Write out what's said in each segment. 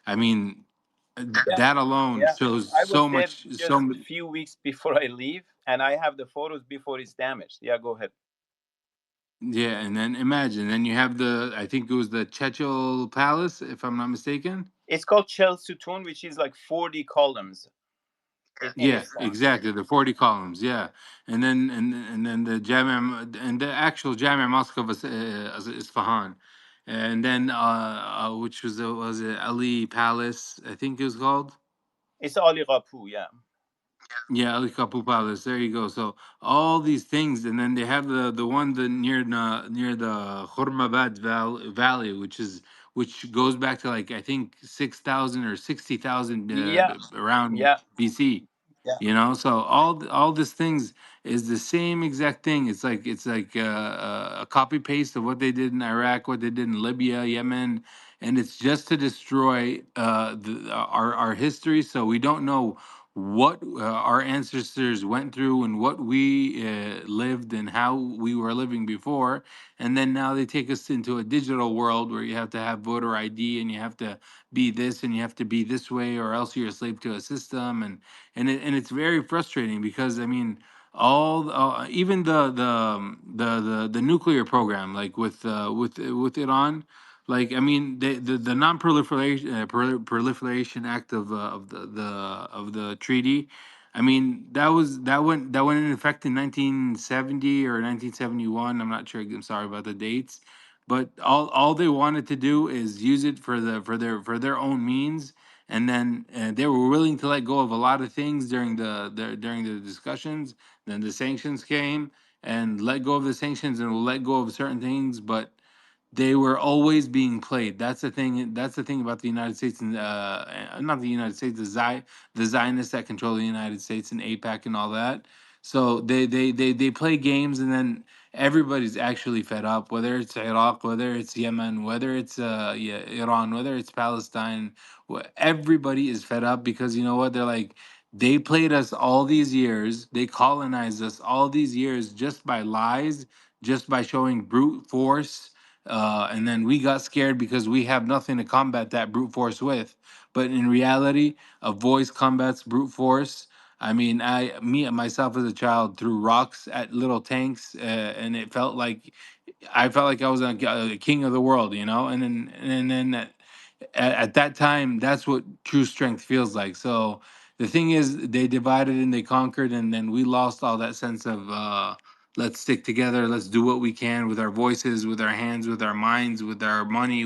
I mean, Yeah, that alone yeah. shows I was so there much. just a few weeks before I leave, and I have the photos before it's damaged. Yeah, go ahead. Yeah, and then imagine, then you have the, I think it was the Chechel Palace, if I'm not mistaken. It's called Chel Sutun, which is like 40 columns in Yeah, Isfahan. exactly. The 40 columns. Yeah, and then the Jami and the actual Jami Mosque of Isfahan, and then which was it Ali Palace? I think it was called. It's Ali Rapu, yeah. Yeah, Ali Kapu Palace. There you go. So all these things, and then they have the one near the Khurmabad Valley, which goes back to like I think 6,000 or 60,000 Yeah, around yeah, BC. yeah. So all these things is the same exact thing. It's like a copy paste of what they did in Iraq, what they did in Libya, Yemen, and it's just to destroy our history. So we don't know what our ancestors went through and what we lived and how we were living before. And then now they take us into a digital world where you have to have voter ID and you have to be this and you have to be this way or else you're a slave to a system. And it's very frustrating because I mean even the nuclear program like with Iran, like I mean the non-proliferation proliferation act of the treaty. I mean that went in effect in 1970 or 1971. I'm not sure. I'm sorry about the dates, but all they wanted to do is use it for their own means, and then they were willing to let go of a lot of things during the discussions. Then the sanctions came and let go of the sanctions and let go of certain things, but they were always being played. That's the thing. That's the thing about the United States and not the United States, the Zionists that control the United States and APAC and all that. So they play games, and then everybody's actually fed up. Whether it's Iraq, whether it's Yemen, whether it's Iran, whether it's Palestine, everybody is fed up because you know what? They're like they played us all these years. They colonized us all these years just by lies, just by showing brute force, and then we got scared because we have nothing to combat that brute force with. But in reality, a voice combats brute force. I mean, me myself as a child threw rocks at little tanks, and I felt like I was a king of the world, and then at that time, that's what true strength feels like. So the thing is, they divided and they conquered, and then we lost all that sense of let's stick together, let's do what we can with our voices, with our hands, with our minds, with our money,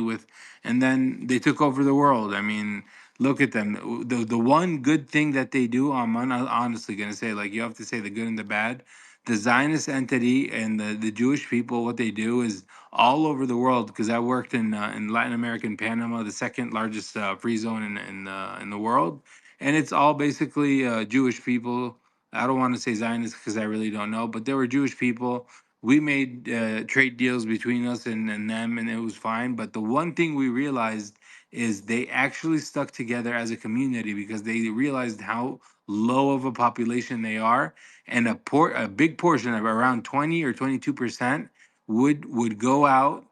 and then they took over the world. I mean, look at them. The one good thing that they do, I'm honestly gonna say, like you have to say the good and the bad. The Zionist entity and the Jewish people, what they do is all over the world because I worked in Latin America and Panama, the second largest free zone in the world, and it's all basically Jewish people. I don't want to say Zionists because I really don't know, but there were Jewish people. We made trade deals between us and them, and it was fine. But the one thing we realized is they actually stuck together as a community because they realized how low of a population they are, and a big portion of around 20 or 22% would go out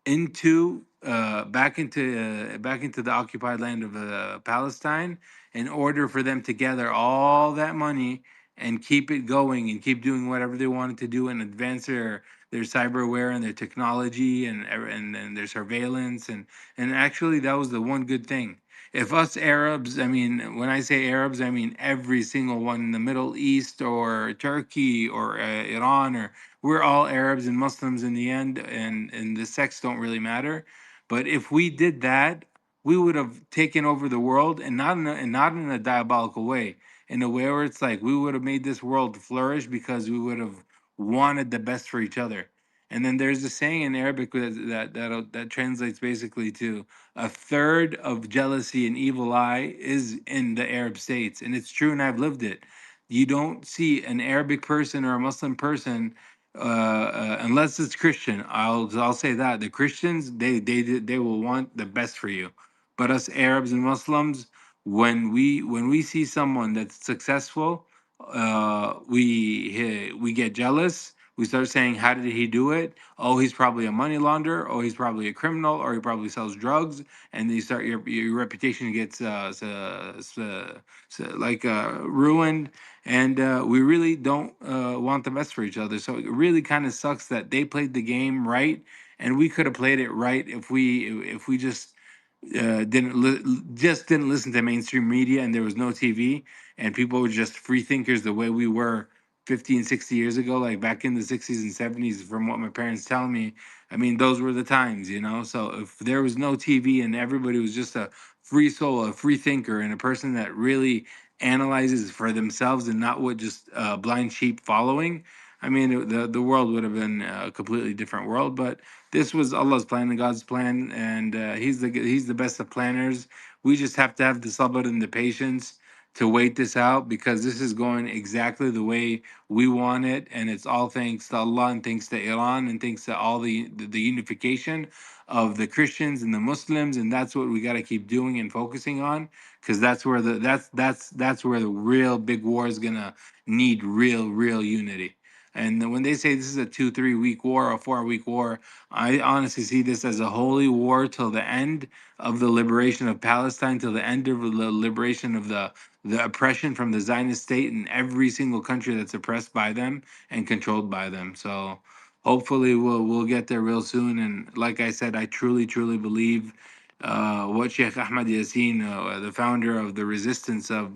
into back into the occupied land of Palestine in order for them to gather all that money and keep it going and keep doing whatever they wanted to do and advance their cyberware and their technology and their surveillance and actually that was the one good thing. If us Arabs, I mean, when I say Arabs, I mean every single one in the Middle East or Turkey or Iran or we're all Arabs and Muslims in the end, and the sex don't really matter. But if we did that, we would have taken over the world, and not in a diabolical way, in a way where it's like we would have made this world flourish because we would have wanted the best for each other. And then there's a saying in Arabic that translates basically to a third of jealousy and evil eye is in the Arab states, and it's true, and I've lived it. You don't see an Arabic person or a Muslim person unless it's Christian. I'll say that the Christians they will want the best for you, but us Arabs and Muslims, when we see someone that's successful, we get jealous. we start saying, how did he do it? Oh, he's probably a money launderer. Oh, he's probably a criminal, or he probably sells drugs. And then you start your reputation gets ruined. And we really don't want the best for each other. So it really kind of sucks that they played the game right, and we could have played it right if we just didn't listen to mainstream media, and there was no TV, and people were just free thinkers the way we were 50 and 60 years ago, like back in the 60s and 70s. From what my parents tell me, I mean, those were the times, you know. So if there was no TV and everybody was just a free soul, a free thinker, and a person that really analyzes for themselves and not what just blind sheep following, I mean, the world would have been a completely different world. But this was Allah's plan and God's plan, and He's the best of planners. We just have to have the sabr and the patience to wait this out, because this is going exactly the way we want it, and it's all thanks to Allah, and thanks to Iran, and thanks to all the unification of the Christians and the Muslims. And that's what we got to keep doing and focusing on, because that's where that's where the real big war is gonna need real unity. And when they say this is a 2-3 week war, a 4 week war, I honestly see this as a holy war till the end of the liberation of Palestine, till the end of the liberation of the oppression from the Zionist state in every single country that's oppressed by them and controlled by them. So hopefully we'll get there real soon. And like I said, I truly believe what Sheikh Ahmad Yassin, the founder of the resistance of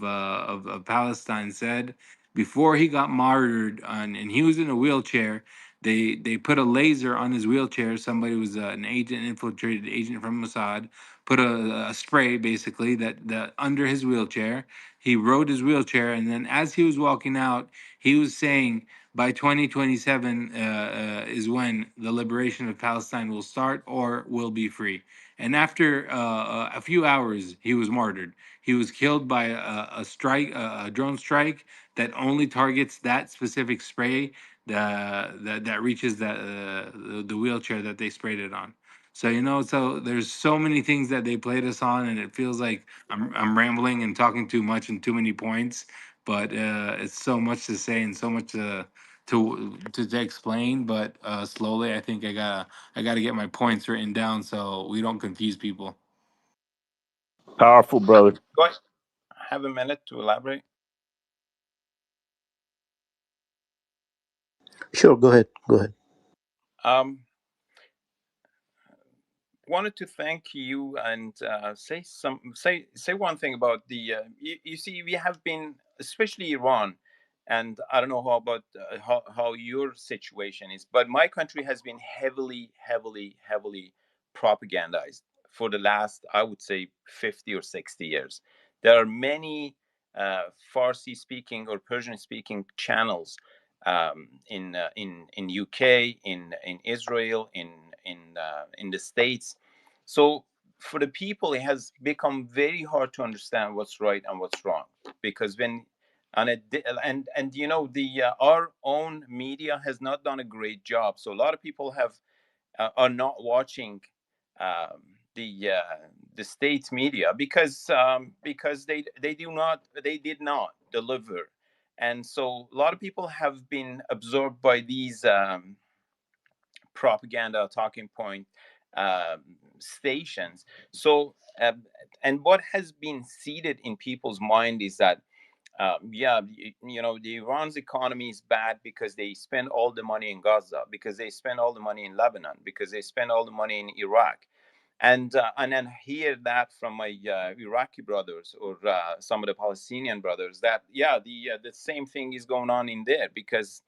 Palestine, said before he got martyred, and he was in a wheelchair. They put a laser on his wheelchair. Somebody was an agent, infiltrated agent from Mossad, put a spray basically that under his wheelchair. He rode his wheelchair, and then as he was walking out, he was saying, by 2027 is when the liberation of Palestine will start or will be free. And after a few hours, he was martyred. He was killed by a strike, a drone strike that only targets that specific spray that reaches the wheelchair that they sprayed it on. So so there's so many things that they played us on, and it feels like I'm rambling and talking too much and too many points, but it's so much to say and so much to explain. But slowly, I think I gotta get my points written down so we don't confuse people. Powerful, brother. Do I have a minute to elaborate? Sure, go ahead. Wanted to thank you and say one thing about the you see, we have been, especially Iran, and I don't know how about how your situation is, but my country has been heavily propagandized for the last, I would say, 50 or 60 years. There are many Farsi speaking or Persian speaking channels in UK, in Israel, in the States. So for the people, it has become very hard to understand what's right and what's wrong, because when and the our own media has not done a great job. So a lot of people are not watching um, the state media because they did not deliver, and so a lot of people have been absorbed by these propaganda talking point stations. So and what has been seeded in people's mind is that the Iran's economy is bad because they spend all the money in Gaza, because they spend all the money in Lebanon, because they spend all the money in Iraq. And then hear that from my Iraqi brothers or some of the Palestinian brothers that the same thing is going on in there, because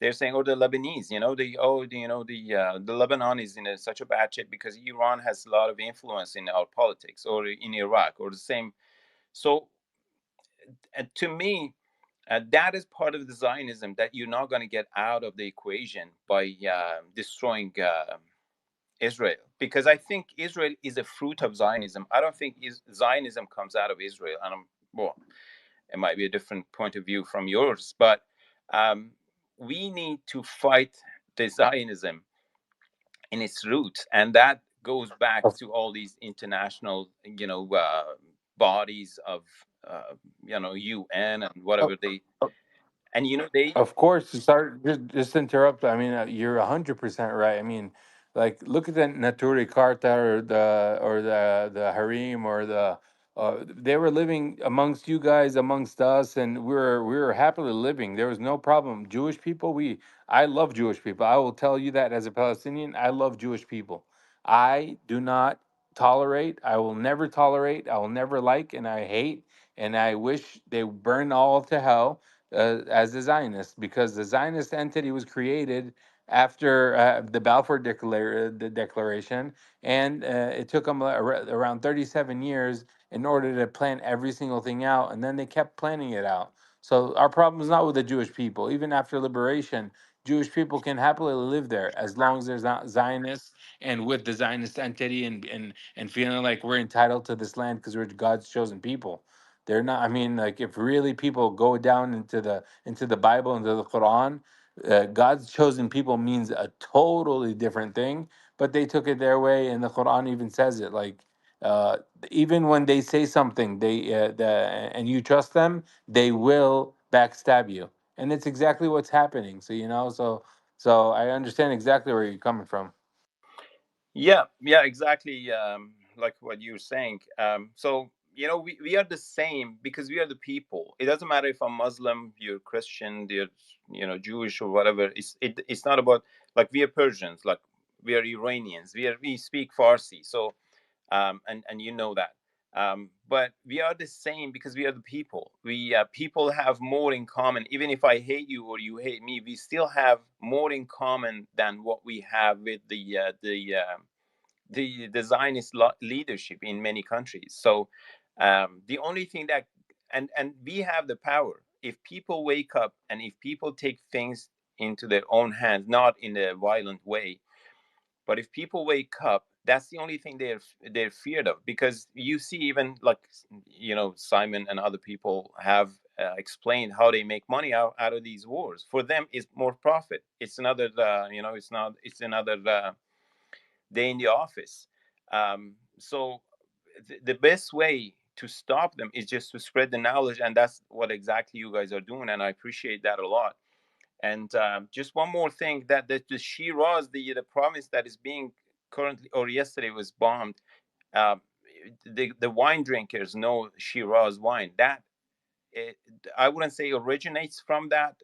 they're saying, oh, the Lebanese, the Lebanon is in such a bad shape because Iran has a lot of influence in our politics, or in Iraq, or the same. So to me, that is part of the Zionism that you're not going to get out of the equation by destroying Israel, because I think Israel is a fruit of Zionism. I don't think Zionism comes out of Israel. And well, it might be a different point of view from yours, but we need to fight the Zionism in its roots, and that goes back to all these international, bodies of, UN and whatever they. And you know, they Of course, to start just interrupt. I mean, you're 100% right. I mean, like look at the Naturi Karta or the Harim or the they were living amongst you guys, amongst us, and we were happily living. There was no problem. Jewish people, I love Jewish people. I will tell you that as a Palestinian, I love Jewish people. I do not tolerate. I will never tolerate. I will never like, and I hate, and I wish they burn all to hell as the Zionists, because the Zionist entity was created after the Balfour the Declaration, and it took them around 37 years in order to plan every single thing out, and then they kept planning it out. So our problem is not with the Jewish people. Even after liberation, Jewish people can happily live there as long as there's not Zionists and with the Zionist entity and feeling like we're entitled to this land because we're God's chosen people. They're not. I mean, like if really people go down into the Bible, into the Quran, God's chosen people means a totally different thing. But they took it their way, and the Quran even says it. Like uh, even when they say something, and you trust them, they will backstab you, and it's exactly what's happening. So so I understand exactly where you're coming from. Yeah, yeah, exactly. Like what you're saying. So you know, we are the same because we are the people. It doesn't matter if I'm Muslim, you're Christian, you're Jewish or whatever. It's not about, like, we are Persians, like we are Iranians, we speak Farsi. So and you know that. But we are the same because we are the people. We people have more in common. Even if I hate you or you hate me, we still have more in common than what we have with the Zionist leadership in many countries. So the only thing that and we have the power. If people wake up and if people take things into their own hands, not in a violent way, but if people wake up, that's the only thing they're feared of. Because you see, even like Simon and other people have explained how they make money out of these wars. For them, it's more profit. It's another it's another day in the office. So the best way to stop them is just to spread the knowledge, and that's what exactly you guys are doing, and I appreciate that a lot. And just one more thing, that the Shiraz, the province that is being currently, or yesterday, was bombed. Um, the wine drinkers know Shiraz wine. That it, I wouldn't say originates from that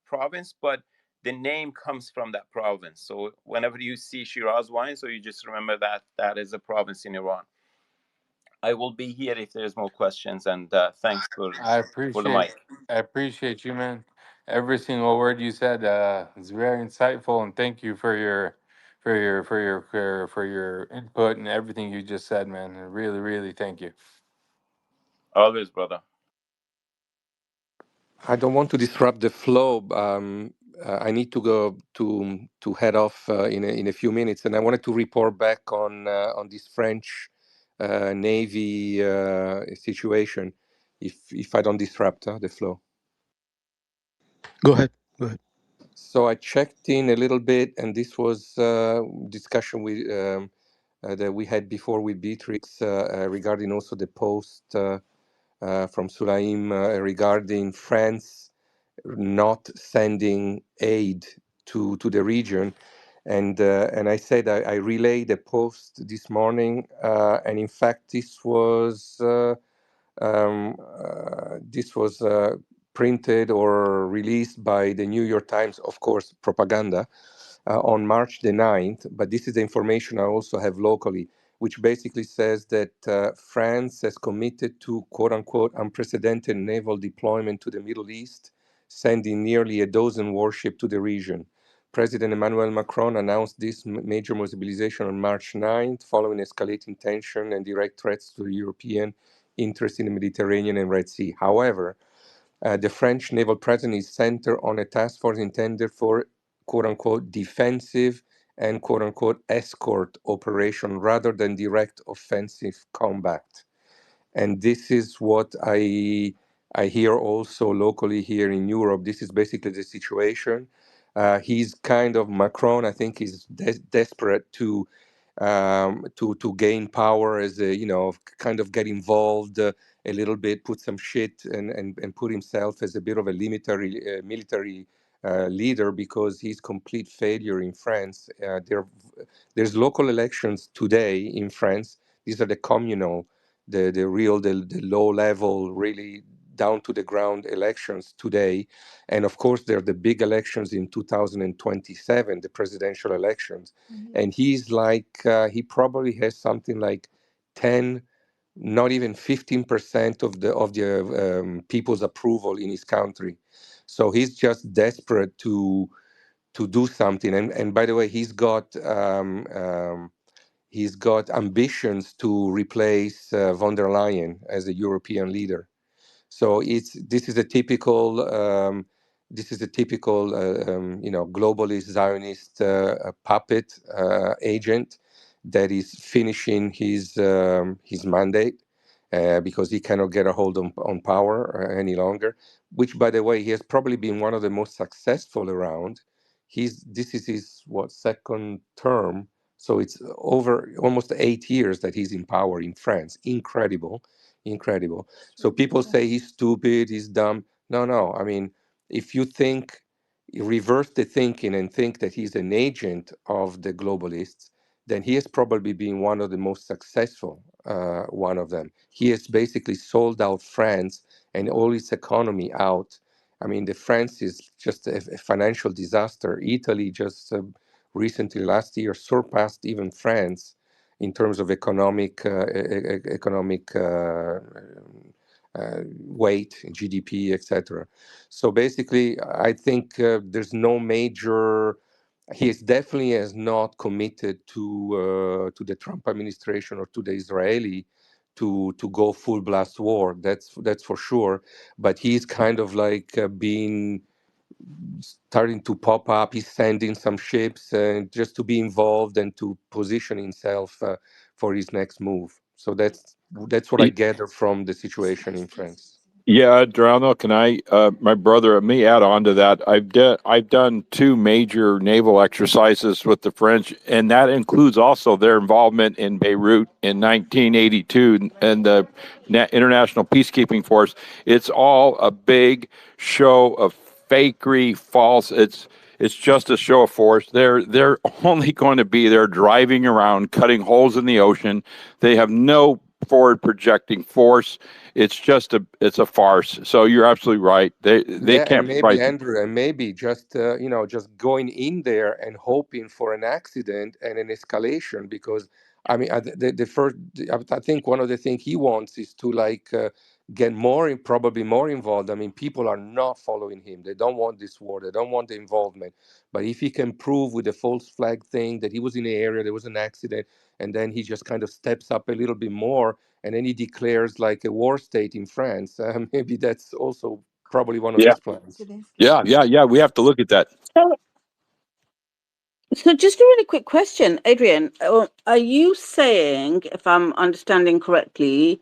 province, but the name comes from that province. So whenever you see Shiraz wine, so you just remember that that is a province in Iran. I will be here if there's more questions, and thanks I for the appreciate mic. I appreciate you, man. Every single word you said is very insightful, and thank you for your input and everything you just said, man. Really, really, thank you. Always, brother. I don't want to disrupt the flow. I need to go to head off in a few minutes, and I wanted to report back on this French Navy situation. If I don't disrupt the flow. Go ahead. Go ahead. So I checked in a little bit, and this was discussion that we had before with Beatrix regarding also the post from Sulaim regarding France not sending aid to the region. And I said I relayed a post this morning, and in fact this was printed or released by the New York Times, of course, propaganda, on March the 9th. But this is the information I also have locally, which basically says that France has committed to quote unquote unprecedented naval deployment to the Middle East, sending nearly a dozen warships to the region. President Emmanuel Macron announced this major mobilization on March 9th, following escalating tension and direct threats to European interest in the Mediterranean and Red Sea. However, the French naval presence is centered on a task force intended for quote unquote defensive and quote unquote escort operation rather than direct offensive combat. And this is what I hear also locally here in Europe. This is basically the situation. He's kind of Macron, I think, is desperate to to gain power as a, kind of get involved a little bit, put some shit, and put himself as a bit of a military leader, because he's complete failure in France. There's local elections today in France. These are the communal, the low level, really down to the ground elections today. And of course, there are the big elections in 2027, the presidential elections. And he's like, he probably has something like 10, not even 15% of the people's approval in his country. So he's just desperate to do something. And by the way, he's got ambitions to replace von der Leyen as a European leader. So this is a typical globalist Zionist puppet agent that is finishing his mandate because he cannot get a hold on power any longer. Which, by the way, he has probably been one of the most successful around. This is his second term, so it's over almost 8 years that he's in power in France. Incredible. So people say he's stupid, he's dumb. No. I mean, if you reverse the thinking and think that he's an agent of the globalists, then he has probably been one of the most successful one of them. He has basically sold out France and all its economy out. I mean, the France is just a financial disaster. Italy just recently, last year, surpassed even France in terms of economic weight, GDP, etc. So basically, I think there's no major. He is definitely has not committed to the Trump administration or to the Israeli to go full blast war. That's for sure. But he's kind of like being starting to pop up. He's sending some ships just to be involved and to position himself for his next move. So that's what I gather from the situation in France. Yeah, Drano, can I, my brother, me add on to that? I've done 2 major naval exercises with the French, and that includes also their involvement in Beirut in 1982 and the International Peacekeeping Force. It's all a big show of fakery, false. It's just a show of force. They're only going to be there driving around, cutting holes in the ocean. They have no forward projecting force. It's a farce. So you're absolutely right. They Yeah, can't and maybe fight. Andrew, and maybe just just going in there and hoping for an accident and an escalation. Because I mean, I think one of the things he wants is to get probably more involved. I mean, people are not following him. They don't want this war. They don't want the involvement. But if he can prove with the false flag thing that he was in the area, there was an accident, and then he just kind of steps up a little bit more, and then he declares like a war state in France, maybe that's also probably one of Yeah. his plans. Yeah. We have to look at that. So just a really quick question, Adrian. Are you saying, if I'm understanding correctly,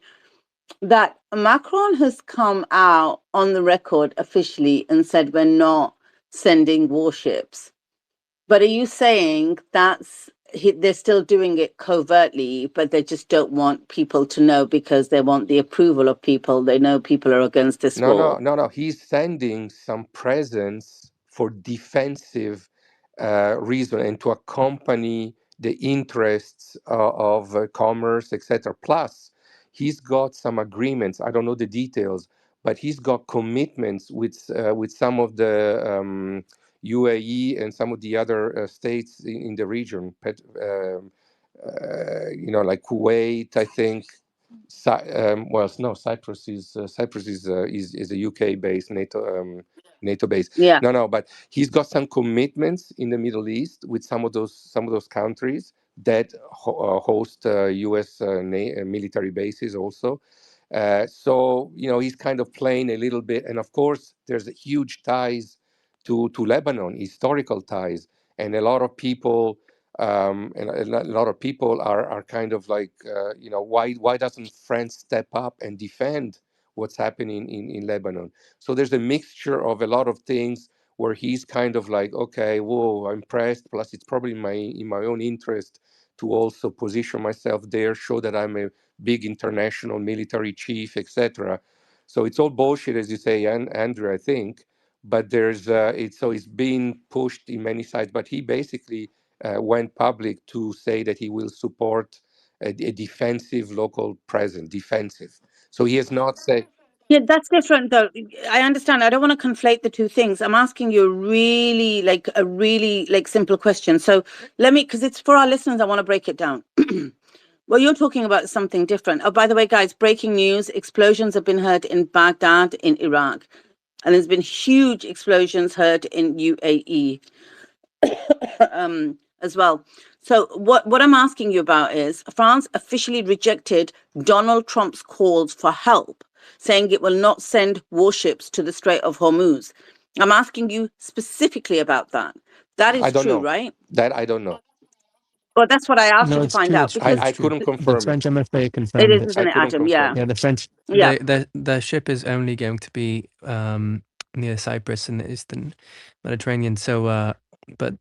that Macron has come out on the record officially and said we're not sending warships? But are you saying they're still doing it covertly, but they just don't want people to know because they want the approval of people? They know people are against this war. No. He's sending some presence for defensive reason and to accompany the interests of commerce, etc. Plus, he's got some agreements. I don't know the details, but he's got commitments with some of the UAE and some of the other states in the region. Like Kuwait, I think. No, Cyprus is a UK based NATO base. Yeah. No, but he's got some commitments in the Middle East with some of those countries that host U.S. Military bases also. So he's kind of playing a little bit, and of course there's huge ties to Lebanon, historical ties, and a lot of people. And a lot of people are kind of like, why doesn't France step up and defend what's happening in Lebanon? So there's a mixture of a lot of things where he's kind of like, okay, whoa, I'm impressed. Plus, it's probably in my own interest to also position myself there, show that I'm a big international military chief, etc. So it's all bullshit, as you say, Andrew, I think. But it's being pushed in many sides. But he basically went public to say that he will support a defensive local presence, defensive. So he has not said. Yeah, that's different though. I understand. I don't want to conflate the two things. I'm asking you a really simple question. So let me, because it's for our listeners, I want to break it down. Well, you're talking about something different. Oh, by the way, guys, breaking news, explosions have been heard in Baghdad, in Iraq. And there's been huge explosions heard in UAE as well. So what I'm asking you about is France officially rejected Donald Trump's calls for help, saying it will not send warships to the Strait of Hormuz. I'm asking you specifically about that. That I is don't true, know. right? That I don't know. Well, that's what I asked No, you to it's find true. out It's true. because It's I true. couldn't The confirm French it. MFA it confirmed is, it. isn't I it, couldn't Adam? Yeah. confirm Yeah, it. the French. Yeah. The ship is only going to be near Cyprus in the eastern Mediterranean. So, but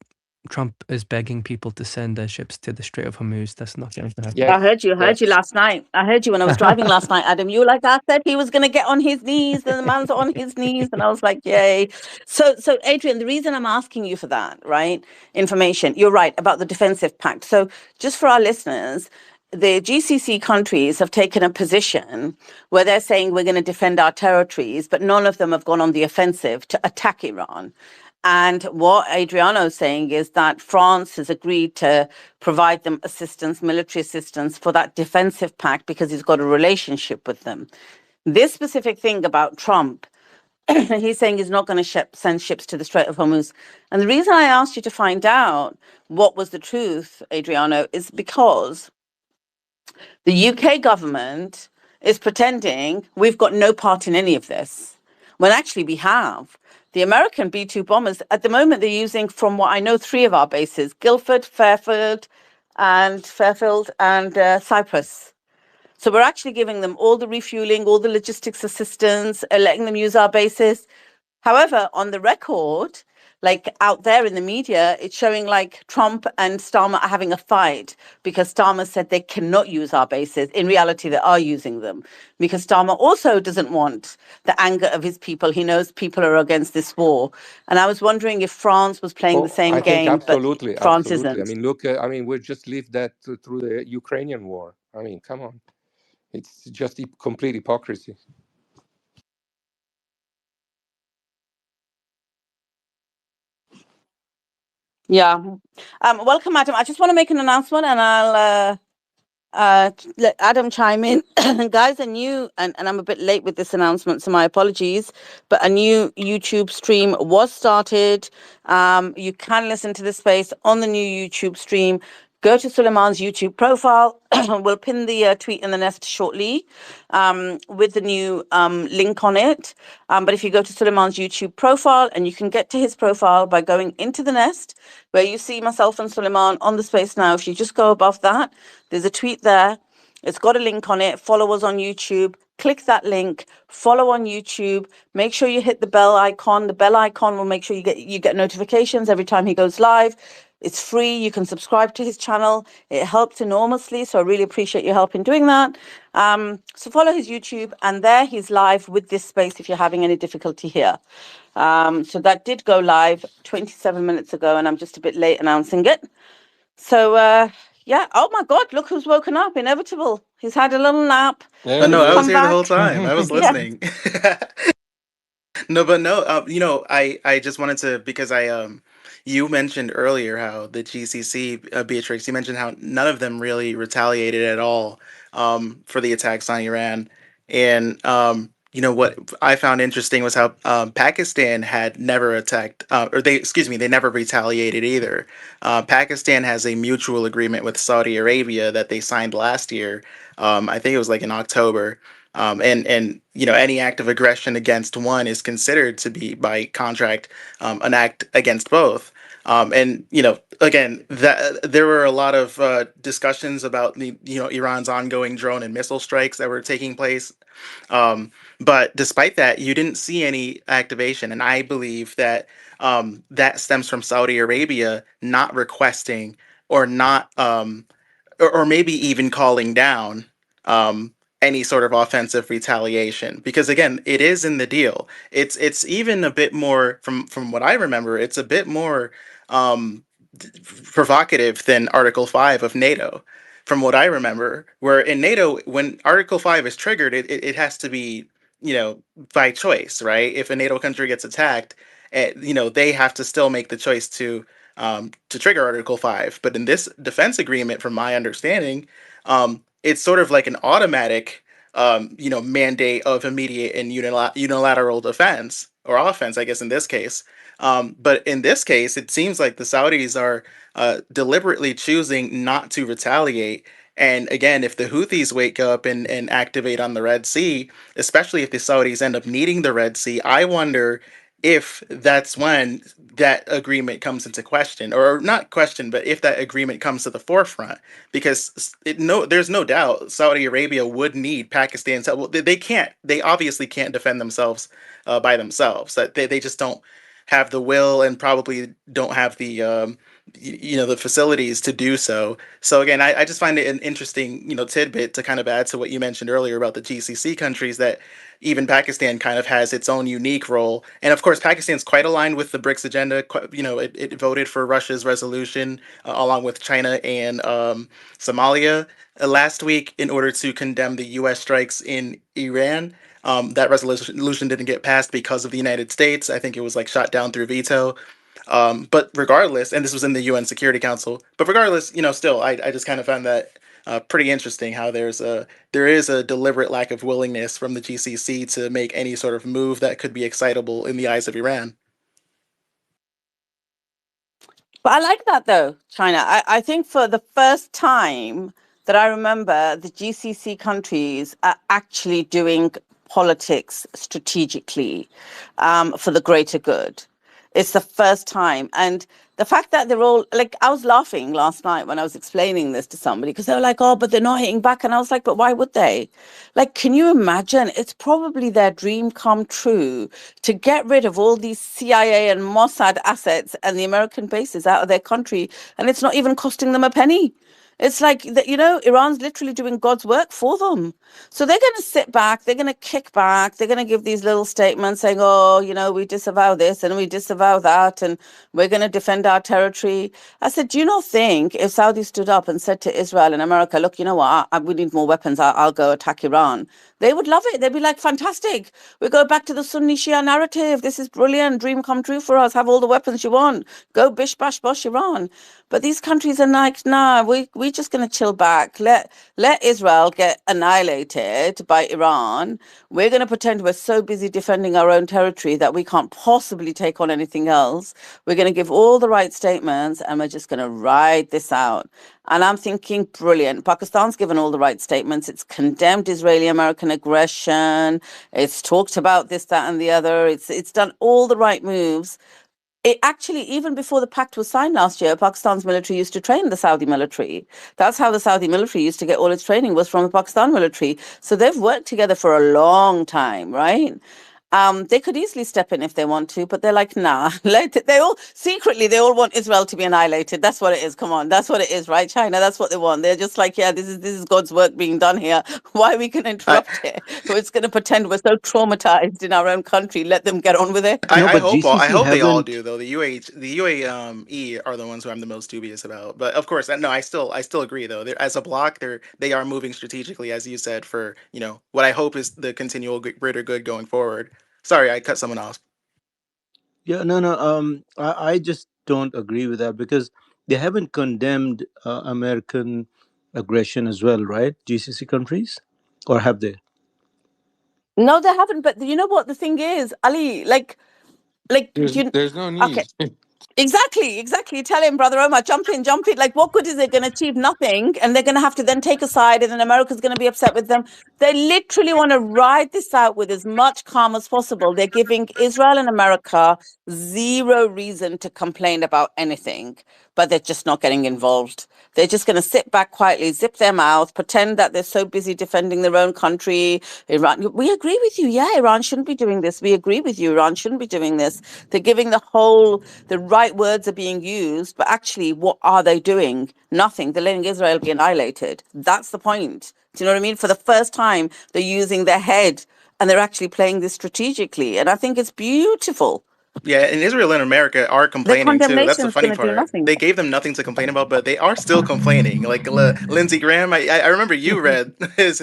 Trump is begging people to send their ships to the Strait of Hormuz. That's not going to happen. I Yes, heard you yes. last night. I heard you when I was driving last night, Adam. You were like, I said he was going to get on his knees, and the man's on his knees. And I was like, yay. So Adrian, the reason I'm asking you for that, right? Information, you're right about the defensive pact. So just for our listeners, the GCC countries have taken a position where they're saying we're going to defend our territories, but none of them have gone on the offensive to attack Iran. And what Adriano is saying is that France has agreed to provide them assistance, military assistance for that defensive pact because he's got a relationship with them. This specific thing about Trump, he's saying he's not going to send ships to the Strait of Hormuz. And the reason I asked you to find out what was the truth, Adriano, is because the UK government is pretending we've got no part in any of this, when actually we have. The American B-2 bombers, at the moment, they're using, from what I know, 3 of our bases: Guildford, Fairfield, and Cyprus. So we're actually giving them all the refueling, all the logistics assistance, letting them use our bases. However, on the record, like out there in the media, it's showing like Trump and Starmer are having a fight because Starmer said they cannot use our bases. In reality, they are using them because Starmer also doesn't want the anger of his people. He knows people are against this war. And I was wondering if France was playing the Oh, same I think game, but absolutely, France absolutely. I isn't. mean, look. I mean, we just lived that through the Ukrainian war. I mean, come on. It's just complete hypocrisy. Yeah. Welcome, Adam. I just want to make an announcement and I'll let Adam chime in. Guys, a new, and I'm a bit late with this announcement, so my apologies, but a new YouTube stream was started. You can listen to the space on the new YouTube stream. Go to Suleiman's YouTube profile. We'll pin the tweet in the nest shortly with the new link on it. But if you go to Suleiman's YouTube profile, and you can get to his profile by going into the nest, where you see myself and Suleiman on the space now. If you just go above that, there's a tweet there. It's got a link on it. Follow us on YouTube. Click that link. Follow on YouTube. Make sure you hit the bell icon. The bell icon will make sure you get notifications every time he goes live. It's free. You can subscribe to his channel. It helps enormously. So I really appreciate your help in doing that. So follow his YouTube, and there he's live with this space if you're having any difficulty here. So that did go live 27 minutes ago, and I'm just a bit late announcing it. So yeah. Oh my God! Look who's woken up. Inevitable. He's had a little nap. There Oh we no, He's I was go. come here the whole back. time. I was Yeah. listening. No, but no, I just wanted to, because you mentioned earlier how the GCC, Beatrix, you mentioned how none of them really retaliated at all for the attacks on Iran. And what I found interesting was how Pakistan had never attacked, they never retaliated either. Pakistan has a mutual agreement with Saudi Arabia that they signed last year. I think it was like in October. And any act of aggression against one is considered to be by contract an act against both. And again, that there were a lot of discussions about Iran's ongoing drone and missile strikes that were taking place. But despite that, you didn't see any activation, and I believe that that stems from Saudi Arabia not requesting or not or maybe even calling down any sort of offensive retaliation, because again, it is in the deal. It's even a bit more, from what I remember, it's a bit more um, provocative than Article 5 of NATO, from what I remember, where in NATO, when Article 5 is triggered, it has to be, by choice, right? If a NATO country gets attacked, they have to still make the choice to trigger Article 5. But in this defense agreement, from my understanding, it's sort of like an automatic, mandate of immediate and unilateral defense or offense, I guess, in this case. But in this case, it seems like the Saudis are deliberately choosing not to retaliate. And again, if the Houthis wake up and activate on the Red Sea, especially if the Saudis end up needing the Red Sea, I wonder if that's when that agreement comes into question, or not question, but if that agreement comes to the forefront, because there's no doubt Saudi Arabia would need Pakistan's help. Well, they obviously can't defend themselves by themselves. That they just don't have the will, and probably don't have the the facilities to do so. So again, I just find it an interesting tidbit to kind of add to what you mentioned earlier about the GCC countries, that even Pakistan kind of has its own unique role. And of course, Pakistan's quite aligned with the BRICS agenda. It voted for Russia's resolution along with China and Somalia last week in order to condemn the U.S. strikes in Iran. That resolution didn't get passed because of the United States. I think it was like shot down through veto. But regardless, and this was in the UN Security Council, but regardless, still, I just kind of found that pretty interesting, how there is a deliberate lack of willingness from the GCC to make any sort of move that could be excitable in the eyes of Iran. But I like that though, China. I think for the first time that I remember, the GCC countries are actually doing politics strategically for the greater good. It's the first time. And the fact that they're all like, I was laughing last night when I was explaining this to somebody, because they were like, oh, but they're not hitting back. And I was like, but why would they? Like, can you imagine? It's probably their dream come true to get rid of all these CIA and Mossad assets and the American bases out of their country. And it's not even costing them a penny. It's like, Iran's literally doing God's work for them. So they're going to sit back, they're going to kick back, they're going to give these little statements saying, oh, we disavow this and we disavow that, and we're going to defend our territory. I said, do you not think if Saudi stood up and said to Israel and America, look, you know what, we need more weapons, I'll go attack Iran, they would love it. They'd be like, fantastic. We go back to the Sunni Shia narrative. This is brilliant. Dream come true for us. Have all the weapons you want. Go bish, bash, bosh Iran. But these countries are like, nah, we're just going to chill back. Let Israel get annihilated by Iran. We're going to pretend we're so busy defending our own territory that we can't possibly take on anything else. We're going to give all the right statements and we're just going to ride this out. And I'm thinking, brilliant. Pakistan's given all the right statements. It's condemned Israeli-American aggression. It's talked about this, that, and the other. It's done all the right moves. It actually, even before the pact was signed last year, Pakistan's military used to train the Saudi military. That's how the Saudi military used to get all its training, was from the Pakistan military. So they've worked together for a long time, right? They could easily step in if they want to, but they're like, nah. They all want Israel to be annihilated. That's what it is. Come on, that's what it is, right? China, that's what they want. They're just like, yeah, this is God's work being done here. Why are we going to interrupt it? We're just going to pretend we're so traumatized in our own country. Let them get on with it. I hope they all do, though. The UAE are the ones who I'm the most dubious about. But of course, no, I still agree, though. As a bloc, they are moving strategically, as you said, for what I hope is the continual greater good going forward. Sorry, I cut someone off. Yeah, no. I just don't agree with that, because they haven't condemned American aggression as well, right? GCC countries, or have they? No, they haven't. But you know what the thing is, Ali? There's no need. Okay. Exactly. Tell him, Brother Omar, jump in. Like, what good is it going to achieve? Nothing. And they're going to have to then take a side, and then America's going to be upset with them. They literally want to ride this out with as much calm as possible. They're giving Israel and America zero reason to complain about anything, but they're just not getting involved. They're just going to sit back quietly, zip their mouth, pretend that they're so busy defending their own country. Iran, we agree with you. Yeah, Iran shouldn't be doing this. We agree with you. Iran shouldn't be doing this. They're giving the right words are being used, but actually, what are they doing? Nothing. They're letting Israel be annihilated. That's the point. Do you know what I mean? For the first time, they're using their head and they're actually playing this strategically. And I think it's beautiful. Yeah, and Israel and America are The complaining too. That's condemnation the is funny going to do part. nothing. They gave them nothing to complain about, but they are still complaining. Like Lindsey Graham, I remember you read his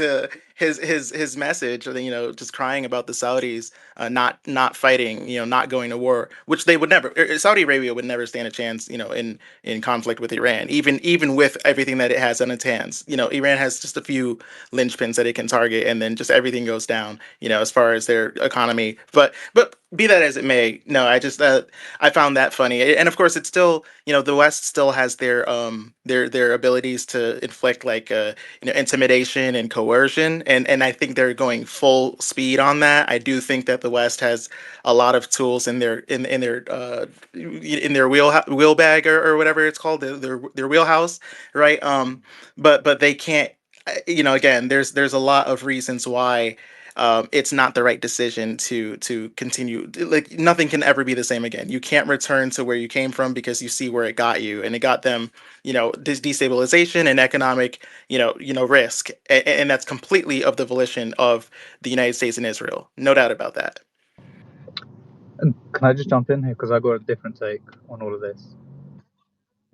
message, just crying about the Saudis not fighting, not going to war, which they would never. Saudi Arabia would never stand a chance, in conflict with Iran, even with everything that it has on its hands. Iran has just a few linchpins that it can target, and then just everything goes down. As far as their economy, but be that as it may, no, I found that funny, and of course, it's still, the West still has their abilities to inflict, like, intimidation and coercion, and I think they're going full speed on that. I do think that the West has a lot of tools in their wheel bag, or whatever it's called, their wheelhouse, right? But they can't. Again, there's a lot of reasons why it's not the right decision to continue. Like, nothing can ever be the same again. You can't return to where you came from, because you see where it got you, and it got them, destabilization and economic, risk, and that's completely of the volition of the United States and Israel. No doubt about that. And can I just jump in here, because I got a different take on all of this?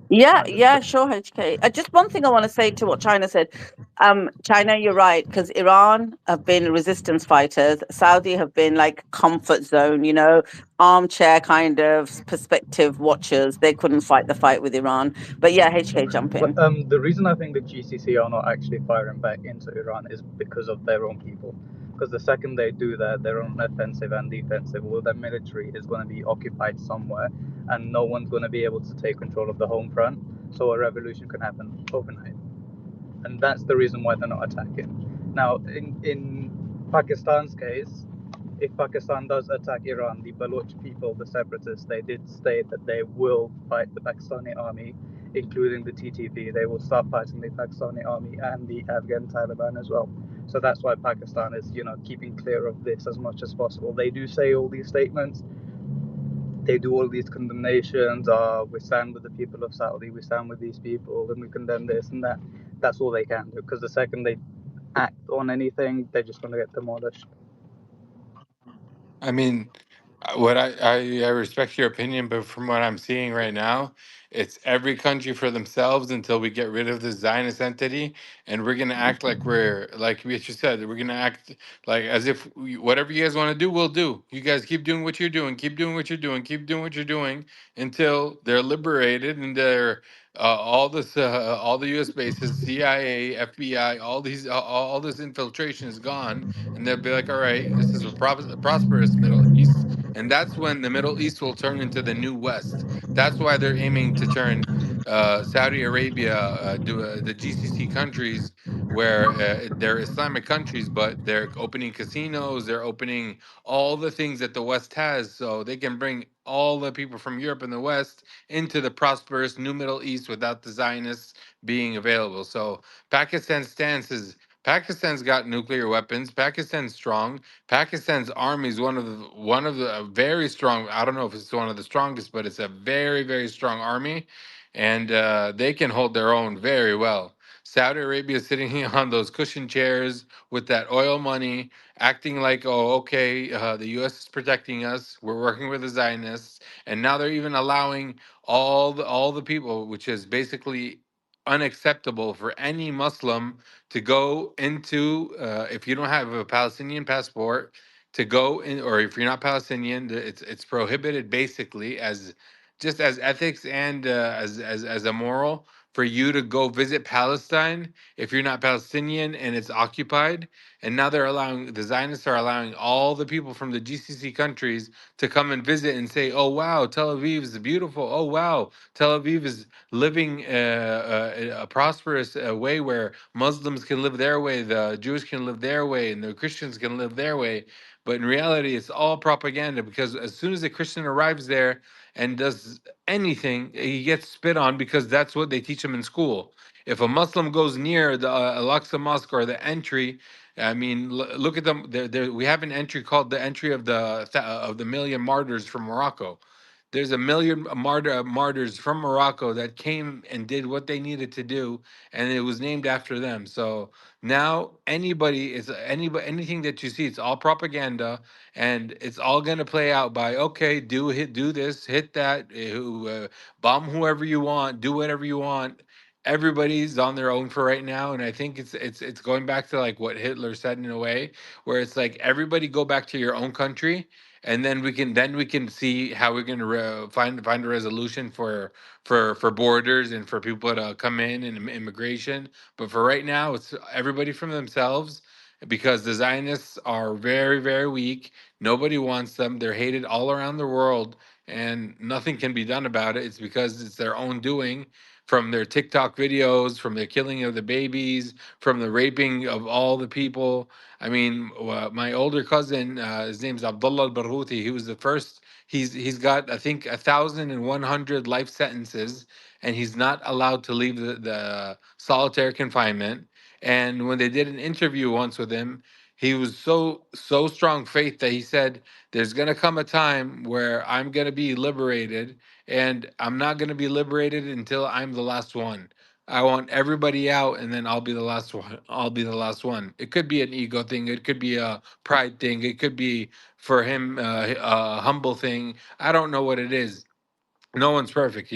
Yeah, sure, HK. Just one thing I want to say to what China said. China, you're right, because Iran have been resistance fighters. Saudi have been like comfort zone, armchair kind of perspective watchers. They couldn't fight the fight with Iran. But yeah, HK, jump in. But the reason I think the GCC are not actually firing back into Iran is because of their own people. Because the second they do that, their own offensive and defensive, well, their military is going to be occupied somewhere, and no one's going to be able to take control of the home front. So a revolution can happen overnight, and that's the reason why they're not attacking. Now, in Pakistan's case, if Pakistan does attack Iran, the Baloch people, the separatists, they did state that they will fight the Pakistani army, including the TTP. They will start fighting the Pakistani army and the Afghan Taliban as well. So that's why Pakistan is, keeping clear of this as much as possible. They do say all these statements. They do all these condemnations. We stand with the people of Saudi. We stand with these people, and we condemn this and that. That's all they can do, because the second they act on anything, they're just going to get demolished. I mean, what I respect your opinion, but from what I'm seeing right now, it's every country for themselves until we get rid of the Zionist entity, and we're gonna act like we're like what you said. We're gonna act like as if whatever you guys want to do, we'll do. You guys keep doing what you're doing, keep doing what you're doing, keep doing what you're doing until they're liberated and they're all the U.S. bases, CIA, FBI, all this infiltration is gone, and they'll be like, all right, this is a prosperous Middle East, and that's when the Middle East will turn into the new West. That's why they're aiming to turn Saudi Arabia, the GCC countries, where they're Islamic countries, but they're opening casinos, they're opening all the things that the West has, so they can bring all the people from Europe and the West into the prosperous new Middle East without the Zionists being available. So Pakistan's stance is Pakistan's got nuclear weapons. Pakistan's strong. Pakistan's army is one of the very strong. I don't know if it's one of the strongest, but it's a very very strong army, and they can hold their own very well. Saudi Arabia is sitting on those cushion chairs with that oil money, acting like, oh, okay, the U.S. is protecting us. We're working with the Zionists, and now they're even allowing all the people, which is basically unacceptable for any Muslim to go into, if you don't have a Palestinian passport, to go in, or if you're not Palestinian, it's prohibited basically as just as ethics and as a moral for you to go visit Palestine if you're not Palestinian and it's occupied. and now the Zionists are allowing all the people from the GCC countries to come and visit and say, "Oh wow, Tel Aviv is beautiful. Oh wow, Tel Aviv is living a prosperous way where Muslims can live their way, the Jews can live their way, and the Christians can live their way." But in reality, it's all propaganda, because as soon as a Christian arrives there and does anything, he gets spit on, because that's what they teach him in school. If a Muslim goes near the Al-Aqsa Mosque or the entry, I mean, look at them. We have an entry called the entry of the million martyrs from Morocco. There's a million martyrs from Morocco that came and did what they needed to do, and it was named after them. So now anything that you see, it's all propaganda, and it's all going to play out by, okay, do this, hit that, bomb whoever you want, do whatever you want. Everybody's on their own for right now, and I think it's going back to like what Hitler said, in a way, where it's like, everybody go back to your own country, and then we can see how we're going to find a resolution for borders and for people to come in and immigration. But for right now, it's everybody from themselves, because the Zionists are very, very weak. Nobody wants them. They're hated all around the world, and nothing can be done about it. It's because it's their own doing, from their TikTok videos, from their killing of the babies, from the raping of all the people. I mean, my older cousin, his name's Abdullah al-Barghouti. He was the first. He's got, I think, 1,100 life sentences, and he's not allowed to leave the solitary confinement. And when they did an interview once with him, he was so strong faith that he said, "There's gonna come a time where I'm gonna be liberated, and I'm not gonna be liberated until I'm the last one. I want everybody out, and then I'll be the last one. I'll be the last one." It could be an ego thing. It could be a pride thing. It could be for him a humble thing. I don't know what it is. No one's perfect,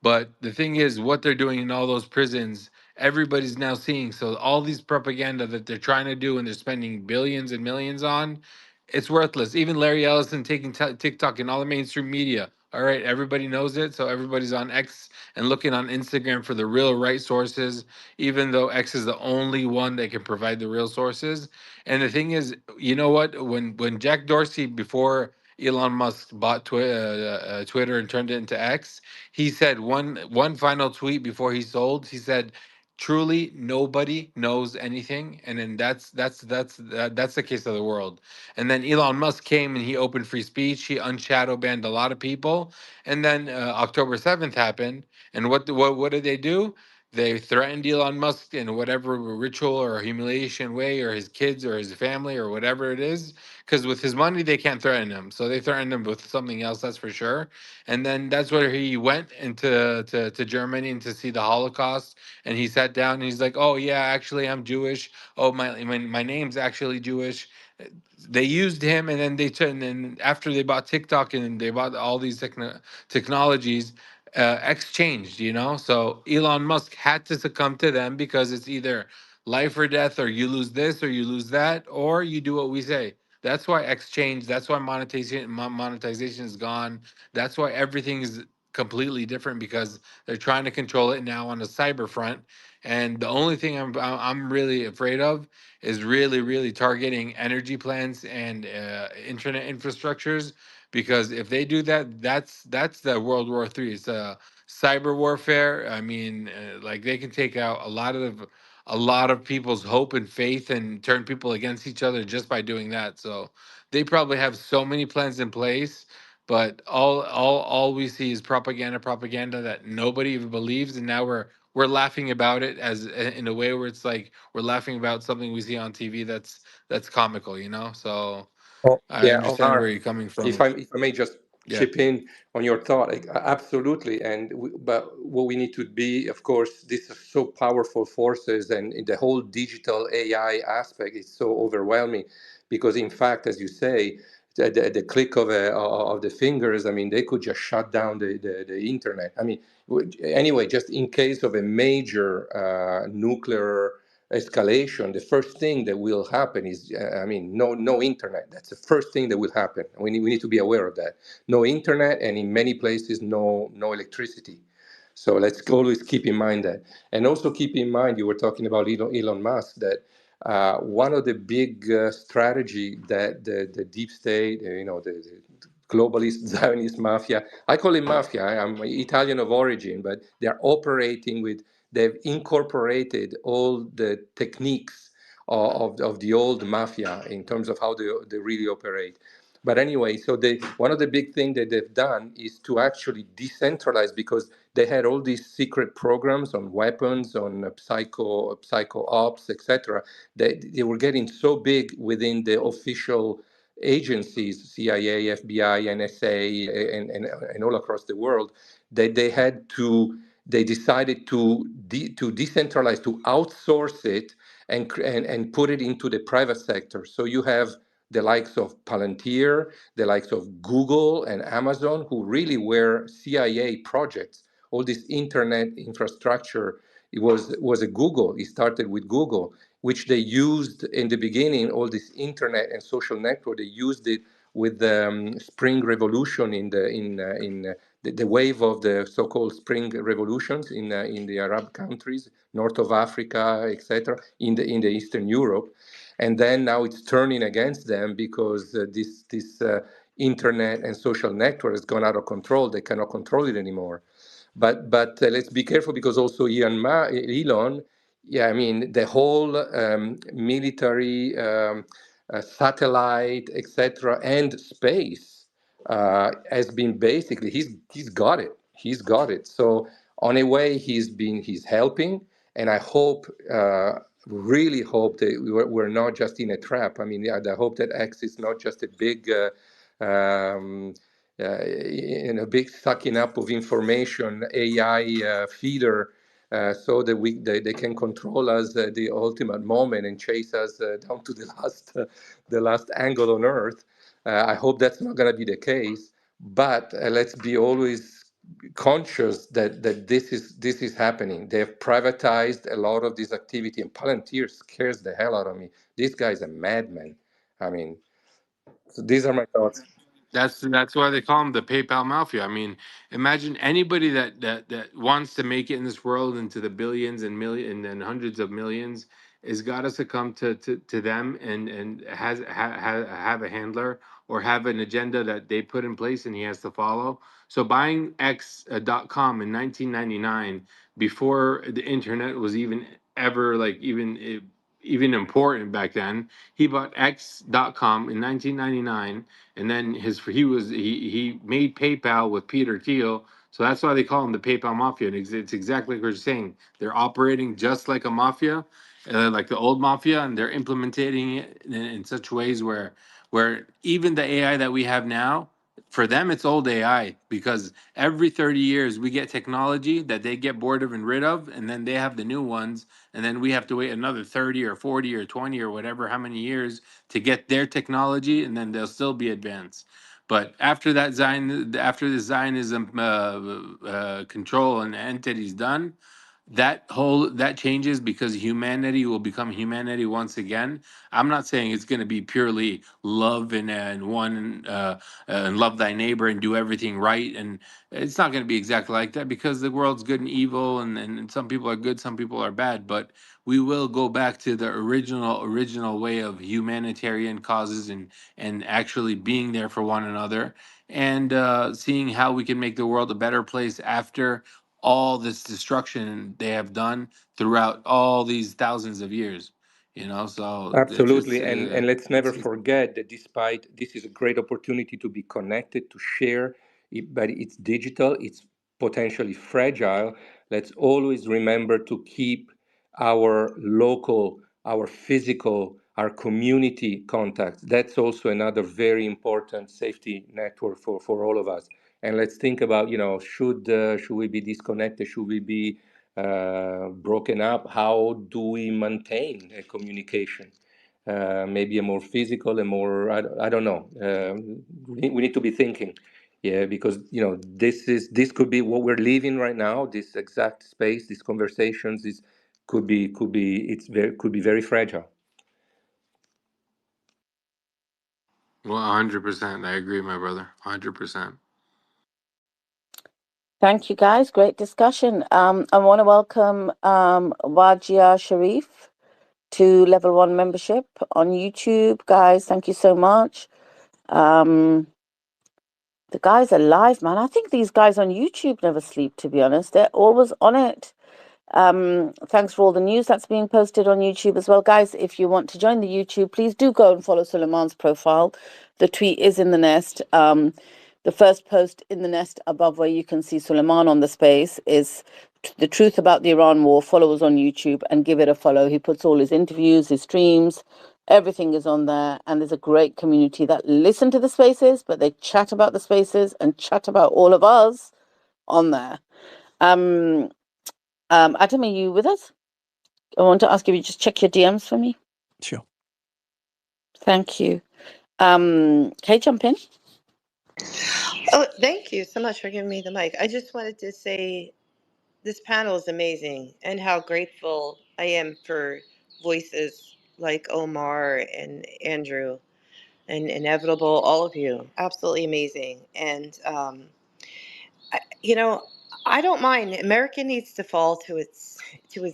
but the thing is, what they're doing in all those prisons, everybody's now seeing. So all these propaganda that they're trying to do and they're spending billions and millions on, it's worthless. Even Larry Ellison taking TikTok and all the mainstream media, all right, everybody knows it, so everybody's on X and looking on Instagram for the real right sources, even though X is the only one that can provide the real sources. And the thing is, you know what, when Jack Dorsey, before Elon Musk bought Twitter and turned it into X, he said one final tweet before he sold. He said, "Truly, nobody knows anything," and then that's the case of the world. And then Elon Musk came and he opened free speech. He unshadow banned a lot of people, and then October 7th happened, and what did they do? They threatened Elon Musk in whatever ritual or humiliation way, or his kids or his family or whatever it is, because with his money they can't threaten him, so they threatened him with something else, that's for sure. And then that's where he went into to Germany and to see the Holocaust, and he sat down and he's like, "Oh yeah, actually I'm Jewish. Oh, my name's actually Jewish." They used him, and then and then after they bought TikTok and they bought all these technologies, X changed, so Elon Musk had to succumb to them, because it's either life or death, or you lose this or you lose that, or you do what we say. That's why X changed. That's why monetization is gone. That's why everything is completely different, because they're trying to control it now on the cyber front. And the only thing I'm really afraid of is really targeting energy plants and internet infrastructures, because if they do that, that's the World War III. It's a cyber warfare. I mean, like, they can take out a lot of people's hope and faith and turn people against each other just by doing that. So they probably have so many plans in place, but all we see is propaganda that nobody even believes, and now we're laughing about it as in a way where it's like we're laughing about something we see on TV that's comical. So Oh, I yeah, understand where Omar, you're coming if from. I may just Yeah. chip in on your thought, like, absolutely. But what we need to be, of course, these are so powerful forces, and the whole digital AI aspect is so overwhelming, because in fact, as you say, the click of the fingers, I mean, they could just shut down the internet. I mean, anyway, just in case of a major nuclear escalation, the first thing that will happen is, I mean, no internet. That's the first thing that will happen. We need to be aware of that. No internet, and in many places, no electricity. So let's always keep in mind that. And also keep in mind, you were talking about Elon Musk, that one of the big strategy that the deep state, the globalist Zionist mafia, I call it mafia. I'm Italian of origin, but they're operating with, they've incorporated all the techniques of the old mafia in terms of how they really operate. But anyway, so one of the big things that they've done is to actually decentralize, because they had all these secret programs on weapons, on psycho ops, etc. They were getting so big within the official agencies, CIA, FBI, NSA, and all across the world, that they decided to decentralize, to outsource it, and put it into the private sector. So you have the likes of Palantir, the likes of Google and Amazon, who really were CIA projects. All this internet infrastructure, it was a Google. It started with Google, which they used in the beginning. All this internet and social network, they used it with the Spring Revolution in the wave of the so-called Spring Revolutions in the Arab countries, north of Africa, etc., in the Eastern Europe. And then now it's turning against them because this internet and social network has gone out of control. They cannot control it anymore. But let's be careful, because also Elon, yeah, I mean, the whole military, satellite, etc., and space has been basically, he's got it. He's got it. So on a way, he's helping, and I hope. Really hope that we're not just in a trap. I mean, I hope that X is not just a big, big sucking up of information, AI feeder, so that they can control us at the ultimate moment and chase us down to the last angle on Earth. I hope that's not going to be the case. But let's be always conscious that this is happening. They have privatized a lot of this activity, and Palantir scares the hell out of me. This guy's a madman. I mean, so these are my thoughts. That's why they call them the PayPal mafia. I mean, imagine anybody that wants to make it in this world into the billions and millions and hundreds of millions has got to succumb to them, and have a handler or have an agenda that they put in place, and he has to follow. So buying X.com in 1999, before the internet was even ever like even important back then, he bought X.com in 1999, and then he made PayPal with Peter Thiel. So that's why they call him the PayPal mafia. And it's exactly what you're saying. They're operating just like a mafia, like the old mafia, and they're implementing it in such ways where even the AI that we have now, for them it's old AI, because every 30 years we get technology that they get bored of and rid of, and then they have the new ones, and then we have to wait another 30 or 40 or 20 or whatever how many years to get their technology, and then they'll still be advanced. But after after the Zionism control and entity's done, that changes, because humanity will become humanity once again. I'm not saying it's going to be purely love and love thy neighbor and do everything right, and it's not going to be exactly like that, because the world's good and evil, and some people are good, some people are bad. But we will go back to the original way of humanitarian causes, and actually being there for one another, and seeing how we can make the world a better place after all this destruction they have done throughout all these thousands of years. So Absolutely, and let's never forget that despite this is a great opportunity to be connected, to share, but it's digital, it's potentially fragile. Let's always remember to keep our local, our physical, our community contacts. That's also another very important safety network for all of us. And let's think about, should we be disconnected? Should we be broken up? How do we maintain a communication? Maybe a more physical, a more, I don't know. We need to be thinking, yeah, because this could be what we're living right now. This exact space, these conversations, could be very fragile. Well, 100%. I agree, my brother. 100%. Thank you, guys. Great discussion. I want to welcome Wajia Sharif to level 1 membership on YouTube. Guys, thank you so much. The guys are live, man. I think these guys on YouTube never sleep, to be honest. They're always on it. Thanks for all the news that's being posted on YouTube as well. Guys, if you want to join the YouTube, please do go and follow Suleiman's profile. The tweet is in the nest. The first post in the nest above where you can see Suleiman on the space is the truth about the Iran war. Follow us on YouTube and give it a follow. He puts all his interviews, his streams, everything is on there. And there's a great community that listen to the spaces, but they chat about the spaces and chat about all of us on there. Adam, are you with us? I want to ask if you just check your DMs for me. Sure. Thank you. Kay, jump in. Oh, thank you so much for giving me the mic. I just wanted to say this panel is amazing and how grateful I am for voices like Omar and Andrew and Inevitable, all of you. Absolutely amazing. And, you know, I don't mind. America needs to fall to its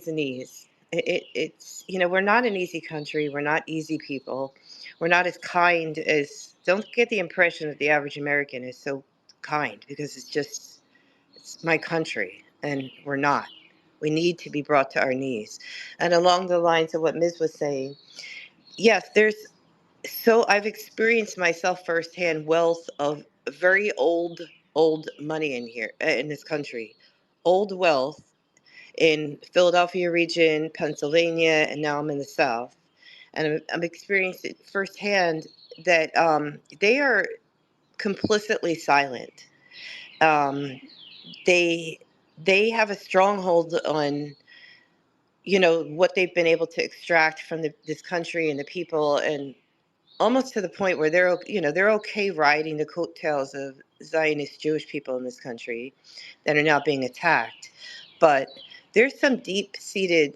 knees. It's, you know, we're not an easy country. We're not easy people. We're not as kind as, don't get the impression that the average American is so kind, because it's my country and we're not. We need to be brought to our knees. And along the lines of what Ms. was saying, yes, I've experienced myself firsthand wealth of very old money in here, in this country. Old wealth in Philadelphia region, Pennsylvania, and now I'm in the South. And I'm experiencing firsthand that they are complicitly silent. They have a stronghold on, you know, what they've been able to extract from this country and the people, and almost to the point where they're okay riding the coattails of Zionist Jewish people in this country that are now being attacked. But there's some deep-seated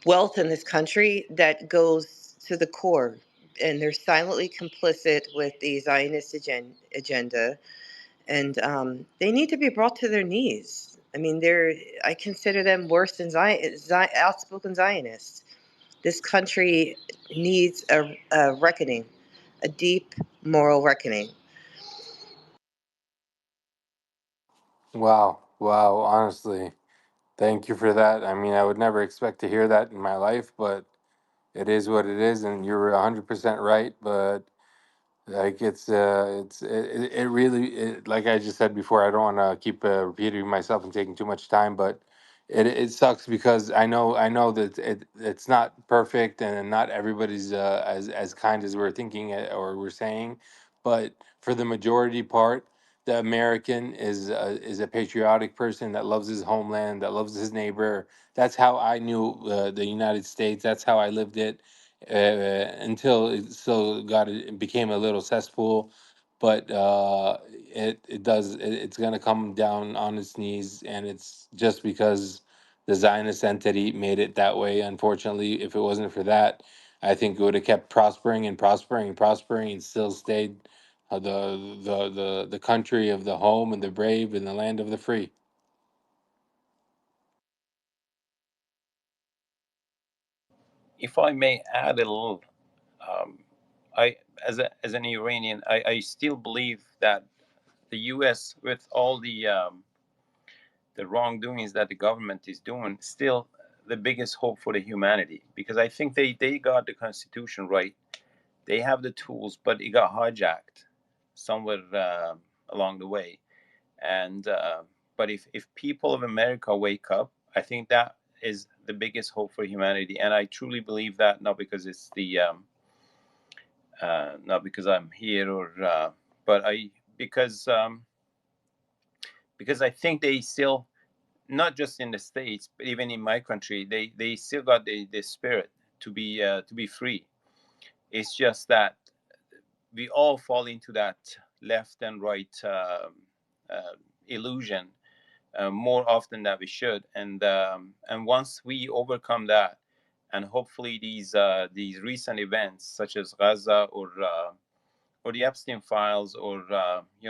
wealth in this country that goes to the core, and they're silently complicit with the Zionist agenda, and they need to be brought to their knees. I mean, I consider them worse than outspoken Zionists. This country needs a reckoning, a deep moral reckoning. Wow, wow, honestly, thank you for that. I mean, I would never expect to hear that in my life, but it is what it is, and you're 100% right. But like it really like I just said before, I don't want to keep repeating myself and taking too much time, but it sucks because I know that it's not perfect and not everybody's as kind as we're thinking or we're saying, but for the majority part, the American is a patriotic person that loves his homeland, that loves his neighbor. That's how I knew the United States. That's how I lived it until it became a little cesspool. But it's going to come down on its knees, and it's just because the Zionist entity made it that way. Unfortunately, if it wasn't for that, I think it would have kept prospering and prospering and prospering, and still stayed the country of the home and the brave and the land of the free. If I may add a little, I as an Iranian, I still believe that the U.S., with all the wrongdoings that the government is doing, still the biggest hope for the humanity, because I think they got the Constitution right. They have the tools, but it got hijacked somewhere along the way. And but if people of America wake up, I think that is the biggest hope for humanity. And I truly believe that, not because it's the not because I'm here or but because I think they still, not just in the States, but even in my country, they still got the spirit to be free. It's just that we all fall into that left and right illusion more often than we should. And once we overcome that, and hopefully these recent events such as Gaza or the Epstein files, or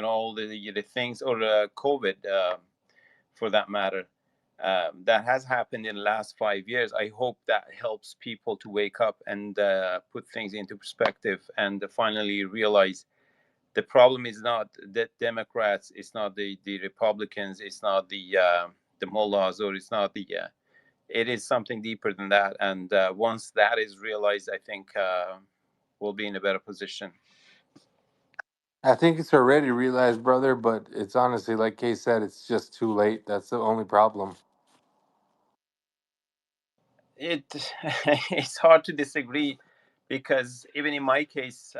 all the things, or COVID for that matter, That has happened in the last 5 years. I hope that helps people to wake up and put things into perspective and finally realize the problem is not the Democrats, it's not the Republicans, it's not the mullahs, or it's not the it is something deeper than that. And once that is realized, I think we'll be in a better position. I think it's already realized, brother, but it's honestly, like Kay said, it's just too late. That's the only problem. It it's hard to disagree, because even in my case,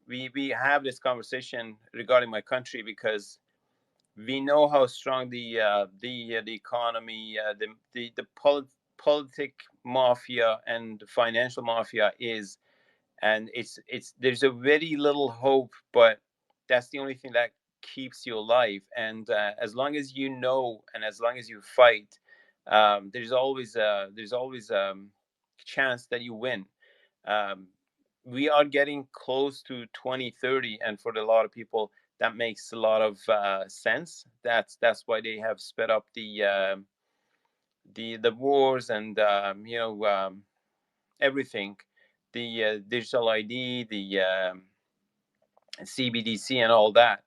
we have this conversation regarding my country, because we know how strong the economy, politic mafia and financial mafia is, and it's there's a very little hope, but that's the only thing that keeps you alive. And as long as you know, and as long as you fight, there's always chance that you win. um, we are getting close to 2030, and for a lot of people that makes a lot of sense. That's why they have sped up the wars, and everything, the digital ID, the CBDC, and all that.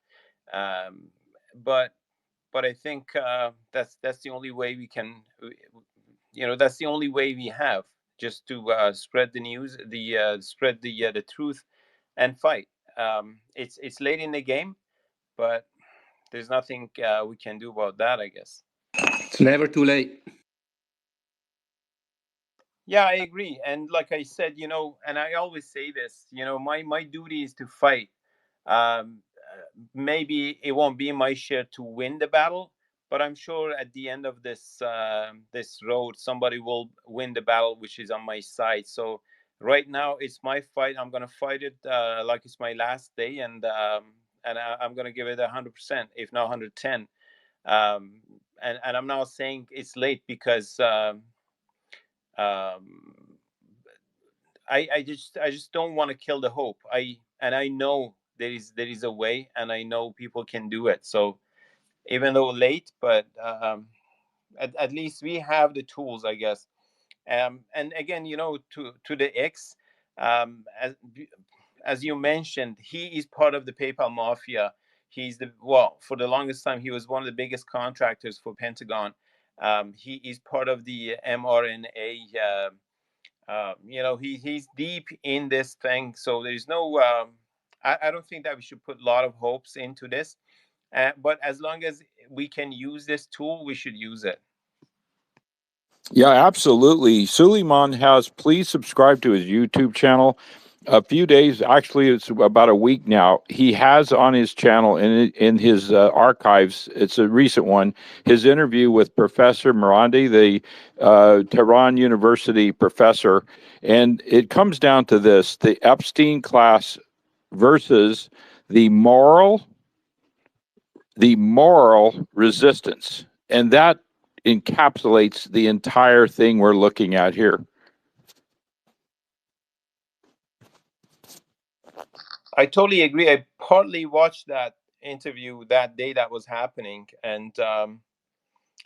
Um, but I think that's the only way we can, that's the only way we have, just to spread the news, spread the truth, and fight. It's late in the game, but there's nothing we can do about that, I guess. It's never too late. Yeah, I agree. And like I said, and I always say this, my duty is to fight. Maybe it won't be my share to win the battle, but I'm sure at the end of this road, somebody will win the battle, which is on my side. So right now, it's my fight. I'm gonna fight it like it's my last day, and I'm gonna give it 100%, if not 110. And I'm not saying it's late, because um, I just don't want to kill the hope. I know there is a way, and I know people can do it. So even though late, but at least we have the tools, I guess. And again, to the X, um, as as you mentioned, he is part of the PayPal mafia. He's for the longest time, he was one of the biggest contractors for Pentagon. He is part of the mRNA. He's deep in this thing, so there's no. I don't think that we should put a lot of hopes into this, but as long as we can use this tool, we should use it. Yeah, absolutely. Suleiman has, please subscribe to his YouTube channel. A few days, actually, it's about a week now. He has on his channel, in his archives, it's a recent one, his interview with Professor Marandi, the Tehran University professor. And it comes down to this: the Epstein class versus the moral resistance. And that encapsulates the entire thing we're looking at here. I totally agree. I partly watched that interview that day that was happening, and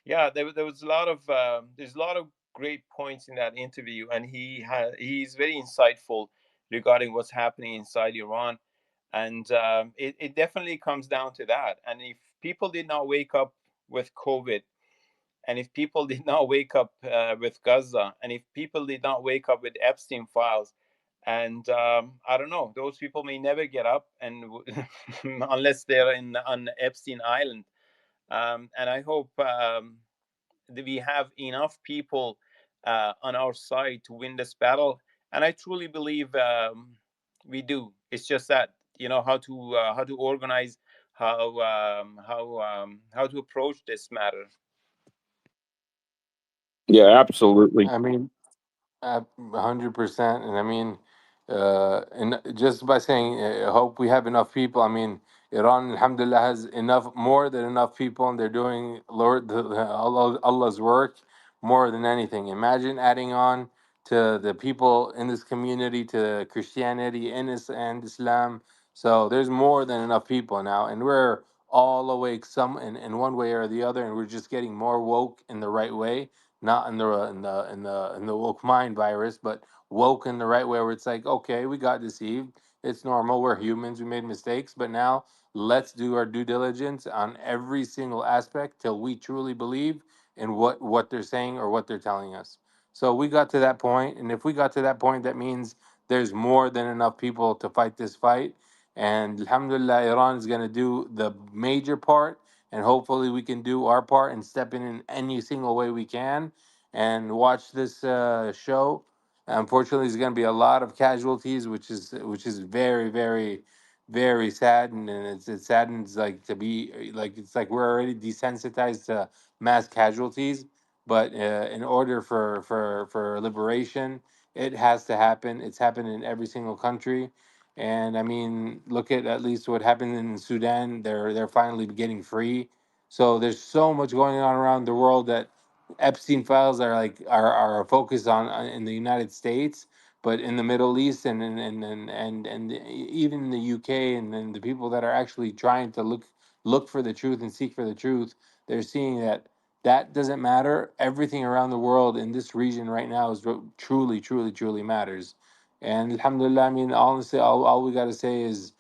yeah, there was a lot of there's a lot of great points in that interview, and he's very insightful regarding what's happening inside Iran. And it definitely comes down to that. And if people did not wake up with COVID, and if people did not wake up with Gaza, and if people did not wake up with Epstein files, and I don't know, those people may never get up, and unless they're on Epstein Island. And I hope that we have enough people on our side to win this battle, and I truly believe we do. It's just that, how to organize, how to approach this matter. Yeah, absolutely. I mean, 100%. And I mean, and just by saying, I hope we have enough people. I mean, Iran, alhamdulillah, has more than enough people, and they're doing Allah's work more than anything. Imagine adding on to the people in this community, to Christianity and Islam. So there's more than enough people now, and we're all awake some in one way or the other, and we're just getting more woke in the right way, not in the woke mind virus, but woke in the right way, where it's like, okay, we got deceived. It's normal. We're humans. We made mistakes, but now let's do our due diligence on every single aspect till we truly believe in what they're saying or what they're telling us. So we got to that point, and if we got to that point, that means there's more than enough people to fight this fight. And Alhamdulillah, Iran is going to do the major part, and hopefully we can do our part and step in any single way we can and watch this show. Unfortunately, there's going to be a lot of casualties, which is very, very, very sad, and it saddens like to be like it's like we're already desensitized to mass casualties. But in order for liberation, it has to happen. It's happened in every single country, and I mean, look at least what happened in Sudan. They're finally getting free. So there's so much going on around the world that Epstein files are like are focused on in the United States, but in the Middle East and even in the UK, and then the people that are actually trying to look for the truth and seek for the truth, they're seeing that that doesn't matter. Everything around the world in this region right now is what truly, truly, truly matters. And Alhamdulillah, I mean, honestly, all we got to say is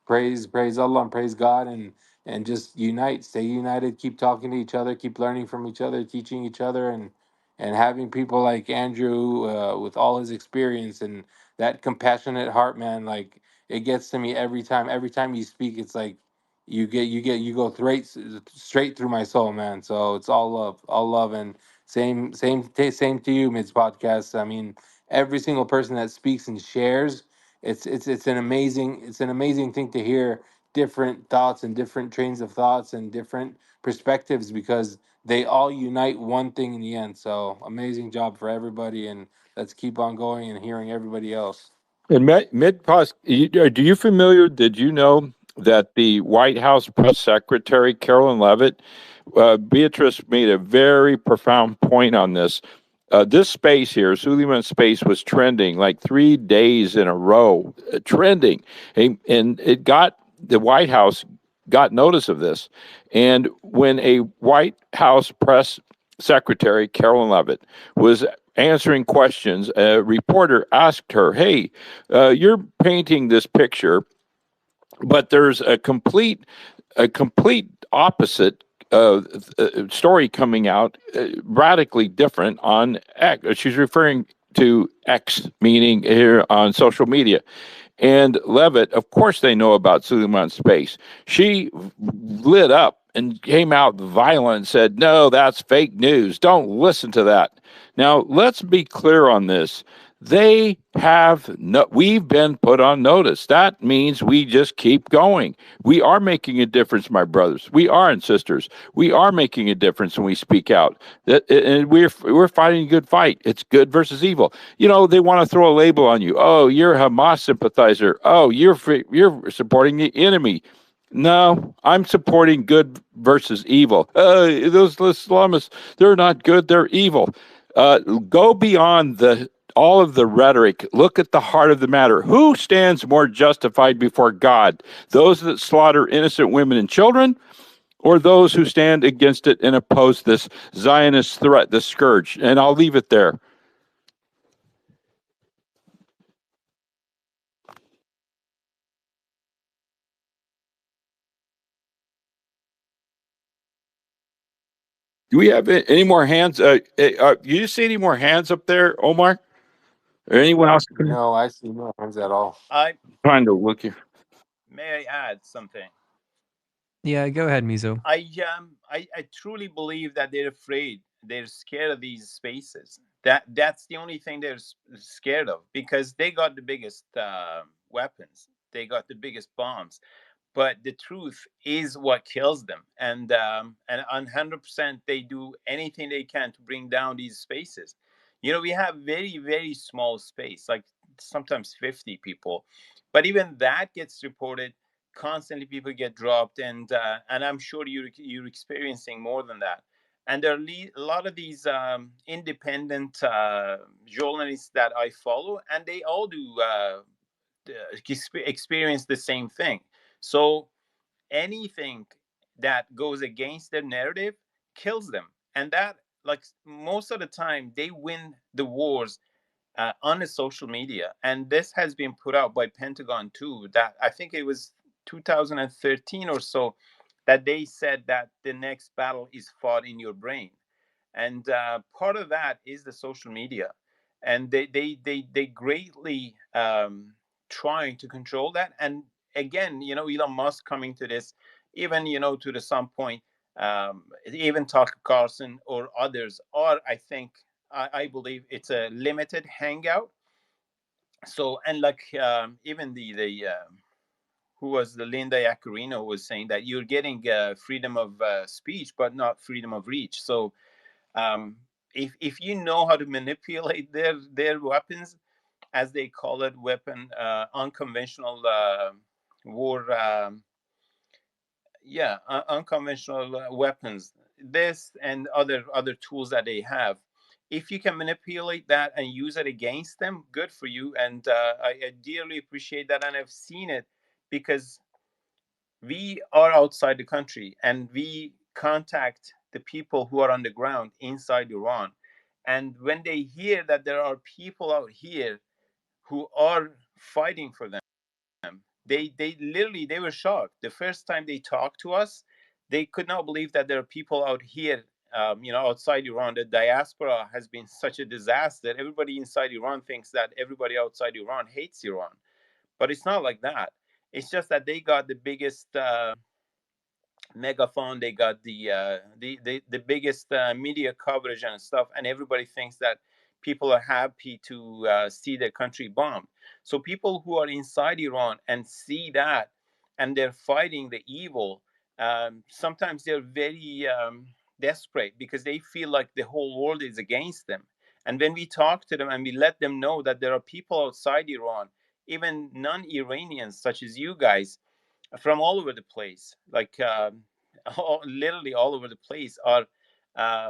praise Allah and praise God, and just unite, stay united, keep talking to each other, keep learning from each other, teaching each other, and having people like Andrew with all his experience and that compassionate heart, man. Like it gets to me every time. Every time you speak, it's like you go straight through my soul, man. So it's all love, and same to you, Mids Podcast. I mean, every single person that speaks and shares, it's an amazing thing to hear different thoughts and different trains of thoughts and different perspectives, because they all unite one thing in the end. So amazing job for everybody, and let's keep on going and hearing everybody else. And mid-pos, do you familiar? Did you know that the White House press secretary Carolyn Levitt, Beatrice made a very profound point on this. This space here, Suleiman space, was trending like 3 days in a row, trending, and it got the White House got notice of this, and when a White House press secretary Carolyn Levitt was answering questions, a reporter asked her, "Hey, you're painting this picture, but there's a complete opposite story coming out, radically different on X." She's referring to X, meaning here on social media. And Levitt, of course, they know about Suleiman Space. She lit up and came out violent and said, "No, that's fake news. Don't listen to that." Now, let's be clear on this. They have no, we've been put on notice. That means we just keep going. We are making a difference, my brothers. We are and sisters. We are making a difference when we speak out. And we're fighting a good fight. It's good versus evil. You know, they want to throw a label on you. Oh, you're a Hamas sympathizer. Oh, you're supporting the enemy. No, I'm supporting good versus evil. Those Islamists, they're not good. They're evil. Go beyond all of the rhetoric. Look at the heart of the matter. Who stands more justified before God? Those that slaughter innocent women and children, or those who stand against it and oppose this Zionist threat, this scourge? And I'll leave it there. Do we have any more hands? You see any more hands up there, Omar? Or anyone else? No, I see no hands at all. I Trying to look here. may I add something. Yeah, go ahead, Mizo. I truly believe that they're afraid. They're scared of these spaces. That's the only thing they're scared of, because they got the biggest weapons. They got the biggest bombs. But the truth is what kills them, and 100% they do anything they can to bring down these spaces. You know, we have very, very small space, like sometimes 50 people, but even that gets reported constantly. People get dropped, and I'm sure you're experiencing more than that. And there are a lot of these independent journalists that I follow, and they all do experience the same thing. So anything that goes against their narrative kills them. And that, like, most of the time they win the wars on the social media. And this has been put out by Pentagon too, that I think it was 2013 or so, that they said that the next battle is fought in your brain. And part of that is the social media. And they greatly trying to control that. And again, Elon Musk coming to this, even, to the some point, even Tucker Carlson or others are, I think, I believe it's a limited hangout. So, and like even the who was the Linda Yaccarino was saying that you're getting freedom of speech, but not freedom of reach. So if you know how to manipulate their weapons, as they call it, unconventional war, unconventional weapons, this and other tools that they have. If you can manipulate that and use it against them, good for you. And I dearly appreciate that, and I've seen it because we are outside the country and we contact the people who are on the ground inside Iran. And when they hear that there are people out here who are fighting for them, they literally, they were shocked. The first time they talked to us, they could not believe that there are people out here, outside Iran. The diaspora has been such a disaster. Everybody inside Iran thinks that everybody outside Iran hates Iran, but it's not like that. It's just that they got the biggest megaphone, they got the biggest media coverage and stuff, and everybody thinks that people are happy to see their country bombed. So people who are inside Iran and see that, and they're fighting the evil, sometimes they're very desperate because they feel like the whole world is against them. And when we talk to them and we let them know that there are people outside Iran, even non-Iranians such as you guys, from all over the place, like literally all over the place, are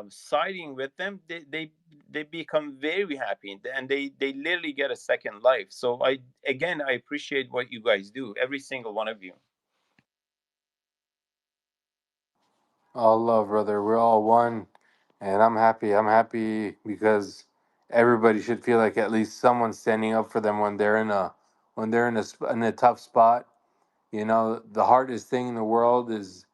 siding with them, they become very happy, and they literally get a second life. So I appreciate what you guys do, every single one of you. All love, brother. We're all one, and I'm happy. I'm happy because everybody should feel like at least someone's standing up for them when they're in a tough spot. You know, the hardest thing in the world is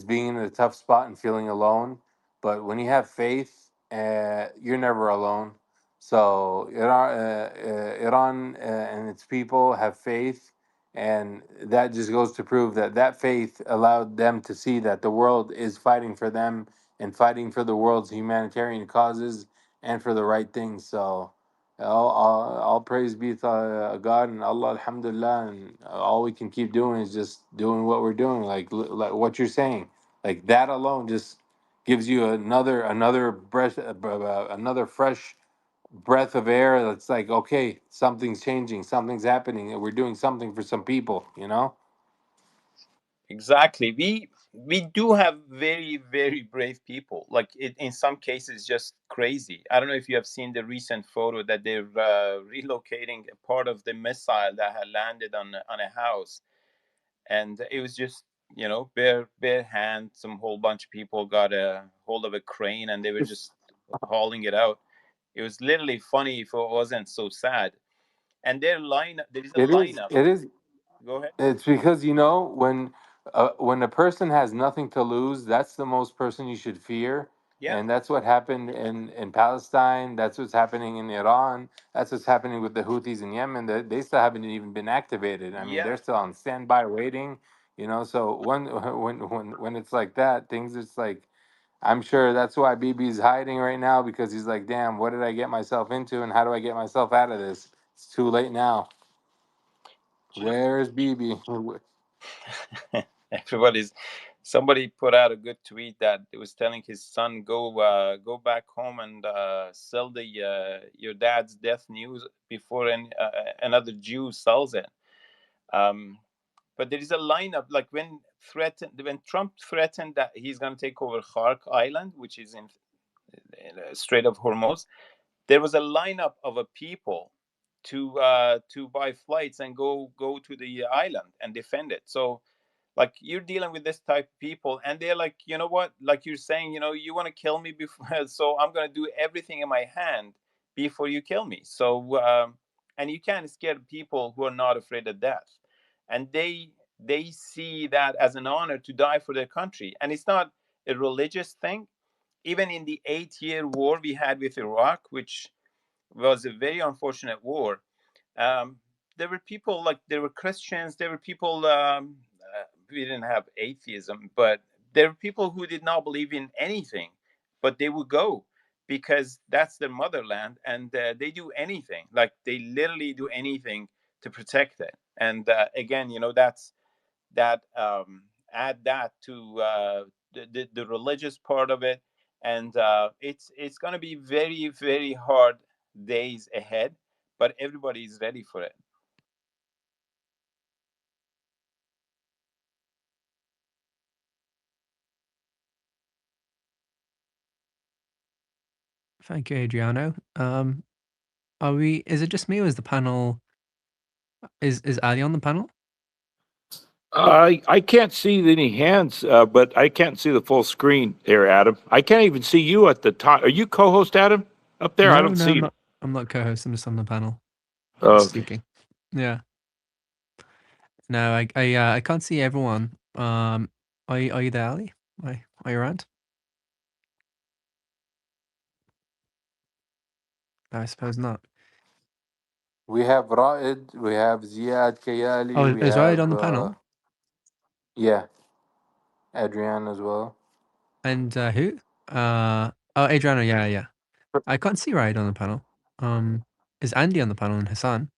being in a tough spot and feeling alone. But when you have faith, you're never alone. So Iran and its people have faith, and that just goes to prove that that faith allowed them to see that the world is fighting for them and fighting for the world's humanitarian causes and for the right things. So all praise be to God and Allah, alhamdulillah, and all we can keep doing is just doing what we're doing, like what you're saying. Like that alone just gives you another breath, another fresh breath of air. That's like, okay, something's changing, something's happening, and we're doing something for some people, you know? Exactly. We do have very, very brave people. Like in some cases, just crazy. I don't know if you have seen the recent photo that they're relocating a part of the missile that had landed on a house, and it was just, bare hand. Some whole bunch of people got a hold of a crane and they were just hauling it out. It was literally funny if it wasn't so sad. And there is a It is. lineup. It is. Go ahead. It's because when a person has nothing to lose, that's the most person you should fear, Yeah. and that's what happened in Palestine. That's what's happening in Iran. That's what's happening with the Houthis in Yemen. They still haven't even been activated. I mean, Yeah. they're still on standby waiting. You know, so when it's like that, things it's like. I'm sure that's why BB's hiding right now because he's like, damn, what did I get myself into, and how do I get myself out of this? It's too late now. Where's BB? Everybody's Somebody put out a good tweet that it was telling his son, go back home and sell the your dad's death news before another Jew sells it. But there is a lineup, like when Trump threatened that he's going to take over Khark Island, which is in Strait of Hormuz. There was a lineup of people to buy flights and go to the island and defend it. So Like, you're dealing with this type of people, and they're like, you know what? Like you're saying, you want to kill me before, so I'm gonna do everything in my hand before you kill me. So, and you can't scare people who are not afraid of death, and they see that as an honor to die for their country, and it's not a religious thing. Even in the 8-year war we had with Iraq, which was a very unfortunate war, there were people, like, there were Christians, there were people, we didn't have atheism, but there were people who did not believe in anything, but they would go because that's their motherland, and they do anything, like they literally do anything to protect it. And again, that's that, add that to the religious part of it, and it's going to be very, very hard days ahead, but everybody is ready for it. Thank you, Adriano. Is it just me, or is the panel, is Ali on the panel? I can't see any hands, but I can't see the full screen there, Adam. I can't even see you at the top. Are you co-host, Adam, up there? I don't see you. I'm not co-host. I'm just on the panel. Oh, speaking. Yeah. No, I can't see everyone. Are you there, Ali? Are you around? I suppose not. We have Raed, we have Ziad Kayali, Oh, we is Raed have on the panel? yeah, Adrian as well. And who? Adriano. Yeah. I can't see Raed on the panel. Is Andy on the panel and Hassan?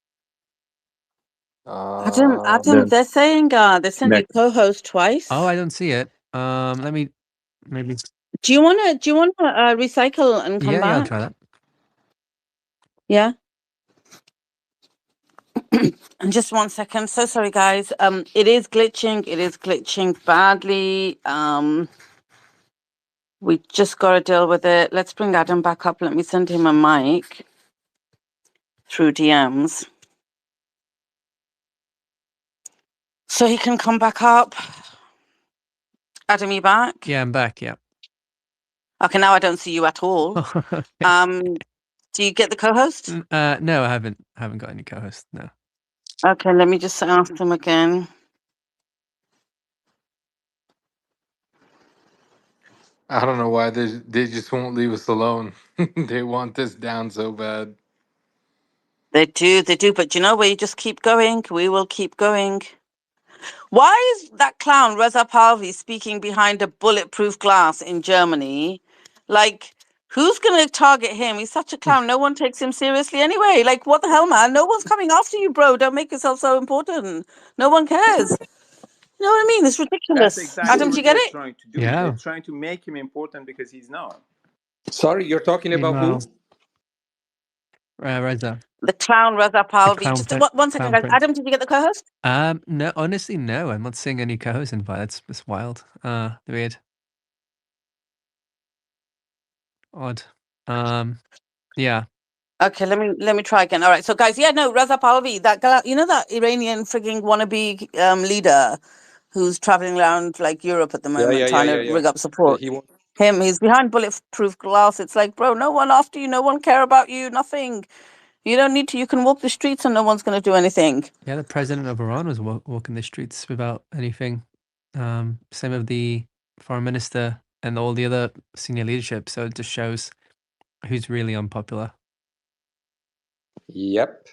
Adam, they're saying they sent you co-host twice. Oh, I don't see it. Let me maybe. Do you wanna recycle and come back? Yeah, I'll try that. Yeah. And just 1 second. So sorry, guys. It is glitching. It is glitching badly. We just got to deal with it. Let's bring Adam back up. Let me send him a mic through DMs so he can come back up. Adam, you back? Yeah, I'm back. Yeah. Okay, now I don't see you at all. Do you get the co-host? No, I haven't got any co-host. No. Okay, let me just ask them again. I don't know why they just won't leave us alone. They want this down so bad. They do, but you know, we just keep going. We will keep going. Why is that clown Reza Pahlavi speaking behind a bulletproof glass in Germany? Like, who's going to target him? He's such a clown. No one takes him seriously anyway. Like, what the hell, man? No one's coming after you, bro. Don't make yourself so important. No one cares. You know what I mean? It's ridiculous. That's exactly Adam, do you get it? trying to do. Yeah. They're trying to make him important because he's not. Sorry, you're talking about who? Reza. The clown Reza Pahlavi. Just Prince. 1 second, guys. Prince. Adam, did you get the co-host? No, honestly, no. I'm not seeing any co-host invite. That's wild. Weird. Odd. Yeah. Okay, let me try again. All right, so guys, Reza Pahlavi, that guy, you know, that Iranian frigging wannabe leader who's traveling around like Europe at the moment trying to rig up support. He's behind bulletproof glass. It's like, bro, no one after you, no one care about you, nothing. You don't need to. You can walk the streets and no one's going to do anything. Yeah, the president of Iran was walking the streets without anything. Same with the foreign minister and all the other senior leadership. So it just shows who's really unpopular. Yep.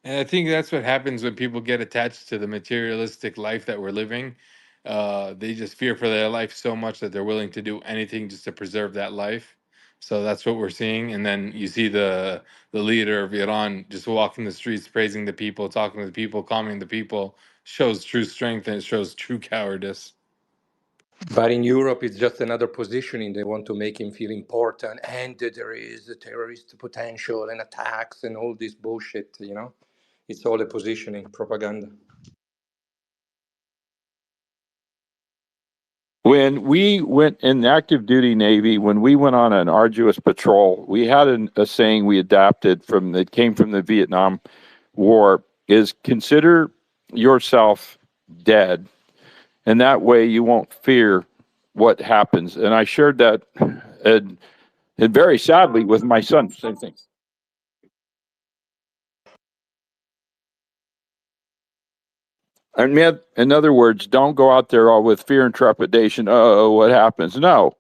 And I think that's what happens when people get attached to the materialistic life that we're living. They just fear for their life so much that they're willing to do anything just to preserve that life. So that's what we're seeing. And then you see the leader of Iran just walking the streets, praising the people, talking to the people, calming the people, shows true strength and it shows true cowardice. But in Europe, it's just another positioning. They want to make him feel important, and there is a terrorist potential and attacks and all this bullshit, you know? It's all a positioning, propaganda. When we went in the active duty Navy, when we went on an arduous patrol, we had a saying we adapted that came from the Vietnam War, is consider yourself dead, and that way you won't fear what happens. And I shared that, and very sadly with my son, same thing. I mean, in other words, don't go out there all with fear and trepidation. Oh, what happens? No,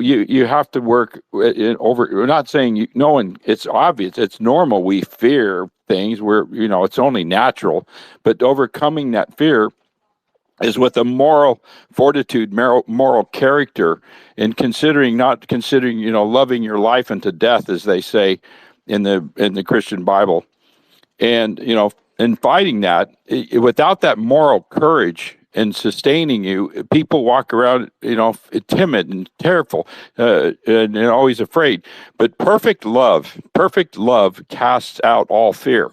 you have to work over. We're not saying no one. It's obvious. It's normal. We fear things. It's only natural. But overcoming that fear is with a moral fortitude, moral character, and not considering, loving your life unto death, as they say in the Christian Bible, and and fighting that without that moral courage and sustaining you, people walk around, timid and tearful, and always afraid. But perfect love casts out all fear.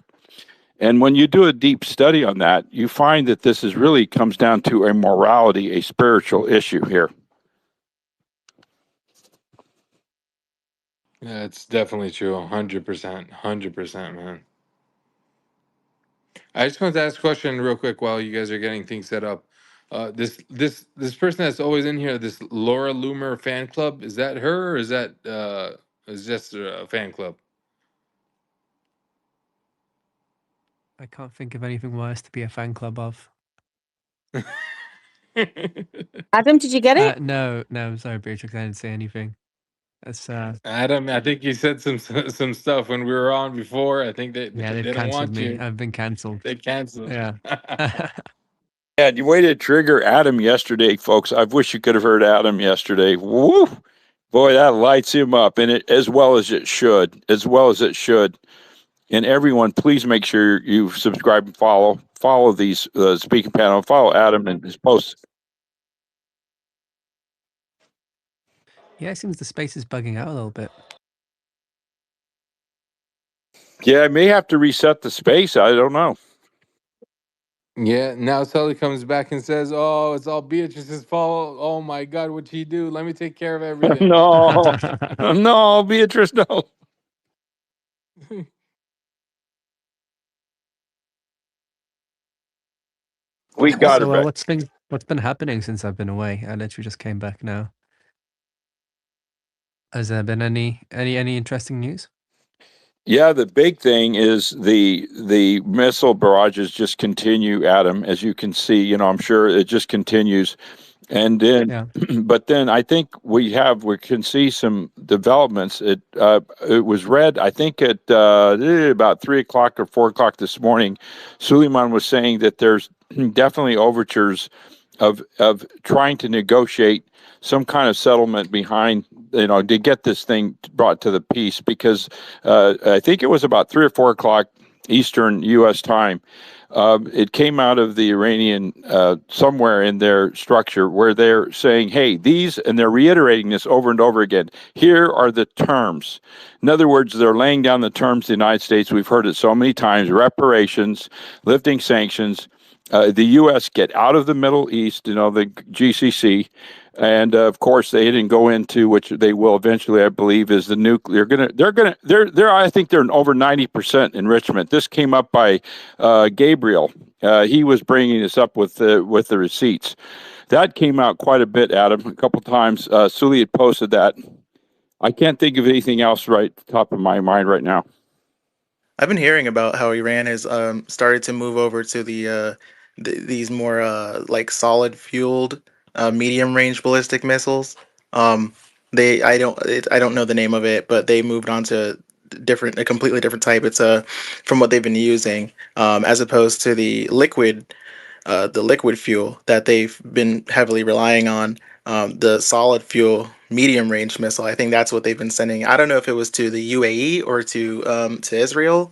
And when you do a deep study on that, you find that this really comes down to a morality, a spiritual issue here. Yeah, it's definitely true. 100%. 100%, man. I just wanted to ask a question real quick while you guys are getting things set up. This person that's always in here, this Laura Loomer fan club, is that her, or is just a fan club? I can't think of anything worse to be a fan club of. Adam, did you get it? No, I'm sorry, Beatrix. I didn't say anything. That's Adam, I think you said some stuff when we were on before. I think they they've didn't cancelled want me. you. I've been cancelled. They canceled. Yeah. Yeah, you way to trigger Adam yesterday, folks. I wish you could have heard Adam yesterday. Woo! Boy, that lights him up, and as well as it should. And everyone, please make sure you subscribe and follow these speaking panel, follow Adam and his posts. Yeah, it seems the space is bugging out a little bit. Yeah, I may have to reset the space. I don't know. Yeah, now Sully comes back and says, "Oh, it's all Beatrice's fault. Oh my God, what'd she do? Let me take care of everything." No, Beatrice, no. We got So, it. what's been happening since I've been away? I literally just came back now. Has there been any interesting news? Yeah, the big thing is the missile barrages just continue, Adam. As you can see, I'm sure it just continues. And then, Yeah. but then I think we can see some developments. It was read, I think at about 3:00 or 4:00 this morning. Suleiman was saying that there's definitely overtures of trying to negotiate some kind of settlement behind, to get this thing brought to the peace, because I think it was about 3 or 4 o'clock Eastern U.S. time. It came out of the Iranian somewhere in their structure where they're saying, hey, and they're reiterating this over and over again, here are the terms. In other words, they're laying down the terms of the United States. We've heard it so many times: reparations, lifting sanctions, the U.S. get out of the Middle East, the GCC. And of course, they didn't go into, which they will eventually, I believe, is the nuclear. I think they're over 90% enrichment. This came up by Gabriel. He was bringing this up with the receipts. That came out quite a bit, Adam, a couple times. Sully had posted that. I can't think of anything else right at the top of my mind right now. I've been hearing about how Iran has started to move over to these more like solid fueled medium range ballistic missiles. I don't know the name of it, but they moved on to a completely different type. It's from what they've been using, as opposed to the liquid fuel that they've been heavily relying on. The solid fuel medium range missile. I think that's what they've been sending. I don't know if it was to the UAE or to Israel,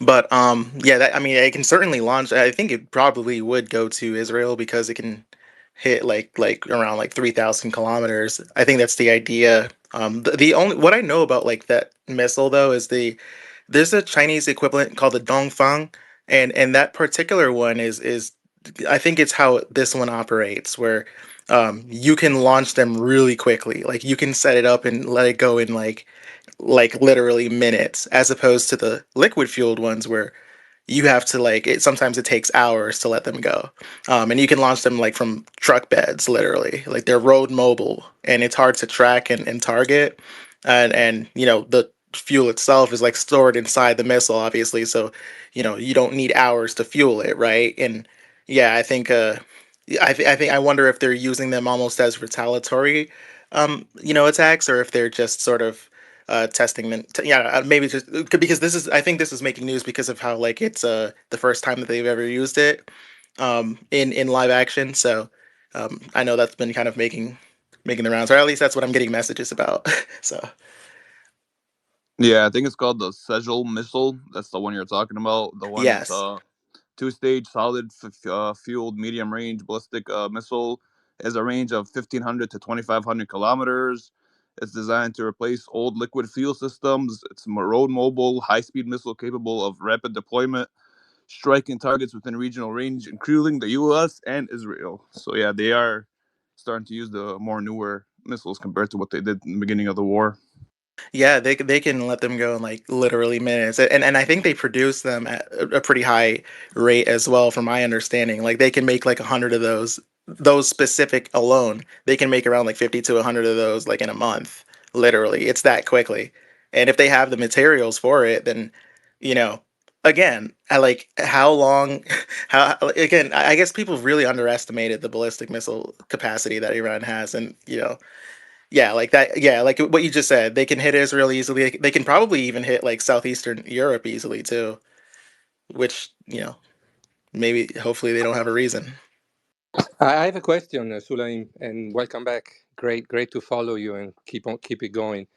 but yeah, it can certainly launch. I think it probably would go to Israel because it can hit like around like 3,000 kilometers. I think that's the idea. The only what I know about like that missile though is there's a Chinese equivalent called the Dongfang, and that particular one is I think it's how this one operates, where you can launch them really quickly. Like you can set it up and let it go in like literally minutes, as opposed to the liquid fueled ones where you have to like it. Sometimes it takes hours to let them go, and you can launch them like from truck beds, literally. Like they're road mobile, and it's hard to track and target. And the fuel itself is like stored inside the missile, obviously. So you don't need hours to fuel it, right? And yeah, I think I wonder if they're using them almost as retaliatory, attacks, or if they're just sort of testing them. Yeah, maybe just because I think this is making news because of how like it's the first time that they've ever used it in live action. So I know that's been kind of making the rounds, or at least that's what I'm getting messages about. So Yeah, I think it's called the Sejal missile. That's the one you're talking about. The one it's yes, two-stage solid fueled medium range ballistic missile. Has a range of 1,500 to 2,500 kilometers. It's designed to replace old liquid fuel systems. It's road mobile, high-speed missile capable of rapid deployment, striking targets within regional range, including the U.S. and Israel. So yeah, they are starting to use the more newer missiles compared to what they did in the beginning of the war. yeah, they can let them go in like literally minutes, and I think they produce them at a pretty high rate as well, from my understanding. Like they can make like 100 of those specific alone. They can make around like 50 to 100 of those like in a month. Literally, it's that quickly. And if they have the materials for it, then you know, again, I like how long, how again, I guess people really underestimated the ballistic missile capacity that Iran has, and yeah, like that. Yeah, like what you just said. They can hit Israel easily. They can probably even hit like southeastern Europe easily too. Which maybe hopefully they don't have a reason. I have a question, Sulaim, and welcome back. Great to follow you and keep it going.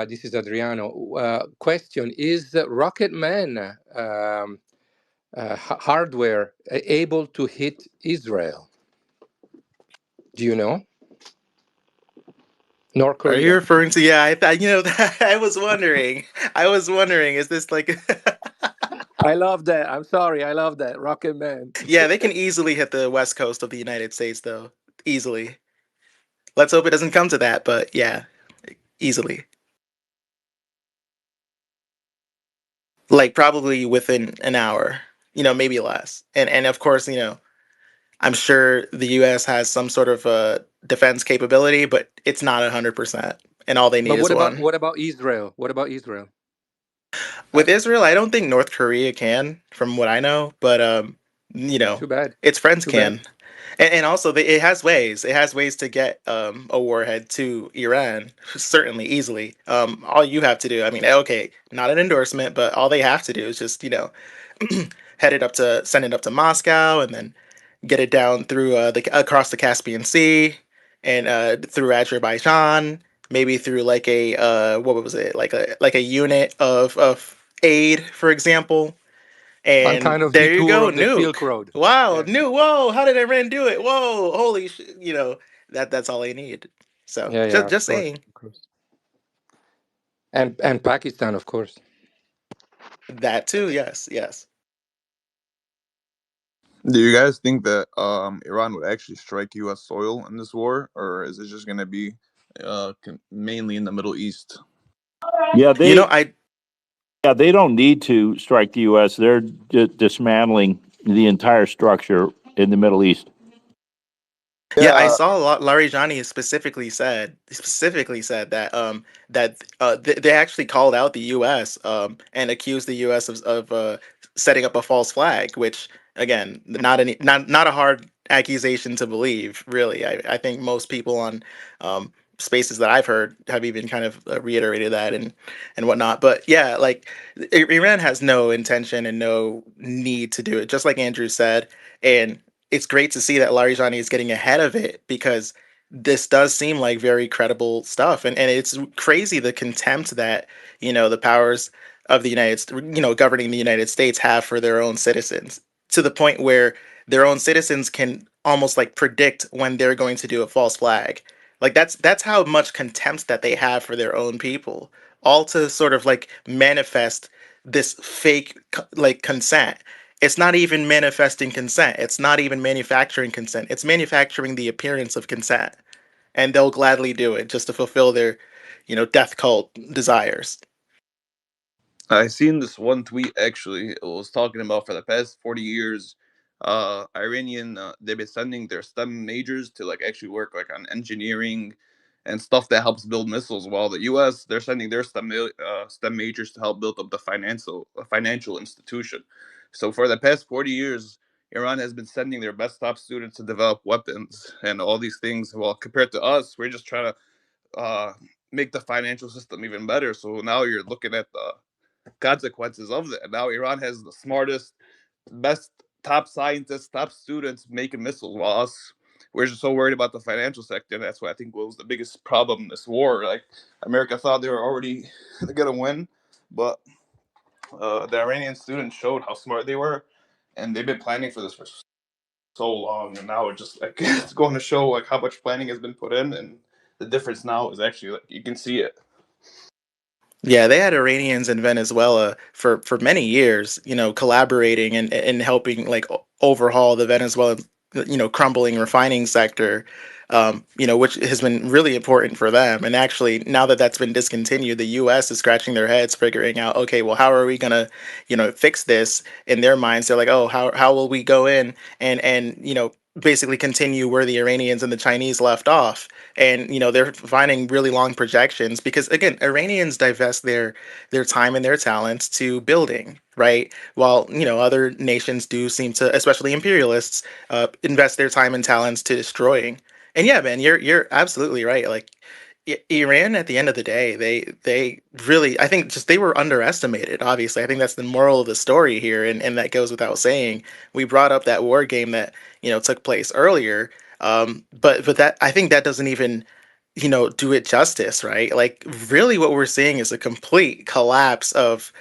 This is Adriano. Question: is Rocket Man hardware able to hit Israel? Do you know? North Are you Korea. referring to? Yeah, I thought I was wondering. I was wondering, is this like? I love that. I'm sorry. I love that. Rocket Man. Yeah, they can easily hit the west coast of the United States though. Easily. Let's hope it doesn't come to that, but yeah, easily. Like probably within an hour. Maybe less. And of course, I'm sure the U.S. has some sort of defense capability, but it's not 100%, and all they need But is one. what about Israel? What about Israel? With Israel, I don't think North Korea can, from what I know, but you know, Too bad. its friends Too bad. can, and also it has ways. It has ways to get a warhead to Iran, certainly easily. All you have to do, I mean, okay, not an endorsement, but all they have to do is just send it up to Moscow, and then get it down through across the Caspian Sea, and through Azerbaijan, maybe through like a what was it, like a unit of aid, for example. Some And kind of there you detour go, of the nuke. Silk Road. Wow, Yeah. nuke. Whoa, how did Iran do it? Whoa, holy that's all they need. So Yeah, just of just course. saying Of course. And Pakistan, of course. that too. Yes, yes. Do you guys think that Iran would actually strike U.S. soil in this war, or is it just going to be mainly in the Middle East? Yeah, You know, I they don't need to strike the U.S. They're dismantling the entire structure in the Middle East. Yeah, I Yeah, saw Larijani specifically said that they actually called out the U.S. And accused the U.S. of setting up a false flag, which again, not a hard accusation to believe. Really, I think most people on spaces that I've heard have even kind of reiterated that and whatnot. But yeah, like Iran has no intention and no need to do it, just like Andrew said, and it's great to see that Larijani is getting ahead of it, because this does seem like very credible stuff, and it's crazy the contempt that the powers of the governing the United States have for their own citizens, to the point where their own citizens can almost like predict when they're going to do a false flag. Like that's how much contempt that they have for their own people, all to sort of like manifest this fake like consent. It's not even manifesting consent. It's not even manufacturing consent. It's manufacturing the appearance of consent. And they'll gladly do it just to fulfill their, death cult desires. I seen this one tweet actually. It was talking about for the past 40 years, Iranian they've been sending their STEM majors to like actually work like on engineering and stuff that helps build missiles, while the U.S. they're sending their STEM majors to help build up the financial institution. So for the past 40 years, Iran has been sending their best top students to develop weapons and all these things. Well, compared to us, we're just trying to make the financial system even better. So now you're looking at the consequences of that. Now Iran has the smartest, best top scientists, top students making missiles, while us, we're just so worried about the financial sector. And that's what I think was the biggest problem in this war. Like America thought they were already gonna win, but the Iranian students showed how smart they were, and they've been planning for this for so long. And now it just like it's going to show like how much planning has been put in, and the difference now is actually like you can see it. Yeah, they had Iranians in Venezuela for many years, collaborating and helping like overhaul the Venezuelan, crumbling refining sector, which has been really important for them. And actually, now that that's been discontinued, the U.S. is scratching their heads, figuring out, okay, well, how are we gonna, fix this? In their minds, they're like, oh, how will we go in and basically continue where the Iranians and the Chinese left off? And they're finding really long projections because again, Iranians divest their time and their talents to building, right, while other nations do seem to, especially imperialists, invest their time and talents to destroying. And yeah, man, you're absolutely right. Like Iran, at the end of the day, they really, I think, just they were underestimated. Obviously, I think that's the moral of the story here, and that goes without saying. We brought up that war game that took place earlier, but that, I think, that doesn't even do it justice, right? Like really, what we're seeing is a complete collapse of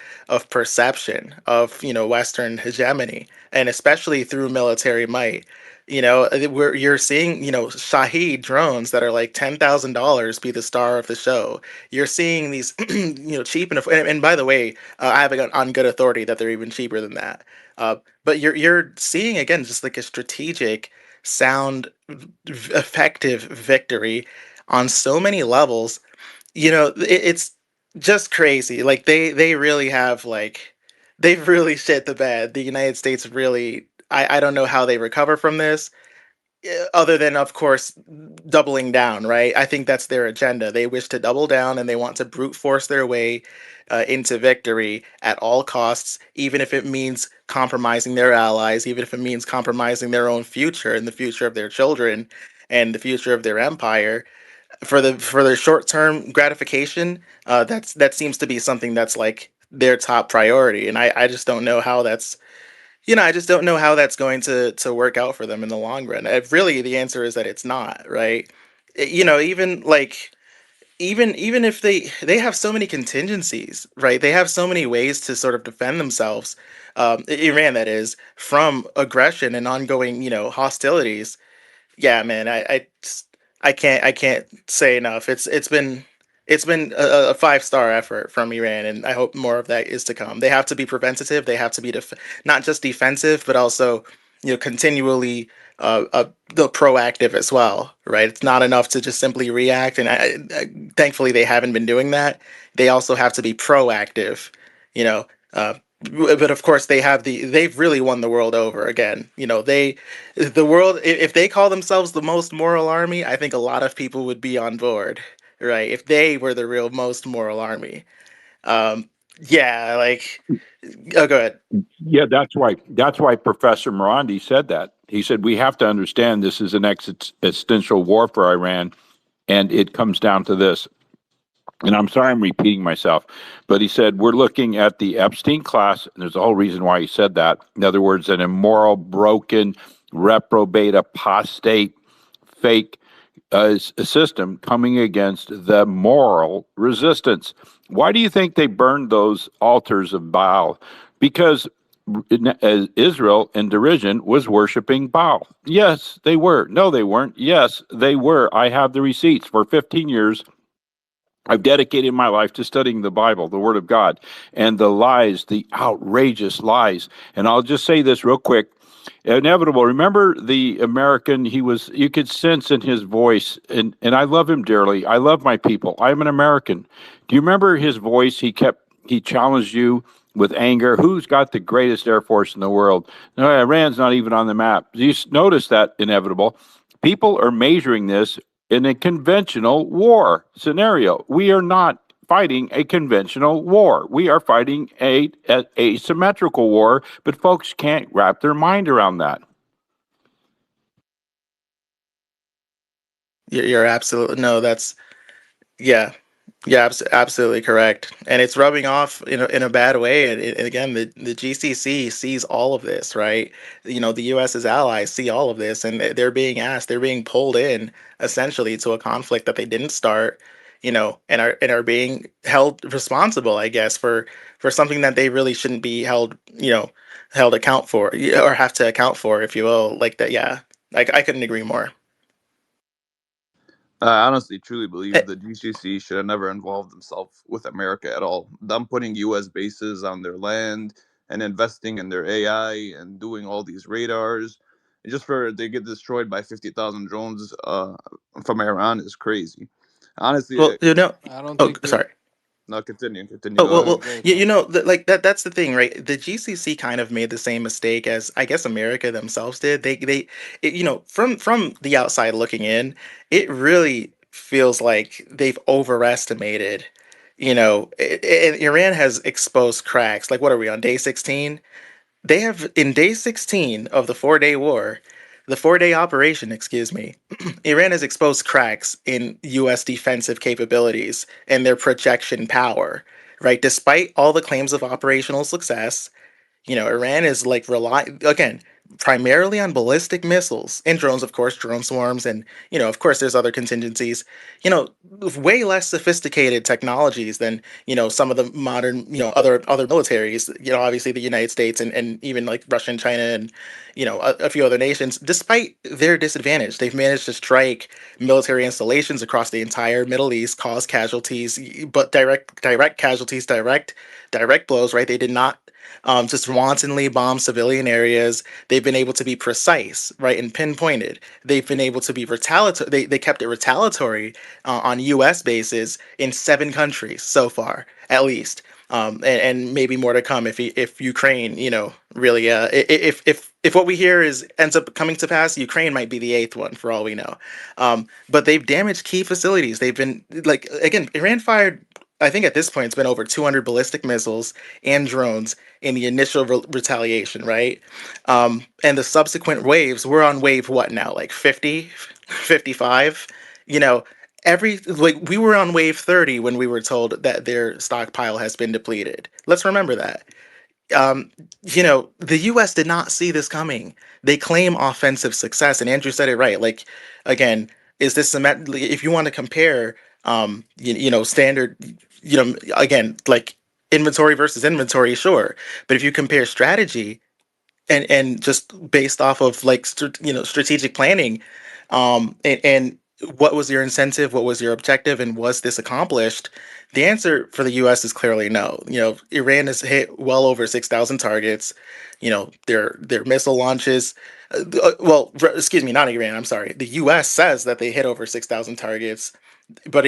perception of Western hegemony, and especially through military might. Where you're seeing, Shahed drones that are like $10,000 be the star of the show. You're seeing these, cheap and by the way, I have it on good authority that they're even cheaper than that. But you're seeing again just like a strategic, sound, effective victory on so many levels. It's just crazy. Like they really have like they've really shit the bed. The United States really. I don't know how they recover from this, other than of course doubling down, right? I think that's their agenda. They wish to double down and they want to brute force their way into victory at all costs, even if it means compromising their allies, even if it means compromising their own future and the future of their children and the future of their empire for their short-term gratification. That seems to be something that's like their top priority, and I just don't know how that's I just don't know how that's going to work out for them in the long run. Really, the answer is that it's not, right? Even like even if they have so many contingencies, right? They have so many ways to sort of defend themselves, Iran, that is, from aggression and ongoing, hostilities. Yeah, man, I can't say enough. It's been a 5-star effort from Iran, and I hope more of that is to come. They have to be preventative. They have to be not just defensive, but also continually the proactive as well. Right? It's not enough to just simply react, and thankfully they haven't been doing that. They also have to be proactive. You know. But of course they've really won the world over again. The world, if they call themselves the most moral army, I think a lot of people would be on board, right? If they were the real most moral army. Um, yeah, like, oh, go ahead. Yeah, that's why Professor Morandi said that. He said we have to understand this is an existential war for Iran, and it comes down to this. And I'm sorry I'm repeating myself, but he said we're looking at the Epstein class, and there's a whole reason why he said that. In other words, an immoral, broken, reprobate, apostate, fake system coming against the moral resistance. Why do you think they burned those altars of Baal? Because Israel, in derision, was worshiping Baal. Yes, they were. No, they weren't. Yes, they were. I have the receipts. For 15 years, I've dedicated my life to studying the Bible, the Word of God, and the lies, the outrageous lies. And I'll just say this real quick. Inevitable. Remember the American, you could sense in his voice, and I love him dearly. I love my people. I'm an American. Do you remember his voice? He kept He challenged you with anger. Who's got the greatest Air Force in the world? No, Iran's not even on the map. You notice that inevitable. People are measuring this in a conventional war scenario. We are not fighting a conventional war. We are fighting a asymmetrical war, but folks can't wrap their mind around that. You're absolutely no. That's yeah, yeah, absolutely correct. And it's rubbing off in a bad way. And again, the GCC sees all of this, right? The US's allies see all of this, and they're being asked, they're being pulled in essentially to a conflict that they didn't start, and are being held responsible, I guess, for something that they really shouldn't be held account for, or have to account for, if you will, like that. Yeah, I couldn't agree more. I honestly truly Eh, believe the GCC should have never involved themselves with America at all. Them putting U.S. bases on their land and investing in their AI and doing all these radars, just for they get destroyed by 50,000 drones from Iran is crazy. Honestly, well, I don't oh, think that. sorry. no, continue, Oh, go Go ahead. ahead, go ahead, you, Tom. you know, like that's the thing, right? The GCC kind of made the same mistake as I guess America themselves did. From the outside looking in, it really feels like they've overestimated. And Iran has exposed cracks. Like, what are we on day 16? They have in day 16 of the 4-day war, the 4-day operation, excuse me, Iran has exposed cracks in US defensive capabilities and their projection power, right? Despite all the claims of operational success, Iran is like relying again primarily on ballistic missiles and drones, of course, drone swarms, and of course, there's other contingencies. You know, way less sophisticated technologies than some of the modern other militaries. Obviously the United States and even like Russia and China and a few other nations. Despite their disadvantage, they've managed to strike military installations across the entire Middle East, cause casualties, but direct casualties, direct blows. Right? They did not just wantonly bomb civilian areas. They've been able to be precise, right, and pinpointed. They've been able to be retaliatory. They kept it retaliatory on U.S. bases in 7 countries so far, at least, and maybe more to come if Ukraine, really, if what we hear ends up coming to pass, Ukraine might be the 8th one for all we know. But they've damaged key facilities. They've been like again, Iran fired. I think at this point it's been over 200 ballistic missiles and drones in the initial retaliation, right? And the subsequent waves, we're on wave what now, like 50, 55? You know, we were on wave 30 when we were told that their stockpile has been depleted. Let's remember that. The US did not see this coming. They claim offensive success, and Andrew said it right. Like, again, is this if you want to compare, standard, again, like inventory versus inventory, sure. But if you compare strategy and just based off of like strategic planning, and what was your incentive, what was your objective, and was this accomplished? The answer for the US is clearly no. Iran has hit well over 6,000 targets. Their missile launches, excuse me, not Iran, I'm sorry, the US says that they hit over 6,000 targets, but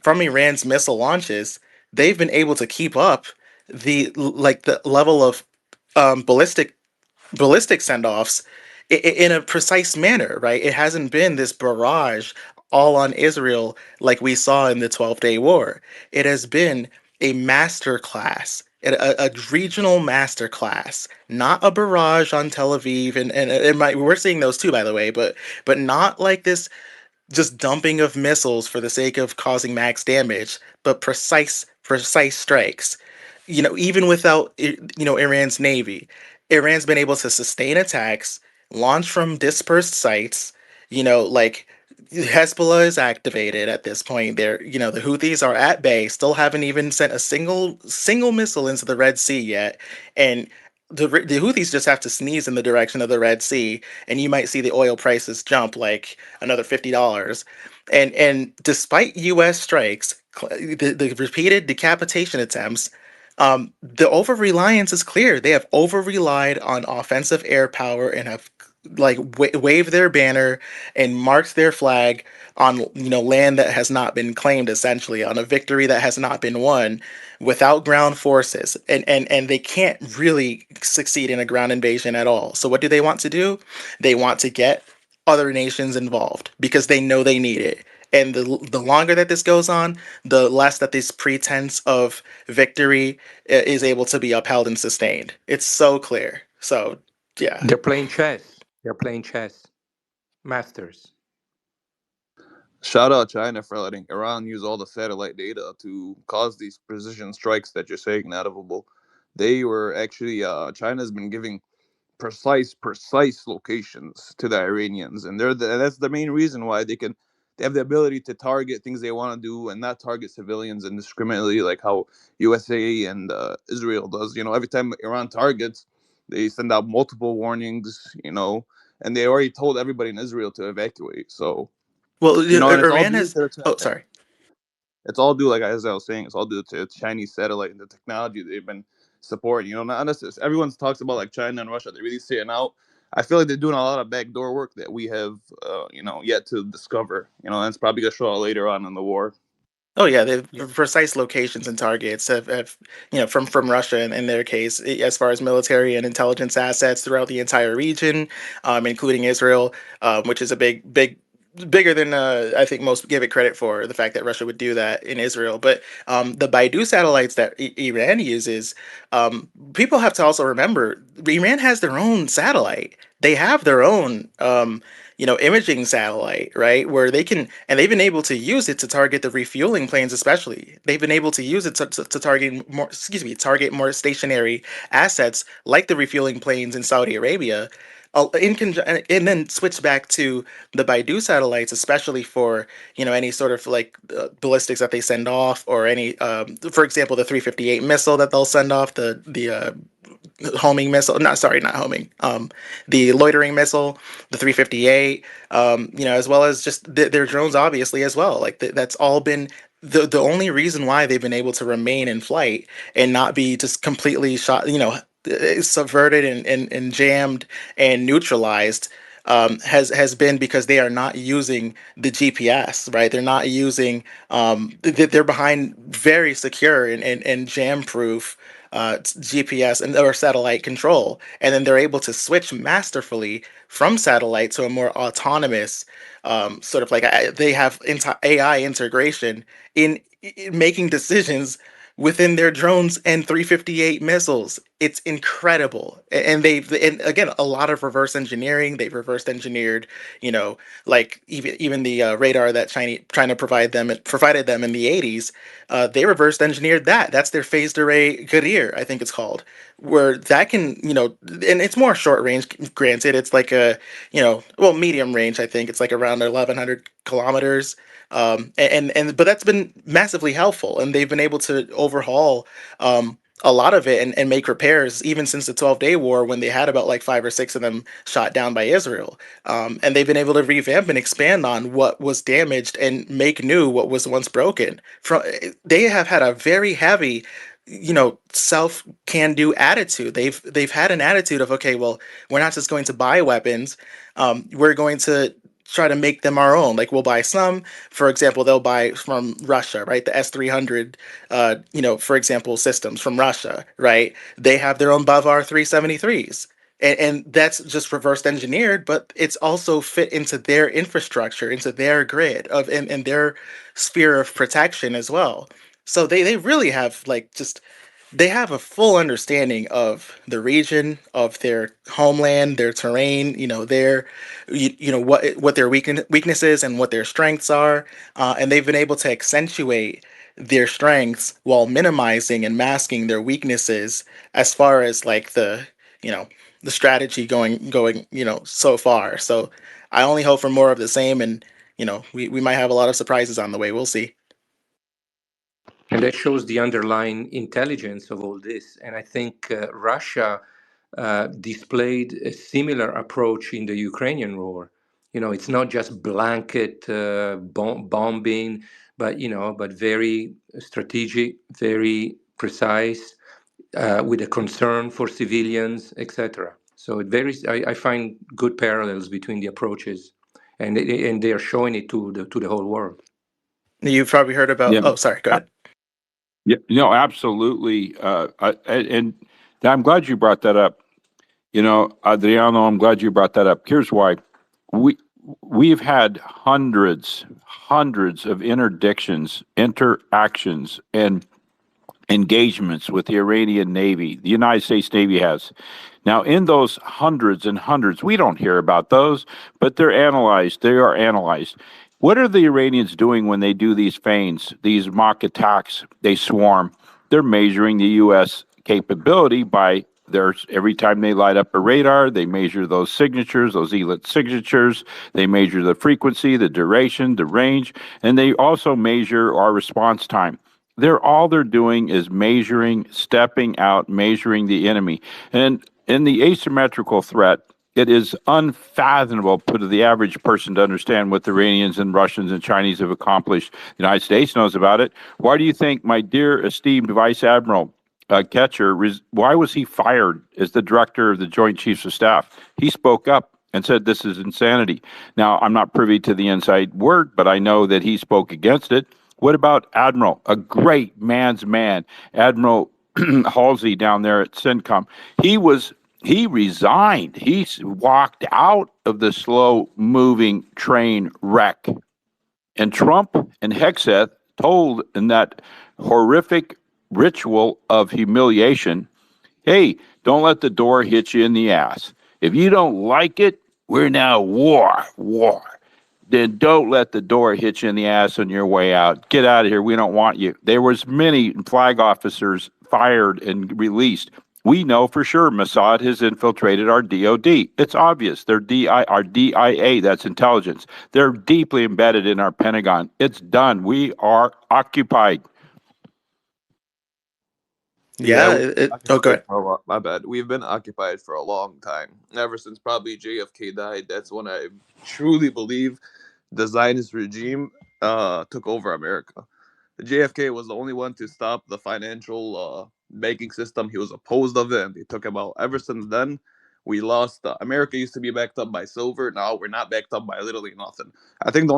from Iran's missile launches, they've been able to keep up the level of ballistic send-offs in a precise manner, right? It hasn't been this barrage all on Israel like we saw in the 12-day war. It has been a master class, a regional master class, not a barrage on Tel Aviv, and we're seeing those too, by the way, but not like this just dumping of missiles for the sake of causing max damage, but precise strikes. Even without Iran's navy, Iran's been able to sustain attacks, launch from dispersed sites. Like Hezbollah is activated at this point. The Houthis are at bay, still haven't even sent a single missile into the Red Sea yet, and the Houthis just have to sneeze in the direction of the Red Sea, and you might see the oil prices jump like another $50. And despite U.S. strikes, the repeated decapitation attempts, the over reliance is clear. They have over relied on offensive air power and have like wave their banner and march their flag on land that has not been claimed, essentially on a victory that has not been won, without ground forces, and they can't really succeed in a ground invasion at all. So what do they want to do? They want to get other nations involved because they know they need it. And the longer that this goes on, the less that this pretense of victory is able to be upheld and sustained. It's so clear. So yeah. They're playing chess. They're playing chess. Masters. Shout out China for letting Iran use all the satellite data to cause these precision strikes that you're saying inevitable. They were actually China's been giving precise locations to the Iranians, and that's the main reason why they have the ability to target things they want to do and not target civilians indiscriminately, like how USA and Israel does. Every time Iran targets, they send out multiple warnings. And they already told everybody in Israel to evacuate. So Well, and it's all Iran due has. to Oh, sorry. it's all due, like as I was saying, it's all due to Chinese satellite and the technology they've been supporting. Not necessarily everyone talks about like China and Russia. They really say it out. I feel like they're doing a lot of backdoor work that we have, yet to discover. And it's probably gonna show out later on in the war. Oh yeah, the precise locations and targets have from Russia in their case, as far as military and intelligence assets throughout the entire region, including Israel, which is a bigger than I think most give it credit for, the fact that Russia would do that in Israel. But the Baidu satellites that Iran uses, people have to also remember Iran has their own satellite. They have their own imaging satellite, right? Where they can, and they've been able to use it to target the refueling planes, especially. They've been able to use it to target more stationary assets like the refueling planes in Saudi Arabia. And then switch back to the Baidu satellites, especially for any sort of like ballistics that they send off, or any, for example, the 358 missile that they'll send off, the homing missile, not homing, the loitering missile, the 358, as well as just their drones, obviously, as well. Like that's all been the only reason why they've been able to remain in flight and not be just completely shot, subverted and jammed and neutralized, has been because they are not using the GPS, right? They're not using, they're behind very secure and jam proof GPS and or satellite control, and then they're able to switch masterfully from satellite to a more autonomous, sort of like, they have AI integration in making decisions within their drones and 358 missiles. It's incredible. And again, a lot of reverse engineering. They've reverse engineered, like even the radar that China provided them in the 80s. They reverse engineered that. That's their phased array Ghadir, I think it's called, where that can, and it's more short range. Granted, it's like a, medium range. I think it's like around 1,100 kilometers. But that's been massively helpful, and they've been able to overhaul a lot of it and make repairs even since the 12-day war, when they had about like 5 or 6 of them shot down by Israel. And they've been able to revamp and expand on what was damaged and make new what was once broken. They have had a very heavy, self can do attitude. They've had an attitude of, okay, well, we're not just going to buy weapons, we're going to try to make them our own. Like, we'll buy some, for example, they'll buy from Russia, right? The S-300, for example, systems from Russia, right? They have their own Bavar 373s. And that's just reverse engineered, but it's also fit into their infrastructure, into their grid of, and their sphere of protection as well. So they really have like just, they have a full understanding of the region, of their homeland, their terrain, their, what their weaknesses and what their strengths are, and they've been able to accentuate their strengths while minimizing and masking their weaknesses, as far as like you know the strategy going so far. So I only hope for more of the same, and we might have a lot of surprises on the way. We'll see. And that shows the underlying intelligence of all this. And I think Russia displayed a similar approach in the Ukrainian war. It's not just blanket bombing, but very strategic, very precise, with a concern for civilians, etc. So I find good parallels between the approaches, and they are showing it to the whole world. You've probably heard about. Yeah. Oh, sorry. Go ahead. Yeah, no, absolutely. And I'm glad you brought that up. Adriano, I'm glad you brought that up. Here's why. We've had hundreds of interactions, and engagements with the Iranian Navy. The United States Navy has. Now, in those hundreds and hundreds, we don't hear about those, but they're analyzed. They are analyzed. What are the Iranians doing when they do these feigns, these mock attacks? They swarm. They're measuring the U.S. capability by every time they light up a radar, they measure those signatures, those ELIT signatures. They measure the frequency, the duration, the range, and they also measure our response time. All they're doing is measuring, stepping out, measuring the enemy. And in the asymmetrical threat, it is unfathomable to the average person to understand what the Iranians and Russians and Chinese have accomplished. The United States knows about it. Why do you think my dear esteemed Vice Admiral Ketcher, why was he fired as the director of the Joint Chiefs of Staff? He spoke up and said this is insanity. Now, I'm not privy to the inside word, but I know that he spoke against it. What about Admiral, a great man's man, Admiral Halsey down there at CENTCOM? He resigned. He walked out of the slow-moving train wreck. And Trump and Hegseth told in that horrific ritual of humiliation, hey, don't let the door hit you in the ass. If you don't like it, we're now war. Then don't let the door hit you in the ass on your way out. Get out of here. We don't want you. There was many flag officers fired and released. We know for sure Mossad has infiltrated our DOD. It's obvious. They're our DIA, that's intelligence. They're deeply embedded in our Pentagon. It's done. We are occupied. Yeah. Oh, go ahead. Oh, my bad. We've been occupied for a long time. Ever since probably JFK died, that's when I truly believe the Zionist regime took over America. JFK was the only one to stop the financial banking system. He was opposed of it, and they took him out. Ever since then, we lost. America used to be backed up by silver. Now we're not backed up by literally nothing. I think the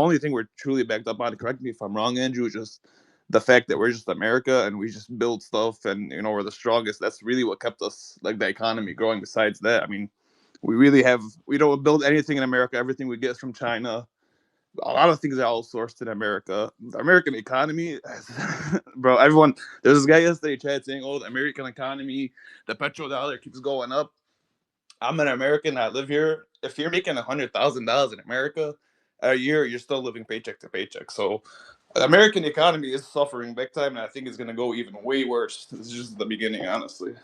only thing we're truly backed up on, correct me if I'm wrong, Andrew, is just the fact that we're just America and we just build stuff and we're the strongest. That's really what kept us, like, the economy growing. Besides that, I mean, we don't build anything in America. Everything we get from China. A lot of things are outsourced in America. The American economy, bro, there's this guy yesterday chat saying, oh, the American economy, the petrodollar keeps going up. I'm an American, I live here. If you're making $100,000 in America a year, you're still living paycheck to paycheck. So the American economy is suffering big time, and I think it's going to go even way worse. This is just the beginning, honestly.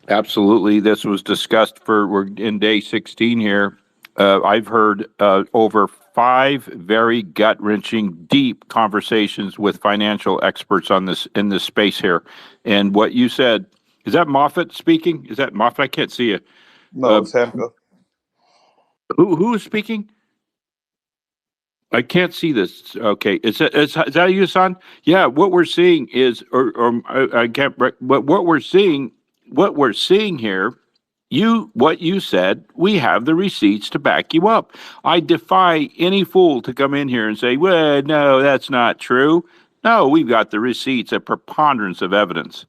Absolutely. This was discussed we're in day 16 here. I've heard over 5 very gut-wrenching, deep conversations with financial experts in this space here. And what you said, is that Moffat speaking? Is that Moffat? I can't see you. No, it's Hamka. Who is speaking? I can't see this. Okay, is that you, son? Yeah. What we're seeing is, I can't. What we're seeing here. What you said, we have the receipts to back you up. I defy any fool to come in here and say, well, no, that's not true. No, we've got the receipts, a preponderance of evidence.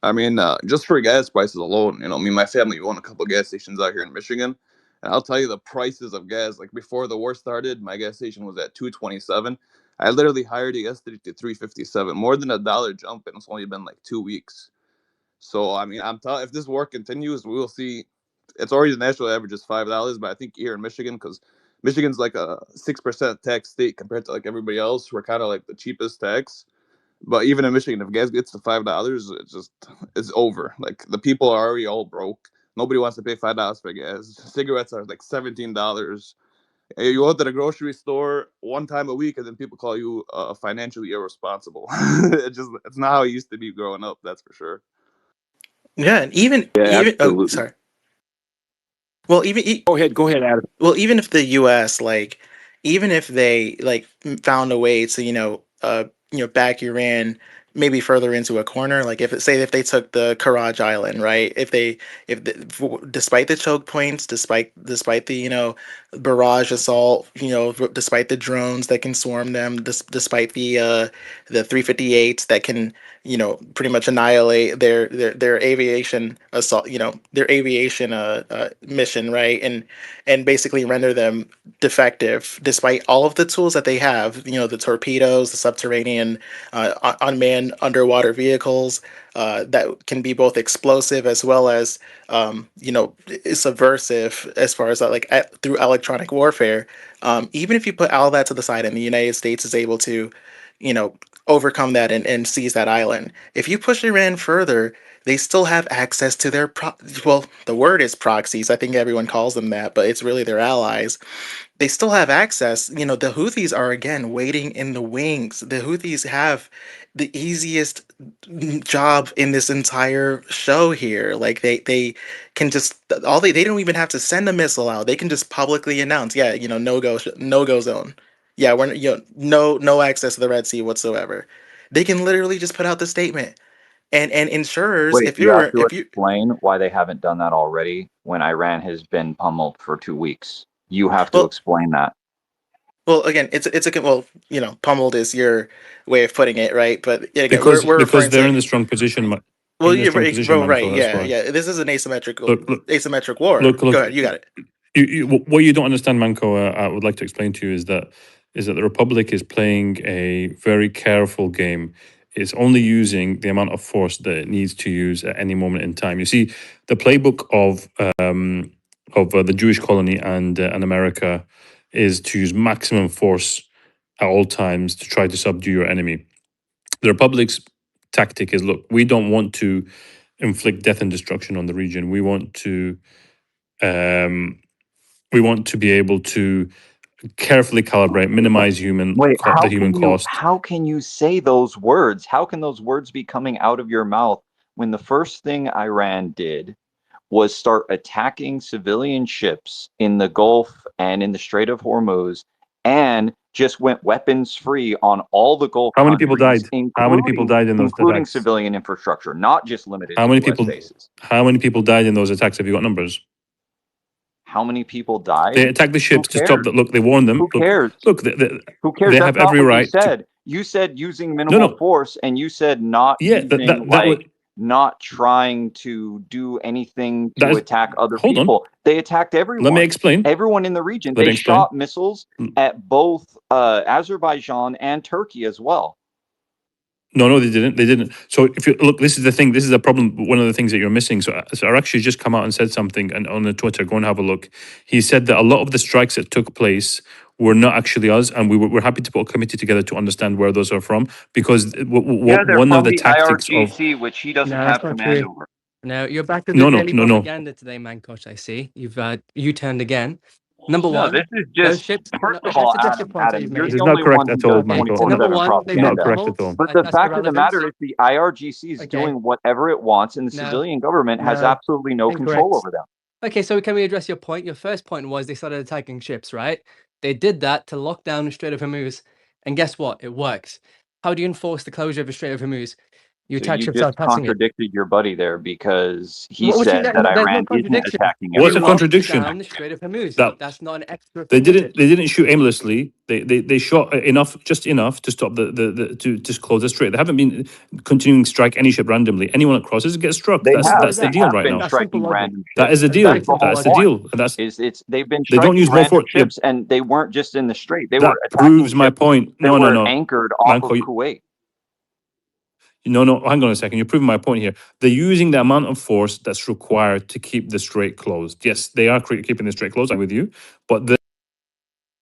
I mean, just for gas prices alone, me and my family own a couple of gas stations out here in Michigan. And I'll tell you the prices of gas, like before the war started, my gas station was at $2.27. I literally hired it yesterday to $3.57, more than $1 jump, and it's only been like 2 weeks. So, I mean, if this war continues, we will see. It's already the national average is $5, but I think here in Michigan, because Michigan's like a 6% tax state compared to like everybody else, we're kind of like the cheapest tax. But even in Michigan, if gas gets to $5, it's over. Like, the people are already all broke. Nobody wants to pay $5 for gas. Cigarettes are like $17. You go to the grocery store one time a week, and then people call you financially irresponsible. It's not how it used to be growing up. That's for sure. Yeah, and even absolutely. Sorry. Well, go ahead, Adam. Well, even if the U.S. even if they found a way to back Iran maybe further into a corner. Like if they took the Karaj Island, right? Despite the choke points, despite the barrage assault, despite the drones that can swarm them, despite the 358s that can pretty much annihilate their aviation assault, their aviation mission, right? And basically render them defective, despite all of the tools that they have, the torpedoes, the subterranean unmanned underwater vehicles that can be both explosive as well as subversive as far as through electronic warfare. Even if you put all that to the side and the United States is able to overcome that and seize that island, if you push Iran further, they still have access to their well, the word is proxies. I think everyone calls them that, but it's really their allies. They still have access. The Houthis are again waiting in the wings. The Houthis have the easiest job in this entire show here. Like they can just they don't even have to send a missile out. They can just publicly announce, yeah, no go zone. Yeah, we're no access to the Red Sea whatsoever. They can literally just put out the statement. And insurers, Wait, you have to explain why they haven't done that already when Iran has been pummeled for 2 weeks. You have to explain that. Well, again, pummeled is your way of putting it, right? But again, because we're they're in a strong position. Well, you're right. Yeah. This is an asymmetric war. Look, Go ahead, you got it. What you don't understand, Manco, I would like to explain to you is that the Republic is playing a very careful game. It's only using the amount of force that it needs to use at any moment in time. You see, the playbook of the Jewish colony and America is to use maximum force at all times to try to subdue your enemy. The Republic's tactic is, look, we don't want to inflict death and destruction on the region. We want to be able to carefully calibrate, minimize the human cost. How can you say those words? How can those words be coming out of your mouth when the first thing Iran did was start attacking civilian ships in the Gulf and in the Strait of Hormuz, and just went weapons free on all the Gulf countries? How many people died? How many people died in those attacks? Including civilian infrastructure, not just limited to US bases. How many people died in those attacks? Have you got numbers? How many people died? They attacked the ships to stop that. Look, they warned them. Who cares? Look, who cares? They have every right. You said using minimal force, and you said not not trying to do anything to attack other people. They attacked everyone. Let me explain. Everyone in the region. They shot missiles at both Azerbaijan and Turkey as well. No, they didn't. They didn't. So if you look, this is the thing. This is the problem. One of the things that you're missing. So Arakshi just come out and said something, and on the Twitter, go and have a look. He said that a lot of the strikes that took place were not actually us, and we're happy to put a committee together to understand where those are from, because one of the tactics IRGC, which he doesn't have command over. No, you're back to the daily propaganda today, Mankosh. I see you've U-turned again. Number one, this is just first of all, Adam, you're this is not correct at all, Manko. Number one, not correct at all. But the fact of the matter is, the IRGC is doing whatever it wants, and the civilian government has absolutely no control over them. Okay, so can we address your point? Your first point was they started attacking ships, right? They did that to lock down the Strait of Hormuz, and guess what? It works. How do you enforce the closure of the Strait of Hormuz? You attack ships out passing it. You contradicted your buddy there, because he said that Iran isn't attacking. What's a contradiction? Down the Strait of Hormuz. That's not an extra. They didn't shoot aimlessly. They shot just enough to stop to just close the strait. They haven't been continuing to strike any ship randomly. Anyone that crosses gets struck. That's the deal right now. That is the deal. That's the deal. They've been they don't use more force. Ships, and they weren't just in the strait. They were proves my point. No. Anchored off of Kuwait. No, hang on a second. You're proving my point here. They're using the amount of force that's required to keep the strait closed. Yes, they are keeping the strait closed. I'm with you, but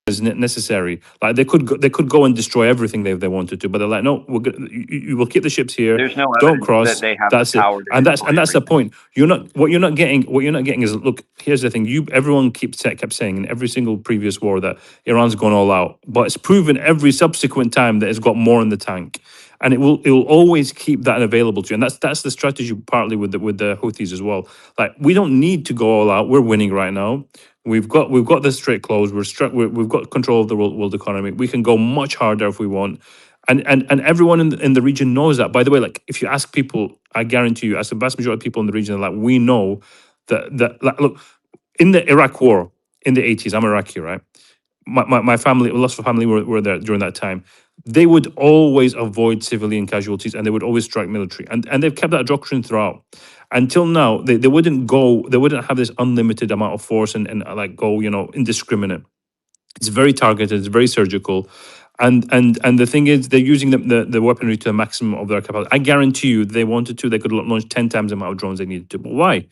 is necessary. Like they could go and destroy everything they wanted to, but they're like, no, you will keep the ships here. There's no don't cross. That they have that's the power it, and that's the point. What you're not getting is, look. Here's the thing. Everyone kept saying in every single previous war that Iran's gone all out, but it's proven every subsequent time that it's got more in the tank. And it will always keep that available to you, and that's the strategy partly with the Houthis as well. Like, we don't need to go all out. We're winning right now. We've got the strait closed. We've got control of the world economy. We can go much harder if we want, And everyone in the region knows that. By the way, like if you ask people, I guarantee you, ask the vast majority of people in the region, like we know that like, look, in the Iraq war in the 80s, I'm Iraqi, right? My family, lots of family were there during that time. They would always avoid civilian casualties and they would always strike military. And they've kept that doctrine throughout. Until now, they wouldn't have this unlimited amount of force and like go, indiscriminate. It's very targeted, it's very surgical. And the thing is, they're using the weaponry to the maximum of their capacity. I guarantee you, they wanted to, they could launch 10 times the amount of drones they needed to. But why?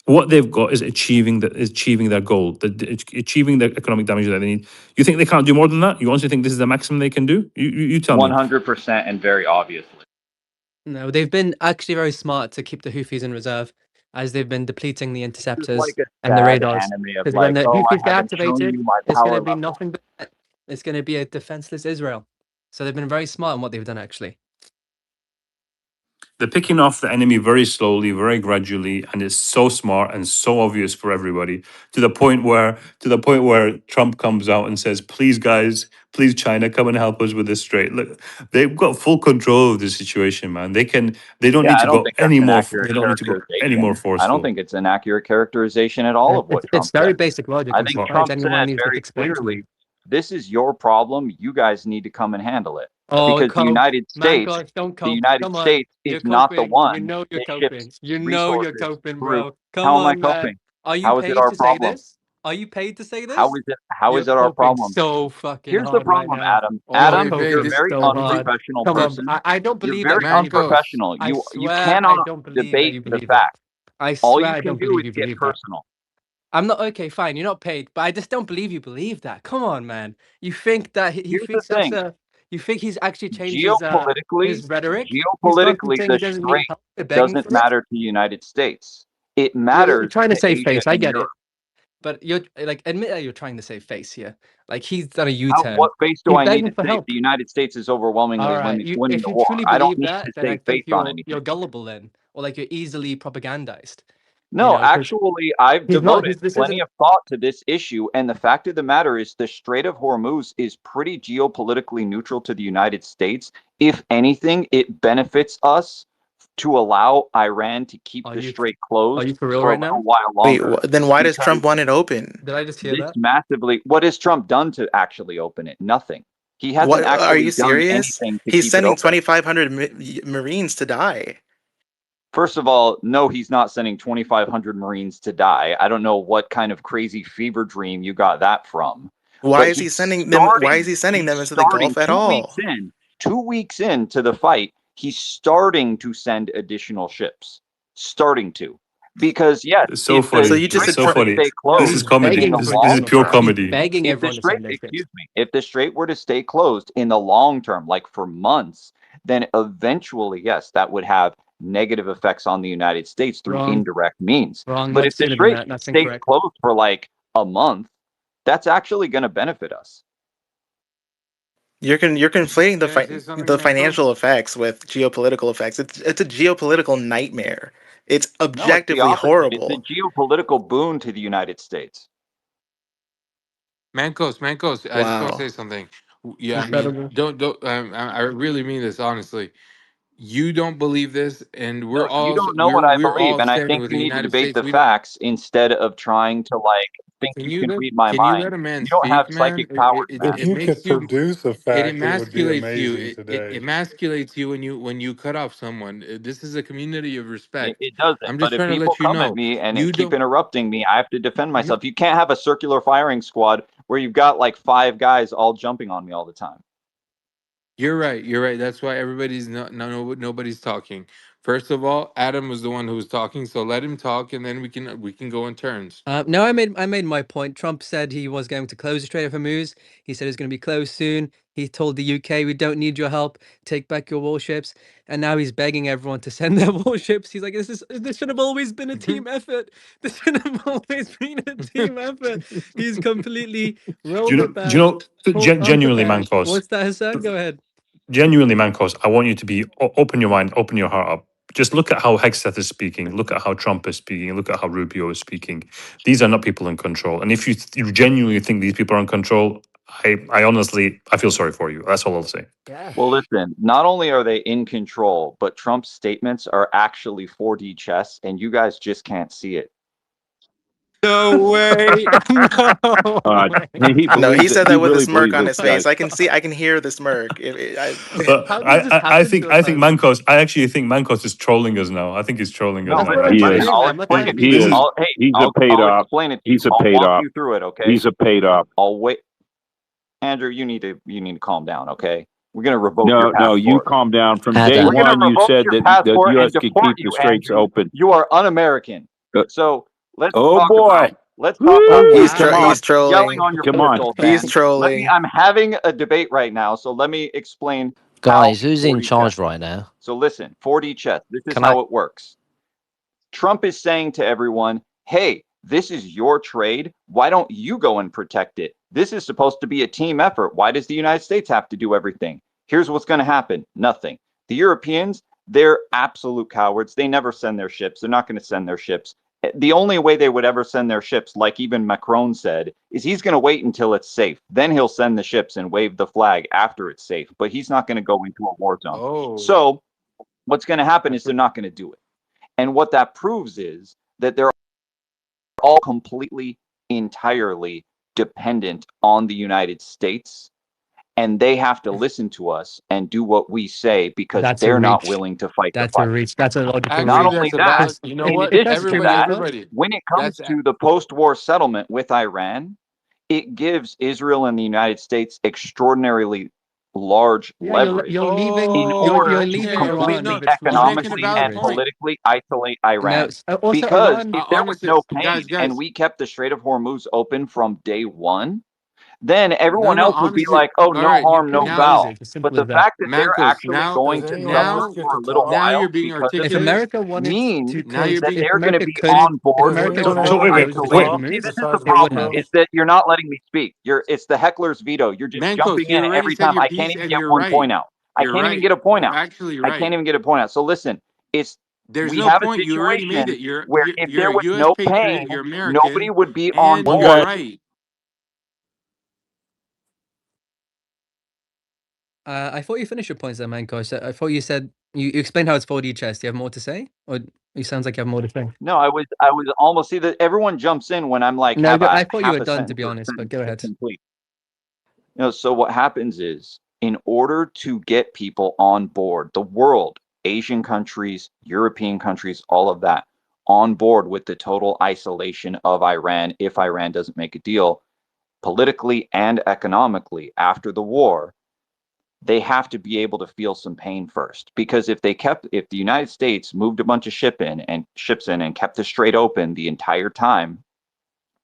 What they've got is achieving their goal, achieving the economic damage that they need. You think they can't do more than that? You honestly think this is the maximum they can do? You tell me. 100% and very obviously. No, they've been actually very smart to keep the Houthis in reserve as they've been depleting the interceptors Like a and the sad radars. anime of Because when like, the oh, Houthis get I haven't shown activated, you my it's going power to be level. nothing but it's going to be a defenseless Israel. So they've been very smart in what they've done, actually. They're picking off the enemy very slowly, very gradually, and it's so smart and so obvious for everybody to the point where Trump comes out and says, "Please, guys, please, China, come and help us with this strait." Look, they've got full control of the situation, man. They don't Yeah, need I to don't go think that's any an more. accurate They don't need to go any more characterization. I don't forceful. think it's an accurate characterization at all of what It's Trump very said. basic logic. I I'm think surprised Trump anyone said needs to very explain to me. clearly, this is your problem. You guys need to come and handle it. Oh, Because the cope. United Man, States, gosh, don't the cope. United Come on. States You're is not the coping. You one know you're that coping. ships You know you're resources, coping, troops. bro. Come How am I on, man. coping? Are you How is it paid our to say problem? this? Are you paid to say How this? is it? How You're is it our coping problem? so fucking Here's the hard right problem, now. Adam. You're Adam, Wait, you're a coping very so hard. unprofessional Come on. person. I don't You're believe that very you believe it. Mancos, unprofessional. I You swear I cannot don't believe that debate you the believe it. facts. I All swear you I can don't do believe is you get believe that. personal. I'm not okay, fine. You're not paid, but I just don't believe you believe that. Come on, man. You think that he Here's the thinks that's thing. you think he's actually changed Geopolitically, his rhetoric? He's gone from saying the he doesn't need strait help to begging doesn't for it. matter to the United States. It You're matters trying to to save Asia face. I and get Europe. it, but you're like admit that you're trying to save face here. Like he's done a How, U-turn. what face do He's I need begging to for save? help. The United States is overwhelmingly All right, winning if the you war. truly I don't believe need that, to then I save think face on you're anything. gullible then, or like you're easily propagandized. No, know, 'cause actually, I've he's not. devoted This plenty isn't. of thought to this issue, and the fact of the matter is, the Strait of Hormuz is pretty geopolitically neutral to the United States. If anything, it benefits us to allow Iran to keep Are the you strait closed for real for a right little now? while Wait, longer. then why does Because Trump want it open? Did I just hear this that? massively, what has Trump done to actually open it? Nothing. He hasn't What are you actually done serious? anything to He's keep it sending open. 2,500 Marines to die. First of all, no, he's not sending 2,500 Marines to die. I don't know what kind of crazy fever dream you got that from. Why But is he he's sending them? Why is he sending he's them into the starting Gulf at 2 weeks all? in. 2 weeks into the fight, he's starting to send additional ships. Starting to. Because yes, It's so if the So funny. you just It's strait said so were to funny. stay This closed is He's comedy. in begging the for This is long additional pure ships. term, He's comedy. begging if the everyone to strait, send their ships. excuse me, if the strait were to stay closed in the long term, like for months, then eventually, yes, that would have negative effects on the United States through Wrong. indirect means. Wrong. But Much if the sooner than strait that. That's stays incorrect. closed for like a month, that's actually going to benefit us. You're conflating can I say something, the Mancos? financial effects with geopolitical effects. It's a geopolitical nightmare. It's No, it's the objectively opposite. It's a horrible. geopolitical boon to the United States. Mancos, I just want to Wow. say something. Yeah, I mean, Incredible. don't. I really mean this honestly. You don't believe this, and No, you don't know what I we're believe, all and I standing think with you the need to United debate States. the We don't. facts instead of trying to like think Can you you can let read my Can you mind. let a man You don't have speak, man? psychic powers, If man. It you makes could you. produce a It fact, it would be emasculates you. amazing It today. emasculates you when you cut off someone. This is a community of respect. It doesn't. I'm But just if trying to people let you come at know. me and You keep don't. interrupting me, I have to defend No, myself. You can't have a circular firing squad where you've got like 5 guys all jumping on me all the time. you're right. You're right. That's why everybody's nobody's talking. First of all, Adam was the one who was talking, so let him talk, and then we can go in turns. No, I made my point. Trump said he was going to close the Strait of Hormuz. He said it's going to be closed soon. He told the UK, "We don't need your help. Take back your warships." And now he's begging everyone to send their warships. He's like, "This should have always been a team effort. This should have always been a team effort." He's completely rolled it Do you back, know, pulled onto genuinely, back. Mancos, What's that, Hassan? Go ahead. genuinely, Mancos, I want you to be open your mind, open your heart up. Just look at how Hegseth is speaking. Look at how Trump is speaking. Look at how Rubio is speaking. These are not people in control. And if you genuinely think these people are in control, I honestly, I feel sorry for you. That's all I'll say. Yeah. Well, listen, not only are they in control, but Trump's statements are actually 4D chess, and you guys just can't see it. No way. No way. He No, he believes it. said He that with a really smirk believes on it, his guys. face. I can hear the smirk. How does this I happen think to us, man? Mankos. I actually think Mankos is trolling us now. I think he's trolling us No, That's now. what I'm He Right? is. saying. I'll I'm not trying explain to it be to He you. is. mean. He's a paid I'll off. explain it to you. He's a I'll paid walk off. you through it, okay? He's a paid off. I'll wait. Andrew, you need to calm down, okay? We're gonna revoke your No, you passport. calm down. From day We're Adam. gonna one, you revoke said your that the passport and U.S. could deport keep the you, straits Andrew. open. You are un-American. Uh, So let's oh talk boy! Oh, about Woo! he's Come wow. on, he's yelling trolling. on your come on. political He's stance. trolling. I'm having a debate right now, so let me explain how Guys, who's in 4D chess. charge right now? So listen, 4D chess. This is Can I? how it works. Trump is saying to everyone, hey, this is your trade. Why don't you go and protect it? This is supposed to be a team effort. Why does the United States have to do everything? Here's what's going to happen. Nothing. The Europeans, they're absolute cowards. They never send their ships. They're not going to send their ships. The only way they would ever send their ships, like even Macron said, is he's going to wait until it's safe. Then he'll send the ships and wave the flag after it's safe. But he's not going to go into a war zone. Oh, So what's going to happen is they're not going to do it. And what that proves is that they're all completely, entirely dependent on the United States. And they have to listen to us and do what we say because That's a they're not reach. willing to fight the That's a fight. reach. That's a logical Not actually, reach. only that's a that, valid. You know in what? If addition that's to true, Everybody, that, Michael, everybody. when it comes That's to the post-war settlement with Iran, it gives Israel and the United States extraordinarily large yeah, leverage you're leaving in you're order oh, to leaving okay, okay. Iran No, completely with its he's flag making a as economically valid and leverage. point. politically isolate No, Iran. also Because Iran. if there was Honestly, no pain and guys. we kept the Strait of Hormuz open from day one, then No, everyone no. else would be Honestly, like, oh, all no right. You harm, couldn't no Now, close foul. it. As But simple the as that. fact that they're Mancos. actually going Does to anyone suffer else Now, get for to a little talk? now you're while being because of If this articulate. America wanted means to Now close, you're that being. if they're going to America be could, on if board Does with America the anyone could So else rules wait, close get the to Strait of isolation. talk See, Hormuz, this is the besides they would problem, have. Marco? is that you're not letting me speak. It's the heckler's veto. You're just Mancos, jumping you in already every said time. your I can't piece, even and get you're one right. point out. I You're can't even right. get a point You're out. actually I can't right. even get a point out. So listen, it's There's we no have a point. You already made situation it. You're where you're, if you're there a was U.S. no pain, patriot. You're nobody American, would be on and One you're guy. board. right. I thought you finished your points there, Manko. I thought you said you explained how it's 4D chess. Do you have more to say, or it sounds like you have more to say? No, I was almost see that everyone jumps in when I'm like No, have a I thought you half were a done, to sentence be or a honest. But sentence go to ahead. complete. So what happens is in order to get people on board, the world, Asian countries, European countries, all of that on board with the total isolation of Iran if Iran doesn't make a deal politically and economically after the war, they have to be able to feel some pain first. Because if the United States moved a bunch of ships in and kept the strait open the entire time,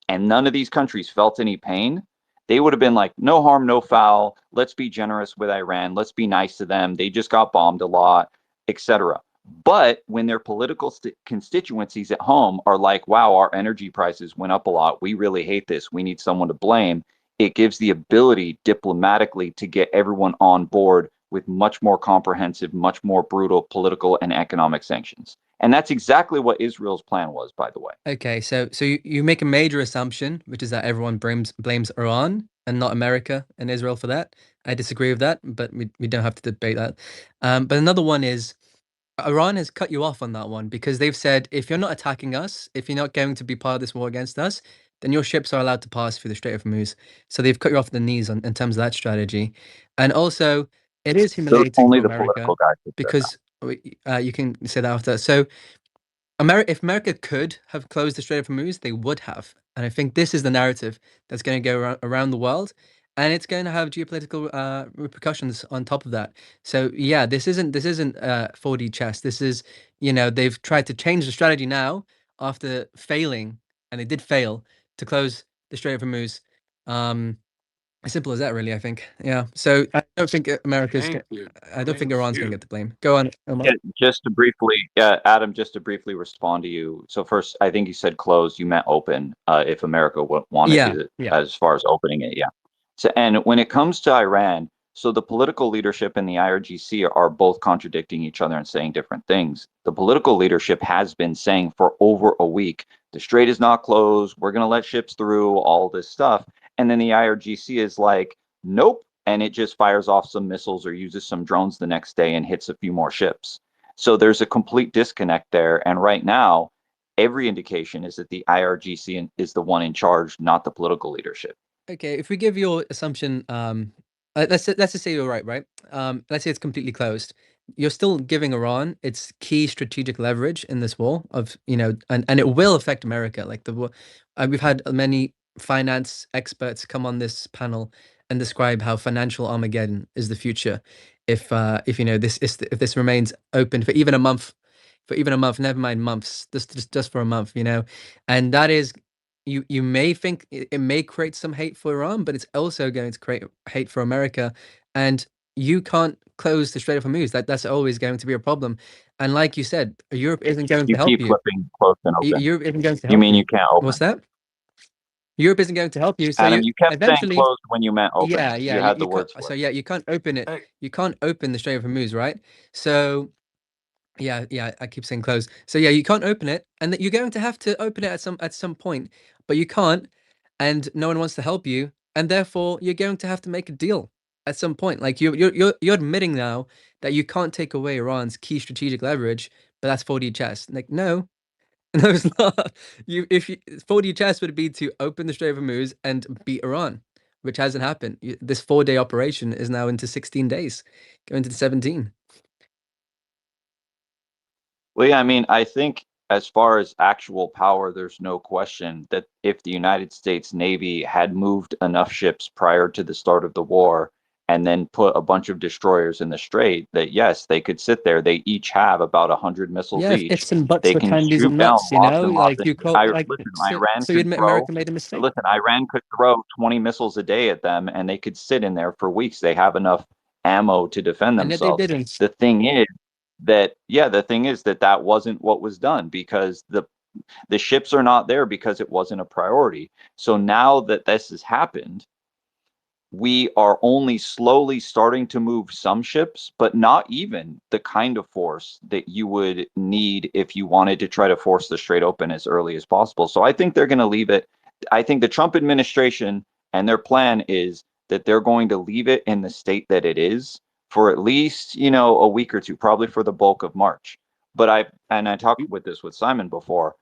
and none of these countries felt any pain, they would have been like, no harm, no foul. Let's be generous with Iran. Let's be nice to them. They just got bombed a lot, etc. But when their political constituencies at home are like, wow, our energy prices went up a lot. We really hate this. We need someone to blame. It gives the ability diplomatically to get everyone on board with much more comprehensive, much more brutal political and economic sanctions. And that's exactly what Israel's plan was, by the way. Okay, so you make a major assumption, which is that everyone blames Iran and not America and Israel for that. I disagree with that, but we don't have to debate that. But another one is Iran has cut you off on that one because they've said if you're not attacking us, if you're not going to be part of this war against us, then your ships are allowed to pass through the Strait of Hormuz. So they've cut you off at the knees in terms of that strategy, and also it is Those humiliating only for the America political guys that said that. because you can say that after. So if America could have closed the Strait of Hormuz, they would have. And I think this is the narrative that's going to go around the world. And it's going to have geopolitical repercussions on top of that. So yeah, this isn't 4D chess. This is, they've tried to change the strategy now after failing, and they did fail to close the Strait of Hormuz. As simple as that, really. I think. Yeah. So I don't think America's. Thank you. I don't think Thank Iran's going to you. get the blame. Go on, Omar. Yeah, just to briefly, Adam, just to briefly respond to you. So first, I think you said closed. You meant open. If America wanted Yeah. to, Yeah. as far as opening it, yeah. So, and when it comes to Iran, so the political leadership and the IRGC are both contradicting each other and saying different things. The political leadership has been saying for over a week, the strait is not closed. We're going to let ships through, all this stuff. And then the IRGC is like, nope. And it just fires off some missiles or uses some drones the next day and hits a few more ships. So there's a complete disconnect there. And right now, every indication is that the IRGC is the one in charge, not the political leadership. Okay, if we give your assumption, let's just say you're right, right? Let's say it's completely closed. You're still giving Iran its key strategic leverage in this war of, you know, and it will affect America. Like the war, we've had many finance experts come on this panel and describe how financial Armageddon is the future. If you know if this remains open for even a month, never mind months, just for a month, you know, and that is you may think it may create some hate for Iran, but it's also going to create hate for America, and you can't close the Strait of Hormuz. That's always going to be a problem. And like you said, Europe isn't going You to help keep you. flipping closed and open. Europe isn't going to You help mean you. you can't open? What's that? Europe isn't going to help you. So Adam, you kept saying eventually, closed when you meant open. yeah, You had the words so for it. yeah, you can't open it. Hey, You can't open the Strait of Hormuz, right? So yeah, I keep saying close. So yeah, you can't open it, and that you're going to have to open it at some point, but you can't, and no one wants to help you, and therefore you're going to have to make a deal at some point. Like you're admitting now that you can't take away Iran's key strategic leverage, but that's 4D chess. Like no, no, it's not. If 4D chess would be to open the Strait of Hormuz and beat Iran, which hasn't happened. This 4-day operation is now into 16 days, going to 17. Well, yeah, I mean, I think as far as actual power, there's no question that if the United States Navy had moved enough ships prior to the start of the war and then put a bunch of destroyers in the strait, that yes, they could sit there. They each have about 100 missiles Yeah, each. ifs and buts They for can candies shoot and down nuts, you lots know, and lots like of you ships. call like Listen, so, Iran so you could admit throw. America made a mistake. Listen, Iran could throw 20 missiles a day at them, and they could sit in there for weeks. They have enough ammo to defend And yet they themselves. didn't. The thing is that wasn't what was done, because the ships are not there because it wasn't a priority. So now that this has happened, we are only slowly starting to move some ships, but not even the kind of force that you would need if you wanted to try to force the Strait open as early as possible. So I think they're going to leave it. I think the Trump administration and their plan is that they're going to leave it in the state that it is for at least, you know, a week or two, probably for the bulk of March. But I talked with Simon before.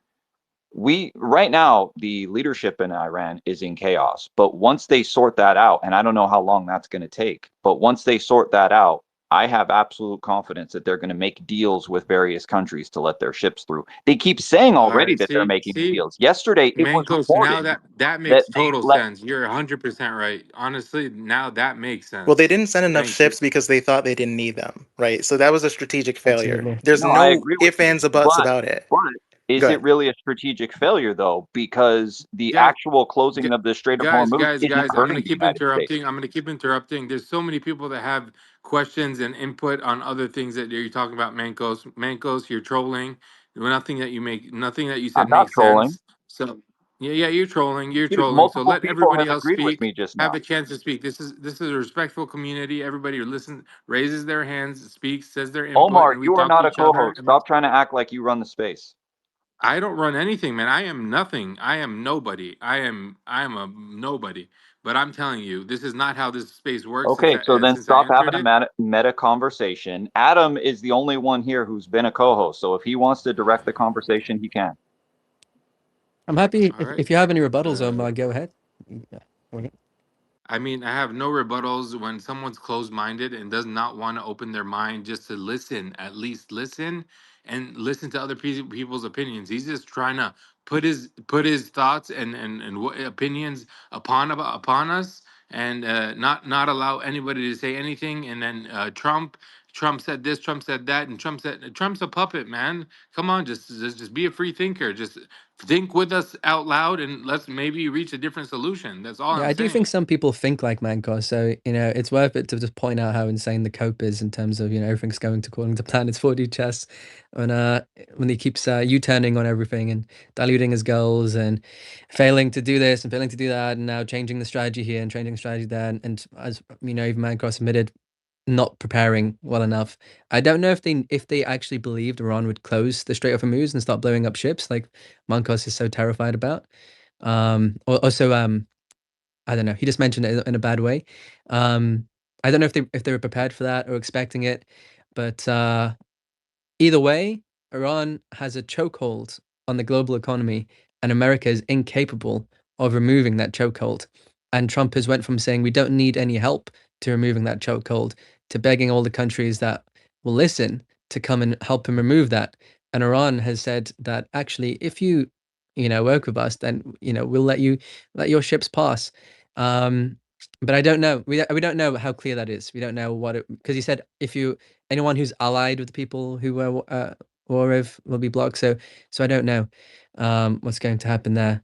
Right now, the leadership in Iran is in chaos, but once they sort that out, and I don't know how long that's going to take, but once they sort that out, I have absolute confidence that they're going to make deals with various countries to let their ships through. They keep saying all already right, that they're see, making see, deals. Yesterday, it was Mancos, now reported that that makes they total let. sense. You're 100% right. Honestly, now that makes Well, they sense. didn't send enough Thank you. ships because they thought they didn't need them, right? So that was a strategic failure. Absolutely. There's No, I no agree with ifs, you, ands, or buts about it. but is Go it ahead. really a strategic failure though? Because the Yeah, actual closing of the Strait of Hormuz isn't guys, I'm hurting gonna the keep United States. interrupting. I'm gonna keep interrupting. There's so many people that have questions and input on other things that you're talking about, Mancos. Mancos, you're trolling. Nothing that you I'm said not makes trolling. sense. So yeah, you're trolling. You're Dude, trolling. So multiple let people everybody have else agreed with speak. me just Have now. a chance to speak. This is a respectful community. Everybody who listens raises their hands, speaks, says their input, Omar, and we you are talk to not a each other. co-host. Stop trying to act like you run the space. I don't run anything, man. I am nothing. I am nobody. I am a nobody. But I'm telling you, this is not how this space works Okay, so then since I stop having entered a it. meta conversation. Adam is the only one here who's been a co-host, so if he wants to direct the conversation, he can. I'm happy All right. if you have any rebuttals, Uh, Omar, go ahead. Yeah. Okay. I mean, I have no rebuttals when someone's closed-minded and does not want to open their mind just to listen, at least listen and listen to other people's opinions. He's just trying to put his thoughts and opinions upon us and not allow anybody to say anything. And then Trump said this, Trump said that, and Trump's a puppet, man. Come on, just be a free thinker. Just think with us out loud and let's maybe reach a different solution. That's all Yeah, I'm I do think saying. some people think like Mancos, so you know it's worth it to just point out how insane the cope is in terms of, you know, everything's going according to plan. It's 4D chess, when he keeps U-turning on everything and diluting his goals and failing to do this and failing to do that, and now changing the strategy here and changing the strategy there, and as you know, even Mancos admitted, not preparing well enough. I don't know if they actually believed Iran would close the Strait of Hormuz and start blowing up ships like Mancos is so terrified about. Also I don't know. He just mentioned it in a bad way. I don't know if they were prepared for that or expecting it, but either way, Iran has a chokehold on the global economy, and America is incapable of removing that chokehold. And Trump has went from saying we don't need any help to removing that chokehold to begging all the countries that will listen to come and help him remove that. And Iran has said that actually, if you work with us, then we'll let your ships pass. But I don't know. We don't know how clear that is. We don't know what it, because he said if you anyone who's allied with the people who were war with will be blocked. So I don't know what's going to happen there.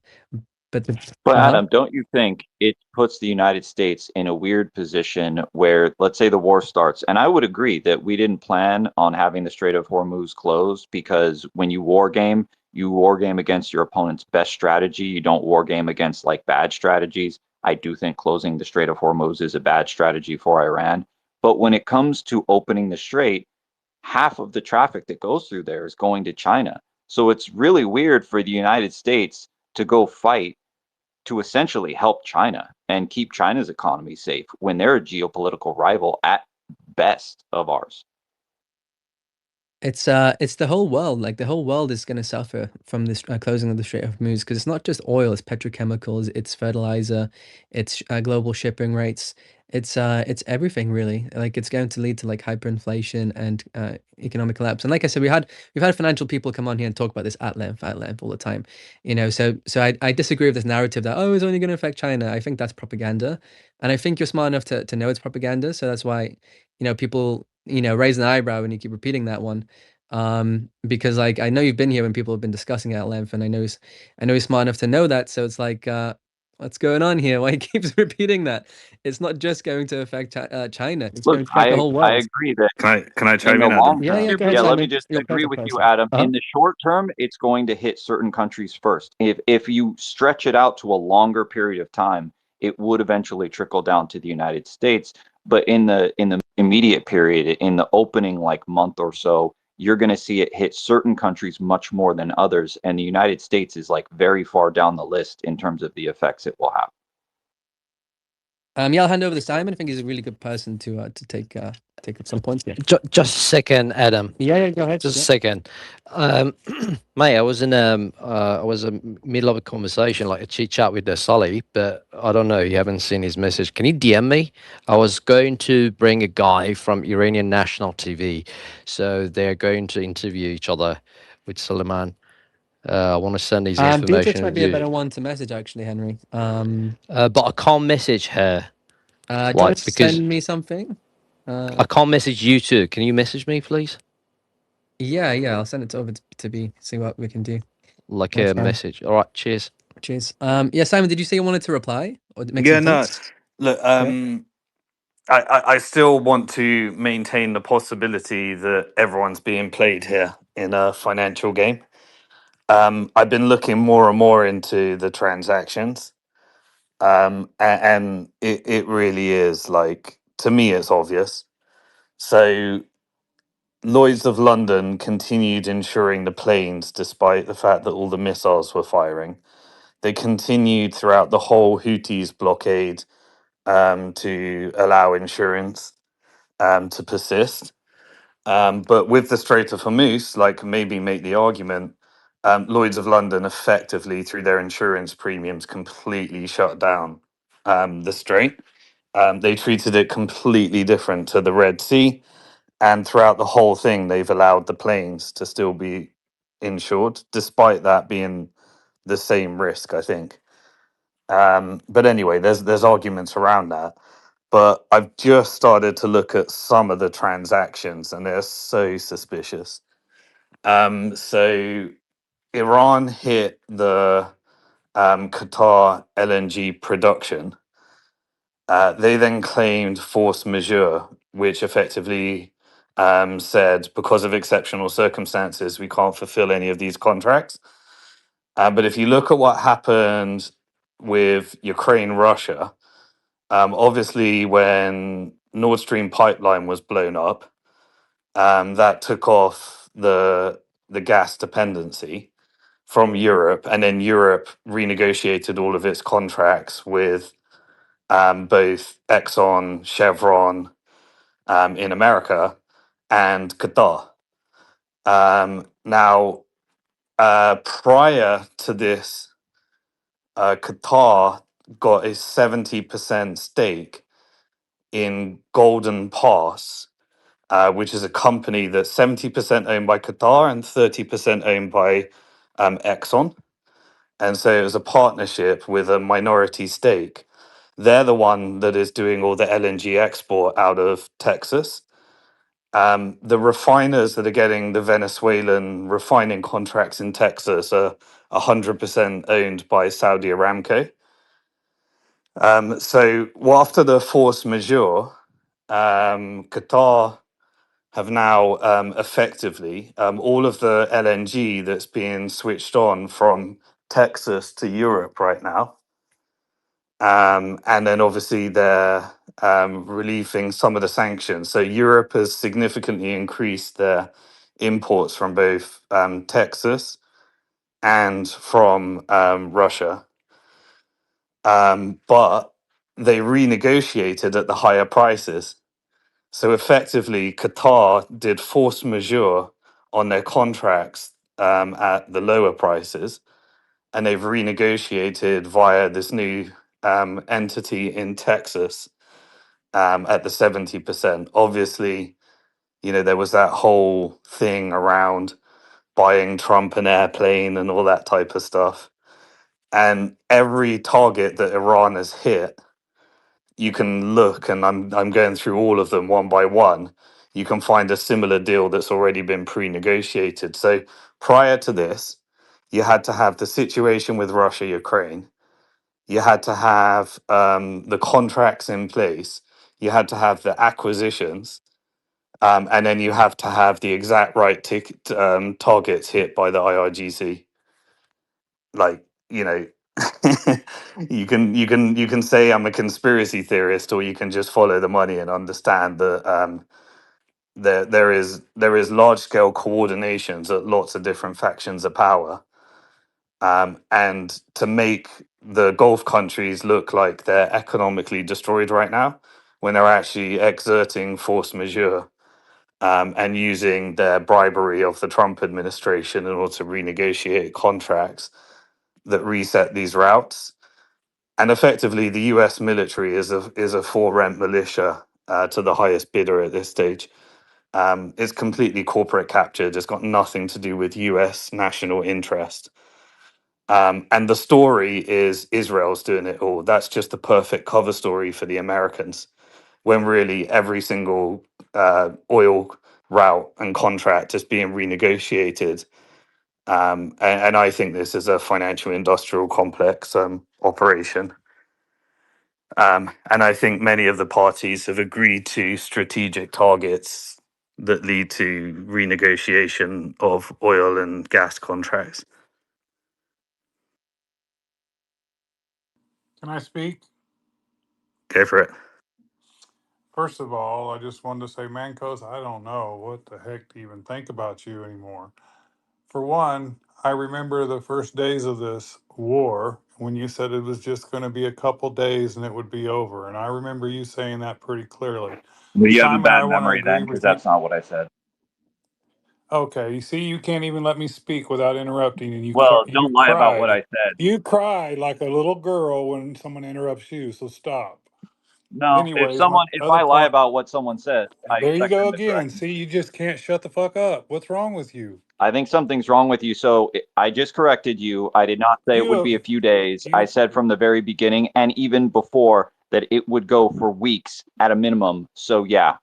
But But Adam, don't you think it puts the United States in a weird position where, let's say, the war starts? And I would agree that we didn't plan on having the Strait of Hormuz closed, because when you war game against your opponent's best strategy. You don't war game against like bad strategies. I do think closing the Strait of Hormuz is a bad strategy for Iran. But when it comes to opening the strait, half of the traffic that goes through there is going to China. So it's really weird for the United States to go fight to essentially help China and keep China's economy safe when they're a geopolitical rival at best of ours. it's the whole world. Like the whole world is going to suffer from this closing of the Strait of Hormuz, because it's not just oil, it's petrochemicals, it's fertilizer, it's global shipping rates, it's everything really. Like it's going to lead to like hyperinflation and economic collapse. And like I said, we've had financial people come on here and talk about this at length all the time. So I disagree with this narrative that it's only going to affect China. I think that's propaganda, and I think you're smart enough to know it's propaganda. So that's why people raise an eyebrow when you keep repeating that one, because like I know you've been here when people have been discussing it at length, and I know you're smart enough to know that. So it's like, what's going on here? Why he keeps repeating that? It's not just going to affect China. It's Look, going to affect the whole I world. agree that Can I in chime the in, long Adam? Yeah, term, go ahead, yeah, let me Simon. just You're a agree perfect with you, person. Adam. In the short term, it's going to hit certain countries first. If you stretch it out to a longer period of time, it would eventually trickle down to the United States. But in the immediate period, in the opening like month or so, you're going to see it hit certain countries much more than others, and the United States is like very far down the list in terms of the effects it will have. Yeah, I'll hand over to Simon. I think he's a really good person to take up some points here. Just a second, Adam. Yeah, go ahead. Just a second, mate. I was in middle of a conversation, like a chit chat with Solly, but I don't know. You haven't seen his message. Can you DM me? I was going to bring a guy from Iranian national TV, so they're going to interview each other with Suleiman. I want to send his Beatrix information might with be a you, better one to message, actually, Henry. but I can't message her, Do you want like, to because send me something? I can't message you too. Can you message me, please? Yeah, I'll send it over to B. See what we can do. Like That's a fine. message. All right. Cheers. Cheers. Yeah, Simon, did you say you wanted to reply or make Yeah, some no. points? Look, Yeah. I still want to maintain the possibility that everyone's being played here in a financial game. I've been looking more and more into the transactions, and it really is like, to me, it's obvious. So Lloyd's of London continued insuring the planes despite the fact that all the missiles were firing. They continued throughout the whole Houthis blockade to allow insurance to persist. But with the Strait of Hormuz, like maybe make the argument, Lloyd's of London effectively, through their insurance premiums, completely shut down the strait. They treated it completely different to the Red Sea. And throughout the whole thing, they've allowed the planes to still be insured, despite that being the same risk, I think. But anyway, there's arguments around that. But I've just started to look at some of the transactions, and they're so suspicious. So Iran hit the Qatar LNG production. They then claimed force majeure, which effectively said, because of exceptional circumstances, we can't fulfill any of these contracts. But if you look at what happened with Ukraine, Russia, obviously when Nord Stream pipeline was blown up, that took off the gas dependency from Europe, and then Europe renegotiated all of its contracts with both Exxon, Chevron in America, and Qatar. Now, prior to this, Qatar got a 70% stake in Golden Pass, which is a company that's 70% owned by Qatar and 30% owned by Exxon. And so it was a partnership with a minority stake. They're the one that is doing all the LNG export out of Texas. The refiners that are getting the Venezuelan refining contracts in Texas are 100% owned by Saudi Aramco. So after the force majeure, Qatar have now effectively all of the LNG that's being switched on from Texas to Europe right now. And then obviously they're relieving some of the sanctions. So Europe has significantly increased their imports from both Texas and from Russia. But they renegotiated at the higher prices. So effectively, Qatar did force majeure on their contracts at the lower prices, and they've renegotiated via this new entity in Texas at the 70%. Obviously, you know, there was that whole thing around buying Trump an airplane and all that type of stuff. And every target that Iran has hit, you can look, and I'm going through all of them one by one. You can find a similar deal that's already been pre-negotiated. So prior to this, you had to have the situation with Russia, Ukraine. You had to have the contracts in place. You had to have the acquisitions, and then you have to have the exact right targets hit by the IRGC. Like, you know, you can say I'm a conspiracy theorist, or you can just follow the money and understand that there is large scale coordinations at lots of different factions of power, and to make the Gulf countries look like they're economically destroyed right now, when they're actually exerting force majeure and using their bribery of the Trump administration in order to renegotiate contracts that reset these routes. And effectively, the U.S. military is a for rent militia to the highest bidder at this stage. It's completely corporate captured. It's got nothing to do with U.S. national interest. And the story is Israel's doing it all. That's just the perfect cover story for the Americans, when really every single oil route and contract is being renegotiated. And I think this is a financial industrial complex operation. And I think many of the parties have agreed to strategic targets that lead to renegotiation of oil and gas contracts. Can I speak? Go for it. First of all, I just wanted to say, Mancos, I don't know what the heck to even think about you anymore. For one, I remember the first days of this war when you said it was just going to be a couple days and it would be over. And I remember you saying that pretty clearly. Well, you have a Simon, I bad want to memory then, agree because with you. that's not what I said. Okay, you see, you can't even let me speak without interrupting, and Well, you don't lie about what I cried. said. You cry like a little girl when someone interrupts you. So stop. No, Anyways, if other I lie point. about what someone said, I There you expect go them to correct again. me. See, you just can't shut the fuck up. What's wrong with you? I think something's wrong with you. So I just corrected you. I did not say it would be a few days. I said from the very beginning and even before that it would go for weeks at a minimum. So yeah.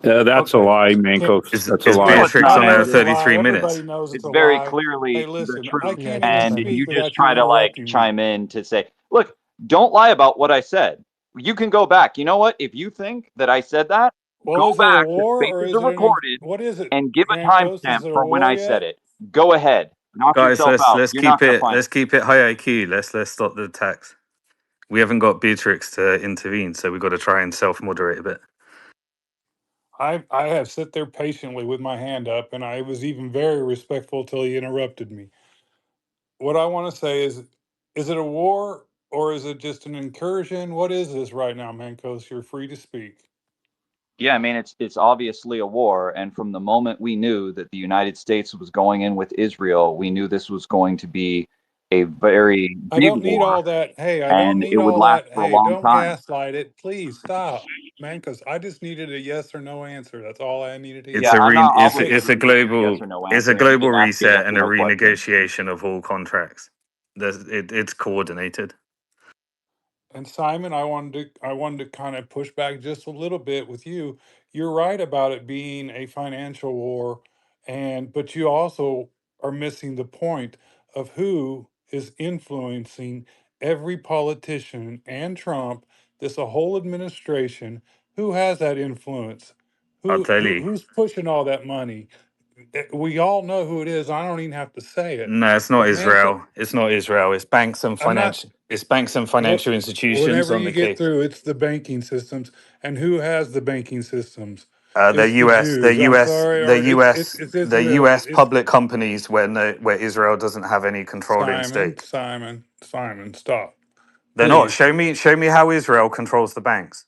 That's a lie, Mankos. Is That's a is lie. No, it's Beatrix not. on I know there it's a lie. 33 Everybody minutes? knows it's It's a very lie. clearly Hey, the listen, I truth. can't Yes, even it's And fine. you speak just without you try to like interrupting me. chime in to say, look, don't lie about what I said. You can go back. You know what? If you think that I said that, Well, go is it a back. The war or spaces is are it recorded what is it, and give a Mancos? timestamp Is it a for when war I said yet? it. Go ahead. Knock Guys, yourself out. let's You're not keep going to find it. high IQ. Let's stop the attacks. We haven't got Beatrix to intervene, so we've got to try and self-moderate a bit. I have sit there patiently with my hand up, and I was even very respectful till he interrupted me. What I want to say is it a war or is it just an incursion? What is this right now, Mankos? You're free to speak. Yeah, I mean, it's obviously a war, and from the moment we knew that the United States was going in with Israel, we knew this was going to be a very I big don't need war, all that. Hey, I don't and it need would all last that. for a Hey, long don't time. gaslight it. Please stop, man, because I just needed a yes or no answer. That's all I needed to Yeah, It's a hear. I'm re- not it's Hey, obligated it's a to give you a yes global or no it's a answer, and you global didn't ask a yes reset or and a no question. renegotiation of all contracts. It's coordinated. and Simon, I wanted to kind of push back just a little bit with you. You're right about it being a financial war, and but you also are missing the point of who is influencing every politician and Trump, this a whole administration. Who has that influence? I'll tell you. Who's pushing all that money? We all know who it is. I don't even have to say it. No, it's not But man, Israel. It's not Israel. It's banks and I'm not. financial. It's banks and What, financial institutions whenever on you the get case. through, it's the banking systems, and who has the banking systems? The It's the US, the Jews. I'm US, sorry, the or US, it's the Israel. US It's public companies where Israel doesn't have any controlling Simon, stake. Simon, Simon. Stop, They're not. please. Show me how Israel controls the banks.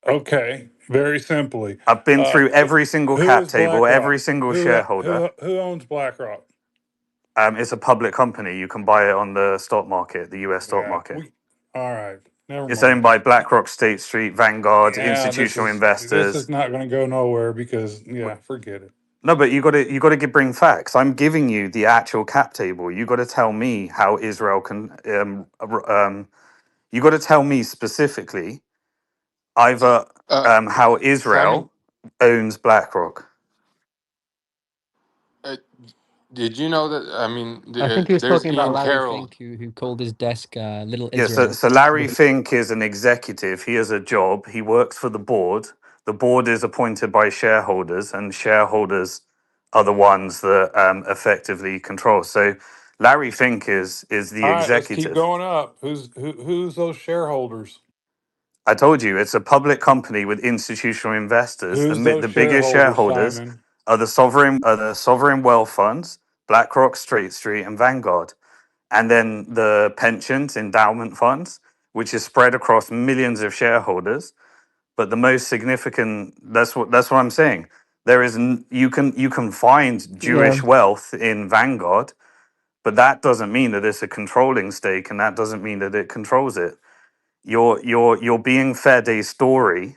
Okay, very simply, I've been uh, through every single who cap is table, BlackRock? every single shareholder. Who owns BlackRock? It's a public company. You can buy it on the stock market, the US stock Yeah, market. all right. Never It's mind. owned by BlackRock, State Street, Vanguard, Yeah, institutional this is investors. not going to go nowhere because yeah, forget it. No, but you got to bring facts. I'm giving you the actual cap table. You got to tell me how Israel can. You got to tell me specifically either Uh, how Simon, Israel owns BlackRock. uh, did you know that? I mean, I think he was there's talking about Ian Larry Carroll. Fink, who called his desk Little Yeah, so, Israel. so Larry Fink is an executive. He has a job. He works for the board. The board is appointed by shareholders, and shareholders are the ones that effectively control. So Larry Fink is the All right, let's keep executive. going up. Who's those shareholders? I told you it's a public company with institutional investors. Who's those The biggest shareholders, shareholders Simon? are the sovereign wealth funds, BlackRock, State Street, and Vanguard, and then the pensions endowment funds, which is spread across millions of shareholders. But the most significant that's what I'm saying. There is you can find Yeah. Jewish wealth in Vanguard, but that doesn't mean that it's a controlling stake, and that doesn't mean that it controls it. You're being fed a story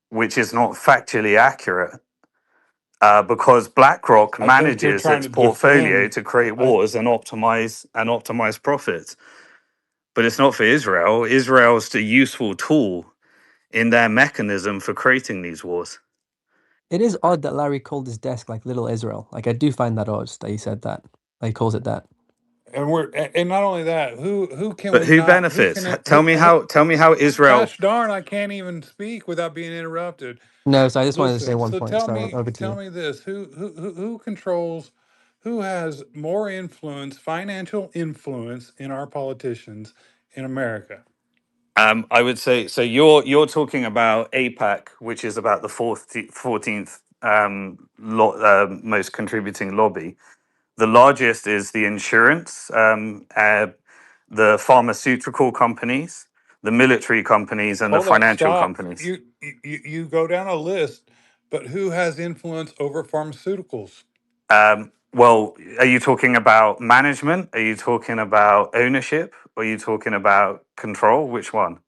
which is not factually accurate, because BlackRock I think you're manages trying its to portfolio defend. to create I wars and optimize profits. But it's not for Israel. Israel's a useful tool in their mechanism for creating these wars. It is odd that Larry called his desk like Little Israel. Like I do find that odd that he said that. That he calls it that. and not only that, who can But we who not? Who benefits? can it? Tell me how. Tell me how Israel. Gosh darn! I can't even speak without being interrupted. No, so I just wanted to say Listen. one So point. So over to tell you. me this: who controls? Who has more influence, financial influence, in our politicians in America? I would say so. You're talking about APAC, which is about the 14th most contributing lobby. The largest is the insurance, the pharmaceutical companies, the military companies, and the Hold up, financial stop. companies. You go down a list, but who has influence over pharmaceuticals? Well, are you talking about management? Are you talking about ownership? Or are you talking about control? Which one?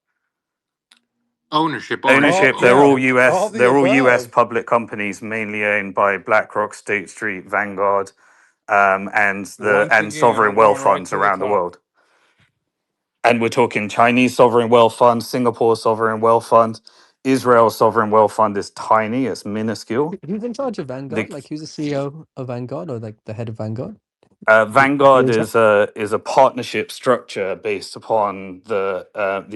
Ownership. Ownership. They're Yeah, all US. all the They're all US above. public companies, mainly owned by BlackRock, State Street, Vanguard, Once and again, sovereign I'm wealth going right funds to the around the top. world. And we're talking Chinese sovereign wealth fund, Singapore sovereign wealth fund, Israel sovereign wealth fund is tiny, it's minuscule. Who's in charge of Vanguard? The Like who's the CEO of Vanguard or like the head of Vanguard? Who Vanguard is that? is a partnership structure based upon the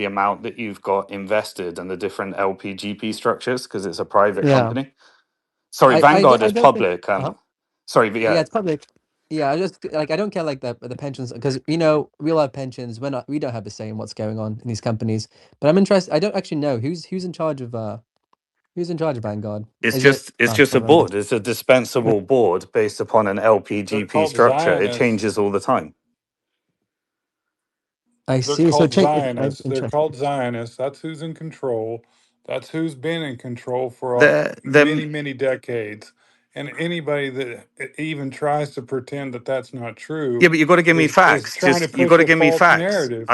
amount that you've got invested and the different LPGP structures because it's a private Yeah. company. Sorry, Vanguard I is don't think public. Sorry, but yeah, yeah, it's public. Yeah, I just like I don't care like the pensions because we all have pensions. We don't have a say in what's going on in these companies. But I'm interested. I don't actually know who's in charge of Vanguard. Is it? it's Oh, I just a can't remember. board. It's a dispensable board based upon an They're LPGP called structure. It Zionists. changes all the time. I They're see. So called check. Zionists. They're Interesting. called Zionists. That's who's in control. That's who's been in control for They're many, many decades. And anybody that even tries to pretend that that's not Yeah, true but you've got to give me is facts. trying to Just you've push got to a give me false facts. narrative.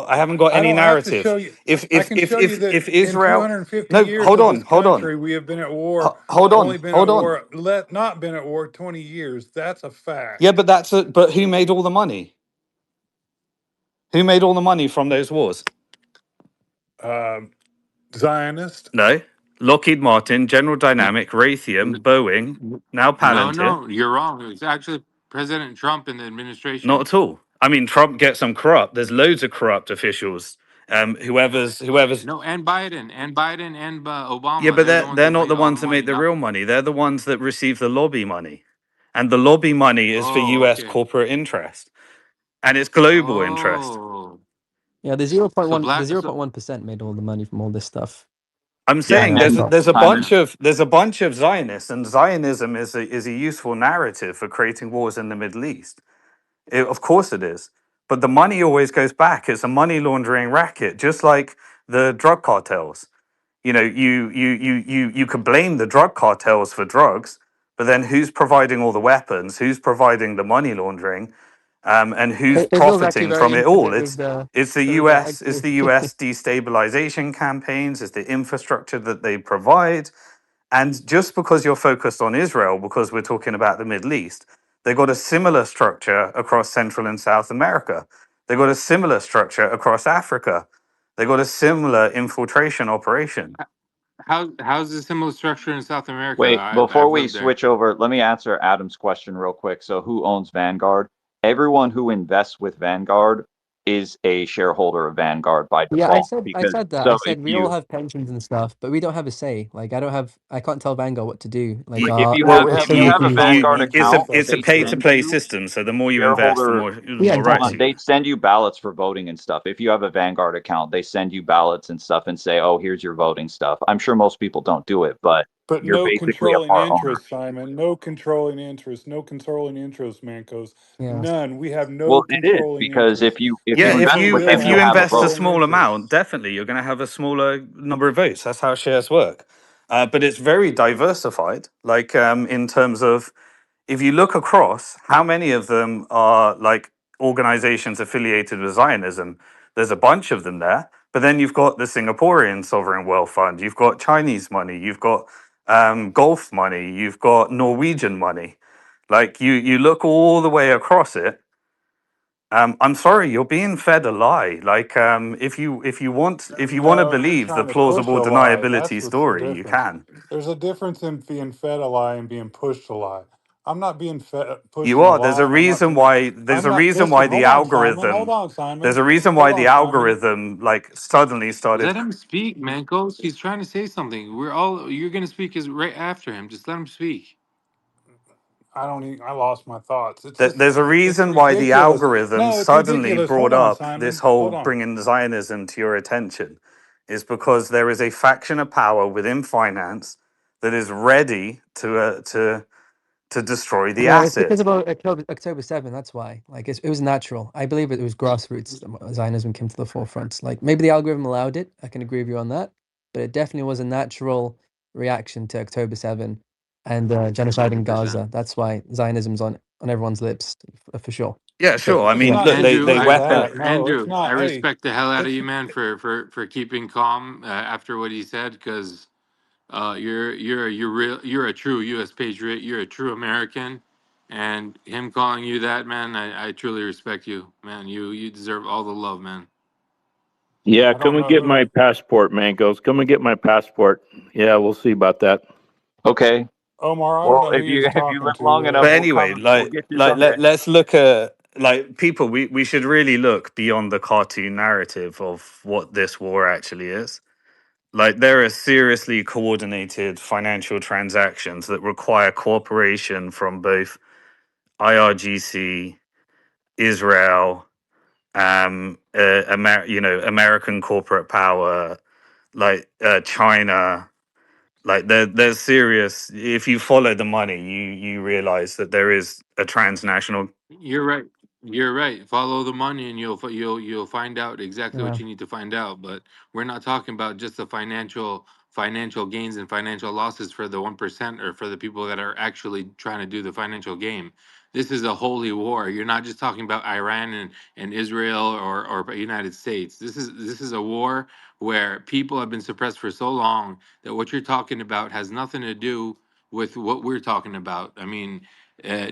I haven't got I any don't have to narrative. show you. If I if can if show you if that if in Israel, 250 no, years of this hold on, country, we have been at war, hold only on, been hold at on. war, not been at war 20 years. That's a Yeah, fact. but but who made all the money? Who made all the money from those wars? Um, Zionist. No, Lockheed Martin, General Dynamic, Raytheon, Boeing, now No, Palantir. no, you're wrong. It's actually President Trump and the Not administration. at all. I mean, Trump gets some corrupt. There's loads of corrupt officials. Whoever's. No, and Biden and Yeah, Obama. but They're the ones they're that not made the all the ones that money. make the Not real money. They're the ones that receive the lobby money, and the lobby money is for oh, U.S. okay. corporate interest, and it's global interest. Oh, Yeah, the so 0.1, the black. So 0.1% made all the money from all this stuff. I'm Yeah, saying Uh, and top. Simon. there's a bunch of Zionists, and Zionism is a useful narrative for creating wars in the Middle East. Of course it is, but the money always goes back. It's a money laundering racket, just like the drug cartels. You know, you could blame the drug cartels for drugs, but then who's providing all the weapons? Who's providing the money laundering? And who's Israel's actually profiting very from it into all? it with the It's the so the US, it's actually the US destabilization campaigns, it's the infrastructure that they provide. And just because you're focused on Israel, because we're talking about the Middle East, they got a similar structure across Central and South America. They got a similar structure across Africa. They got a similar infiltration operation. how's the similar structure in South America? Wait, before I've we lived there. switch over, let me answer Adam's question real quick. So, who owns Vanguard? Everyone who invests with Vanguard is a shareholder of Vanguard by yeah, default. I Because said that. I so if said we all you have pensions and stuff, but we don't have a say. Like I can't tell Vanguard what to do. Like if you Well, have We have if no you have a controlling Vanguard interest account, with us. a they It's pay true. to send play you system. So the more you invest, shareholder. the yeah, more Hold rights on, exactly. you. they send you ballots for voting and stuff. If you have a Vanguard account, they send you ballots and stuff and say, "Oh, here's your voting stuff." I'm sure most people don't do it, but But you're no basically a controlling part owner. interest, Simon. No controlling interest. No controlling interest, Mancos. Yeah. None. We have no Well, it is controlling because interest. if Yeah, you We if invest only you with will them, if you you have have a invest a vote. controlling small amount, interests. definitely you're going to have a smaller number of votes. That's how shares work. But it's very diversified. Like in terms of if you look across, how many of them are like organizations affiliated with Zionism? There's a bunch of them there. But then you've got the Singaporean sovereign wealth fund. You've got Chinese money. You've got Gulf money. You've got Norwegian money. Like you look all the way across it. I'm sorry, you're being fed a lie. Like, if you want to No, you're believe the trying to push plausible a lie. That's deniability what's the story, you difference. can. There's a difference in being fed a lie and being pushed a lie. I'm not being fed You pushing a are. There's a lie. reason why. There's I'm a not. reason Listen. why the Hold on, Simon. Hold algorithm. on, There's Simon. a reason why Hold the on, Simon. algorithm like suddenly started. Let him speak, Mancos. He's trying to say something. We're all. You're gonna speak is right after him. Just let him speak. I don't even, I lost my thoughts. It's That just, there's a it's reason why the ridiculous. algorithm No, it's suddenly ridiculous. brought Hold on, up this Simon. whole Hold on. bringing Zionism to your attention, is because there is a faction of power within finance that is ready to destroy the Yeah, it's because asset. of October 7th. That's why. Like it was natural. I believe it was grassroots. Zionism came to the forefront. Like maybe the algorithm allowed it. I can agree with you on that, but it definitely was a natural reaction to October 7 and genocide in 100%. Gaza. That's why Zionism's on everyone's lips for sure. Yeah, But sure. I It's mean, not look, just Andrew, they because of weapon. that. No, it's Andrew, I not. Hey, respect the hell out of it's you, man, for keeping calm after what he said, because you're a true U.S. patriot. You're a true American, and him calling you that, man, I truly respect you, man. You deserve all the love, man. Yeah, I come don't and know get who. my passport, Mancos. Come and get my passport. Yeah, we'll see about that. Okay. Omar, I don't Well, know who he was if you talking live to long there. enough, But we'll anyway, come. We'll get you someday. let's look at like people. We should really look beyond the cartoon narrative of what this war actually is. Like there are seriously coordinated financial transactions that require cooperation from both IRGC, Israel, American corporate power, like China. Like there's serious. If you follow the money, you realize that there is a transnational. You're right. You're right. Follow the money, and you'll find out exactly Yeah. what you need to find out. But we're not talking about just the financial gains and financial losses for the 1% or for the people that are actually trying to do the financial game. This is a holy war. You're not just talking about Iran and Israel or United States. This is a war where people have been suppressed for so long that what you're talking about has nothing to do with what we're talking about. I mean,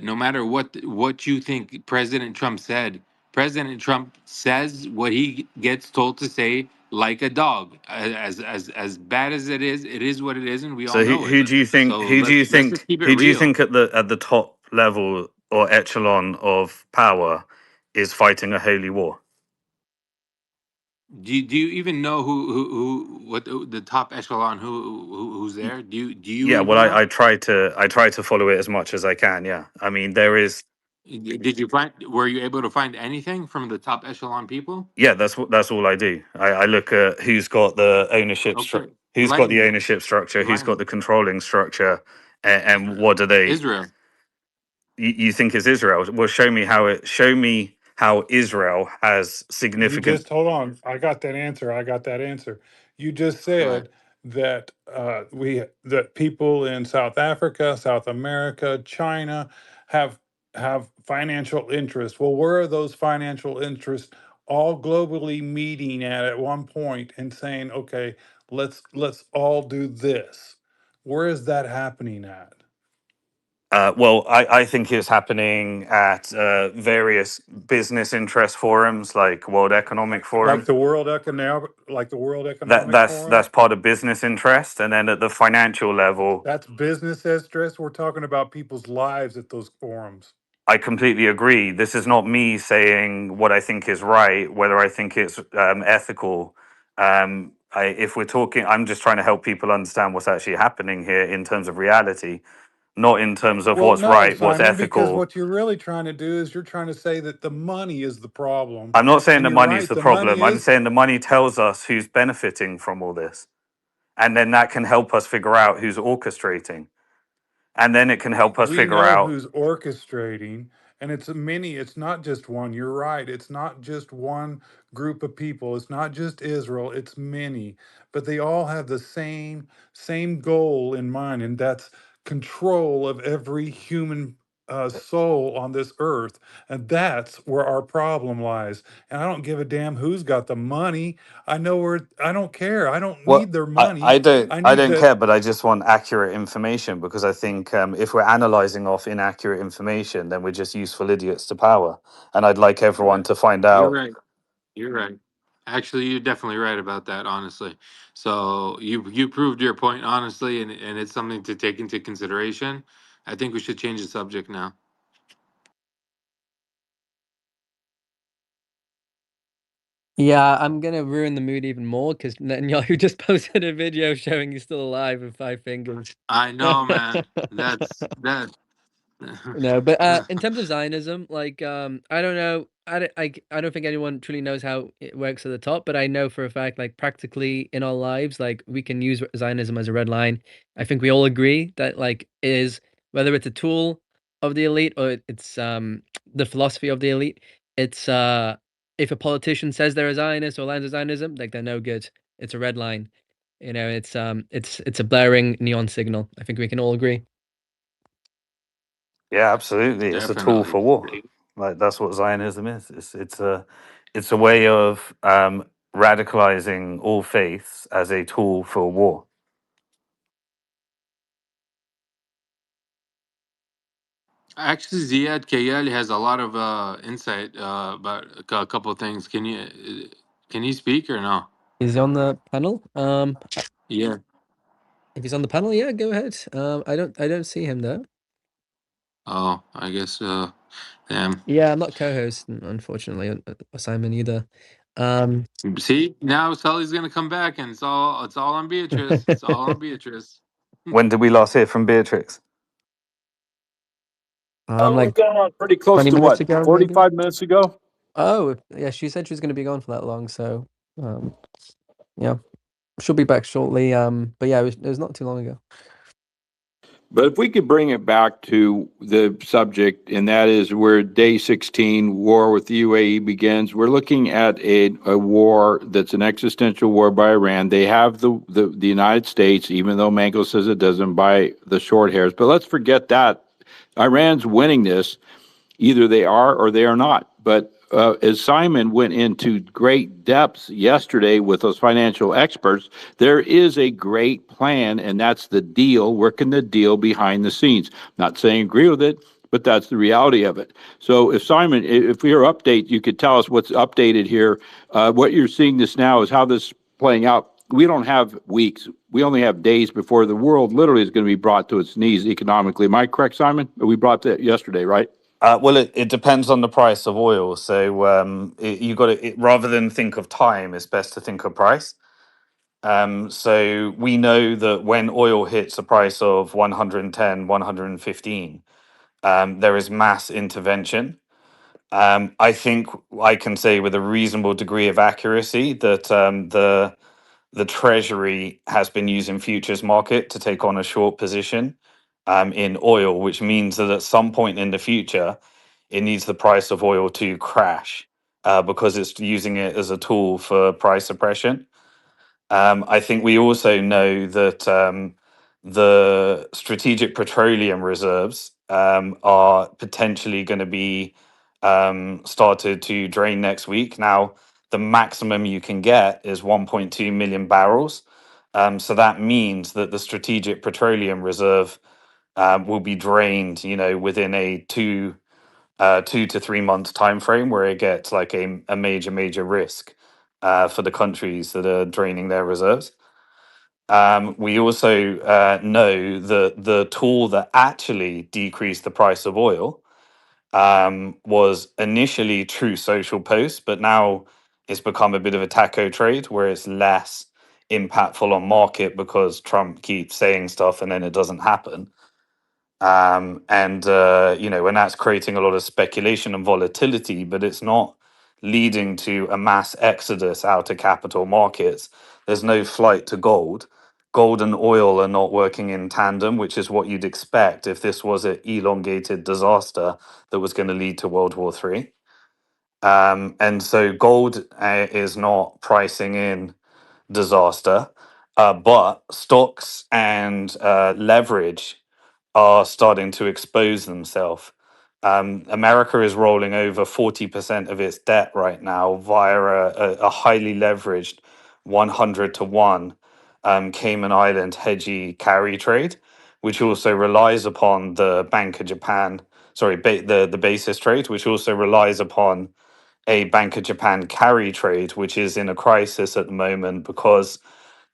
no matter what you think President Trump said, President Trump says what he gets told to say, like a dog. As bad as it is what it is, and we all So know it. who do you think So let's just keep it who do you real. think at the top level or echelon of power is fighting a holy war? Do you even know who what the top echelon who's there? Do you Yeah, well, even know? I try to follow it as much as I can. Yeah, I mean there is. Did you find were you able to find anything from the top echelon people? Yeah, that's all I do. I look at who's got the ownership Okay, who's got enlighten the me. ownership structure, who's Enlighten got me. the controlling structure, and what do they? Israel. You think is Israel? Well, show me how Israel has You significant. just hold on. I got that answer. I got that answer. You just Go ahead. said that that people in South Africa, South America, China have financial interests. Well, where are those financial interests all globally meeting at one point and saying, okay, let's all do this. Where is that happening at? Well, I think it's happening at various business interest forums like World Economic Like Forum. the World Economic That's Forum? part of business interest, and then at the financial level, That's business interest. We're talking about people's lives at those forums. I completely agree. This is not me saying what I think is right, whether I think it's ethical. If we're talking, I'm just trying to help people understand what's actually happening here in terms of reality, not in terms of Well, what's no, right, what's Simon, because ethical. what you're really trying to do is you're trying to say that the money is the problem. I'm not saying And the you're money's right, the the money problem. I'm is, saying the money tells us who's benefiting from all this. And then that can help us figure out who's orchestrating. And then it can help us we figure know out. who's orchestrating, and it's many, it's not just one. You're right. It's not just one group of people. It's not just Israel, it's many. But they all have the same goal in mind, and that's control of every human soul on this earth. And that's where our problem lies. And I don't give a damn who's got the money. I don't care. I don't Well, need their money. I I need don't to. care, but I just want accurate information because I think if we're analyzing off inaccurate information, then we're just useful idiots to power. And I'd like everyone to find You're out. right. You're right. Actually, you're definitely right about that, honestly. So you proved your point honestly, and it's something to take into consideration. I think we should change the subject now. Yeah, I'm gonna ruin the mood even more because Netanyahu just posted a video showing he's still alive with 5 fingers. I know, man. That's that. No, but in terms of Zionism, like I don't know, I don't think anyone truly knows how it works at the top, but I know for a fact, like practically in our lives, like we can use Zionism as a red line. I think we all agree that like it is whether it's a tool of the elite or it's the philosophy of the elite. It's if a politician says they're a Zionist or lands of Zionism, like they're no good. It's a red line. You know, it's a blaring neon signal. I think we can all agree. Yeah, absolutely. It's a tool Definitely. for war. Like that's what Zionism is. It's a way of radicalizing all faiths as a tool for war. Actually, Ziad Kayali has a lot of insight about a couple of things. Can you speak or no? Is he on the panel? Yeah. If he's on the panel, yeah, go ahead. I don't see him though. Oh, I guess. Damn. Yeah, I'm not co-host, unfortunately, Simon either. See, now Sully's gonna come back, and it's all on Beatrice. It's all on Beatrice. When did we last hear from Beatrix? Like Going on pretty close 20 to minutes what, ago, maybe. 45 minutes ago? Oh, yeah, she said she was going to be gone for that long, so yeah, she'll be back shortly. But yeah, it was not too long ago. But if we could bring it back to the subject, and that is where day 16, war with the UAE begins, we're looking at a war that's an existential war by Iran. They have the United States, even though Mango says it doesn't, by the short hairs. But let's forget that. Iran's winning this. Either they are or they are not. But as Simon went into great depths yesterday with those financial experts, there is a great plan, and that's the deal, working the deal behind the scenes. Not saying agree with it, but that's the reality of it. So if Simon, if your update, you could tell us what's updated here. What you're seeing this now is how this is playing out. We don't have weeks. We only have days before the world literally is going to be brought to its knees economically. Am I correct, Simon? We brought that yesterday, right? Well, it depends on the price of oil. So you got to, rather than think of time, it's best to think of price. So we know that when oil hits a price of 110, 115, there is mass intervention. I think I can say with a reasonable degree of accuracy that the Treasury has been using futures market to take on a short position in oil, which means that at some point in the future, it needs the price of oil to crash because it's using it as a tool for price suppression. I think we also know that the strategic petroleum reserves are potentially going to be started to drain next week. Now, the maximum you can get is 1.2 million barrels. So that means that the strategic petroleum reserve will be drained, within a 2 to 3 month time frame, where it gets like a major risk for the countries that are draining their reserves. We also know that the tool that actually decreased the price of oil was initially True Social Posts, but now it's become a bit of a taco trade where it's less impactful on market because Trump keeps saying stuff and then it doesn't happen. And that's creating a lot of speculation and volatility, but it's not leading to a mass exodus out of capital markets. There's no flight to gold. Gold and oil are not working in tandem, which is what you'd expect if this was an elongated disaster that was going to lead to World War III. And so gold is not pricing in disaster, but stocks and leverage are starting to expose themselves. America is rolling over 40% of its debt right now via a highly leveraged 100 to 1 Cayman Island hedgy carry trade, which also relies upon the Bank of Japan, the basis trade, which also relies upon a Bank of Japan carry trade, which is in a crisis at the moment because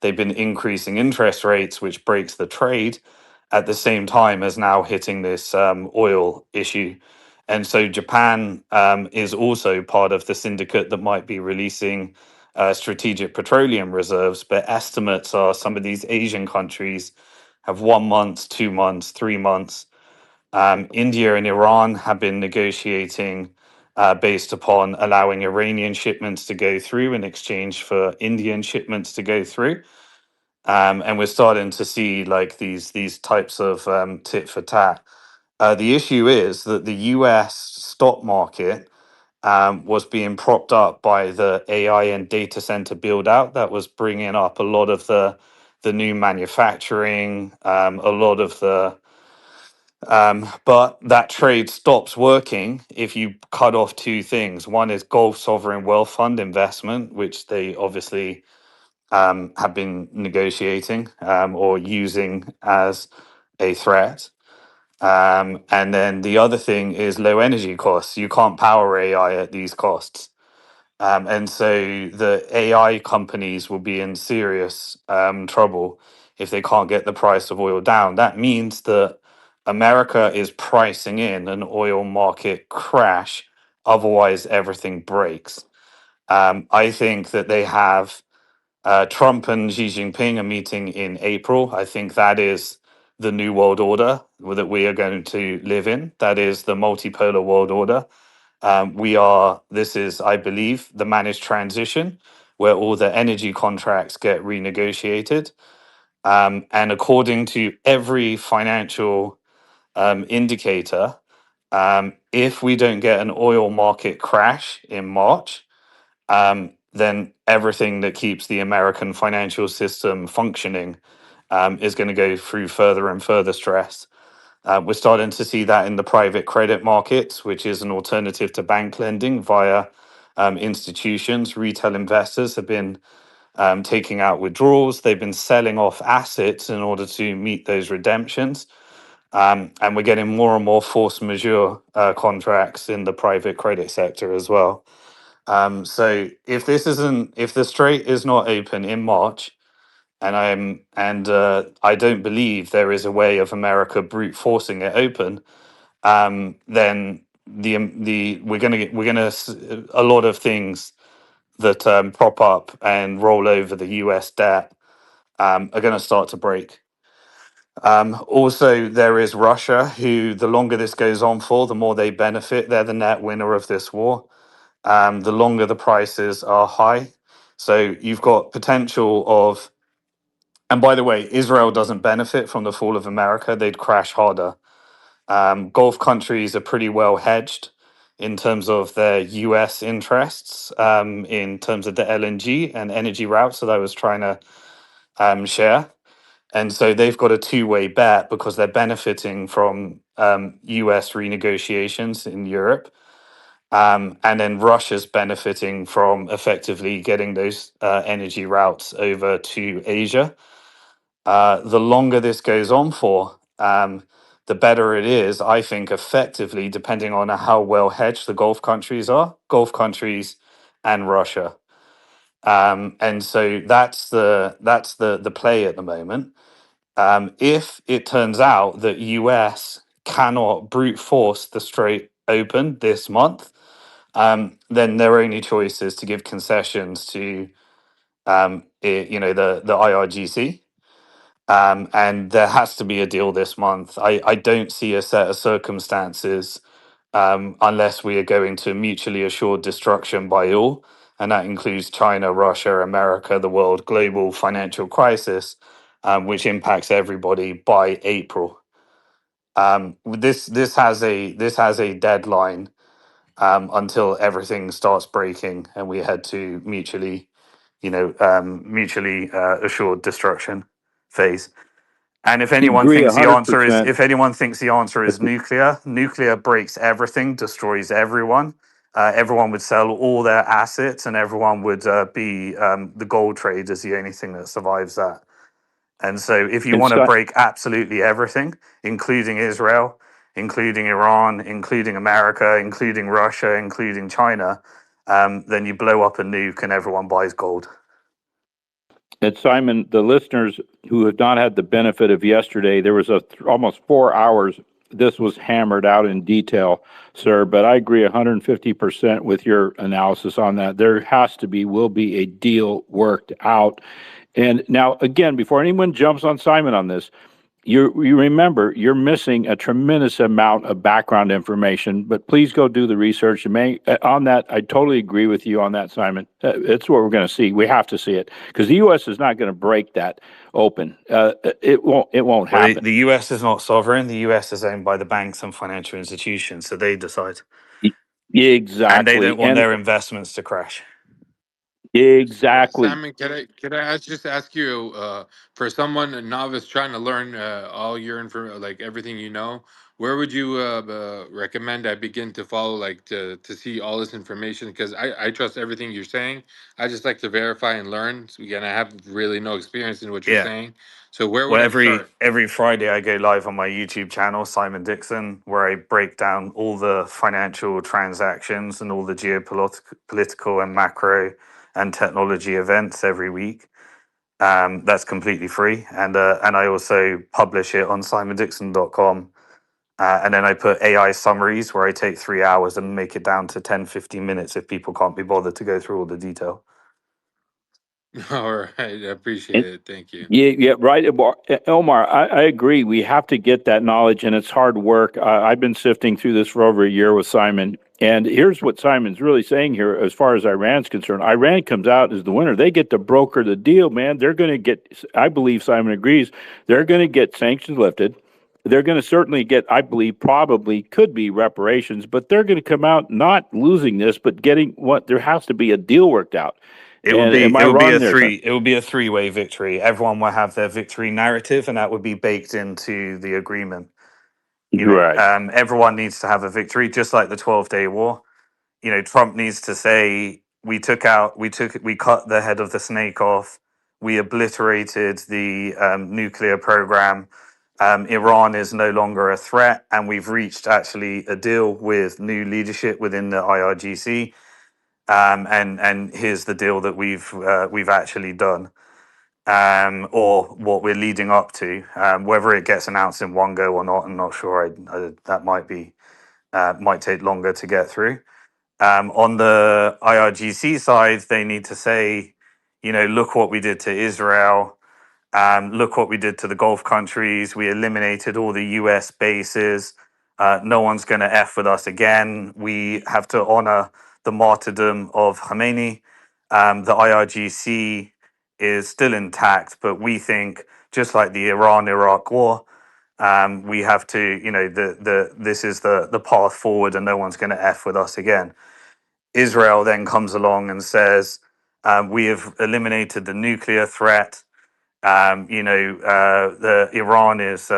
they've been increasing interest rates, which breaks the trade at the same time as now hitting this oil issue. And so Japan is also part of the syndicate that might be releasing strategic petroleum reserves. But estimates are some of these Asian countries have 1 month, 2 months, 3 months. India and Iran have been negotiating based upon allowing Iranian shipments to go through in exchange for Indian shipments to go through. And we're starting to see like these types of tit for tat. The issue is that the US stock market was being propped up by the AI and data center build out that was bringing up a lot of the new manufacturing, a lot of the but that trade stops working if you cut off two things. One is Gulf Sovereign Wealth Fund investment, which they obviously have been negotiating or using as a threat. And then the other thing is low energy costs. You can't power AI at these costs. And so the AI companies will be in serious trouble if they can't get the price of oil down. That means that America is pricing in an oil market crash. Otherwise, everything breaks. I think that they have Trump and Xi Jinping are meeting in April. I think that is the new world order that we are going to live in. That is the multipolar world order. This is, I believe, the managed transition where all the energy contracts get renegotiated. And according to every financial indicator, if we don't get an oil market crash in March, then everything that keeps the American financial system functioning is going to go through further and further stress. We're starting to see that in the private credit markets, which is an alternative to bank lending via institutions. Retail investors have been taking out withdrawals. They've been selling off assets in order to meet those redemptions. And we're getting more and more force majeure contracts in the private credit sector as well. So if the strait is not open in March, and I don't believe there is a way of America brute forcing it open, then a lot of things that prop up and roll over the US debt are going to start to break. Also, there is Russia, who the longer this goes on for, the more they benefit. They're the net winner of this war. The longer the prices are high. So you've got potential of, and by the way, Israel doesn't benefit from the fall of America. They'd crash harder. Gulf countries are pretty well hedged in terms of their US interests, in terms of the LNG and energy routes that I was trying to share. And so they've got a two-way bet because they're benefiting from US renegotiations in Europe. And then Russia's benefiting from effectively getting those energy routes over to Asia. The longer this goes on for, the better it is, I think, effectively, depending on how well hedged the Gulf countries are, Gulf countries and Russia. And so that's the play at the moment. If it turns out that US cannot brute force the Strait open this month, then their only choice is to give concessions to the IRGC. And there has to be a deal this month. I don't see a set of circumstances unless we are going to mutually assured destruction by all. And that includes China, Russia, America, the world, global financial crisis, which impacts everybody by April. This has a deadline until everything starts breaking and we head to mutually assured destruction phase. And if anyone Agree thinks the answer is 100%. nuclear, nuclear breaks everything, destroys everyone. Everyone would sell all their assets, and everyone would be the gold trade is the only thing that survives that. And so, if you And want to so, break absolutely everything, including Israel, including Iran, including America, including Russia, including China, then you blow up a nuke, and everyone buys gold. And Simon, the listeners who have not had the benefit of yesterday, there was almost 4 hours. This was hammered out in detail, sir. But I agree 150% with your analysis on that. There will be a deal worked out. And now, again, before anyone jumps on Simon on this, you remember you're missing a tremendous amount of background information, but please go do the research. On that, I totally agree with you on that, Simon. It's what we're going to see. We have to see it because the U.S. is not going to break that open. It won't Well, happen. the US is not sovereign. The US is owned by the banks and financial institutions, so they decide. And they don't Exactly. want their investments to crash. Exactly. Simon, just ask you, for someone a novice trying to learn all your information, like everything you know, where would you recommend I begin to follow, like to see all this information? Because I trust everything you're saying. I just like to verify and learn. So again, I have really no experience in what you're Yeah. saying. So where would Well, I start? every Friday I go live on my YouTube channel, Simon Dixon, where I break down all the financial transactions and all the geopolitical and macro and technology events every week. That's completely free, and I also publish it on simondixon.com. And then I put AI summaries where I take 3 hours and make it down to 10, 15 minutes if people can't be bothered to go through all the detail. All right, I appreciate it. Thank you. Yeah, right. Elmar, I agree. We have to get that knowledge, and it's hard work. I've been sifting through this for over a year with Simon, And here's what Simon's really saying here as far as Iran's concerned. Iran comes out as the winner. They get to broker the deal, man. They're going to get, I believe Simon agrees, they're going to get sanctions lifted. They're going to certainly get, I believe, probably could be reparations, but they're going to come out not losing this, but getting what there has to be a deal worked out. It would And be am I wrong there, Simon? it would be a three-way victory. Everyone will have their victory narrative, and that would be baked into the agreement. Right. Everyone needs to have a victory, just like the 12-day war. Trump needs to say we cut the head of the snake off. We obliterated the nuclear program. Iran is no longer a threat, and we've reached actually a deal with new leadership within the IRGC. And here's the deal that we've actually done, or what we're leading up to. Whether it gets announced in one go or not, I'm not sure. That might take longer to get through. On the IRGC side, they need to say, look what we did to Israel. Look what we did to the Gulf countries. We eliminated all the US bases. No one's going to F with us again. We have to honor the martyrdom of Khomeini. The IRGC is still intact, but we think, just like the Iran-Iraq war, we have to, this is the path forward, and no one's going to F with us again. Israel then comes along and says, we have eliminated the nuclear threat. The Iran is,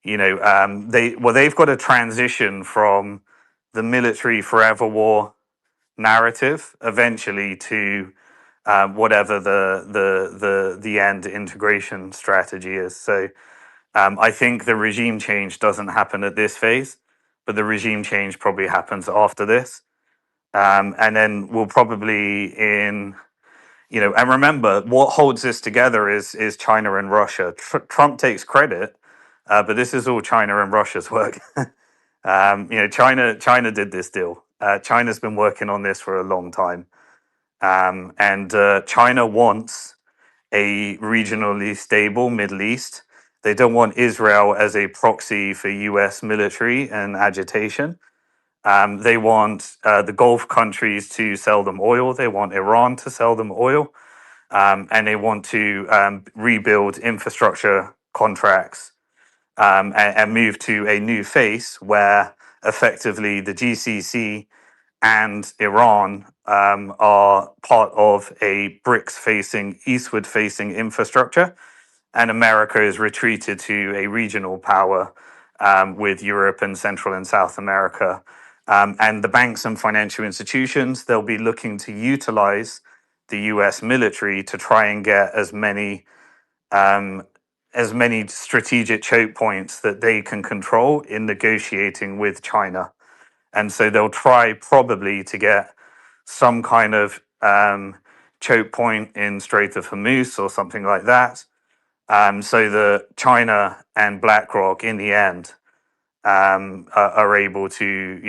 they've got to transition from the military forever war narrative eventually to whatever the end integration strategy is. So I think the regime change doesn't happen at this phase, but the regime change probably happens after this. And then we'll probably and remember, what holds this together is China and Russia. Trump takes credit, but this is all China and Russia's work. China did this deal. China's been working on this for a long time. And China wants a regionally stable Middle East. They don't want Israel as a proxy for US military and agitation. They want the Gulf countries to sell them oil. They want Iran to sell them oil. And they want to rebuild infrastructure contracts and move to a new phase where effectively the GCC and Iran are part of a BRICS-facing, eastward-facing infrastructure, and America is retreated to a regional power with Europe and Central and South America. And the banks and financial institutions, they'll be looking to utilize the US military to try and get as many strategic choke points that they can control in negotiating with China. And so they'll try probably to get some kind of choke point in Strait of Hormuz or something like that, so that China and BlackRock in the end are able to,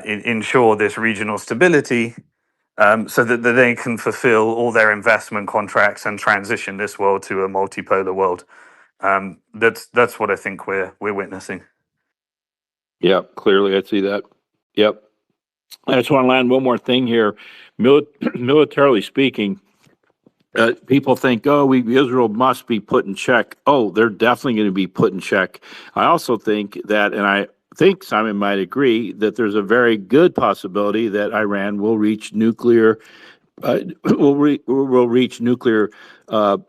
ensure this regional stability, so that they can fulfill all their investment contracts and transition this world to a multipolar world. That's what I think we're witnessing. Yep, clearly I see that. Yep. I just want to land one more thing here. Militarily speaking, people think, Israel must be put in check. Oh, they're definitely going to be put in check. I also think that, and I think Simon might agree, that there's a very good possibility that Iran will reach nuclear, reach nuclear, not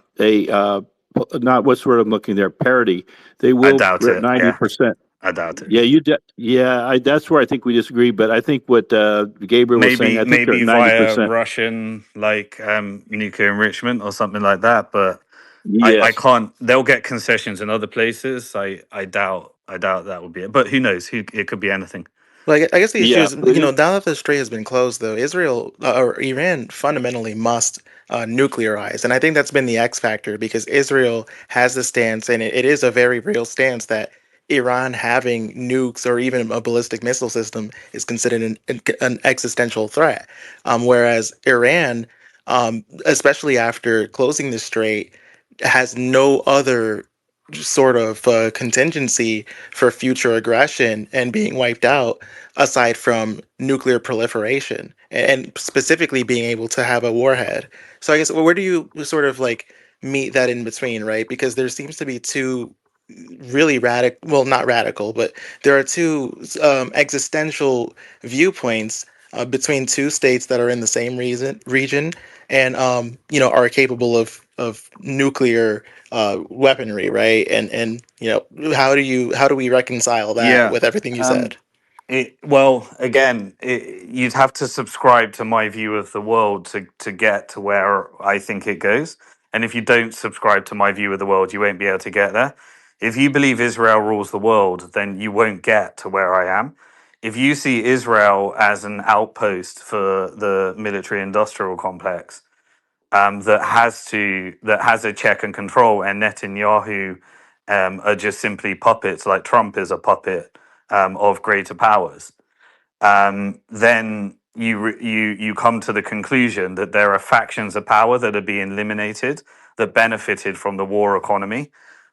what's the word I'm looking there, parity. They will. I doubt it. 90%. I doubt it. Yeah, that's where I think we disagree. But I think what Gabriel was saying, I think maybe they're 90%. via Russian nuclear enrichment or something like that. But yes. I can't. They'll get concessions in other places. I doubt that would be it. But who knows? It could be anything. Well, I guess the issue is, now that the strait has been closed, though, Israel or Iran fundamentally must nuclearize. And I think that's been the X factor, because Israel has the stance, and it is a very real stance, that Iran having nukes or even a ballistic missile system is considered an existential threat. Whereas Iran, especially after closing the strait, has no other sort of contingency for future aggression and being wiped out aside from nuclear proliferation and specifically being able to have a warhead. So I guess, well, where do you sort of like meet that in between, right? Because there seems to be two really radical, well, not radical, but there are two existential viewpoints between two states that are in the same region and are capable of nuclear weaponry, right? And how do we reconcile that Yeah. with everything you said? Well, again, you'd have to subscribe to my view of the world to get to where I think it goes. And if you don't subscribe to my view of the world, you won't be able to get there. If you believe Israel rules the world, then you won't get to where I am. If you see Israel as an outpost for the military industrial complex, that has a check and control, and Netanyahu are just simply puppets, like Trump is a puppet of greater powers, then you come to the conclusion that there are factions of power that are being eliminated that benefited from the war economy.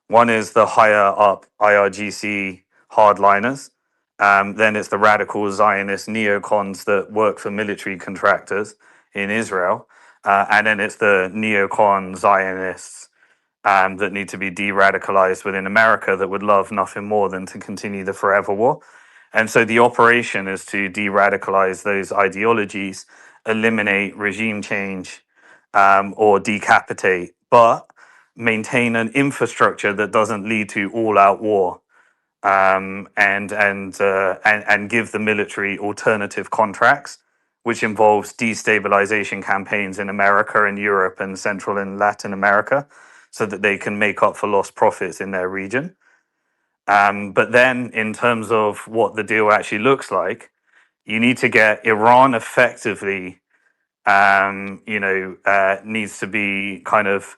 One is the higher up IRGC hardliners. Then it's the radical Zionist neocons that work for military contractors in Israel. And then it's the neocon Zionists that need to be de radicalized within America that would love nothing more than to continue the forever war. And so the operation is to de radicalize those ideologies, eliminate regime change, or decapitate, but maintain an infrastructure that doesn't lead to all out war. And give the military alternative contracts, which involves destabilization campaigns in America and Europe and Central and Latin America, so that they can make up for lost profits in their region. But then, in terms of what the deal actually looks like, you need to get Iran effectively, needs to be kind of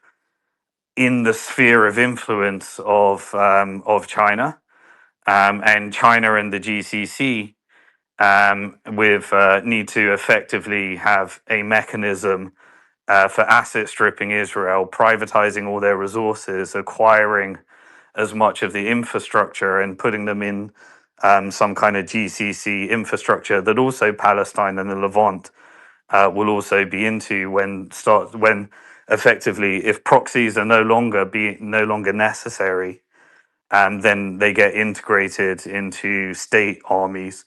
in the sphere of influence of China, and China and the GCC with need to effectively have a mechanism for asset stripping Israel, privatizing all their resources, acquiring as much of the infrastructure and putting them in some kind of GCC infrastructure that also Palestine and the Levant will also be into when effectively, if proxies are no longer necessary, then they get integrated into state armies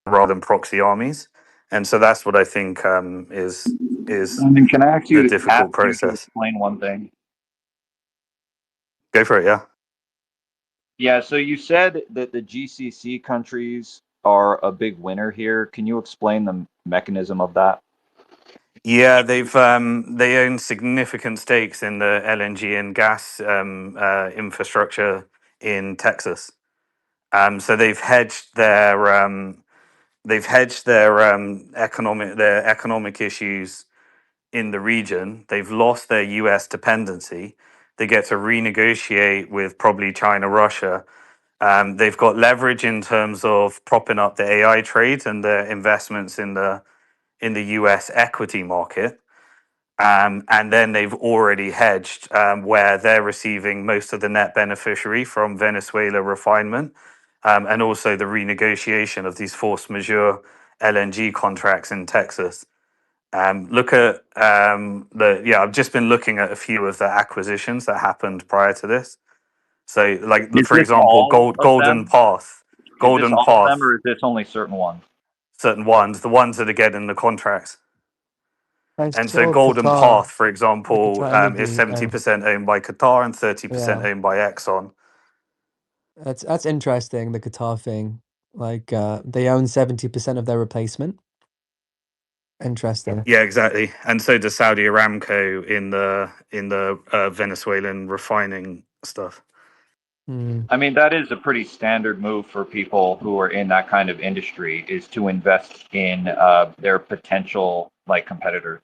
rather than proxy armies. And so that's what I think is I mean, can I the ask difficult you to process. explain one thing? Go for it, yeah. Yeah, so you said that the GCC countries are a big winner here. Can you explain the mechanism of that? Yeah, they own significant stakes in the LNG and gas infrastructure in Texas. So they've hedged their economic issues in the region. They've lost their US dependency. They get to renegotiate with probably China, Russia. They've got leverage in terms of propping up the AI trade and the investments in the US equity market. And then they've already hedged where they're receiving most of the net beneficiary from Venezuela refinement, and also the renegotiation of these force majeure LNG contracts in Texas. Look at I've just been looking at a few of the acquisitions that happened prior to this. So, like, Is for this example, all of Golden them? Path, Is this Golden all of them, Path, or is this only certain ones? certain ones, the ones that are getting the contracts. I And so saw Golden Qatar, Path, for the example, Qatar is Energy. 70% owned by Qatar and 30% Yeah, owned by Exxon. that's interesting. The Qatar thing, like they own 70% of their replacement. Interesting. Yeah, exactly. And so does Saudi Aramco in the Venezuelan refining stuff. Mm. I mean, that is a pretty standard move for people who are in that kind of industry, is to invest in their potential like competitors.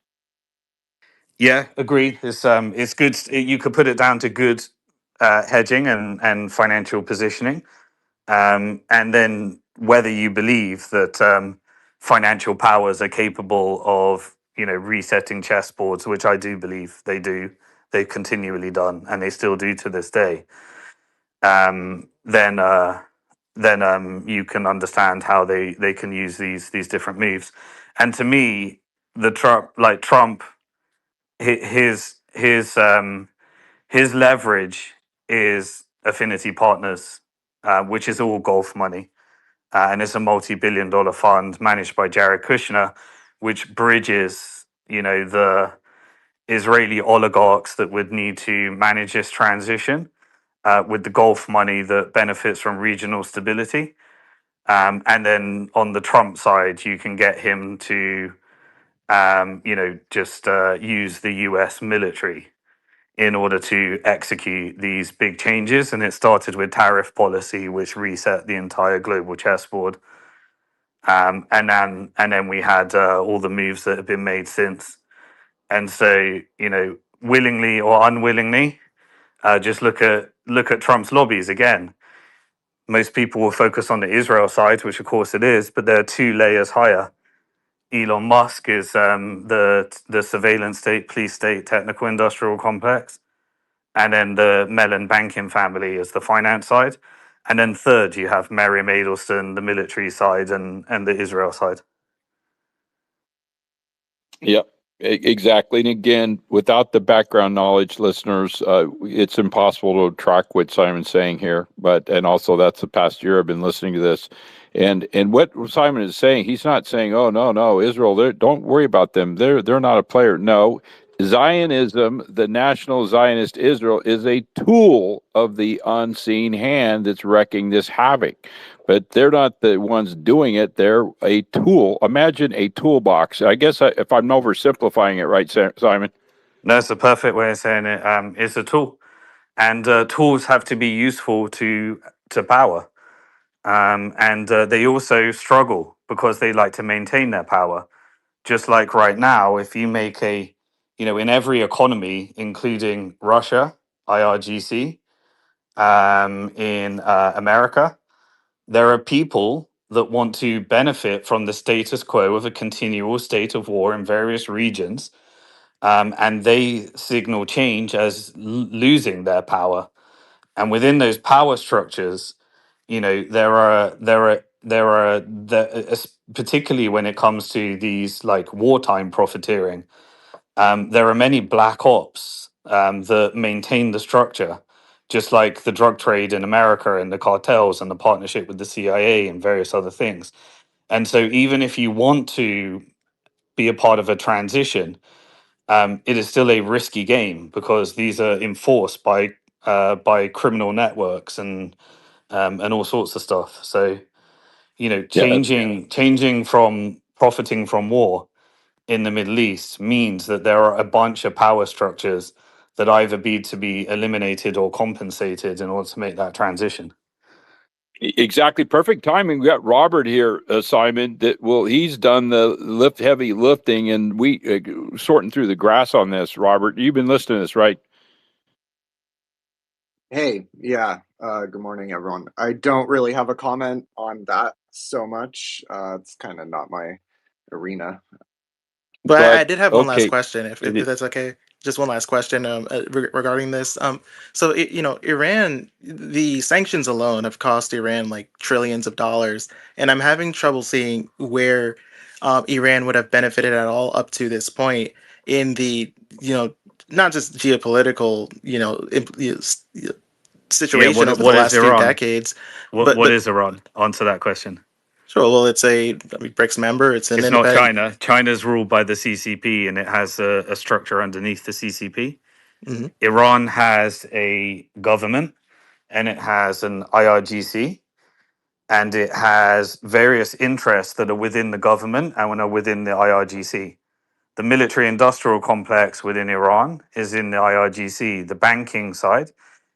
Yeah, agreed. It's good. You could put it down to good hedging and financial positioning, and then whether you believe that financial powers are capable of resetting chessboards, which I do believe they do. they've continually done, and they still do to this day, then you can understand how they can use these different moves. And to me, the Trump, his leverage is affinity partners, which is all golf money, and it's a multi-billion-dollar fund managed by Jared Kushner, which bridges, the Israeli oligarchs that would need to manage this transition with the Gulf money that benefits from regional stability. And then on the Trump side, you can get him to, just use the US military in order to execute these big changes. And it started with tariff policy, which reset the entire global chessboard. And then we had all the moves that have been made since. And so, willingly or unwillingly, just look at Trump's lobbies again. Most people will focus on the Israel side, which of course it is, but there are two layers higher. Elon Musk is the surveillance state, police state, technical industrial complex, and then the Mellon banking family is the finance side, and then third you have Merriam Adelson, the military side, and the Israel side. Yep, exactly. And again, without the background knowledge, listeners, it's impossible to track what Simon's saying here. And also that's the past year I've been listening to this. And what Simon is saying, he's not saying, oh, no, Israel, don't worry about them. They're not a player. No, Zionism, the National Zionist Israel, is a tool of the unseen hand that's wreaking this havoc. But they're not the ones doing it. They're a tool. Imagine a toolbox. I guess if I'm oversimplifying it, right, Simon? That's the perfect way of saying it. It's a tool, and tools have to be useful to power. And they also struggle because they like to maintain their power. Just like right now, if you make in every economy, including Russia, IRGC, in America, there are people that want to benefit from the status quo of a continual state of war in various regions, and they signal change as losing their power. And within those power structures, particularly when it comes to these like wartime profiteering, there are many black ops that maintain the structure, just like the drug trade in America and the cartels and the partnership with the CIA and various other things. And so, even if you want to be a part of a transition, it is still a risky game because these are enforced by criminal networks and all sorts of stuff. So, Yeah. changing from profiting from war in the Middle East means that there are a bunch of power structures that either need to be eliminated or compensated in order to make that transition. Exactly. Perfect timing. We got Robert here, Simon, he's done the heavy lifting, and we sorting through the grass on this. Robert, you've been listening to this, right? Hey, yeah. Good morning, everyone. I don't really have a comment on that so much. It's kind of not my arena. But I But did have one last okay. question, if that's okay. Just one last question regarding this. So Iran, the sanctions alone have cost Iran like trillions of dollars, and I'm having trouble seeing where Iran would have benefited at all up to this point in the not just geopolitical Yeah, situation over the what is last few Iran? decades, What but is Iran? Answer that question. sure. Well, it's a BRICS member. It's an It's not independent. China. China's ruled by the CCP, and it has a structure underneath the CCP. Mhm. Iran has a government, and it has an IRGC, and it has various interests that are within the government and are within the IRGC. The military industrial complex within Iran is in the IRGC. The banking side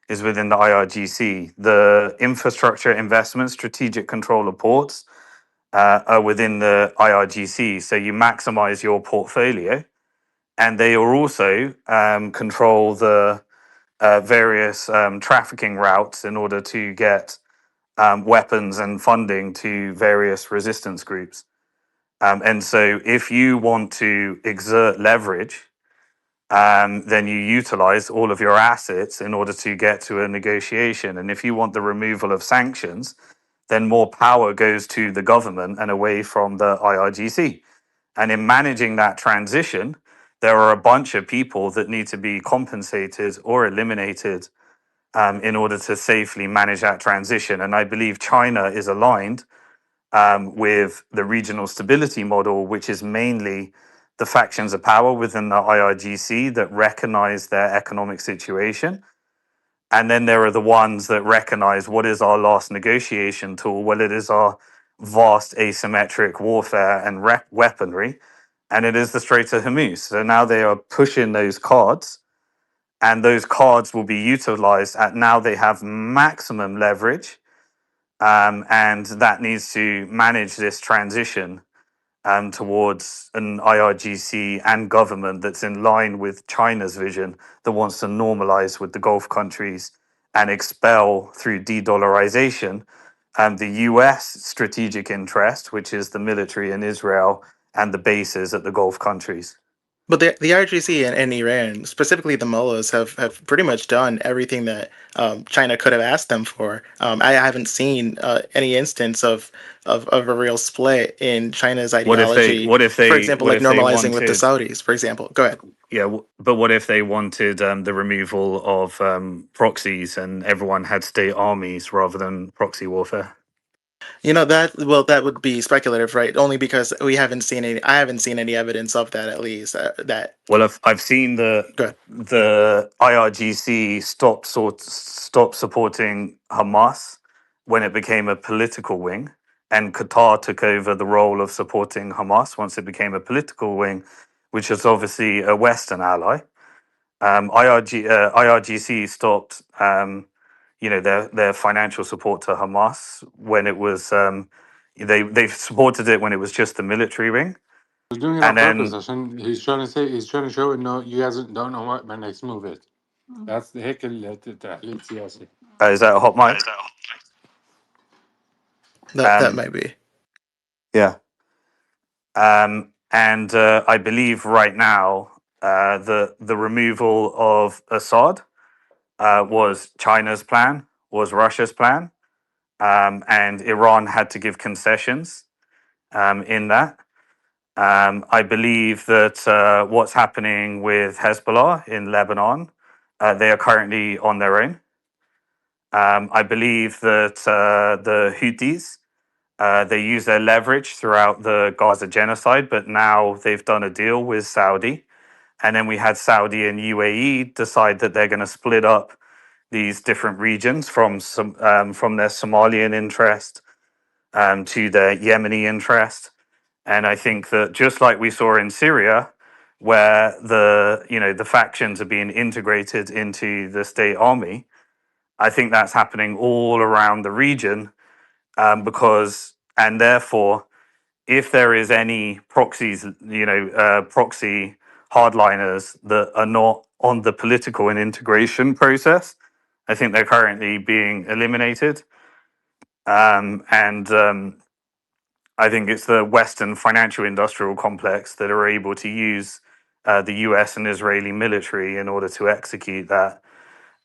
is within the IRGC. The infrastructure investment, strategic control of ports are within the IRGC. So you maximize your portfolio. And they are also control the various trafficking routes in order to get weapons and funding to various resistance groups. And so if you want to exert leverage then you utilize all of your assets in order to get to a negotiation. And if you want the removal of sanctions, then more power goes to the government and away from the IRGC. And in managing that transition, there are a bunch of people that need to be compensated or eliminated in order to safely manage that transition. And I believe China is aligned with the regional stability model, which is mainly the factions of power within the IRGC that recognize their economic situation. And then there are the ones that recognize what is our last negotiation tool? Well, it is our vast asymmetric warfare and weaponry, and it is the Strait of Hormuz. So now they are pushing those cards, and those cards will be utilized at now they have maximum leverage, and that needs to manage this transition towards an IRGC and government that's in line with China's vision that wants to normalize with the Gulf countries and expel through de-dollarization the US strategic interest, which is the military in Israel and the bases at the Gulf countries. But the IRGC and Iran, specifically the mullahs, have pretty much done everything that China could have asked them for. I haven't seen any instance of a real split in China's ideology. For example, like normalizing with the Saudis, for example. Go ahead. Yeah, but what if they wanted the removal of proxies and everyone had state armies rather than proxy warfare? That would be speculative, right? Only because I haven't seen any evidence of that, at least. Well, I've seen the IRGC stop supporting Hamas when it became a political wing, and Qatar took over the role of supporting Hamas once it became a political wing, which is obviously a Western ally. IRGC stopped, their financial support to Hamas when it was they supported it when it was just the military wing. He's doing it on purpose. He's trying to show it. No, you guys don't know what my next move is. That's the هيك التحليل السياسي. Is that a hot mic? That might be. Yeah. And I believe right now the removal of Assad was China's plan, was Russia's plan, and Iran had to give concessions in that. I believe that what's happening with Hezbollah in Lebanon, they are currently on their own. I believe that the Houthis, they use their leverage throughout the Gaza genocide, but now they've done a deal with Saudi. And then we had Saudi and UAE decide that they're going to split up these different regions from their Somalian interest to their Yemeni interest. And I think that just like we saw in Syria, where the factions are being integrated into the state army, I think that's happening all around the region and therefore, if there is any proxies, proxy hardliners that are not on the political and integration process, I think they're currently being eliminated. I think it's the Western financial industrial complex that are able to use the US and Israeli military in order to execute that.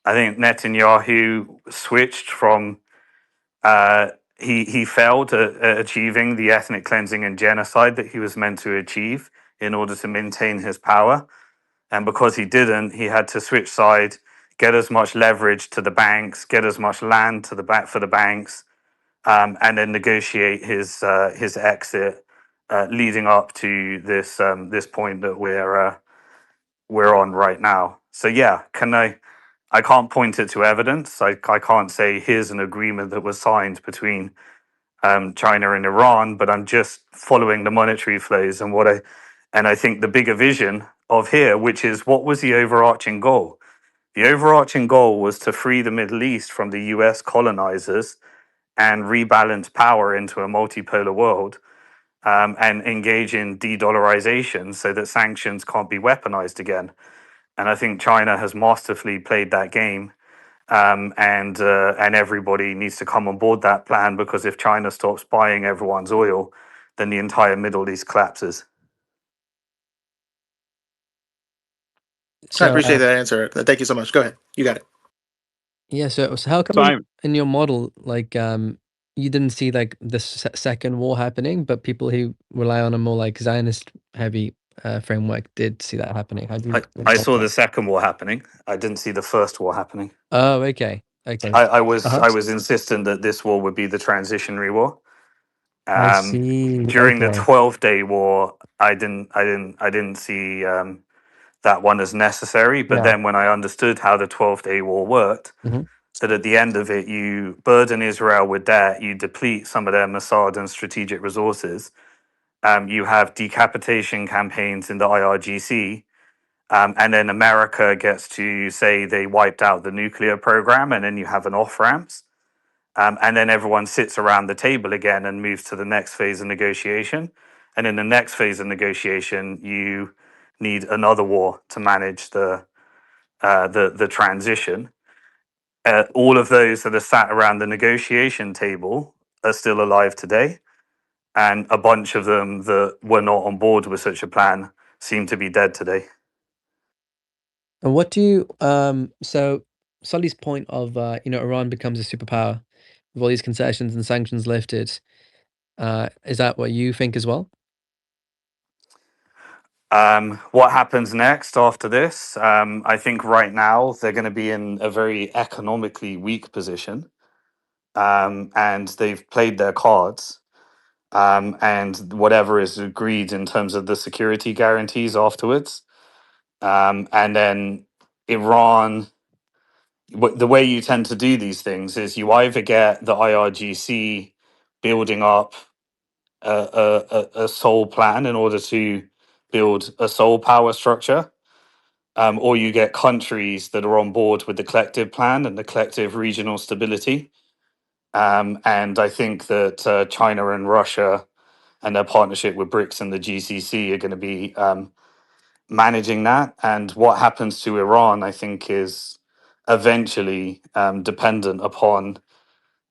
I think Netanyahu switched from, he failed at achieving the ethnic cleansing and genocide that he was meant to achieve in order to maintain his power. And because he didn't, he had to switch side, get as much leverage to the banks, get as much land for the banks, and then negotiate his exit, leading up to this point that we're on right now. So yeah, I can't point it to evidence. I can't say here's an agreement that was signed between China and Iran, but I'm just following the monetary flows and I think the bigger vision of here, which is what was the overarching goal? The overarching goal was to free the Middle East from the US colonizers and rebalance power into a multipolar world, and engage in de-dollarization so that sanctions can't be weaponized again. And I think China has masterfully played that game, and everybody needs to come on board that plan, because if China stops buying everyone's oil, then the entire Middle East collapses. I So appreciate that answer. Thank you so much. Go ahead. You got it. yeah, so how come in your model, like you didn't see like the second war happening, but people who rely on a more like Zionist heavy framework did see that happening? How do you I explain saw that? the second war happening. I didn't see the first war happening. Oh, okay, okay. I was Uh-huh. I was insistent that this war would be the transitionary war. I see. During the Okay. 12-day war, I didn't see that one as necessary. But Yeah. then when I understood how the 12-day war worked, hmm so that at the end of it, you burden Israel with debt, you deplete some of their Mossad and strategic resources. You have decapitation campaigns in the IRGC, and then America gets to say they wiped out the nuclear program, and then you have an off ramps. And then everyone sits around the table again and moves to the next phase of negotiation. And in the next phase of negotiation, you need another war to manage the transition. All of those that are sat around the negotiation table are still alive today, and a bunch of them that were not on board with such a plan seem to be dead today. And what do you so Sully's point of Iran becomes a superpower with all these concessions and sanctions lifted, is that what you think as well? What happens next after this? I think right now they're going to be in a very economically weak position, and they've played their cards. And whatever is agreed in terms of the security guarantees afterwards, and then Iran. The way you tend to do these things is you either get the IRGC building up a sole plan in order to build a sole power structure, or you get countries that are on board with the collective plan and the collective regional stability. And I think that China and Russia and their partnership with BRICS and the GCC are going to be managing that. And what happens to Iran, I think, is eventually dependent upon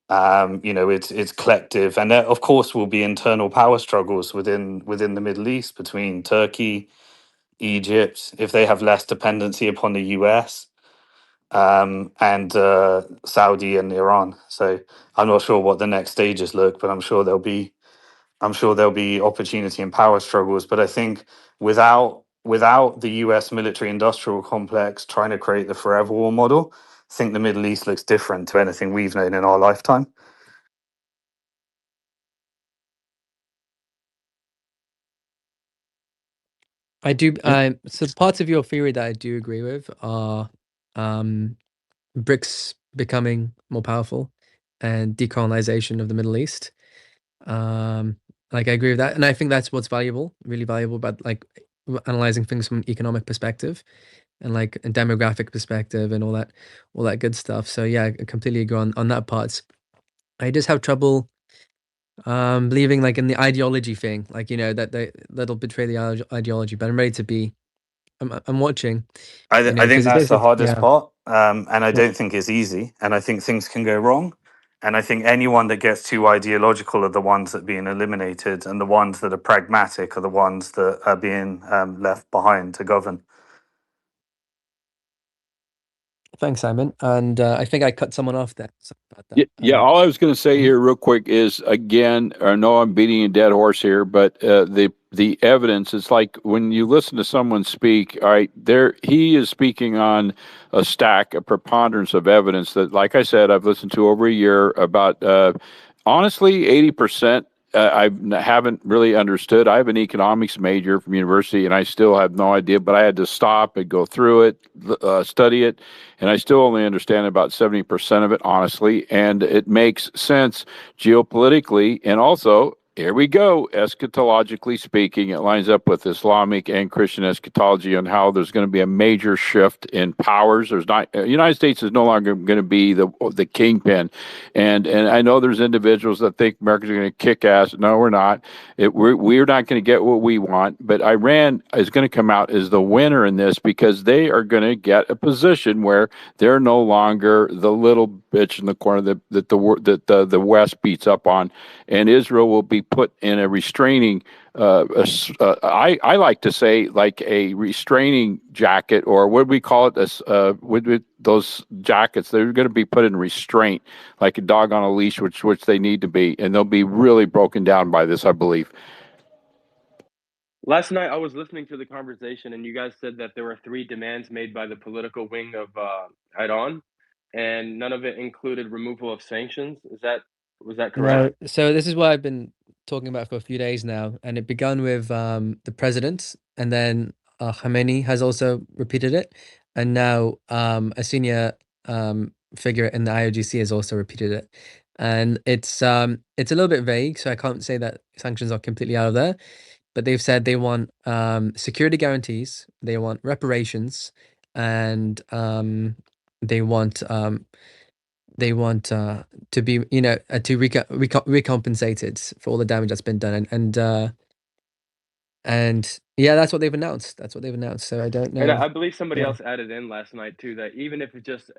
its collective, and there of course will be internal power struggles within the Middle East between Turkey, Egypt, if they have less dependency upon the US, and Saudi and Iran. So I'm not sure what the next stages look, but I'm sure there'll be opportunity and power struggles. But I think without the US military industrial complex trying to create the forever war model, I think the Middle East looks different to anything we've known in our lifetime. I do. So parts of your theory that I do agree with are BRICS becoming more powerful and decolonization of the Middle East. Like I agree with that, and I think that's what's valuable, really valuable about like analyzing things from an economic perspective and like a demographic perspective and all that good stuff. So yeah, I completely agree on that part. I just have trouble believing like in the ideology thing, like that'll betray the ideology. But I'm ready to be. I'm watching. I think Because it's that's the basically hardest yeah. part, and I Yeah. don't think it's easy, and I think things can go wrong, and I think anyone that gets too ideological are the ones that are being eliminated, and the ones that are pragmatic are the ones that are being left behind to govern. Thanks, Simon. And I think I cut someone off there. Sorry about that. Yeah. All I was going to say here, real quick, is again, I know I'm beating a dead horse here, but the evidence is like when you listen to someone speak. All right, he is speaking on a preponderance of evidence that, like I said, I've listened to over a year about. Honestly, 80%. I haven't really understood. I have an economics major from university, and I still have no idea. But I had to stop and go through it, study it, and I still only understand about 70% of it, honestly. And it makes sense geopolitically, and also here we go. Eschatologically speaking, it lines up with Islamic and Christian eschatology on how there's going to be a major shift in powers. There's not United States is no longer going to be the kingpin, and I know there's individuals that think America's going to kick ass. No, we're not. We're not going to get what we want. But Iran is going to come out as the winner in this because they are going to get a position where they're no longer the little bitch in the corner that the West beats up on, and Israel will be put in a restraining. I like to say like a restraining jacket, or what do we call it? This with those jackets, they're going to be put in restraint, like a dog on a leash, which they need to be, and they'll be really broken down by this, I believe. Last night I was listening to the conversation, and you guys said that there were 3 demands made by the political wing of Iran, and none of it included removal of sanctions. Was that correct? No, so this is what I've been talking about for a few days now, and it began with the president, and then Khamenei has also repeated it, and now a senior figure in the IRGC has also repeated it, and it's a little bit vague, so I can't say that sanctions are completely out of there, but they've said they want security guarantees, they want reparations, and they want to be, to recompensated for all the damage that's been done, and yeah, that's what they've announced. So I don't And know. I believe somebody Yeah. else added in last night too that even if it's just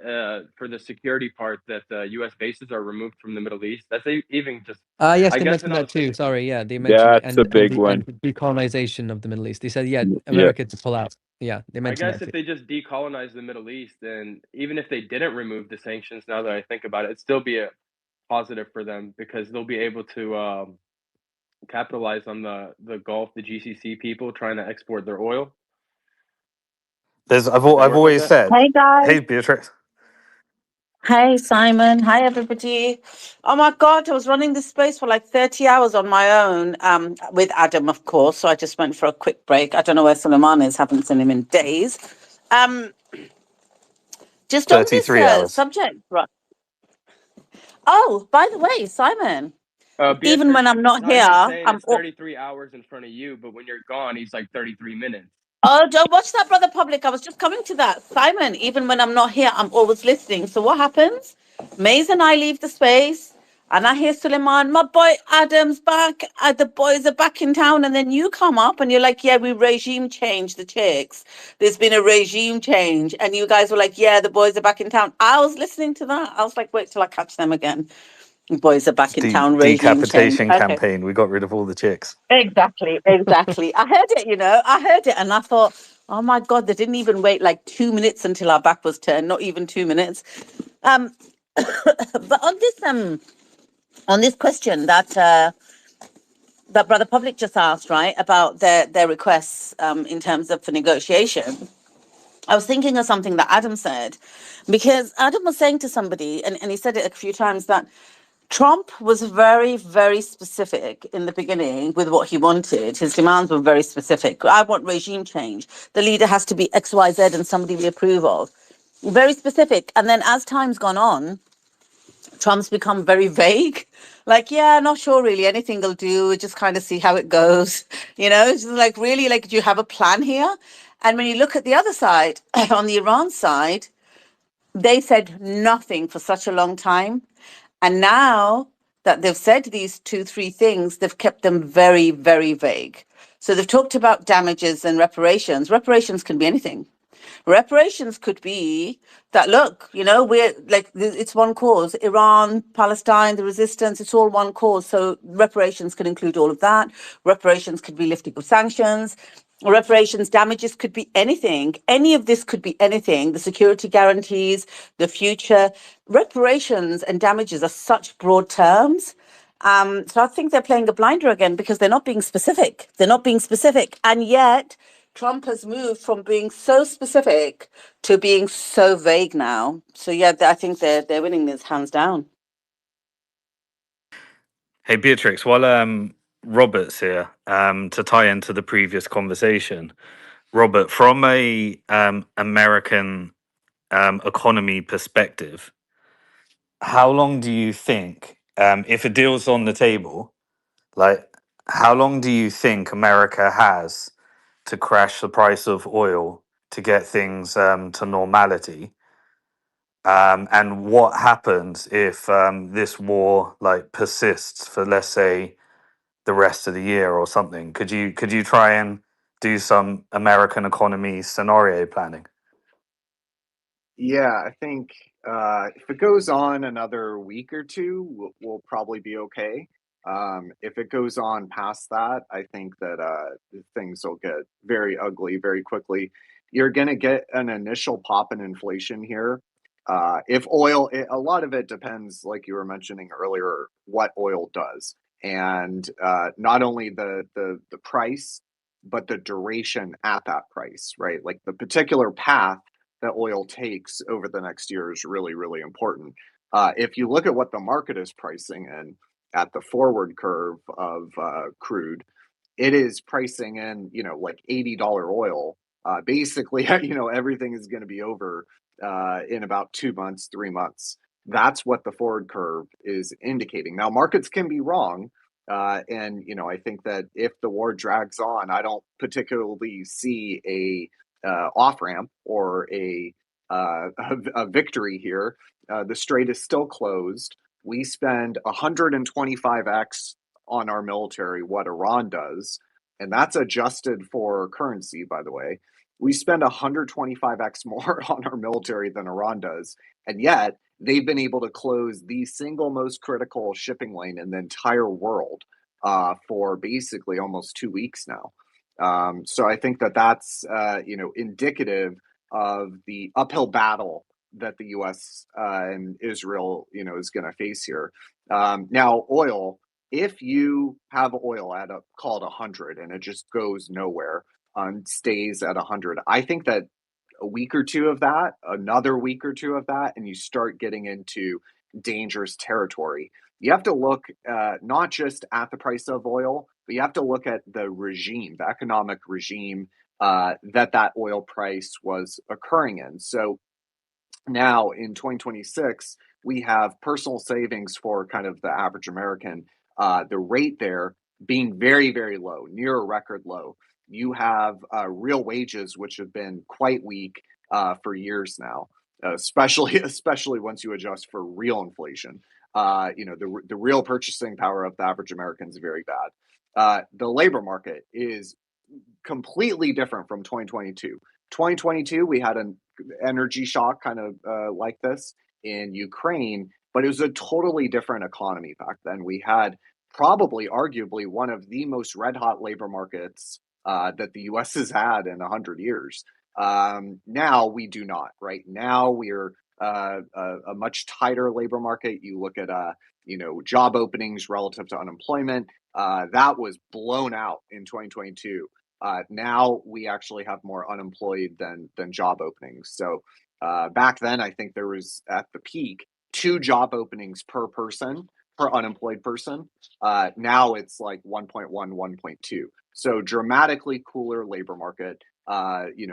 for the security part that U.S. bases are removed from the Middle East, that's even just. Yes, I they guess when mentioned I that was too. thinking, Sorry, yeah, they mentioned it, That's a big one. and decolonization of the Middle East. They said, yeah, Yeah. America to pull out. Yeah, they I mentioned guess that if too. they just decolonize the Middle East, then even if they didn't remove the sanctions, now that I think about it, it'd still be a positive for them because they'll be able to capitalize on the Gulf, the GCC people trying to export their oil. I've Does that work like always that? said, Hey guys. hey Beatrix, Hey Simon. Hi everybody. Oh my God, I was running this space for like 30 hours on my own, with Adam, of course. So I just went for a quick break. I don't know where Suleiman is, haven't seen him in days. Just on this 33 hours. subject, right? Oh, by the way, Simon, even Beatrice, when I'm not here, Simon's saying I'm it's 33 hours in front of you, but when you're gone, he's like 33 minutes. oh, don't watch that, brother public. I was just coming to that. Simon, even when I'm not here, I'm always listening. So what happens? Maze and I leave the space, and I hear Suleiman, my boy Adam's back. The boys are back in town. And then you come up and you're like, yeah, we regime changed the chicks. There's been a regime change. And you guys were like, yeah, the boys are back in town. I was listening to that. I was like, wait till I catch them again. The boys are back It's in town, regime change. decapitation Okay. campaign. We got rid of all the chicks. Exactly. I heard it, I heard it and I thought, oh my God, they didn't even wait like 2 minutes until our back was turned, not even 2 minutes. But on this question that Brother Public just asked, right, about their requests in terms of for negotiation, I was thinking of something that Adam said, because Adam was saying to somebody, and he said it a few times, that Trump was very, very specific in the beginning with what he wanted. His demands were very specific. I want regime change. The leader has to be X, Y, Z, and somebody we approve of. Very specific. And then as time's gone on, Trump's become very vague. Like, yeah, not sure really. Anything will do. Just kind of see how it goes. It's just like, really, like, do you have a plan here? And when you look at the other side, on the Iran side, they said nothing for such a long time. And now that they've said these 2, 3 things, they've kept them very, very vague. So they've talked about damages and reparations. Reparations can be anything. Reparations could be that, look, we're like, it's one cause. Iran, Palestine, the resistance, it's all one cause. So reparations can include all of that. Reparations could be lifting of sanctions. Reparations, damages could be anything. Any of this could be anything. The security guarantees, the future. Reparations and damages are such broad terms. So I think they're playing a blinder again because they're not being specific. And yet Trump has moved from being so specific to being so vague now. So yeah, I think they're winning this hands down. Hey Beatrix, while Robert's here, to tie into the previous conversation, Robert, from a American economy perspective, how long do you think, if a deal's on the table, like how long do you think America has to crash the price of oil to get things to normality? And what happens if this war like persists for, let's say, the rest of the year or something? Could you try and do some American economy scenario planning? Yeah, I think if it goes on another week or two, we'll probably be okay. If it goes on past that, I think that things will get very ugly very quickly. You're going to get an initial pop in inflation here. If oil, a lot of it depends, like you were mentioning earlier, what oil does, and not only the price, but the duration at that price, right? Like the particular path that oil takes over the next year is really, really important. If you look at what the market is pricing in at the forward curve of crude, it is pricing in, like $80 oil. Basically, everything is going to be over in about 2 months, 3 months. That's what the forward curve is indicating. Now, markets can be wrong. And, I think that if the war drags on, I don't particularly see a off ramp or a victory here. The strait is still closed. We spend 125x on our military what Iran does, and that's adjusted for currency, by the way. We spend 125x more on our military than Iran does, and yet they've been able to close the single most critical shipping lane in the entire world for basically almost 2 weeks now. So I think that that's indicative of the uphill battle that the U.S. And Israel, is going to face here. Now, oil. If you have oil at call it 100 and it just goes nowhere and stays at 100, I think that a week or two of that, another week or two of that, and you start getting into dangerous territory. You have to look not just at the price of oil, but you have to look at the regime, the economic regime that oil price was occurring in. So now in 2026, we have personal savings for kind of the average American, the rate there being very, very low, near a record low. You have real wages, which have been quite weak for years now, especially once you adjust for real inflation. The real purchasing power of the average American is very bad. The labor market is completely different from 2022. 2022, we had an energy shock kind of like this in Ukraine, but it was a totally different economy back then. We had probably, arguably, one of the most red hot labor markets that the US has had in 100 years. Now we do not, right? Now we're a much tighter labor market. You look at, job openings relative to unemployment, that was blown out in 2022. Now we actually have more unemployed than job openings. So back then, I think there was at the peak 2 job openings per person, per unemployed person. Now it's like 1.1, 1.2. So dramatically cooler labor market.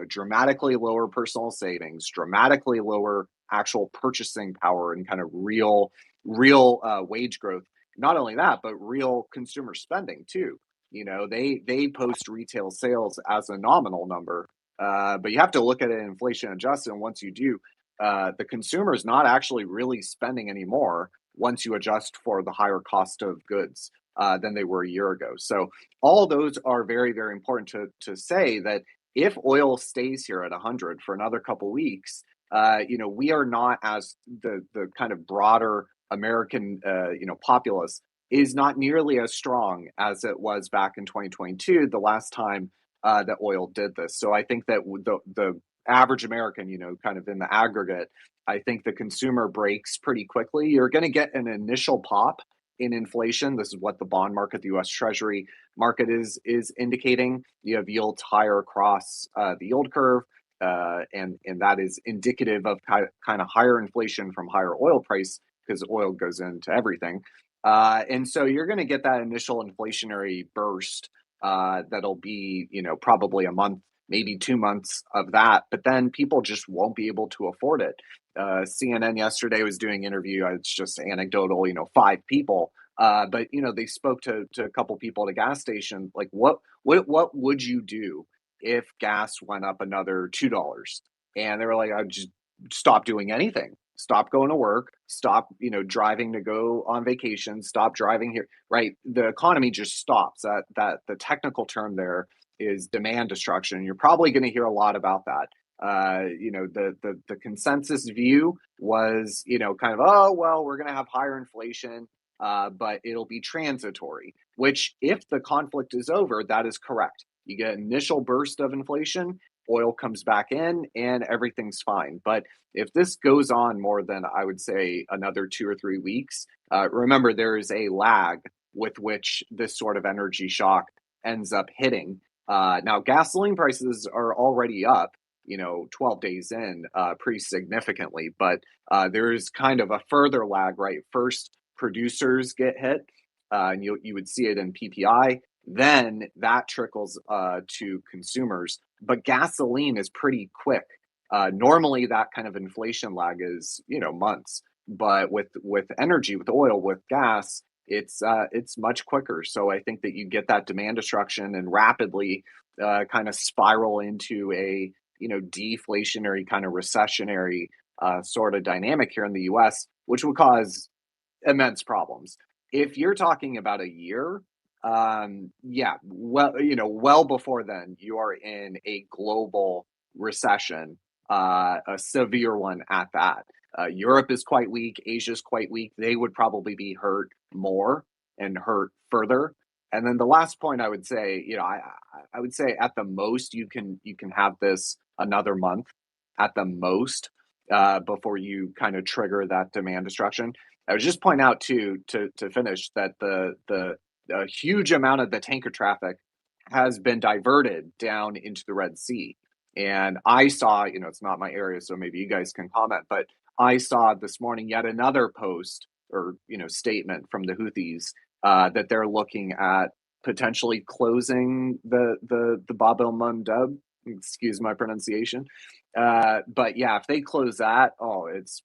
Dramatically lower personal savings, dramatically lower actual purchasing power, and kind of real wage growth. Not only that, but real consumer spending too. They post retail sales as a nominal number, but you have to look at it inflation adjusted. And once you do, the consumer is not actually really spending anymore once you adjust for the higher cost of goods than they were a year ago. So all those are very, very important to say that if oil stays here at 100 for another couple weeks, we are not, as the kind of broader American populace is not nearly as strong as it was back in 2022, the last time that oil did this. So I think that the average American, kind of in the aggregate, I think the consumer breaks pretty quickly. You're going to get an initial pop in inflation. This is what the bond market, the U.S. Treasury market is indicating. You have yields higher across the yield curve, and that is indicative of kind of higher inflation from higher oil price, because oil goes into everything. And so you're going to get that initial inflationary burst that'll be, probably a month, maybe 2 months of that, but then people just won't be able to afford it. CNN yesterday was doing an interview. It's just anecdotal, 5 people, but they spoke to a couple people at a gas station. Like, what would you do if gas went up another $2? And they were like, I'd just stop doing anything. Stop going to work, stop, driving to go on vacation, stop driving here, right? The economy just stops. That the technical term there is demand destruction. You're probably going to hear a lot about that. The consensus view was, kind of, oh, well, we're going to have higher inflation. but it'll be transitory, which if the conflict is over, that is correct. You get an initial burst of inflation, oil comes back in, and everything's fine. But if this goes on more than, I would say, another 2 or 3 weeks, remember there is a lag with which this sort of energy shock ends up hitting. Now, gasoline prices are already up, 12 days in, pretty significantly, but there is kind of a further lag, right? First, producers get hit, and you would see it in PPI. Then that trickles to consumers. But gasoline is pretty quick. Normally, that kind of inflation lag is months, but with energy, with oil, with gas, it's much quicker. So I think that you get that demand destruction and rapidly kind of spiral into a deflationary kind of recessionary sort of dynamic here in the U.S., which would cause immense problems. If you're talking about a year, yeah, well before then, you are in a global recession, a severe one at that. Europe is quite weak. Asia is quite weak. They would probably be hurt more and hurt further. And then the last point I would say, I would say at the most you can have this another month at the most before you kind of trigger that demand destruction. I would just point out to finish that the huge amount of the tanker traffic has been diverted down into the Red Sea. And I saw, it's not my area, so maybe you guys can comment, but I saw this morning yet another post or statement from the Houthis that they're looking at potentially closing the Bab el Mandeb. Excuse my pronunciation. But yeah, if they close that,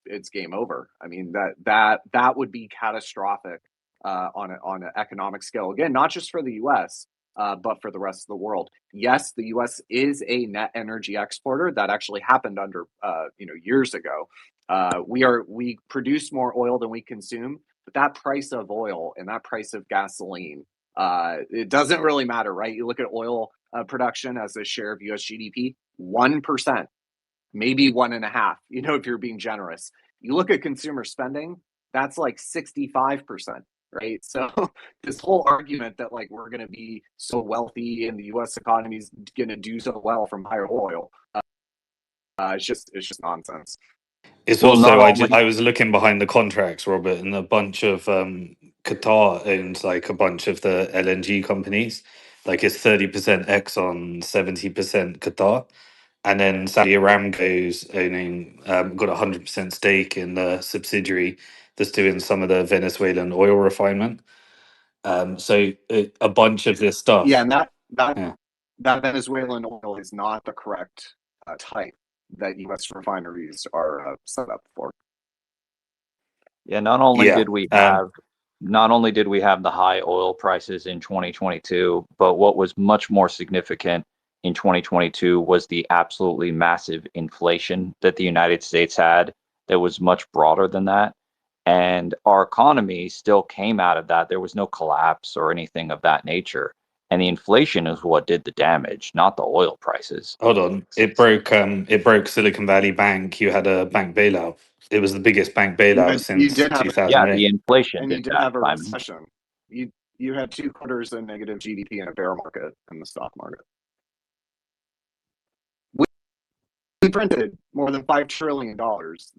it's game over. I mean, that would be catastrophic on an economic scale. Again, not just for the U.S., but for the rest of the world. Yes, the U.S. is a net energy exporter. That actually happened under years ago. We produce more oil than we consume, but that price of oil and that price of gasoline, it doesn't really matter, right? You look at oil production as a share of U.S. GDP, 1%, maybe 1.5%. If you're being generous. You look at consumer spending, that's like 65%. Right. So this whole argument that like we're going to be so wealthy and the U.S. economy is going to do so well from higher oil, it's just nonsense. It's Well, also not only I was looking behind the contracts, Robert, and a bunch of Qatar owns like a bunch of the LNG companies. Like it's 30% Exxon, 70% Qatar, and then Saudi Aramco's owning got 100% stake in the subsidiary that's doing some of the Venezuelan oil refinement. So a bunch of this Yeah, stuff. and Yeah. that Venezuelan oil is not the correct type that U.S. refineries are set up for. Yeah, not only Yeah. did we have the high oil prices in 2022, but what was much more significant in 2022 was the absolutely massive inflation that the United States had that was much broader than that. And our economy still came out of that. There was no collapse or anything of that nature. And the inflation is what did the damage, not the oil prices. Hold on. It broke Silicon Valley Bank. You had a bank bailout. It was the biggest bank bailout You since did have, Yeah, the 2008. inflation and did you did that, have a Simon. recession. You had 2 quarters of negative GDP in a bear market in the stock market. We printed more than $5 trillion.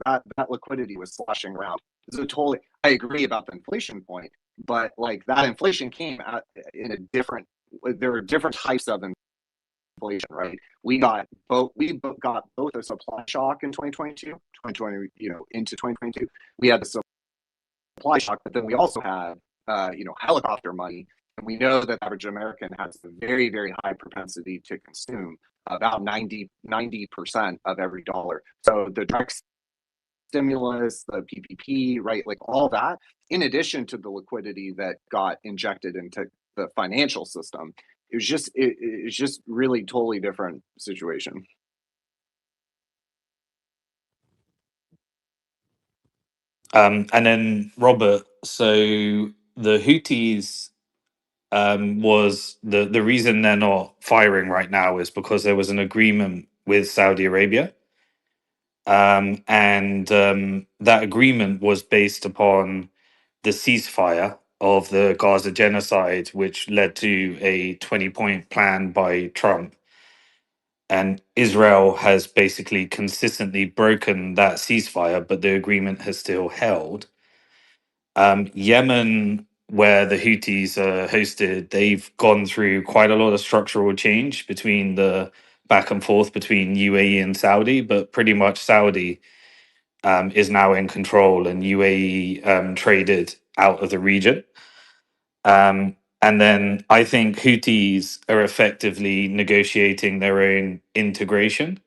That liquidity was sloshing around. So totally, I agree about the inflation point, but like that inflation came out in a different. There were different types of inflation, right? We got both a supply shock in 2022, into 2022. We had the supply shock, but then we also had helicopter money. And we know that the average American has a very, very high propensity to consume, about 90% of every dollar. So the direct stimulus, the PPP, right, like all that, in addition to the liquidity that got injected into the financial system, it's just really totally different situation. And then Robert, so the Houthis was the reason they're not firing right now is because there was an agreement with Saudi Arabia. And that agreement was based upon the ceasefire of the Gaza genocide, which led to a 20-point plan by Trump. And Israel has basically consistently broken that ceasefire, but the agreement has still held. Yemen, where the Houthis are hosted, they've gone through quite a lot of structural change between the back and forth between UAE and Saudi, but pretty much Saudi is now in control and UAE traded out of the region. And then I think Houthis are effectively negotiating their own integration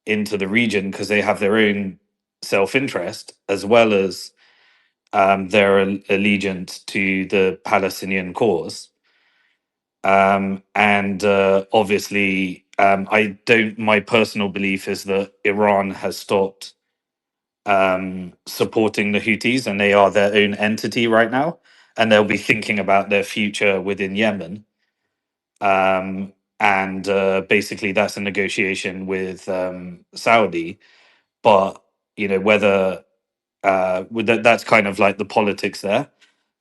into the region because they have their own self-interest as well as their allegiance to the Palestinian cause. And obviously, my personal belief is that Iran has stopped supporting the Houthis and they are their own entity right now. And they'll be thinking about their future within Yemen. And basically, that's a negotiation with Saudi. But, whether that's kind of like the politics there.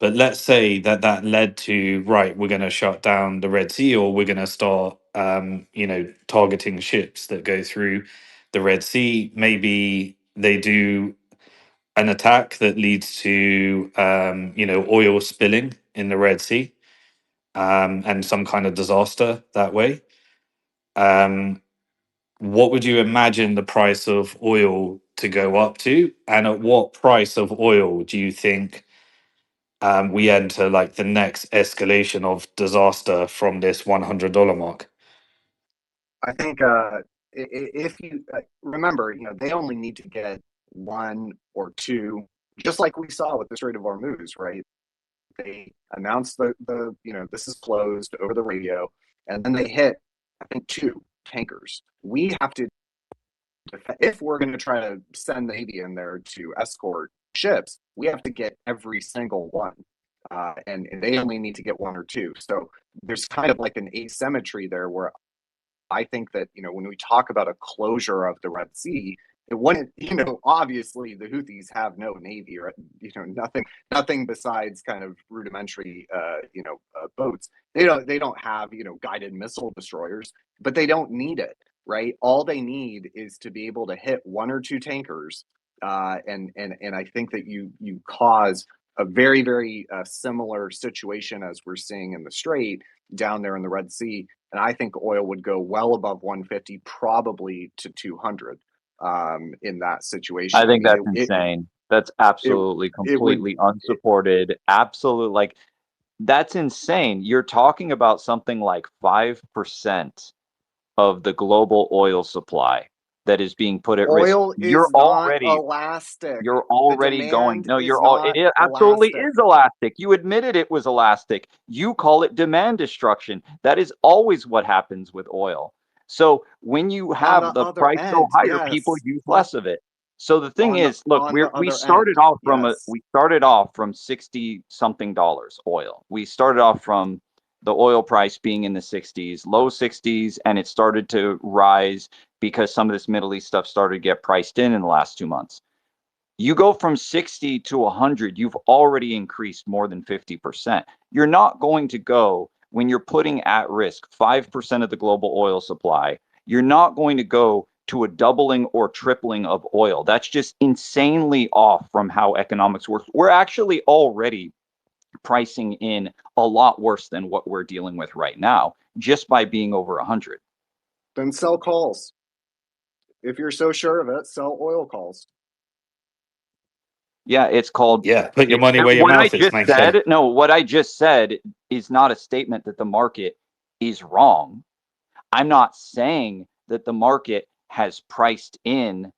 But let's say that led to, right, we're going to shut down the Red Sea or we're going to start, targeting ships that go through the Red Sea. Maybe they do an attack that leads to, oil spilling in the Red Sea and some kind of disaster that way. What would you imagine the price of oil to go up to? And at what price of oil do you think we enter like the next escalation of disaster from this $100 mark? I think if you remember, they only need to get one or two, just like we saw with the Strait of Hormuz, right? They announced the this is closed over the radio, and then they hit, I think, 2 tankers. We have to, if we're going to try to send the Navy in there to escort ships, we have to get every single one. And they only need to get 1 or 2. So there's kind of like an asymmetry there where I think that, when we talk about a closure of the Red Sea, it wouldn't, obviously the Houthis have no navy or, nothing besides kind of rudimentary, boats. They don't have, guided missile destroyers, but they don't need it, right? All they need is to be able to hit 1 or 2 tankers. And I think that you cause a very, very similar situation as we're seeing in the Strait down there in the Red Sea. And I think oil would go well above 150, probably to 200 in that situation. I think that's insane. That's absolutely, completely unsupported. Absolute, that's insane. You're talking about something like 5% of the global oil supply that is being put at risk. You're already elastic. You're already going. No, it absolutely is elastic. You admitted it was elastic. You call it demand destruction. That is always what happens with oil. So when you have the price go higher, people use less of it. So the thing is, look, we started off from $60 something oil. We started off from the oil price being in the 60s, low 60s, and it started to rise because some of this Middle East stuff started to get priced in the last 2 months. You go from 60 to 100, you've already increased more than 50%. You're not going to go, when you're putting at risk 5% of the global oil supply, you're not going to go to a doubling or tripling of oil. That's just insanely off from how economics works. We're actually already pricing in a lot worse than what we're dealing with right now, just by being over 100. Then sell calls. If you're so sure of it, sell oil calls. Yeah, it's called. Yeah, put your money where your mouth is. What I just said is not a statement that the market is wrong. I'm not saying that the market has priced in.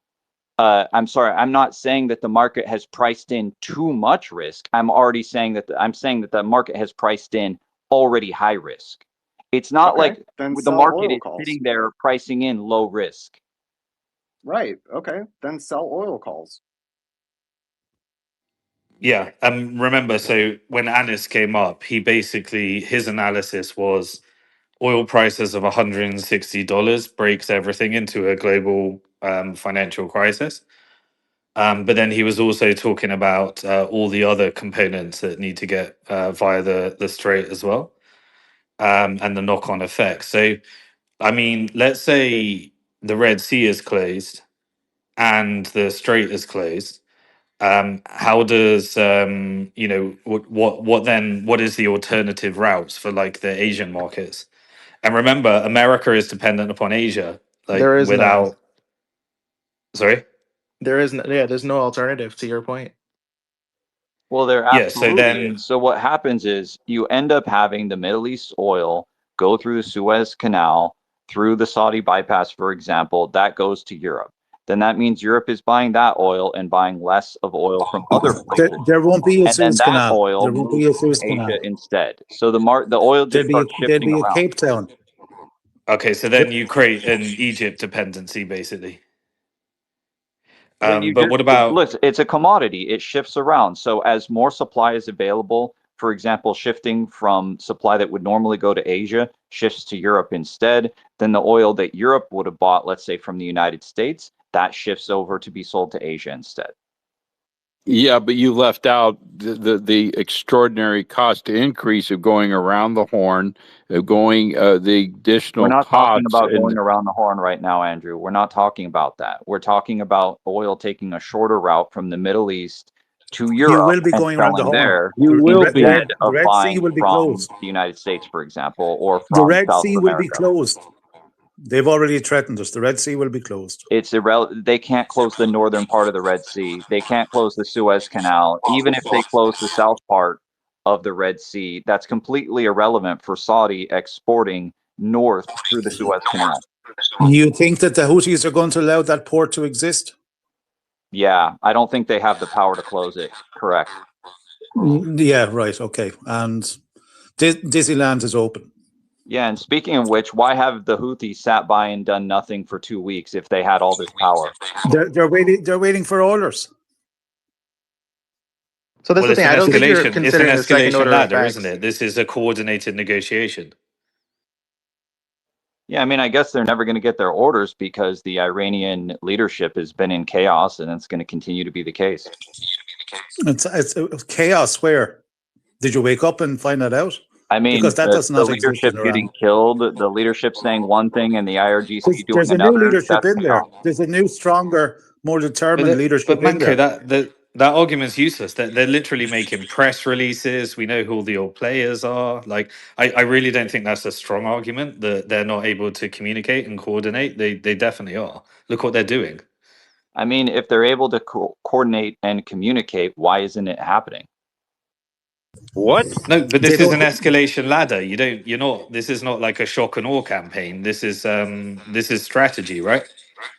I'm not saying that the market has priced in too much risk. I'm saying that the market has priced in already high risk. It's not like the market is sitting there pricing in low risk. Right. Okay. Then sell oil calls. Yeah. Remember, so when Anis came up, his analysis was oil prices of $160 breaks everything into a global financial crisis. But then he was also talking about all the other components that need to get via the Strait as well, and the knock-on effects. So, I mean, let's say the Red Sea is closed and the Strait is closed. How does what is the alternative routes for like the Asian markets? And remember, America is dependent upon Asia. Like There is none. without, sorry. There is no, yeah, there's no alternative to your point. Well, there Yeah. So absolutely then, is. So what happens is you end up having the Middle East oil go through the Suez Canal, through the Saudi bypass, for example, that goes to Europe. Then that means Europe is buying that oil and buying less of oil from other places. There won't be a And then Suez that Canal. oil There won't be moves a Suez to Canal. Asia instead. So the oil just starts There'll shifting be a around. Cape Town. okay, so then you create an Egypt dependency, basically. Yeah, you But just what about? look, it's a commodity. It shifts around. So as more supply is available, for example, shifting from supply that would normally go to Asia shifts to Europe instead, then the oil that Europe would have bought, let's say from the United States, that shifts over to be sold to Asia instead. Yeah, but you left out the extraordinary cost increase of going around the Horn, of going the additional We're not talking costs. about And going around the Horn right now, Andrew. We're not talking about that. We're talking about oil taking a shorter route from the Middle East to You Europe will be and going around the selling Horn. there you will be. instead The of Red Sea buying will be from closed. the United States, for example, or The from Red South Sea will be America. closed. They've already threatened us. The Red Sea will be closed. It's irrelevant. They can't close the northern part of the Red Sea. They can't close the Suez Canal. Even if they close the south part of the Red Sea, that's completely irrelevant for Saudi exporting north through the Suez Canal. You think that the Houthis are going to allow that port to exist? Yeah, I don't think they have the power to close it. Correct. Yeah, right. Okay. And Disneyland is open. Yeah, and speaking of which, why have the Houthis sat by and done nothing for 2 weeks if they had all this power? They're waiting. They're waiting for orders. So that's Well, the it's thing. an I don't think you're escalation. It's an considering the second escalation order ladder, effects. isn't it? This is a coordinated negotiation. Yeah, I mean, I guess they're never going to get their orders because the Iranian leadership has been in chaos, and it's going to continue to be the case. It's chaos. Where did you wake up and find that out? I mean, Because that does the not exist leadership in getting Iran. killed, the leadership saying one thing and the IRGC doing There's a new another. leadership That's in there. chaos. There's a new, stronger, more determined But leadership in Manco, there. that argument's useless. They're literally making press releases. We know who all the old players are. Like, I really don't think that's a strong argument that they're not able to communicate and coordinate. They definitely are. Look what they're doing. I mean, if they're able to coordinate and communicate, why isn't it happening? What? No, but They this is don't. an escalation ladder. You're not. This is not like a shock and awe campaign. This is strategy, right?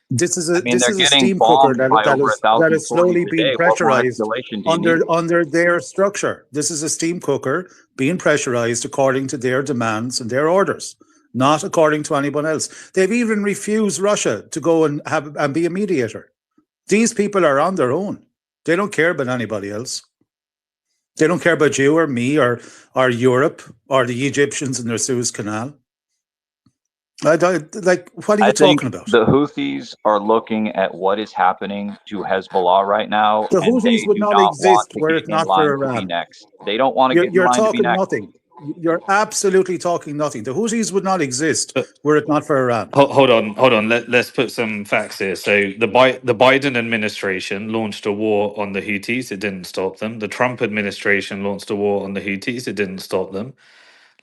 This is I a mean, they're getting steam cooker bombed by over that 1,000 is Saudis slowly a being day. What more pressurized escalation do you need? under their structure. This is a steam cooker being pressurized according to their demands and their orders, not according to anyone else. They've even refused Russia to go and be a mediator. These people are on their own. They don't care about anybody else. They don't care about you or me or Europe or the Egyptians in their Suez Canal. What are you talking about? The Houthis are looking at what is happening to Hezbollah right now, The and they Houthis would do not not want exist to were get it in not line for to be Iran. next. They don't want to get in You're line to be talking next. nothing. You're absolutely talking nothing. The Houthis would not exist But were it not for Iran. hold on. Let's put some facts here. So the Biden administration launched a war on the Houthis. It didn't stop them. The Trump administration launched a war on the Houthis. It didn't stop them.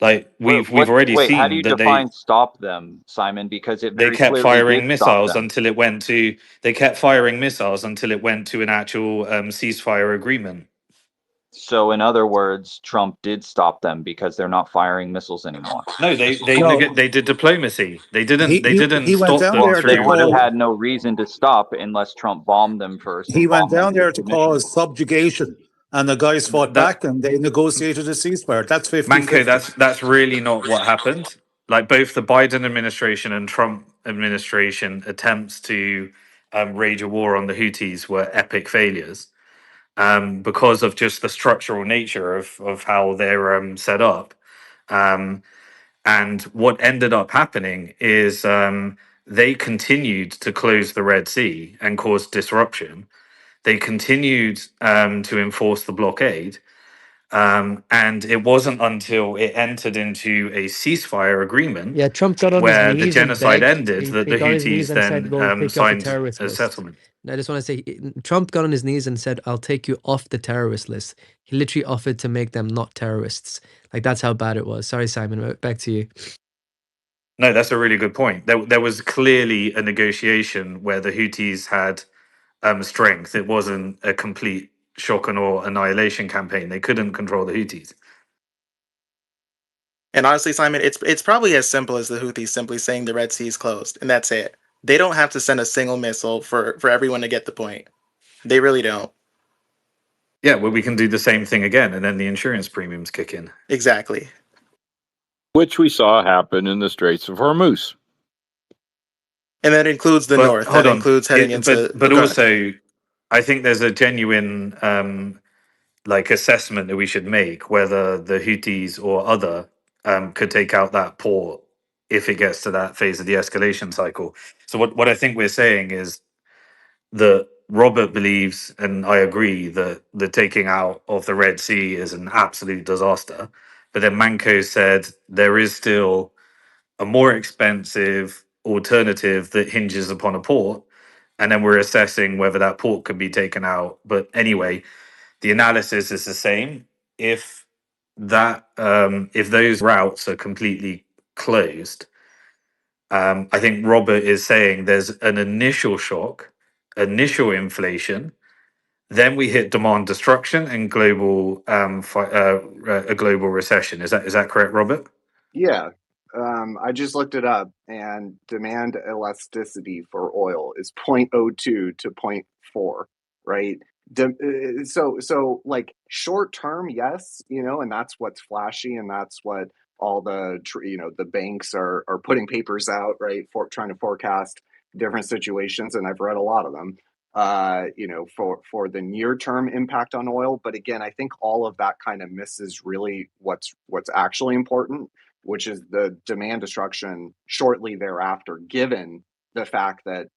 Like we've already Wait, how do seen you that define stop them, Simon? Because it they very kept clearly firing did stop missiles them. until it went to an actual ceasefire agreement. So, in other words, Trump did stop them because they're not firing missiles anymore. No, they No, did diplomacy. They didn't he went stop down them Well, there they to through would have cause war. had no reason to stop unless Trump bombed them first and he went bombed them down to there to submission. cause subjugation, and the guys fought That back and they negotiated a ceasefire. That's Manco, 50-50. that's really not what happened. Like both the Biden administration and Trump administration attempts to wage a war on the Houthis were epic failures because of just the structural nature of how they're set up. And what ended up happening is they continued to close the Red Sea and cause disruption. They continued to enforce the blockade. And it wasn't until it entered into a ceasefire agreement Yeah, Trump got on his where the knees and genocide begged. ended that He the got on his knees Houthis and said, then "We'll take you off the signed terrorist a list." settlement. And I just want to say, Trump got on his knees and said, "I'll take you off the terrorist list." He literally offered to make them not terrorists. Like that's how bad it was. Sorry, Simon. Back to you. No, that's a really good point. There was clearly a negotiation where the Houthis had strength. It wasn't a complete shock and awe annihilation campaign. They couldn't control the Houthis. And honestly, Simon, it's probably as simple as the Houthis simply saying the Red Sea is closed, and that's it. They don't have to send a single missile for everyone to get the point. They really don't. Yeah, well, we can do the same thing again, and then the insurance premiums kick in. Exactly. Which we saw happen in the Straits of Hormuz. And that includes the But north. hold That on, includes heading into. but Go ahead. also, I think there's a genuine assessment that we should make whether the Houthis or other could take out that port if it gets to that phase of the escalation cycle. So what I think we're saying is that Robert believes, and I agree, that the taking out of the Red Sea is an absolute disaster. But then Manco said there is still a more expensive alternative that hinges upon a port. And then we're assessing whether that port could be taken out. But anyway, the analysis is the same. If if those routes are completely closed, I think Robert is saying there's an initial shock, initial inflation, then we hit demand destruction and global a global recession. Is that correct, Robert? Yeah. I just looked it up, and demand elasticity for oil is 0.02 to 0.4, right? So like short term, yes, and that's what's flashy, and that's what all the the banks are putting papers out, right, for trying to forecast different situations, and I've read a lot of them. For the near term impact on oil, but again, I think all of that kind of misses really what's actually important, which is the demand destruction shortly thereafter, given the fact that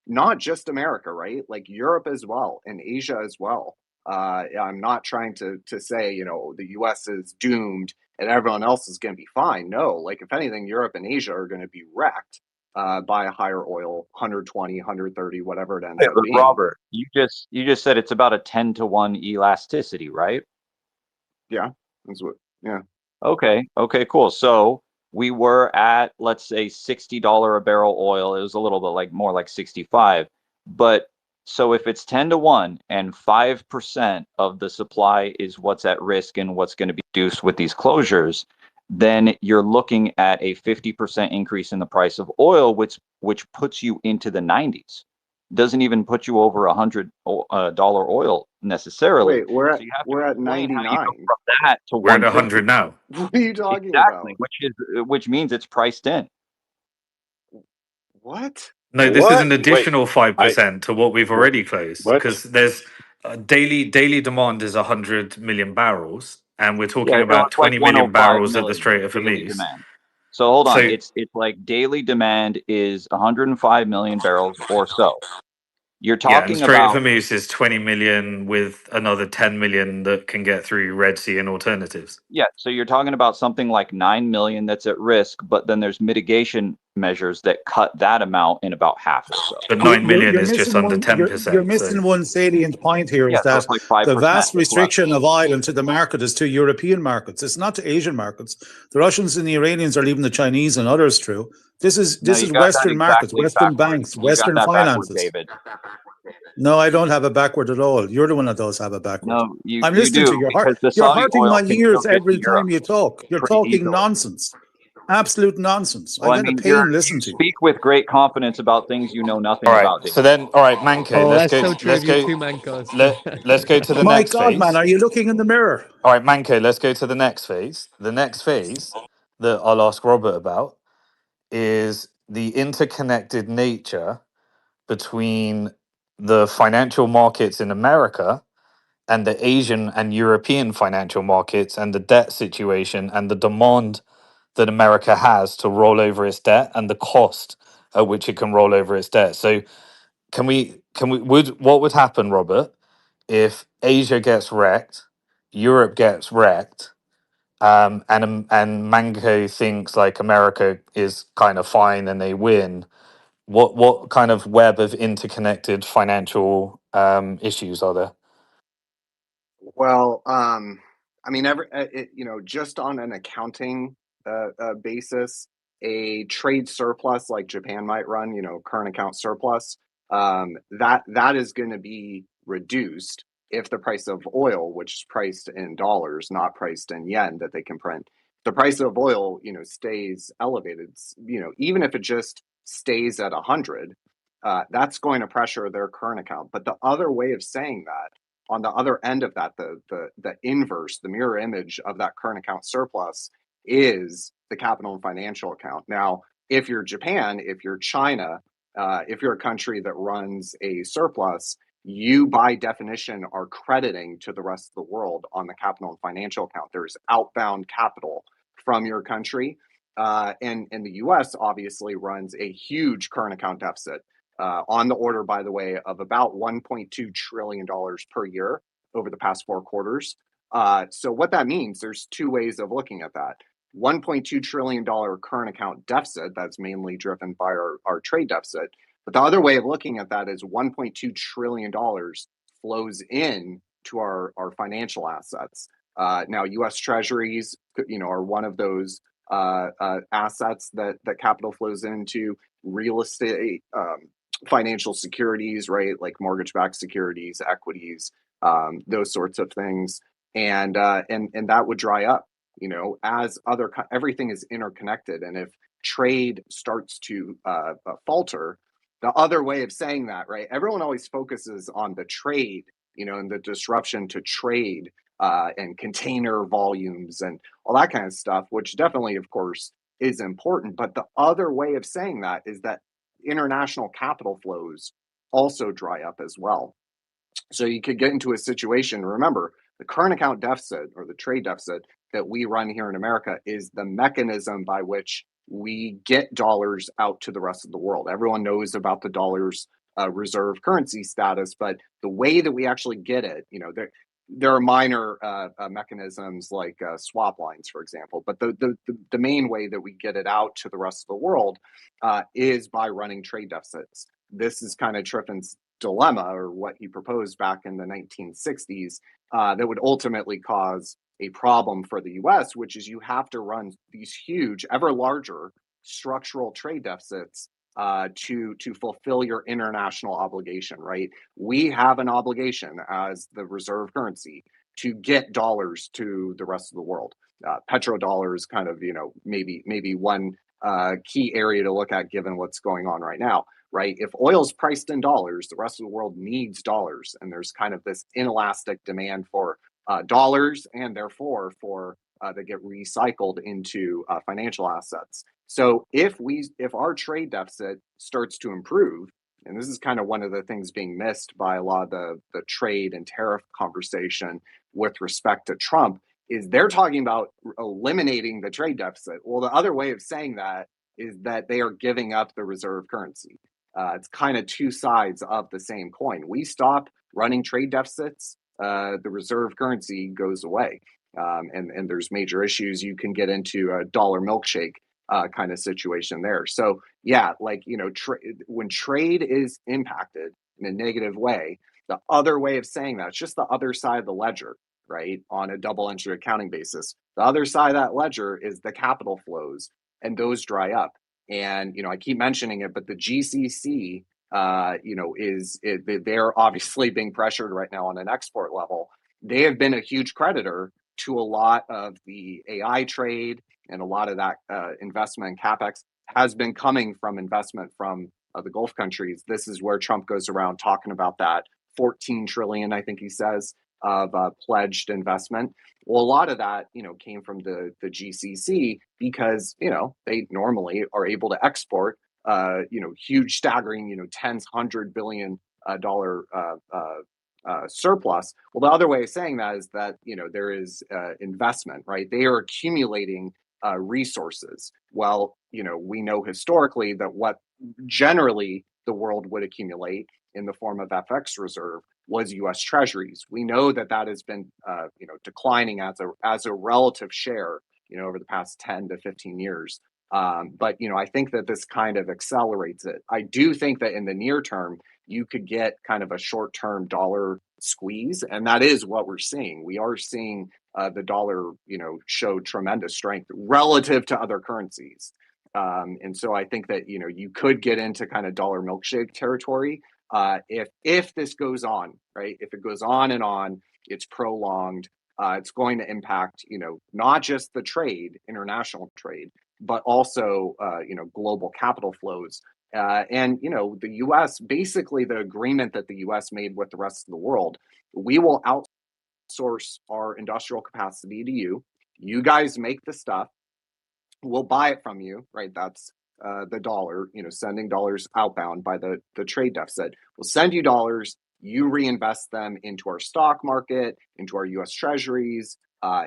not just America, right? Like Europe as well and Asia as well. I'm not trying to say, the US is doomed and everyone else is going to be fine. No, like if anything, Europe and Asia are going to be wrecked by a higher oil, 120, 130, whatever it ends Yeah, up but being. Robert, you just said it's about a 10-to-1 elasticity, right? Yeah, that's what. Yeah. Okay, cool. So we were at, let's say, $60 a barrel oil. It was a little bit more like 65. But so if it's 10-to-1 and 5% of the supply is what's at risk and what's going to be reduced with these closures, then you're looking at a 50% increase in the price of oil, which puts you into the 90s. Doesn't even put you over $100 oil necessarily. Wait, we're So you have to at explain how you 99. go from that to We're at 150. 100 now. What are you talking Exactly, about? which means it's priced in. What? No, this is an What? Wait, additional 5% to what we've already closed what? because there's daily demand is 100 million barrels, and we're Yeah, talking no, about it's like 20 million 105 barrels at the million Strait of daily Hormuz. demand. So hold on, So it's like daily demand is 105 million barrels or so. You're yeah, and talking Strait of about, Hormuz is 20 million with another 10 million that can get through Red Sea and alternatives. yeah, so you're talking about something like 9 million that's at risk, but then there's mitigation measures that cut that amount in about half or so. But 9 million You're is just missing under one. You're 10%. missing So one salient point here Yeah, is so that it's like 5%. the vast It's less. restriction of oil into the market is to European markets. It's not to Asian markets. The Russians and the Iranians are leaving the Chinese and others through. This is No, you got that Western markets, exactly Western backwards. banks, You got Western that backward, finances. David. No, I don't have it backward at all. You're the one that does have it backward. No, you I'm you listening to do, you. because the You're Saudi hurting oil my can ears still get to every Europe time you talk. You're pretty talking easily. nonsense. Absolute nonsense. Well, I I get a mean, pain you listening to you. speak with great confidence about things you know nothing all right. about, David. So then all right, Manco, Oh, let's that's go so true of you go too, Mancos. let's go to the My next God, man, phase. are you looking in the mirror? All right, Manco, let's go to the next phase. The next phase that I'll ask Robert about is the interconnected nature between the financial markets in America and the Asian and European financial markets and the debt situation and the demand that America has to roll over its debt and the cost at which it can roll over its debt. So what would happen, Robert, if Asia gets wrecked, Europe gets wrecked, and Manco thinks like America is kind of fine and they win? What kind of web of interconnected financial issues are there? Well, I mean, just on an accounting basis, a trade surplus like Japan might run, current account surplus, that is going to be reduced if the price of oil, which is priced in dollars, not priced in yen, that they can print, the price of oil, stays elevated. Even if it just stays at 100, that's going to pressure their current account. But the other way of saying that, on the other end of that, the inverse, the mirror image of that current account surplus is the capital and financial account. Now, if you're Japan, if you're China, if you're a country that runs a surplus, you by definition are crediting to the rest of the world on the capital and financial account. There's outbound capital from your country. And the US obviously runs a huge current account deficit. On the order, by the way, of about $1.2 trillion per year over the past 4 quarters. So what that means, there's 2 ways of looking at that. $1.2 trillion current account deficit, that's mainly driven by our trade deficit. But the other way of looking at that is $1.2 trillion flows in to our financial assets. Now, U.S. Treasuries, are one of those assets that capital flows into. Real estate, financial securities, right? Like mortgage-backed securities, equities, those sorts of things, and that would dry up. As everything is interconnected, and if trade starts to falter, the other way of saying that, right? Everyone always focuses on the trade, and the disruption to trade, and container volumes and all that kind of stuff, which definitely, of course, is important. But the other way of saying that is that international capital flows also dry up as well. So you could get into a situation, remember, the current account deficit or the trade deficit that we run here in America is the mechanism by which we get dollars out to the rest of the world. Everyone knows about the dollar's reserve currency status, but the way that we actually get it, there are minor mechanisms like swap lines, for example, but the main way that we get it out to the rest of the world is by running trade deficits. This is kind of Triffin's dilemma, or what he proposed back in the 1960s, that would ultimately cause a problem for the US, which is you have to run these huge, ever larger structural trade deficits to fulfill your international obligation, right? We have an obligation as the reserve currency to get dollars to the rest of the world. Petrodollar is kind of, maybe one key area to look at given what's going on right now, right? If oil's priced in dollars, the rest of the world needs dollars, and there's kind of this inelastic demand for dollars, and therefore for that get recycled into financial assets. So if our trade deficit starts to improve, and this is kind of one of the things being missed by a lot of the trade and tariff conversation with respect to Trump, is they're talking about eliminating the trade deficit. Well, the other way of saying that is that they are giving up the reserve currency. It's kind of 2 sides of the same coin. We stop running trade deficits, the reserve currency goes away. And there's major issues. You can get into a dollar milkshake kind of situation there. So yeah, like, when trade is impacted in a negative way, the other way of saying that, it's just the other side of the ledger, right? On a double entry accounting basis, the other side of that ledger is the capital flows, and those dry up. And I keep mentioning it, but the GCC, they're obviously being pressured right now on an export level. They have been a huge creditor to a lot of the AI trade, and a lot of that investment in CapEx has been coming from investment from the Gulf countries. This is where Trump goes around talking about that 14 trillion, I think he says, of pledged investment. Well, a lot of that, came from the GCC because, they normally are able to export, huge, staggering, tens, $100 billion surplus. Well, the other way of saying that is that, there is investment, right? They are accumulating resources. Well, we know historically that what generally the world would accumulate in the form of FX reserve was U.S. Treasuries. We know that that has been declining as a relative share over the past 10 to 15 years. But I think that this kind of accelerates it. I do think that in the near term, you could get kind of a short-term dollar squeeze, and that is what we're seeing. We are seeing the dollar, show tremendous strength relative to other currencies. And so I think that you could get into kind of dollar milkshake territory if this goes on, right? If it goes on and on, it's prolonged. It's going to impact not just the trade, international trade, but also global capital flows. And the U.S. basically the agreement that the U.S. made with the rest of the world, we will outsource our industrial capacity to you. You guys make the stuff. We'll buy it from you, right? That's the dollar, sending dollars outbound by the trade deficit. We'll send you dollars. You reinvest them into our stock market, into our U.S. Treasuries,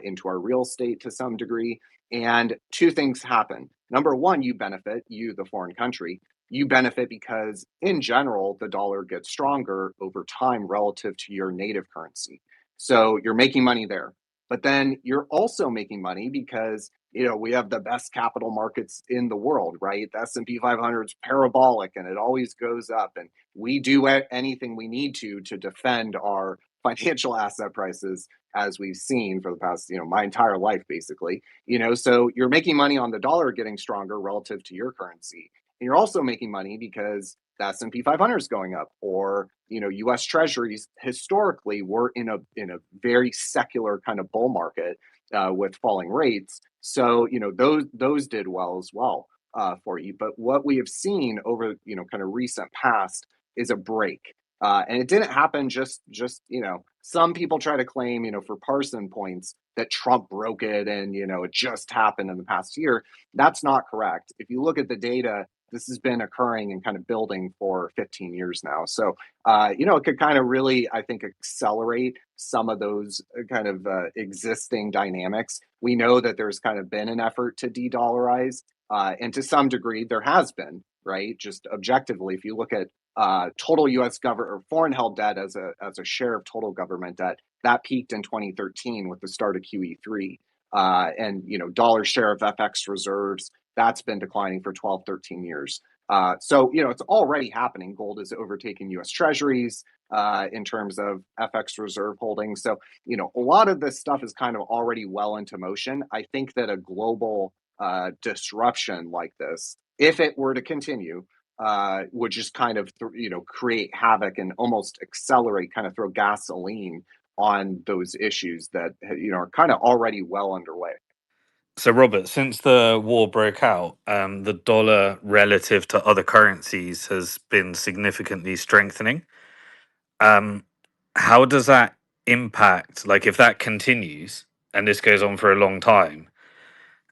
into our real estate to some degree. And two things happen. Number one, you benefit, the foreign country. You benefit because, in general, the dollar gets stronger over time relative to your native currency. So you're making money there. But then you're also making money because we have the best capital markets in the world, right? The S&P 500 is parabolic and it always goes up. And we do anything we need to defend our financial asset prices, as we've seen for the past, my entire life, basically. So you're making money on the dollar getting stronger relative to your currency. And you're also making money because the S&P 500 is going up, or U.S. Treasuries historically were in a very secular kind of bull market with falling rates. So those did well as well for you. But what we have seen over kind of recent past is a break, and it didn't happen just some people try to claim for Parson points that Trump broke it and it just happened in the past year. That's not correct. If you look at the data, this has been occurring and kind of building for 15 years now. So, it could kind of really, I think, accelerate some of those kind of existing dynamics. We know that there's kind of been an effort to de-dollarize, and to some degree there has been, right? Just objectively, if you look at total U.S. government or foreign held debt as a share of total government debt, that peaked in 2013 with the start of QE3. And dollar share of FX reserves, that's been declining for 12, 13 years. So, it's already happening. Gold is overtaking U.S. Treasuries in terms of FX reserve holdings. So, a lot of this stuff is kind of already well into motion. I think that a global disruption like this, if it were to continue, would just kind of, create havoc and almost accelerate, kind of throw gasoline on those issues that, are kind of already well underway. So, Robert, since the war broke out, the dollar relative to other currencies has been significantly strengthening. How does that impact, like if that continues and this goes on for a long time,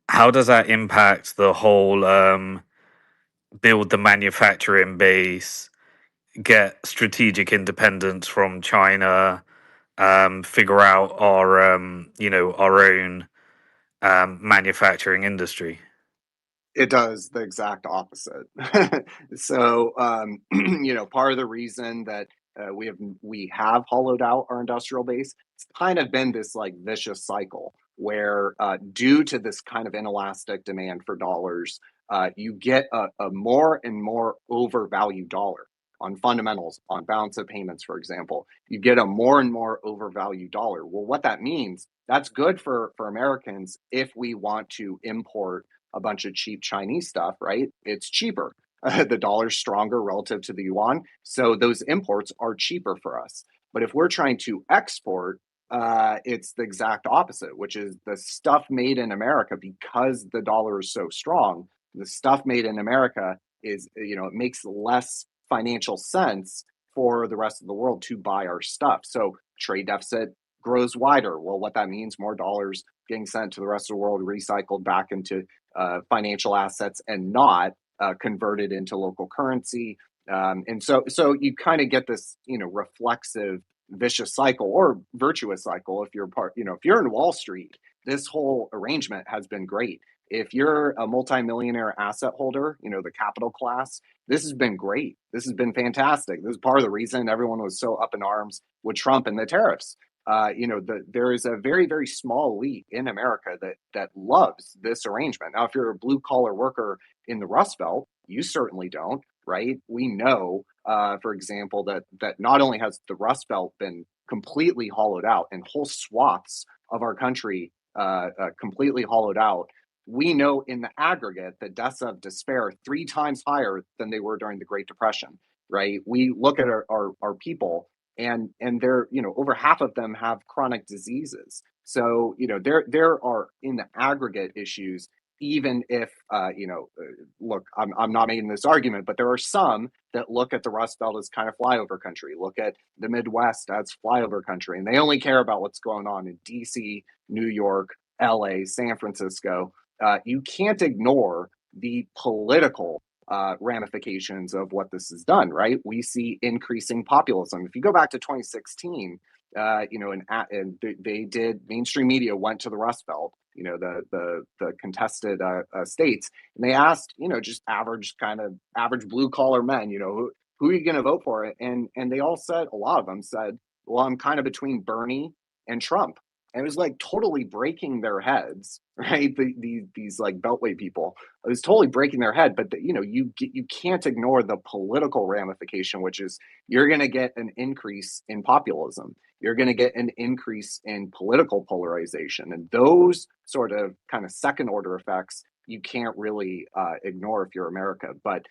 how does that impact the whole build the manufacturing base, get strategic independence from China, figure out our, our own manufacturing industry? It does the exact opposite. So, part of the reason that we have hollowed out our industrial base, it's kind of been this like vicious cycle where, due to this kind of inelastic demand for dollars, you get a more and more overvalued dollar on fundamentals, on balance of payments, for example. You get a more and more overvalued dollar. Well, what that means, that's good for Americans if we want to import a bunch of cheap Chinese stuff, right? It's cheaper. The dollar's stronger relative to the yuan, so those imports are cheaper for us. But if we're trying to export, it's the exact opposite, which is the stuff made in America, because the dollar is so strong, the stuff made in America is, it makes less financial sense for the rest of the world to buy our stuff. So trade deficit grows wider. Well, what that means, more dollars getting sent to the rest of the world, recycled back into financial assets and not converted into local currency. And so you kind of get this, reflexive vicious cycle or virtuous cycle. If you're if you're in Wall Street, this whole arrangement has been great. if you're a multimillionaire asset holder, you know, the capital class, this has been great. This has been fantastic. This is part of the reason everyone was so up in arms with Trump and the tariffs. You know, there is a very, very small elite in America that loves this arrangement. Now, if you're a blue collar worker in the Rust Belt, you certainly don't, right? We know, for example, that not only has the Rust Belt been completely hollowed out and whole swaths of our country completely hollowed out, we know in the aggregate that deaths of despair are 3 times higher than they were during the Great Depression, right? We look at our people and they're, you know, over half of them have chronic diseases. So, you know, there are in the aggregate issues, even if, you know, look, I'm not making this argument, but there are some that look at the Rust Belt as kind of flyover country, look at the Midwest as flyover country, and they only care about what's going on in DC, New York, LA, San Francisco. You can't ignore the political ramifications of what this has done, right? We see increasing populism. If you go back to 2016, you know, and they did, mainstream media went to the Rust Belt, you know, the contested states, and they asked, you know, just average blue collar men, you know, who are you going to vote for? And they all said, a lot of them said, well, I'm kind of between Bernie and Trump. And it was like totally breaking their heads, right? These like Beltway people, it was totally breaking their head. But you know, you can't ignore the political ramification, which is you're going to get an increase in populism. You're going to get an increase in political polarization, and those sort of kind of second order effects you can't really ignore if you're America. But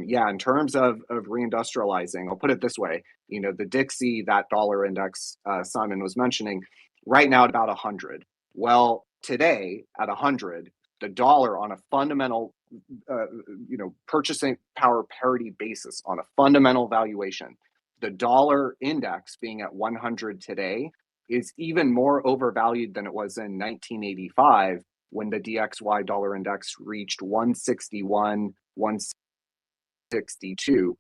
yeah, in terms of reindustrializing, I'll put it this way: you know, the Dixie, that dollar index Simon was mentioning, right now at about 100. Well, today at 100, the dollar on a fundamental, you know, purchasing power parity basis, on a fundamental valuation, the dollar index being at 100 today is even more overvalued than it was in 1985 when the DXY dollar index reached 161, 162.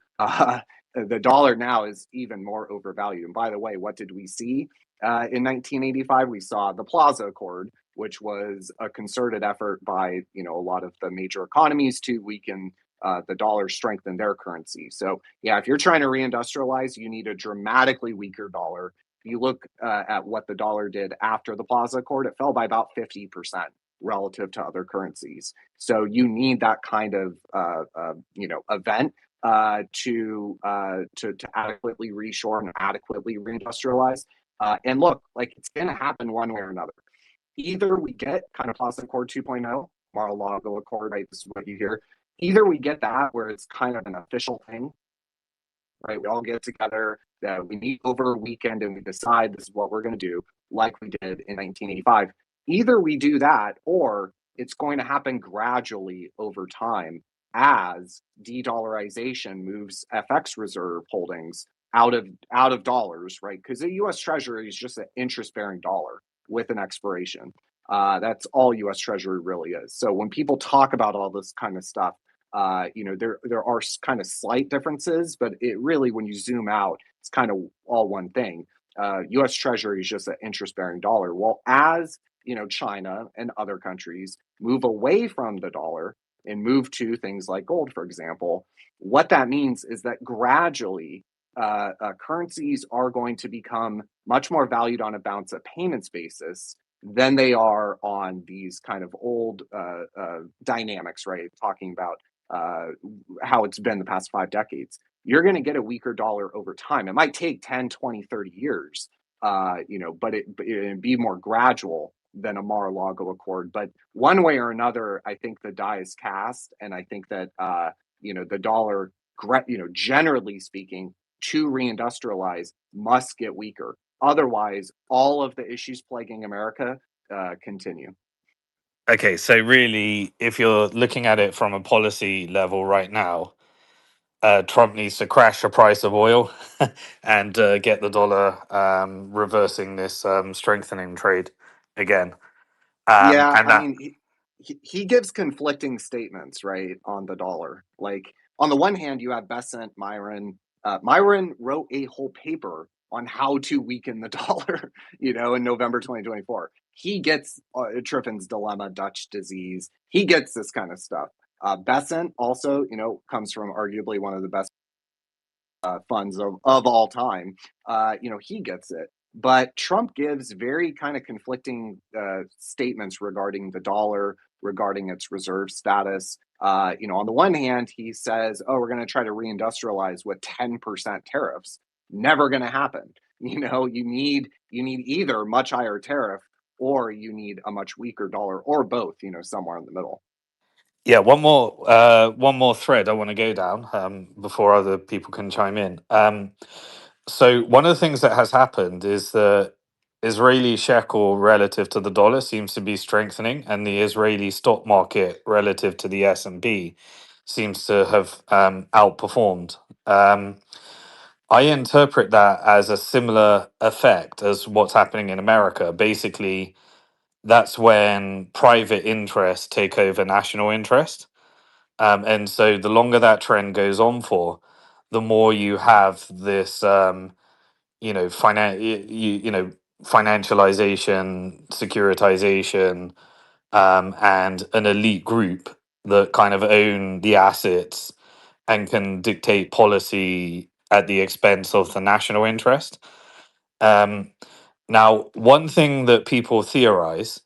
The dollar now is even more overvalued. And by the way, what did we see? In 1985, we saw the Plaza Accord, which was a concerted effort by, you know, a lot of the major economies to weaken the dollar, strengthen their currency. So yeah, if you're trying to reindustrialize, you need a dramatically weaker dollar. If you look at what the dollar did after the Plaza Accord, it fell by about 50% relative to other currencies. So you need that kind of you know, event to adequately reshore and adequately reindustrialize. And look, like, it's going to happen one way or another. Either we get kind of Plaza Accord 2.0, Mar-a-Lago Accord, right? This is what you hear. Either we get that where it's kind of an official thing, right? We all get together, we meet over a weekend and we decide this is what we're going to do, like we did in 1985. Either we do that, or it's going to happen gradually over time as de-dollarization moves FX reserve holdings out of dollars, right? Because the U.S. Treasury is just an interest-bearing dollar with an expiration. That's all U.S. Treasury really is. So when people talk about all this kind of stuff, you know, there are kind of slight differences, but it really, when you zoom out, it's kind of all one thing. U.S. Treasury is just an interest-bearing dollar. Well, as you know, China and other countries move away from the dollar and move to things like gold, for example, what that means is that gradually currencies are going to become much more valued on a balance of payments basis than they are on these kind of old dynamics, right? Talking about how it's been the past 5 decades. You're going to get a weaker dollar over time. It might take 10, 20, 30 years, you know, but it'd be more gradual than a Mar-a-Lago Accord. But one way or another, I think the die is cast, and I think that you know, the dollar, you know, generally speaking, to reindustrialize must get weaker. Otherwise, all of the issues plaguing America continue. Okay, so really, if you're looking at it from a policy level right now, Trump needs to crash the price of oil and get the dollar reversing this strengthening trade again. Yeah, And I that, mean, he gives conflicting statements, right, on the dollar. Like, on the one hand, you have Bessent, Myron. Myron wrote a whole paper on how to weaken the dollar, you know, in November 2024. He gets Triffin's dilemma, Dutch disease. He gets this kind of stuff. Bessent also, you know, comes from arguably one of the best funds of all time. You know, he gets it. But Trump gives very kind of conflicting statements regarding the dollar, regarding its reserve status. You know, on the one hand, he says, "Oh, we're going to try to reindustrialize with 10% tariffs." Never going to happen. You know, you need either much higher tariff or you need a much weaker dollar, or both. You know, somewhere in the middle. Yeah, one more thread I want to go down before other people can chime in. So one of the things that has happened is the Israeli shekel relative to the dollar seems to be strengthening, and the Israeli stock market relative to the S&P seems to have outperformed. I interpret that as a similar effect as what's happening in America. Basically, that's when private interests take over national interest. And so the longer that trend goes on for, the more you have this, you know, you know, financialization, securitization, and an elite group that kind of own the assets and can dictate policy at the expense of the national interest. Now, one thing that people theorize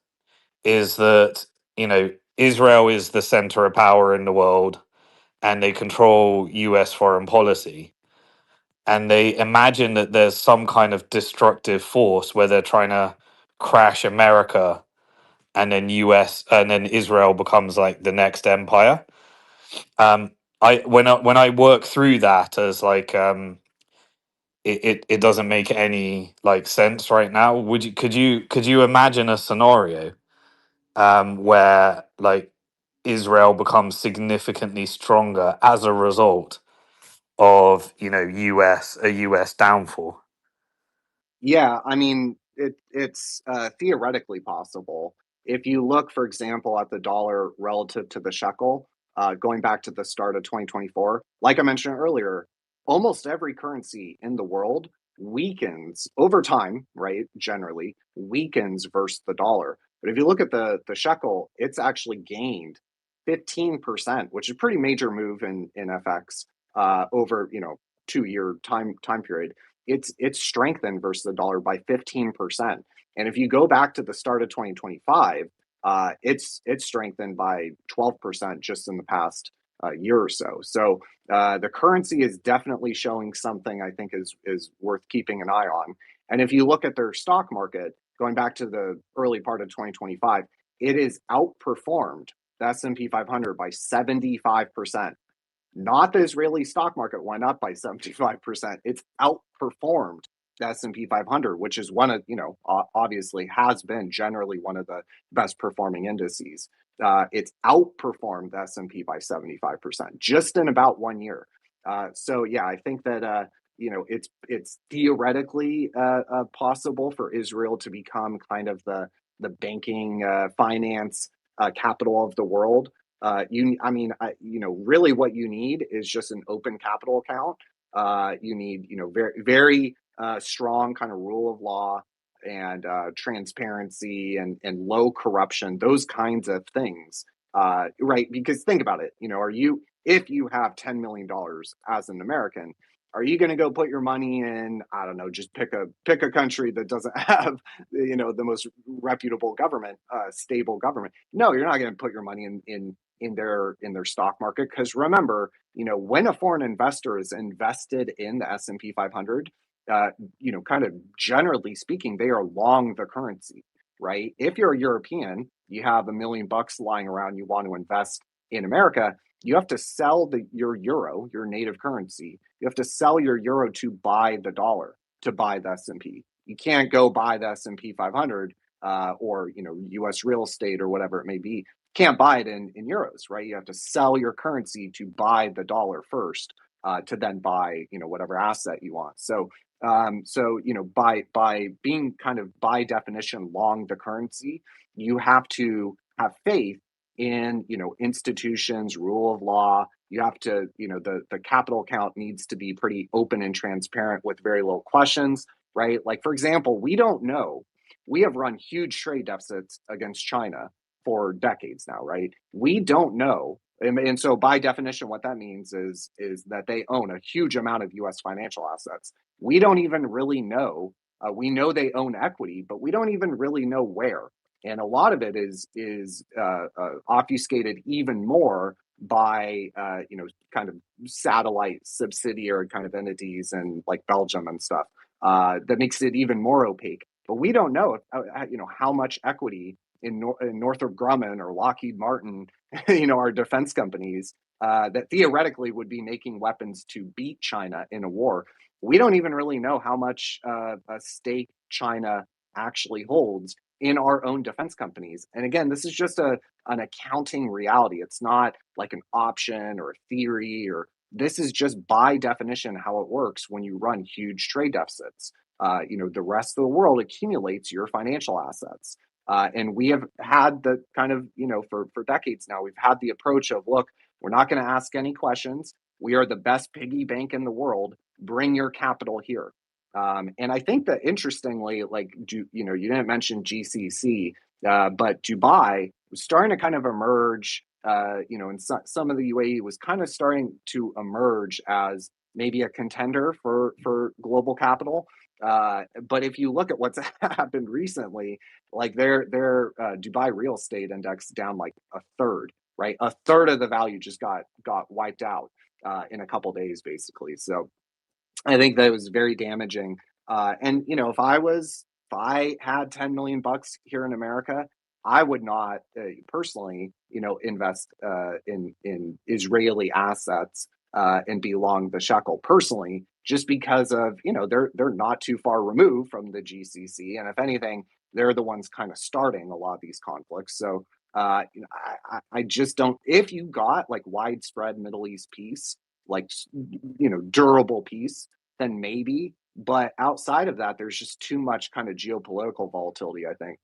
is that, you know, Israel is the center of power in the world and they control US foreign policy. And they imagine that there's some kind of destructive force where they're trying to crash America, and then US and then Israel becomes like the next empire. When I work through that as like it doesn't make any like sense right now. Could you imagine a scenario where like Israel becomes significantly stronger as a result of, you know, a US downfall? Yeah, I mean, it's theoretically possible. If you look, for example, at the dollar relative to the shekel, going back to the start of 2024, like I mentioned earlier, almost every currency in the world weakens over time, right? Generally weakens versus the dollar. But if you look at the shekel, it's actually gained 15%, which is a pretty major move in FX over, you know, 2 year time period. It's strengthened versus the dollar by 15%. And if you go back to the start of 2025, it's strengthened by 12% just in the past year or so. So the currency is definitely showing something I think is worth keeping an eye on. And if you look at their stock market, going back to the early part of 2025, it is outperformed the S&P 500 by 75%. Not the Israeli stock market went up by 75%. It's outperformed the S&P 500, which is one of, you know, obviously has been generally one of the best performing indices. It's outperformed the S&P by 75% just in about 1 year. So yeah, I think that you know, it's theoretically possible for Israel to become kind of the banking finance capital of the world. You know, really what you need is just an open capital account. You need, you know, very strong kind of rule of law and transparency and low corruption, those kinds of things. Right? Because think about it, you know, if you have $10 million as an American, are you going to go put your money in, I don't know, just pick a country that doesn't have, you know, the most reputable government, stable government? No, you're not going to put your money in their stock market, because remember, you know, when a foreign investor is invested in the S&P 500, you know, kind of generally speaking, they are long the currency, right? If you're a European, you have $1 million lying around, you want to invest in America, you have to sell your euro, your native currency. You have to sell your euro to buy the dollar, to buy the S&P. You can't go buy the S&P 500 or, you know, U.S. real estate or whatever it may be. Can't buy it in euros, right? You have to sell your currency to buy the dollar first, to then buy, you know, whatever asset you want. So you know, by being kind of by definition long the currency, you have to have faith in, institutions, rule of law. You have to, the capital account needs to be pretty open and transparent with very little questions, right? Like, for example, we don't know. We have run huge trade deficits against China for decades now, right? We don't know. And so by definition, what that means is that they own a huge amount of US financial assets. We don't even really know. We know they own equity, but we don't even really know where. And a lot of it is obfuscated even more by kind of satellite subsidiary kind of entities and like Belgium and stuff that makes it even more opaque. But we don't know how much equity in Northrop Grumman or Lockheed Martin, our defense companies that theoretically would be making weapons to beat China in a war. We don't even really know how much a stake China actually holds in our own defense companies. And again, this is just an accounting reality. It's not like an option or a theory, or this is just by definition how it works when you run huge trade deficits. The rest of the world accumulates your financial assets. And we have had the kind of, for decades now, we've had the approach of, look, we're not going to ask any questions. We are the best piggy bank in the world. Bring your capital here. And I think that interestingly, like, you didn't mention GCC, but Dubai was starting to kind of emerge, and some of the UAE was kind of starting to emerge as maybe a contender for global capital. But if you look at what's happened recently, like their Dubai real estate index down like a third, right? A third of the value just got wiped out in a couple days, basically. So I think that was very damaging. And if I had 10 million bucks here in America, I would not personally, invest in Israeli assets and be long the shekel personally, just because of they're not too far removed from the GCC, and if anything, they're the ones kind of starting a lot of these conflicts. So I just don't. If you got like widespread Middle East peace, like durable peace, then maybe. But outside of that, there's just too much kind of geopolitical volatility, I think.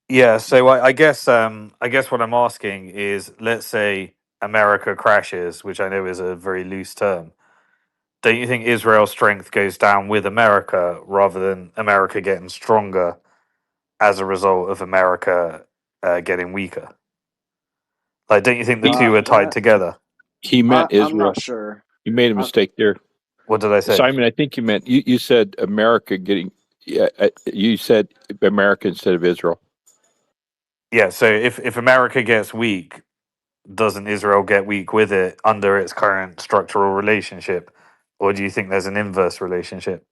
Yeah, so I guess what I'm asking is, let's say America crashes, which I know is a very loose term. Don't you think Israel's strength goes down with America rather than America getting stronger as a result of America getting weaker? Like, don't you think the two are tied together? He meant I'm Israel. not sure. You made a mistake there. What did I say? Simon, I think you meant, you said America getting, you said America instead of Israel. Yeah, so if America gets weak, doesn't Israel get weak with it under its current structural relationship? Or do you think there's an inverse relationship?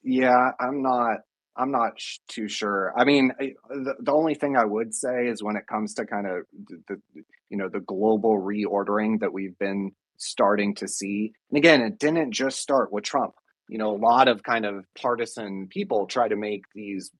Yeah, I'm not too sure. I mean, the only thing I would say is when it comes to kind of the global reordering that we've been starting to see. And again, it didn't just start with Trump. A lot of kind of partisan people try to make these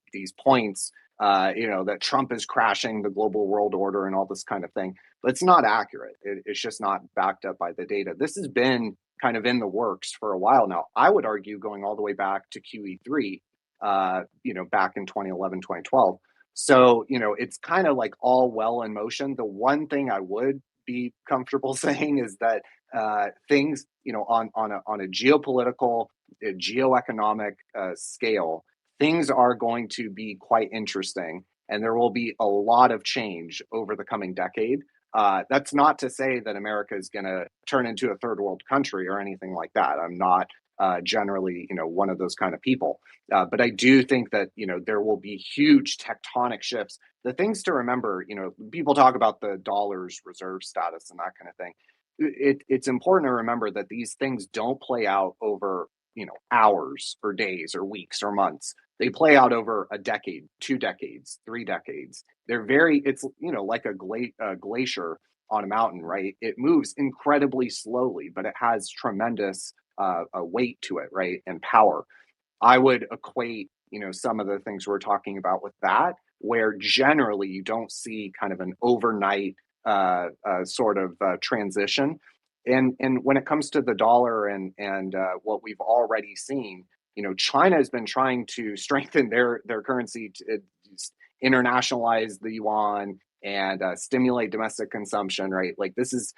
points, that Trump is crashing the global world order and all this kind of thing. But it's not accurate. It's just not backed up by the data. This has been kind of in the works for a while now. I would argue going all the way back to QE3, back in 2011, 2012. So, it's kind of like all well in motion. The one thing I would be comfortable saying is that things, on a geopolitical, geoeconomic scale, things are going to be quite interesting, and there will be a lot of change over the coming decade. That's not to say that America is going to turn into a third world country or anything like that. I'm not generally, one of those kind of people. But I do think that, there will be huge tectonic shifts. The things to remember, people talk about the dollar's reserve status and that kind of thing. It's important to remember that these things don't play out over, hours or days or weeks or months. They play out over a decade, 2 decades, 3 decades. It's like a glacier on a mountain, right? It moves incredibly slowly, but it has tremendous weight to it, right? And power. I would equate, some of the things we're talking about with that, where generally you don't see kind of an overnight sort of transition. And when it comes to the dollar and what we've already seen, China has been trying to strengthen their currency internationalize the yuan and stimulate domestic consumption, right? Like this is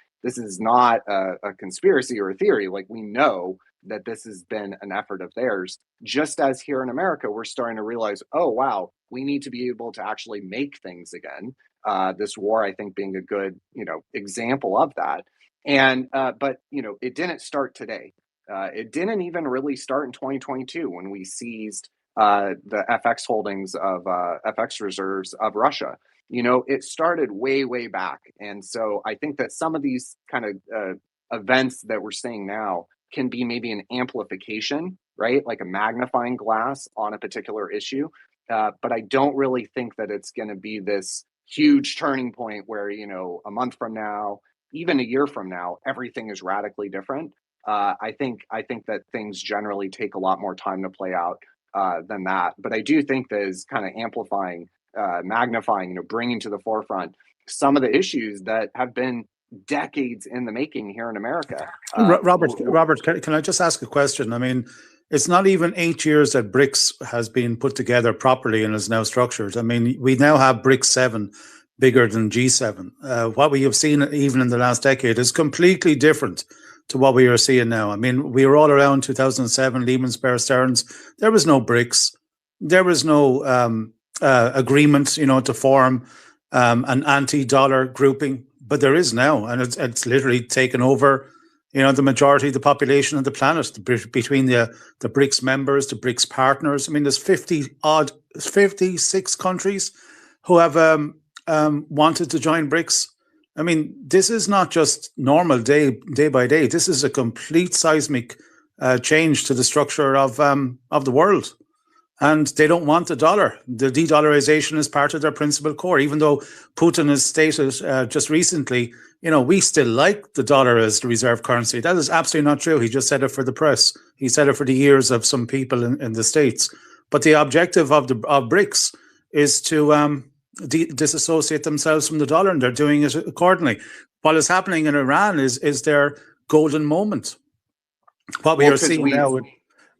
not a conspiracy or a theory. Like we know that this has been an effort of theirs. Just as here in America, we're starting to realize, oh wow, we need to be able to actually make things again. This war, I think, being a good example of that. And but it didn't start today. It didn't even really start in 2022 when we seized the FX holdings of FX reserves of Russia. It started way back. And so I think that some of these kind of events that we're seeing now can be maybe an amplification, right? Like a magnifying glass on a particular issue. But I don't really think that it's going to be this huge turning point where, a month from now, even a year from now, everything is radically different. I think that things generally take a lot more time to play out than that. But I do think that is kind of amplifying, magnifying, bringing to the forefront some of the issues that have been decades in the making here in America. Robert, can I just ask a question? I mean, it's not even 8 years that BRICS has been put together properly and is now structured. I mean, we now have BRICS 7, bigger than G7. What we have seen even in the last decade is completely different to what we are seeing now. I mean, we were all around 2007, Lehman's, Bear Stearns. There was no BRICS. There was no agreement, to form an anti-dollar grouping, but there is now, and it's literally taken over, the majority of the population of the planet between the BRICS members, the BRICS partners. I mean, there's 56 countries who have wanted to join BRICS. I mean, this is not just normal day by day. This is a complete seismic change to the structure of the world. And they don't want the dollar. The de-dollarization is part of their principal core, even though Putin has stated just recently, we still like the dollar as the reserve currency. That is absolutely not true. He just said it for the press. He said it for the ears of some people in the States. But the objective of BRICS is to disassociate themselves from the dollar, and they're doing it accordingly. What is happening in Iran is their golden moment. What we are seeing now...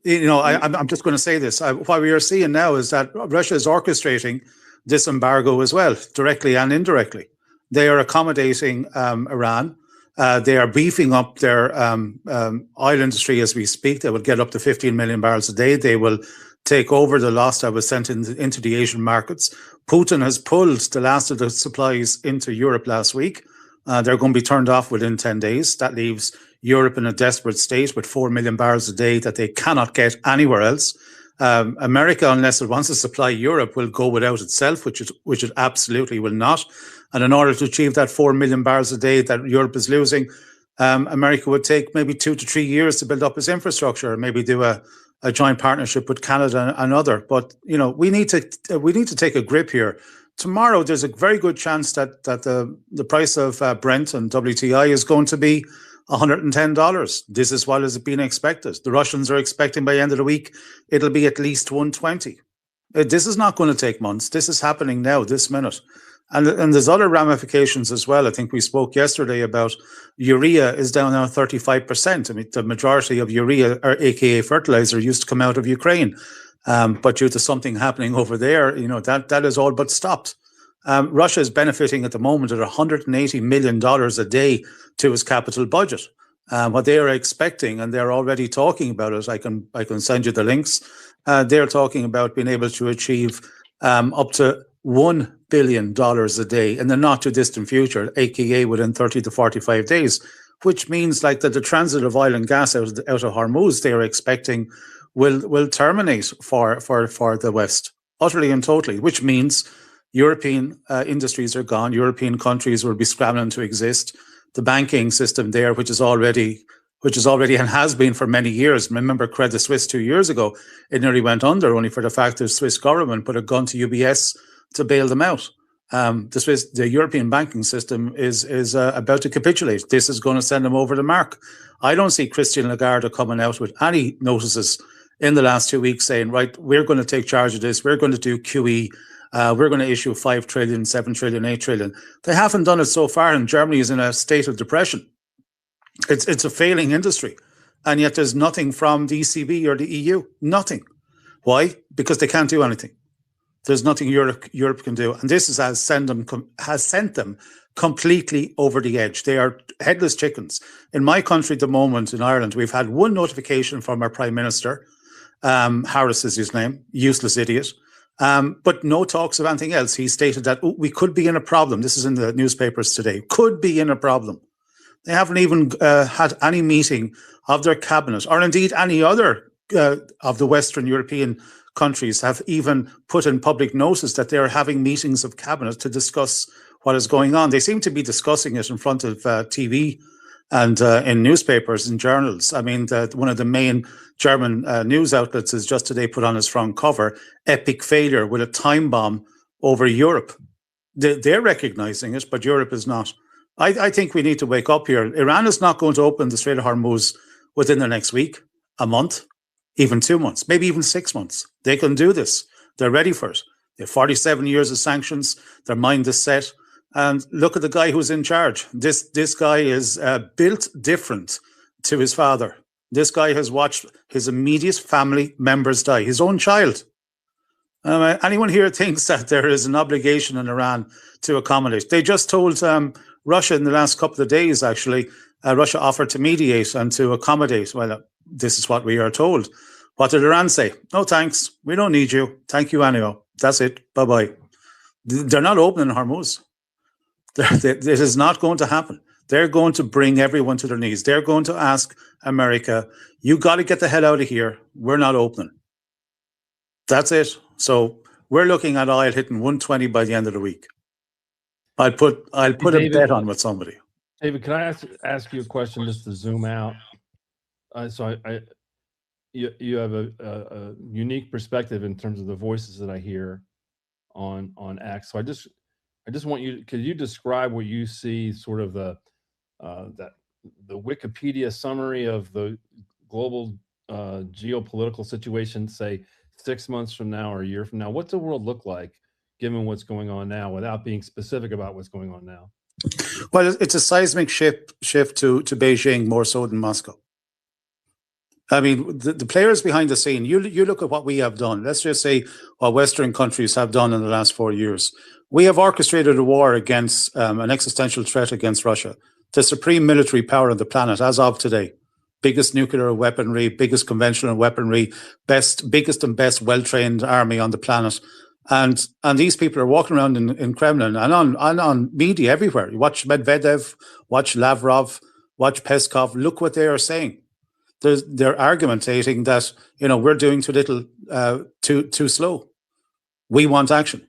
I'm just going to say this. What we are seeing now is that Russia is orchestrating this embargo as well, directly and indirectly. They are accommodating Iran. They are beefing up their oil industry as we speak. They will get up to 15 million barrels a day. They will take over the loss that was sent into the Asian markets. Putin has pulled the last of the supplies into Europe last week. They're going to be turned off within 10 days. That leaves Europe in a desperate state with 4 million barrels a day that they cannot get anywhere else. America, unless it wants to supply Europe, will go without itself, which it absolutely will not. And in order to achieve that 4 million barrels a day that Europe is losing, America would take maybe 2 to 3 years to build up its infrastructure, maybe do a joint partnership with Canada and other. But we need to take a grip here. Tomorrow, there's a very good chance that the price of Brent and WTI is going to be $110. This is what is being expected. The Russians are expecting by the end of the week, it'll be at least 120. This is not going to take months. This is happening now, this minute. And there's other ramifications as well. I think we spoke yesterday about urea is down now 35%. I mean, the majority of urea, or AKA fertilizer, used to come out of Ukraine. But due to something happening over there, that is all but stopped. Russia is benefiting at the moment at $180 million a day to its capital budget. What they are expecting, and they're already talking about it, I can send you the links. They're talking about being able to achieve up to $1 billion a day in the not too distant future, aka within 30 to 45 days, which means that the transit of oil and gas out of Hormuz, they are expecting will terminate for the West, utterly and totally, which means European industries are gone. European countries will be scrambling to exist. The banking system there, which is already and has been for many years. Remember Credit Suisse 2 years ago, it nearly went under only for the fact that the Swiss government put a gun to UBS to bail them out. The European banking system is about to capitulate. This is going to send them over the mark. I don't see Christine Lagarde coming out with any notices in the last 2 weeks saying, right, we're going to take charge of this. We're going to do QE. We're going to issue 5 trillion, 7 trillion, 8 trillion. They haven't done it so far, and Germany is in a state of depression. It's a failing industry. And yet there's nothing from the ECB or the EU. Nothing. Why? Because they can't do anything. There's nothing Europe can do, and this has sent them completely over the edge. They are headless chickens. In my country at the moment, in Ireland, we've had one notification from our Prime Minister, Harris is his name, useless idiot, but no talks of anything else. He stated that we could be in a problem. This is in the newspapers today. Could be in a problem. They haven't even had any meeting of their cabinet, or indeed any other of the Western European countries have even put in public notice that they're having meetings of cabinet to discuss what is going on. They seem to be discussing it in front of TV and in newspapers and journals. I mean, one of the main German news outlets has just today put on its front cover, epic failure with a time bomb over Europe. They're recognizing it, but Europe is not. I think we need to wake up here. Iran is not going to open the Strait of Hormuz within the next week, a month, even 2 months, maybe even 6 months. They can do this. They're ready for it. They have 47 years of sanctions. Their mind is set. And look at the guy who's in charge. This guy is built different to his father. This guy has watched his immediate family members die, his own child. Anyone here thinks that there is an obligation in Iran to accommodate? They just told Russia in the last couple of days, actually, Russia offered to mediate and to accommodate. Well, this is what we are told. What did Iran say? No, thanks. We don't need you. Thank you anyhow. That's it. Bye-bye. They're not opening Hormuz. This is not going to happen. They're going to bring everyone to their knees. They're going to ask America, you got to get the hell out of here. We're not opening. That's it. So we're looking at oil hitting 120 by the end of the week. I'll put a bet on with somebody. David, can I ask you a question just to zoom out? You have a unique perspective in terms of the voices that I hear on X. So I just want you, could you describe what you see, sort of the Wikipedia summary of the global geopolitical situation, say 6 months from now or a year from now? What's the world look like given what's going on now, without being specific about what's going on now? Well, it's a seismic shift to Beijing more so than Moscow. I mean, the players behind the scene, you look at what we have done. Let's just say what Western countries have done in the last 4 years. We have orchestrated a war against an existential threat against Russia, the supreme military power on the planet as of today. Biggest nuclear weaponry, biggest conventional weaponry, biggest and best well-trained army on the planet. And these people are walking around in Kremlin and on media everywhere. You watch Medvedev, watch Lavrov, watch Peskov. Look what they are saying. They're argumentating that, you know, we're doing too little, too slow. We want action.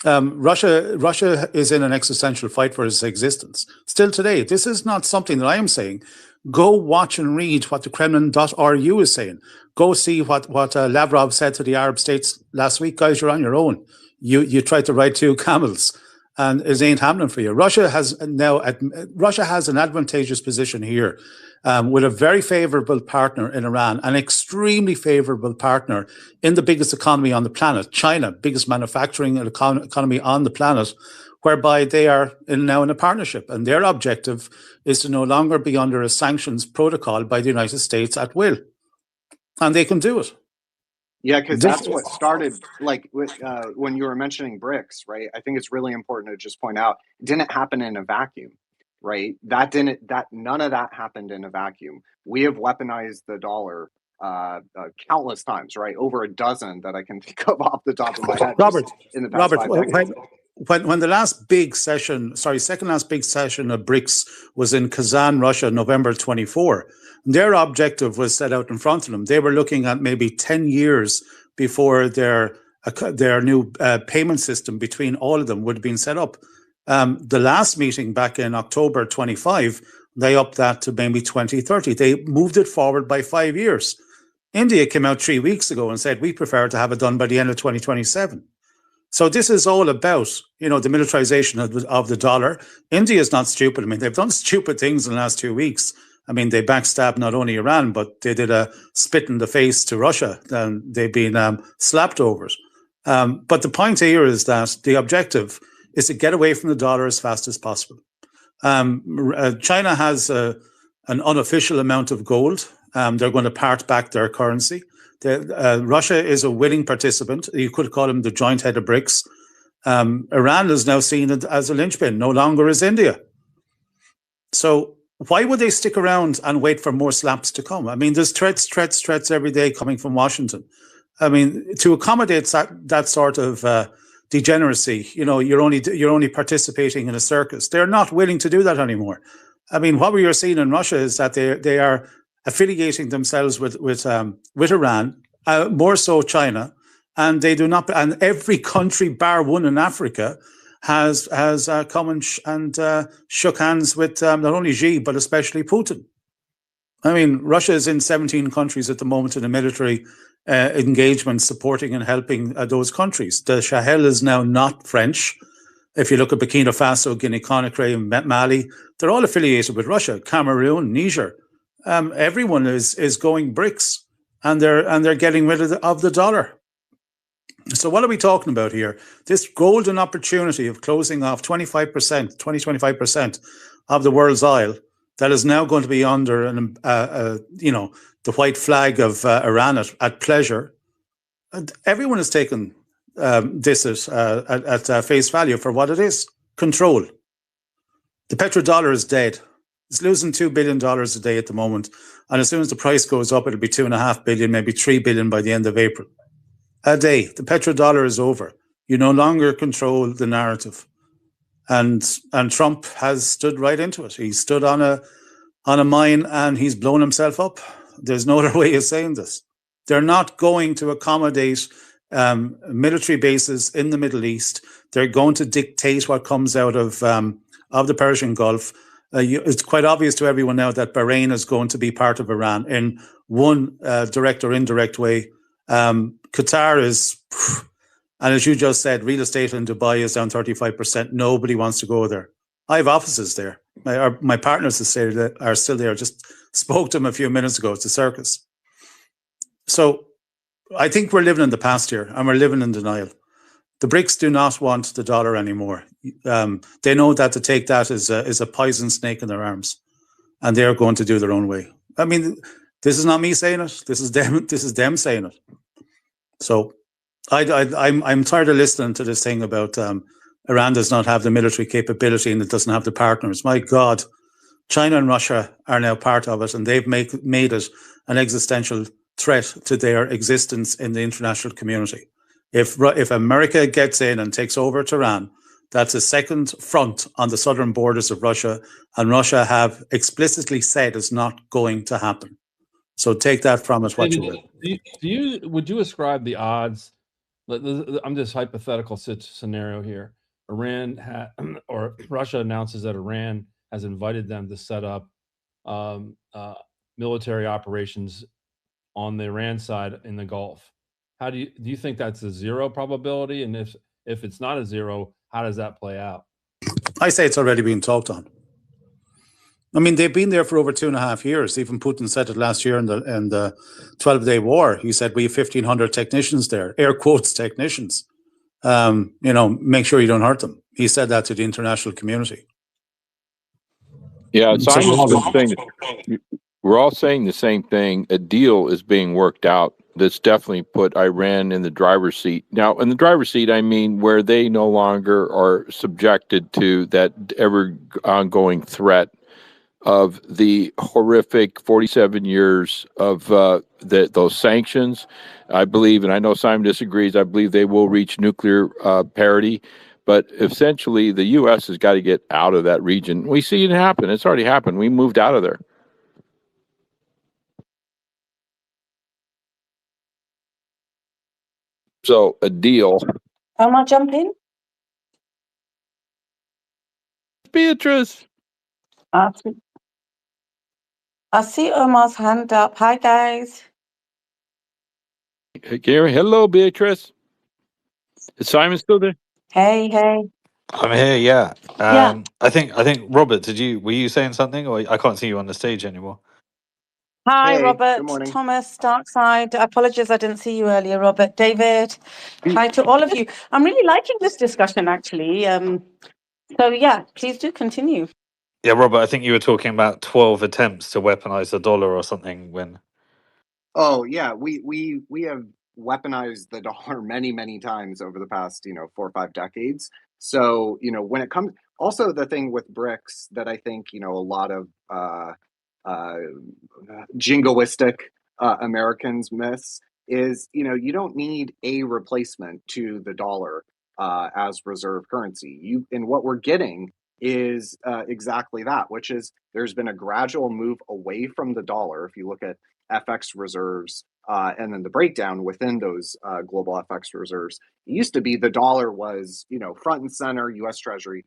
Russia is in an existential fight for its existence. Still today, this is not something that I am saying. Go watch and read what the Kremlin.ru is saying. Go see what Lavrov said to the Arab states last week. Guys, you're on your own. You tried to ride 2 camels, and it ain't happening for you. Russia has an advantageous position here, with a very favorable partner in Iran, an extremely favorable partner in the biggest economy on the planet, China, biggest manufacturing economy on the planet, whereby they are now in a partnership. And their objective is to no longer be under a sanctions protocol by the United States at will. And they can do it. Yeah, because that's what started, like, with, when you were mentioning BRICS, right? I think it's really important to just point out, it didn't happen in a vacuum, right? None of that happened in a vacuum. We have weaponized the dollar countless times, right? Over a dozen that I can think of off the top of my head. Robert, in the past 5 decades. When the last big session, second last big session of BRICS was in Kazan, Russia, November 24, their objective was set out in front of them. They were looking at maybe 10 years before their new payment system between all of them would have been set up. The last meeting back in October 25, they upped that to maybe 2030. They moved it forward by 5 years. India came out 3 weeks ago and said, we prefer to have it done by the end of 2027. So this is all about, you know, the militarization of the dollar. India is not stupid. I mean, they've done stupid things in the last 2 weeks. I mean, they backstabbed not only Iran, but they did a spit in the face to Russia, and they've been slapped over it. But the point here is that the objective is to get away from the dollar as fast as possible. China has an unofficial amount of gold. They're going to part back their currency. Russia is a willing participant. You could call them the joint head of BRICS. Iran is now seen as a linchpin, no longer as India. So why would they stick around and wait for more slaps to come? I mean, there's threats every day coming from Washington. I mean, to accommodate that sort of degeneracy, you're only participating in a circus. They're not willing to do that anymore. I mean, what we are seeing in Russia is that they are affiliating themselves with Iran, more so China, and they do not. And every country, bar one in Africa, has come and shook hands with not only Xi but especially Putin. I mean, Russia is in 17 countries at the moment in a military engagement, supporting and helping those countries. The Sahel is now not French. If you look at Burkina Faso, Guinea-Conakry, and Mali, they're all affiliated with Russia. Cameroon, Niger, everyone is going BRICS, and they're getting rid of the dollar. So what are we talking about here? This golden opportunity of closing off 25% of the world's oil that is now going to be under the white flag of Iran at pleasure. And everyone has taken this at face value for what it is: control. The petrodollar is dead. It's losing $2 billion a day at the moment, and as soon as the price goes up, it'll be $2.5 billion, maybe $3 billion by the end of April. A day. The petrodollar is over. You no longer control the narrative, and Trump has stood right into it. He stood on a mine and he's blown himself up. There's no other way of saying this. They're not going to accommodate military bases in the Middle East. They're going to dictate what comes out of the Persian Gulf. It's quite obvious to everyone now that Bahrain is going to be part of Iran in one direct or indirect way. Qatar is, and as you just said, real estate in Dubai is down 35%. Nobody wants to go there. I have offices there. My partners are still there. Just spoke to them a few minutes ago. It's a circus. So I think we're living in the past here, and we're living in denial. The BRICS do not want the dollar anymore. They know that to take that is a poison snake in their arms, and they're going to do their own way. I mean, this is not me saying it. This is them. This is them saying it. So I'm tired of listening to this thing about Iran does not have the military capability and it doesn't have the partners. My God, China and Russia are now part of it, and they've made it an existential threat to their existence in the international community. If America gets in and takes over Tehran, that's a second front on the southern borders of Russia, and Russia have explicitly said it's not going to happen. So take that from it what you will. Would you ascribe the odds? I'm just hypothetical scenario here. Iran or Russia announces that Iran has invited them to set up military operations on the Iran side in the Gulf. How do you think that's a zero probability? And if it's not a zero, how does that play out? I say it's already being talked on. I mean, they've been there for over 2.5 years. Even Putin said it last year in the 12-day war. He said we have 1,500 technicians there, air quotes technicians. Make sure you don't hurt them. He said that to the international community. Yeah, we're all saying the same thing. A deal is being worked out that's definitely put Iran in the driver's seat. Now, in the driver's seat, I mean where they no longer are subjected to that ever ongoing threat of the horrific 47 years of those sanctions. I believe, and I know Simon disagrees, I believe they will reach nuclear parity. But essentially, the U.S. has got to get out of that region. We see it happen. It's already happened. We moved out of there. So a deal. Am I jumping? Beatrice. I see Omar's hand up. Hi, guys. Hey, Gary. Hello, Beatrice. Is Simon still there? Hey. I'm here. Yeah. Yeah. I think Robert, were you saying something, or I can't see you on the stage anymore? Hi, Hey, Robert, good morning. Thomas, Darkside. Apologies, I didn't see you earlier, Robert. David, hi to all of you. I'm really liking this discussion, actually. So yeah, please do continue. Yeah, Robert, I think you were talking about 12 attempts to weaponize the dollar or something when. Oh yeah, we have weaponized the dollar many times over the past 4 or 5 decades. So when it comes, also the thing with BRICS that I think a lot of uh, jingoistic Americans miss is you don't need a replacement to the dollar as reserve currency. And what we're getting is exactly that, which is there's been a gradual move away from the dollar. If you look at FX reserves and then the breakdown within those global FX reserves, it used to be the dollar was front and center, U.S. Treasury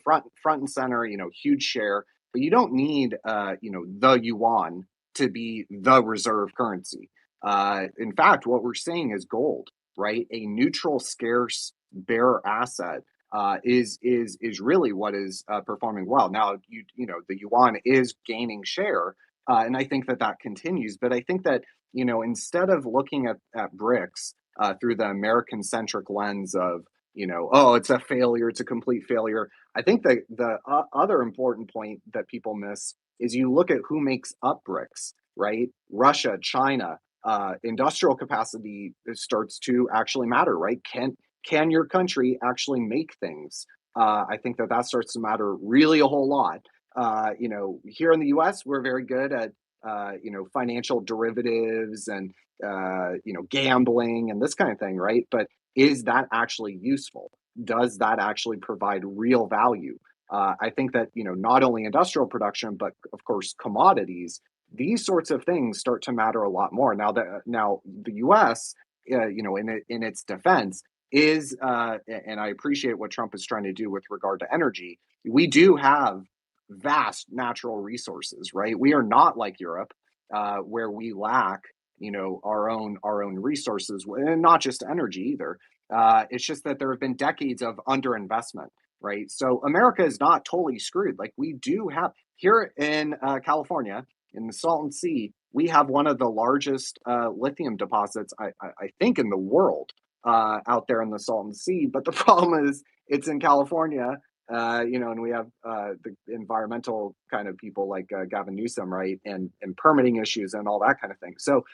front and center, huge share. But you don't need the yuan to be the reserve currency. In fact, what we're seeing is gold, right? A neutral, scarce, bearer asset is really what is performing well. Now, the yuan is gaining share, and I think that continues. But I think that instead of looking at BRICS through the American centric lens of oh, it's a failure, it's a complete failure. I think that the other important point that people miss is you look at who makes up BRICS, right? Russia, China, industrial capacity starts to actually matter, right? Can your country actually make things? I think that starts to matter really a whole lot. Here in the U.S., we're very good at financial derivatives and gambling and this kind of thing, right? But is that actually useful? Does that actually provide real value? I think that not only industrial production, but of course commodities, these sorts of things start to matter a lot more. Now the U.S. In its defense is, and I appreciate what Trump is trying to do with regard to energy. We do have vast natural resources, right? We are not like Europe, where we lack our own resources, and not just energy either. It's just that there have been decades of underinvestment, right? So America is not totally screwed. Like we do have here in California, in the Salton Sea, we have one of the largest lithium deposits, I think, in the world out there in the Salton Sea. But the problem is, it's in California, and we have the environmental kind of people like Gavin Newsom, right, and permitting issues and all that kind of thing. So,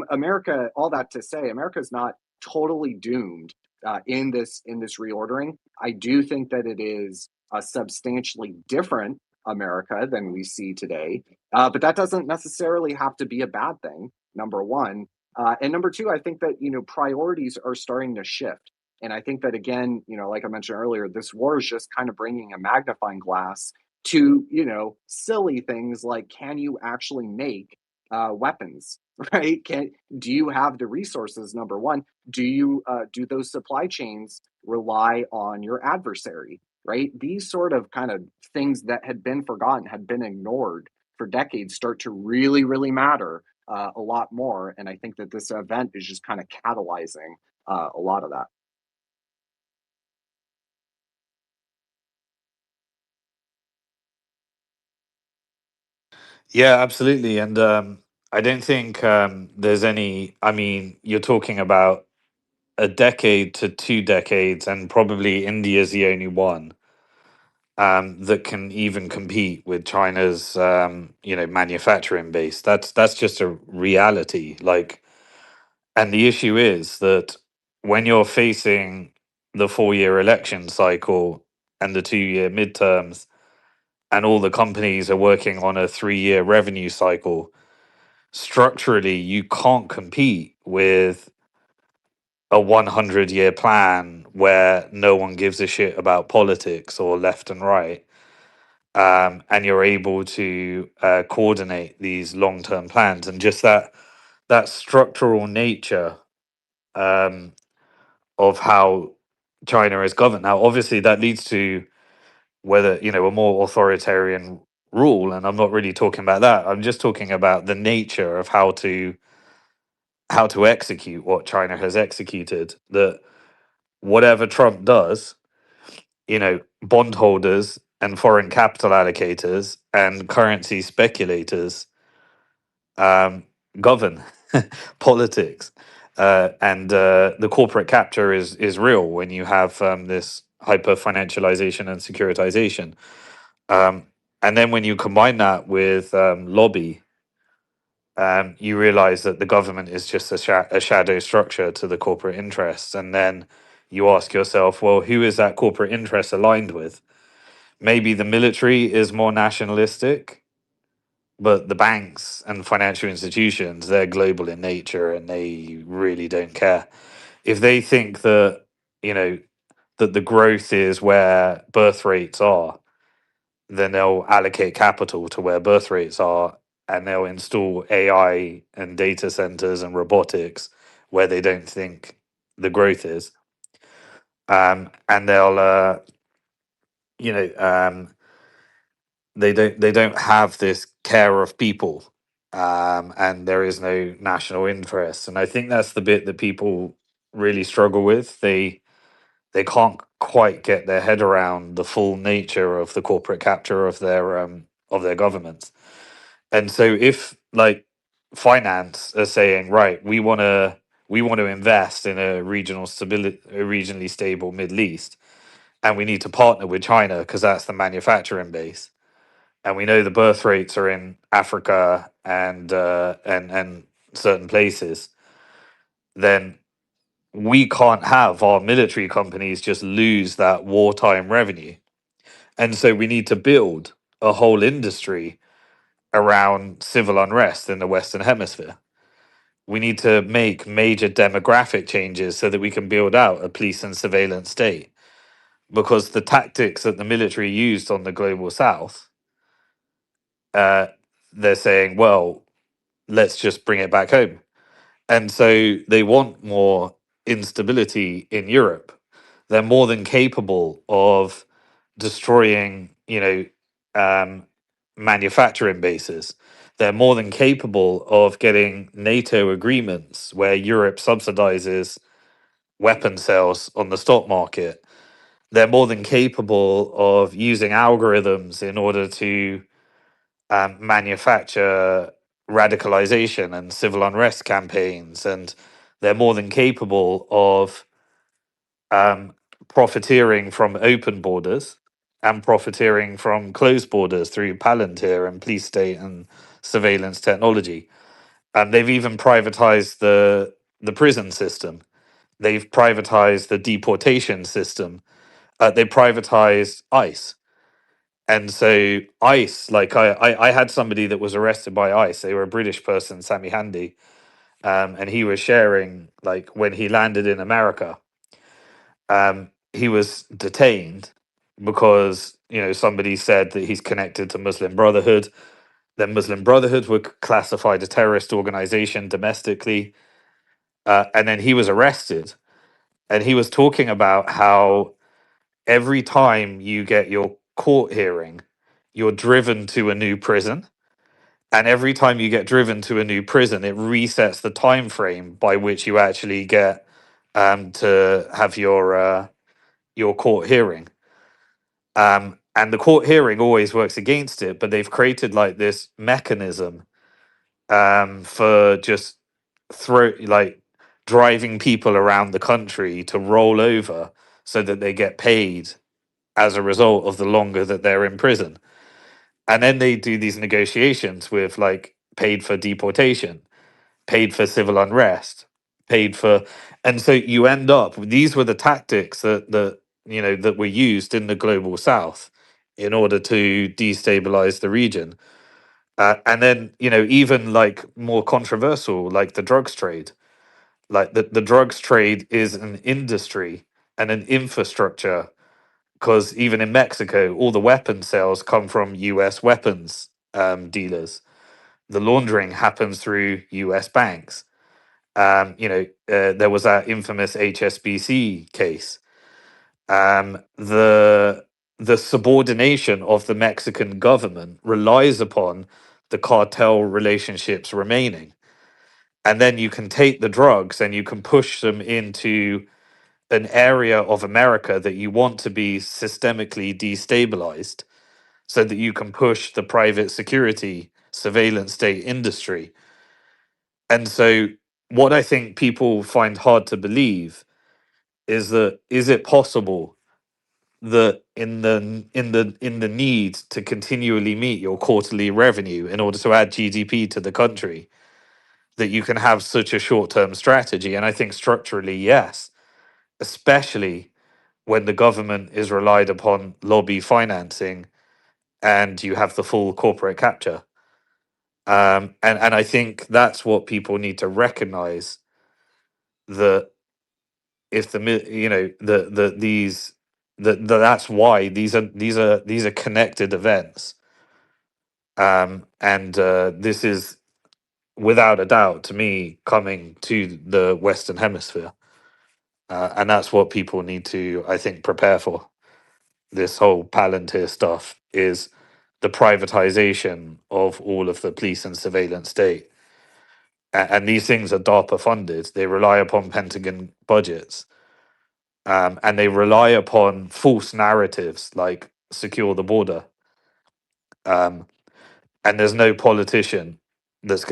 America, all that to say, America is not totally doomed in this reordering. I do think that it is a substantially different America than we see today, but that doesn't necessarily have to be a bad thing. Number one, and number two, I think that priorities are starting to shift. And I think that, again, like I mentioned earlier, this war is just kind of bringing a magnifying glass to, silly things like, can you actually make weapons, right? Do you have the resources? Number one, do those supply chains rely on your adversary, right? These sort of kind of things that had been forgotten, had been ignored for decades, start to really matter a lot more. And I think that this event is just kind of catalyzing a lot of that. Yeah, absolutely. And I don't think there's any. I mean, you're talking about a decade to 2 decades, and probably India's the only one that can even compete with China's, manufacturing base. That's just a reality. Like, and the issue is that when you're facing the 4-year election cycle and the 2-year midterms, and all the companies are working on a 3-year revenue cycle, structurally you can't compete with a 100-year plan where no one gives a shit about politics or left and right, and you're able to coordinate these long-term plans, and just that structural nature of how China is governed. Now obviously that leads to whether a more authoritarian rule, and I'm not really talking about that. I'm just talking about the nature of how to execute what China has executed. That whatever Trump does, bondholders and foreign capital allocators and currency speculators govern politics, and the corporate capture is real when you have this hyper financialization and securitization. And then when you combine that with lobby, you realize that the government is just a shadow structure to the corporate interests. And then you ask yourself, well, who is that corporate interest aligned with? Maybe the military is more nationalistic, but the banks and financial institutions, they're global in nature and they really don't care. If they think that, you know, that the growth is where birth rates are, then they'll allocate capital to where birth rates are and they'll install AI and data centers and robotics where they don't think the growth is. And they'll, you know, they don't have this care of people, and there is no national interest. And I think that's the bit that people really struggle with. They can't quite get their head around the full nature of the corporate capture of their governments. And so if like finance are saying, right, we want to invest in a regionally stable Middle East, and we need to partner with China because that's the manufacturing base, and we know the birth rates are in Africa and certain places, then we can't have our military companies just lose that wartime revenue. And so we need to build a whole industry around civil unrest in the Western Hemisphere. We need to make major demographic changes so that we can build out a police and surveillance state. Because the tactics that the military used on the global south, they're saying, well, let's just bring it back home. And so they want more instability in Europe. They're more than capable of destroying, manufacturing bases. They're more than capable of getting NATO agreements where Europe subsidizes weapon sales on the stock market. They're more than capable of using algorithms in order to manufacture radicalization and civil unrest campaigns, and they're more than capable of profiteering from open borders and profiteering from closed borders through Palantir and police state and surveillance technology. And they've even privatized the prison system. They've privatized the deportation system. They privatized ICE. And so ICE, like I had somebody that was arrested by ICE. They were a British person, Sammy Handy, and he was sharing like when he landed in America, he was detained because somebody said that he's connected to Muslim Brotherhood. Then Muslim Brotherhood were classified a terrorist organization domestically, and then he was arrested. And he was talking about how every time you get your court hearing, you're driven to a new prison, and every time you get driven to a new prison, it resets the time frame by which you actually get to have your court hearing. And the court hearing always works against it, but they've created like this mechanism for just driving people around the country to roll over so that they get paid as a result of the longer that they're in prison. And then they do these negotiations with like paid for deportation, paid for civil unrest, paid for, and so you end up. These were the tactics that were used in the global south in order to destabilize the region. And then even like more controversial, like the drugs trade. Like the drugs trade is an industry and an infrastructure, because even in Mexico, all the weapon sales come from US weapons dealers. The laundering happens through US banks. There was that infamous HSBC case. The subordination of the Mexican government relies upon the cartel relationships remaining. And then you can take the drugs and you can push them into an area of America that you want to be systemically destabilized, so that you can push the private security surveillance state industry. And so what I think people find hard to believe is it possible that in the need to continually meet your quarterly revenue in order to add GDP to the country, that you can have such a short-term strategy. And I think structurally, yes, especially when the government is relied upon lobby financing and you have the full corporate capture. And I think that's what people need to recognize, that if that's why these are connected events. And this is without a doubt, to me, coming to the Western Hemisphere. And that's what people need to, I think, prepare for. This whole Palantir stuff is the privatization of all of the police and surveillance state. And these things are DARPA funded. They rely upon Pentagon budgets. And they rely upon false narratives like secure the border. And there's no politician that's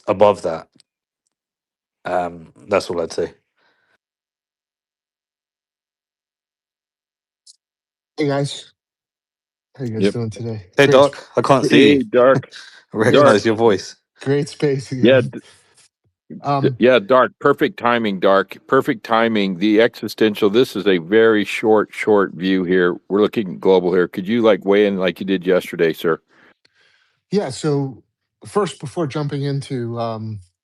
above that. That's all I'd say. Hey guys, how you guys Yep. doing today? Hey, Great, Doc, I can't see Hey, you. Dark. I Dark. recognize your voice. great space Yeah. again. Um, Yeah, Dark. Perfect timing, Dark. Perfect timing. The existential. This is a very short view here. We're looking global here. Could you weigh in like you did yesterday, sir? yeah. So first, before jumping into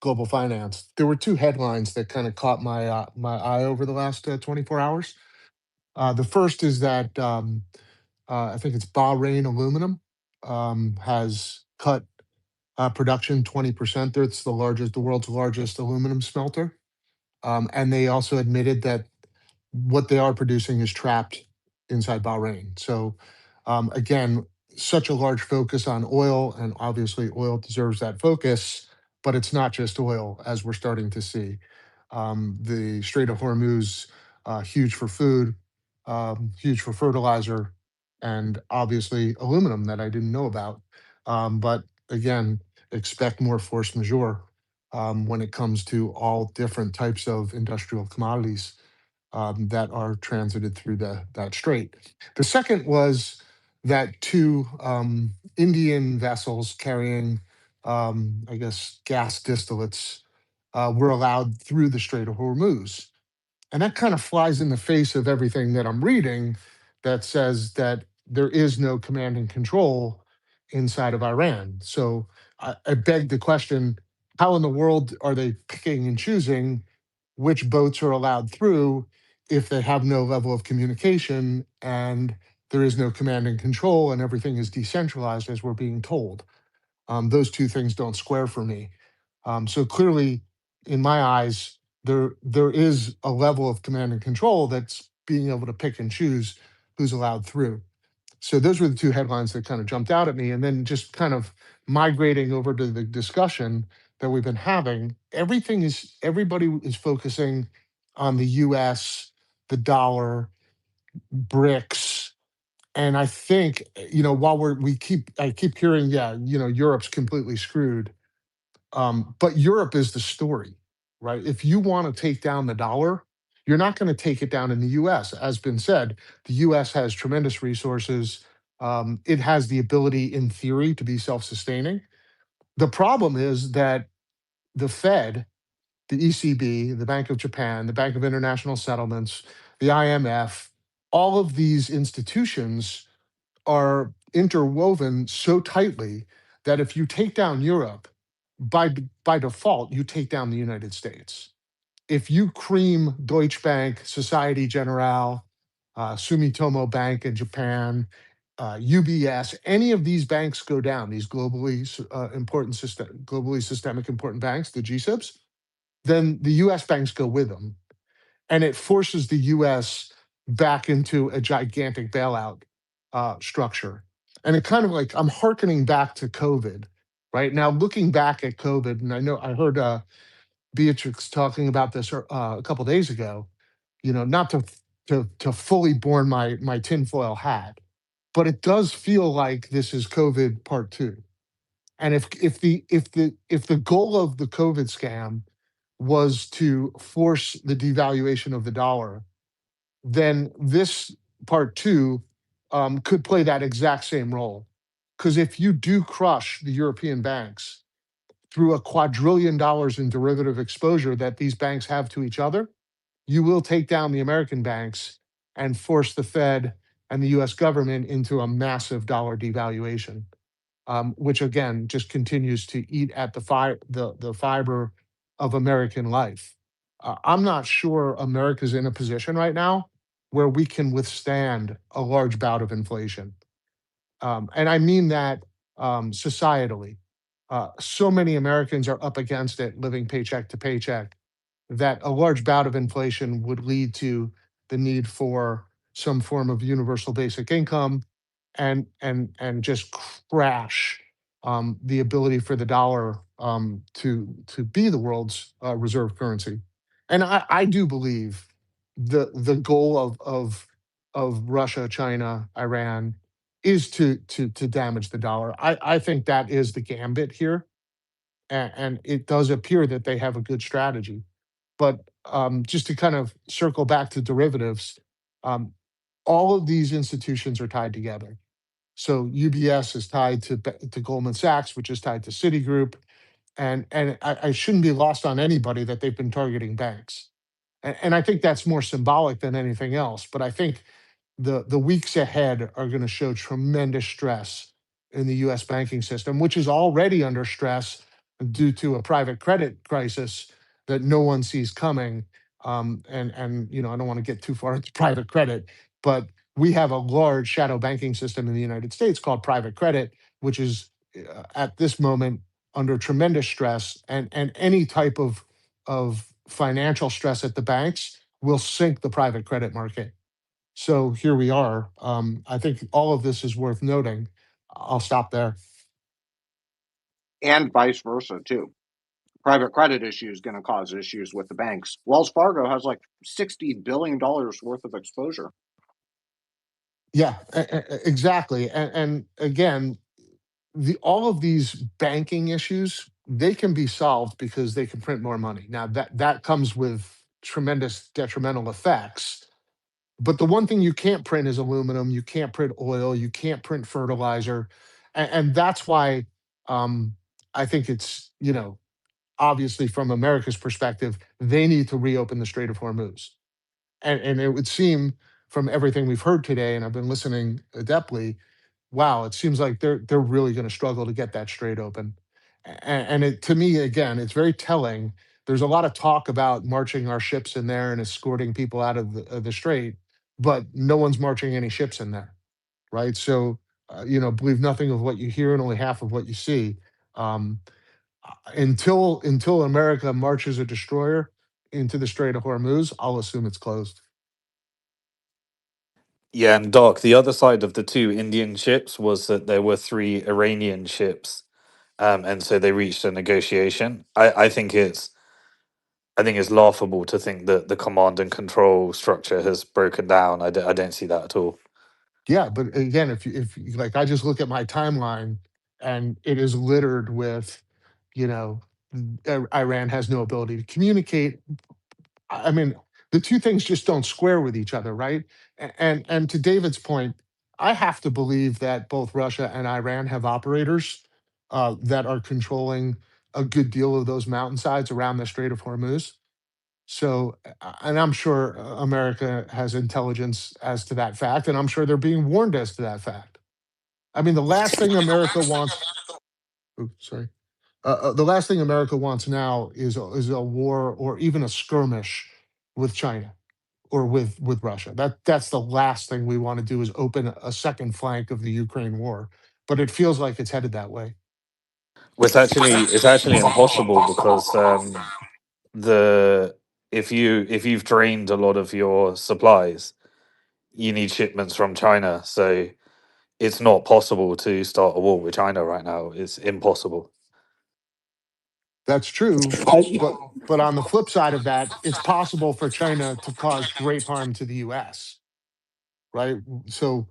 global finance, there were two headlines that kind of caught my eye over the last 24 hours. The first is that I think it's Bahrain Aluminum has cut production 20% there. It's the world's largest aluminum smelter. And they also admitted that what they are producing is trapped inside Bahrain. So, again, such a large focus on oil, and obviously oil deserves that focus, but it's not just oil, as we're starting to see. The Strait of Hormuz, huge for food, huge for fertilizer, and obviously aluminum that I didn't know about. But again, expect more force majeure when it comes to all different types of industrial commodities that are transited through that strait. The second was that two Indian vessels carrying, I guess, gas distillates were allowed through the Strait of Hormuz. And that kind of flies in the face of everything that I'm reading that says that there is no command and control inside of Iran. So I beg the question, how in the world are they picking and choosing which boats are allowed through if they have no level of communication and there is no command and control and everything is decentralized as we're being told? Those two things don't square for me. So clearly, in my eyes, there is a level of command and control that's being able to pick and choose who's allowed through. So those were the two headlines that kind of jumped out at me. And then just kind of migrating over to the discussion that we've been having, everybody is focusing on the US, the dollar, BRICS. And I think, while I keep hearing, yeah, Europe's completely screwed. But Europe is the story, right? If you want to take down the dollar, you're not going to take it down in the US. As been said, the US has tremendous resources. It has the ability, in theory, to be self sustaining. The problem is that the Fed, the ECB, the Bank of Japan, the Bank of International Settlements, the IMF, all of these institutions are interwoven so tightly that if you take down Europe, by default, you take down the United States. If you cream Deutsche Bank, Societe Generale, Sumitomo Bank in Japan, UBS, any of these banks go down, these globally systemic important banks, the GSIBs, then the US banks go with them. And it forces the US back into a gigantic bailout structure. And it kind of I'm hearkening back to COVID, right? Now, looking back at COVID, and I heard Beatrix talking about this a couple days ago, not to fully born my tinfoil hat, but it does feel like this is COVID part two. And if the goal of the COVID scam was to force the devaluation of the dollar, then this part two could play that exact same role. Because if you do crush the European banks through a quadrillion dollars in derivative exposure that these banks have to each other, you will take down the American banks and force the Fed and the US government into a massive dollar devaluation, which again just continues to eat at the fiber of American life. I'm not sure America's in a position right now where we can withstand a large bout of inflation. And I mean that societally. So many Americans are up against it, living paycheck to paycheck, that a large bout of inflation would lead to the need for some form of universal basic income and just crash the ability for the dollar to be the world's reserve currency. And I do believe the goal of Russia, China, Iran is to damage the dollar. I think that is the gambit here, and it does appear that they have a good strategy. But just to kind of circle back to derivatives, um, all of these institutions are tied together. So UBS is tied to Goldman Sachs, which is tied to Citigroup, and I shouldn't be lost on anybody that they've been targeting banks. And I think that's more symbolic than anything else. But I think the weeks ahead are going to show tremendous stress in the U.S. banking system, which is already under stress due to a private credit crisis that no one sees coming. And I don't want to get too far into private credit, but we have a large shadow banking system in the United States called private credit, which is at this moment under tremendous stress, and any type of financial stress at the banks will sink the private credit market. So here we are. I think all of this is worth noting. I'll stop there. And vice versa too. Private credit issue is going to cause issues with the banks. Wells Fargo has like $60 billion worth of exposure. Yeah, exactly. And again, all of these banking issues, they can be solved because they can print more money. Now that comes with tremendous detrimental effects. But the one thing you can't print is aluminum. You can't print oil. You can't print fertilizer, and that's why I think it's obviously from America's perspective, they need to reopen the Strait of Hormuz. And it would seem from everything we've heard today, and I've been listening adeptly, wow, it seems like they're really going to struggle to get that strait open. And to me, again, it's very telling. There's a lot of talk about marching our ships in there and escorting people out of the strait, but no one's marching any ships in there, right? So, believe nothing of what you hear and only half of what you see. Um, until America marches a destroyer into the Strait of Hormuz, I'll assume it's closed. Yeah, and Doc, the other side of the two Indian ships was that there were three Iranian ships, and so they reached a negotiation. I think it's laughable to think that the command and control structure has broken down. I don't see that at all. Yeah, but again, if like I just look at my timeline and it is littered with, you know, Iran has no ability to communicate. I mean, the two things just don't square with each other, right? And to David's point, I have to believe that both Russia and Iran have operators that are controlling a good deal of those mountainsides around the Strait of Hormuz. So, and I'm sure America has intelligence as to that fact, and I'm sure they're being warned as to that fact. I mean, the last thing America wants. Oops, sorry. The last thing America wants now is a war or even a skirmish with China or with Russia. That's the last thing we want to do is open a second flank of the Ukraine war. But it feels like it's headed that way. Well, it's actually impossible because the if you've drained a lot of your supplies, you need shipments from China. So it's not possible to start a war with China right now. It's impossible. That's true. But on the flip side of that, it's possible for China to cause great harm to the US, right? So,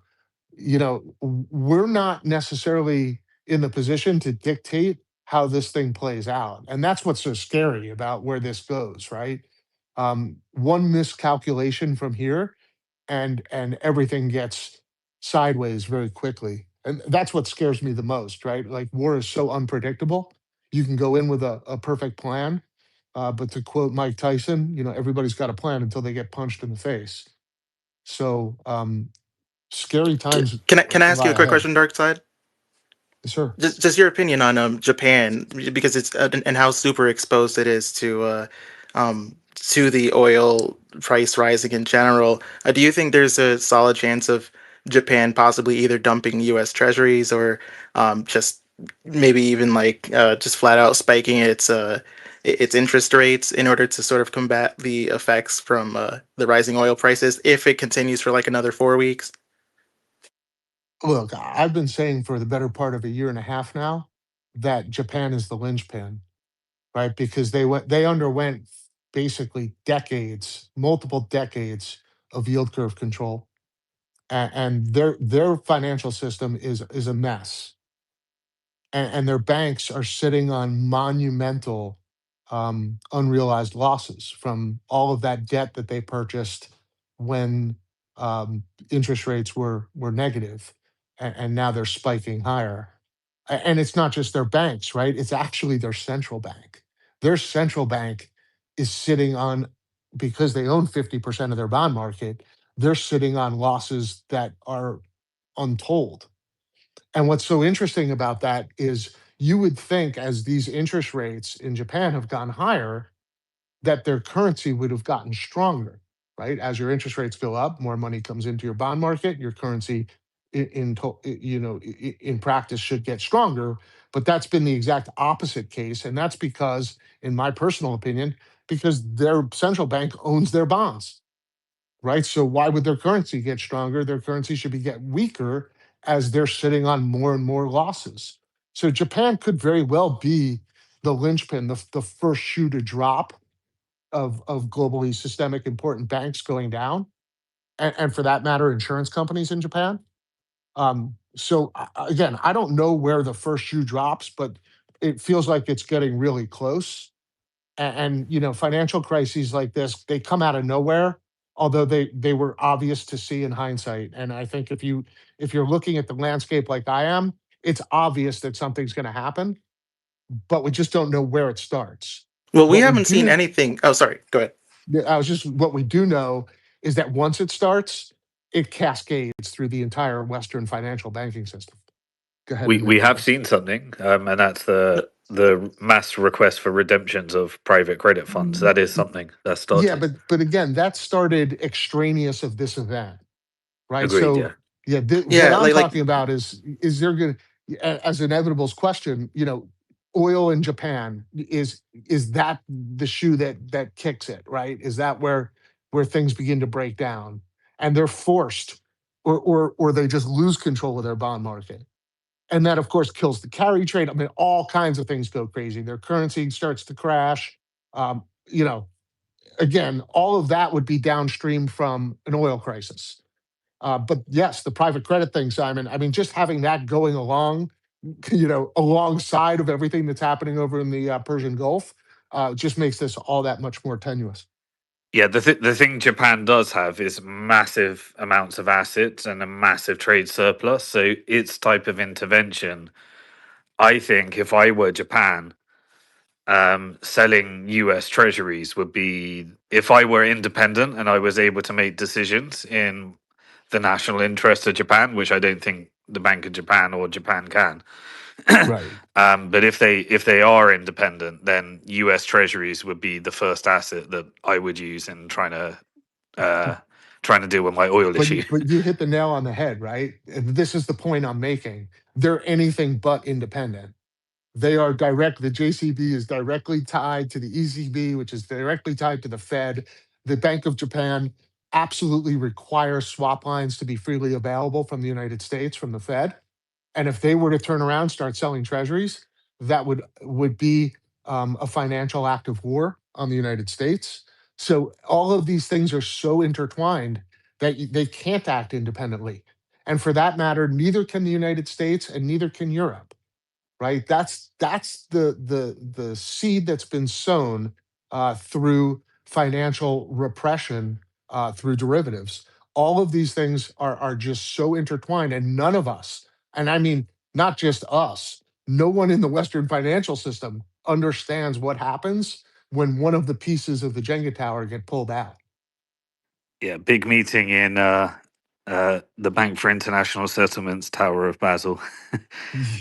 we're not necessarily in the position to dictate how this thing plays out. And that's what's so scary about where this goes, right? One miscalculation from here and everything gets sideways very quickly. And that's what scares me the most, right? Like war is so unpredictable. You can go in with a perfect plan, but to quote Mike Tyson, everybody's got a plan until they get punched in the face. So scary times Can I ask you lie a quick ahead. question, Dark Side? Sure. Just your opinion on Japan, because it's and how super exposed it is to the oil price rising in general. Do you think there's a solid chance of Japan possibly either dumping U.S. Treasuries or just maybe even like just flat out spiking its interest rates in order to sort of combat the effects from the rising oil prices if it continues for like another 4 weeks? Look, I've been saying for the better part of a year and a half now that Japan is the linchpin, right? Because they underwent basically decades, multiple decades of yield curve control, and their financial system is a mess, and their banks are sitting on monumental unrealized losses from all of that debt that they purchased when interest rates were negative, and now they're spiking higher. And it's not just their banks, right? It's actually their central bank. Their central bank is sitting on, because they own 50% of their bond market, they're sitting on losses that are untold. And what's so interesting about that is you would think as these interest rates in Japan have gone higher, that their currency would have gotten stronger, right? As your interest rates go up, more money comes into your bond market, your currency in practice should get stronger. But that's been the exact opposite case. And that's because, in my personal opinion, because their central bank owns their bonds, right? So why would their currency get stronger? Their currency should be get weaker as they're sitting on more and more losses. So Japan could very well be the linchpin, the first shoe to drop of globally systemic important banks going down, and for that matter, insurance companies in Japan. So again, I don't know where the first shoe drops, but it feels like it's getting really close. And financial crises like this, they come out of nowhere, although they were obvious to see in hindsight. And I think if you're looking at the landscape like I am, it's obvious that something's going to happen, but we just don't know where it starts. Well, we What we haven't seen do, anything. Oh, sorry. Go ahead. what we do know is that once it starts, it cascades through the entire Western financial banking system. Go ahead, We have Enrico. seen something, and that's the mass request for redemptions of private credit funds. That is something that Yeah, started. but again, that started extraneous of this event, right? Agreed. So Yeah. yeah, what Yeah, I'm like talking about is there going to, as inevitables question, oil in Japan, is that the shoe that kicks it, right? Is that where things begin to break down and they're forced, or they just lose control of their bond market? And that, of course, kills the carry trade. I mean, all kinds of things go crazy. Their currency starts to crash. Um, you know, Again, all of that would be downstream from an oil crisis. But yes, the private credit thing, Simon. I mean, just having that going along, alongside of everything that's happening over in the Persian Gulf, just makes this all that much more tenuous. Yeah, the thing Japan does have is massive amounts of assets and a massive trade surplus. So its type of intervention, I think, if I were Japan, selling U.S. Treasuries would be, if I were independent and I was able to make decisions in the national interest of Japan, which I don't think the Bank of Japan or Japan can. Right. But if they are independent, then U.S. Treasuries would be the first asset that I would use in trying to deal with my oil But issue. you, but you hit the nail on the head, right? And this is the point I'm making. They're anything but independent. They are direct. The JCB is directly tied to the ECB, which is directly tied to the Fed. The Bank of Japan absolutely requires swap lines to be freely available from the United States, from the Fed. And if they were to turn around, start selling treasuries, that would be a financial act of war on the United States. So all of these things are so intertwined that they can't act independently. And for that matter, neither can the United States and neither can Europe, right? That's the seed that's been sown through financial repression through derivatives. all of these things are just so intertwined, and none of us, and I mean not just us, no one in the Western financial system understands what happens when one of the pieces of the Jenga tower get pulled out. Yeah, big meeting in the Bank for International Settlements Tower of Basel.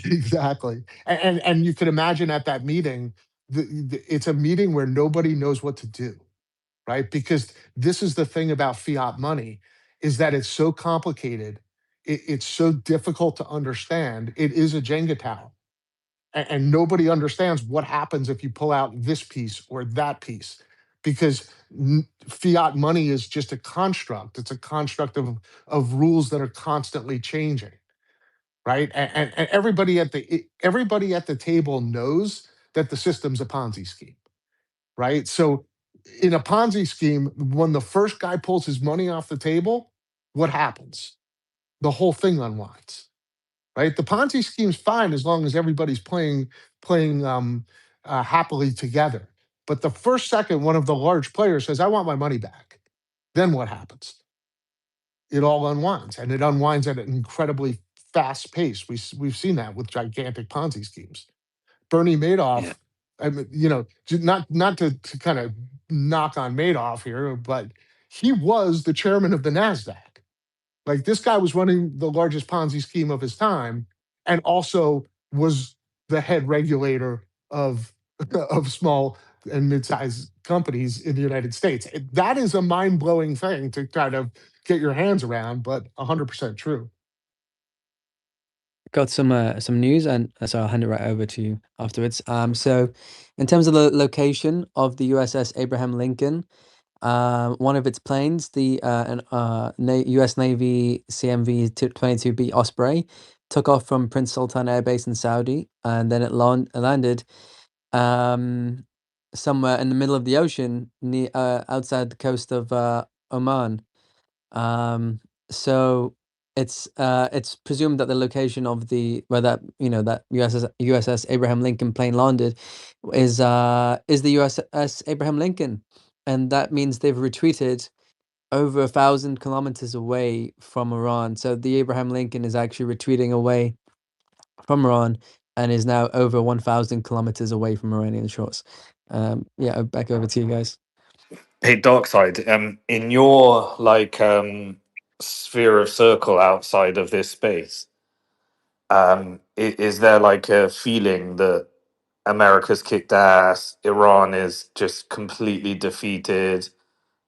Exactly. And you can imagine at that meeting, it's a meeting where nobody knows what to do, right? Because this is the thing about fiat money, is that it's so complicated, it's so difficult to understand. It is a Jenga tower, and nobody understands what happens if you pull out this piece or that piece, because fiat money is just a construct. It's a construct of rules that are constantly changing, right? And everybody at the table knows that the system's a Ponzi scheme, right? So in a Ponzi scheme, when the first guy pulls his money off the table, what happens? The whole thing unwinds, right? The Ponzi scheme's fine as long as everybody's playing happily together. But the first second one of the large players says, "I want my money back," then what happens? It all unwinds, and it unwinds at an incredibly fast pace. We've seen that with gigantic Ponzi schemes. Bernie Yeah. Madoff, I mean, not to kind of knock on Madoff here, but he was the chairman of the Nasdaq. Like, this guy was running the largest Ponzi scheme of his time, and also was the head regulator of of small and mid-sized companies in the United States. That is a mind-blowing thing to kind of get your hands around, but 100% true. Got some news, and so I'll hand it right over to you afterwards. So in terms of the location of the USS Abraham Lincoln, one of its planes, the US Navy CMV 22B Osprey, took off from Prince Sultan Air Base in Saudi, and then it landed somewhere in the middle of the ocean, near outside the coast of Oman. So it's presumed that the location of where that that USS Abraham Lincoln plane landed is the USS Abraham Lincoln, and that means they've retreated over 1,000 kilometers away from Iran. So the Abraham Lincoln is actually retreating away from Iran and is now over 1,000 kilometers away from Iranian shores. Yeah, back over to you guys. Hey, Darkside, in your sphere of circle outside of this space, is there like a feeling that America's kicked ass, Iran is just completely defeated,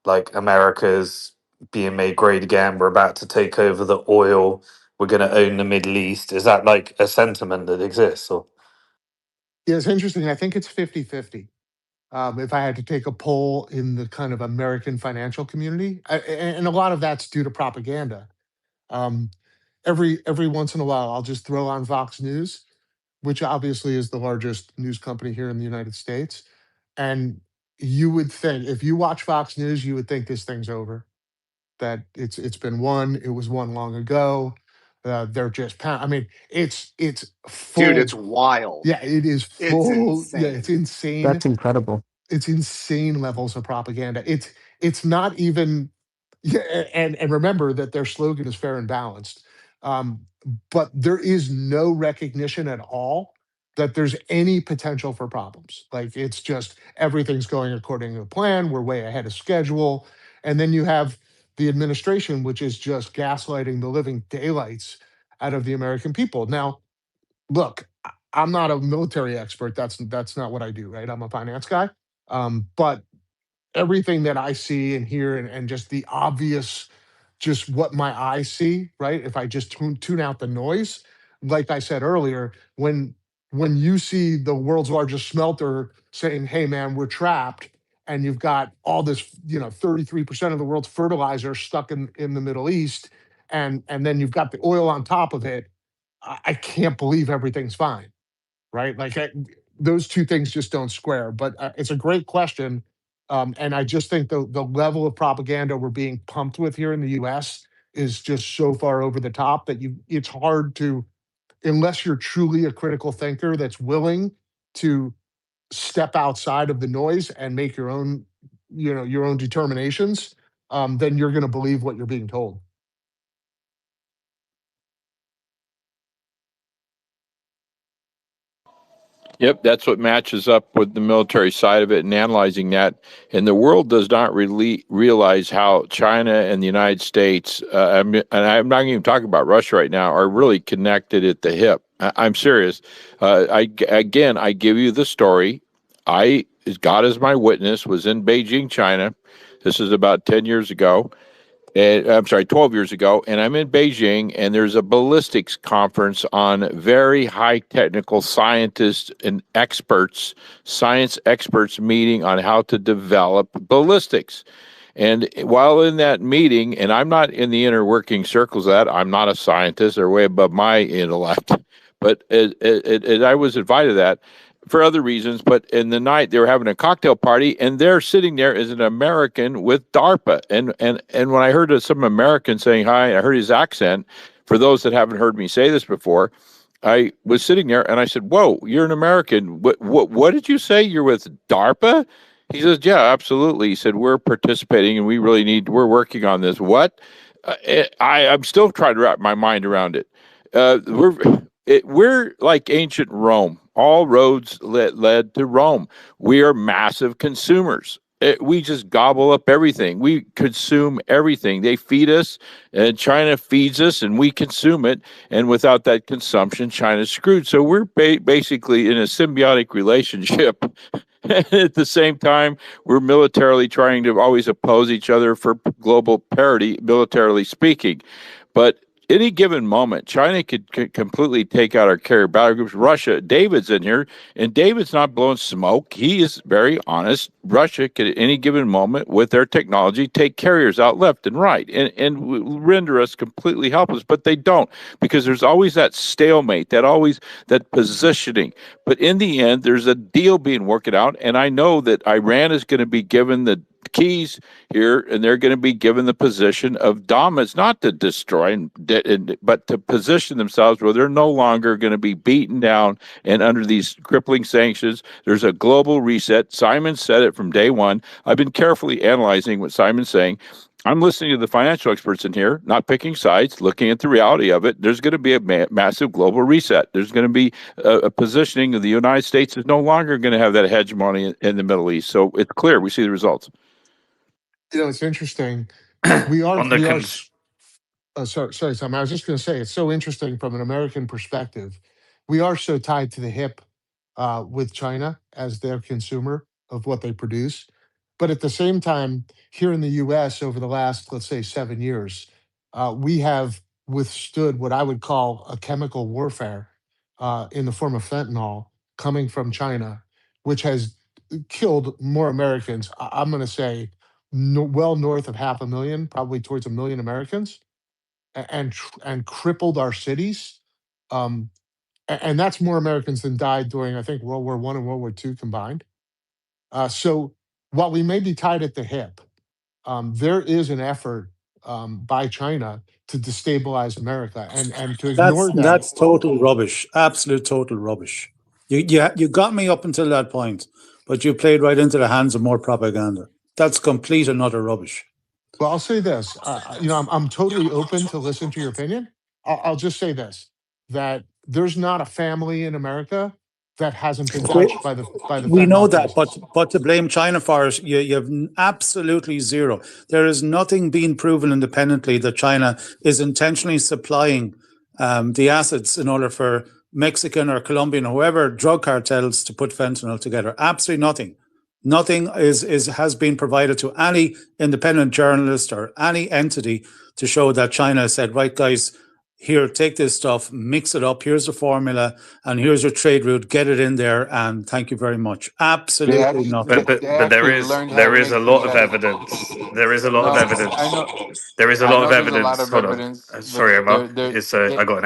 like America's being made great again, we're about to take over the oil, we're going to own the Middle East? Is that like a sentiment that exists? Or Yeah, it's interesting. I think it's 50-50. If I had to take a poll in the kind of American financial community, and a lot of that's due to propaganda. Um, every once in a while, I'll just throw on Fox News, which obviously is the largest news company here in the United States, and you would think, if you watch Fox News, you would think this thing's over, that it's been won. It was won long ago. They're just I mean, it's Dude, full. it's wild. Yeah, it is It's full. Yeah, insane. it's insane. That's incredible. It's insane levels of propaganda. It's not even, yeah, and remember that their slogan is fair and balanced. Um, but there is no recognition at all that there's any potential for problems. Like, it's just everything's going according to plan. We're way ahead of schedule. And then you have the administration, which is just gaslighting the living daylights out of the American people. Now, look, I'm not a military expert. That's not what I do, right? I'm a finance guy. But everything that I see and hear, and just the obvious, just what my eyes see, right? If I just tune out the noise, like I said earlier, when you see the world's largest smelter saying, "Hey, man, we're trapped," and you've got all this, 33% of the world's fertilizer stuck in the Middle East, and then you've got the oil on top of it, I can't believe everything's fine, right? Like, those two things just don't square. But it's a great question, and I just think the level of propaganda we're being pumped with here in the U.S. is just so far over the top that it's hard to, unless you're truly a critical thinker that's willing to step outside of the noise and make your own determinations. then you're going to believe what you're being told. Yep, that's what matches up with the military side of it and analyzing that. And the world does not really realize how China and the United States, and I'm not even talking about Russia right now, are really connected at the hip. I'm serious. I give you the story. God is my witness, was in Beijing, China. This is about 10 years ago. I'm sorry, 12 years ago, and I'm in Beijing, and there's a ballistics conference on very high technical scientists and experts, science experts meeting on how to develop ballistics. And while in that meeting, and I'm not in the inner working circles of that, I'm not a scientist, they're way above my intellect, but I was invited to that for other reasons. But in the night, they were having a cocktail party, and there sitting there is an American with DARPA. And when I heard some American saying hi, I heard his accent. For those that haven't heard me say this before, I was sitting there and I said, "Whoa, you're an American. What did you say? You're with DARPA?" He says, "Yeah, absolutely." He said, "We're participating and we're working on this." What? I'm still trying to wrap my mind around it. We're like ancient Rome. All roads led to Rome. We are massive consumers. We just gobble up everything. We consume everything. They feed us, and China feeds us, and we consume it. And without that consumption, China's screwed. So we're basically in a symbiotic relationship. At the same time, we're militarily trying to always oppose each other for global parity, militarily speaking. But any given moment, China could completely take out our carrier battle groups. Russia, David's in here, and David's not blowing smoke. He is very honest. Russia could, at any given moment, with their technology, take carriers out left and right and render us completely helpless. But they don't, because there's always that stalemate, that positioning. But in the end, there's a deal being worked out, and I know that Iran is going to be given the keys here, and they're going to be given the position of dominance, not to destroy, but to position themselves where they're no longer going to be beaten down and under these crippling sanctions. There's a global reset. Simon said it from day one. I've been carefully analyzing what Simon's saying. I'm listening to the financial experts in here, not picking sides, looking at the reality of it. There's going to be a massive global reset. There's going to be a positioning of the United States is no longer going to have that hegemony in the Middle East. So it's clear. We see the results. It's interesting. Sorry, Tom. I was just going to say, it's so interesting from an American perspective. We are so tied to the hip with China as their consumer of what they produce. But at the same time, here in the US, over the last, let's say, 7 years, we have withstood what I would call a chemical warfare in the form of fentanyl coming from China, which has killed more Americans. I'm going to say well north of 500,000, probably towards 1 million Americans, and crippled our cities. And that's more Americans than died during, I think, World War I and World War II combined. So while we may be tied at the hip, there is an effort by China to destabilize America, and to ignore that. That's total rubbish. Absolute total rubbish. You got me up until that point, but you played right into the hands of more propaganda. That's complete and utter rubbish. Well, I'll say this. I'm totally open to listen to your opinion. I'll just say this: that there's not a family in America that hasn't been touched by the. We know that, but to blame China for it, you have absolutely zero. There is nothing being proven independently that China is intentionally supplying the assets in order for Mexican or Colombian or whoever drug cartels to put fentanyl together. Absolutely nothing. Nothing has been provided to any independent journalist or any entity to show that China said, right, guys, here, take this stuff, mix it up. Here's the formula, and here's your trade route. Get it in there, and thank you very much. Absolutely nothing. But there is a lot of evidence. There is a lot of evidence. I know. There is a I lot know of there's a evidence. lot of Hold on. evidence. Sorry, Emma. I got an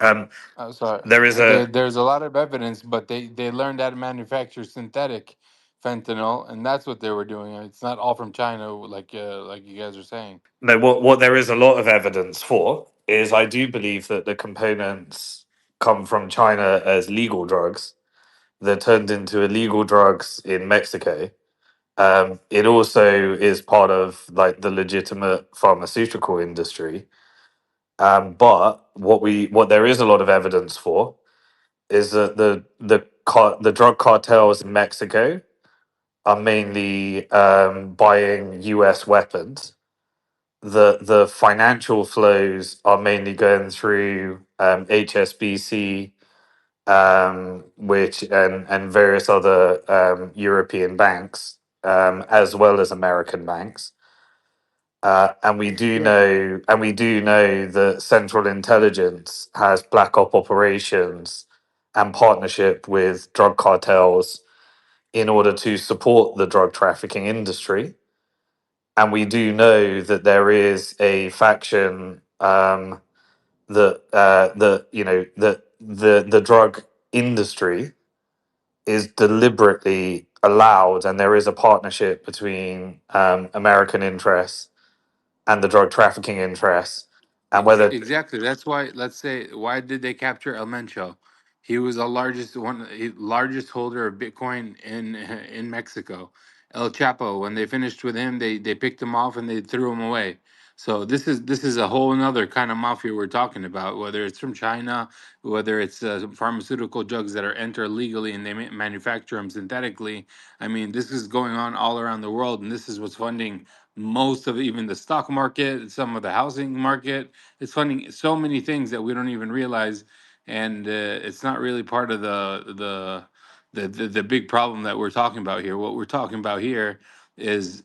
echo. Sorry. There is There's a lot of evidence, but they learned how to manufacture synthetic fentanyl, and that's what they were doing. It's not all from China, like you guys are saying. No, what there is a lot of evidence for is I do believe that the components come from China as legal drugs. They're turned into illegal drugs in Mexico, It also is part of like the legitimate pharmaceutical industry. But what there is a lot of evidence for is that the drug cartels in Mexico are mainly buying U.S. weapons. The financial flows are mainly going through HSBC, which and various other European banks, as well as American banks. And we do know that Central Intelligence has black op operations and partnership with drug cartels in order to support the drug trafficking industry. And we do know that there is a faction that you know that the drug industry is deliberately allowed, and there is a partnership between American interests and the drug trafficking interests, and whether Exactly. That's why. Let's say, why did they capture El Mencho? He was the largest holder of Bitcoin in Mexico. El Chapo. When they finished with him, they picked him off and they threw him away. So this is a whole another kind of mafia we're talking about. Whether it's from China, whether it's pharmaceutical drugs that are entered legally and they manufacture them synthetically. I mean, this is going on all around the world, and this is what's funding most of even the stock market, some of the housing market. It's funding so many things that we don't even realize, and it's not really part of the big problem that we're talking about here. What we're talking about here is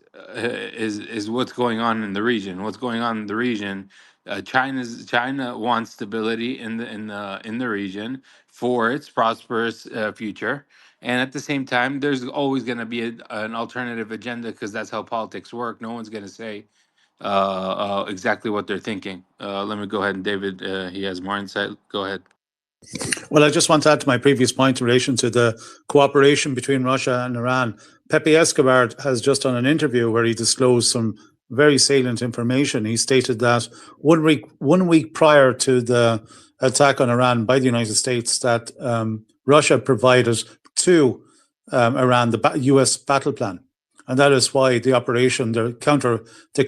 what's going on in the region. What's going on in the region? China wants stability in the region for its prosperous future. And at the same time, there's always going to be an alternative agenda because that's how politics work. No one's going to say exactly what they're thinking. Let me go ahead and David, he has more insight. Go ahead. Well, I just want to add to my previous point in relation to the cooperation between Russia and Iran. Pepe Escobar has just done an interview where he disclosed some very salient information. He stated that 1 week prior to the attack on Iran by the United States, that Russia provided to Iran the U.S. battle plan, and that is why the operation, the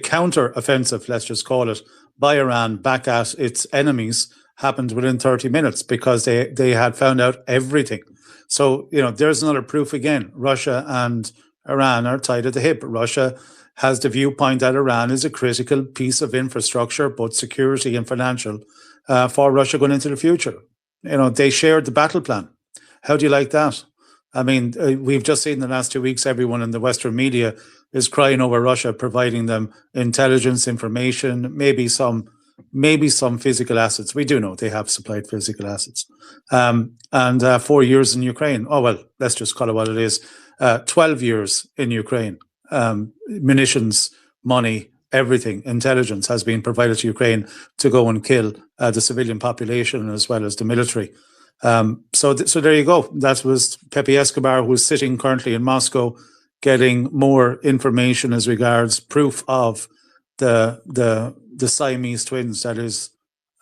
counter offensive, let's just call it, by Iran back at its enemies happened within 30 minutes because they had found out everything. So, you know, there's another proof again. Russia and Iran are tied at the hip. Russia has the viewpoint that Iran is a critical piece of infrastructure, both security and financial, for Russia going into the future. You know, they shared the battle plan. How do you like that? I mean, we've just seen in the last 2 weeks, everyone in the Western media is crying over Russia providing them intelligence, information, maybe some physical assets. We do know they have supplied physical assets. And 4 years in Ukraine. Oh, well, let's just call it what it is. 12 years in Ukraine. Munitions, money, everything, intelligence has been provided to Ukraine to go and kill the civilian population as well as the military. So there you go. That was Pepe Escobar, who's sitting currently in Moscow, getting more information as regards proof of the Siamese twins, that is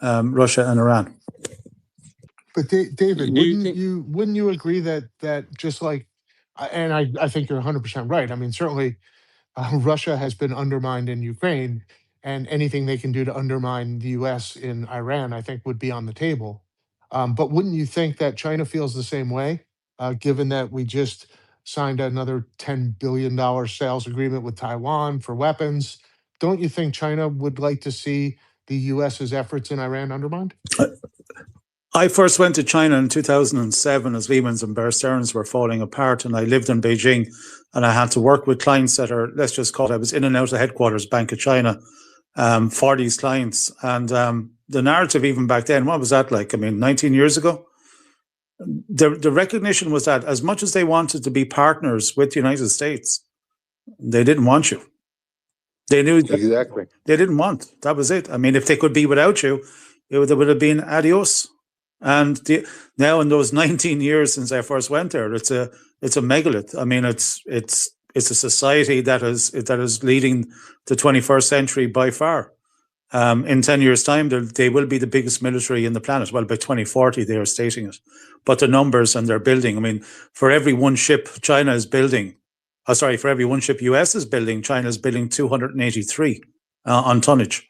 Russia and Iran. But David, wouldn't you agree that just like, and I think you're 100% right. I mean, certainly Russia has been undermined in Ukraine, and anything they can do to undermine the U.S. in Iran, I think, would be on the table. But wouldn't you think that China feels the same way, given that we just signed another $10 billion sales agreement with Taiwan for weapons? Don't you think China would like to see the U.S.'s efforts in Iran undermined? I first went to China in 2007 as Lehman's and Bear Stearns were falling apart, and I lived in Beijing, and I had to work with clients that are, let's just call it, I was in and out of headquarters, Bank of China, for these clients. And the narrative even back then, what was that like? I mean, 19 years ago? The recognition was that as much as they wanted to be partners with the United States, they didn't want you. They knew exactly. They didn't want. That was it. I mean, if they could be without you, it would have been adios. And now in those 19 years since I first went there, it's a megalith. I mean, it's a society that is leading the 21st century by far. In 10 years' time, they will be the biggest military in the planet. Well, by 2040, they are stating it. But the numbers and their building, I mean, for every one ship China is building, for every one ship US is building, China's building 283 on tonnage.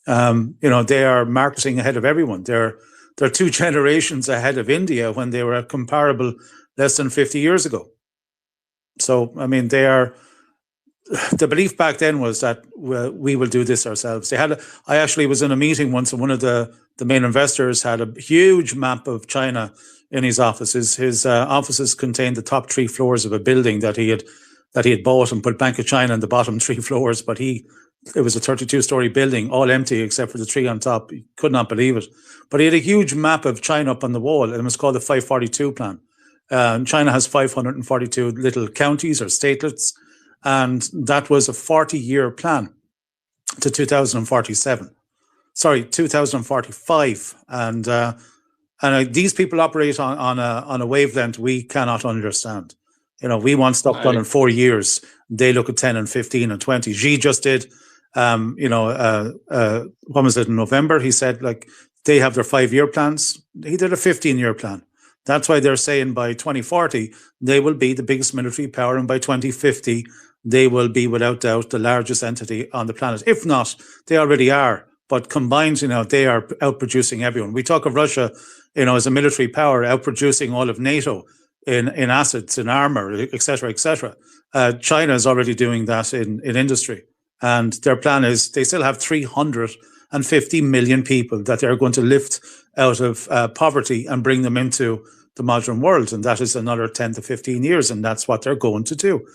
They are marketing ahead of everyone. They're 2 generations ahead of India when they were comparable less than 50 years ago. So, I mean, the belief back then was that we will do this ourselves. I actually was in a meeting once, and one of the main investors had a huge map of China in his offices. His offices contained the top 3 floors of a building that he had bought and put Bank of China in the bottom 3 floors. But it was a 32-story building, all empty except for the tree on top. He could not believe it. But he had a huge map of China up on the wall, and it was called the 542 plan. China has 542 little counties or statelets, and that was a 40-year plan to 2047. Sorry, 2045. And these people operate on a wavelength we cannot understand. We want stuff done in 4 years. They look at 10 and 15 and 20. Xi just did, what was it, in November? He said, like, they have their 5-year plans. He did a 15-year plan. That's why they're saying by 2040, they will be the biggest military power, and by 2050, they will be, without doubt, the largest entity on the planet. If not, they already are. But combined, they are outproducing everyone. We talk of Russia, as a military power, outproducing all of NATO in assets, in armor, et cetera, et cetera. China is already doing that in industry. And their plan is they still have 350 million people that they're going to lift out of poverty and bring them into the modern world. And that is another 10 to 15 years. And that's what they're going to do.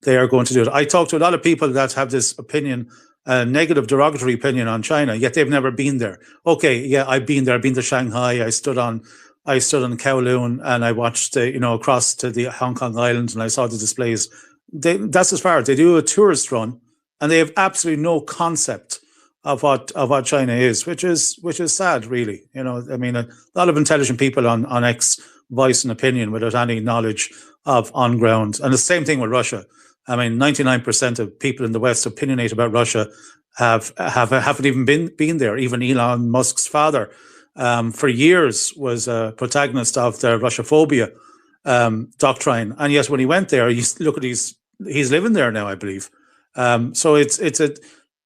They are going to do it. I talk to a lot of people that have this opinion, negative, derogatory opinion on China, yet they've never been there. Okay, yeah, I've been there. I've been to Shanghai. I stood on Kowloon, and I watched, across to the Hong Kong Island, and I saw the displays. That's as far as they do a tourist run, and they have absolutely no concept of what China is, which is sad, really. I mean, a lot of intelligent people on X voice an opinion without any knowledge of on ground, and the same thing with Russia. I mean, 99% of people in the West opinionate about Russia haven't even been there. Even Elon Musk's father, for years, was a protagonist of the Russophobia doctrine, and yet when he went there, you look at he's living there now, I believe. So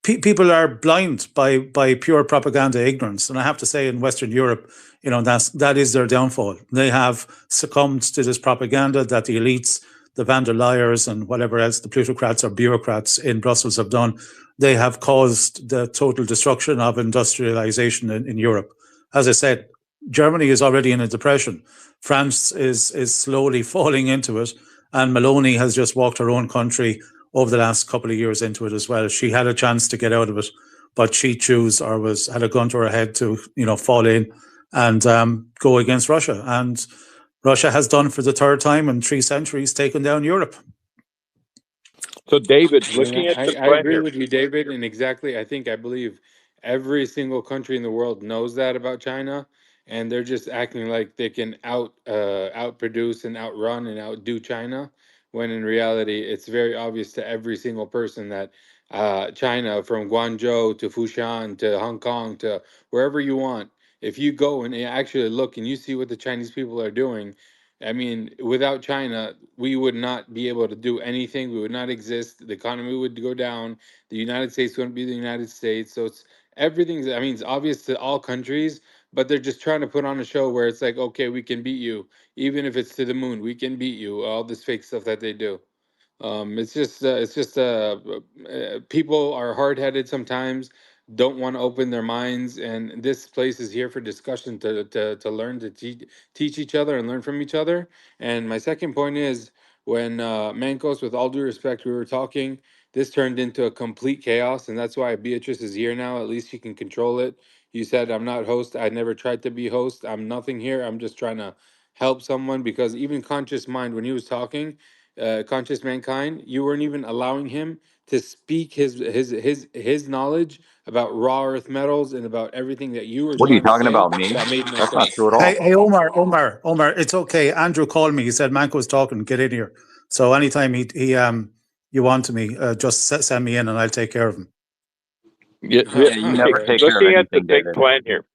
people are blind by pure propaganda ignorance, and I have to say, in Western Europe, that is their downfall. They have succumbed to this propaganda that the elites, the van der Leyers and whatever else, the plutocrats or bureaucrats in Brussels have done. They have caused the total destruction of industrialization in Europe. As I said, Germany is already in a depression. France is slowly falling into it. And Meloni has just walked her own country over the last couple of years into it as well. She had a chance to get out of it, but she had a gun to her head to, fall in and go against Russia. And Russia has done, for the 3rd time in 3 centuries, taken down Europe. So, David, looking at I agree with you, David, and I believe every single country in the world knows that about China, and they're just acting like they can outproduce and outrun and outdo China, when in reality, it's very obvious to every single person that China, from Guangzhou to Fushan to Hong Kong to wherever you want, if you go and actually look and you see what the Chinese people are doing, I mean, without China, we would not be able to do anything. We would not exist. The economy would go down. The United States wouldn't be the United States. So it's obvious to all countries, but they're just trying to put on a show where it's like, okay, we can beat you. Even if it's to the moon, we can beat you. All this fake stuff that they do. People are hard-headed sometimes, don't want to open their minds, and this place is here for discussion to learn, to teach each other and learn from each other. And my second point is, when Mancos, with all due respect, we were talking, this turned into a complete chaos, and that's why Beatrice is here now. At least she can control it. You said, I'm not host. I never tried to be host. I'm nothing here. I'm just trying to help someone, because even Conscious Mind, when he was talking, Conscious Mankind, you weren't even allowing him to speak his knowledge about raw earth metals and about everything that you were What are you trying to talking say. about, me? That made no That's not sense. true at all. Hey, Omar, it's okay. Andrew called me. He said Manco's talking. Get in here. So anytime you want to me, just send me in and I'll take care of him. Yeah, you never take care of looking at the anything, big David. plan here.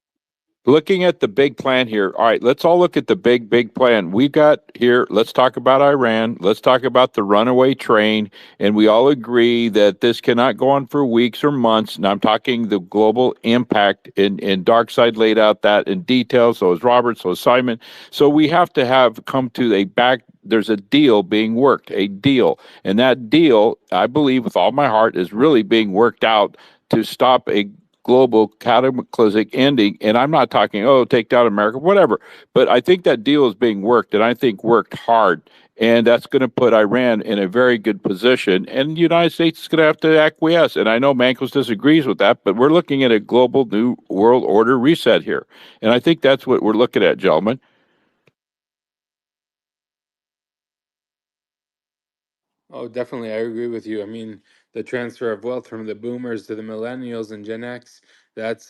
Looking at the big plan here. All right, let's all look at the big plan. We got here, let's talk about Iran. Let's talk about the runaway train. And we all agree that this cannot go on for weeks or months. And I'm talking the global impact, and Darkside laid out that in detail. So is Robert, so is Simon. So we have to have come to a back. There's a deal being worked, a deal. And that deal, I believe with all my heart, is really being worked out to stop a global cataclysmic ending. And I'm not talking, oh, take down America, whatever. But I think that deal is being worked, and I think worked hard. And that's going to put Iran in a very good position. And the United States is going to have to acquiesce. And I know Mankos disagrees with that, but we're looking at a global new world order reset here. And I think that's what we're looking at, gentlemen. Oh, definitely. I agree with you. I mean, the transfer of wealth from the boomers to the millennials and Gen X, that's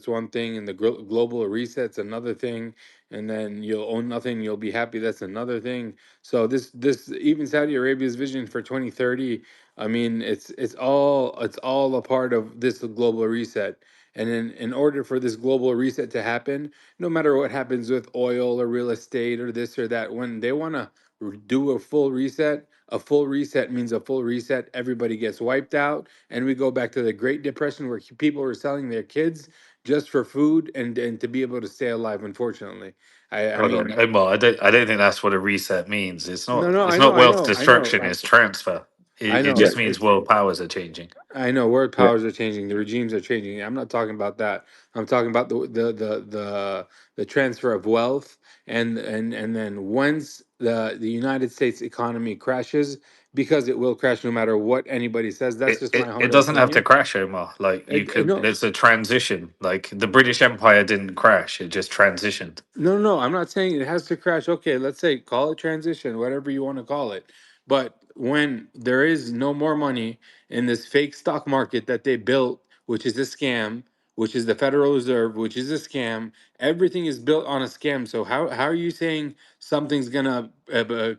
one thing, and the global reset's another thing. And then you'll own nothing, you'll be happy. That's another thing. So this even Saudi Arabia's vision for 2030, I mean, it's all a part of this global reset. And in order for this global reset to happen, no matter what happens with oil or real estate or this or that, when they want to do a full reset means a full reset. Everybody gets wiped out, and we go back to the Great Depression where people were selling their kids just for food and to be able to stay alive. Unfortunately, I Hold on, mean, Omar. I don't think that's what a reset means. It's no, not. no, It's I not know, I wealth know, I know, destruction. It's transfer. I It know. Yeah. just means world powers are changing. I know world Yeah. powers are changing, the regimes are changing. I'm not talking about that. I'm talking about the transfer of wealth, and then once the United States economy crashes, because it will crash no matter what anybody says. That's just my It humble doesn't have to opinion. crash, Omar. Like you could. No, There's a transition. Like the British Empire didn't crash. It just transitioned. no, no, I'm not saying it has to crash. Okay, let's say call it transition, whatever you want to call it. But when there is no more money in this fake stock market that they built, which is a scam, which is the Federal Reserve, which is a scam, everything is built on a scam. So how are you saying something's gonna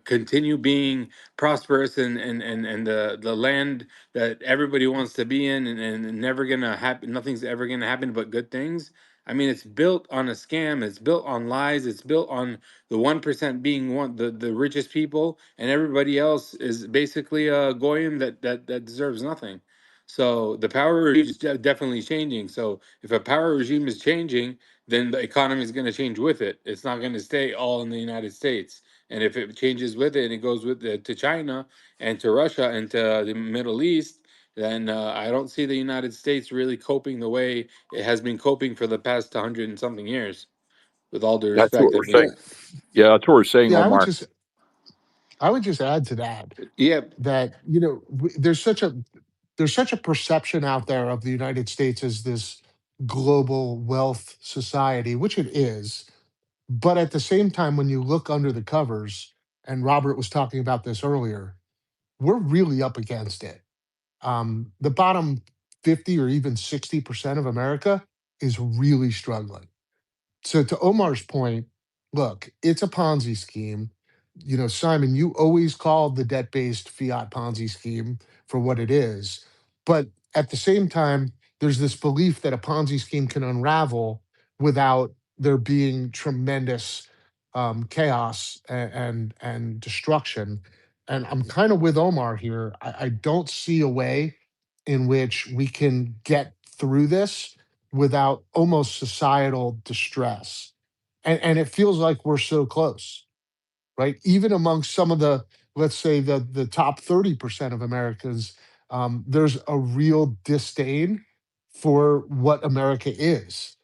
continue being prosperous and the land that everybody wants to be in and never gonna happen? Nothing's ever gonna happen but good things. I mean, it's built on a scam. It's built on lies. It's built on the 1% being the richest people, and everybody else is basically a goyim that deserves nothing. So the power regime is definitely changing. So if a power regime is changing, then the economy is going to change with it. It's not going to stay all in the United States. And if it changes with it and it goes with to China and to Russia and to the Middle East, then I don't see the United States really coping the way it has been coping for the past 100 and something years. With all due That's what respect, I we're mean, saying. Yeah, that's what we're saying, Yeah, Omar. I would just add to that yeah, that there's such a perception out there of the United States as this global wealth society, which it is. But at the same time, when you look under the covers, and Robert was talking about this earlier, we're really up against it. The bottom 50 or even 60% of America is really struggling. So to Omar's point, look, it's a Ponzi scheme. Simon, you always called the debt-based fiat Ponzi scheme for what it is. But at the same time, there's this belief that a Ponzi scheme can unravel without there being tremendous chaos and destruction. And I'm kind of with Omar here. I don't see a way in which we can get through this without almost societal distress. And it feels like we're so close, right? Even amongst some of the, let's say, the top 30% of Americans, there's a real disdain for what America is.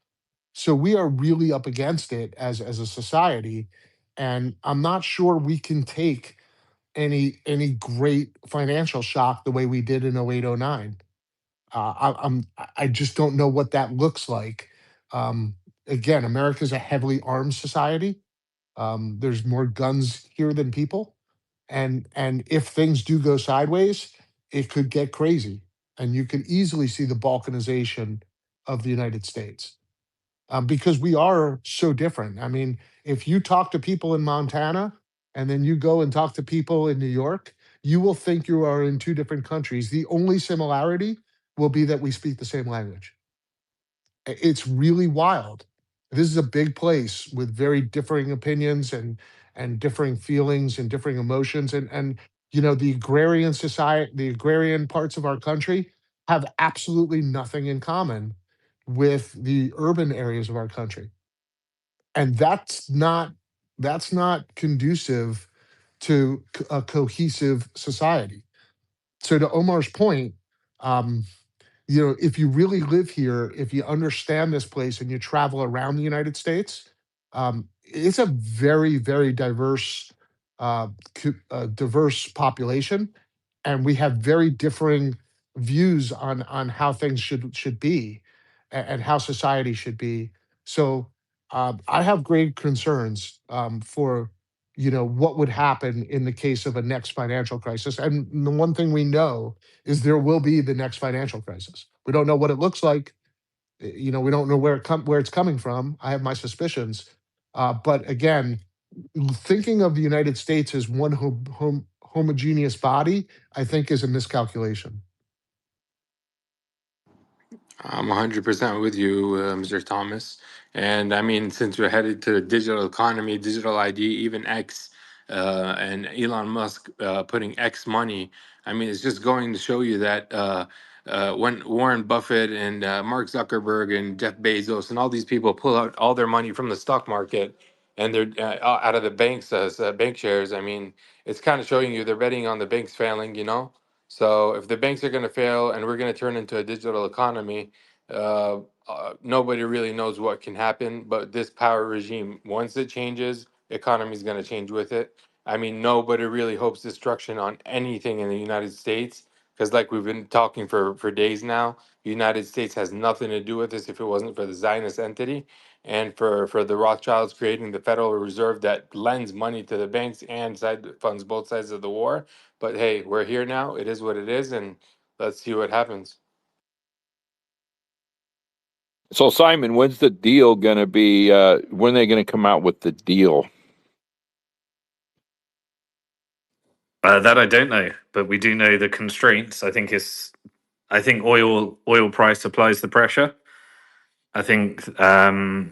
So we are really up against it as a society. And I'm not sure we can take any great financial shock the way we did in 0809. I just don't know what that looks like. Again, America's a heavily armed society. There's more guns here than people, and if things do go sideways, it could get crazy, and you could easily see the balkanization of the United States, because we are so different. I mean, if you talk to people in Montana and then you go and talk to people in New York, you will think you are in two different countries. The only similarity will be that we speak the same language. It's really wild. This is a big place with very differing opinions and differing feelings and differing emotions. And the agrarian society, the agrarian parts of our country have absolutely nothing in common with the urban areas of our country. And that's not conducive to a cohesive society. So to Omar's point, um, if you really live here, if you understand this place and you travel around the United States, it's a very, very diverse population, and we have very differing views on how things should be, and how society should be. So I have great concerns for what would happen in the case of a next financial crisis. And the one thing we know is there will be the next financial crisis. We don't know what it looks like. We don't know where it's coming from. I have my suspicions, but again, thinking of the United States as one homogeneous body, I think, is a miscalculation. I'm 100% with you, Mr. Thomas. And I mean, since we're headed to the digital economy, digital ID, even X, and Elon Musk putting X money, I mean, it's just going to show you that when Warren Buffett and Mark Zuckerberg and Jeff Bezos and all these people pull out all their money from the stock market and they're out of the banks as bank shares, I mean, it's kind of showing you they're betting on the banks failing. So if the banks are going to fail and we're going to turn into a digital economy, nobody really knows what can happen. But this power regime, once it changes, economy is going to change with it. I mean, nobody really hopes destruction on anything in the United States because, like we've been talking for days now, the United States has nothing to do with this if it wasn't for the Zionist entity and for the Rothschilds creating the Federal Reserve that lends money to the banks and funds both sides of the war. But hey, we're here now. It is what it is, and let's see what happens. So, Simon, when's the deal going to be? When are they going to come out with the deal? That I don't know, but we do know the constraints. I think oil price applies the pressure. I think my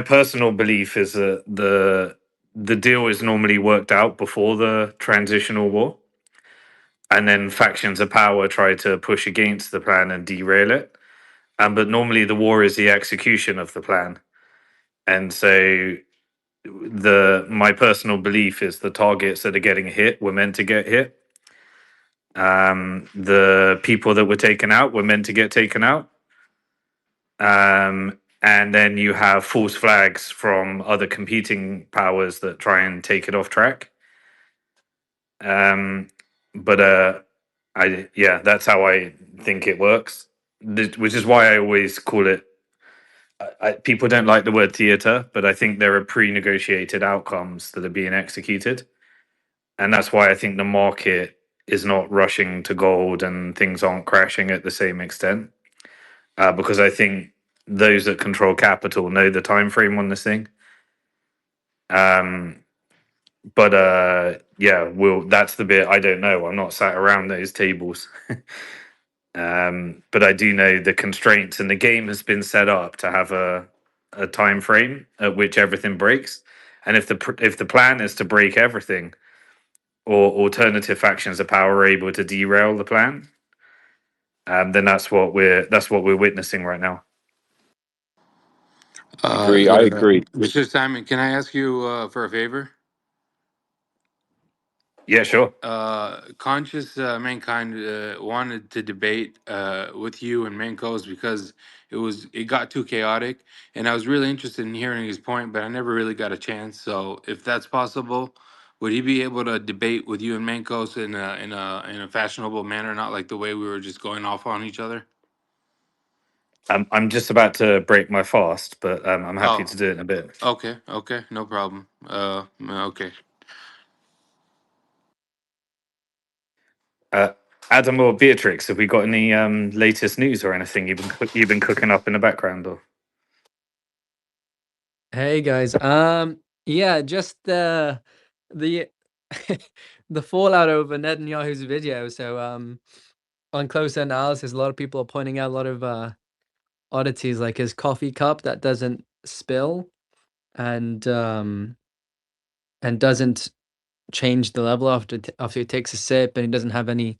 personal belief is that the deal is normally worked out before the transitional war, and then factions of power try to push against the plan and derail it. But normally the war is the execution of the plan, and so my personal belief is the targets that are getting hit were meant to get hit. The people that were taken out were meant to get taken out. And then you have false flags from other competing powers that try and take it off track. But that's how I think it works, which is why I always call it. People don't like the word theater, but I think there are pre-negotiated outcomes that are being executed, and that's why I think the market is not rushing to gold and things aren't crashing at the same extent, because I think those that control capital know the time frame on this thing. But that's the bit I don't know. I'm not sat around those tables. But I do know the constraints, and the game has been set up to have a time frame at which everything breaks. And if the plan is to break everything, or alternative factions of power are able to derail the plan, then that's what we're witnessing right now. I agree. Mr. Simon, can I ask you for a favor? Yeah, sure. Conscious Mankind wanted to debate with you and Mancos because it got too chaotic, and I was really interested in hearing his point, but I never really got a chance. So, if that's possible, would he be able to debate with you and Mancos in a fashionable manner, not like the way we were just going off on each other? I'm just about to break my fast, but I'm happy Oh, to do it in a bit. okay, no problem. Okay. Adam or Beatrix, have we got any latest news or anything you've been cooking up in the background? Or Hey guys, yeah, just the the fallout over Netanyahu's video. So on closer analysis, a lot of people are pointing out a lot of oddities like his coffee cup that doesn't spill and doesn't change the level after he takes a sip, and he doesn't have any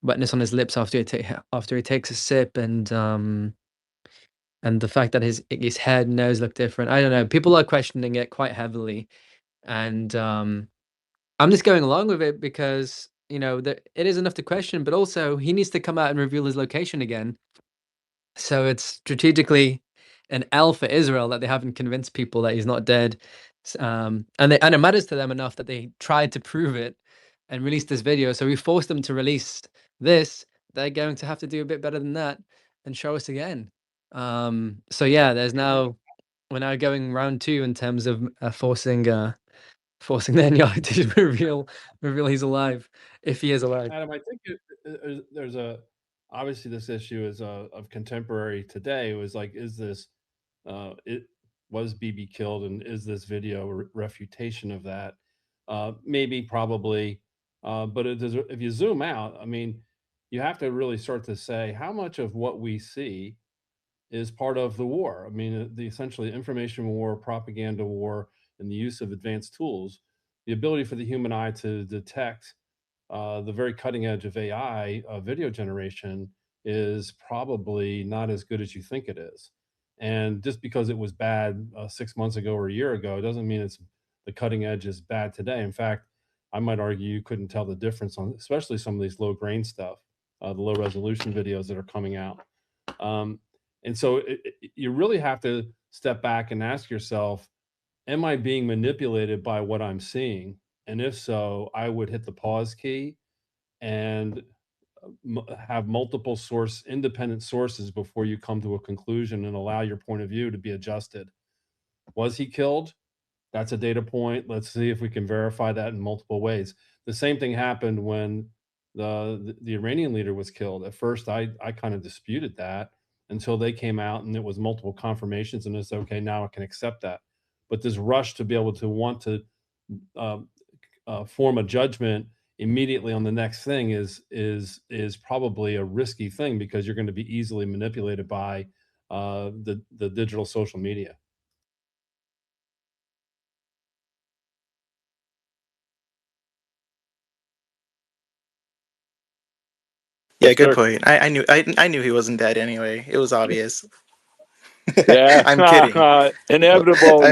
wetness on his lips after he takes a sip, and the fact that his head and nose look different. I don't know. People are questioning it quite heavily, and I'm just going along with it because it is enough to question, but also he needs to come out and reveal his location again. So it's strategically an L for Israel that they haven't convinced people that he's not dead, and it matters to them enough that they tried to prove it and release this video. So we forced them to release this. They're going to have to do a bit better than that and show us again. So yeah, we're now going round 2 in terms of forcing Netanyahu to reveal he's alive, if he is alive. Adam, I think there's obviously this issue is of contemporary today. It was like, is this was Bibi killed, and is this video a refutation of that? Maybe, probably, but if you zoom out, I mean, you have to really start to say how much of what we see is part of the war. I mean, the essentially information war, propaganda war, and the use of advanced tools, the ability for the human eye to detect the very cutting edge of AI video generation is probably not as good as you think it is. And just because it was bad 6 months ago or a year ago, doesn't mean it's the cutting edge is bad today. In fact, I might argue you couldn't tell the difference on especially some of these low grain stuff, the low resolution videos that are coming out. And so you really have to step back and ask yourself, am I being manipulated by what I'm seeing? And if so, I would hit the pause key and have multiple independent sources before you come to a conclusion and allow your point of view to be adjusted. Was he killed? That's a data point. Let's see if we can verify that in multiple ways. The same thing happened when the Iranian leader was killed. At first, I kind of disputed that until they came out and it was multiple confirmations, and it's okay, now I can accept that. But this rush to be able to want to form a judgment immediately on the next thing is probably a risky thing, because you're going to be easily manipulated by the digital social media. Yeah, good point. I knew he wasn't dead anyway. It was obvious. Yeah, I'm kidding. Inevitable.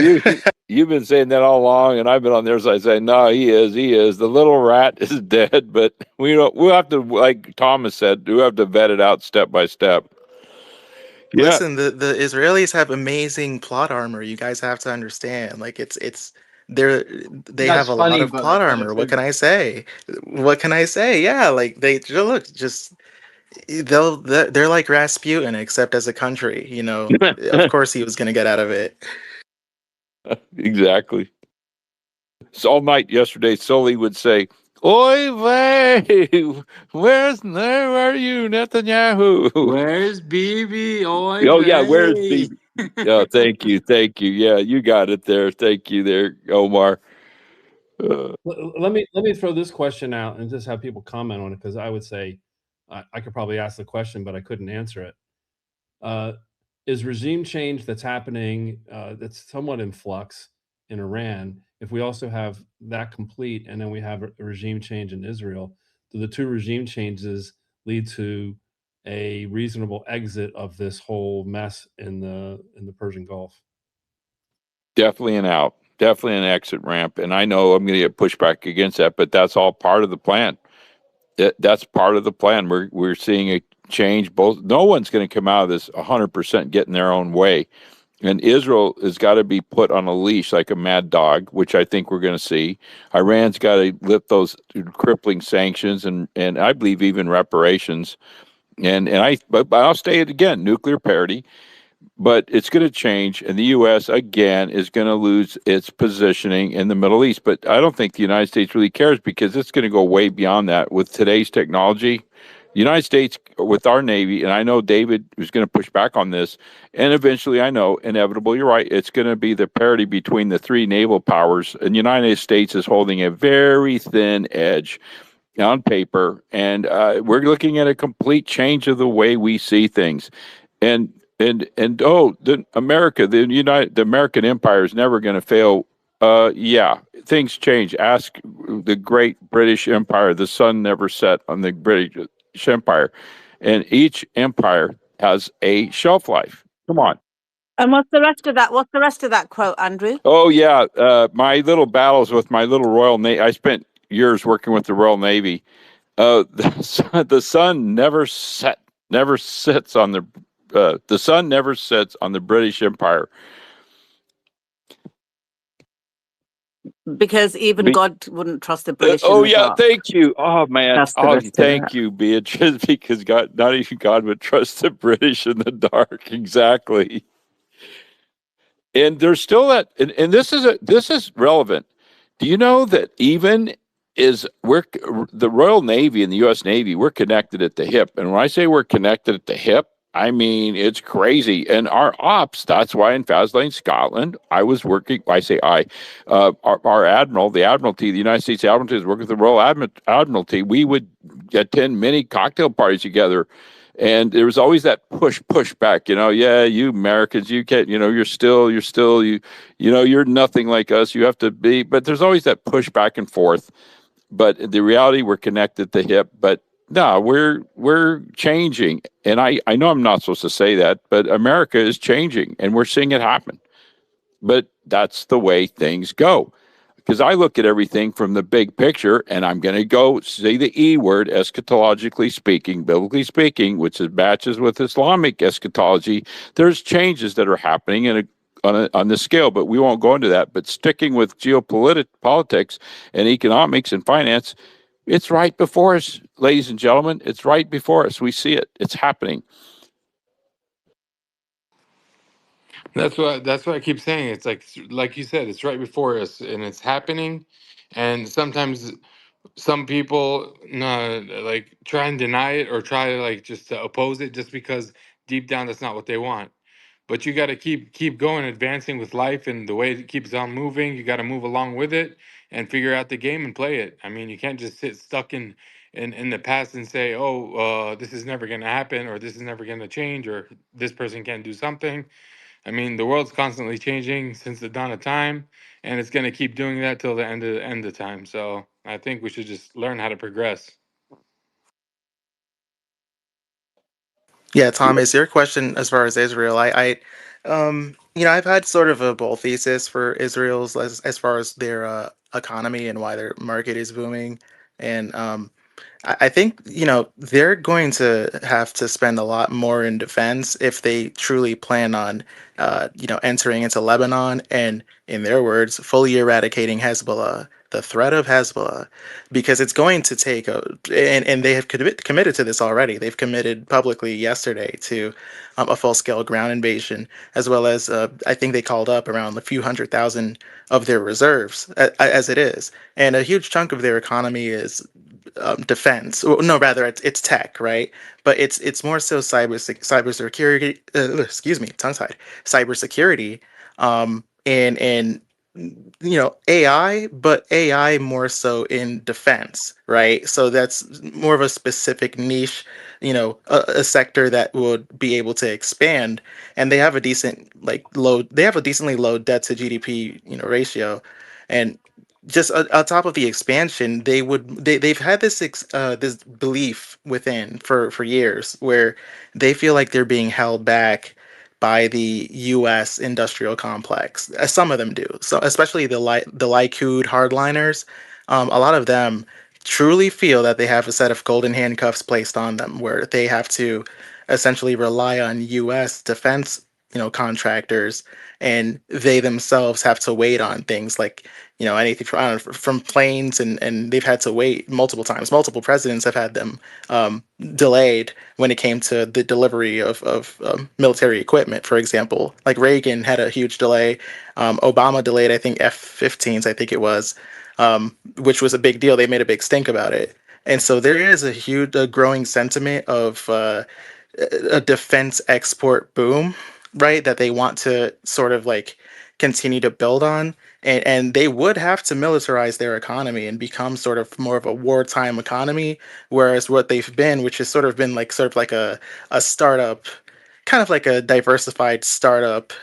You've been saying that all along, and I've been on their side saying, no, he is. The little rat is dead, but we'll have to, like Thomas said, we have to vet it out step by step. Yeah. Listen, the Israelis have amazing plot armor. You guys have to understand. Like they have a lot of plot armor. What can I say? Yeah, like they're like Rasputin, except as a country. Of course he was gonna get out of it. Exactly. So all night yesterday, Sully would say, "Oy vey, where are you, Netanyahu? Where's Bibi? Oy Oh yeah, vey." where's Bibi? Oh, thank you. Yeah, you got it there. Thank you there, Omar. Let me throw this question out and just have people comment on it, because I would say I could probably ask the question, but I couldn't answer it. Is regime change that's happening, that's somewhat in flux in Iran, if we also have that complete and then we have a regime change in Israel, do the two regime changes lead to a reasonable exit of this whole mess in the Persian Gulf? Definitely an out. Definitely an exit ramp. And I know I'm going to get pushback against that, but that's all part of the plan. That's part of the plan. We're seeing a change. No one's going to come out of this 100% getting their own way. And Israel has got to be put on a leash like a mad dog, which I think we're going to see. Iran's got to lift those crippling sanctions and I believe even reparations. But I'll say it again, nuclear parity. But it's going to change, and the U.S. again is going to lose its positioning in the Middle East. But I don't think the United States really cares, because it's going to go way beyond that with today's technology. The United States, with our Navy, and I know David was going to push back on this, and eventually, I know, inevitable, you're right, it's going to be the parity between the three naval powers, and the United States is holding a very thin edge on paper, and we're looking at a complete change of the way we see things. And and the American Empire is never going to fail. Yeah, things change. Ask the great British Empire. The sun never set on the British Empire, and each empire has a shelf life. Come on. And what's the rest of that? What's the rest of that quote, Andrew? Oh yeah, my little battles with my little Royal Navy. I spent years working with the Royal Navy. The sun never sits on the sun never sets on the British Empire. Because even God wouldn't trust the British. Oh in the yeah, dark. thank you. Oh man, That's the rest of thank that. you, Beatrice. Because not even God would trust the British in the dark. Exactly. And there's still that, and this is relevant. Do you know that even the Royal Navy and the U.S. Navy, we're connected at the hip, and when I say we're connected at the hip, I mean it's crazy. And our ops, that's why in Faslane, Scotland, I was working. I say our admiral, the Admiralty, the United States Admiralty, was working with the Royal Admiralty. We would attend many cocktail parties together. And there was always that push back, yeah, you Americans, you can't, you're still, you're nothing like us. You have to be, but there's always that push back and forth. But the reality, we're connected at the hip. But no, we're changing. And I know I'm not supposed to say that, but America is changing and we're seeing it happen. But that's the way things go. Because I look at everything from the big picture, and I'm going to go say the E word, eschatologically speaking, biblically speaking, which matches with Islamic eschatology. There's changes that are happening on the scale, but we won't go into that. But sticking with politics and economics and finance, it's right before us, ladies and gentlemen. It's right before us. We see it. It's happening. That's what I keep saying. It's like you said, it's right before us and it's happening. And sometimes some people like try and deny it or try to just to oppose it just because deep down that's not what they want. But you got to keep going, advancing with life and the way it keeps on moving. You got to move along with it and figure out the game and play it. I mean, you can't just sit stuck in the past and say, "Oh, this is never going to happen," or "This is never going to change," or "This person can't do something." I mean, the world's constantly changing since the dawn of time, and it's going to keep doing that till the end of time. So I think we should just learn how to progress. Yeah, Thomas, your question as far as Israel, I've had sort of a bull thesis for Israel's as far as their economy and why their market is booming, and I think, they're going to have to spend a lot more in defense if they truly plan on, entering into Lebanon and, in their words, fully eradicating Hezbollah, the threat of Hezbollah, because it's going to take and they have committed to this already. They've committed publicly yesterday to a full-scale ground invasion, as well as I think they called up around a few 100,000 of their reserves as it is. And a huge chunk of their economy is defense. No, rather it's tech, right? But it's more so cybersecurity. Excuse me, tongue tied. Cybersecurity, and AI, but AI more so in defense, right? So that's more of a specific niche, a sector that would be able to expand, and they have a decent they have a decently low debt to GDP, ratio, and just on top of the expansion, they've had this belief within for years where they feel like they're being held back by the U.S. industrial complex. Some of them do, so especially the Likud hardliners. A lot of them truly feel that they have a set of golden handcuffs placed on them, where they have to essentially rely on U.S. defense, contractors, and they themselves have to wait on things like anything from, I don't know, from planes, and they've had to wait multiple times. Multiple presidents have had them delayed when it came to the delivery of military equipment. For example, like Reagan had a huge delay. Obama delayed, I think, F-15s, I think it was, which was a big deal. They made a big stink about it. And so there is a growing sentiment of a defense export boom, right? That they want to sort of continue to build on. And they would have to militarize their economy and become sort of more of a wartime economy, whereas what they've been, which has sort of been like a startup kind of like a diversified startup,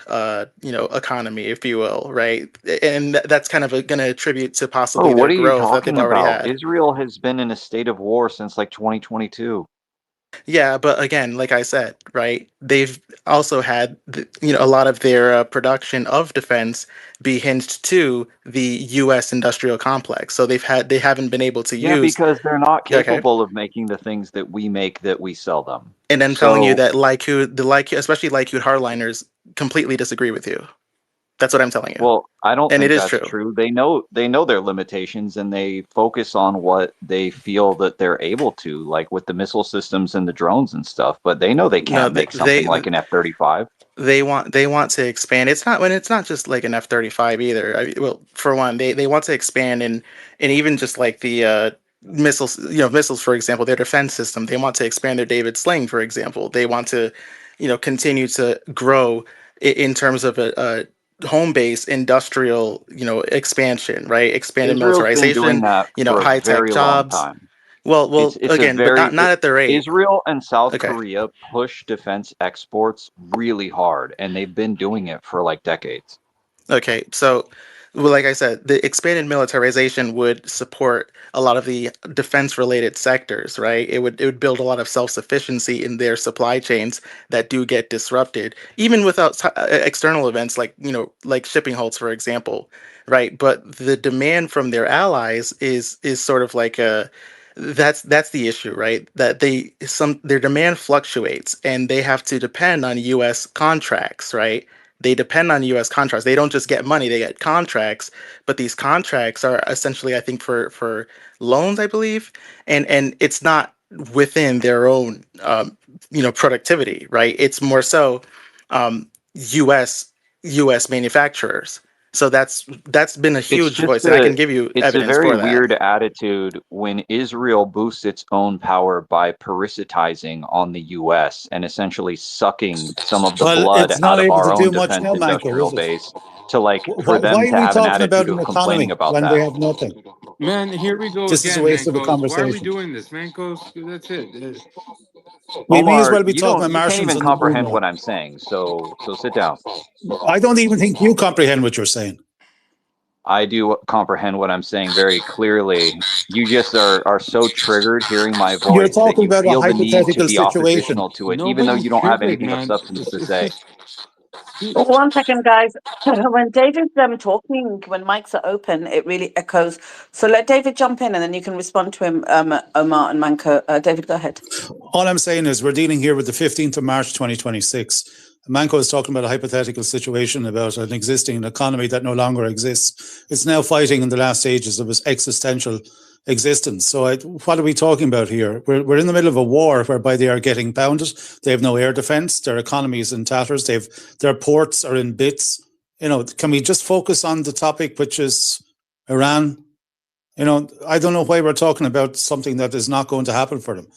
economy, if you will, right? And that's kind of going to attribute to Oh, possibly what their are you growth that they've talking already about? had. Israel has been in a state of war since like 2022. Yeah, but again, like I said, right, they've also had a lot of their production of defense be hinged to the U.S. industrial complex. So they haven't been able to Yeah, use. because they're not Okay, capable of making the things that we make that we sell them. and I'm telling you So, that Lycute, especially Lycute hardliners, completely disagree with you. That's what I'm telling you, well, I don't and it think is that's true. true. They know their limitations and they focus on what they feel that they're able to, like with the missile systems and the drones and stuff, but they know they No, can't make something like an F-35. they want to expand. It's not just like an F-35 either. Well, for one, they want to expand and even just like the missiles, missiles, for example, their defense system. They want to expand their David Sling, for example. They want to, continue to grow in terms of a home base industrial, expansion, right? Expanded Israel's been doing militarization, that for a high tech very long jobs. time. Well, It's a again, but very not at the rate. Israel and South Okay. Korea push defense exports really hard, and they've been doing it for like decades. Okay, so, well, like I said, the expanded militarization would support a lot of the defense-related sectors, right? It would build a lot of self-sufficiency in their supply chains that do get disrupted, even without external events like, like shipping halts, for example, right? But the demand from their allies is sort of like a that's the issue, right? That their demand fluctuates and they have to depend on US contracts, right? They depend on US contracts. They don't just get money, they get contracts, but these contracts are essentially, I think, for loans, I believe, and it's not within their own productivity, right? It's more so um, US US manufacturers. So that's been a It's huge just voice, and I can give you it's a evidence very for that. weird attitude when Israel boosts its own power by parasitizing on the US and essentially sucking some of the Well, blood it's out not of able our to own do much defense now, Manko, industrial is it? base to like for Why them are to we have an talking about attitude an of complaining economy about when they that. have nothing? Man, here we go This is a again, waste of a Mancos. Why are we conversation. doing this, Mancos? That's it. We may as Omar, well be talking about you can't Martians even on the moon comprehend now. what I'm saying, so sit down. I don't even think you comprehend what you're saying. I do comprehend what I'm saying very clearly. You just are so triggered hearing my You're voice that talking you about a feel the need to hypothetical be situation. oppositional to it, even though Nobody's you don't have triggered, anything of man. substance to It's say. just he- Well, 1 second, guys. When David's talking, when mics are open, it really echoes. So let David jump in, and then you can respond to him, Omar and Manko. David, go ahead. All I'm saying is we're dealing here with the 15th of March 2026. Manko is talking about a hypothetical situation about an existing economy that no longer exists. It's now fighting in the last stages of its existential existence. So what are we talking about here? We're in the middle of a war whereby they are getting pounded. They have no air defense. Their economy is in tatters. Their ports are in bits. Can we just focus on the topic, which is Iran? I don't know why we're talking about something that is not going to happen for them.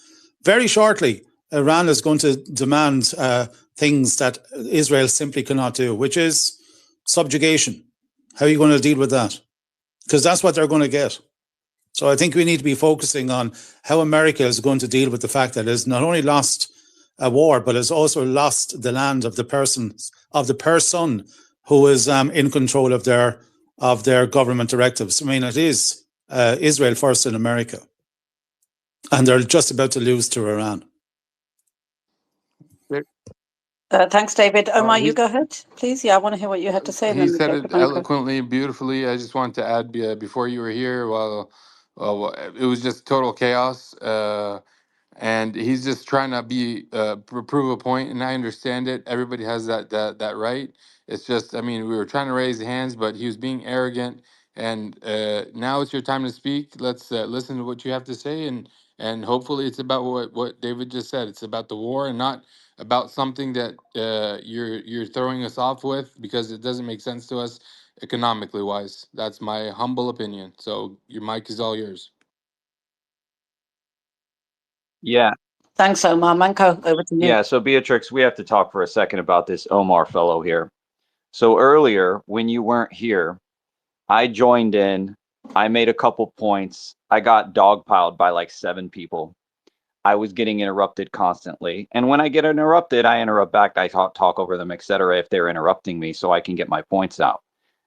Very shortly, Iran is going to demand things that Israel simply cannot do, which is subjugation. How are you going to deal with that? Because that's what they're going to get. So I think we need to be focusing on how America is going to deal with the fact that it has not only lost a war, but has also lost the land of the person who is in control of their government directives. I mean, it is Israel first in America, and they're just about to lose to Iran. Thanks, David. oh, Omar, you go ahead, please. Yeah, I want to hear what you had to say, and he then we said go to it Manko. eloquently and beautifully. I just wanted to add before you were here, well, it was just total chaos. And he's just trying to prove a point, and I understand it. Everybody has that right. It's just, I mean, we were trying to raise hands, but he was being arrogant. And now it's your time to speak. Let's listen to what you have to say, and hopefully it's about what David just said. It's about the war and not about something that you're throwing us off with, because it doesn't make sense to us economically wise. That's my humble opinion. So your mic is all yours. Yeah. Thanks, Omar. Manko, over to you. Yeah, so Beatrix, we have to talk for a second about this Omar fellow here. So earlier, when you weren't here, I joined in, I made a couple points, I got dogpiled by like 7 people. I was getting interrupted constantly. And when I get interrupted, I interrupt back. I talk over them, etc. if they're interrupting me so I can get my points out.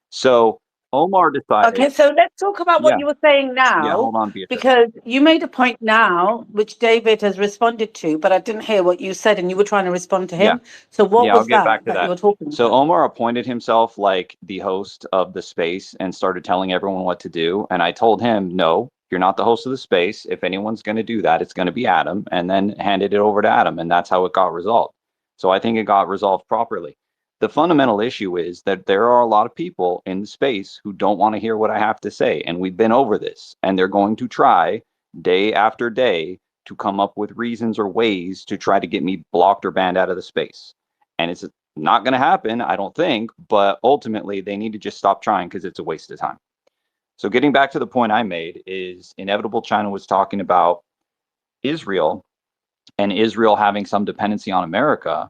So Omar decided. Okay, so let's talk about what Yeah. you were saying Yeah, now, hold on, Beatrice. because you made a point now, which David has responded to, but I didn't hear what you said, and you were trying to respond to Yeah. him. So what Yeah, I'll was get back to that you that. were talking So about? Omar appointed himself like the host of the space and started telling everyone what to do. And I told him, no, you're not the host of the space. If anyone's going to do that, it's going to be Adam, and then handed it over to Adam. And that's how it got resolved. So I think it got resolved properly. The fundamental issue is that there are a lot of people in the space who don't want to hear what I have to say. And we've been over this, and they're going to try day after day to come up with reasons or ways to try to get me blocked or banned out of the space. And it's not going to happen, I don't think, but ultimately they need to just stop trying because it's a waste of time. So getting back to the point I made is Inevitable China was talking about Israel and Israel having some dependency on America.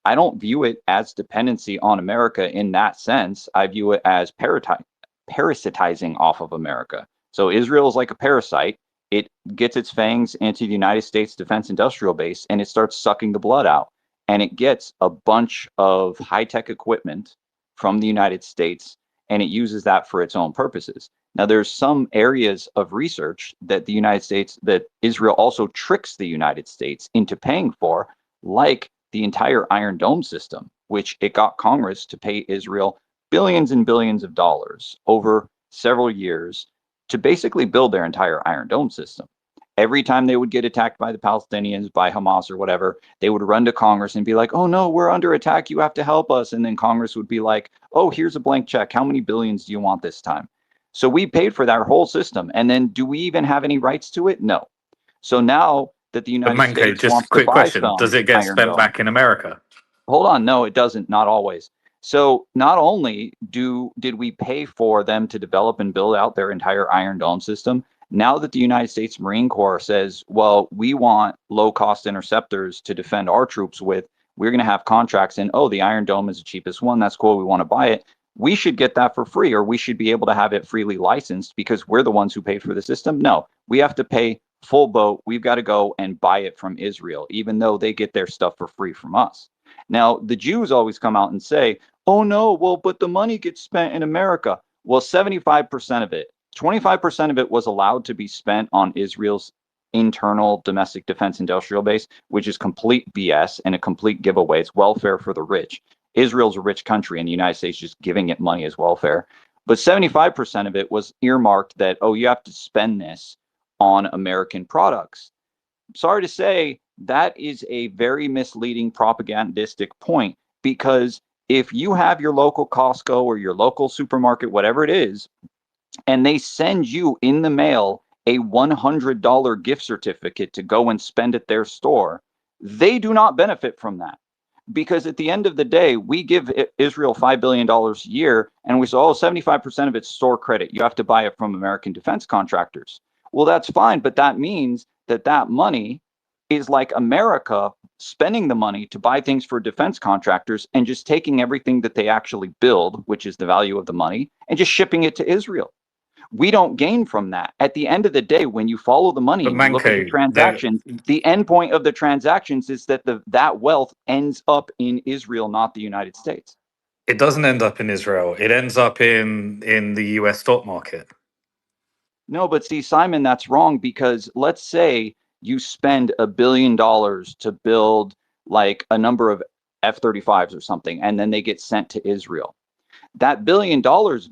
I don't view it as dependency on America in that sense. I view it as parasitizing off of America. So Israel is like a parasite. It gets its fangs into the United States Defense Industrial Base and it starts sucking the blood out. And it gets a bunch of high-tech equipment from the United States and it uses that for its own purposes. Now, there's some areas of research that that Israel also tricks the United States into paying for, like the entire Iron Dome system, which it got Congress to pay Israel billions and billions of dollars over several years to basically build their entire Iron Dome system. Every time they would get attacked by the Palestinians, by Hamas or whatever, they would run to Congress and be like, oh no, we're under attack, you have to help us. And then Congress would be like, oh, here's a blank check. How many billions do you want this time? So we paid for that whole system. And then do we even have any rights to it? No. So now that the But United Manco, States just a wants to quick buy question. some Does it get Iron spent Dome. back in America? Hold on. No, it doesn't. Not always. So not only did we pay for them to develop and build out their entire Iron Dome system, now that the United States Marine Corps says, well, we want low-cost interceptors to defend our troops with, we're going to have contracts and, oh, the Iron Dome is the cheapest one. That's cool. We want to buy it. We should get that for free, or we should be able to have it freely licensed because we're the ones who paid for the system. No, we have to pay full boat. We've got to go and buy it from Israel, even though they get their stuff for free from us. Now, the Jews always come out and say, oh, no, well, but the money gets spent in America. Well, 75% of it, 25% of it was allowed to be spent on Israel's internal domestic defense industrial base, which is complete BS and a complete giveaway. It's welfare for the rich. Israel's a rich country and the United States just giving it money as welfare. But 75% of it was earmarked that, oh, you have to spend this on American products. Sorry to say, that is a very misleading propagandistic point, because if you have your local Costco or your local supermarket, whatever it is, and they send you in the mail a $100 gift certificate to go and spend at their store, they do not benefit from that. Because at the end of the day, we give Israel $5 billion a year, and we say, oh, 75% of it's store credit. You have to buy it from American defense contractors. Well, that's fine, but that means that that money is like America spending the money to buy things for defense contractors and just taking everything that they actually build, which is the value of the money, and just shipping it to Israel. We don't gain from that. At the end of the day, when you follow the money But and you look at the Manco, transactions, the end point of the transactions is that that wealth ends up in Israel, not the United States. it doesn't end up in Israel. It ends up in the US stock market. No, but see, Simon, that's wrong, because let's say you spend $1 billion to build like a number of F-35s or something, and then they get sent to Israel. That $1 billion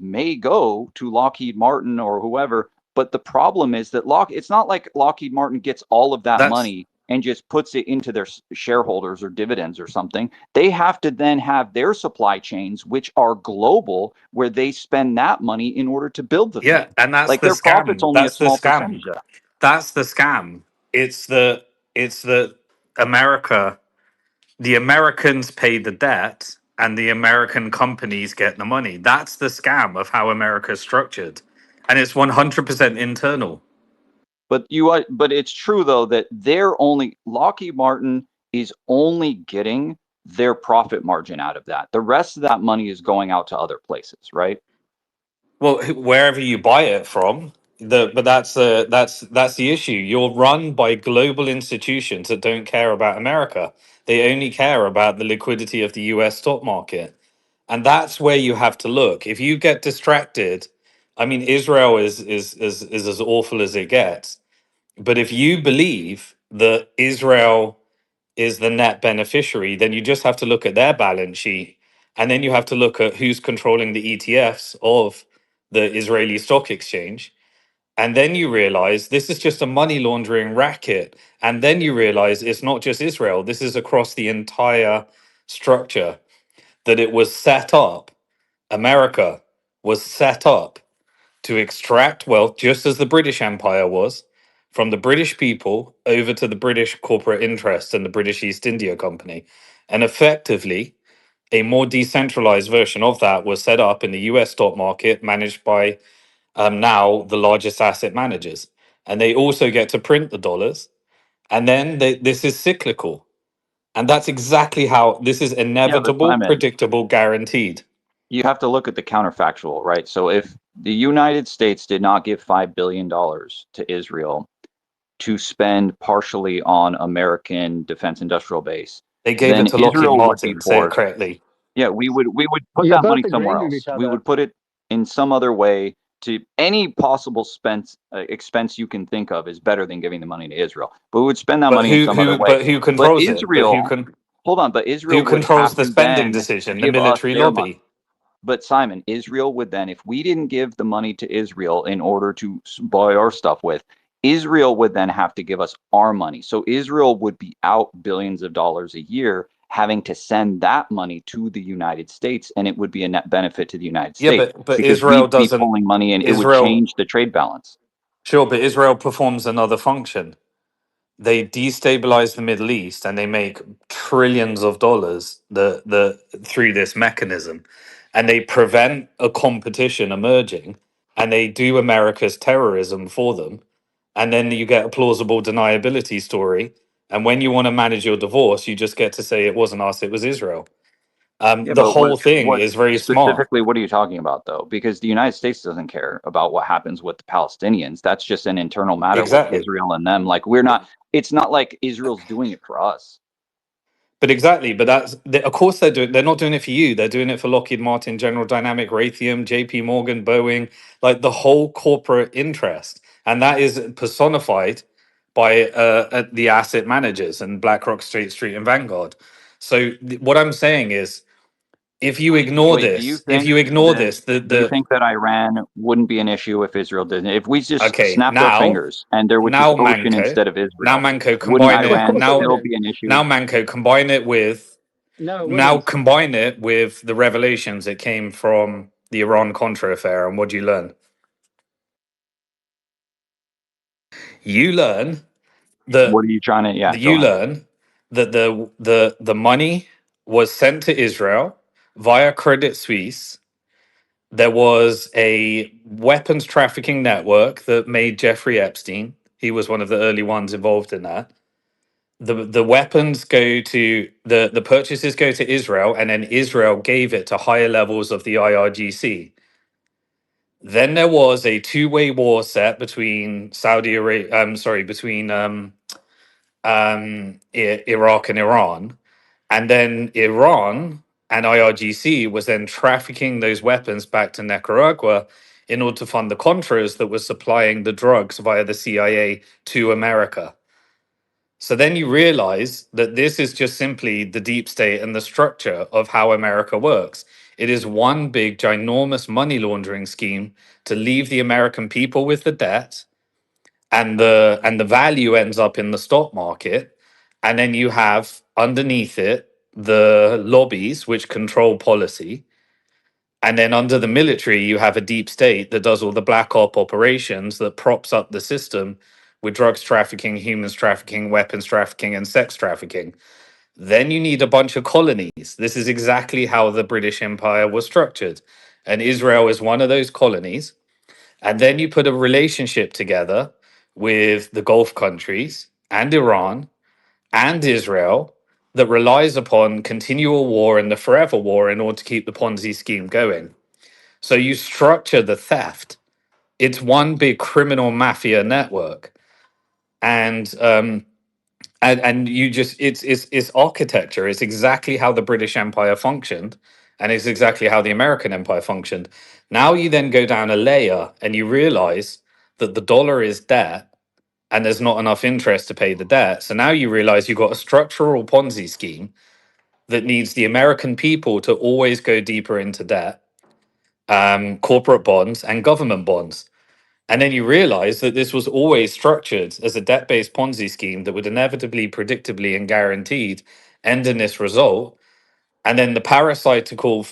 may go to Lockheed Martin or whoever, but the problem is that it's not like Lockheed Martin gets all of that money and just puts it into their shareholders or dividends or something. They have to then have their supply chains, which are global, where they spend that money in order to build the Yeah, thing. and that's Like the their profit's scam. only a That's the small scam. percentage of that. That's the scam. It's that America, the Americans pay the debt and the American companies get the money. That's the scam of how America's structured. And it's 100% internal. But it's true though that Lockheed Martin is only getting their profit margin out of that. The rest of that money is going out to other places, right? Well, wherever you buy it from, But that's the issue. You're run by global institutions that don't care about America. They only care about the liquidity of the US stock market. And that's where you have to look. If you get distracted, I mean, Israel is as awful as it gets. But if you believe that Israel is the net beneficiary, then you just have to look at their balance sheet. And then you have to look at who's controlling the ETFs of the Israeli stock exchange. And then you realize this is just a money laundering racket. And then you realize it's not just Israel, this is across the entire structure, that it was set up, America was set up to extract wealth, just as the British Empire was, from the British people over to the British corporate interests and the British East India Company. And effectively, a more decentralized version of that was set up in the US stock market, managed by now the largest asset managers. And they also get to print the dollars. And then this is cyclical. And that's exactly how this is Yeah, but inevitable, Simon, predictable, guaranteed. you have to look at the counterfactual, right? So if the United States did not give $5 billion to Israel to spend partially on American defense industrial base, They gave then it to Lockheed Israel would be Martin, say it forced. correctly. Yeah, we would put You're that both money somewhere agreeing with else. each We other. would put it in some other way. To any possible expense you can think of is better than giving the money to Israel. But we would spend that But money in some other way. who But controls it? Israel, hold on, but Who Israel would controls have the to spending then decision? The give us military their money. lobby. But Simon, Israel would then, if we didn't give the money to Israel in order to buy our stuff with, Israel would then have to give us our money. So Israel would be out billions of dollars a year, having to send that money to the United States, and it would be a net benefit to the United Yeah, States but because Israel we'd be doesn't. pulling money in. It would Israel, change the trade balance. sure, but Israel performs another function. They destabilize the Middle East and they make trillions of dollars through this mechanism, and they prevent a competition emerging, and they do America's terrorism for them, and then you get a plausible deniability story. And when you want to manage your divorce, you just get to say it wasn't us, it was Israel. Yeah, The but whole thing what is very smart. specifically, what are you talking about though? Because the United States doesn't care about what happens with the Palestinians. That's just an internal matter with Exactly. Israel and them. Like we're not, it's not like Israel's doing it for us. But exactly, but of course they're not doing it for you. They're doing it for Lockheed Martin, General Dynamic, Raytheon, JP Morgan, Boeing, like the whole corporate interest. And that is personified by the asset managers and BlackRock, State Street, and Vanguard. So what I'm saying is, if you ignore Wait, this, if you ignore this, do you think that Iran wouldn't be an issue if Israel didn't? If we just okay, snapped our fingers and there was just ocean instead of Israel, wouldn't Of Iran course it still wouldn't. be an issue? now Manco, combine it with No, it now wouldn't. combine it with the revelations that came from the Iran Contra affair, and what do you learn? You learn that What are you trying to? Yeah, go you ahead. learn that the money was sent to Israel via Credit Suisse. There was a weapons trafficking network that made Jeffrey Epstein. He was one of the early ones involved in that. The weapons go to the purchases go to Israel, and then Israel gave it to higher levels of the IRGC. Then there was a two-way war set between Saudi Arabia, between Iraq and Iran, and then Iran and IRGC was then trafficking those weapons back to Nicaragua in order to fund the Contras that was supplying the drugs via the CIA to America. So then you realize that this is just simply the deep state and the structure of how America works. It is one big, ginormous money laundering scheme to leave the American people with the debt, and the value ends up in the stock market. And then you have underneath it the lobbies which control policy. And then under the military, you have a deep state that does all the black op operations that props up the system with drugs trafficking, humans trafficking, weapons trafficking, and sex trafficking. Then you need a bunch of colonies. This is exactly how the British Empire was structured. And Israel is one of those colonies. And then you put a relationship together with the Gulf countries and Iran and Israel that relies upon continual war and the forever war in order to keep the Ponzi scheme going. So you structure the theft It's one big criminal mafia network, and and you just it's architecture. It's exactly how the British Empire functioned, and it's exactly how the American Empire functioned. Now you then go down a layer and you realize that the dollar is debt and there's not enough interest to pay the debt. So now you realize you've got a structural Ponzi scheme that needs the American people to always go deeper into debt, corporate bonds and government bonds. And then you realize that this was always structured as a debt based Ponzi scheme that would inevitably, predictably, and guaranteed end in this result. And then the parasitical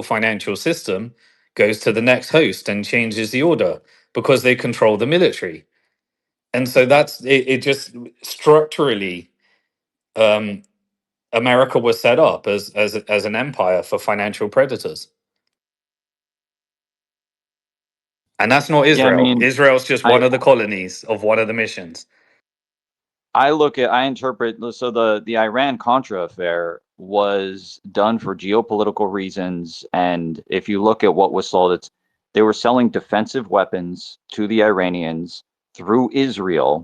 financial system goes to the next host and changes the order because they control the military. And so that's it, it just structurally, um, America was set up as an empire for financial predators. And that's not Yeah, I Israel. mean, Israel's just I one of the colonies of one of the missions. I interpret, so the Iran Contra affair was done for geopolitical reasons, and if you look at what was sold, they were selling defensive weapons to the Iranians through Israel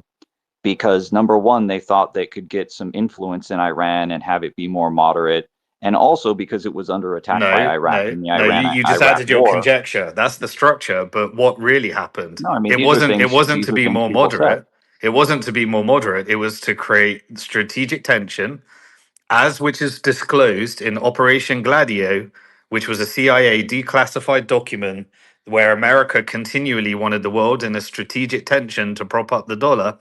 because number one, they thought they could get some influence in Iran and have it be more moderate, and also because it was under attack by No, Iraq no, in the no. You just Iraq added your War. conjecture. That's the structure. But what really happened? No, I mean It these are wasn't. It things wasn't to be more people said. moderate. It wasn't to be more moderate. It was to create strategic tension, as which is disclosed in Operation Gladio, which was a CIA declassified document where America continually wanted the world in a strategic tension to prop up the dollar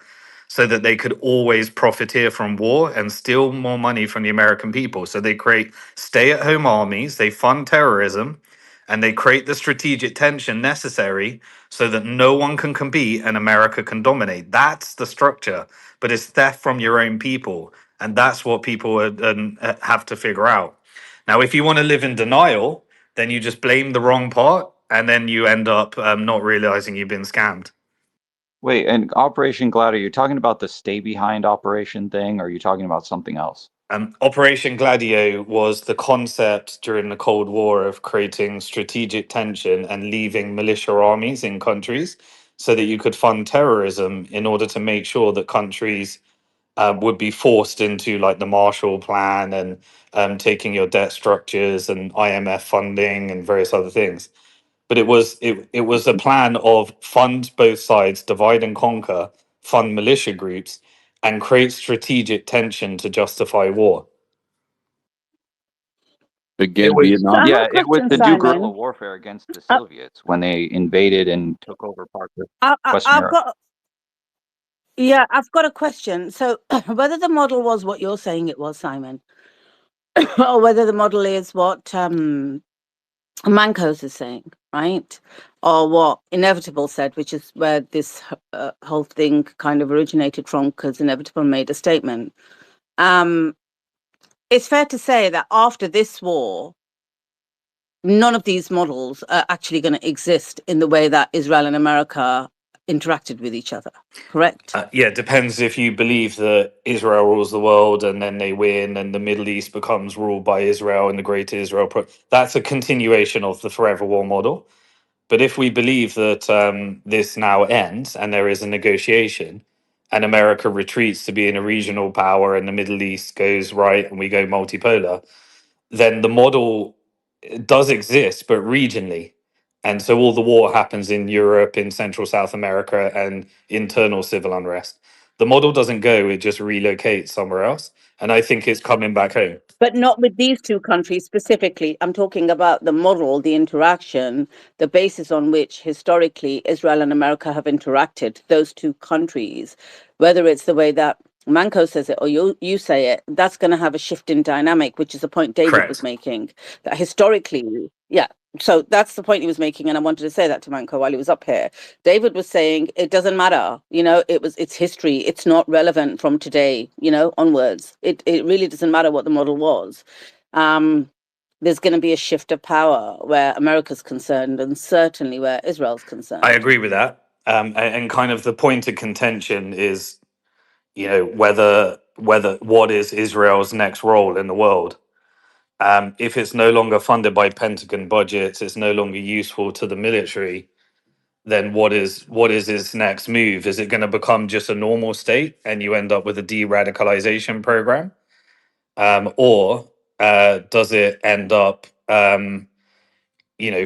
so that they could always profiteer from war and steal more money from the American people. So they create stay at home armies, they fund terrorism, and they create the strategic tension necessary so that no one can compete and America can dominate. That's the structure, but it's theft from your own people. And that's what people have to figure out. Now, if you want to live in denial, then you just blame the wrong part and then you end up not realizing you've been scammed. Wait, and Operation Gladio, you're talking about the stay behind operation thing, or are you talking about something else? Operation Gladio was the concept during the Cold War of creating strategic tension and leaving militia armies in countries so that you could fund terrorism in order to make sure that countries would be forced into like the Marshall Plan and taking your debt structures and IMF funding and various other things. But it was a plan of fund both sides, divide and conquer, fund militia groups, and create strategic tension to justify war. Again, So I Vietnam. have Yeah, a it was question, to do guerrilla Simon. warfare against the Uh, Soviets when they invaded and took over parts of Western I've Europe. I've got a question. So whether the model was what you're saying it was, Simon, or whether the model is what Mancos is saying, right? Or what Inevitable said, which is where this whole thing kind of originated from, because Inevitable made a statement. It's fair to say that after this war, none of these models are actually going to exist in the way that Israel and America interacted with each other, correct? Yeah, it depends if you believe that Israel rules the world and then they win and the Middle East becomes ruled by Israel and the Greater Israel. That's a continuation of the forever war model. But if we believe that this now ends and there is a negotiation and America retreats to being a regional power and the Middle East goes right and we go multipolar, then the model does exist, but regionally. And so all the war happens in Europe, in Central South America, and internal civil unrest. The model doesn't go, it just relocates somewhere else. And I think it's coming back home. But not with these two countries specifically. I'm talking about the model, the interaction, the basis on which historically Israel and America have interacted, those two countries, whether it's the way that Manco says it or you say it, that's going to have a shift in dynamic, which is the point David was Correct. making. That historically, yeah. So that's the point he was making, and I wanted to say that to Manco while he was up here. David was saying it doesn't matter, it's history. It's not relevant from today, onwards. It really doesn't matter what the model was. There's going to be a shift of power where America's concerned, and certainly where Israel's concerned. I agree with that. And kind of the point of contention is, whether what is Israel's next role in the world. If it's no longer funded by Pentagon budgets, it's no longer useful to the military, then what is his next move? Is it going to become just a normal state and you end up with a de-radicalization program, or does it end up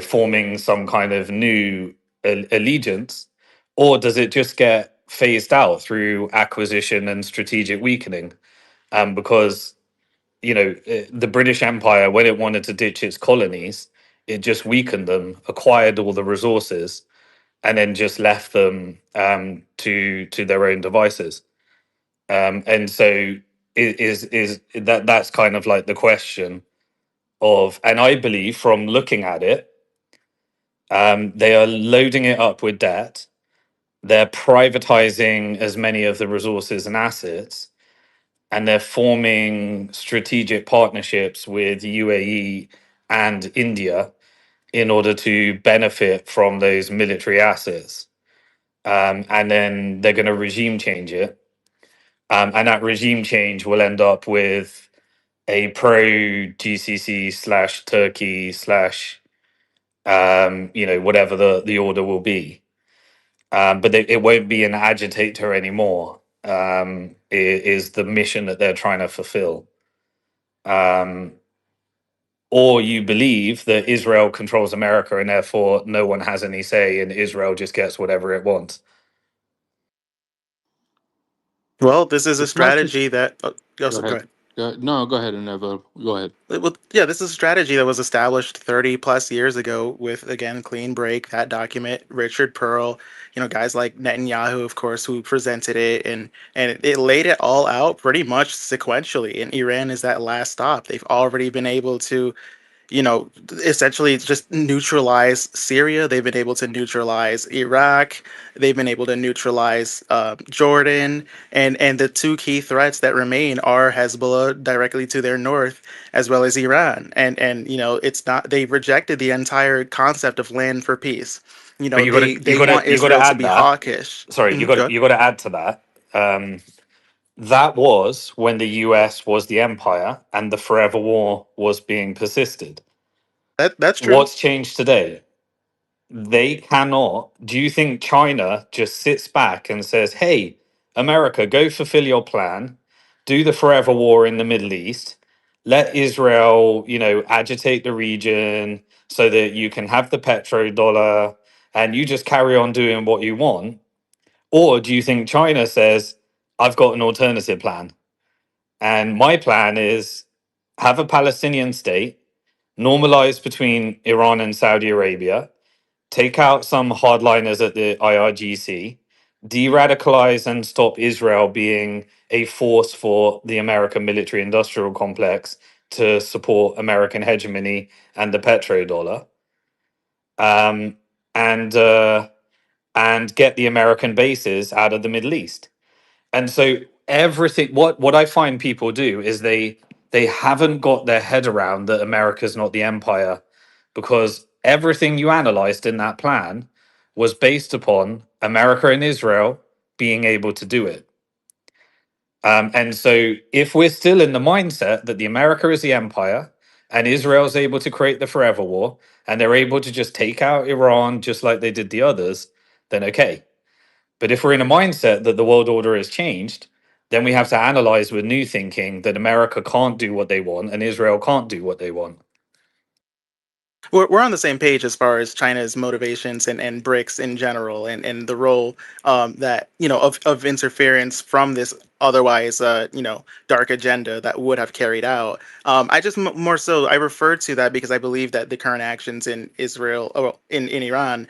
forming some kind of new allegiance, or does it just get phased out through acquisition and strategic weakening? Because the British Empire, when it wanted to ditch its colonies, it just weakened them, acquired all the resources, and then just left them to their own devices. And so is that's kind of like the question of, and I believe from looking at it, they are loading it up with debt. They're privatizing as many of the resources and assets, and they're forming strategic partnerships with UAE and India in order to benefit from those military assets. And then they're going to regime change it. And that regime change will end up with a pro GCC / Turkey / whatever the order will be. But it won't be an agitator anymore. Is the mission that they're trying to fulfill. Or you believe that Israel controls America and therefore no one has any say and Israel just gets whatever it wants. Well, this is a It's not just. strategy that. Oh, Go also, go ahead. ahead. No, go ahead, Nevo. Go ahead. Well, yeah, this is a strategy that was established 30 plus years ago with, again, Clean Break, that document, Richard Pearl, guys like Netanyahu, of course, who presented it, and it laid it all out pretty much sequentially. And Iran is that last stop. They've already been able to essentially just neutralize Syria. They've been able to neutralize Iraq. They've been able to neutralize Jordan. And the two key threats that remain are Hezbollah directly to their north, as well as Iran. And it's not, they rejected the entire concept of land for peace. But They want you got to Israel to add be that. hawkish. Sorry, Go ahead. you got to add to that. That was when the US was the empire and the forever war was being persisted. That's true. What's changed today? They cannot. Do you think China just sits back and says, hey, America, go fulfill your plan, do the forever war in the Middle East, let Israel, agitate the region so that you can have the petrodollar and you just carry on doing what you want? Or do you think China says, I've got an alternative plan? And my plan is have a Palestinian state, normalize between Iran and Saudi Arabia, take out some hardliners at the IRGC, de radicalize and stop Israel being a force for the American military industrial complex to support American hegemony and the petrodollar, um, and get the American bases out of the Middle East. And so everything, what I find people do is they haven't got their head around that America's not the empire, because everything you analyzed in that plan was based upon America and Israel being able to do it. And so if we're still in the mindset that the America is the empire and Israel is able to create the forever war and they're able to just take out Iran just like they did the others, then okay. But if we're in a mindset that the world order has changed, then we have to analyze with new thinking that America can't do what they want and Israel can't do what they want. We're on the same page as far as China's motivations and BRICS in general, and the role that of interference from this otherwise dark agenda that would have carried out. I just more so I refer to that because I believe that the current actions in Israel, in Iran,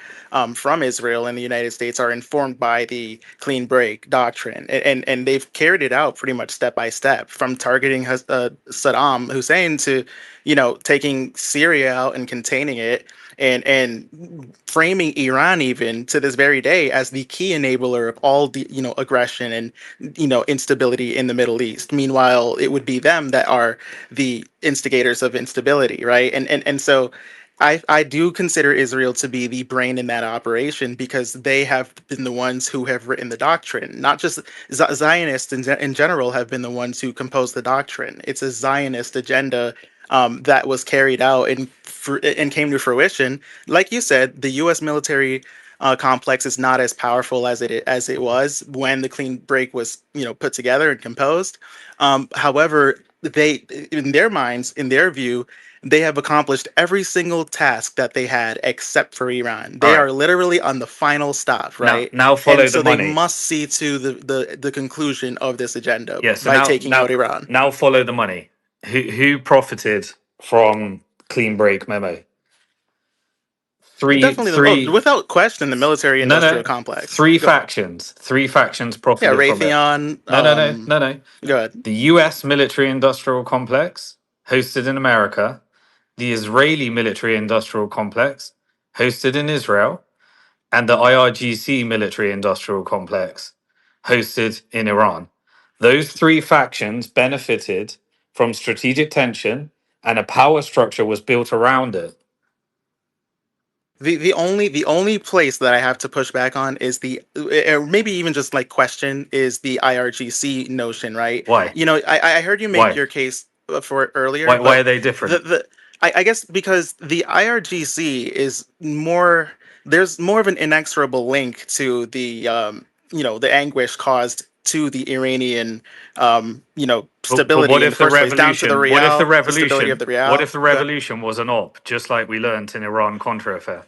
from Israel and the United States are informed by the clean break doctrine, and they've carried it out pretty much step by step, from targeting Saddam Hussein to taking Syria out and containing it, and framing Iran even to this very day as the key enabler of all the aggression and instability in the Middle East. Meanwhile, it would be them that are the instigators of instability, right? And so I do consider Israel to be the brain in that operation, because they have been the ones who have written the doctrine. Not just Zionists in general have been the ones who composed the doctrine. It's a Zionist agenda that was carried out and came to fruition. Like you said, the U.S. military complex is not as powerful as it was when the clean break was, put together and composed. However, they, in their minds, in their view, they have accomplished every single task that they had except for Iran. All They right. are literally on the final stop, right? Now And follow the so they money. must see to the conclusion of this agenda Yeah. So by taking out Iran. now follow the money. Who profited from clean break memo? Three. Without question, the military No, industrial no. complex. Three Go ahead. factions. Three factions Yeah, profited from it. Raytheon. No. Go ahead. The U.S. military-industrial complex, hosted in America. The Israeli military-industrial complex, hosted in Israel. And the IRGC military-industrial complex, hosted in Iran. Those three factions benefited from strategic tension, and a power structure was built around it. The only place that I have to push back on is or maybe even just like question, is the IRGC notion, right? Why? I heard you make Why? your case for it earlier, Why but are they different? I guess because the IRGC is more, there's more of an inexorable link to the anguish caused to the Iranian But stability what in the if the first place, down to the revolution? What if the real, the stability of revolution? the What real. if the revolution was an op, just like we learned in Iran Contra affair?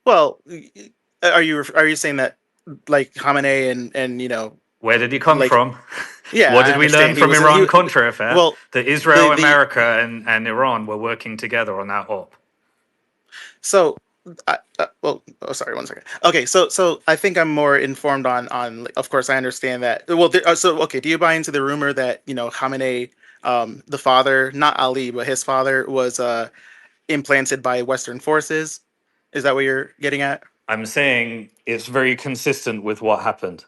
Well, are you saying that, like, Khamenei and Where did he come like, from? yeah, What I did we learn understand he from was Iran Contra affair? well, That the Israel, America, and Iran were working together on that op. so sorry, one second. Okay, so I think I'm more informed on. Of course, I understand that. Well, okay, do you buy into the rumor that Khamenei, the father, not Ali, but his father, was implanted by Western forces? Is that what you're getting at? I'm saying it's very consistent with what happened.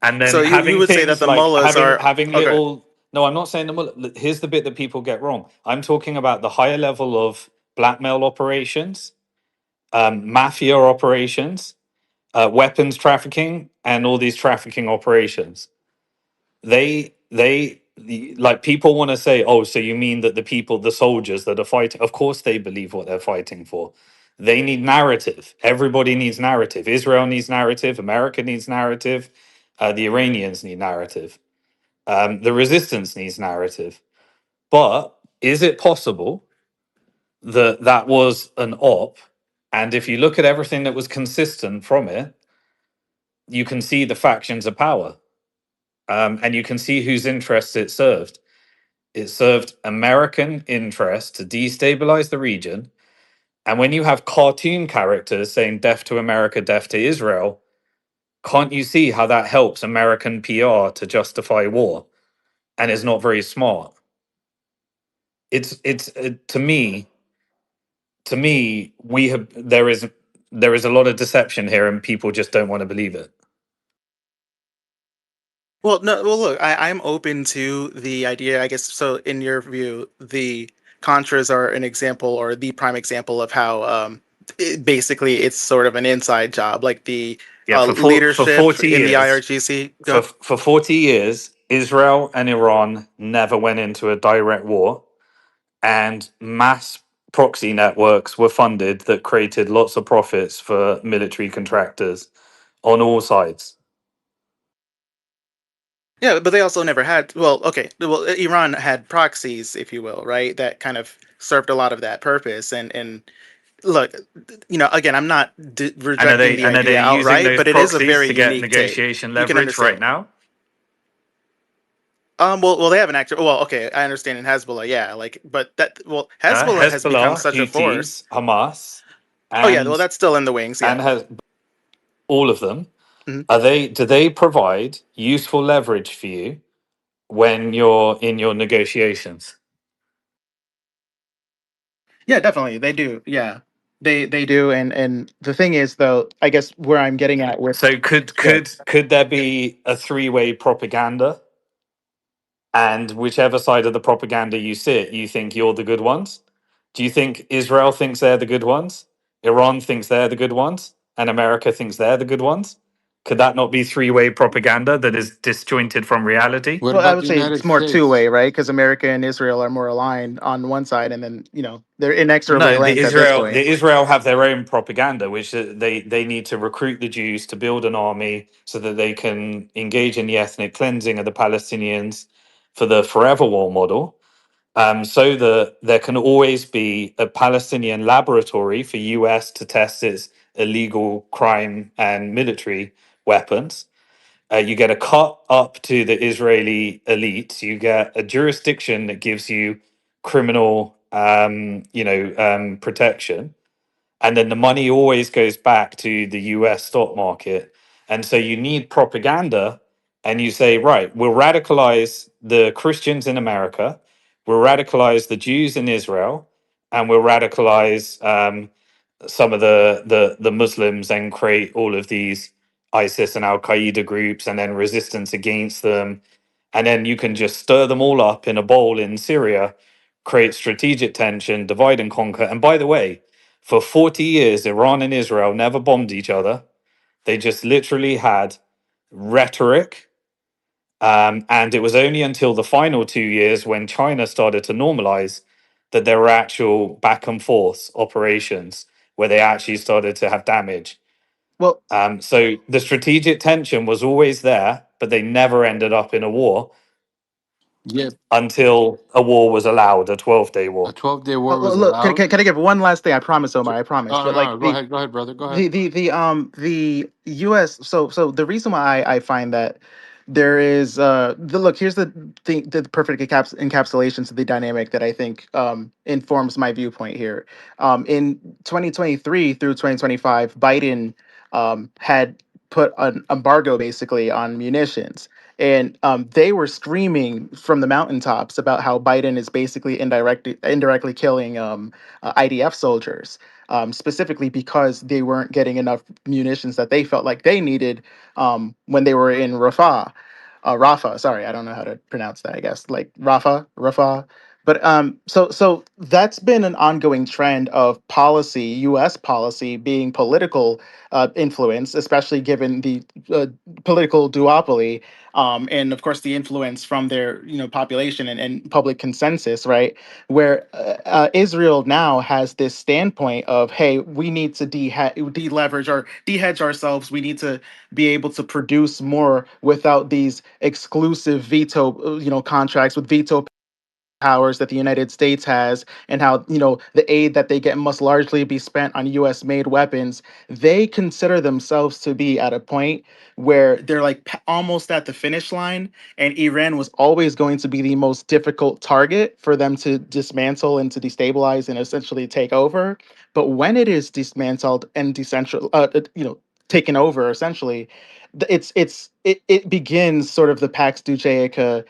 And then So you having would say that things the like mullahs are having okay. little. No, I'm not saying the mullah. Here's the bit that people get wrong. I'm talking about the higher level of blackmail operations, mafia operations, weapons trafficking, and all these trafficking operations. Like, people want to say, oh, so you mean that the people, the soldiers that are fighting, of course they believe what they're fighting for. They need narrative. Everybody needs narrative. Israel needs narrative. America needs narrative. The Iranians need narrative. The resistance needs narrative. But is it possible that that was an op? And if you look at everything that was consistent from it, you can see the factions of power. And you can see whose interests it served. It served American interests to destabilize the region. And when you have cartoon characters saying death to America, death to Israel, can't you see how that helps American PR to justify war? And is not very smart. It's to me, there is a lot of deception here, and people just don't want to believe it. Well, no. Well, look, I'm open to the idea. I guess so. In your view, the Contras are an example, or the prime example, of how basically it's sort of an inside job, like the For leadership 40 in the years, IRGC. for 40 years, Israel and Iran never went into a direct war, and mass proxy networks were funded that created lots of profits for military contractors on all sides. Yeah, but they also never had. Well, okay. Well, Iran had proxies, if you will, right? That kind of served a lot of that purpose. And look, again, I'm not rejecting the And are idea they using outright, those but it is a proxies very to get unique take. negotiation You can leverage right understand. now? Well, they have an actual. Well, okay, I understand in Hezbollah, yeah, but Hezbollah has become Hezbollah, such a force. Houthis, Hamas, Oh yeah, well, and that's still in the wings, yeah. has all of them. Mhm. Do they provide useful leverage for you when you're in your negotiations? Yeah, definitely, they do. Yeah, they do, and the thing is, though, I guess where I'm getting at with So good. could there be a three-way propaganda? And whichever side of the propaganda you sit, you think you're the good ones? Do you think Israel thinks they're the good ones? Iran thinks they're the good ones? And America thinks they're the good ones? Could that not be three-way propaganda that is disjointed from reality? What Well, I about would the say United it's more two-way, States? right? Because America and Israel are more aligned on one side, and then they're inexorably No, the linked at this Israel point. the Israel have their own propaganda, which they need to recruit the Jews to build an army so that they can engage in the ethnic cleansing of the Palestinians for the forever war model. So that there can always be a Palestinian laboratory for US to test its illegal crime and military weapons. You get a cut up to the Israeli elite. You get a jurisdiction that gives you criminal, protection, and then the money always goes back to the US stock market. And so you need propaganda, and you say, right, we'll radicalize the Christians in America, we'll radicalize the Jews in Israel, and we'll radicalize some of the Muslims and create all of these ISIS and Al Qaeda groups, and then resistance against them, and then you can just stir them all up in a bowl in Syria, create strategic tension, divide and conquer. And by the way, for 40 years, Iran and Israel never bombed each other. They just literally had rhetoric. And it was only until the final 2 years when China started to normalize that there were actual back and forth operations where they actually started to have damage. Well, So the strategic tension was always there, but they never ended up in a war Yep. until a war was allowed, a 12-day A war. 12-day war was look, can, allowed. can, can I give one last thing? I promise, Omar. I promise. Oh But like no, go ahead, brother. Go ahead. the U.S. So the reason why I find that there is look, here's the perfect encapsulation to the dynamic that I think informs my viewpoint here. In 2023 through 2025, Biden had put an embargo basically on munitions. And they were screaming from the mountaintops about how Biden is basically indirectly killing IDF soldiers, specifically because they weren't getting enough munitions that they felt like they needed when they were in Rafah. Sorry, I don't know how to pronounce that. I guess like Rafah. But so that's been an ongoing trend of policy, U.S. policy, being political influence, especially given the political duopoly, and of course the influence from their population and public consensus, right? Where Israel now has this standpoint of, hey, we need to deleverage or dehedge ourselves. We need to be able to produce more without these exclusive veto, contracts with veto powers that the United States has, and how the aid that they get must largely be spent on US made weapons. They consider themselves to be at a point where they're like almost at the finish line, and Iran was always going to be the most difficult target for them to dismantle and to destabilize and essentially take over. But when it is dismantled and taken over, essentially it begins sort of the Pax Judaica,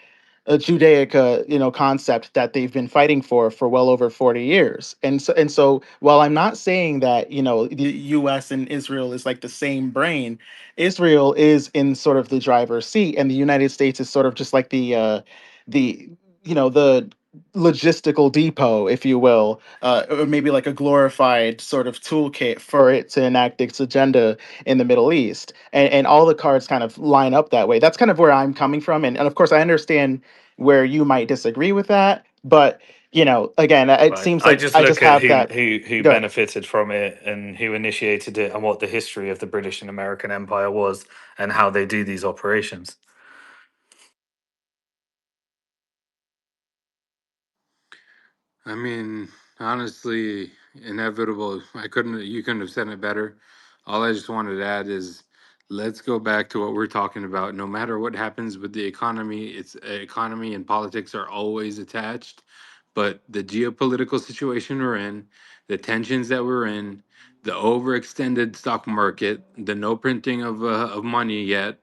a Judaica, concept that they've been fighting for well over 40 years. And so while I'm not saying that, the US and Israel is like the same brain, Israel is in sort of the driver's seat, and the United States is sort of just like the the logistical depot, if you will, or maybe like a glorified sort of toolkit for it to enact its agenda in the Middle East. And all the cards kind of line up that way. That's kind of where I'm coming from. And of course, I understand where you might disagree with that. But, again, it Right. seems I like just I just look at have who that. who who Go ahead. benefited from it and who initiated it and what the history of the British and American Empire was and how they do these operations. I mean, honestly, inevitable. You couldn't have said it better. All I just wanted to add is let's go back to what we're talking about. No matter what happens with the economy, it's economy and politics are always attached. But the geopolitical situation we're in, the tensions that we're in, the overextended stock market, the no printing of money yet,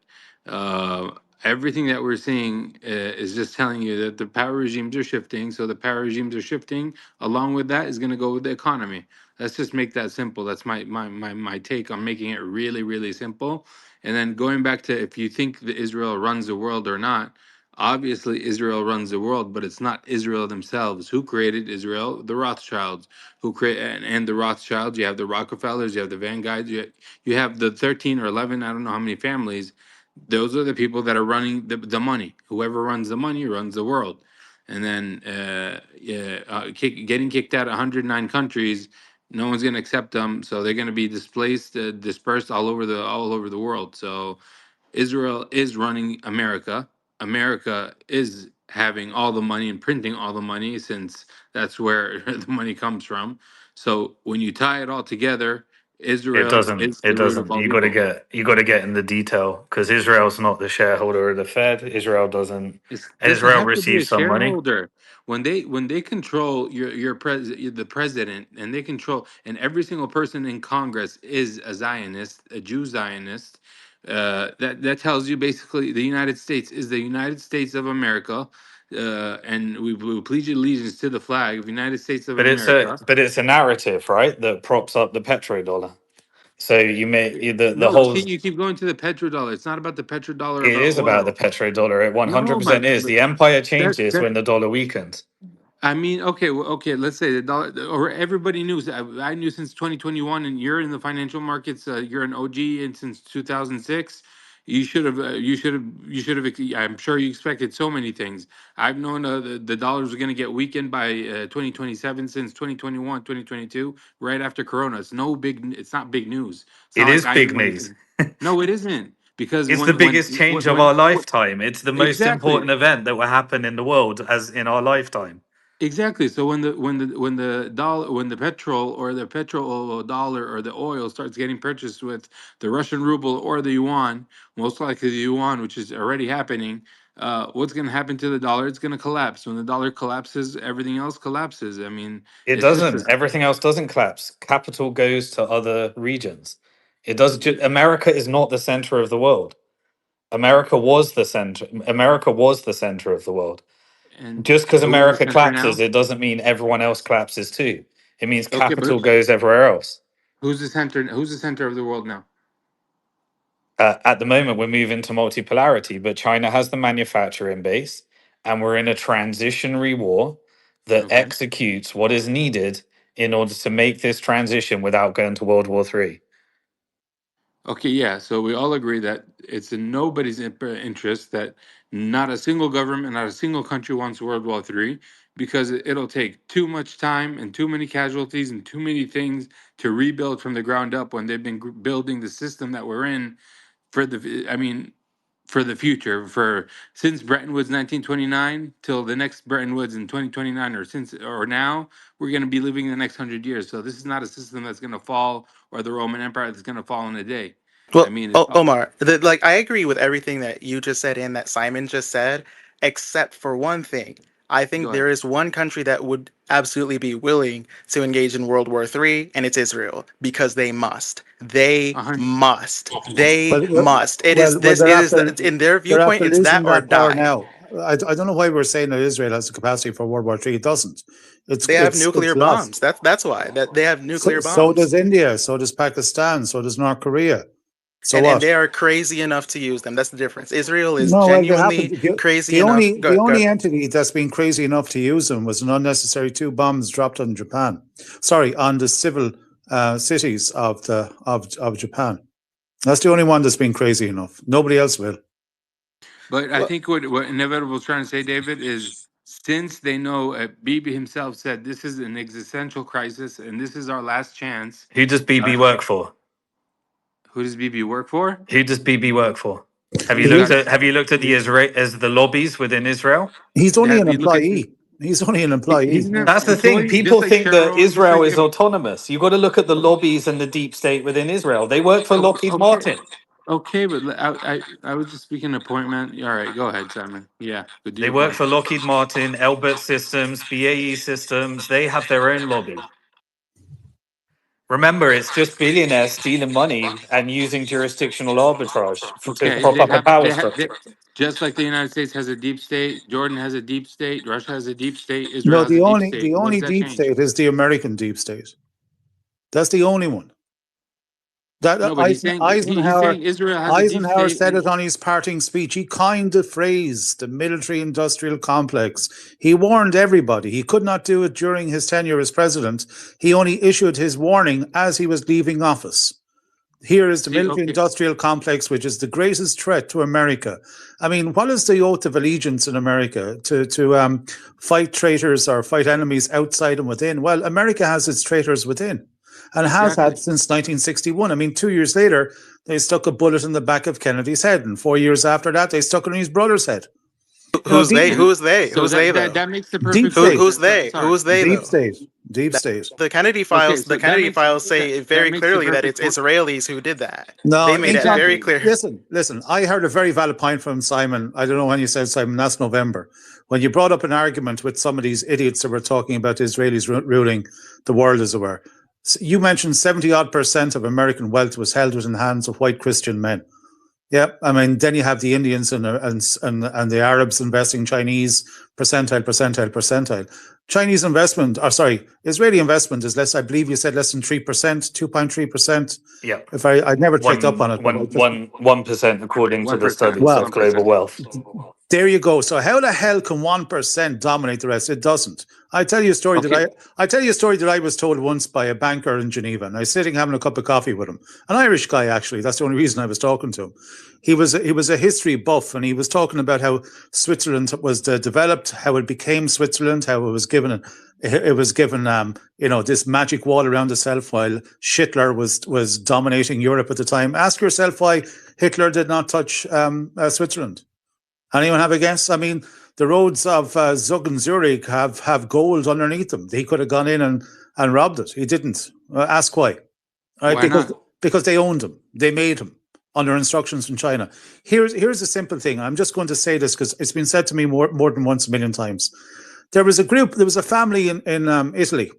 uh, everything that we're seeing is just telling you that the power regimes are shifting. So the power regimes are shifting. Along with that is going to go with the economy. Let's just make that simple. That's my take on making it really really simple. And then going back to if you think that Israel runs the world or not, Obviously, Israel runs the world, but it's not Israel themselves. Who created Israel? The Rothschilds. Who create and the Rothschilds? You have the Rockefellers. You have the Van Guy's. You have the 13 or 11. I don't know how many families. Those are the people that are running the money. Whoever runs the money runs the world. And then getting kicked out of 109 countries, no one's going to accept them. So they're going to be displaced, dispersed all over the world. So Israel is running America. America is having all the money and printing all the money, since that's where the money comes from. So when you tie it all together, It Israel doesn't. is It the root of doesn't. all You got to evil. get. You got to get in the detail because Israel's not the shareholder of the Fed. Israel doesn't. It doesn't Israel have to be a receives some money. shareholder. When they control the president, and they control, and every single person in Congress is a Zionist, a Jew Zionist. That tells you basically the United States is the United States of America, and we pledge allegiance to the flag of the United States of America. But it's a narrative, right? That props up the petrodollar. So the No, whole. you keep going to the petrodollar. It's not about the petrodollar It about is about the oil. petrodollar. It No, my 100% is. The empire that changes that when the dollar weakens. I mean, okay, okay. Let's say the dollar, or everybody knew. I knew since 2021, and you're in the financial markets. You're an OG, and since 2006, you should have. You should have. I'm sure you expected so many things. I've known the dollars are going to get weakened by 2027 since 2021, 2022, right after Corona. It's no big. It's not big news. It's It not like is I big knew news. anything. No, it isn't, because It's the biggest change of our lifetime. It's the most exactly. important event that will happen in the world as in our lifetime. Exactly. So when the petrol or the petrol dollar or the oil starts getting purchased with the Russian ruble or the yuan, most likely the yuan, which is already happening, what's going to happen to the dollar? It's going to collapse. When the dollar collapses, everything else collapses. I mean, It it's just doesn't. Everything else doesn't collapse. Capital goes to other regions. It does. America is not the center of the world. America was the center. America was the center of the world. and Just because who's the America center collapses, now? it doesn't mean everyone else collapses too. It means Okay, but capital goes everywhere else. who's the center? Who's the center of the world now? At the moment, we're moving to multipolarity, but China has the manufacturing base, and we're in a transitionary war that Okay. executes what is needed in order to make this transition without going to World War III. Okay, yeah. So we all agree that it's in nobody's interest that not a single government, not a single country wants World War III, because it'll take too much time and too many casualties and too many things to rebuild from the ground up when they've been building the system that we're in for for the future, for since Bretton Woods 1929 till the next Bretton Woods in 2029, or now we're going to be living the next 100 years. So this is not a system that's going to fall, or the Roman Empire that's going to fall in a day. I Well, mean, it's Omar, I agree with everything that you just said and that Simon just said, except for one thing. I go think ahead. there is one country that would absolutely be willing to engage in World War III, and it's Israel, because they must. They A hundred. must. They Well, must. It is well, this. It is in their they're viewpoint. after It's losing that or that power die. now. I don't know why we're saying that Israel has the capacity for World War III. It doesn't. They have It's nuclear lost. bombs. That's why that they have nuclear So bombs. does India. So does Pakistan. So does North Korea. So And what? they are crazy enough to use them. That's the difference. Israel is No, well, they happen. genuinely crazy The enough. only the only entity that's been crazy enough to use them was an unnecessary 2 bombs dropped on Japan. Sorry, on the civil cities of Japan. That's the only one that's been crazy enough. Nobody else will. But I think what Inevitable is trying to say, David, is since they know, Bibi himself said this is an existential crisis and this is our last chance. Who does BB work for? Who does Bibi work for? Who does BB work for? Have you The looked United. at the lobbies within Israel? He's only an You look at. employee. He's only an He's employee. an That's the thing. employee, just People like think that Chevron, just Israel like is autonomous. You got to look at the lobbies and the deep state within Israel. They work for Lockheed okay, Martin. okay, but I was just speaking a point, man. All right, go ahead, Simon. Yeah, but do They your work point. for Lockheed Martin, Elbit Systems, BAE Systems. They have their own lobby. Remember, it's just billionaires stealing money and using jurisdictional arbitrage to Okay, prop up a power structure. just like the United States has a deep state, Jordan has a deep state, Russia has a deep state, Israel No, has a deep the state. What only does that deep change? state is the American deep state. That's the only one. That No, but he's saying Israel has a deep Eisenhower state. said it on his parting speech. He coined the phrase, the military-industrial complex. He warned everybody. He could not do it during his tenure as president. He only issued his warning as he was leaving office. Here is the military-industrial complex, which is the greatest threat to America. I mean, what is the oath of allegiance in America? To fight traitors or fight enemies outside and within? Well, America has its traitors within, and has had since 1961. I mean, 2 years later, they stuck a bullet in the back of Kennedy's head, and 4 years after that, they stuck it in his brother's head. Who's they? Who's they? So Who's they? that makes the perfect Who's they? Who's they? Deep state. Deep state. The Kennedy files. Okay, so the Kennedy files say very makes the clearly that it's perfect Israelis who did that. No, they made it very clear. Listen. I heard a very valid point from Simon. I don't know when you said, Simon, last November, when you brought up an argument with some of these idiots that were talking about the Israelis ruling the world, as it were. You mentioned 70% of American wealth was held within the hands of white Christian men. Yeah, I mean, then you have the Indians and the Arabs investing Chinese percentile. Chinese investment, Israeli investment is less. I believe you said less than 3%, 2.3%. Yeah. If I never checked up on it. 1% according to the studies of global wealth. There you go. So how the hell can 1% dominate the rest? It doesn't. I tell you a story that I was told once by a banker in Geneva, and I was sitting having a cup of coffee with him. An Irish guy, actually. That's the only reason I was talking to him. He was a history buff, and he was talking about how Switzerland was developed, how it became Switzerland, how it was given this magic wall around itself while Hitler was dominating Europe at the time. Ask yourself why Hitler did not touch Switzerland. Anyone have a guess? I mean, the roads of Zug and Zurich have gold underneath them. He could have gone in and robbed it. He didn't. Ask why. Right? Because they owned him. They made him under instructions from China. Here's a simple thing. I'm just going to say this because it's been said to me more than once, a million times. There was a family in Italy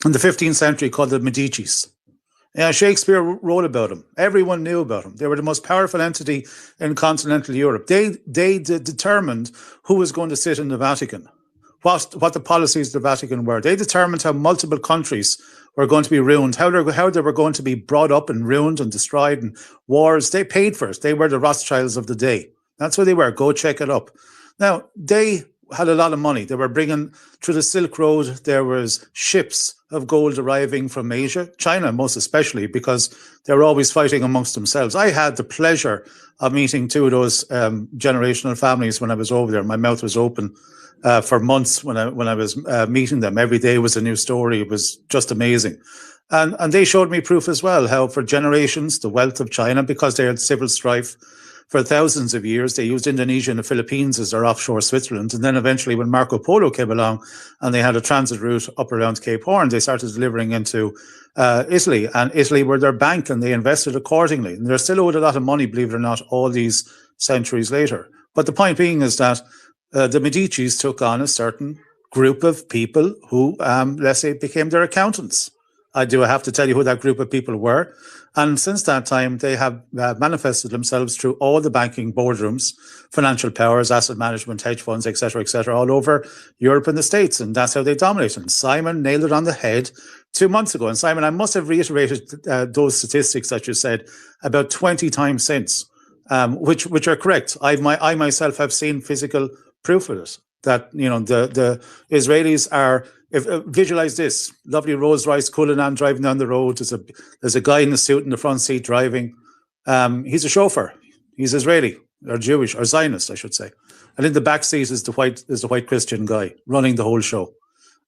in the 15th century called the Medicis. Yeah, Shakespeare wrote about them. Everyone knew about them. They were the most powerful entity in continental Europe. They determined who was going to sit in the Vatican, what the policies of the Vatican were. They determined how multiple countries were going to be ruined, how they were going to be brought up and ruined and destroyed, and wars. They paid for it. They were the Rothschilds of the day. That's what they were. Go check it up. Now, they had a lot of money. They were bringing through the Silk Road. There was ships of gold arriving from Asia, China most especially, because they were always fighting amongst themselves. I had the pleasure of meeting two of those generational families when I was over there. My mouth was open for months when I was meeting them. Every day was a new story. It was just amazing. And they showed me proof as well, how for generations, the wealth of China, because they had civil strife, for thousands of years, they used Indonesia and the Philippines as their offshore Switzerland. And then eventually when Marco Polo came along and they had a transit route up around Cape Horn, they started delivering into Italy. And Italy were their bank and they invested accordingly. And they're still owed a lot of money, believe it or not, all these centuries later. But the point being is that the Medicis took on a certain group of people who, let's say, became their accountants. I have to tell you who that group of people were. And since that time, they have manifested themselves through all the banking boardrooms, financial powers, asset management, hedge funds, et cetera, all over Europe and the States. And that's how they dominate. And Simon nailed it on the head 2 months ago. And Simon, I must have reiterated those statistics that you said about 20 times since, which are correct. I myself have seen physical proof of it, that, you know, the Israelis are... visualize this lovely Rolls Royce Cullinan driving down the road. There's a guy in a suit in the front seat driving. He's a chauffeur. He's Israeli or Jewish or Zionist, I should say. And in the back seat is the white Christian guy running the whole show.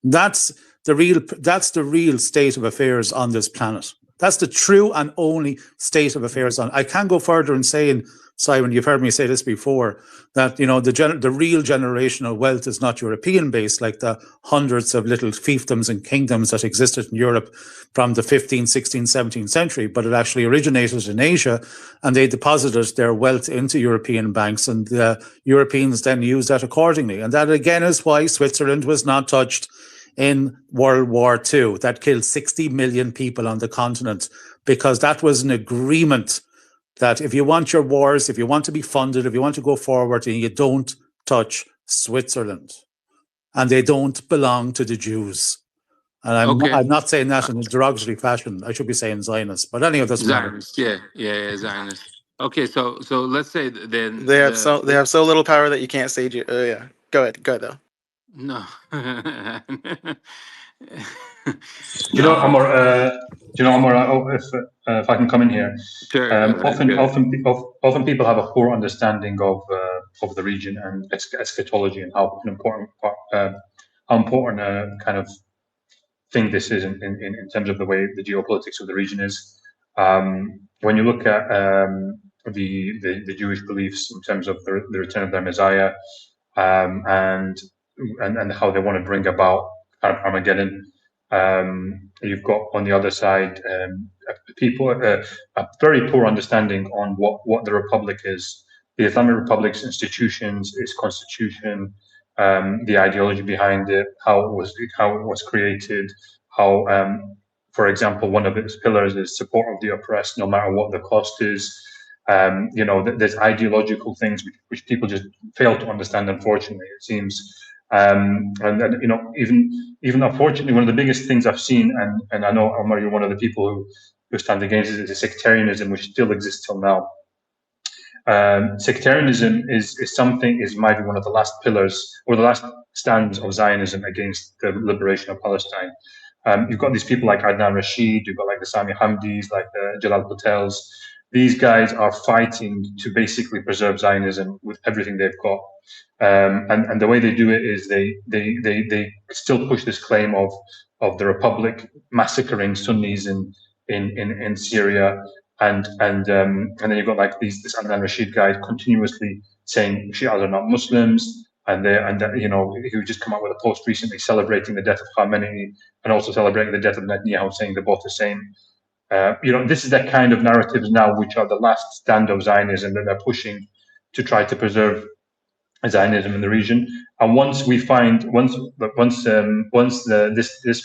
That's the real state of affairs on this planet. That's the true and only state of affairs on. I can go further in saying, Simon, you've heard me say this before, that, you know, the real generational wealth is not European based, like the hundreds of little fiefdoms and kingdoms that existed in Europe from the 15th, 16th, 17th century, but it actually originated in Asia, and they deposited their wealth into European banks, and the Europeans then used that accordingly. And that again is why Switzerland was not touched in World War II. That killed 60 million people on the continent, because that was an agreement that if you want your wars, if you want to be funded, if you want to go forward, and you don't touch Switzerland. And they don't belong to the Jews. And Okay. I'm not saying that in a derogatory fashion. I should be saying Zionist. But anyway, it doesn't matter. Zionist. Yeah, Zionist. Okay, so let's say then They have so little power that you can't say. Yeah, go ahead though. no. No. Omar, if I can come in here, Sure. Go ahead. often people have a poor understanding of the region and its eschatology and how important a kind of thing this is in terms of the way the geopolitics of the region is. When you look at the Jewish beliefs in terms of the return of their Messiah, and how they want to bring about Armageddon. You've got on the other side people a very poor understanding on what the Republic is, the Islamic Republic's institutions, its constitution, the ideology behind it, how it was created, how, for example, one of its pillars is support of the oppressed, no matter what the cost is. There's ideological things which people just fail to understand. Unfortunately, it seems, and even unfortunately, one of the biggest things I've seen, and I know Omar, you're one of the people who stand against it, is sectarianism, which still exists till now. Sectarianism is might be one of the last pillars or the last stands of Zionism against the liberation of Palestine. You've got these people like Adnan Rashid, you've got like the Sami Hamdis, like the Jalal Patels. These guys are fighting to basically preserve Zionism with everything they've got, and the way they do it is they still push this claim of the Republic massacring Sunnis in Syria, and then you've got like this Adnan Rashid guy continuously saying Shias are not Muslims, and he would just come out with a post recently celebrating the death of Khamenei and also celebrating the death of Netanyahu, saying they're both the same. This is the kind of narratives now which are the last stand of Zionism that they're pushing to try to preserve Zionism in the region. And once this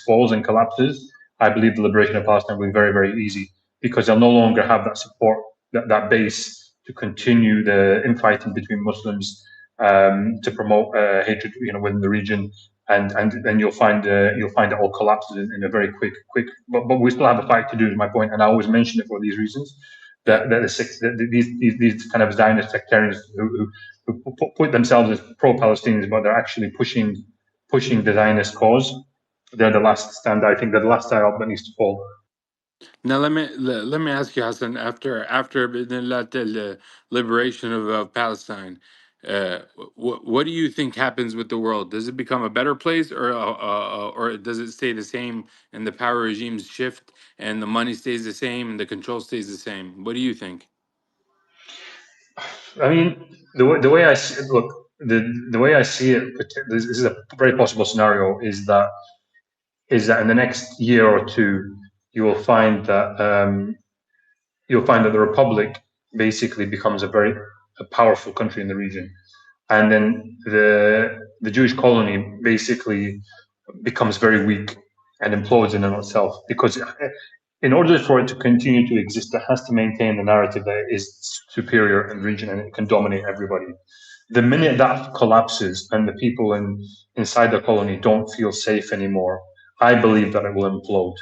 falls and collapses, I believe the liberation of Palestine will be very, very easy, because they'll no longer have that support, that base to continue the infighting between Muslims, to promote hatred, within the region. And then you'll find it all collapses in a very quick. But we still have a fight to do, is my point, and I always mention it for these reasons. That these kind of Zionist sectarians who put themselves as pro-Palestinians, but they're actually pushing the Zionist cause. They're the last stand. I think they're the last stand that needs to fall. Now let me ask you, Hassan. After the liberation of Palestine, what do you think happens with the world? Does it become a better place, or does it stay the same and the power regimes shift and the money stays the same and the control stays the same? What do you think? I mean, the way I see it, look, the way I see it, this is a very possible scenario, is that in the next year or two, you will find that the Republic basically becomes a powerful country in the region, and then the Jewish colony basically becomes very weak and implodes in and of itself, because in order for it to continue to exist, it has to maintain the narrative that it is superior in the region and it can dominate everybody. The minute that collapses and the people inside the colony don't feel safe anymore, I believe that it will implode.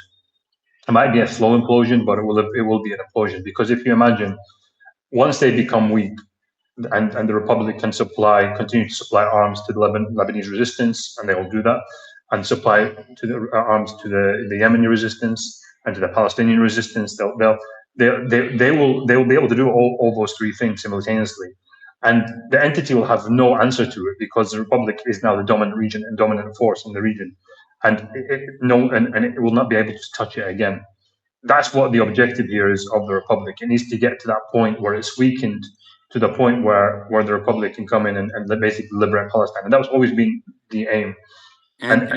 It might be a slow implosion, but it will be an implosion, because if you imagine, once they become weak and the Republic can continue to supply arms to the Lebanese resistance, and they will do that, and supply arms to the Yemeni resistance and to the Palestinian resistance, they will be able to do all those three things simultaneously. And the entity will have no answer to it, because the Republic is now the dominant region and dominant force in the region, and it will not be able to touch it again. That's what the objective here is of the Republic. It needs to get to that point where it's weakened to the point where the Republic can come in and basically liberate Palestine, and that's always been the aim. And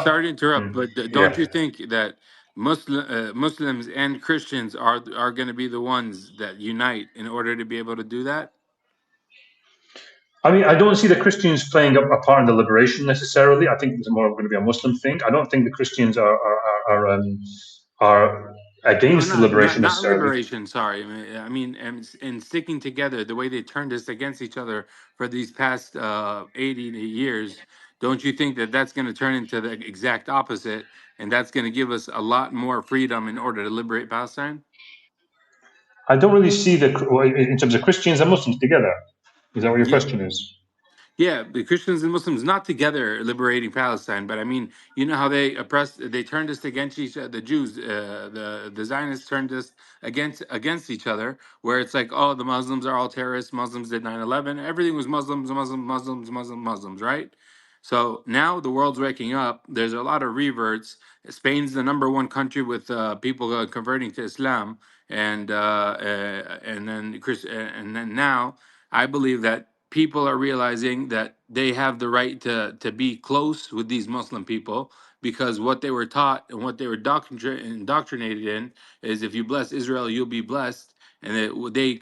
sorry to interrupt, but don't you think that Muslims and Christians are going to be the ones that unite in order to be able to do that? I mean, I don't see the Christians playing a part in the liberation necessarily. I think it's more going to be a Muslim thing. I don't think the Christians are against the liberation necessarily. Not liberation, sorry. I mean, and sticking together, the way they turned us against each other for these past 80 years. don't you think that that's going to turn into the exact opposite, and that's going to give us a lot more freedom in order to liberate Palestine? I don't really see in terms of Christians and Muslims together. Is that what your question is? Yeah, the Christians and Muslims not together liberating Palestine, but I mean, you know how they turned us against each other. The Jews, the Zionists turned us against each other. Where it's like, oh, the Muslims are all terrorists. Muslims did 9/11. Everything was Muslims, right? So now the world's waking up. There's a lot of reverts. Spain's the #1 country with people converting to Islam, and then now I believe that people are realizing that they have the right to be close with these Muslim people, because what they were taught and what they were indoctrinated in is, if you bless Israel, you'll be blessed, and they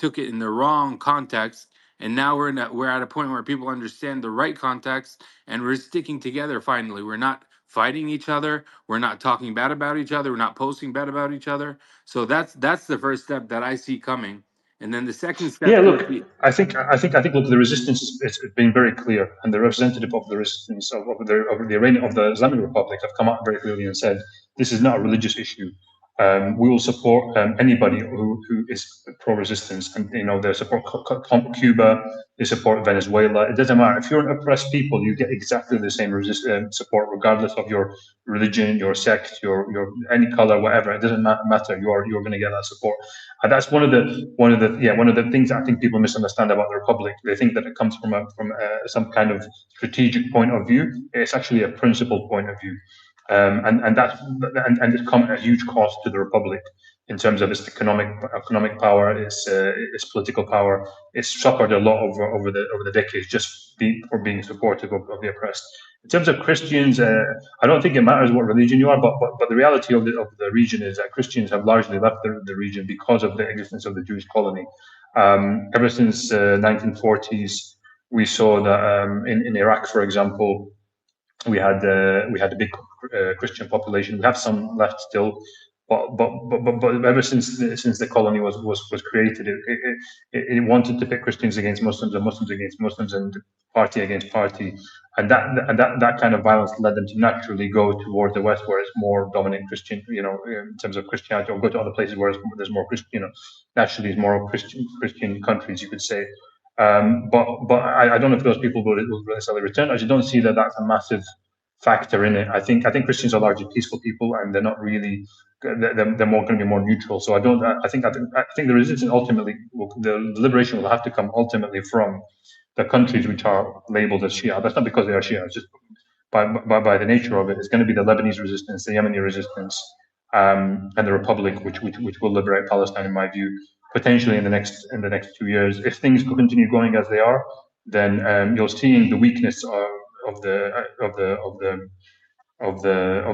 took it in the wrong context. And now we're at a point where people understand the right context, and we're sticking together. Finally, we're not fighting each other. We're not talking bad about each other. We're not posting bad about each other. So that's the first step that I see coming. And then the second step. Yeah, look, I think look, the resistance has been very clear, and the representative of the resistance of the Islamic Republic have come out very clearly and said this is not a religious issue. We will support anybody who is pro-resistance, and they support Cuba, they support Venezuela. It doesn't matter if you're an oppressed people, you get exactly the same support, regardless of your religion, your sect, your any color, whatever. It doesn't matter. You're going to get that support. And that's one of the things I think people misunderstand about the Republic. They think that it comes from some kind of strategic point of view. It's actually a principled point of view. And it's come at a huge cost to the Republic in terms of its economic power, its political power. It's suffered a lot over the decades just for being supportive of the oppressed. In terms of Christians, I don't think it matters what religion you are, but the reality of the region is that Christians have largely left the region because of the existence of the Jewish colony. Ever since 1940s, we saw that in Iraq, for example, we had a big Christian population. We have some left still, but ever since the colony was created, it wanted to pit Christians against Muslims and Muslims against Muslims and party against party, and that kind of violence led them to naturally go toward the West, where it's more dominant Christian, in terms of Christianity, or go to other places where there's more Christian, naturally it's more Christian countries, you could say. But I don't know if those people will necessarily return. I just don't see that that's a massive factor in it. I think Christians are largely peaceful people, and they're not really. They're more going to be more neutral. So I think the resistance ultimately, the liberation will have to come ultimately from the countries which are labeled as Shia. That's not because they are Shia. It's just by the nature of it. It's going to be the Lebanese resistance, the Yemeni resistance, and the Republic, which will liberate Palestine, in my view, potentially in the next 2 years. If things continue going as they are, then you're seeing the weakness of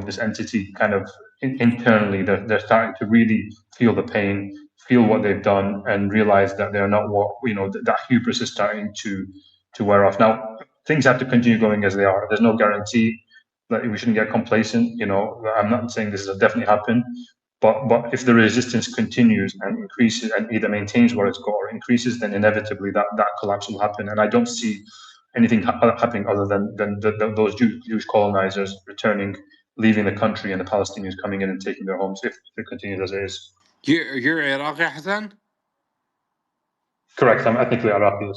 this entity kind of internally. They're starting to really feel the pain, feel what they've done, and realize that they're not what that hubris is starting to wear off. Now things have to continue going as they are. There's no guarantee that we shouldn't get complacent. I'm not saying this will definitely happen, but if the resistance continues and increases and either maintains where it's got or increases, then inevitably that collapse will happen. And I don't see anything happening other than those Jewish colonizers returning, leaving the country, and the Palestinians coming in and taking their homes if it continues as it is. You're Iraqi, Hassan? Correct. I'm ethnically Iraqi.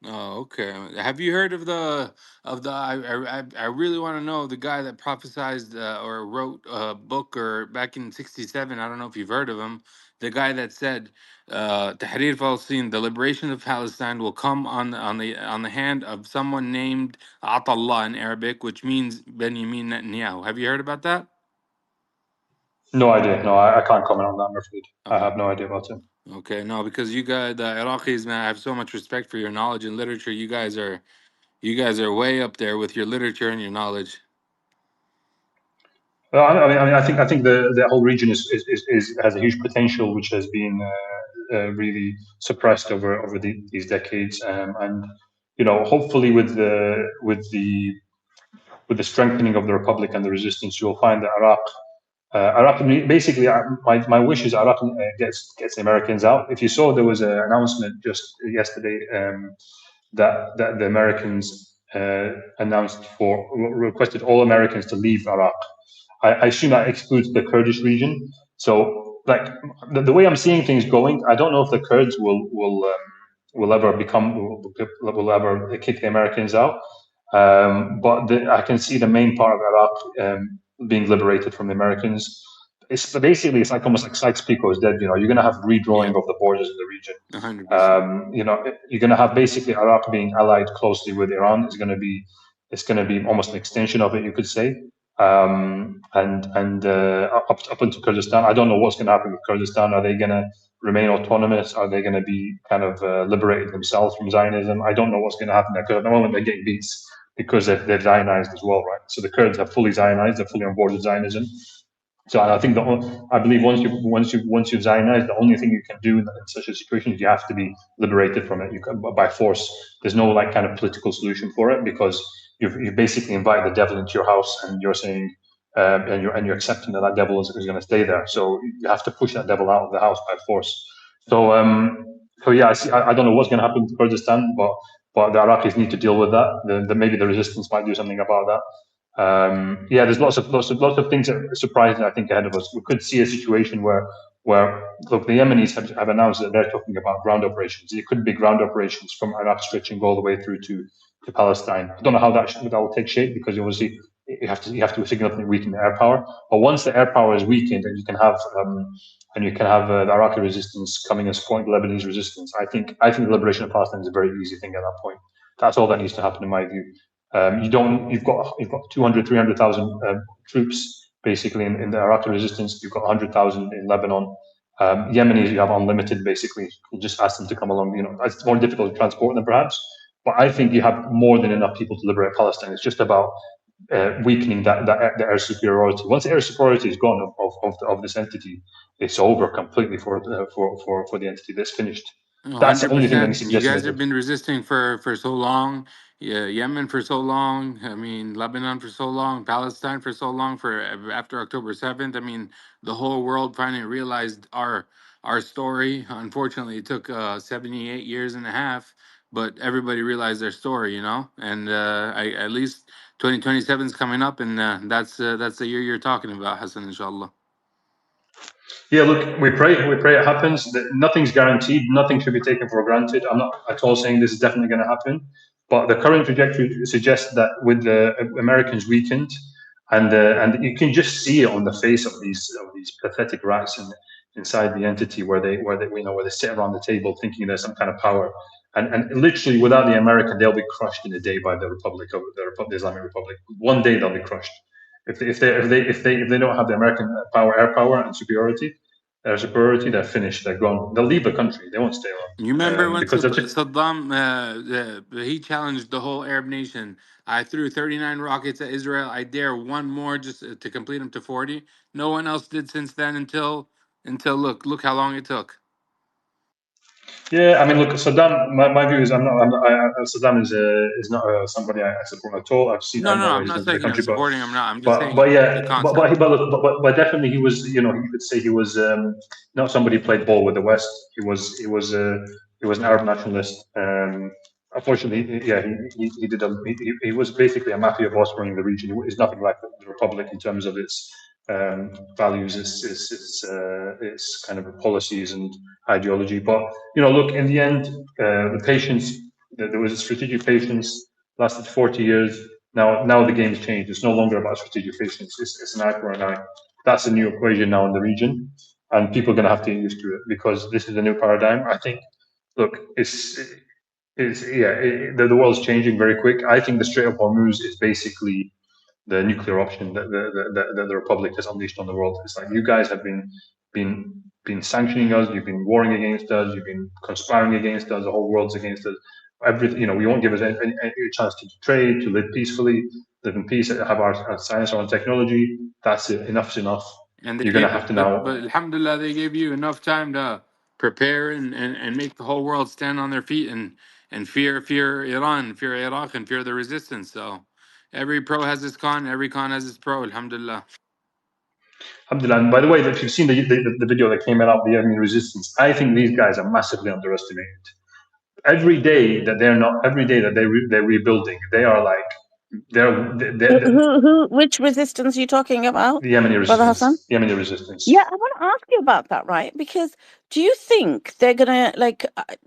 Oh, okay. Have you heard of the I really want to know the guy that prophesized or wrote a book or back in '67. I don't know if you've heard of him. The guy that said Tahrir Palestine, the liberation of Palestine, will come on the hand of someone named Atallah in Arabic, which means Benjamin Netanyahu. Have you heard about that? No idea. No, I can't comment on that, I'm afraid. I have no idea about it. Okay, no, because you guys, the Iraqis, man, I have so much respect for your knowledge and literature. You guys are way up there with your literature and your knowledge. Well, I think the whole region has a huge potential, which has been really suppressed over these decades, and hopefully with the strengthening of the Republic and the resistance, you'll find that Iraq, basically, my wish is Iraq gets the Americans out. If you saw, there was an announcement just yesterday that the Americans requested all Americans to leave Iraq. I assume that excludes the Kurdish region. So, like the way I'm seeing things going, I don't know if the Kurds will ever kick the Americans out. But I can see the main part of Iraq being liberated from the Americans. It's like almost like Sykes-Picot is dead. You know, you're going to have redrawing of the borders in the region. 100%. You know, you're going to have basically Iraq being allied closely with Iran. It's going to be almost an extension of it, you could say. And up into Kurdistan, I don't know what's going to happen with Kurdistan. Are they going to remain autonomous? Are they going to be kind of liberated themselves from Zionism? I don't know what's going to happen there, because at the moment they're getting beats because they're Zionized as well, right? So the Kurds are fully Zionized, they're fully on board with Zionism. So I think I believe once you've Zionized, the only thing you can do in such a situation is you have to be liberated from it. You can, by force. There's no like kind of political solution for it, because you basically invite the devil into your house, and you're saying and you're accepting that devil is going to stay there. So you have to push that devil out of the house by force. So yeah, I don't know what's going to happen to Kurdistan, but the Iraqis need to deal with that. Maybe the resistance might do something about that. Yeah, there's lots of things that are surprising, I think, ahead of us. We could see a situation where look, the Yemenis have announced that they're talking about ground operations. It could be ground operations from Iraq stretching all the way through to Palestine. I don't know how that will take shape, because obviously you have to significantly weaken the air power. But once the air power is weakened, and you can have the Iraqi resistance coming and supporting the Lebanese resistance, I think the liberation of Palestine is a very easy thing at that point. That's all that needs to happen, in my view. You've got 300,000 troops basically in the Iraqi resistance. You've got 100,000 in Lebanon. Yemenis, you have unlimited, basically. You just ask them to come along. You know, it's more difficult to transport them, perhaps, but I think you have more than enough people to liberate Palestine. It's just about weakening the air superiority. Once the air superiority is gone of this entity, it's over completely for the entity. That's finished. That's the only thing that needs to be You guys decimated. have been resisting for so long. Yeah, Yemen for so long. I mean, Lebanon for so long. Palestine for so long. For after October 7th, I mean, the whole world finally realized our story. Unfortunately, it took 78 years and a half, but everybody realized their story, you know. And at least 2027 is coming up, and that's the year you're talking about, Hassan, inshallah. Yeah, look, we pray it happens. Nothing's guaranteed. Nothing should be taken for granted. I'm not at all saying this is definitely going to happen, but the current trajectory suggests that with the Americans weakened, and you can just see it on the face of these pathetic rats inside the entity where they sit around the table thinking there's some kind of power, and literally without the American, they'll be crushed in a day by the Islamic Republic. One day they'll be crushed. If they don't have the American air power and superiority, they're finished. They're gone. They'll leave the country. They won't stay on. You remember when because Saddam he challenged the whole Arab nation? I threw 39 rockets at Israel. I dare one more just to complete them to 40. No one else did since then until look how long it took. Yeah, I mean, look, Saddam. My view is Saddam is not somebody I support at all. I've seen. No, I'm not saying I'm supporting him. I'm just saying the concept. But definitely he was. You know, you could say he was not somebody who played ball with the West. He was an Arab nationalist. Unfortunately, yeah, he was basically a mafia boss running the region. He's nothing like the Republic in terms of its values, its kind of policies and ideology. But you know, look, in the end, the patience. There was a strategic patience. Lasted 40 years. Now the game's changed. It's no longer about strategic patience. It's an eye for an eye. That's a new equation now in the region, and people are going to have to get used to it, because this is a new paradigm. I think. Look, the world's changing very quick. I think the Strait of Hormuz is basically the nuclear option that the Republic has unleashed on the world. It's like, you guys have been sanctioning us, you've been warring against us, you've been conspiring against us, the whole world's against us. Everything, you know, we won't give us any chance to trade, to live peacefully, live in peace, have our science, our technology. That's it. Enough's enough. And you're gonna have to now. But alhamdulillah, they gave you enough time to prepare and make the whole world stand on their feet and fear Iran, fear Iraq, and fear the resistance. So every pro has its con, every con has its pro. Alhamdulillah. Alhamdulillah. And by the way, if you've seen the video that came out of the Yemen resistance, I think these guys are massively underestimated. every day that they're rebuilding, they are like Which resistance are you talking about, the Yemeni Brother Hassan? resistance. Yemeni resistance. Yeah, I want to ask you about that, right? Because do you think they're gonna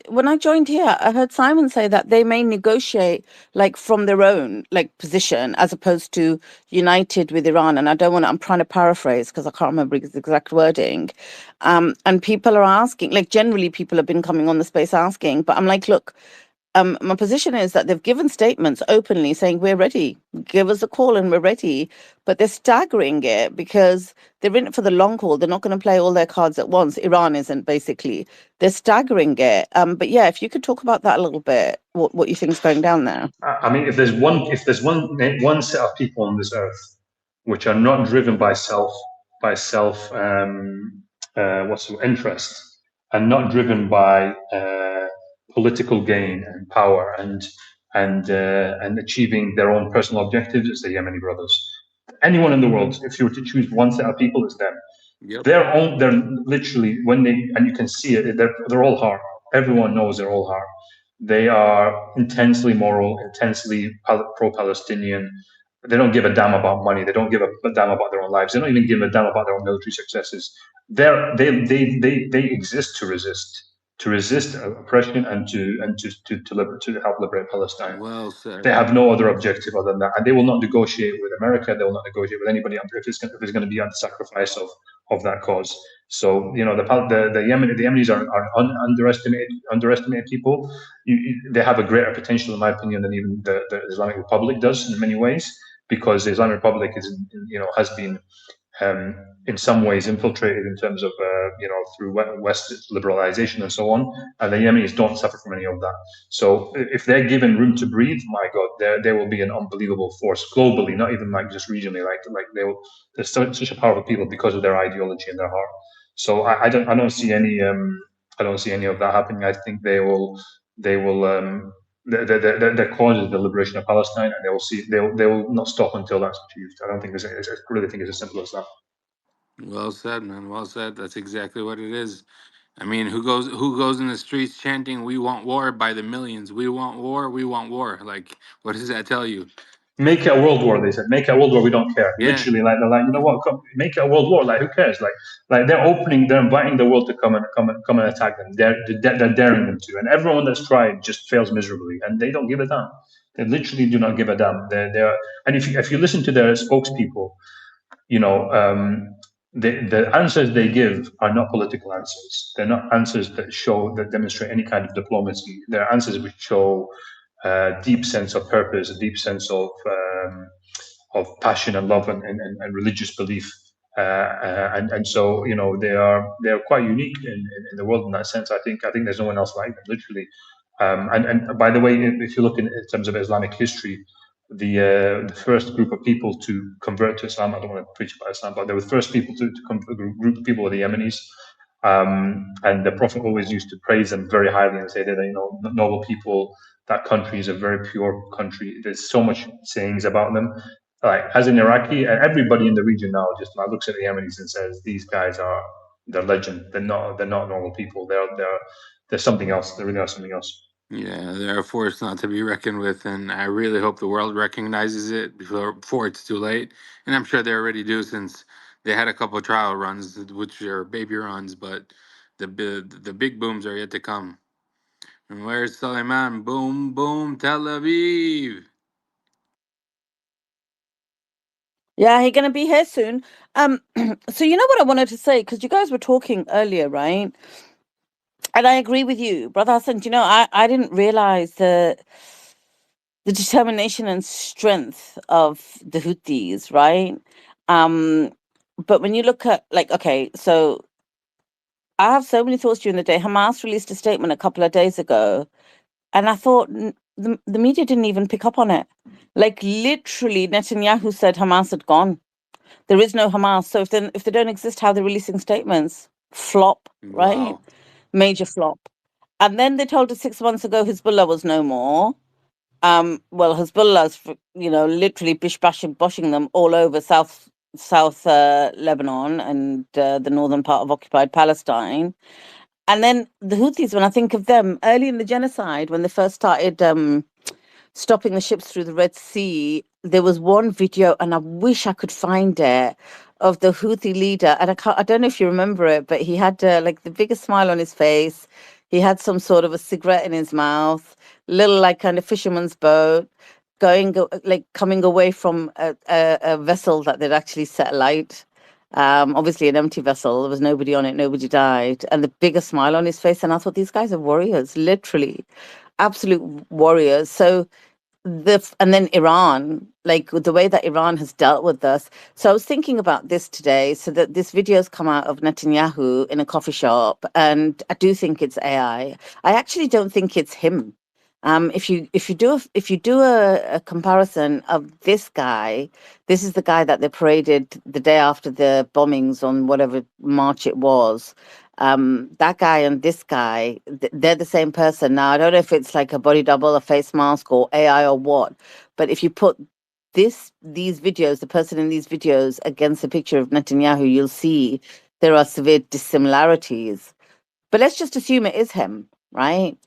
when I joined here, I heard Simon say that they may negotiate like from their own like position as opposed to united with Iran. And I'm trying to paraphrase because I can't remember his exact wording. And people are asking, like generally people have been coming on the space asking, but I'm like, look, my position is that they've given statements openly saying we're ready, give us a call and we're ready, but they're staggering it because they're in it for the long haul. They're not going to play all their cards at once. Iran isn't, basically. They're staggering it. But yeah, if you could talk about that a little bit, what you think is going down there. I mean, if there's one set of people on this earth which are not driven by self interest, and not driven by political gain and power and achieving their own personal objectives, it's the Yemeni brothers. Anyone in the world, if you were to choose one set of people, it's them. Yep. They're literally, and you can see it, they're all hard. Everyone knows they're all hard. They are intensely moral, intensely pro-Palestinian. They don't give a damn about money. They don't give a damn about their own lives. They don't even give a damn about their own military successes. They exist to resist oppression and to help liberate Palestine. Well said. They have no other objective other than that, and they will not negotiate with America. They will not negotiate with anybody if it's going to be at the sacrifice of that cause. So the Yemenis are underestimated people. They have a greater potential, in my opinion, than even the Islamic Republic does in many ways, because the Islamic Republic has been in some ways infiltrated in terms of through West liberalization and so on, and the Yemenis don't suffer from any of that. So if they're given room to breathe, my God, they will be an unbelievable force globally, not even like just regionally. They're such a powerful people because of their ideology and their heart. So I don't see any of that happening. I think they will. Their cause is the liberation of Palestine, and they will not stop until that's achieved. I really think it's as simple as that. Well said, man. Well said. That's exactly what it is. I mean, who goes in the streets chanting "We want war" by the millions? We want war. We want war. Like, what does that tell you? Make it a world war, they said. Make it a world war. We don't care. Yeah. Literally, they're like, you know what? Make it a world war. Like, who cares? Like they're inviting the world to come and attack them. They're daring them to, and everyone that's tried just fails miserably, and they don't give a damn. They literally do not give a damn. And if you listen to their spokespeople, the answers they give are not political answers. They're not answers that demonstrate any kind of diplomacy. They're answers which show a deep sense of purpose, a deep sense of passion and love and religious belief. And so they're quite unique in the world in that sense. I think there's no one else like them, literally. And by the way, if you look in terms of Islamic history, the first group of people to convert to Islam, I don't want to preach about Islam, but they were the first people to group of people were the Yemenis. And the Prophet always used to praise them very highly and say that noble people. That country is a very pure country. There's so much sayings about them. Like as an Iraqi, and everybody in the region now just looks at the Yemenis and says, "These guys they're legend. They're not normal people. They're something else. They really are something else." Yeah, they're a force not to be reckoned with, and I really hope the world recognizes it before it's too late. And I'm sure they already do, since they had a couple of trial runs, which are baby runs, but the big booms are yet to come. And where's Suleiman? Boom, boom, Tel Aviv. Yeah, he's gonna be here soon. So you know what I wanted to say, because you guys were talking earlier, right? And I agree with you, Brother Hassan. I didn't realize the determination and strength of the Houthis, right? But when you look at okay, so I have so many thoughts during the day. Hamas released a statement a couple of days ago, and I thought the media didn't even pick up on it. Like literally, Netanyahu said Hamas had gone. There is no Hamas. So if they don't exist, how they're releasing statements? Flop, right? Wow. Major flop. And then they told us 6 months ago Hezbollah was no more. Well, Hezbollah's literally boshing them all over South Lebanon and the northern part of occupied Palestine. And then the Houthis, when I think of them, early in the genocide, when they first started stopping the ships through the Red Sea, there was one video, and I wish I could find it, of the Houthi leader. And I don't know if you remember it, but he had like the biggest smile on his face. He had some sort of a cigarette in his mouth, little like kind of fisherman's boat, coming away from a vessel that they'd actually set alight. Obviously an empty vessel. There was nobody on it. Nobody died. And the biggest smile on his face. And I thought, these guys are warriors, literally absolute warriors. So and then Iran, like the way that Iran has dealt with this. So I was thinking about this today. So that this video's come out of Netanyahu in a coffee shop, and I do think it's AI. I actually don't think it's him. If you do a comparison of this guy, this is the guy that they paraded the day after the bombings on whatever march it was. That guy and this guy, they're the same person. Now, I don't know if it's like a body double, a face mask, or AI or what, but if you put these videos, the person in these videos against a picture of Netanyahu, you'll see there are severe dissimilarities. But let's just assume it is him, right?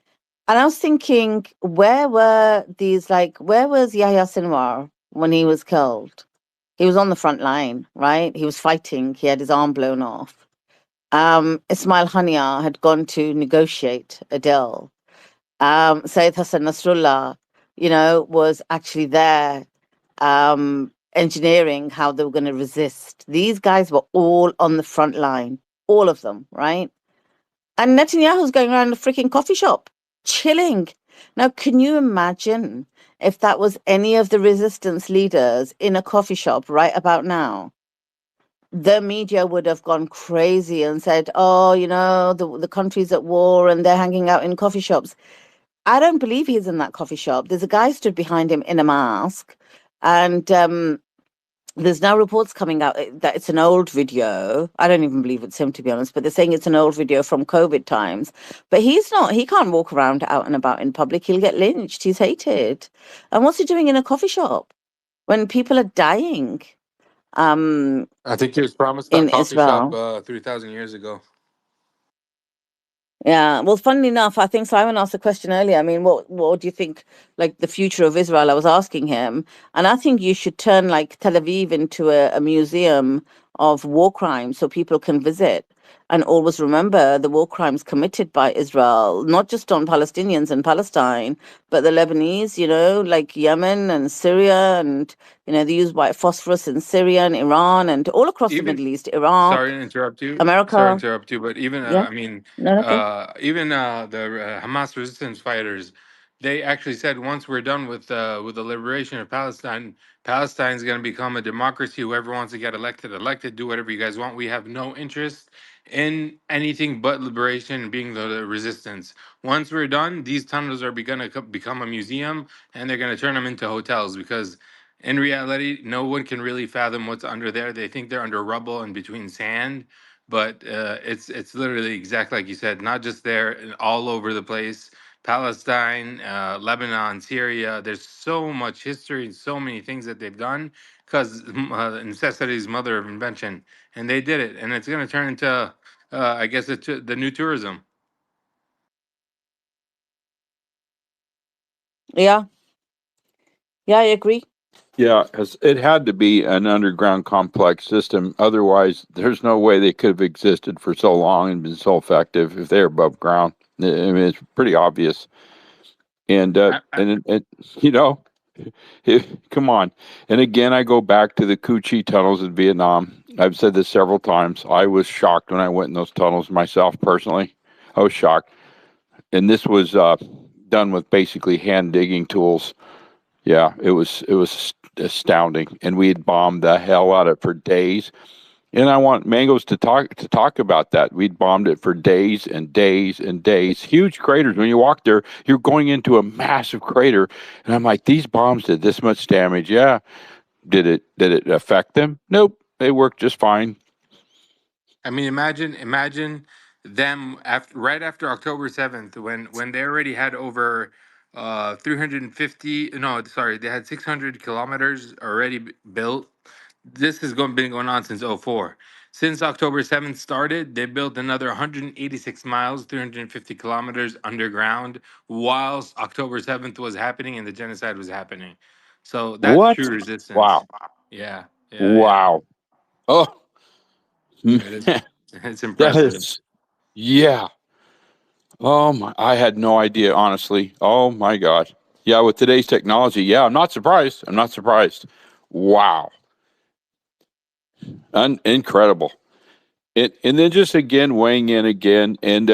And I was thinking, where was Yahya Sinwar when he was killed? He was on the front line, right? He was fighting. He had his arm blown off. Ismail Hania had gone to negotiate a deal. Sayyid Hassan Nasrallah, was actually there engineering how they were going to resist. These guys were all on the front line, all of them, right? And Netanyahu's going around a freaking coffee shop, chilling. Now, can you imagine if that was any of the resistance leaders in a coffee shop right about now? The media would have gone crazy and said, oh, the country's at war and they're hanging out in coffee shops. I don't believe he's in that coffee shop. There's a guy stood behind him in a mask. And there's now reports coming out that it's an old video. I don't even believe it's him, to be honest, but they're saying it's an old video from COVID times. But he can't walk around out and about in public. He'll get lynched. He's hated. And what's he doing in a coffee shop when people are dying? I think he was promised that In coffee shop Israel. 3,000 years ago. Yeah, well, funnily enough, I think Simon asked a question earlier. I mean, what do you think, like the future of Israel? I was asking him, and I think you should turn like Tel Aviv into a museum of war crimes so people can visit and always remember the war crimes committed by Israel, not just on Palestinians in Palestine, but the Lebanese, like Yemen and Syria, and they use white phosphorus in Syria and Iran and all across the Even Middle East, Sorry Iraq, to interrupt you. America. But even Yeah, no, okay. even the Hamas resistance fighters, they actually said once we're done with the liberation of Palestine, Palestine's going to become a democracy. Whoever wants to get elected, do whatever you guys want. We have no interest in anything but liberation and being the resistance. Once we're done, these tunnels are going to become a museum, and they're going to turn them into hotels because in reality, no one can really fathom what's under there. They think they're under rubble and between sand, but it's literally exactly like you said, not just there, all over the place. Palestine, Lebanon, Syria. There's so much history and so many things that they've done because necessity is mother of invention, and they did it. And it's going to turn into, I guess, it's the new tourism. Yeah, I agree. Yeah, it had to be an underground complex system. Otherwise, there's no way they could have existed for so long and been so effective if they're above ground. I mean, it's pretty obvious. And come on. And again, I go back to the Cu Chi tunnels in Vietnam. I've said this several times. I was shocked when I went in those tunnels myself personally. I was shocked. And this was done with basically hand digging tools. Yeah, it was astounding, and we had bombed the hell out of it for days. And I want Mangos to talk about that. We'd bombed it for days and days and days. Huge craters. When you walk there, you're going into a massive crater, and I'm like, these bombs did this much damage. Yeah, did it affect them? Nope, they worked just fine. I mean, imagine them right after October 7th, when they already had over 350. No, sorry, they had 600 kilometers already built. This has been going on since '04. Since October 7th started, they built another 186 miles, 350 kilometers underground, whilst October 7th was happening and the genocide was happening. So that's What? true resistance. Wow. Yeah, yeah, yeah. Wow. Oh, It is. man. It's That impressive. is, yeah. Oh my, I had no idea, honestly. Oh my God. Yeah, with today's technology, yeah, I'm not surprised. I'm not surprised. Wow. Incredible. And then just again weighing in again, and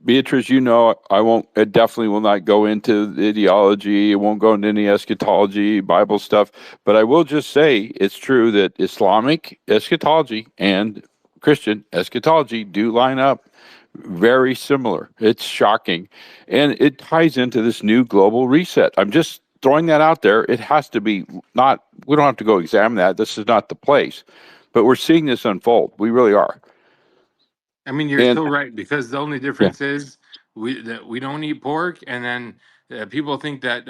Beatrice, you know, I definitely will not go into the ideology. I won't go into any eschatology, Bible stuff, but I will just say it's true that Islamic eschatology and Christian eschatology do line up very similar. It's shocking, and it ties into this new global reset. I'm just throwing that out there. It has to be not. We don't have to go examine that. This is not the place, but we're seeing this unfold. We really are. I mean, you're And so right, because the only yeah, difference is we don't eat pork, and then people think that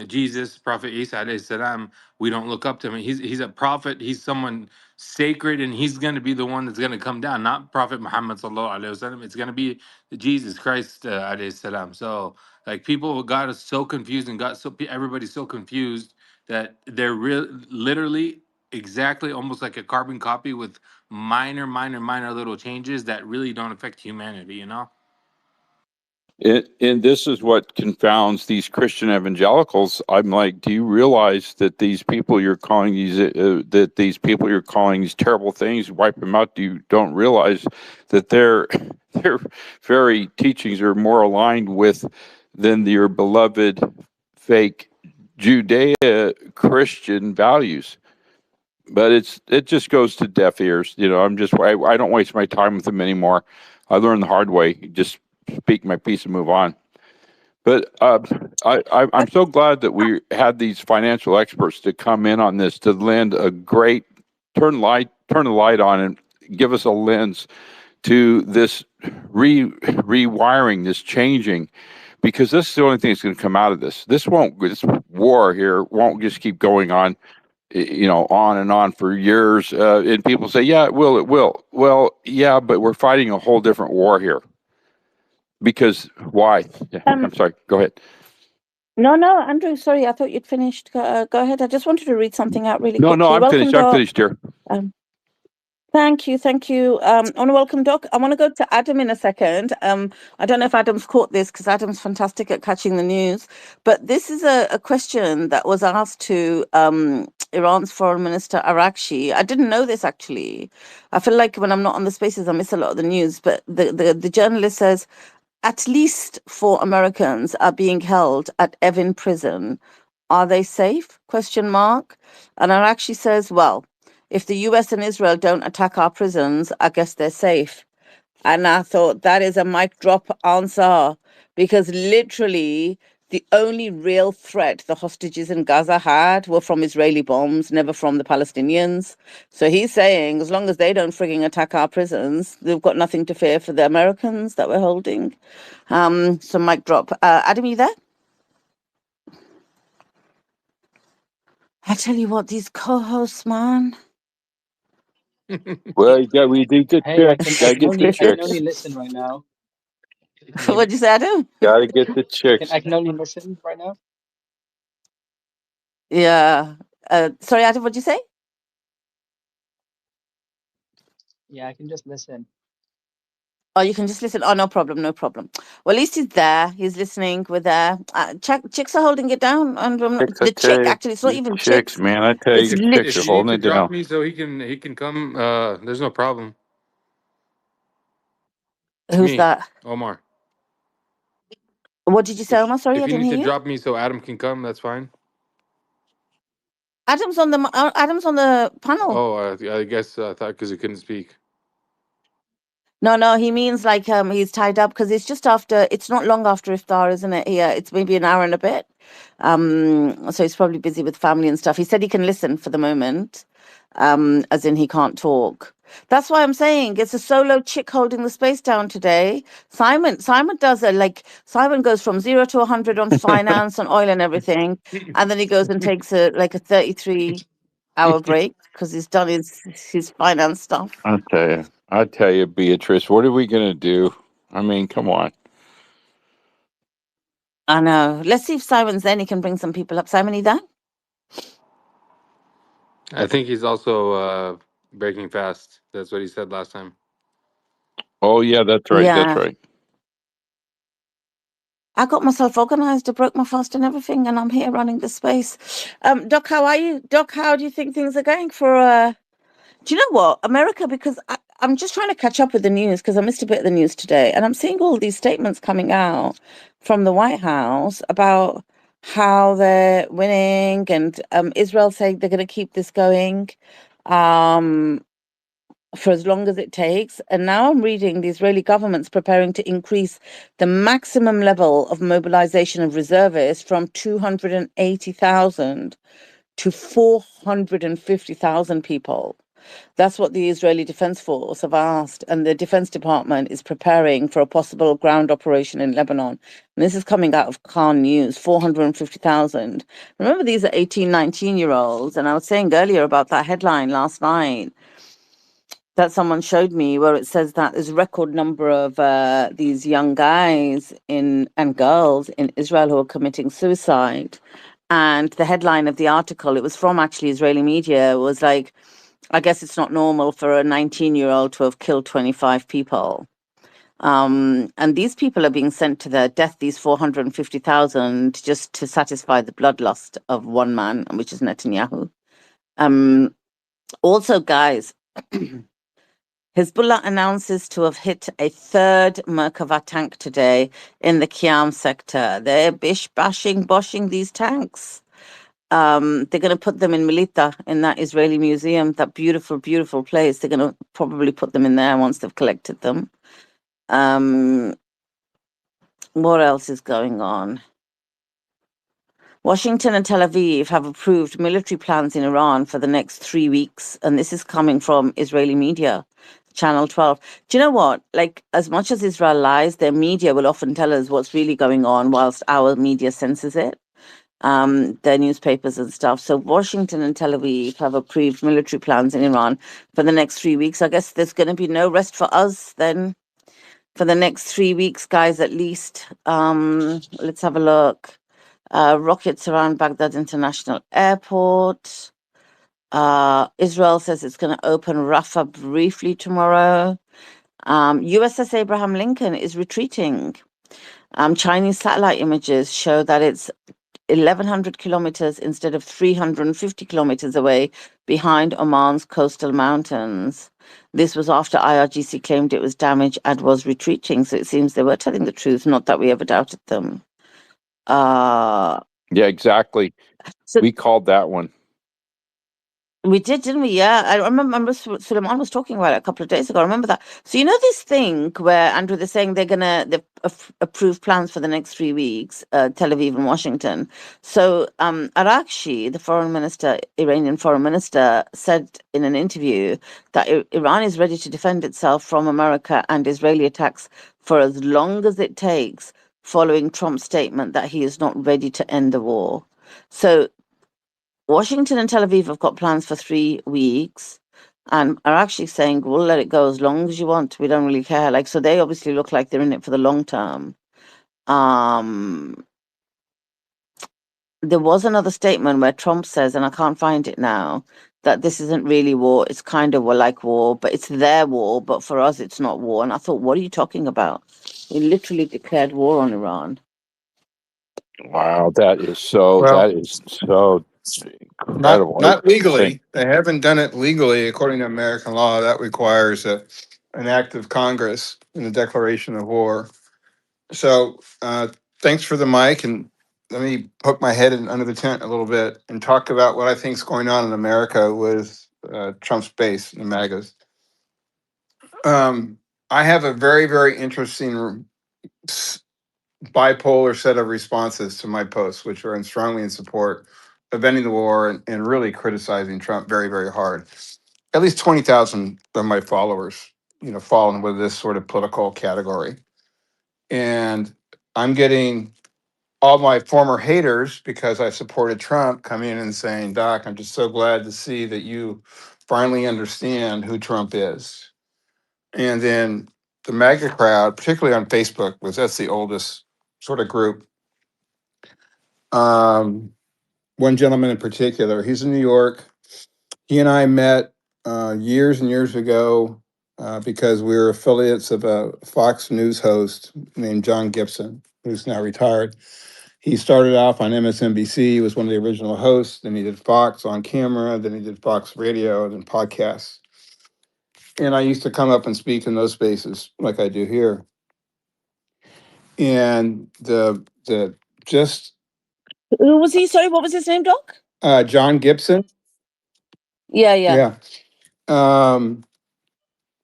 Jesus, Prophet Isa alayhi salam, we don't look up to him. He's a prophet. He's someone sacred, and he's going to be the one that's going to come down, not Prophet Muhammad sallallahu alaihi wasallam. It's going to be Jesus Christ alayhi salam. So like people got us so confused and got so everybody's so confused that they're literally exactly almost like a carbon copy with minor little changes that really don't affect humanity, you know? and this is what confounds these Christian evangelicals. I'm like, do you realize that these people you're calling these terrible things, wipe them out? Don't realize that their very teachings are more aligned with than your beloved fake Judea Christian values? But it just goes to deaf ears. You know, I don't waste my time with them anymore. I learned the hard way. Just speak my piece and move on. But I'm so glad that we had these financial experts to come in on this to lend a great turn the light on and give us a lens to this rewiring, this changing, because this is the only thing that's going to come out of this. This war here won't just keep going on, you know, on and on for years. And people say, yeah, it will. Well, yeah, but we're fighting a whole different war here. Because why? Yeah, I'm sorry. Go ahead. No, Andrew, sorry, I thought you'd finished. Go ahead. I just wanted to read something out really quickly. No, I'm welcome, finished. Doc. I'm finished here. Thank you. I want to welcome Doc. I want to go to Adam in a second. I don't know if Adam's caught this because Adam's fantastic at catching the news. But this is a question that was asked to Iran's Foreign Minister Arakshi. I didn't know this actually. I feel like when I'm not on the spaces, I miss a lot of the news. But the journalist says, at least 4 Americans are being held at Evin prison. Are they safe? Question mark. And Arakshi says, well, if the US and Israel don't attack our prisons, I guess they're safe. And I thought that is a mic drop answer, because literally the only real threat the hostages in Gaza had were from Israeli bombs, never from the Palestinians. So he's saying as long as they don't frigging attack our prisons, they've got nothing to fear for the Americans that we're holding. So mic drop. Adam, you there? I tell you what, these co-hosts, man. Well, we do get Hey, I chicks. can Gotta get the I can chicks. only listen right now. Can you hear What'd me? you say, Adam? Gotta get the chicks. I can only listen right now. Yeah. Sorry, Adam, what'd you say? Yeah, I can just listen. Oh, you can just listen. Oh, no problem. Well, at least he's there. He's listening. We're there. Chicks are holding it down. And Chicks, I the tell chick, you, actually, it's not the even chicks, chicks. man. I tell It's you, the chicks If are you need holding to it drop down. me so he can come, there's no problem. Who's Me, that? Omar. What did you say, Omar? Sorry, If I you didn't need to hear you. drop me so Adam can come, that's fine. Adam's on the panel. Oh, I guess I thought because he couldn't speak. No, he means like he's tied up because it's just after. It's not long after iftar, isn't it? Yeah, it's maybe an hour and a bit. So he's probably busy with family and stuff. He said he can listen for the moment, as in he can't talk. That's why I'm saying it's a solo chick holding the space down today. Simon does Simon goes from 0 to 100 on finance and oil and everything, and then he goes and takes a 33. hour break because he's done his finance stuff. I tell you, Beatrice, what are we gonna do? I mean, come on. I know. Let's see if Simon's then. He can bring some people up. Simon, you there? I think he's also breaking fast. That's what he said last time. Oh yeah, that's right. That's Yeah. right. I got myself organized. I broke my fast and everything, and I'm here running the space. Doc, how are you? Doc, how do you think things are going for do you know what? America, because I'm just trying to catch up with the news because I missed a bit of the news today, and I'm seeing all these statements coming out from the White House about how they're winning, and Israel saying they're going to keep this going for as long as it takes. And now I'm reading the Israeli government's preparing to increase the maximum level of mobilization of reservists from 280,000 to 450,000 people. That's what the Israeli Defense Force have asked, and the Defense Department is preparing for a possible ground operation in Lebanon. And this is coming out of Khan News, 450,000. Remember, these are 18, 19-year-olds, and I was saying earlier about that headline last night that someone showed me where it says that there's a record number of these young guys and girls in Israel who are committing suicide. And the headline of the article, it was from actually Israeli media, was like, I guess it's not normal for a 19-year-old to have killed 25 people. And these people are being sent to their death, these 450,000, just to satisfy the bloodlust of one man, which is Netanyahu. Also, guys, Hezbollah announces to have hit a third Merkava tank today in the Kiam sector. They're boshing these tanks. They're going to put them in Melita, in that Israeli museum, that beautiful, beautiful place. They're going to probably put them in there once they've collected them. What else is going on? Washington and Tel Aviv have approved military plans in Iran for the next 3 weeks. And this is coming from Israeli media, Channel 12. Do you know what? Like, as much as Israel lies, their media will often tell us what's really going on whilst our media censors it. Their newspapers and stuff. So Washington and Tel Aviv have approved military plans in Iran for the next 3 weeks. I guess there's going to be no rest for us then for the next 3 weeks, guys, at least. Let's have a look. Rockets around Baghdad International Airport. Israel says it's going to open Rafah briefly tomorrow. USS Abraham Lincoln is retreating. Chinese satellite images show that it's 1,100 kilometers instead of 350 kilometers away behind Oman's coastal mountains. This was after IRGC claimed it was damaged and was retreating. So it seems they were telling the truth, not that we ever doubted them. Yeah, exactly. So We called that one. we did, didn't we? Yeah, I remember Suleiman was talking about it a couple of days ago. I remember that. So you know this thing where Andrew, they're saying they've approved plans for the next 3 weeks, Tel Aviv and Washington. So Arakshi, the foreign minister, Iranian foreign minister, said in an interview that Iran is ready to defend itself from America and Israeli attacks for as long as it takes, following Trump's statement that he is not ready to end the war. So Washington and Tel Aviv have got plans for 3 weeks and are actually saying, we'll let it go as long as you want. We don't really care. Like, so they obviously look like they're in it for the long term. There was another statement where Trump says, and I can't find it now, that this isn't really war. It's kind of like war, but it's their war. But for us, it's not war. And I thought, what are you talking about? He literally declared war on Iran. Wow, that is Well, so incredible. not legally. They haven't done it legally according to American law. That requires an act of Congress and a declaration of war. So thanks for the mic, and let me poke my head in under the tent a little bit and talk about what I think is going on in America with Trump's base, the MAGAs. I have a very, very interesting bipolar set of responses to my posts, which are strongly in support of ending the war and really criticizing Trump very, very hard. At least 20,000 of my followers, fall into this sort of political category. And I'm getting all my former haters, because I supported Trump, come in and saying, Doc, I'm just so glad to see that you finally understand who Trump is. And then the MAGA crowd, particularly on Facebook, was that's the oldest sort of group. One gentleman in particular, he's in New York. He and I met years and years ago because we were affiliates of a Fox News host named John Gibson, who's now retired. He started off on MSNBC, he was one of the original hosts, then he did Fox on camera, then he did Fox radio, then podcasts. And I used to come up and speak in those spaces like I do here. And the just Who was he? Sorry, what was his name, Doc? John Gibson. Yeah, yeah. Yeah.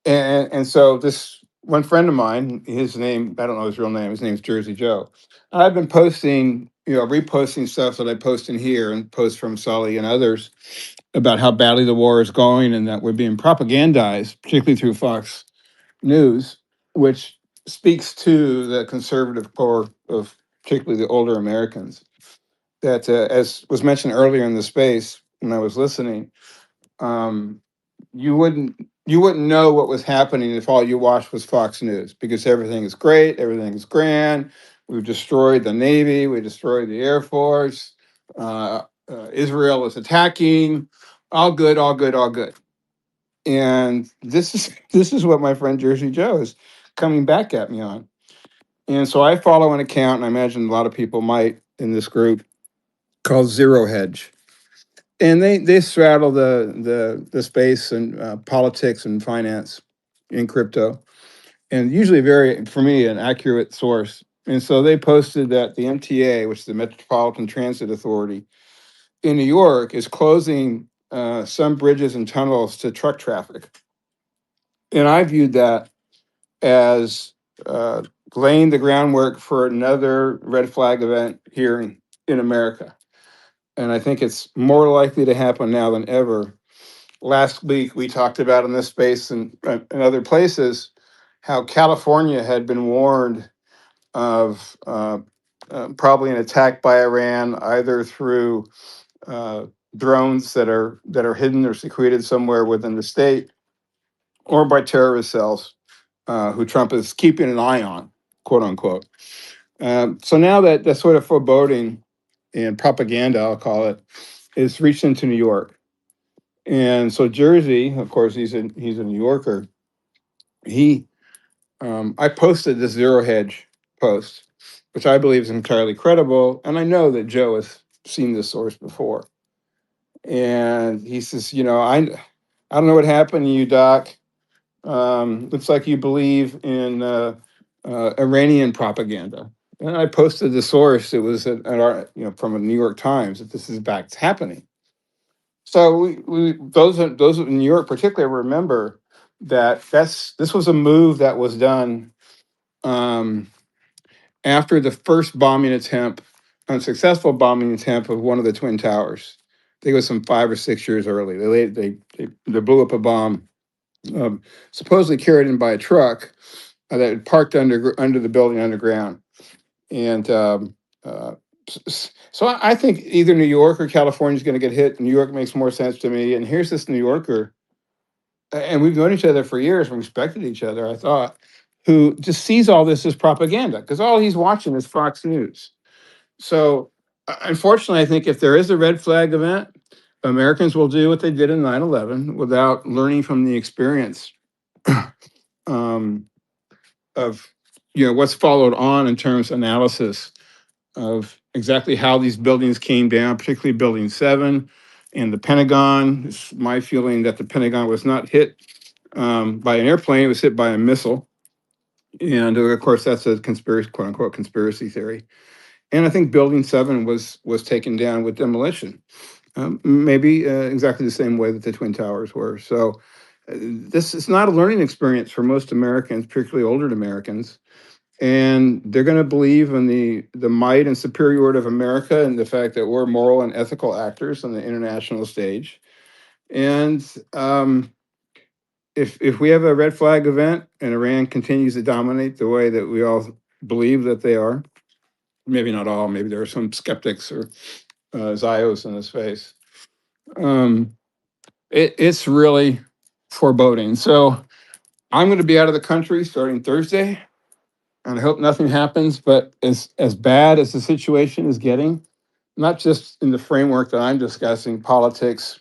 And so this one friend of mine, his name, I don't know his real name, his name's Jersey Joe. I've been posting, reposting stuff that I post in here and post from Sully and others about how badly the war is going and that we're being propagandized, particularly through Fox News, which speaks to the conservative core of particularly the older Americans. That, as was mentioned earlier in the space when I was listening, you wouldn't know what was happening if all you watched was Fox News, because everything is great, everything is grand. We've destroyed the Navy, we destroyed the Air Force. Israel is attacking. All good, all good, all good. And this is what my friend Jersey Joe is coming back at me on. And so I follow an account, and I imagine a lot of people might in this group, called Zero Hedge. And they straddle the space and politics and finance in crypto, and usually very, for me, an accurate source. And so they posted that the MTA, which is the Metropolitan Transit Authority in New York, is closing some bridges and tunnels to truck traffic. And I viewed that as laying the groundwork for another red flag event here in America. And I think it's more likely to happen now than ever. Last week, we talked about in this space and other places how California had been warned of probably an attack by Iran, either through drones that are hidden or secreted somewhere within the state, or by terrorist cells who Trump is keeping an eye on, quote unquote. So now that sort of foreboding and propaganda, I'll call it, is reached into New York. And so Jersey, of course, he's a New Yorker. I posted this Zero Hedge post, which I believe is entirely credible, and I know that Joe has seen this source before. And he says, I don't know what happened to you, Doc. Looks like you believe in Iranian propaganda. And I posted the source. It was from a New York Times that this is back happening. So those in New York particularly remember that this was a move that was done after the first bombing attempt, unsuccessful bombing attempt of one of the Twin Towers. I think it was some 5 or 6 years early. They blew up a bomb, supposedly carried in by a truck that had parked under the building underground. And so I think either New York or California is going to get hit. New York makes more sense to me. And here's this New Yorker, and we've known each other for years and respected each other, I thought, who just sees all this as propaganda because all he's watching is Fox News. So unfortunately, I think if there is a red flag event, Americans will do what they did in 9/11 without learning from the experience of what's followed on in terms of analysis of exactly how these buildings came down, particularly Building 7 and the Pentagon. It's my feeling that the Pentagon was not hit by an airplane, it was hit by a missile. And of course, that's a conspiracy, quote unquote, conspiracy theory. And I think Building 7 was taken down with demolition, maybe exactly the same way that the Twin Towers were. So this is not a learning experience for most Americans, particularly older Americans. And they're going to believe in the might and superiority of America and the fact that we're moral and ethical actors on the international stage. And if we have a red flag event and Iran continues to dominate the way that we all believe that they are, maybe not all, maybe there are some skeptics or Zios in his face. It's really foreboding. So I'm going to be out of the country starting Thursday, and I hope nothing happens. But as bad as the situation is getting, not just in the framework that I'm discussing, politics,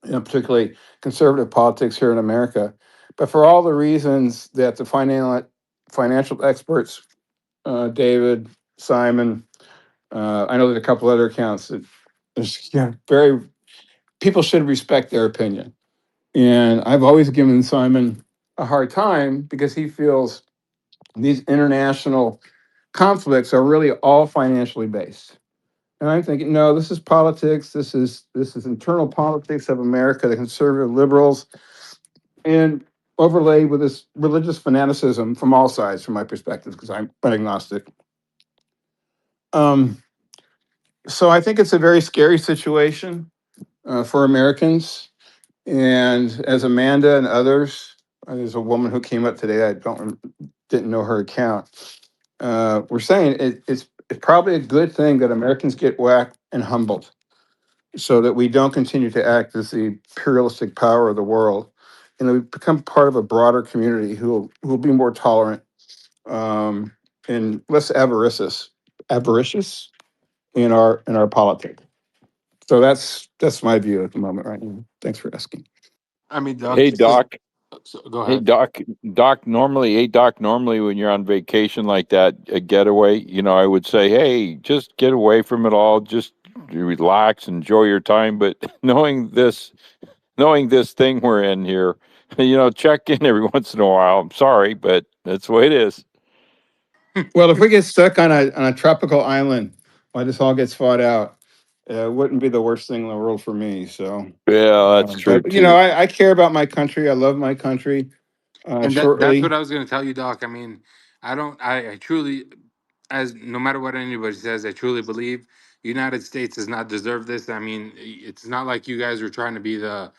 particularly conservative politics here in America, but for all the reasons that the financial experts, David, Simon, I know there's a couple other accounts that there's very people should respect their opinion. And I've always given Simon a hard time because he feels these international conflicts are really all financially based. And I'm thinking, no, this is politics. This is internal politics of America, the conservative liberals, and overlaid with this religious fanaticism from all sides, from my perspective, because I'm an agnostic. So I think it's a very scary situation for Americans. And as Amanda and others, there's a woman who came up today. I didn't know her account. We're saying it's probably a good thing that Americans get whacked and humbled, so that we don't continue to act as the imperialistic power of the world, and that we become part of a broader community who will be more tolerant and less avaricious in our politics. So that's my view at the moment right now. Thanks for asking. I mean, Doc, Hey, Doc. go Hey, ahead. Doc, normally when you're on vacation like that, a getaway, I would say, hey, just get away from it all. Just relax, enjoy your time. But knowing this thing we're in here, check in every once in a while. I'm sorry, but that's the way it is. Well, if we get stuck on a tropical island while this all gets fought out, it wouldn't be the worst thing in the world for me. So, Yeah, that's true but too. I care about my country. I love my country. And that's Shortly, what I was going to tell you, Doc. I mean, I truly, as no matter what anybody says, I truly believe United States does not deserve this. I mean, it's not like you guys are trying to be the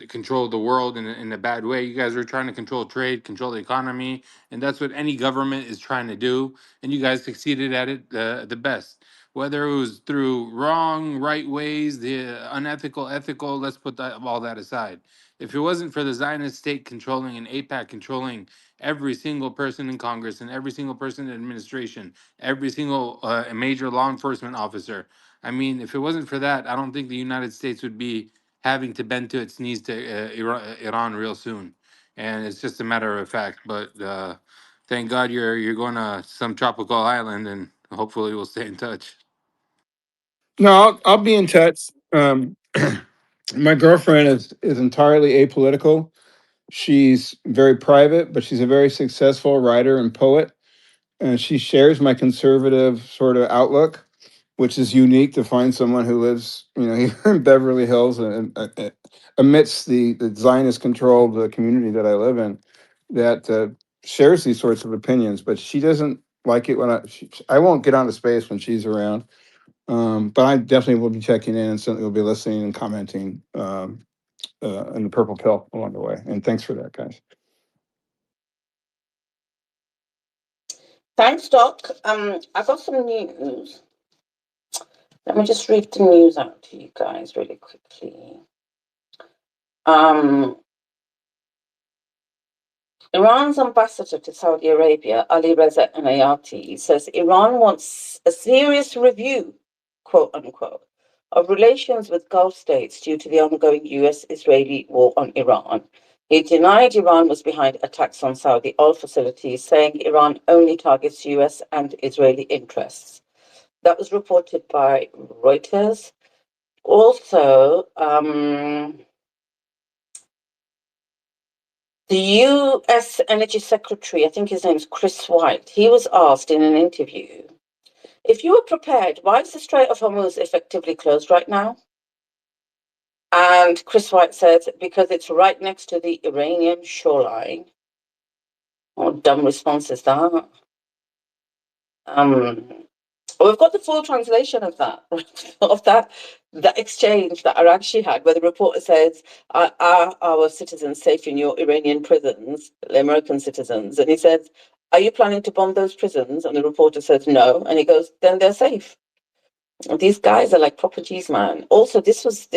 control of the world in a bad way. You guys are trying to control trade, control the economy, and that's what any government is trying to do. And you guys succeeded at it the best. Whether it was through wrong, right ways, the unethical, ethical, let's put all that aside. If it wasn't for the Zionist state controlling and AIPAC controlling every single person in Congress and every single person in administration, every single major law enforcement officer, I mean, if it wasn't for that, I don't think the United States would be having to bend to its knees to Iran real soon. And it's just a matter of fact. But thank God you're going to some tropical island, and hopefully we'll stay in touch. no, I'll be in touch. My girlfriend is entirely apolitical. She's very private, but she's a very successful writer and poet. And she shares my conservative sort of outlook, which is unique to find someone who lives, here in Beverly Hills and amidst the Zionist controlled community that I live in, that shares these sorts of opinions. But she doesn't like it when I won't get onto space when she's around. But I definitely will be checking in and certainly will be listening and commenting in the Purple Pill along the way. And thanks for that, guys. Thanks, Doc. I've got some news. Let me just read the news out to you guys really quickly. Iran's ambassador to Saudi Arabia, Ali Reza Enayati, says Iran wants a serious review, quote unquote, of relations with Gulf states due to the ongoing US-Israeli war on Iran. He denied Iran was behind attacks on Saudi oil facilities, saying Iran only targets US and Israeli interests. That was reported by Reuters. Also, the U.S. Energy Secretary, I think his name's Chris White, he was asked in an interview, if you were prepared, why is the Strait of Hormuz effectively closed right now? And Chris White said, because it's right next to the Iranian shoreline. What dumb response is that? We've got the full translation of that, that exchange that Aragshi had, where the reporter says, are our citizens safe in your Iranian prisons, the American citizens? And he says, are you planning to bomb those prisons? And the reporter says no. And he goes, then they're safe. These guys are like proper G's, man. Also, this was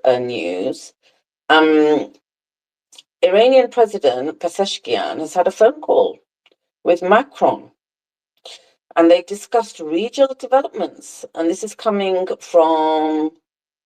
news. Iranian President Pezeshkian has had a phone call with Macron, and they discussed regional developments. And this is coming from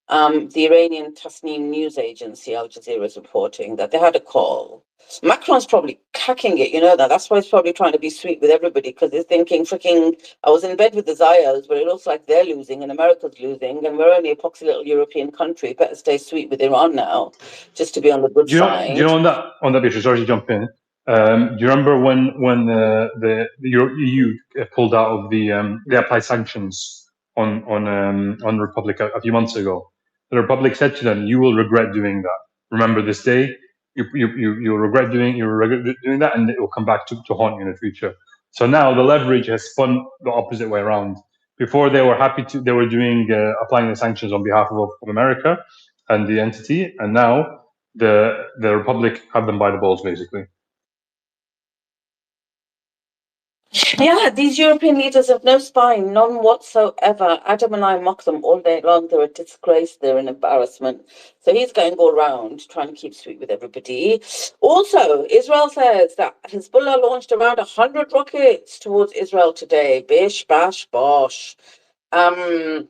the Iranian Tasnim news agency, Al Jazeera, is reporting that they had a call. Macron's probably cacking it, you know that. That's why he's probably trying to be sweet with everybody, because he's thinking, freaking, I was in bed with the Zayos, but it looks like they're losing and America's losing, and we're only a poxy little European country. Better stay sweet with Iran now, just to be on the good side. Do you know on that Beatrice, sorry to jump in. Do you remember when the EU pulled out of they applied sanctions on Republic a few months ago? The Republic said to them, "You will regret doing that. Remember this day. You'll regret doing that, and it will come back to haunt you in the future." So now the leverage has spun the opposite way around. Before they were they were doing applying the sanctions on behalf of America and the entity, and now the Republic have them by the balls, basically. Yeah, these European leaders have no spine, none whatsoever. Adam and I mock them all day long. They're a disgrace, they're an embarrassment. So he's going all round trying to keep sweet with everybody. Also, Israel says that Hezbollah launched around 100 rockets towards Israel today. Bish, bash, bosh. IRGC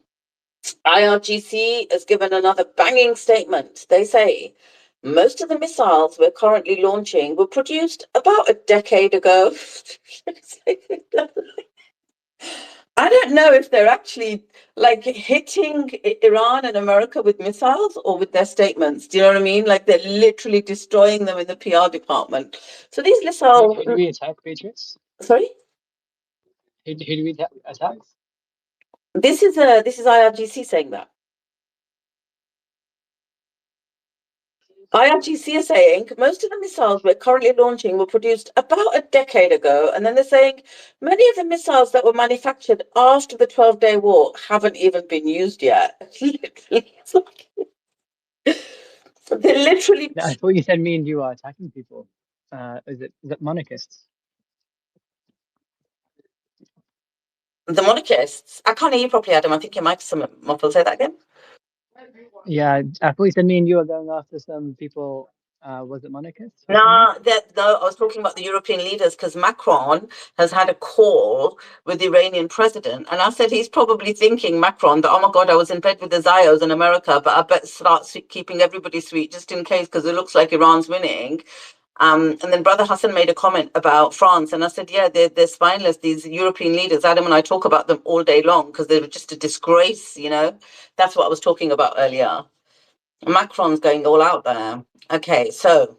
has given another banging statement. They say most of the missiles we're currently launching were produced about a decade ago. I don't know if they're actually like hitting Iran and America with missiles or with their statements. Do you know what I mean? Like they're literally destroying them in the PR department. So these missiles. Who do we attack, Patriots? Sorry? Who do we attack? This is IRGC saying that. IRGC is saying most of the missiles we're currently launching were produced about a decade ago, and then they're saying many of the missiles that were manufactured after the 12-day war haven't even been used yet. They're literally. I thought you said me and you are attacking people. Is it monarchists? The monarchists? I can't hear you properly, Adam. I think your mic's muffled. Say that again. Yeah, I thought you said me and you are going after some people. Was it monarchists? No, I was talking about the European leaders, because Macron has had a call with the Iranian president, and I said he's probably thinking, Macron, that, oh my God, I was in bed with the Zayos in America, but I better start keeping everybody sweet just in case, because it looks like Iran's winning. And then Brother Hassan made a comment about France, and I said, yeah, they're spineless, these European leaders. Adam and I talk about them all day long because they're just a disgrace, you know. That's what I was talking about earlier. Macron's going all out there. Okay, so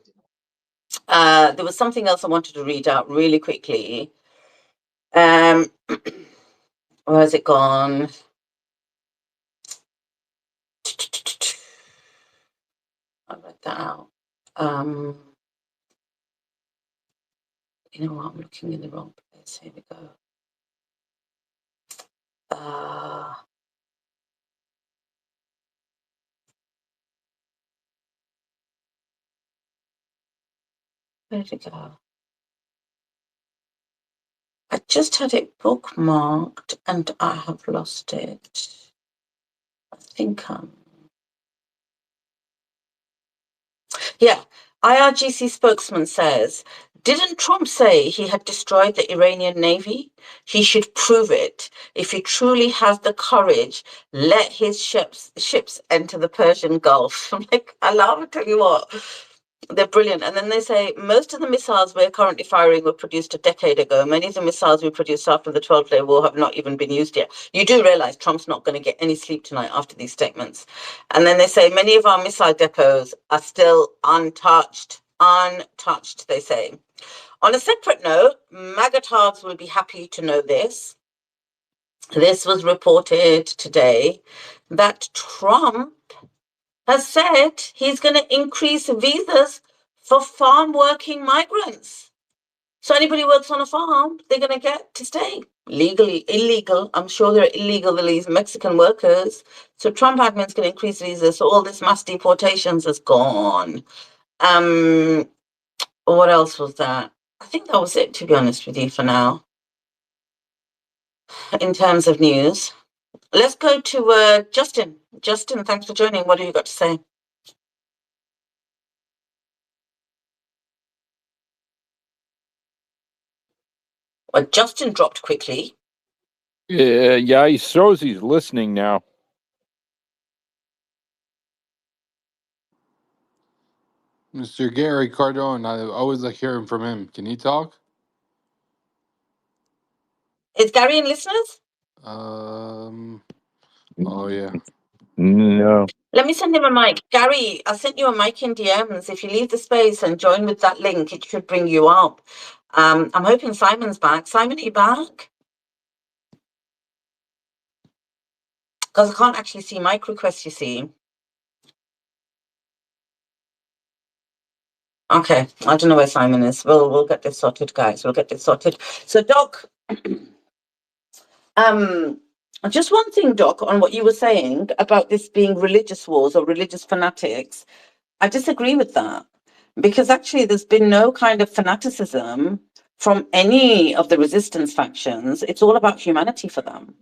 there was something else I wanted to read out really quickly. Where has it gone? I read that out. You know what? I'm looking in the wrong place. Here we go. Where did it go? I just had it bookmarked and I have lost it. I think yeah, IRGC spokesman says, didn't Trump say he had destroyed the Iranian Navy? He should prove it. If he truly has the courage, let his ships enter the Persian Gulf. I'm like, I love it, tell you what. They're brilliant. And then they say, most of the missiles we're currently firing were produced a decade ago. Many of the missiles we produced after the 12-day war have not even been used yet. You do realize Trump's not going to get any sleep tonight after these statements. And then they say, many of our missile depots are still untouched. Untouched, they say. On a separate note, MAGA-tards will be happy to know this. This was reported today that Trump has said he's going to increase visas for farm working migrants. So anybody who works on a farm, they're going to get to stay legally, illegal. I'm sure they're illegal, these Mexican workers. So Trump admin's going to increase visas. So all this mass deportations is gone. What else was that? I think that was it, to be honest with you, for now, in terms of news. Let's go to Justin. Justin, thanks for joining. What have you got to say? Well, Justin dropped quickly. Yeah, he shows he's listening now. Mr. Gary Cardone, I always like hearing from him. Can he talk? Is Gary in listeners? Oh yeah. No. Let me send him a mic. Gary, I sent you a mic in DMs. If you leave the space and join with that link, it should bring you up. I'm hoping Simon's back. Simon, are you back? Because I can't actually see mic requests, you see. Okay, I don't know where Simon is. We'll get this sorted, guys. We'll get this sorted. So, Doc, just one thing, Doc, on what you were saying about this being religious wars or religious fanatics. I disagree with that, because actually there's been no kind of fanaticism from any of the resistance factions. It's all about humanity for them.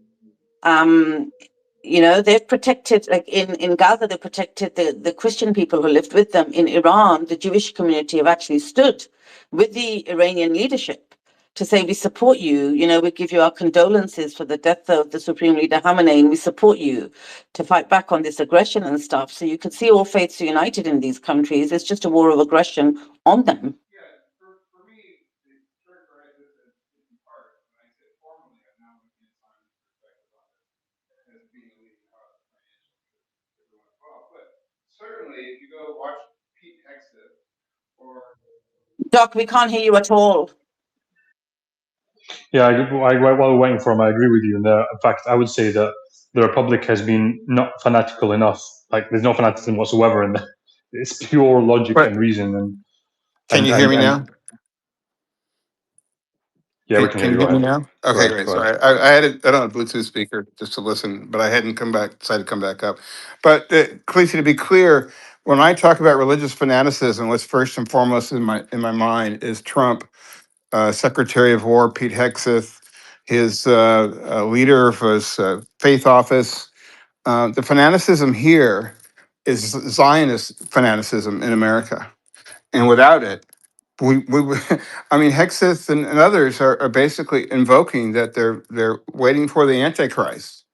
You know, they've protected, like in Gaza, they protected the Christian people who lived with them. In Iran, the Jewish community have actually stood with the Iranian leadership to say, we support you, you know, we give you our condolences for the death of the Supreme Leader Khamenei, and we support you to fight back on this aggression and stuff. So you can see all faiths united in these countries. It's just a war of aggression on them. Doc, we can't hear you at all. Yeah, while we're waiting for him, I agree with you. In fact, I would say that the Republic has been not fanatical enough. Like, there's no fanaticism whatsoever in that. It's pure logic But and reason. can you hear me now? Yeah, we can hear Can you. you Go hear me ahead. now? Go Okay, ahead. great. Go So ahead. I had it. I don't have a Bluetooth speaker just to listen, but I hadn't decided to come back up. But Khaleesi, to be clear, when I talk about religious fanaticism, what's first and foremost in my mind is Trump, Secretary of War Pete Hegseth, his leader of his faith office. The fanaticism here is Zionist fanaticism in America, and without it, I mean, Hexeth and others are basically invoking that they're waiting for the Antichrist.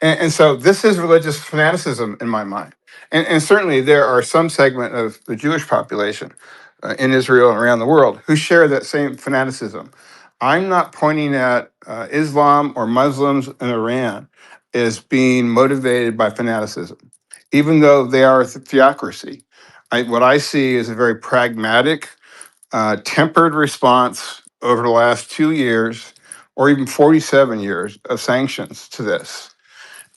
And so this is religious fanaticism in my mind. And certainly there are some segment of the Jewish population in Israel and around the world who share that same fanaticism. I'm not pointing at Islam or Muslims in Iran as being motivated by fanaticism, even though they are a theocracy. What I see is a very pragmatic, tempered response over the last 2 years or even 47 years of sanctions to this.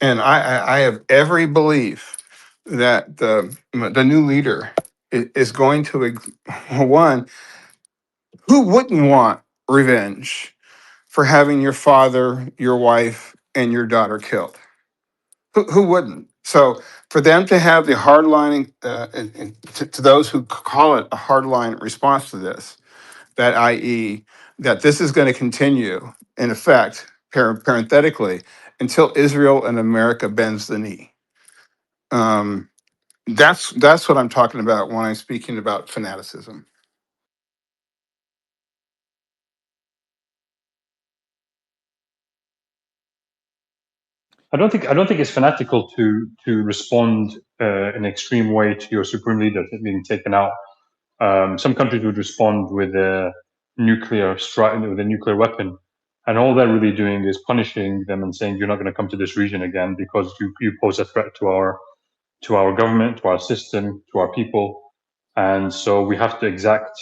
And I have every belief that the new leader is going to, one, who wouldn't want revenge for having your father, your wife, and your daughter killed? Who wouldn't? So for them to have the hardlining, and to those who call it a hardline response to this, that i.e., that this is going to continue in effect, parenthetically, until Israel and America bends the knee. That's what I'm talking about when I'm speaking about fanaticism. I don't think it's fanatical to respond in an extreme way to your supreme leader being taken out. Some countries would respond with a nuclear strike, with a nuclear weapon, and all they're really doing is punishing them and saying, you're not going to come to this region again because you pose a threat to our government, to our system, to our people, and so we have to exact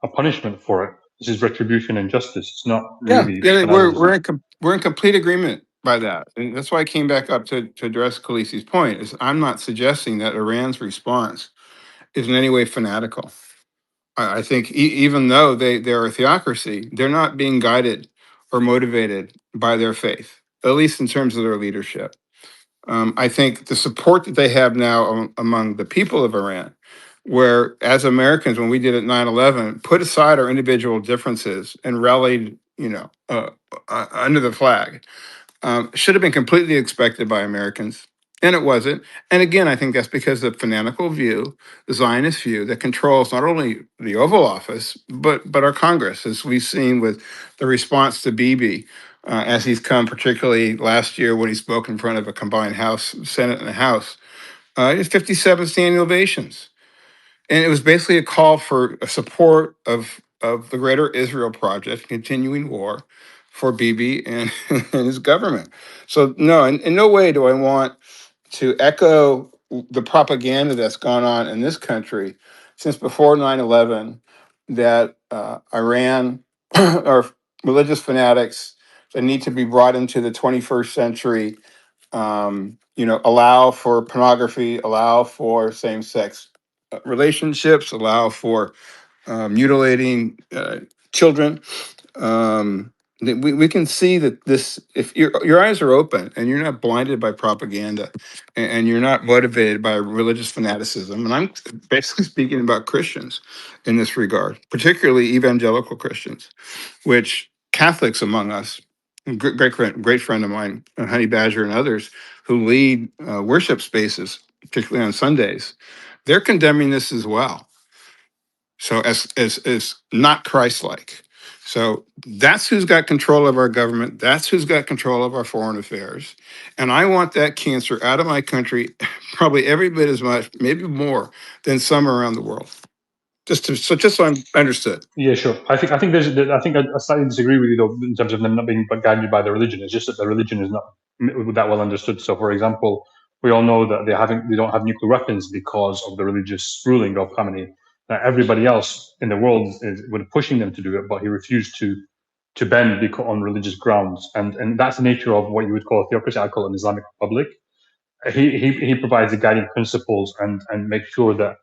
a punishment for it. This is retribution and justice. It's not really fanaticism. We're in complete agreement by that, and that's why I came back up to address Khaleesi's point. Is I'm not suggesting that Iran's response is in any way fanatical. I think even though they're a theocracy, they're not being guided or motivated by their faith, at least in terms of their leadership. I think the support that they have now among the people of Iran, where as Americans, when we did at 9/11, put aside our individual differences and rallied, under the flag. Should have been completely expected by Americans, and it wasn't. And again, I think that's because the fanatical view, the Zionist view, that controls not only the Oval Office but our Congress, as we've seen with the response to Bibi, as he's come, particularly last year when he spoke in front of a combined House, Senate, and House, his 57 standing ovations. And it was basically a call for a support of the Greater Israel Project, continuing war for Bibi and, and his government. So no, in no way do I want to echo the propaganda that's gone on in this country since before 9/11 that Iran are religious fanatics that need to be brought into the 21st century, allow for pornography, allow for same-sex relationships, allow for mutilating children. We can see that this, if your eyes are open and you're not blinded by propaganda and you're not motivated by religious fanaticism, and I'm basically speaking about Christians in this regard, particularly evangelical Christians, which Catholics among us, great friend of mine, Honey Badger and others who lead worship spaces, particularly on Sundays, they're condemning this as well. So as not Christ-like. So that's who's got control of our government. That's who's got control of our foreign affairs. And I want that cancer out of my country, probably every bit as much, maybe more, than some around the world. Just so I'm understood. Yeah, sure. I think I slightly disagree with you though in terms of them not being guided by the religion. It's just that the religion is not that well understood. So, for example, we all know that they don't have nuclear weapons because of the religious ruling of Khamenei. Everybody else in the world was pushing them to do it, but he refused to bend on religious grounds, and that's the nature of what you would call a theocracy. I call it an Islamic republic. He provides the guiding principles and makes sure that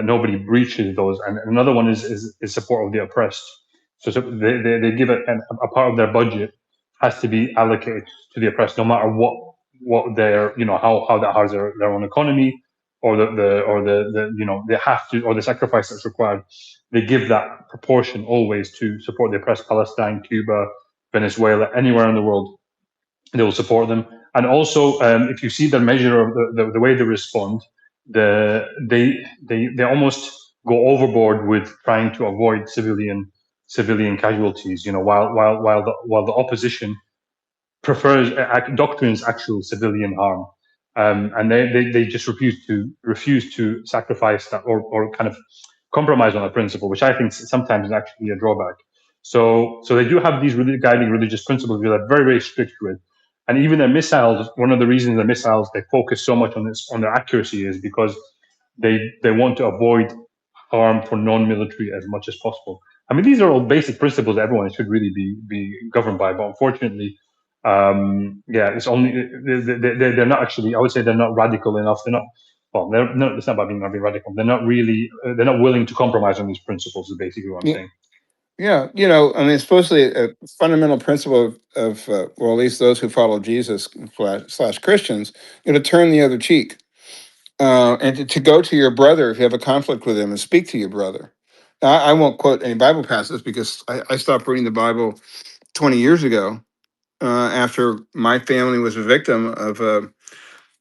nobody breaches those. And another one is support of the oppressed. So they give it a part of their budget has to be allocated to the oppressed, no matter what their how that harms their own economy or they have to, or the sacrifice that's required. They give that proportion always to support the oppressed. Palestine, Cuba, Venezuela, anywhere in the world, they will support them. And also, if you see the measure of the way they respond, they almost go overboard with trying to avoid civilian casualties. While the opposition prefers doctrines actual civilian harm, and they just refuse to sacrifice that or kind of compromise on a principle, which I think sometimes is actually a drawback. So they do have these really guiding religious principles that are very, very strict with. And even their missiles, one of the reasons the missiles they focus so much on their accuracy is because they want to avoid harm for non-military as much as possible. I mean, these are all basic principles that everyone should really be governed by. But unfortunately, it's only they're not actually. I would say they're not radical enough. They're not. Well, they're not. It's not about being radical. They're not really. They're not willing to compromise on these principles. Is basically what I'm saying. Yeah, I mean, supposedly a fundamental principle of or at least those who follow Jesus slash Christians, to turn the other cheek, and to go to your brother if you have a conflict with him and speak to your brother. Now, I won't quote any Bible passages because I stopped reading the Bible 20 years ago after my family was a victim of a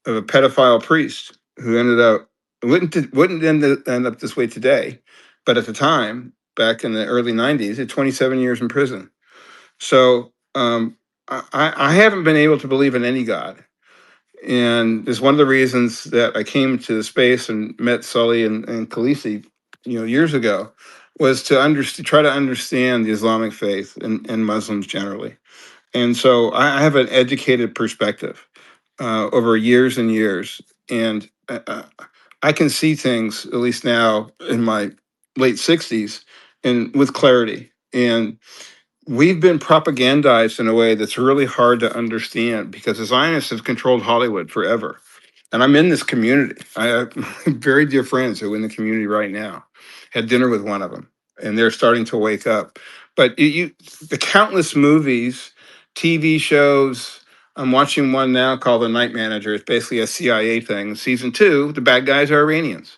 pedophile priest who ended up wouldn't end up this way today, but at the time, back in the early 90s, at 27 years in prison. So I haven't been able to believe in any God. And it's one of the reasons that I came to the space and met Sully and Khaleesi, years ago, was to try to understand the Islamic faith and Muslims generally. And so I have an educated perspective over years and years. And I can see things, at least now in my late 60s, and with clarity. And we've been propagandized in a way that's really hard to understand because the Zionists have controlled Hollywood forever. And I'm in this community. I have very dear friends who are in the community right now. Had dinner with one of them, and they're starting to wake up. But the countless movies, TV shows, I'm watching one now called The Night Manager. It's basically a CIA thing. Season 2, the bad guys are Iranians.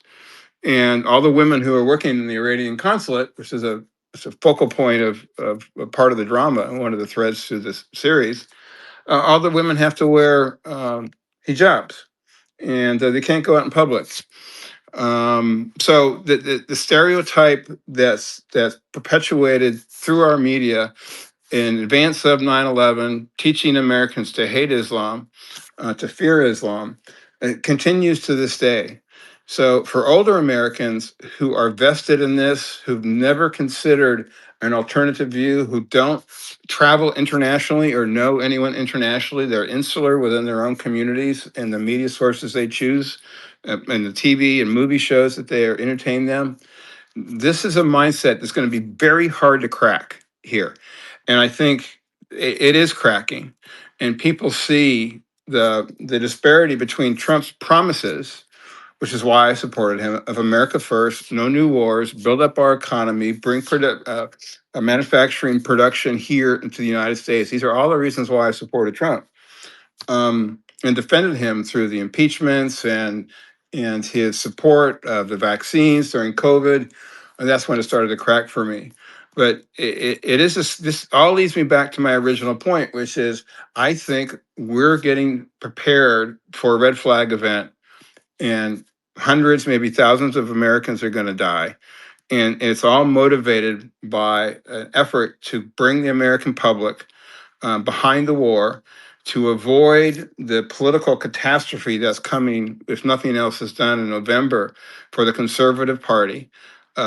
And all the women who are working in the Iranian consulate, which is it's a focal point of a part of the drama and one of the threads through this series, all the women have to wear hijabs, and they can't go out in public. So the stereotype that's perpetuated through our media in advance of 9/11, teaching Americans to hate Islam, to fear Islam, it continues to this day. So for older Americans who are vested in this, who've never considered an alternative view, who don't travel internationally or know anyone internationally, they're insular within their own communities and the media sources they choose, and the TV and movie shows that they are entertain them. This is a mindset that's going to be very hard to crack here. And I think it is cracking. And people see the disparity between Trump's promises, which is why I supported him, of America first, no new wars, build up our economy, bring manufacturing production here into the United States. These are all the reasons why I supported Trump, and defended him through the impeachments and his support of the vaccines during COVID. And that's when it started to crack for me. But it is this all leads me back to my original point, which is I think we're getting prepared for a red flag event, and hundreds, maybe thousands of Americans are going to die. And it's all motivated by an effort to bring the American public behind the war, to avoid the political catastrophe that's coming if nothing else is done in November for the Conservative Party.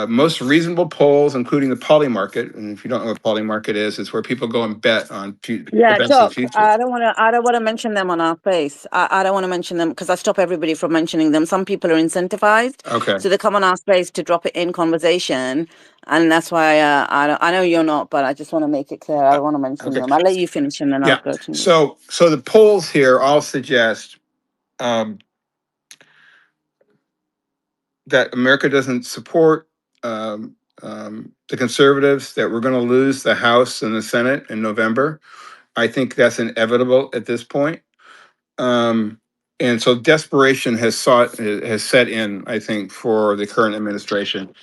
Most reasonable polls, including the Poly Market, and if you don't know what Poly Market is, it's where people go and bet on Yeah, events in the Doc, future. I don't want to. I don't want to mention them on our face. I don't want to mention them because I stop everybody from mentioning them. Some people are incentivized, Okay. so they come on our space to drop it in conversation, and that's why I know you're not, but I just want to make it clear. I don't want to mention Okay. them. I'll let you finish, and then I'll Yeah. go to you. So the polls here all suggest that America doesn't support the conservatives, that we're going to lose the House and the Senate in November. I think that's inevitable at this point. And so desperation has set in, I think, for the current administration.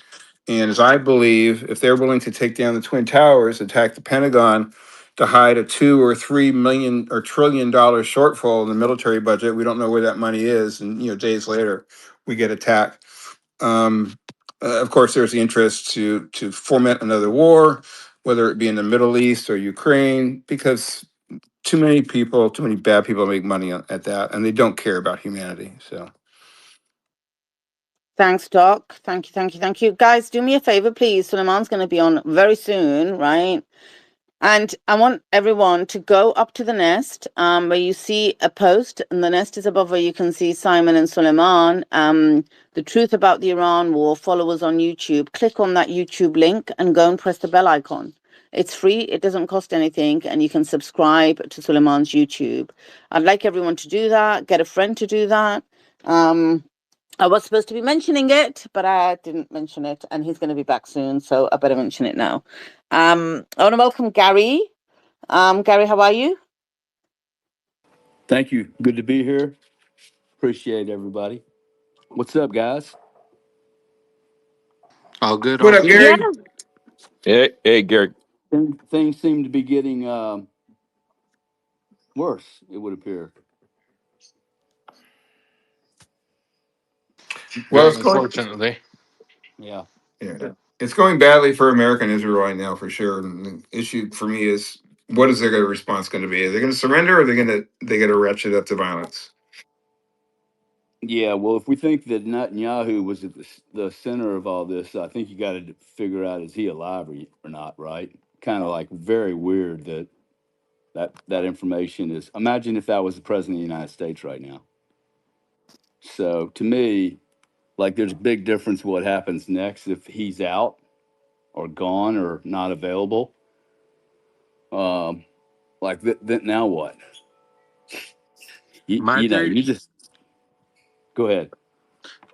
And as I believe, if they're willing to take down the Twin Towers, attack the Pentagon to hide a $2 or $3 million or $1 trillion shortfall in the military budget, we don't know where that money is. And days later, we get attacked. Of course, there's the interest to foment another war, whether it be in the Middle East or Ukraine, because too many bad people make money at that, and they don't care about humanity. So Thanks, Doc. Thank you, thank you, thank you. Guys, do me a favor, please. Suleiman's going to be on very soon, right? And I want everyone to go up to the nest where you see a post, and the nest is above where you can see Simon and Suleiman. The truth about the Iran war, followers on YouTube. Click on that YouTube link and go and press the bell icon. It's free, it doesn't cost anything, and you can subscribe to Suleiman's YouTube. I'd like everyone to do that, get a friend to do that. I was supposed to be mentioning it, but I didn't mention it, and he's going to be back soon, so I better mention it now. I want to welcome Gary. Gary, how are you? Thank you. Good to be here. Appreciate everybody. What's up, guys? All good, what all up, good. Yeah. Gary? Hey, Gary. Things seem to be getting worse, it would appear. Well, Very it's going. unfortunately. Yeah. Yeah, it's going badly for America and Israel right now, for sure. And the issue for me is, what is their response going to be? Are they going to surrender, or are they going to ratchet up to violence? Yeah, well, if we think that Netanyahu was at the center of all this, I think you got to figure out, is he alive or not, right? Kind of like very weird that information is. Imagine if that was the president of the United States right now. So to me, like, there's a big difference what happens next if he's out or gone or not available. Like now what? My You theory, just go ahead.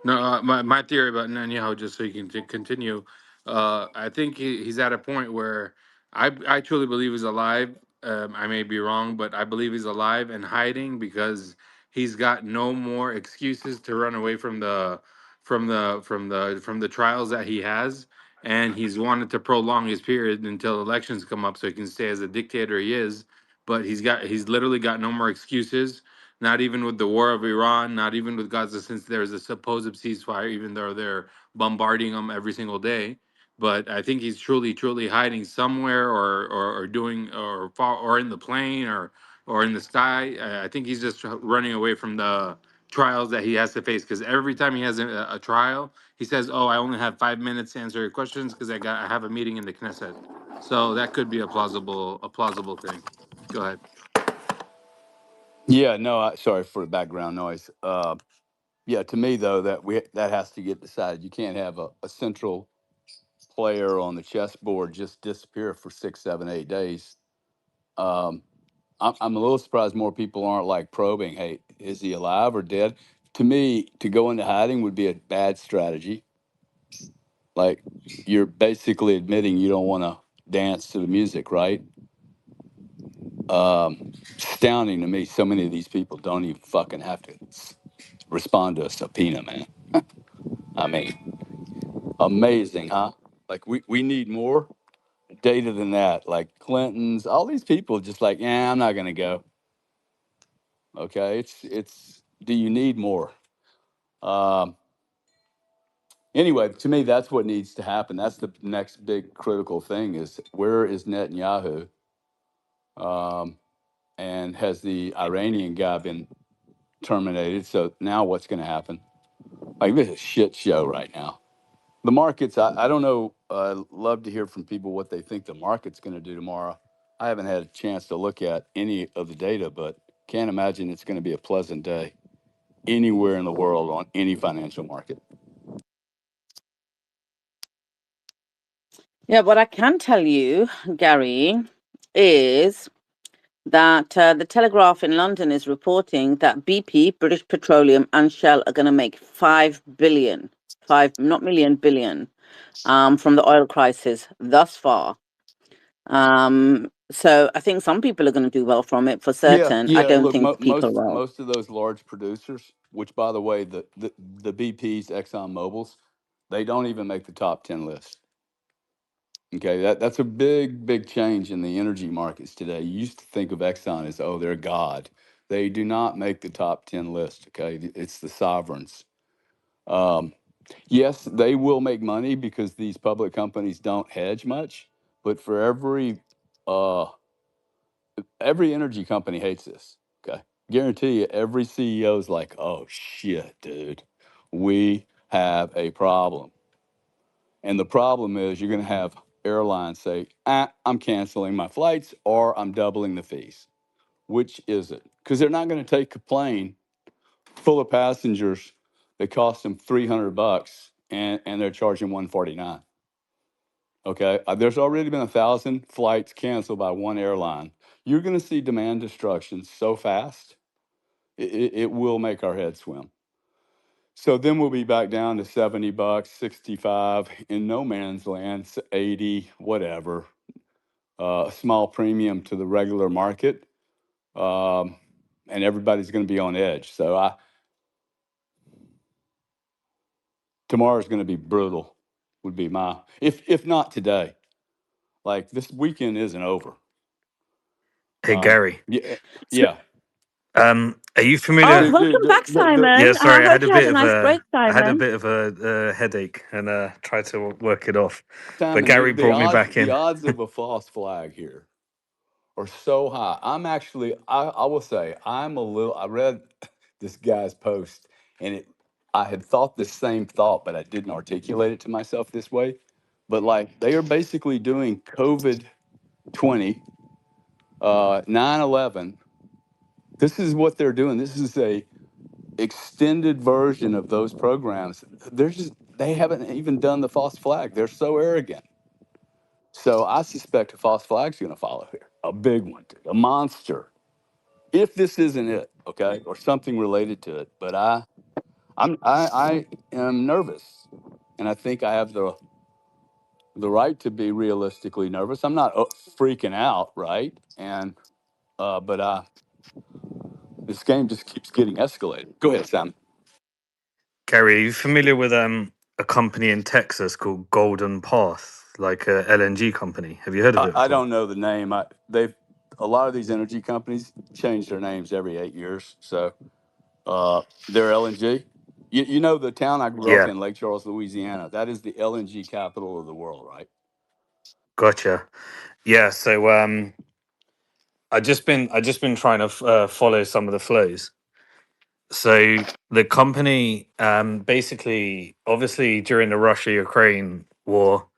no, my theory about Netanyahu, just so you can continue. I think he's at a point where I truly believe he's alive. I may be wrong, but I believe he's alive and hiding because he's got no more excuses to run away from from the trials that he has, and he's wanted to prolong his period until elections come up so he can stay as a dictator he is. But he's literally got no more excuses. Not even with the war of Iran, not even with Gaza, since there's a supposed ceasefire, even though they're bombarding him every single day. But I think he's truly hiding somewhere, or doing, or in the plane, or in the sky. I think he's just running away from the trials that he has to face. Because every time he has a trial, he says, "Oh, I only have 5 minutes to answer your questions because I have a meeting in the Knesset." So that could be a plausible thing. Go ahead. Yeah, no, sorry for the background noise. Yeah, to me though, that has to get decided. You can't have a central player on the chessboard just disappear for 6, 7, 8 days. I'm a little surprised more people aren't like probing. Hey, is he alive or dead? To me, to go into hiding would be a bad strategy. Like you're basically admitting you don't want to dance to the music, right? Astounding to me. So many of these people don't even fucking have to respond to a subpoena, man. I mean, amazing, huh? Like we need more data than that. Like Clinton's, all these people just like, yeah, I'm not gonna go. Okay, it's. Do you need more? Um, anyway, to me, that's what needs to happen. That's the next big critical thing: is where is Netanyahu? And has the Iranian guy been terminated? So now what's going to happen? Like this is a shit show right now. The markets, I don't know. Love to hear from people what they think the market's going to do tomorrow. I haven't had a chance to look at any of the data, but can't imagine it's going to be a pleasant day anywhere in the world on any financial market. Yeah, what I can tell you, Gary, is that the Telegraph in London is reporting that BP, British Petroleum, and Shell are going to make 5 billion, not million, billion, from the oil crisis thus far. So I think some people are going to do well from it for Yeah, certain. I yeah. don't Look, think people will. most of those large producers, which by the way, the BP's, Exxon Mobil's, they don't even make the top 10 list. Okay, that's a big change in the energy markets today. You used to think of Exxon as, oh, they're God. They do not make the top 10 list. Okay, it's the sovereigns. Yes, they will make money because these public companies don't hedge much. But for every energy company hates this. Okay, guarantee you, every CEO is like, oh shit, dude, we have a problem. And the problem is you're going to have airlines say, I'm canceling my flights or I'm doubling the fees. Which is it? Because they're not going to take a plane full of passengers that cost them $300 and they're charging $149. Okay. There's already been 1,000 flights canceled by one airline. You're going to see demand destruction so fast, it will make our heads swim. So then we'll be back down to $70, 65 in no man's land, 80, whatever. A small premium to the regular market, and everybody's going to be on edge. So tomorrow's going to be brutal. Would be my if not today. Like this weekend isn't over. Hey Gary, Yeah, So, yeah. are you oh, familiar? welcome back, Yeah, Simon. I sorry, hope you had a nice break, I had a Simon. bit of a headache and tried to work it off. But Simon, Gary brought me back the in. odds of a false flag here are so high. I'm actually, I will say, I read this guy's post and I had thought the same thought, but I didn't articulate it to myself this way. But like they are basically doing COVID 20, 9/11. This is what they're doing. This is a extended version of those programs. They haven't even done the false flag. They're so arrogant. So I suspect a false flag's going to follow here, a big one, a monster. If this isn't it, okay, or something related to it, but I am nervous, and I think I have the right to be realistically nervous. I'm not freaking out, right? And but this game just keeps getting escalated. Go ahead, Sam. Gary, are you familiar with a company in Texas called Golden Path, like a LNG company? Have you heard of it I at all? don't know the name. They've a lot of these energy companies change their names every 8 years. So they're LNG. You know the town I grew up Yeah, in, Lake Charles, Louisiana. That is the LNG capital of the world, right? gotcha. Yeah, so I just been trying to follow some of the flows. So the company basically, obviously, during the Russia-Ukraine war,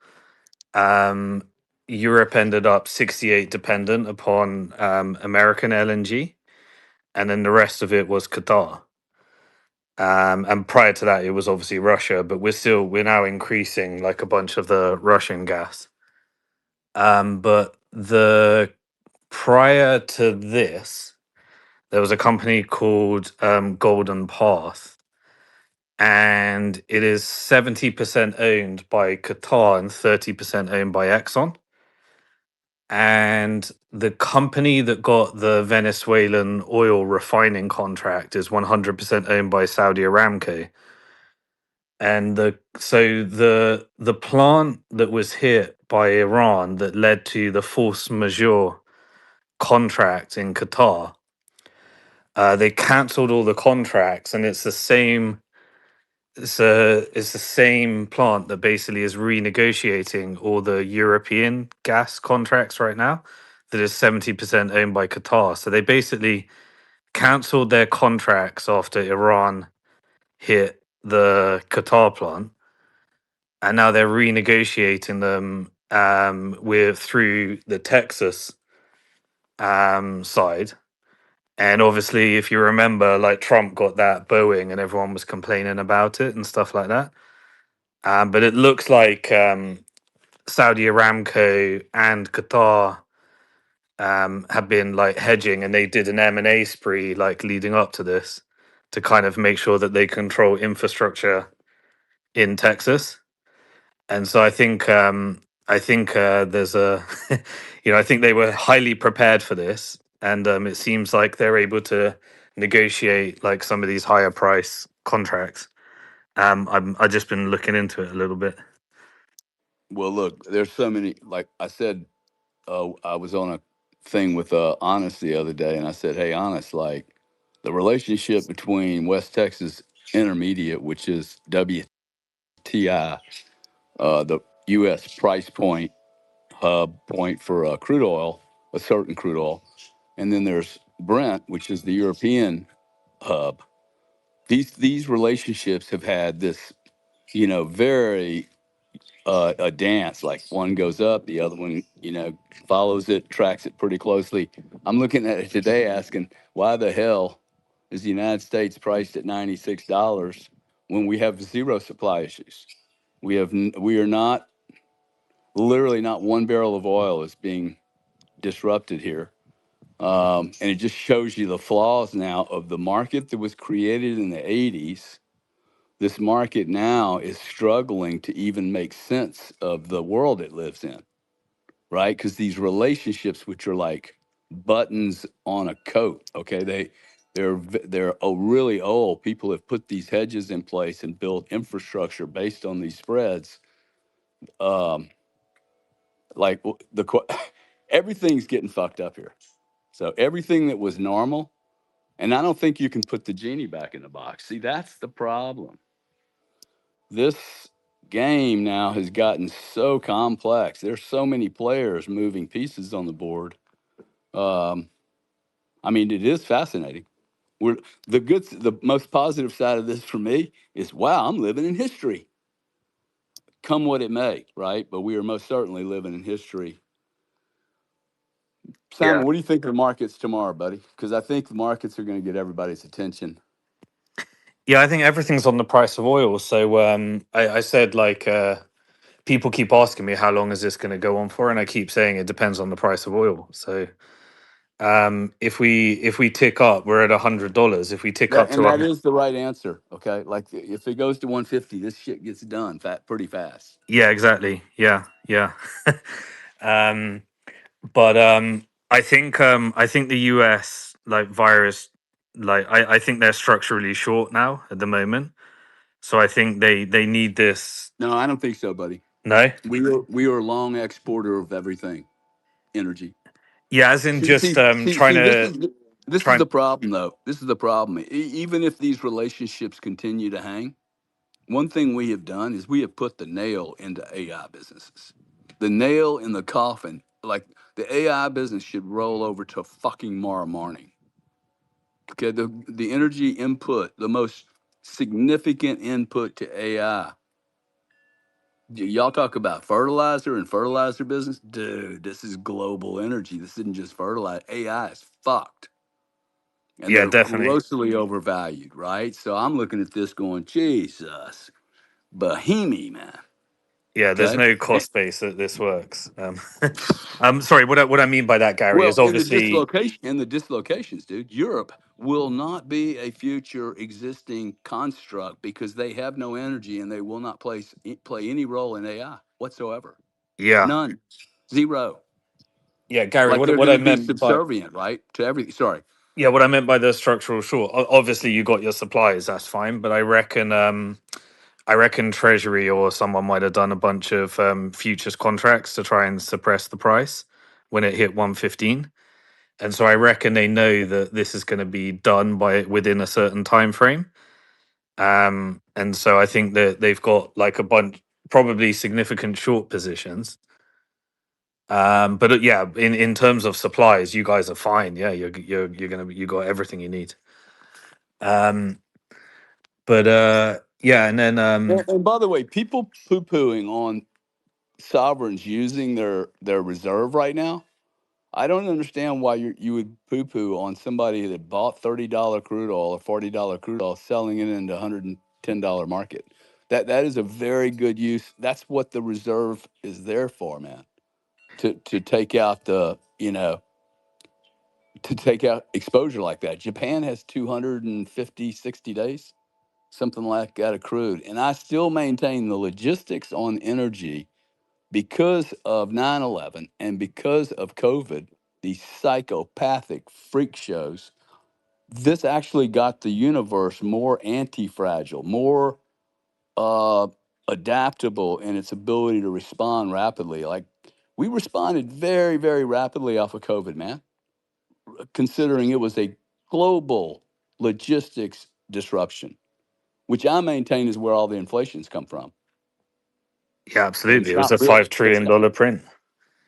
um, Europe ended up 68 dependent upon American LNG, and then the rest of it was Qatar. And prior to that, it was obviously Russia, but we're now increasing like a bunch of the Russian gas. But the prior to this, there was a company called Golden Path, and it is 70% owned by Qatar and 30% owned by Exxon. And the company that got the Venezuelan oil refining contract is 100% owned by Saudi Aramco. And the plant that was hit by Iran that led to the force majeure contract in Qatar, they cancelled all the contracts, and it's the same. It's the same plant that basically is renegotiating all the European gas contracts right now. That is 70% owned by Qatar. So they basically cancelled their contracts after Iran hit the Qatar plant, and now they're renegotiating them with through the Texas side. And obviously, if you remember, like Trump got that Boeing, and everyone was complaining about it and stuff like that. But it looks like Saudi Aramco and Qatar have been like hedging, and they did an M&A spree like leading up to this to kind of make sure that they control infrastructure in Texas. And so I think there's a I think they were highly prepared for this, and it seems like they're able to negotiate like some of these higher price contracts. I've just been looking into it a little bit. Well, look, there's so many. Like I said, I was on a thing with Honest the other day, and I said, "Hey, Honest, like the relationship between West Texas Intermediate, which is WTI, the U.S. price point hub point for crude oil, a certain crude oil, and then there's Brent, which is the European hub. These relationships have had this, very a dance. Like one goes up, the other one, follows it, tracks it pretty closely. I'm looking at it today, asking why the hell is the United States priced at $96 when we have zero supply issues? We are not literally not one barrel of oil is being disrupted here. And it just shows you the flaws now of the market that was created in the 80s. This market now is struggling to even make sense of the world it lives in, right? Because these relationships, which are like buttons on a coat, okay, they're really old. People have put these hedges in place and built infrastructure based on these spreads. Like everything's getting fucked up here. So everything that was normal, and I don't think you can put the genie back in the box. See, that's the problem. This game now has gotten so complex. There's so many players moving pieces on the board. I mean, it is fascinating. The most positive side of this for me is, wow, I'm living in history. Come what it may, right? But we are most certainly living in history. Yeah. Simon, what do you think of the markets tomorrow, buddy? Because I think the markets are going to get everybody's attention. Yeah, I think everything's on the price of oil. So I said like people keep asking me how long is this going to go on for, and I keep saying it depends on the price of oil. So if we tick up, we're at $100. If we tick up to That is the right answer. Okay, like if it goes to 150, this shit gets done pretty fast. yeah, exactly. Yeah, yeah. But I think the US like virus, like I think they're structurally short now at the moment. So I think they need this. No, I don't think so, buddy. No. We are a long exporter of everything, energy. Yeah, as in just trying This to is this is try. the problem, though. This is the problem. Even if these relationships continue to hang, one thing we have done is we have put the nail into AI businesses. The nail in the coffin. Like the AI business should roll over to fucking tomorrow morning. Okay, the energy input, the most significant input to AI. Y'all talk about fertilizer and fertilizer business, dude. This is global energy. This isn't just fertilizer. AI is fucked, and Yeah, they're definitely. grossly overvalued, right? So I'm looking at this, going, Jesus, Bahimi, man. Yeah, there's Okay. no cost base that this works. I'm sorry. What I mean by that, Gary, Well, is obviously in the dislocations, dude, Europe will not be a future existing construct because they have no energy and they will not play any role in AI whatsoever. yeah, None. Zero. yeah, Gary. Like they're What going I to be meant by subservient, right, to everything. Sorry. yeah, what I meant by the structural short. Obviously, you got your suppliers. That's fine, but I reckon Treasury or someone might have done a bunch of futures contracts to try and suppress the price when it hit 115. And so I reckon they know that this is going to be done by within a certain time frame. And so I think that they've got like a bunch, probably significant short positions. But yeah, in terms of supplies, you guys are fine. Yeah, you're gonna you got everything you need. Um, but yeah, and then And by the way, people poo-pooing on sovereigns using their reserve right now. I don't understand why you would poo-poo on somebody that bought $30 crude oil or $40 crude oil, selling it into $110 market. That is a very good use. That's what the reserve is there for, man. To take out to take out exposure like that. Japan has 250, 60 days, something like that of crude. And I still maintain the logistics on energy because of 9/11 and because of COVID, these psychopathic freak shows, this actually got the universe more anti-fragile, more uh, adaptable in its ability to respond rapidly. Like we responded very, very rapidly off of COVID, man, considering it was a global logistics disruption, which I maintain is where all the inflation's come from. yeah, And absolutely, it's it was not a real. $5 trillion print.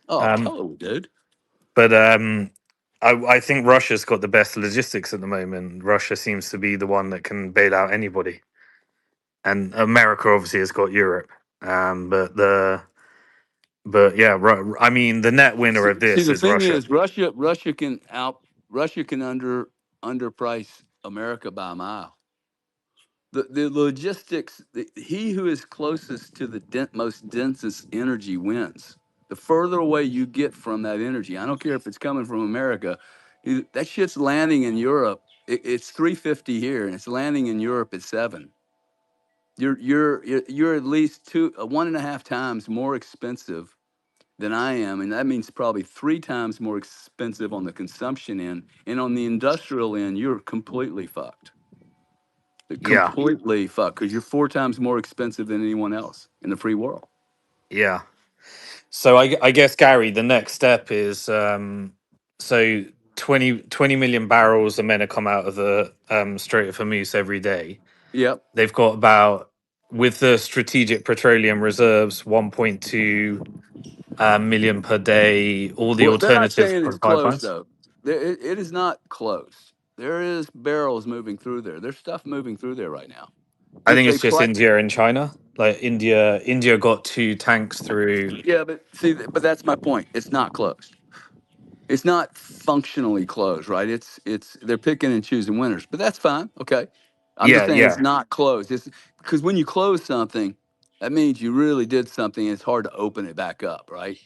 Oh, Um, totally, dude. but I think Russia's got the best logistics at the moment. Russia seems to be the one that can bail out anybody, and America obviously has got Europe. But yeah, I mean, the net winner of See, this the is thing Russia. is, Russia can underprice America by a mile. The logistics, he who is closest to the most densest energy wins. The further away you get from that energy, I don't care if it's coming from America, that shit's landing in Europe. It's 350 here, and it's landing in Europe at 7. You're at least 1.5 times more expensive than I am, and that means probably 3 times more expensive on the consumption end, and on the industrial end, you're completely fucked. Yeah, Completely fucked because you're 4 times more expensive than anyone else in the free world. yeah. So I guess Gary, the next step is so 20 million barrels are meant to come out of the Strait of Hormuz every day. Yep. They've got about, with the strategic petroleum reserves, 1.2 million per day. All the Well, they're not alternative saying it's closed pipelines. though. It is not closed. There is barrels moving through there. There's stuff moving through there right now. I If think they it's just play, India and China. Like India got 2 tanks through. yeah, but that's my point. It's not closed. It's not functionally closed, right? It's they're picking and choosing winners, but that's fine. Okay, I'm just Yeah, saying it's yeah, not closed. It's because when you close something, that means you really did something. And it's hard to open it back up, right?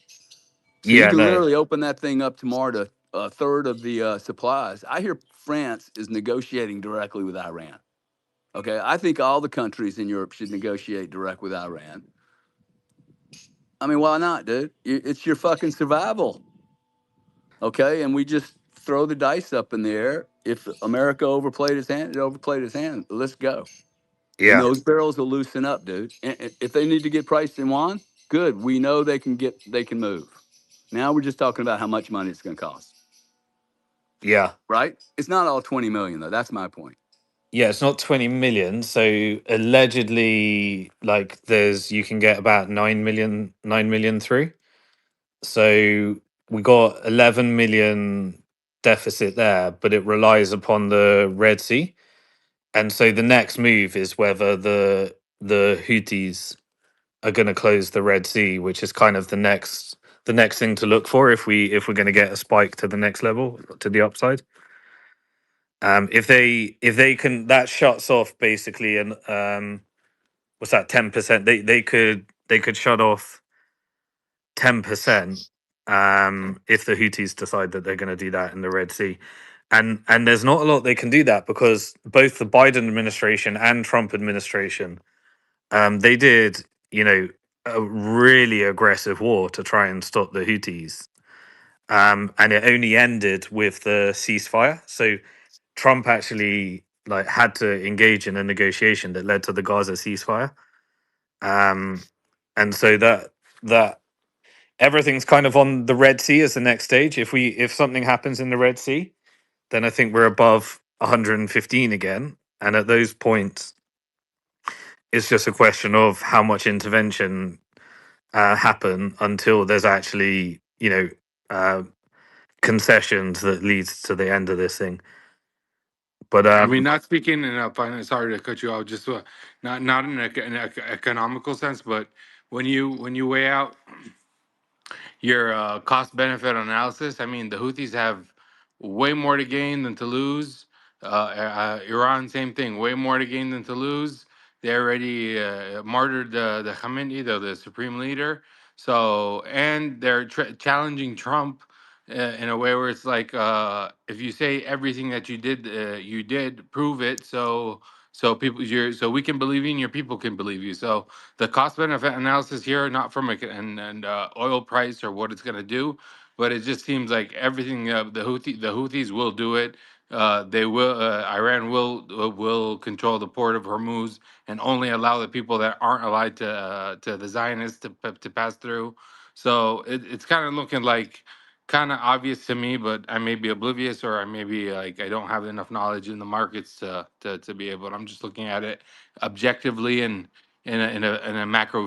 So you yeah. can No, literally open that thing up tomorrow to a third of the supplies. I hear France is negotiating directly with Iran. Okay, I think all the countries in Europe should negotiate direct with Iran. I mean, why not, dude? It's your fucking survival. Okay, and we just throw the dice up in the air. If America overplayed his hand, it overplayed his hand. Let's go. Yeah. And those barrels will loosen up, dude. And if they need to get priced in yuan, good. We know they can move. Now we're just talking about how much money it's going to cost, Yeah. right? It's not all 20 million though. That's my point. Yeah, it's not 20 million. So allegedly, like you can get about 9 million through. So we got 11 million deficit there, but it relies upon the Red Sea. And so the next move is whether the Houthis are going to close the Red Sea, which is kind of the next thing to look for if we're going to get a spike to the next level, to the upside. If they can, that shuts off basically, and what's that, 10%? They could shut off 10% if the Houthis decide that they're going to do that in the Red Sea. And there's not a lot they can do that, because both the Biden administration and Trump administration, they did, a really aggressive war to try and stop the Houthis. And it only ended with the ceasefire. So Trump actually had to engage in a negotiation that led to the Gaza ceasefire. And so that everything's kind of on the Red Sea as the next stage. If something happens in the Red Sea, then I think we're above 115 again. And at those points, it's just a question of how much intervention happen until there's actually, concessions that leads to the end of this thing. But I mean, not speaking in a sorry to cut you off, just not in an economical sense, but when you weigh out your cost benefit analysis, I mean, the Houthis have way more to gain than to lose. Iran, same thing, way more to gain than to lose. They already martyred the Khamenei, the supreme leader. So, and they're challenging Trump in a way where it's like, if you say everything that you did, prove it. So people, so we can believe you, and your people can believe you. So the cost benefit analysis here, not from an oil price or what it's going to do, but it just seems like everything. The Houthis will do it. They will. Iran will control the port of Hormuz and only allow the people that aren't allied to the Zionists to pass through. So it's kind of looking like kind of obvious to me, but I may be oblivious, or I may be like I don't have enough knowledge in the markets to be able. I'm just looking at it objectively and in a macro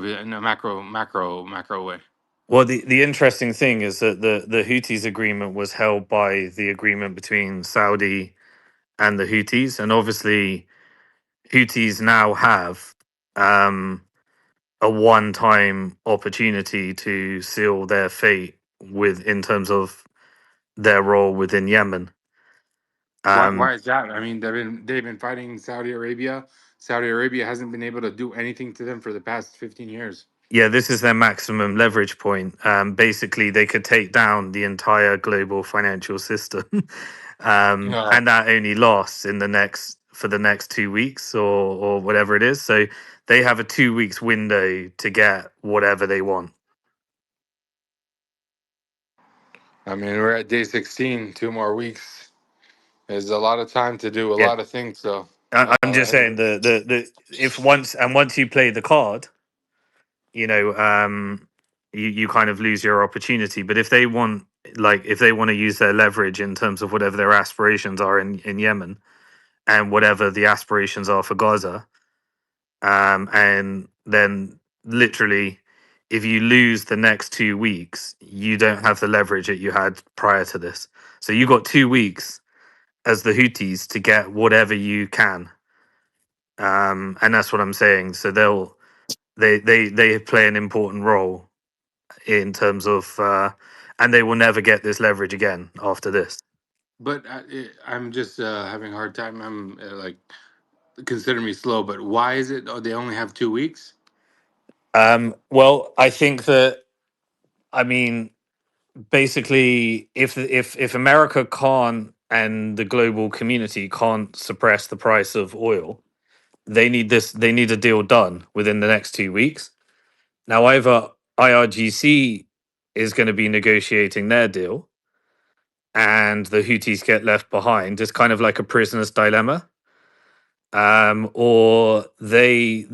way. well, the interesting thing is that the Houthis agreement was held by the agreement between Saudi and the Houthis, and obviously Houthis now have a one-time opportunity to seal their fate in terms of their role within Yemen. Why is that? I mean, they've been fighting Saudi Arabia. Saudi Arabia hasn't been able to do anything to them for the past 15 years. Yeah, this is their maximum leverage point. Basically, they could take down the entire global financial system, No. and that only lasts for the next 2 weeks or whatever it is. So they have a 2 weeks window to get whatever they want. I mean, we're at day 16, 2 more weeks. There's a lot of time to do a Yeah, lot of things. So I'm just saying if once you play the card, you kind of lose your opportunity. But if they want to use their leverage in terms of whatever their aspirations are in Yemen, and whatever the aspirations are for Gaza, and then literally, if you lose the next 2 weeks, you don't have the leverage that you had prior to this. So you got 2 weeks as the Houthis to get whatever you can, and that's what I'm saying. So they play an important role in terms of, and they will never get this leverage again after this. but I'm just having a hard time. I'm like, consider me slow, but why is it? Oh, they only have 2 weeks. Well, I think that, I mean, basically, if America can't and the global community can't suppress the price of oil, they need a deal done within the next 2 weeks. Now, either IRGC is going to be negotiating their deal, and the Houthis get left behind. It's kind of like a prisoner's dilemma. or the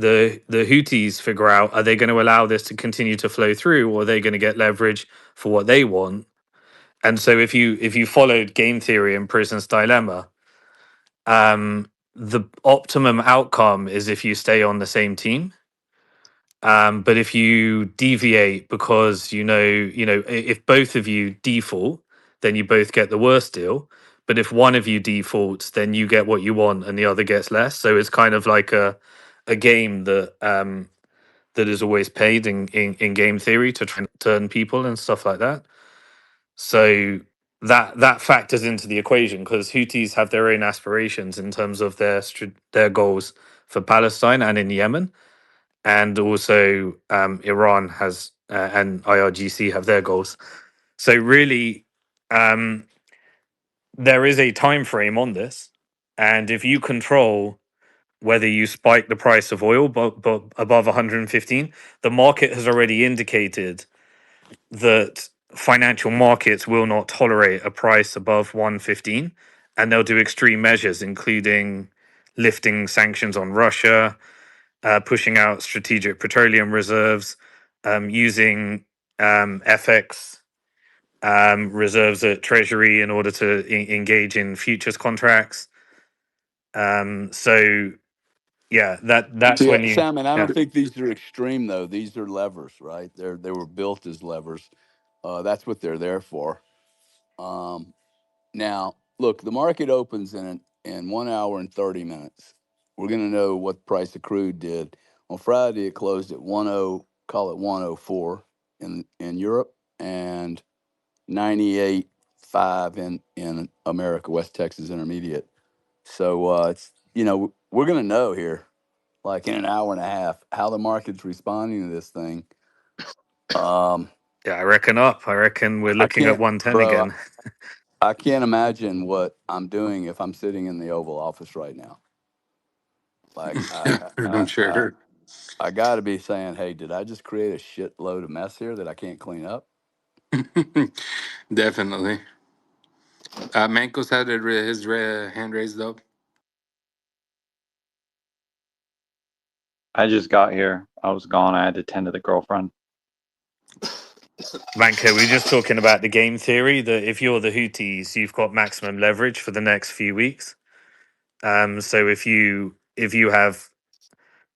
Houthis figure out, are they going to allow this to continue to flow through, or are they going to get leverage for what they want? And so if you followed game theory and Prisoner's Dilemma, the optimum outcome is if you stay on the same team. But if you deviate because if both of you default, then you both get the worst deal. But if one of you defaults, then you get what you want and the other gets less. So it's kind of like a game that that is always paid in game theory to try and turn people and stuff like that. So that factors into the equation because Houthis have their own aspirations in terms of their goals for Palestine and in Yemen, and also Iran has and IRGC have their goals. So really, there is a time frame on this, and if you control whether you spike the price of oil but above 115, the market has already indicated that financial markets will not tolerate a price above 115, and they'll do extreme measures, including lifting sanctions on Russia, pushing out strategic petroleum reserves, using FX reserves at Treasury in order to engage in futures contracts. So yeah, that's Yeah, when you Sam, and I yeah. don't think these are extreme though. These are levers, right? They were built as levers. That's what they're there for. Now, look, the market opens in 1 hour and 30 minutes. We're going to know what the price of crude did. On Friday, it closed at 10, call it 104 in Europe, and 98.5 in America, West Texas Intermediate. So it's we're going to know here, like in an hour and a half, how the market's responding to this thing. Yeah, I reckon we're I looking at can't, 110 bro. again. I can't imagine what I'm doing if I'm sitting in the Oval Office right now. Like I'm sure. I got to be saying, hey, did I just create a shitload of mess here that I can't clean up? Definitely. Mankos had his hand raised up. I just got here. I was gone. I had to tend to the girlfriend. Vanko, we were just talking about the game theory that if you're the Houthis, you've got maximum leverage for the next few weeks. So if you have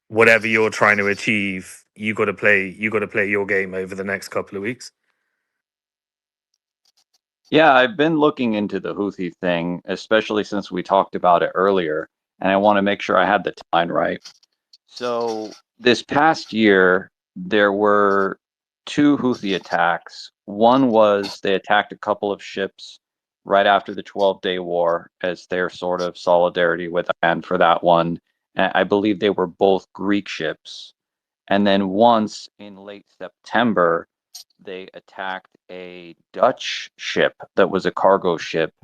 whatever you're trying to achieve, you got to play your game over the next couple of weeks. Yeah, I've been looking into the Houthi thing, especially since we talked about it earlier, and I want to make sure I had the timeline right. So this past year, there were 2 Houthi attacks. One was they attacked a couple of ships right after the 12-day war as their sort of solidarity with Iran for that one. And I believe they were both Greek ships. And then once in late September, they attacked a Dutch ship that was a cargo ship,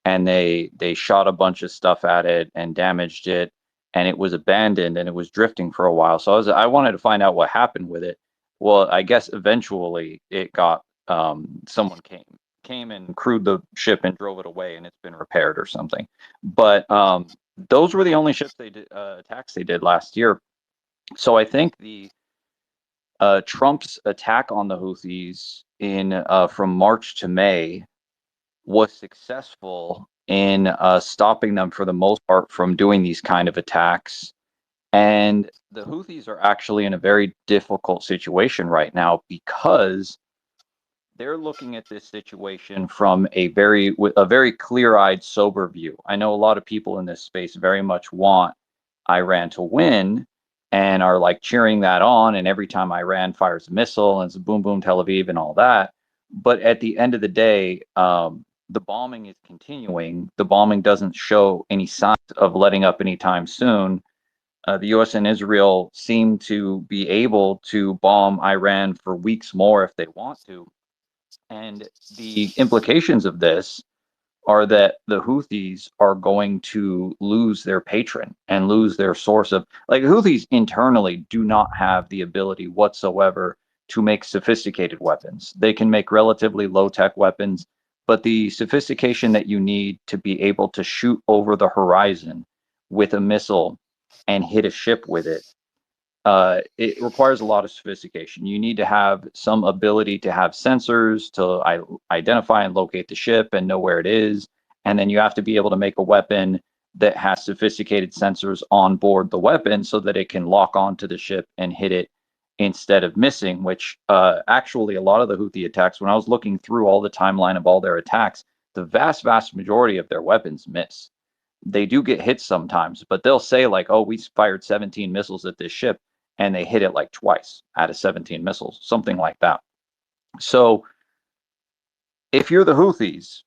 and they shot a bunch of stuff at it and damaged it, and it was abandoned and it was drifting for a while. So I wanted to find out what happened with it. Well, I guess eventually it got someone came and crewed the ship and drove it away, and it's been repaired or something. But those were the only ships they did attacks they did last year. So I think the Trump's attack on the Houthis in from March to May was successful in stopping them for the most part from doing these kind of attacks. And the Houthis are actually in a very difficult situation right now because they're looking at this situation from a very clear-eyed, sober view. I know a lot of people in this space very much want Iran to win and are like cheering that on. And every time Iran fires a missile and it's boom, boom, Tel Aviv and all that. But at the end of the day, the bombing is continuing. The bombing doesn't show any signs of letting up anytime soon. The U.S. and Israel seem to be able to bomb Iran for weeks more if they want to. And the implications of this are that the Houthis are going to lose their patron and lose their source of, like, Houthis internally do not have the ability whatsoever to make sophisticated weapons. They can make relatively low-tech weapons, but the sophistication that you need to be able to shoot over the horizon with a missile and hit a ship with it, it requires a lot of sophistication. You need to have some ability to have sensors to identify and locate the ship and know where it is. And then you have to be able to make a weapon that has sophisticated sensors on board the weapon so that it can lock onto the ship and hit it instead of missing, which actually a lot of the Houthi attacks, when I was looking through all the timeline of all their attacks, the vast, vast majority of their weapons miss. They do get hit sometimes, but they'll say like, oh, we fired 17 missiles at this ship, and they hit it like twice out of 17 missiles, something like that. So if you're the Houthis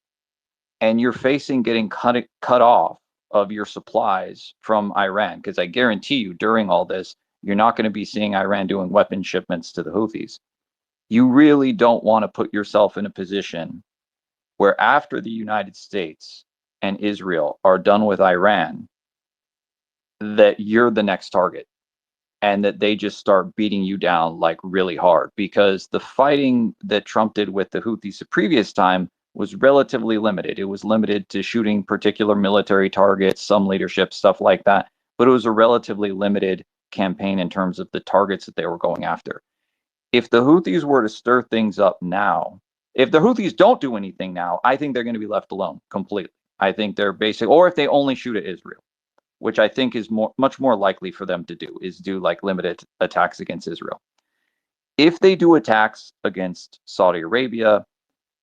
and you're facing getting cut off of your supplies from Iran, because I guarantee you during all this, you're not going to be seeing Iran doing weapon shipments to the Houthis. You really don't want to put yourself in a position where after the United States and Israel are done with Iran, that you're the next target and that they just start beating you down like really hard, because the fighting that Trump did with the Houthis the previous time was relatively limited. It was limited to shooting particular military targets, some leadership, stuff like that, but it was a relatively limited campaign in terms of the targets that they were going after. If the Houthis were to stir things up now, if the Houthis don't do anything now, I think they're going to be left alone completely. I think they're basic, or if they only shoot at Israel, which I think is much more likely for them to do, is do like limited attacks against Israel. If they do attacks against Saudi Arabia,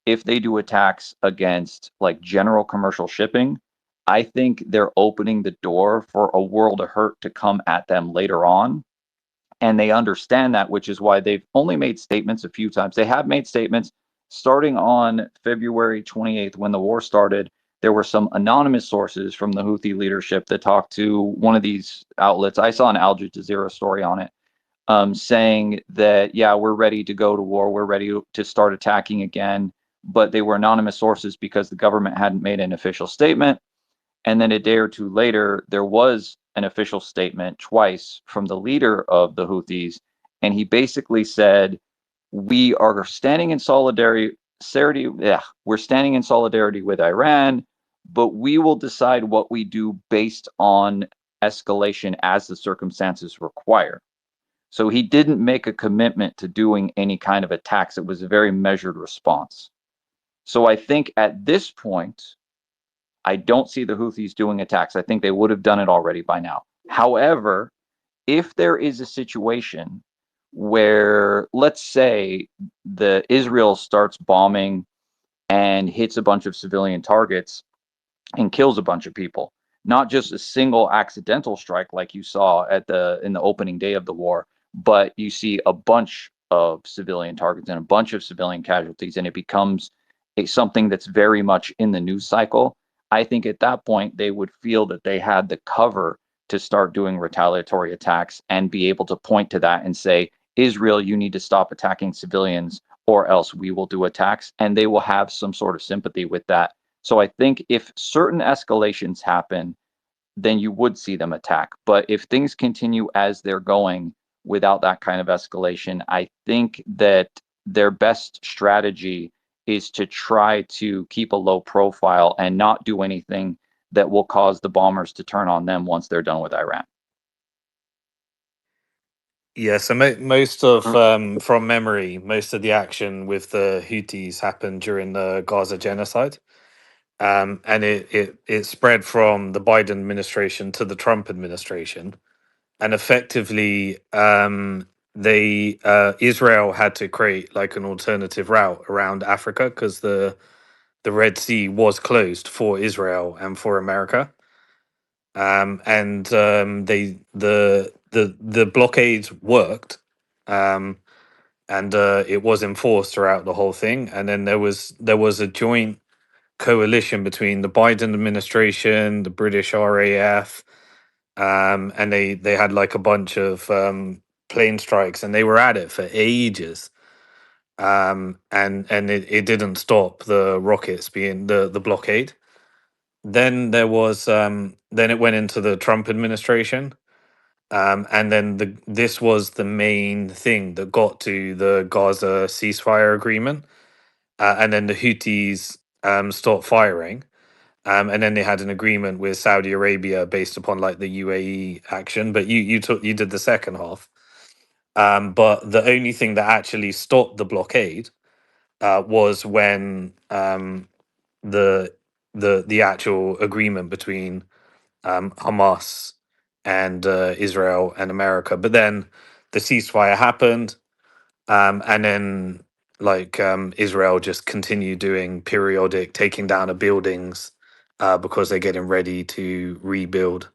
if they do attacks against like general commercial shipping, I think they're opening the door for a world of hurt to come at them later on. And they understand that, which is why they've only made statements a few times. They have made statements starting on February 28th when the war started. There were some anonymous sources from the Houthi leadership that talked to one of these outlets. I saw an Al Jazeera story on it, saying that, yeah, we're ready to go to war. We're ready to start attacking again. But they were anonymous sources because the government hadn't made an official statement. And then a day or two later, there was an official statement twice from the leader of the Houthis. And he basically said, we are standing in solidarity. We're standing in solidarity with Iran, but we will decide what we do based on escalation as the circumstances require. So he didn't make a commitment to doing any kind of attacks. It was a very measured response. So I think at this point, I don't see the Houthis doing attacks. I think they would have done it already by now. However, if there is a situation where, let's say, the Israel starts bombing and hits a bunch of civilian targets and kills a bunch of people, not just a single accidental strike like you saw in the opening day of the war, but you see a bunch of civilian targets and a bunch of civilian casualties, and it becomes something that's very much in the news cycle. I think at that point they would feel that they had the cover to start doing retaliatory attacks and be able to point to that and say, Israel, you need to stop attacking civilians or else we will do attacks. And they will have some sort of sympathy with that. So I think if certain escalations happen, then you would see them attack. But if things continue as they're going without that kind of escalation, I think that their best strategy is to try to keep a low profile and not do anything that will cause the bombers to turn on them once they're done with Iran. Yeah, so most of, from memory, most of the action with the Houthis happened during the Gaza genocide. And it spread from the Biden administration to the Trump administration. And effectively, Israel had to create like an alternative route around Africa because the Red Sea was closed for Israel and for America. The blockades worked, and it was enforced throughout the whole thing. And then there was a joint coalition between the Biden administration, the British RAF, and they had like a bunch of plane strikes, and they were at it for ages. And it didn't stop the rockets being the blockade. Then there was then it went into the Trump administration, and then this was the main thing that got to the Gaza ceasefire agreement, and then the Houthis stopped firing, And then they had an agreement with Saudi Arabia based upon like the UAE action. But you did the second half. But the only thing that actually stopped the blockade was when the the actual agreement between Hamas and Israel and America. But then the ceasefire happened, and then Israel just continued doing periodic taking down of buildings because they're getting ready to rebuild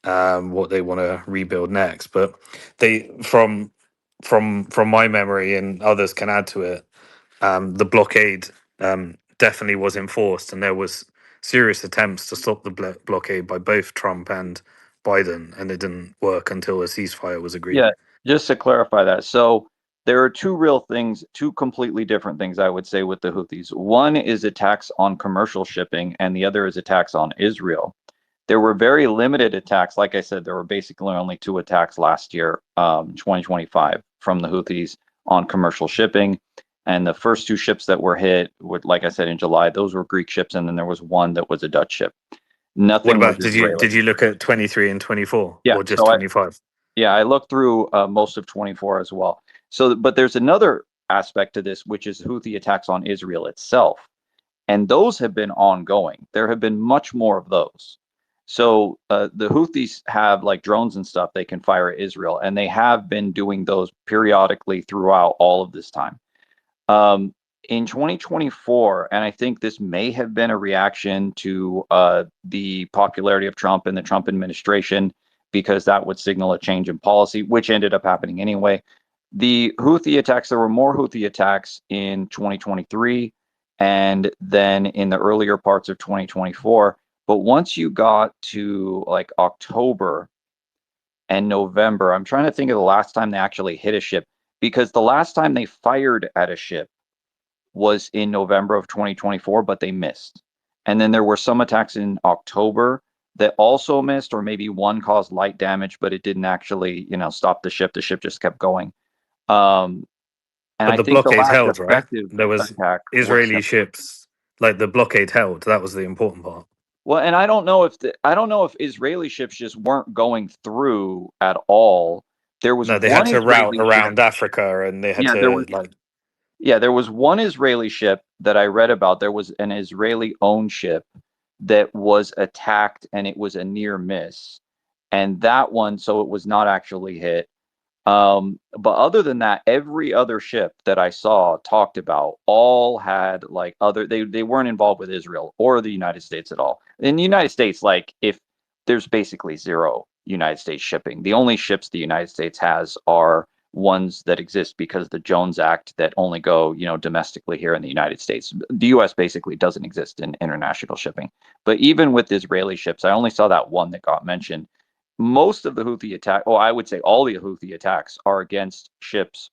what they want to rebuild next. But they from my memory, and others can add to it, the blockade definitely was enforced, and there was serious attempts to stop the blockade by both Trump and Biden, and it didn't work until a ceasefire was agreed. Yeah, just to clarify that. So there are two real things, two completely different things I would say with the Houthis. One is attacks on commercial shipping, and the other is attacks on Israel. There were very limited attacks. Like I said, there were basically only 2 attacks last year, 2025, from the Houthis on commercial shipping. And the first 2 ships that were hit, like I said, in July, those were Greek ships, and then there was one that was a Dutch ship. Nothing. What about was Israeli. did you look at 23 and 24, Yeah, or just so 25? Yeah, I looked through most of 24 as well. So, but there's another aspect to this, which is Houthi attacks on Israel itself. And those have been ongoing. There have been much more of those. So the Houthis have like drones and stuff they can fire at Israel, and they have been doing those periodically throughout all of this time. In 2024, and I think this may have been a reaction to the popularity of Trump and the Trump administration, because that would signal a change in policy, which ended up happening anyway. The Houthi attacks, there were more Houthi attacks in 2023 and then in the earlier parts of 2024. But once you got to like October and November, I'm trying to think of the last time they actually hit a ship, because the last time they fired at a ship was in November of 2024, but they missed. And then there were some attacks in October that also missed, or maybe one caused light damage, but it didn't actually, stop the ship. The ship just kept going. And But I the think the blockade last held, right? effective There was attack Israeli was ships, like the blockade held. That was the important part. well, and I don't know if Israeli ships just weren't going through at all. There was No, they had one to route Israeli ship. around Africa, and they had Yeah, there was. to like. Yeah, there was one Israeli ship that I read about. There was an Israeli-owned ship that was attacked, and it was a near miss. And that one, so it was not actually hit. But other than that, every other ship that I saw talked about all had like they weren't involved with Israel or the United States at all. In the United States, like if there's basically zero United States shipping. The only ships the United States has are ones that exist because of the Jones Act that only go, domestically here in the United States. The US basically doesn't exist in international shipping. But even with Israeli ships, I only saw that one that got mentioned. Most of the Houthi attack, I would say all the Houthi attacks are against ships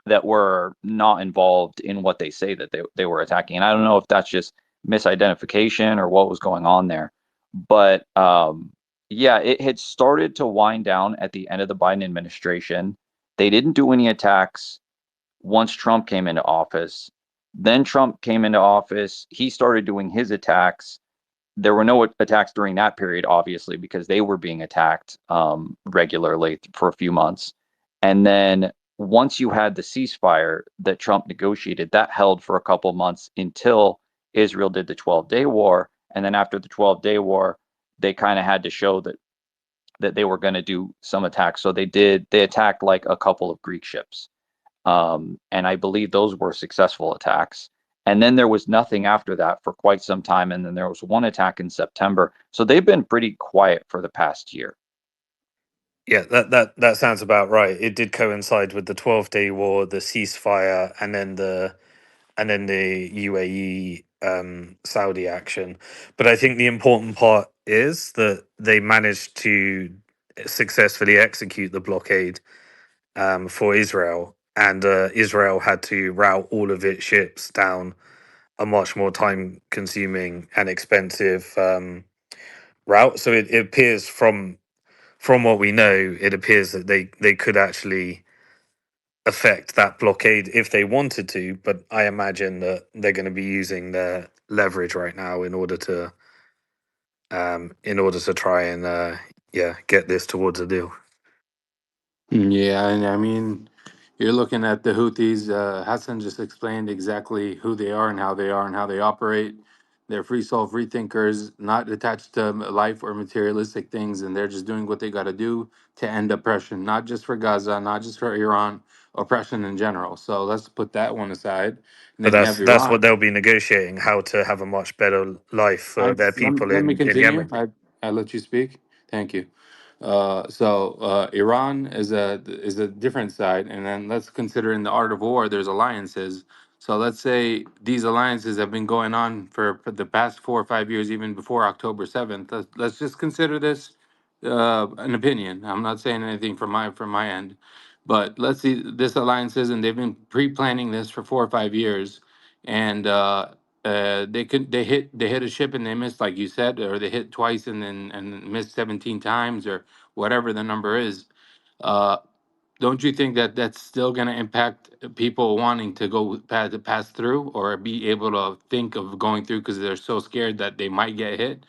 that were not involved in what they say that they were attacking. And I don't know if that's just misidentification or what was going on there. But yeah, it had started to wind down at the end of the Biden administration. They didn't do any attacks once Trump came into office. Then Trump came into office. He started doing his attacks. There were no attacks during that period, obviously, because they were being attacked regularly for a few months. And then once you had the ceasefire that Trump negotiated, that held for a couple months until Israel did the 12-day war. And then after the 12-day war, they kind of had to show that they were going to do some attacks. So they attacked like a couple of Greek ships. And I believe those were successful attacks. And then there was nothing after that for quite some time. And then there was one attack in September. So they've been pretty quiet for the past year. Yeah, that sounds about right. It did coincide with the 12-day war, the ceasefire, and then the UAE Saudi action. But I think the important part is that they managed to successfully execute the blockade for Israel, and Israel had to route all of its ships down a much more time-consuming and expensive route. So it appears from what we know, it appears that they could actually affect that blockade if they wanted to, but I imagine that they're going to be using leverage right now in order to try and get this towards a deal. Yeah, and I mean, you're looking at the Houthis. Hassan just explained exactly who they are and how they are and how they operate. They're free soul, free thinkers, not attached to life or materialistic things, and they're just doing what they got to do to end oppression, not just for Gaza, not just for Iran, oppression in general. So let's put that one aside. And But then you have that's what Iran. they'll be negotiating, how to have a much better life for their people Let me in continue. Yemen. I let you speak. Thank you. Iran is a different side, and then let's consider in the art of war. There's alliances. So let's say these alliances have been going on for the past 4 or 5 years, even before October 7th. Let's just consider this an opinion. I'm not saying anything from my end, but let's see this alliances, and they've been pre-planning this for 4 or 5 years, and they hit a ship and they missed, like you said, or they hit twice and then and missed 17 times or whatever the number is. Uh, don't you think that that's still going to impact people wanting to pass through or be able to think of going through because they're so scared that they might get hit?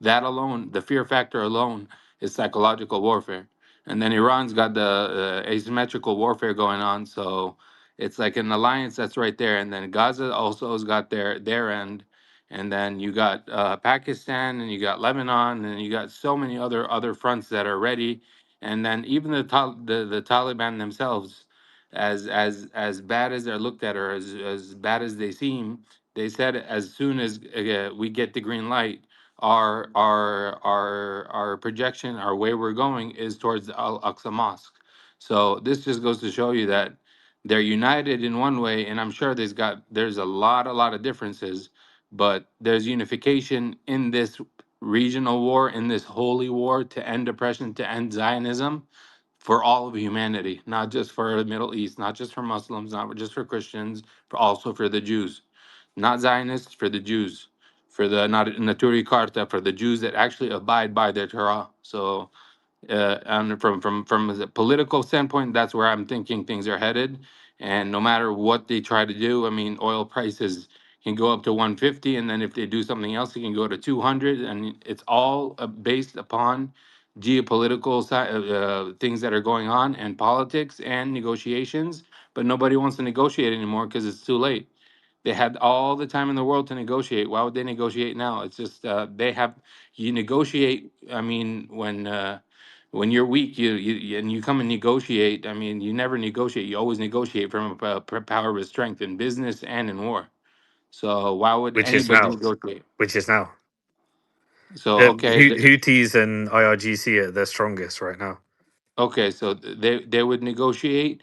That alone, the fear factor alone, is psychological warfare. And then Iran's got the asymmetrical warfare going on, so it's like an alliance that's right there. And then Gaza also has got their end, and then you got Pakistan, and you got Lebanon, and you got so many other fronts that are ready. And then even the Taliban themselves, as bad as they're looked at, or as bad as they seem, they said as soon as we get the green light, our projection, our way we're going is towards the Al Aqsa Mosque. So this just goes to show you that they're united in one way, and I'm sure there's a lot of differences, but there's unification in this regional war, in this holy war to end oppression, to end Zionism for all of humanity, not just for the Middle East, not just for Muslims, not just for Christians, but also for the Jews. Not Zionists, for the Jews, for the not Naturi Karta, for the Jews that actually abide by their Torah. So and from the political standpoint, that's where I'm thinking things are headed. And no matter what they try to do, I mean, oil prices can go up to 150, and then if they do something else, it can go to 200, and it's all based upon geopolitical things that are going on, and politics and negotiations. But nobody wants to negotiate anymore because it's too late. They had all the time in the world to negotiate. Why would they negotiate now? It's just you negotiate. I mean, when you're weak, and you come and negotiate. I mean, you never negotiate. You always negotiate from a power of strength in business and in war. So why would which is anybody now. negotiate? Which is now. So The okay, Houthis and IRGC are their strongest right now. okay, so they would negotiate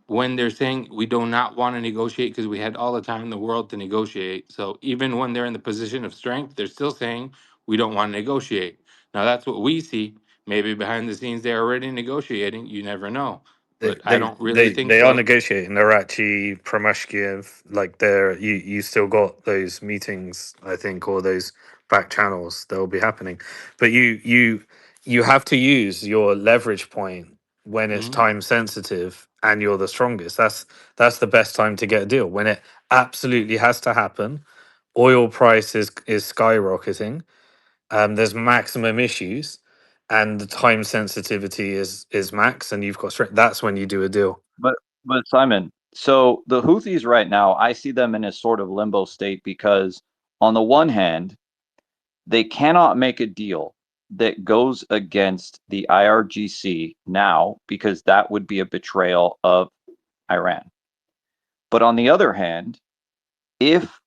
when they're saying we do not want to negotiate because we had all the time in the world to negotiate. So even when they're in the position of strength, they're still saying we don't want to negotiate. Now that's what we see. Maybe behind the scenes they're already negotiating. You never know, They but I they don't really they, think they are so. negotiating. They're actually Promashkiev, like they're you still got those meetings, I think, or those back channels that will be happening. But you have to use your leverage point when it's Mhm. time sensitive and you're the strongest. That's the best time to get a deal. When it absolutely has to happen, oil price is skyrocketing. There's maximum issues, and the time sensitivity is max, and you've got strength. That's when you do a deal. But Simon, so the Houthis right now, I see them in a sort of limbo state because on the one hand, they cannot make a deal that goes against the IRGC now because that would be a betrayal of Iran. But on the other hand, if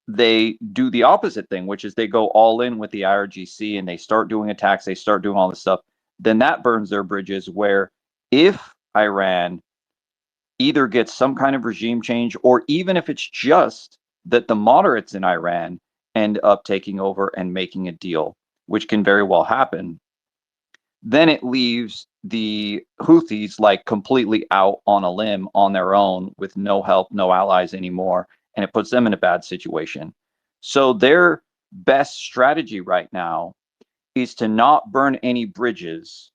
they do the opposite thing, which is they go all in with the IRGC and they start doing attacks, they start doing all this stuff, then that burns their bridges. Where if Iran either gets some kind of regime change, or even if it's just that the moderates in Iran end up taking over and making a deal, which can very well happen, then it leaves the Houthis like completely out on a limb on their own with no help, no allies anymore, and it puts them in a bad situation. So their best strategy right now is to not burn any bridges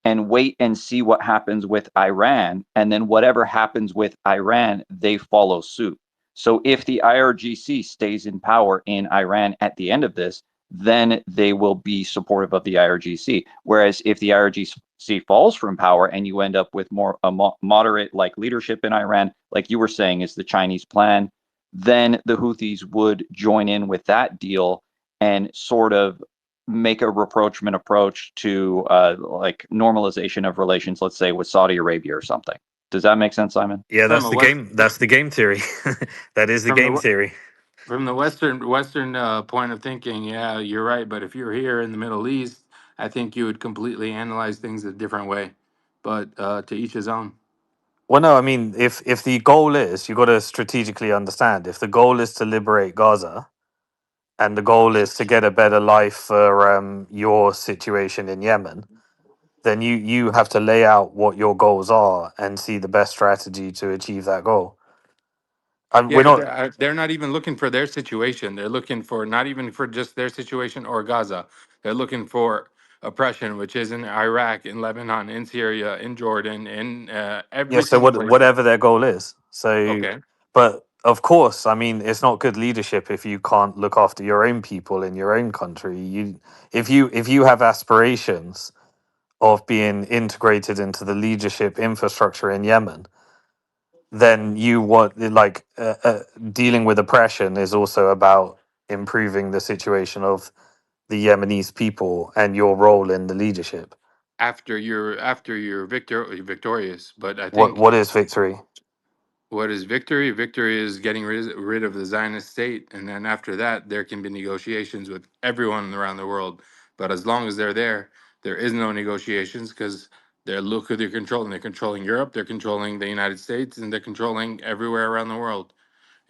and wait and see what happens with Iran. And then whatever happens with Iran, they follow suit. So if the IRGC stays in power in Iran at the end of this, then they will be supportive of the IRGC. Whereas if the IRGC falls from power and you end up with more moderate like leadership in Iran, like you were saying is the Chinese plan, then the Houthis would join in with that deal and sort of make a rapprochement approach to like normalization of relations, let's say with Saudi Arabia or something. Does that make sense, Simon? Yeah, From that's a the west game. That's the game theory. That is the from the game theory. from the Western point of thinking, yeah, you're right. But if you're here in the Middle East, I think you would completely analyze things a different way. But to each his own. Well, no, I mean, if the goal is, you got to strategically understand. If the goal is to liberate Gaza, and the goal is to get a better life for your situation in Yemen, then you have to lay out what your goals are and see the best strategy to achieve that goal. And Yeah, we're but not. they're not even looking for their situation. They're looking for not even for just their situation or Gaza. They're looking for oppression, which is in Iraq, in Lebanon, in Syria, in Jordan, in Yeah, every so single place. whatever their goal is. So, Okay. but of course, I mean, it's not good leadership if you can't look after your own people in your own country. If you have aspirations of being integrated into the leadership infrastructure in Yemen, then you want like dealing with oppression is also about improving the situation of the Yemenis people and your role in the leadership. After you're victorious, but I What think what is victory? what is victory? Victory is getting rid of the Zionist state, and then after that, there can be negotiations with everyone around the world. But as long as they're there is no negotiations because look who they're controlling. They're controlling Europe, they're controlling the United States, and they're controlling everywhere around the world.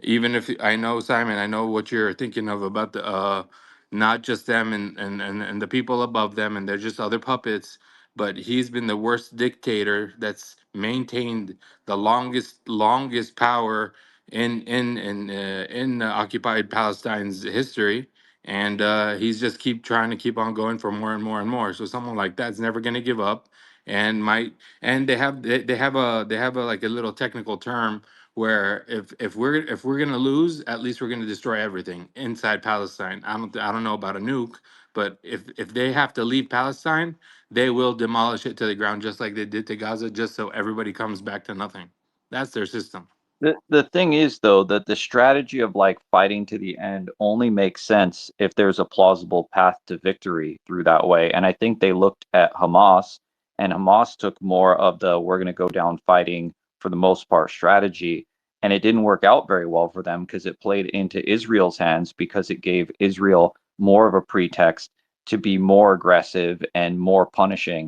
Even if I know, Simon, I know what you're thinking of about the not just them and the people above them, and they're just other puppets. But he's been the worst dictator that's maintained the longest power in occupied Palestine's history, and he's just keep trying to keep on going for more and more and more. So someone like that's never going to give up, and might and they have a like a little technical term where if we're gonna lose, at least we're gonna destroy everything inside Palestine. I don't know about a nuke, but if they have to leave Palestine, they will demolish it to the ground just like they did to Gaza, just so everybody comes back to nothing. That's their system. The thing is though that the strategy of like fighting to the end only makes sense if there's a plausible path to victory through that way. And I think they looked at Hamas, and Hamas took more of the we're going to go down fighting for the most part strategy, and it didn't work out very well for them because it played into Israel's hands because it gave Israel more of a pretext to be more aggressive and more punishing.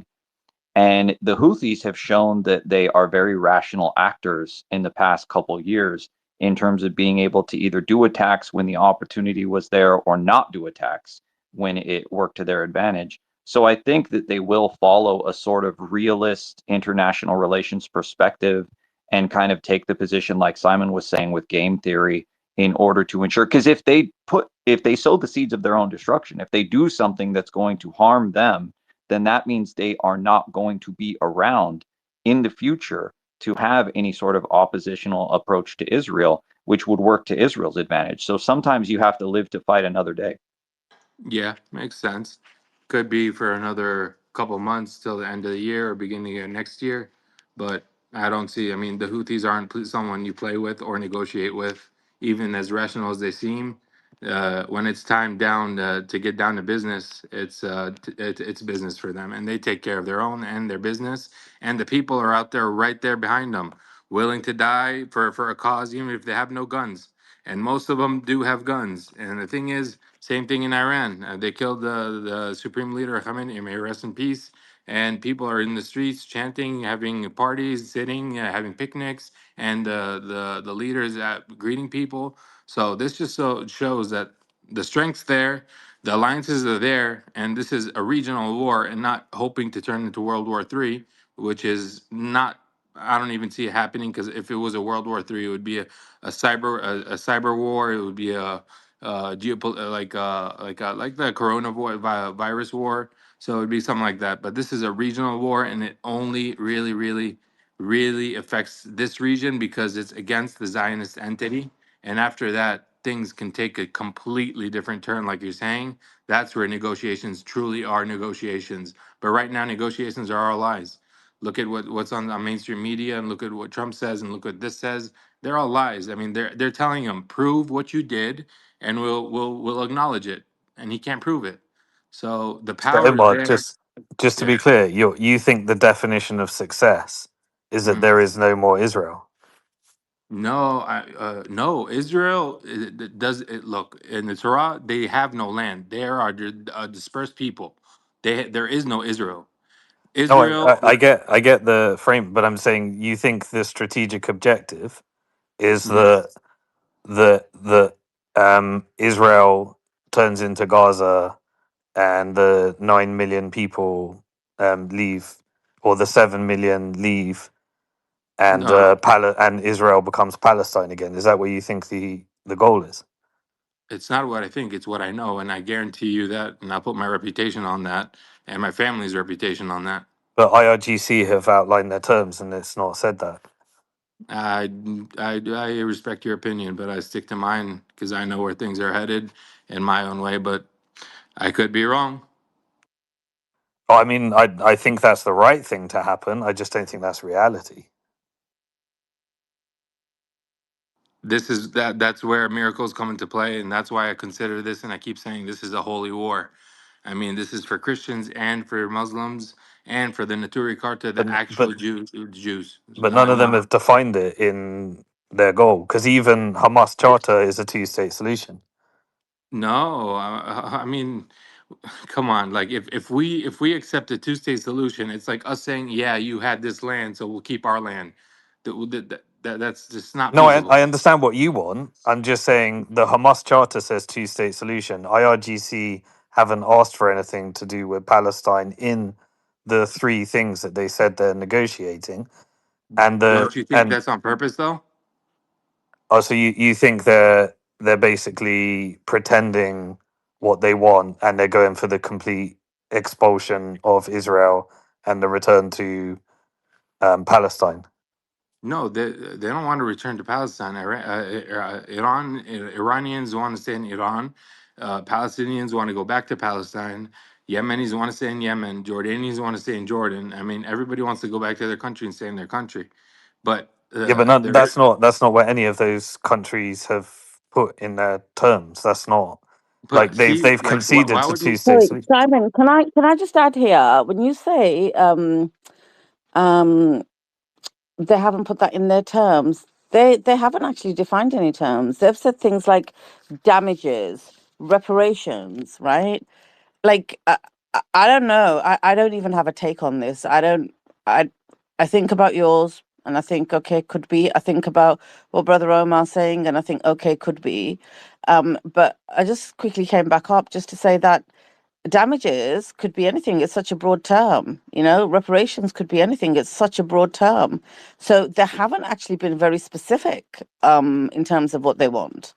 And the Houthis have shown that they are very rational actors in the past couple years in terms of being able to either do attacks when the opportunity was there or not do attacks when it worked to their advantage. So I think that they will follow a sort of realist international relations perspective and kind of take the position like Simon was saying with game theory in order to ensure, because if they sow the seeds of their own destruction, if they do something that's going to harm them, then that means they are not going to be around in the future to have any sort of oppositional approach to Israel, which would work to Israel's advantage. So sometimes you have to live to fight another day. Yeah, makes sense. Could be for another couple months till the end of the year or beginning of next year, but I don't see. I mean, the Houthis aren't someone you play with or negotiate with, even as rational as they seem. When it's time down to get down to business, it's business for them, and they take care of their own and their business, and the people are out there right there behind them, willing to die for a cause, even if they have no guns. And most of them do have guns. And the thing is, same thing in Iran. They killed the supreme leader Khamenei, may he rest in peace. And people are in the streets chanting, having parties, sitting, having picnics, and the leaders greeting people. So this just shows that the strength's there, the alliances are there, and this is a regional war, and not hoping to turn into World War III, which is not. I don't even see it happening because if it was a World War III, it would be a cyber war. It would be a geopol like the virus war. So it'd be something like that. But this is a regional war, and it only really affects this region because it's against the Zionist entity, and after that things can take a completely different turn, like you're saying. That's where negotiations truly are negotiations. But right now, negotiations are all lies. Look at what's on mainstream media, and look at what Trump says, and look what this says. They're all lies. I mean, they're telling him, prove what you did, and we'll acknowledge it. And he can't prove it. So the So power is Omar, there. just to be Yeah. clear, you think the definition of success is that Mm. there is no more Israel? No, no. Israel does it. Look, in the Torah, they have no land. They are a dispersed people. There is no Israel. No, Israel. I get the frame, but I'm saying you think the strategic objective is Yes. the Israel turns into Gaza and the 9 million people leave, or the 7 million leave, and No, and Israel becomes Palestine again. Is that what you think the goal is? it's not what I think. It's what I know, and I guarantee you that. And I put my reputation on that, and my family's reputation on that. But IRGC have outlined their terms, and it's not said that. I respect your opinion, but I stick to mine because I know where things are headed in my own way. But I could be wrong. I mean, I think that's the right thing to happen. I just don't think that's reality. This is that's where miracles come into play, and that's why I consider this, and I keep saying this is a holy war. I mean, this is for Christians and for Muslims and for the Naturi Karta, the But actual Jews. but none of them Not have defined it in their goal, because even Hamas Charter is a two-state solution. no. I mean, come on. Like if we accept a two-state solution, it's like us saying, yeah, you had this land, so we'll keep our land. That's just not No, feasible. I understand what you want. I'm just saying the Hamas Charter says two-state solution. IRGC haven't asked for anything to do with Palestine in the three things that they said they're negotiating. And Don't you think that's on purpose, though? so you think they're basically pretending what they want, and they're going for the complete expulsion of Israel and the return to Palestine. No, they don't want to return to Palestine. Iranians want to stay in Iran. Palestinians want to go back to Palestine. Yemenis want to stay in Yemen. Jordanians want to stay in Jordan. I mean, everybody wants to go back to their country and stay in their country. But Yeah, but that's not what any of those countries have put in their terms. That's not like see, they've like, conceded why to would you? two states. Sorry, Simon, can I just add here? When you say um they haven't put that in their terms, they haven't actually defined any terms. They've said things like damages, reparations, right? Like I don't know. I don't even have a take on this. I think about yours and I think okay, could be. I think about what Brother Omar's saying and I think okay, could be. But I just quickly came back up just to say that damages could be anything. It's such a broad term. Reparations could be anything. It's such a broad term. So they haven't actually been very specific in terms of what they want.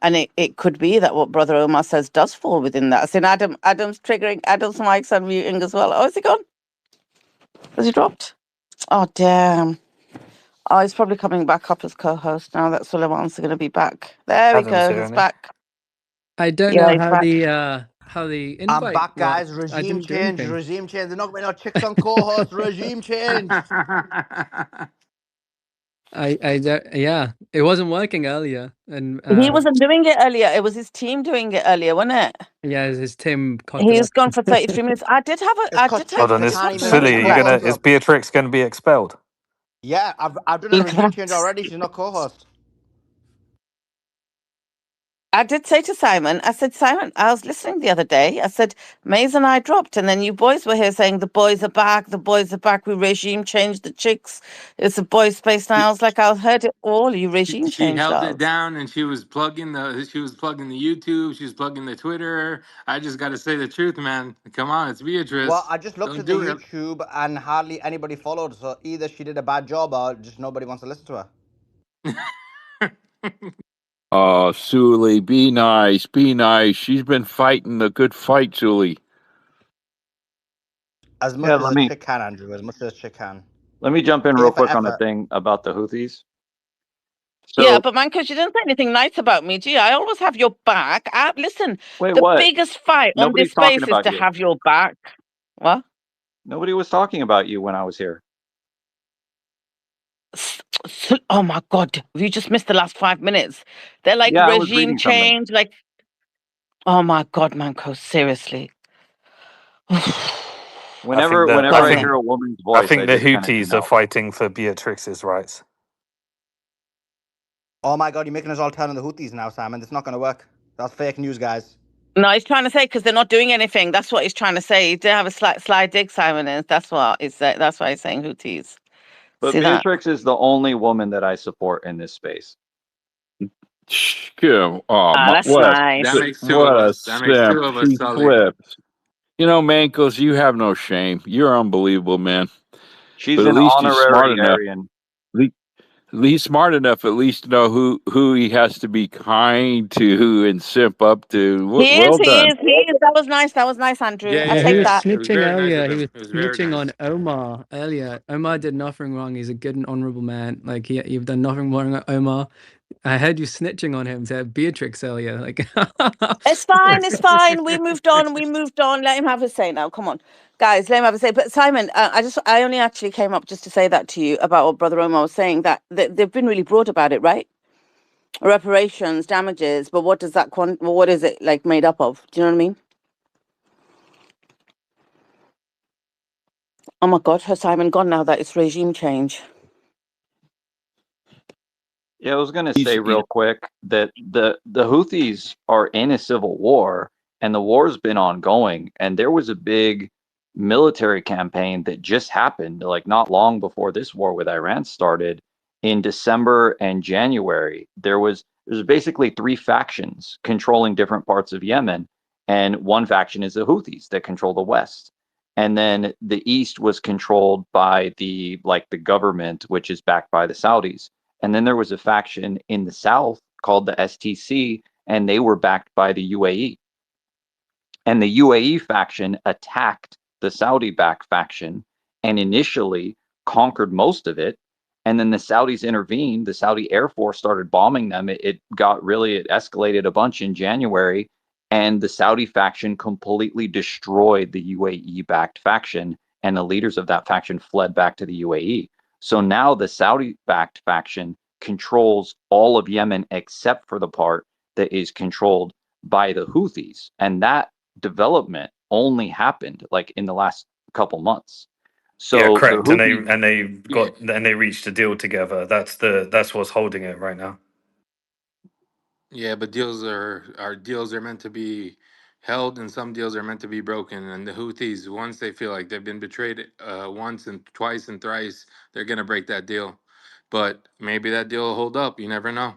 And it could be that what Brother Omar says does fall within that. I've seen Adam's triggering, Adam's mic's unmuting as well. Oh, is he gone? Has he dropped? Oh, damn. Oh, he's probably coming back up as co-host now that Suleiman's going to be back. There we Adam's go. here, He's isn't he? back. I don't Yeah, know he's back. how the I'm invite back, worked. guys. I Regime didn't do change. anything. Regime change. They're not going to no chicks on co-host. Regime change. Yeah, it wasn't working earlier, and He wasn't doing it earlier. It was his team doing it earlier, wasn't it? yeah, his Tim cocked it He's up. gone for 33 minutes. I did Hold on, have is something Silly? mentioned about Is Beatrix gonna be expelled? Yeah, I've done a Look regime at change that. already. She's not co-host. I did say to Simon, I said, Simon, I was listening the other day. I said, Maze and I dropped, and then you boys were here saying the boys are back, we regime changed the chicks. It's a boys' space now. I was like, I heard it all. You regime She changed held it us. down, and she was plugging the YouTube. She was plugging the Twitter. I just got to say the truth, man. Come on, it's Well, Beatrice. I just looked Don't at the do it. YouTube and hardly anybody followed. So either she did a bad job or just nobody wants to listen to her. Oh, Suli, be nice. Be nice. She's been fighting the good fight, Suli. As much as a chick can, Andrew. As much as a chick can. Let me jump in A real for quick on a effort. thing about the Houthis. Yeah, So but man, because you didn't say anything nice about me, gee, I always have your back. Listen, wait, the what? biggest fight on this Nobody's talking space is about to you. have your back. What? Nobody was talking about you when I was here. Oh my God, you just missed the last 5 minutes. They're like Yeah, I was regime reading something. change, like, oh my God, Manco, seriously. Whenever the whenever I Government. hear a woman's I voice, think I the just kind of Houthis tune are out. fighting for Beatrix's rights. Oh my God, you're making us all turn on the Houthis now, Simon. That's not going to work. That's fake news, guys. No, he's trying to say because they're not doing anything. That's what he's trying to say. He did have a slight dig, Simon is. That's what he's that's why he's saying Houthis. But See that? Beatrix is the only woman that I support in this space. Yeah. Oh, That's what nice. That makes two what of a us. That makes simp. two of us, She Sully. flips. You know, Mankos, you have no shame. You're unbelievable, man. She's But at an least he's smart honorary enough. Aryan. He's smart enough at least to know who he has to be kind to and simp up to. He Well is, he done. is, he is. That was nice, Andrew. Yeah, I'll Yeah, yeah, he take was yeah. that. It was snitching very nice earlier. of He him. was It was very snitching nice. on Omar earlier. Omar did nothing wrong. He's a good and honorable man. Like you've done nothing wrong, Omar. I heard you snitching on him to Beatrix earlier. Like It's fine, it's fine. We moved on. Let him have his say now. Come on, guys, let him have his say. But Simon, I only actually came up just to say that to you about what Brother Omar was saying, that they've been really broad about it, right? Reparations, damages, but what does that what is it like made up of? Do you know what I mean? Oh my God, has Simon gone now that it's regime change? Yeah, I was going to say real quick that the Houthis are in a civil war, and the war's been ongoing. And there was a big military campaign that just happened, like not long before this war with Iran started, in December and January. There's basically three factions controlling different parts of Yemen, and one faction is the Houthis that control the West. And then the East was controlled by the government, which is backed by the Saudis. And then there was a faction in the South called the STC, and they were backed by the UAE. And the UAE faction attacked the Saudi-backed faction and initially conquered most of it. And then the Saudis intervened. The Saudi Air Force started bombing them. It escalated a bunch in January, and the Saudi faction completely destroyed the UAE-backed faction, and the leaders of that faction fled back to the UAE. So now the Saudi-backed faction controls all of Yemen except for the part that is controlled by the Houthis. And that development only happened like in the last couple months. So Yeah, the correct. And Houthis, they reached a deal together. That's what's holding it right now. Yeah, but deals are meant to be held, and some deals are meant to be broken. And the Houthis, once they feel like they've been betrayed once and twice and thrice, they're gonna break that deal. But maybe that deal will hold up. You never know.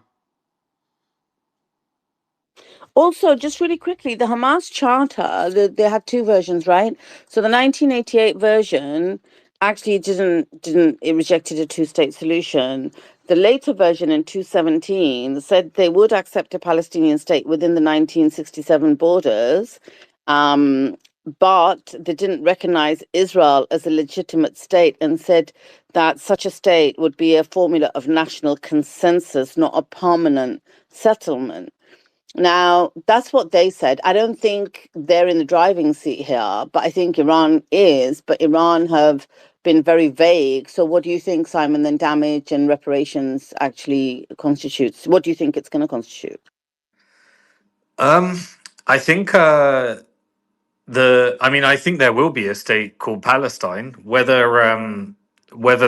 Also, just really quickly, the Hamas charter, they had two versions, right? So the 1988 version actually it rejected a two-state solution. The later version in 2017 said they would accept a Palestinian state within the 1967 borders, but they didn't recognize Israel as a legitimate state and said that such a state would be a formula of national consensus, not a permanent settlement. Now, that's what they said. I don't think they're in the driving seat here, but I think Iran is. But Iran have been very vague. So, what do you think, Simon, then damage and reparations actually constitutes? What do you think it's going to constitute? I think I think there will be a state called Palestine. Whether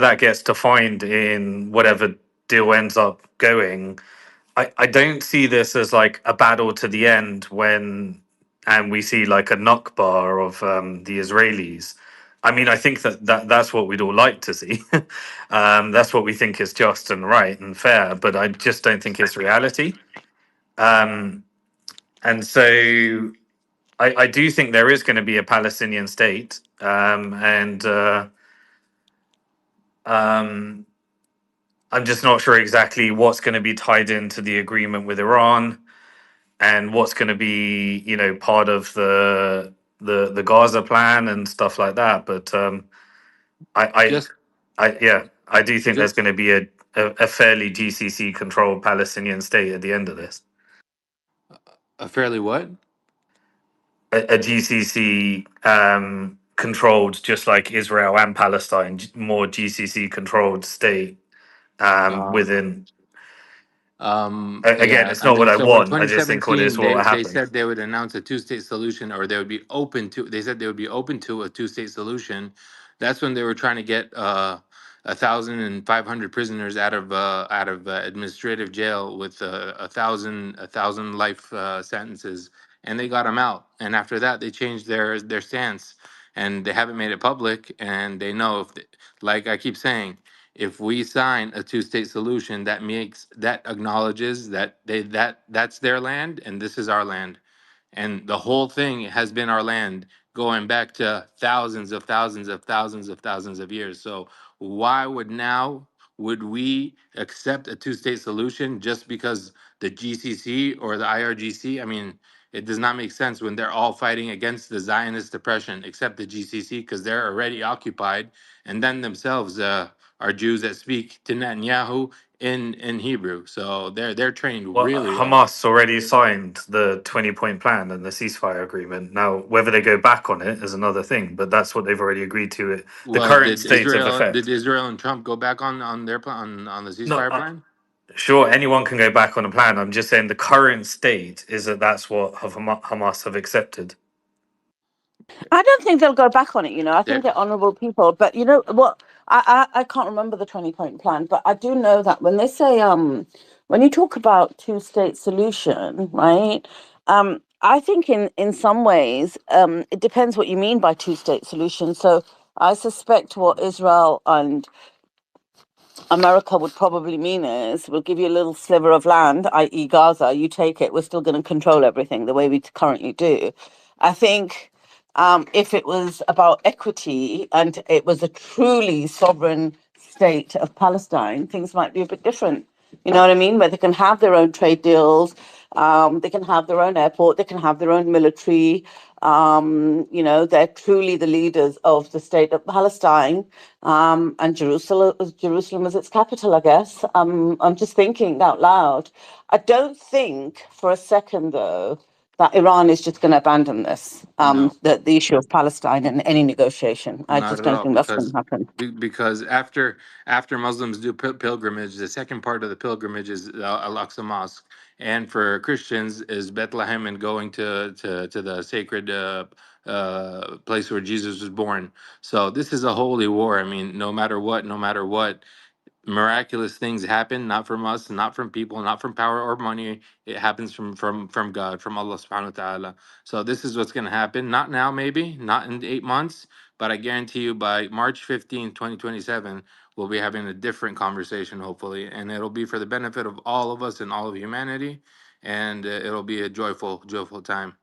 that gets defined in whatever deal ends up going, I don't see this as like a battle to the end and we see like a Nakba of the Israelis. I mean, I think that's what we'd all like to see. That's what we think is just and right and fair, but I just don't think it's reality. And so I do think there is going to be a Palestinian state, I'm just not sure exactly what's going to be tied into the agreement with Iran and what's going to be, part of the Gaza plan and stuff like that. But I Just I do think there's just going to be a a fairly GCC controlled Palestinian state at the end of this. A fairly what? A GCC controlled, just like Israel and Palestine, more GCC controlled state within. Again, Yeah, it's I not what think I so. In want. I just think what 2017, is what will they happen. said they would announce a two-state solution, or they would be open to. They said they would be open to a two-state solution. That's when they were trying to get 1,500 prisoners out of administrative jail with a thousand life sentences, and they got them out. And after that, they changed their stance, and they haven't made it public. And they know if, like I keep saying, if we sign a two-state solution, that acknowledges that that's their land and this is our land, and the whole thing has been our land going back to thousands of years. So why would we accept a two-state solution just because the GCC or the IRGC? I mean, it does not make sense when they're all fighting against the Zionist oppression, except the GCC, because they're already occupied, and then themselves are Jews that speak to Netanyahu in Hebrew. So they're trained Well, really well. Hamas already signed the 20-point plan and the ceasefire agreement. Now, whether they go back on it is another thing, but that's what they've already agreed to. It the Well, current state of Did effect. Israel and Trump go back on their plan on the No, ceasefire plan? sure, anyone can go back on a plan. I'm just saying the current state is that that's what Hamas have accepted. I don't think they'll go back on it. I They're, think they're honourable people. But you know what? I can't remember the 20-point plan, but I do know that when they say when you talk about two-state solution, right? I think in some ways it depends what you mean by two-state solution. So I suspect what Israel and America would probably mean is we'll give you a little sliver of land, i.e. Gaza, you take it, we're still going to control everything the way we currently do. I think if it was about equity and it was a truly sovereign state of Palestine, things might be a bit different. You know what I mean? Where they can have their own trade deals, they can have their own airport, they can have their own military. They're truly the leaders of the state of Palestine, and Jerusalem is its capital, I guess. I'm just thinking out loud. I don't think for a second, though, that Iran is just going to abandon this, no. the issue of Palestine in any negotiation. I Not just at don't all, think that's going to happen. because after Muslims do pilgrimage, the second part of the pilgrimage is Al-Aqsa Mosque, and for Christians is Bethlehem and going to the sacred place where Jesus was born. So this is a holy war. I mean, no matter what, miraculous things happen, not from us, not from people, not from power or money. It happens from God, from Allah subhanahu wa ta'ala. So this is what's gonna happen. Not now, maybe, not in 8 months, but I guarantee you by March 15th, 2027, we'll be having a different conversation, hopefully. And it'll be for the benefit of all of us and all of humanity. And it'll be a joyful time.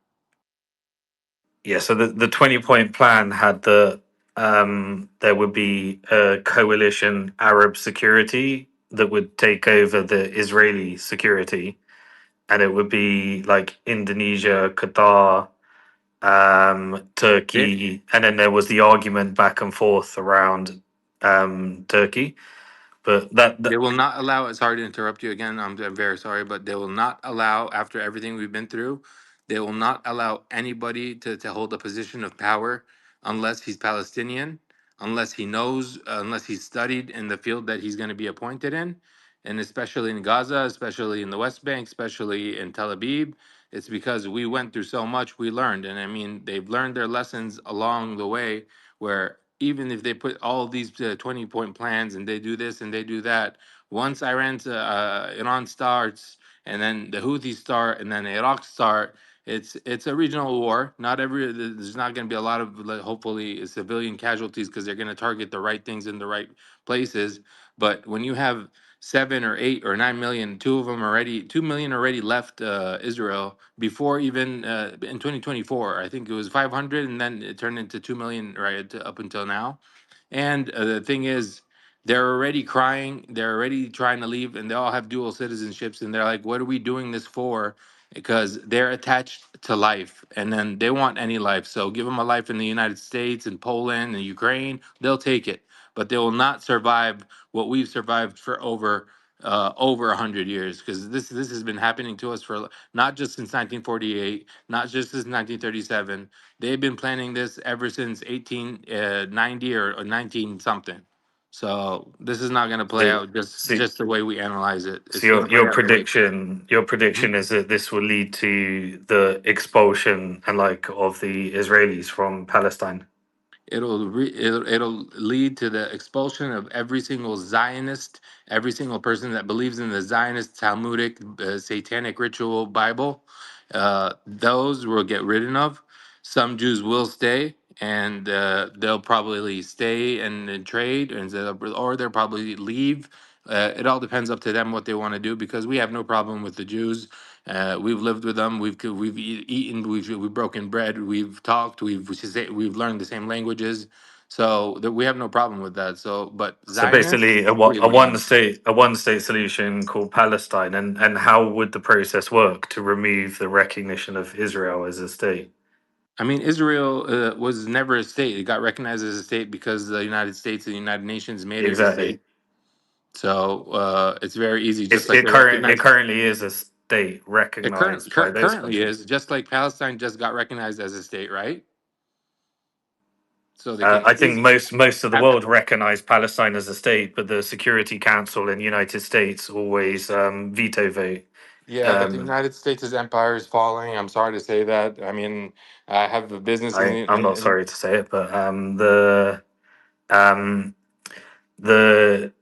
Yeah, so the 20-point plan had there would be a coalition Arab security that would take over the Israeli security, and it would be like Indonesia, Qatar, They, Turkey, and then there was the argument back and forth around Turkey. But they will not allow, sorry to interrupt you again, I'm very sorry, but they will not allow, after everything we've been through, they will not allow anybody to hold a position of power unless he's Palestinian, unless he knows, unless he's studied in the field that he's going to be appointed in, and especially in Gaza, especially in the West Bank, especially in Tel Aviv. It's because we went through so much, we learned. And I mean, they've learned their lessons along the way, where even if they put all these 20-point plans and they do this and they do that, once Iran starts, and then the Houthis start, and then Iraq start, it's a regional war. There's not going to be a lot of, like, hopefully, civilian casualties, because they're going to target the right things in the right places. But when you have 7 or 8 or 9 million, 2 million already left Israel before even in 2024. I think it was 500, and then it turned into 2 million up until now. And the thing is, they're already crying. They're already trying to leave, and they all have dual citizenships. And they're like, "What are we doing this for?" because they're attached to life, and then they want any life. So give them a life in the United States and Poland and Ukraine, they'll take it, but they will not survive what we've survived for over 100 years, because this has been happening to us for not just since 1948, not just since 1937. They've been planning this ever since 1890 or 19 something. So this is not going to play So, out so, just the way we analyze it. so It's going to play out the way. your prediction is that this will lead to the expulsion and like of the Israelis from Palestine. It'll lead to the expulsion of every single Zionist, every single person that believes in the Zionist Talmudic satanic ritual Bible. Those will get rid of. Some Jews will stay, and they'll probably stay and trade, or they'll probably leave. It all depends up to them what they want to do, because we have no problem with the Jews. We've lived with them. We've eaten. We've broken bread. We've talked. We've learned the same languages. So we have no problem with that. So, but So Zionists, basically, a we would not. one state solution called Palestine, and how would the process work to remove the recognition of Israel as a state? I mean, Israel was never a state. It got recognized as a state because the United States and the United Nations made it a Exactly. state. So it's very easy, It's just like they it recognize. currently is a state It recognized by those currently countries. is, just like Palestine just got recognized as a state, right? So they can I think easily most of the have. world recognize Palestine as a state, but the Security Council in the United States always veto vote. Yeah, but the United States' empire is falling. I'm sorry to say that. I mean, I have a business I'm not sorry to say it, but um, the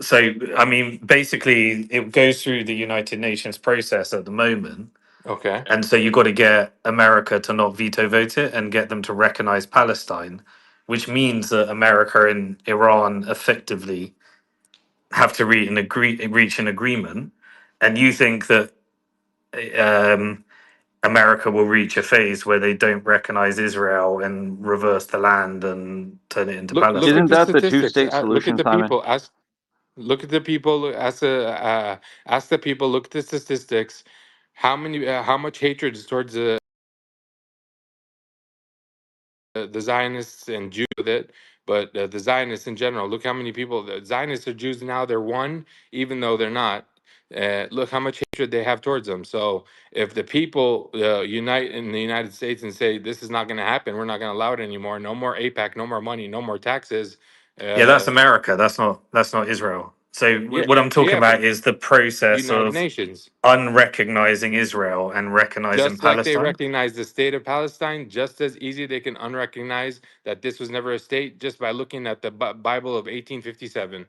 so I mean, basically, it goes through the United Nations process at the moment, Okay. and so you got to get America to not veto vote it and get them to recognize Palestine, which means that America and Iran effectively have to reach an agreement. And you think that um, America will reach a phase where they don't recognize Israel and reverse the land and turn it into Look at Palestine? Isn't the that the statistics. two-state Look at solution, the Simon? people. Look at the people. Ask the people. Look at the statistics. How much hatred is towards the Zionists and Jews with it, but the Zionists in general. Look how many people. The Zionists are Jews now. They're one, even though they're not. Look how much hatred they have towards them. So if the people unite in the United States and say this is not going to happen, we're not going to allow it anymore. No more APAC. No more money. No more taxes. Yeah, that's America. That's not Israel. So Yeah, what I'm talking yeah, but about is the process United of Nations. unrecognizing Israel and recognizing Just like they Palestine. recognize the state of Palestine, just as easy they can unrecognize that this was never a state just by looking at the Bible of 1857.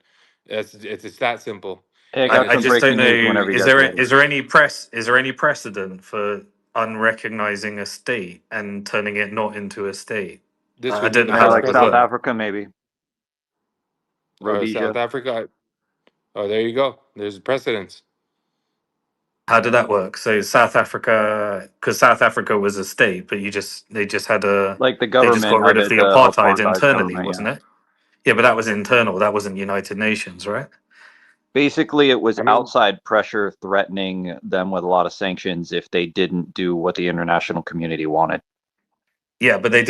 It's that simple. Hey, I And got I some it's just don't breaking know. news whenever you Is guys are there ready. is there any precedent for unrecognizing a state and turning it not into a state? this I would be don't the know how first that Like would South precedent. work. Africa, maybe. South Rhodesia. Africa. Oh, there you go. There's precedents. How did that work? So South Africa, because South Africa was a state, but Like the they just got government rid of of it, the the apartheid apartheid internally, government, wasn't yeah. it? Yeah, but that was internal. That wasn't United Nations, right? Basically, it was I mean, outside pressure threatening them with a lot of sanctions if they didn't do what the international community wanted. Yeah, but they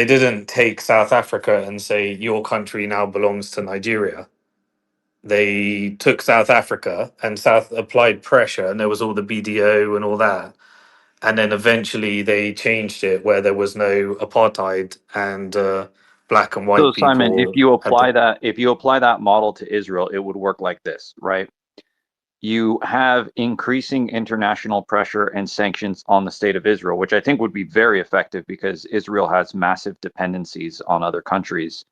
didn't take South Africa and say your country now belongs to Nigeria. They took South Africa and South applied pressure, and there was all the BDO and all that. And then eventually they changed it where there was no apartheid and black and So, white Simon, people had the. if you apply that model to Israel, it would work like this, right? You have increasing international pressure and sanctions on the state of Israel, which I think would be very effective because Israel has massive dependencies on other countries.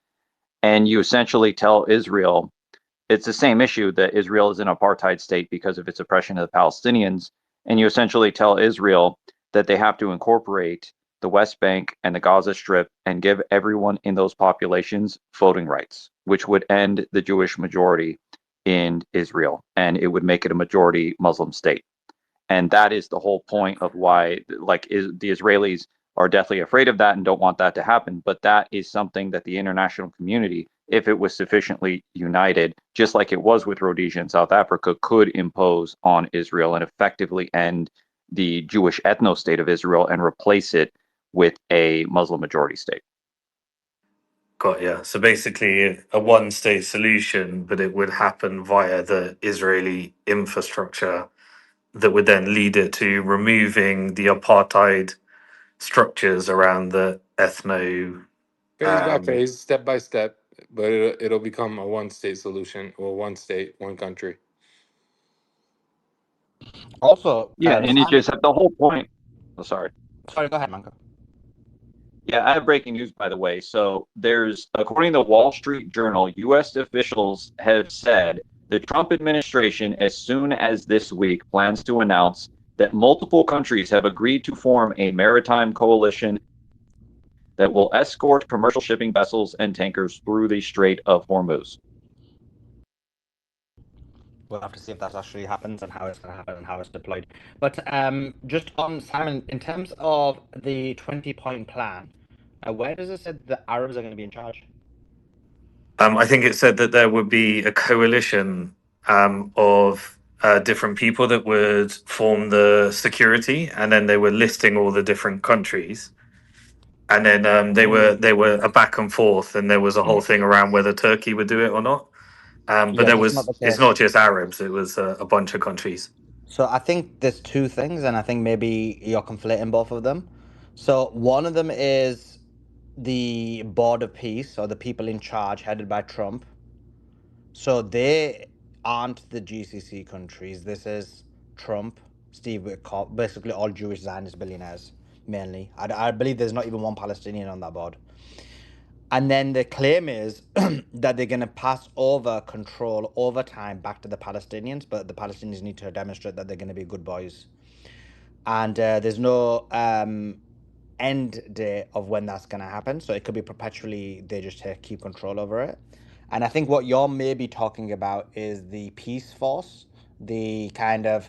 And you essentially tell Israel, it's the same issue that Israel is an apartheid state because of its oppression of the Palestinians. And you essentially tell Israel that they have to incorporate the West Bank and the Gaza Strip and give everyone in those populations voting rights, which would end the Jewish majority in Israel, and it would make it a majority Muslim state. And that is the whole point of why, the Israelis are deathly afraid of that and don't want that to happen. But that is something that the international community, if it was sufficiently united, just like it was with Rhodesia and South Africa, could impose on Israel and effectively end the Jewish ethno-state of Israel and replace it with a Muslim majority state. Got ya. So basically, a one-state solution, but it would happen via the Israeli infrastructure that would then lead it to removing the apartheid structures around the ethno. Phase by phase, step by step, but it'll become a one state solution or one state, one country. Also, Yeah, and it just the whole point. Oh, sorry. Sorry, go ahead, Manko. Yeah, I have breaking news, by the way. So there's, according to the Wall Street Journal, U.S. officials have said the Trump administration, as soon as this week, plans to announce that multiple countries have agreed to form a maritime coalition that will escort commercial shipping vessels and tankers through the Strait of Hormuz. We'll have to see if that actually happens and how it's going to happen and how it's deployed. But just on Simon, in terms of the 20-point plan, where does it say the Arabs are going to be in charge? I think it said that there would be a coalition of different people that would form the security, and then they were listing all the different countries, and then they were a back and forth, and there was a whole thing around whether Turkey would do it or not. But Yeah, there that's not was the it's case. not just Arabs; it was a bunch of countries. So I think there's two things, and I think maybe you're conflating both of them. So one of them is the Board of Peace, or the people in charge, headed by Trump. So they aren't the GCC countries. This is Trump, Steve Witkoff, basically all Jewish Zionist billionaires, mainly. I believe there's not even one Palestinian on that board. And then the claim is that they're going to pass over control over time back to the Palestinians, but the Palestinians need to demonstrate that they're going to be good boys. And there's no end date of when that's going to happen. So it could be perpetually they just keep control over it. And I think what you're maybe talking about is the peace force, the kind of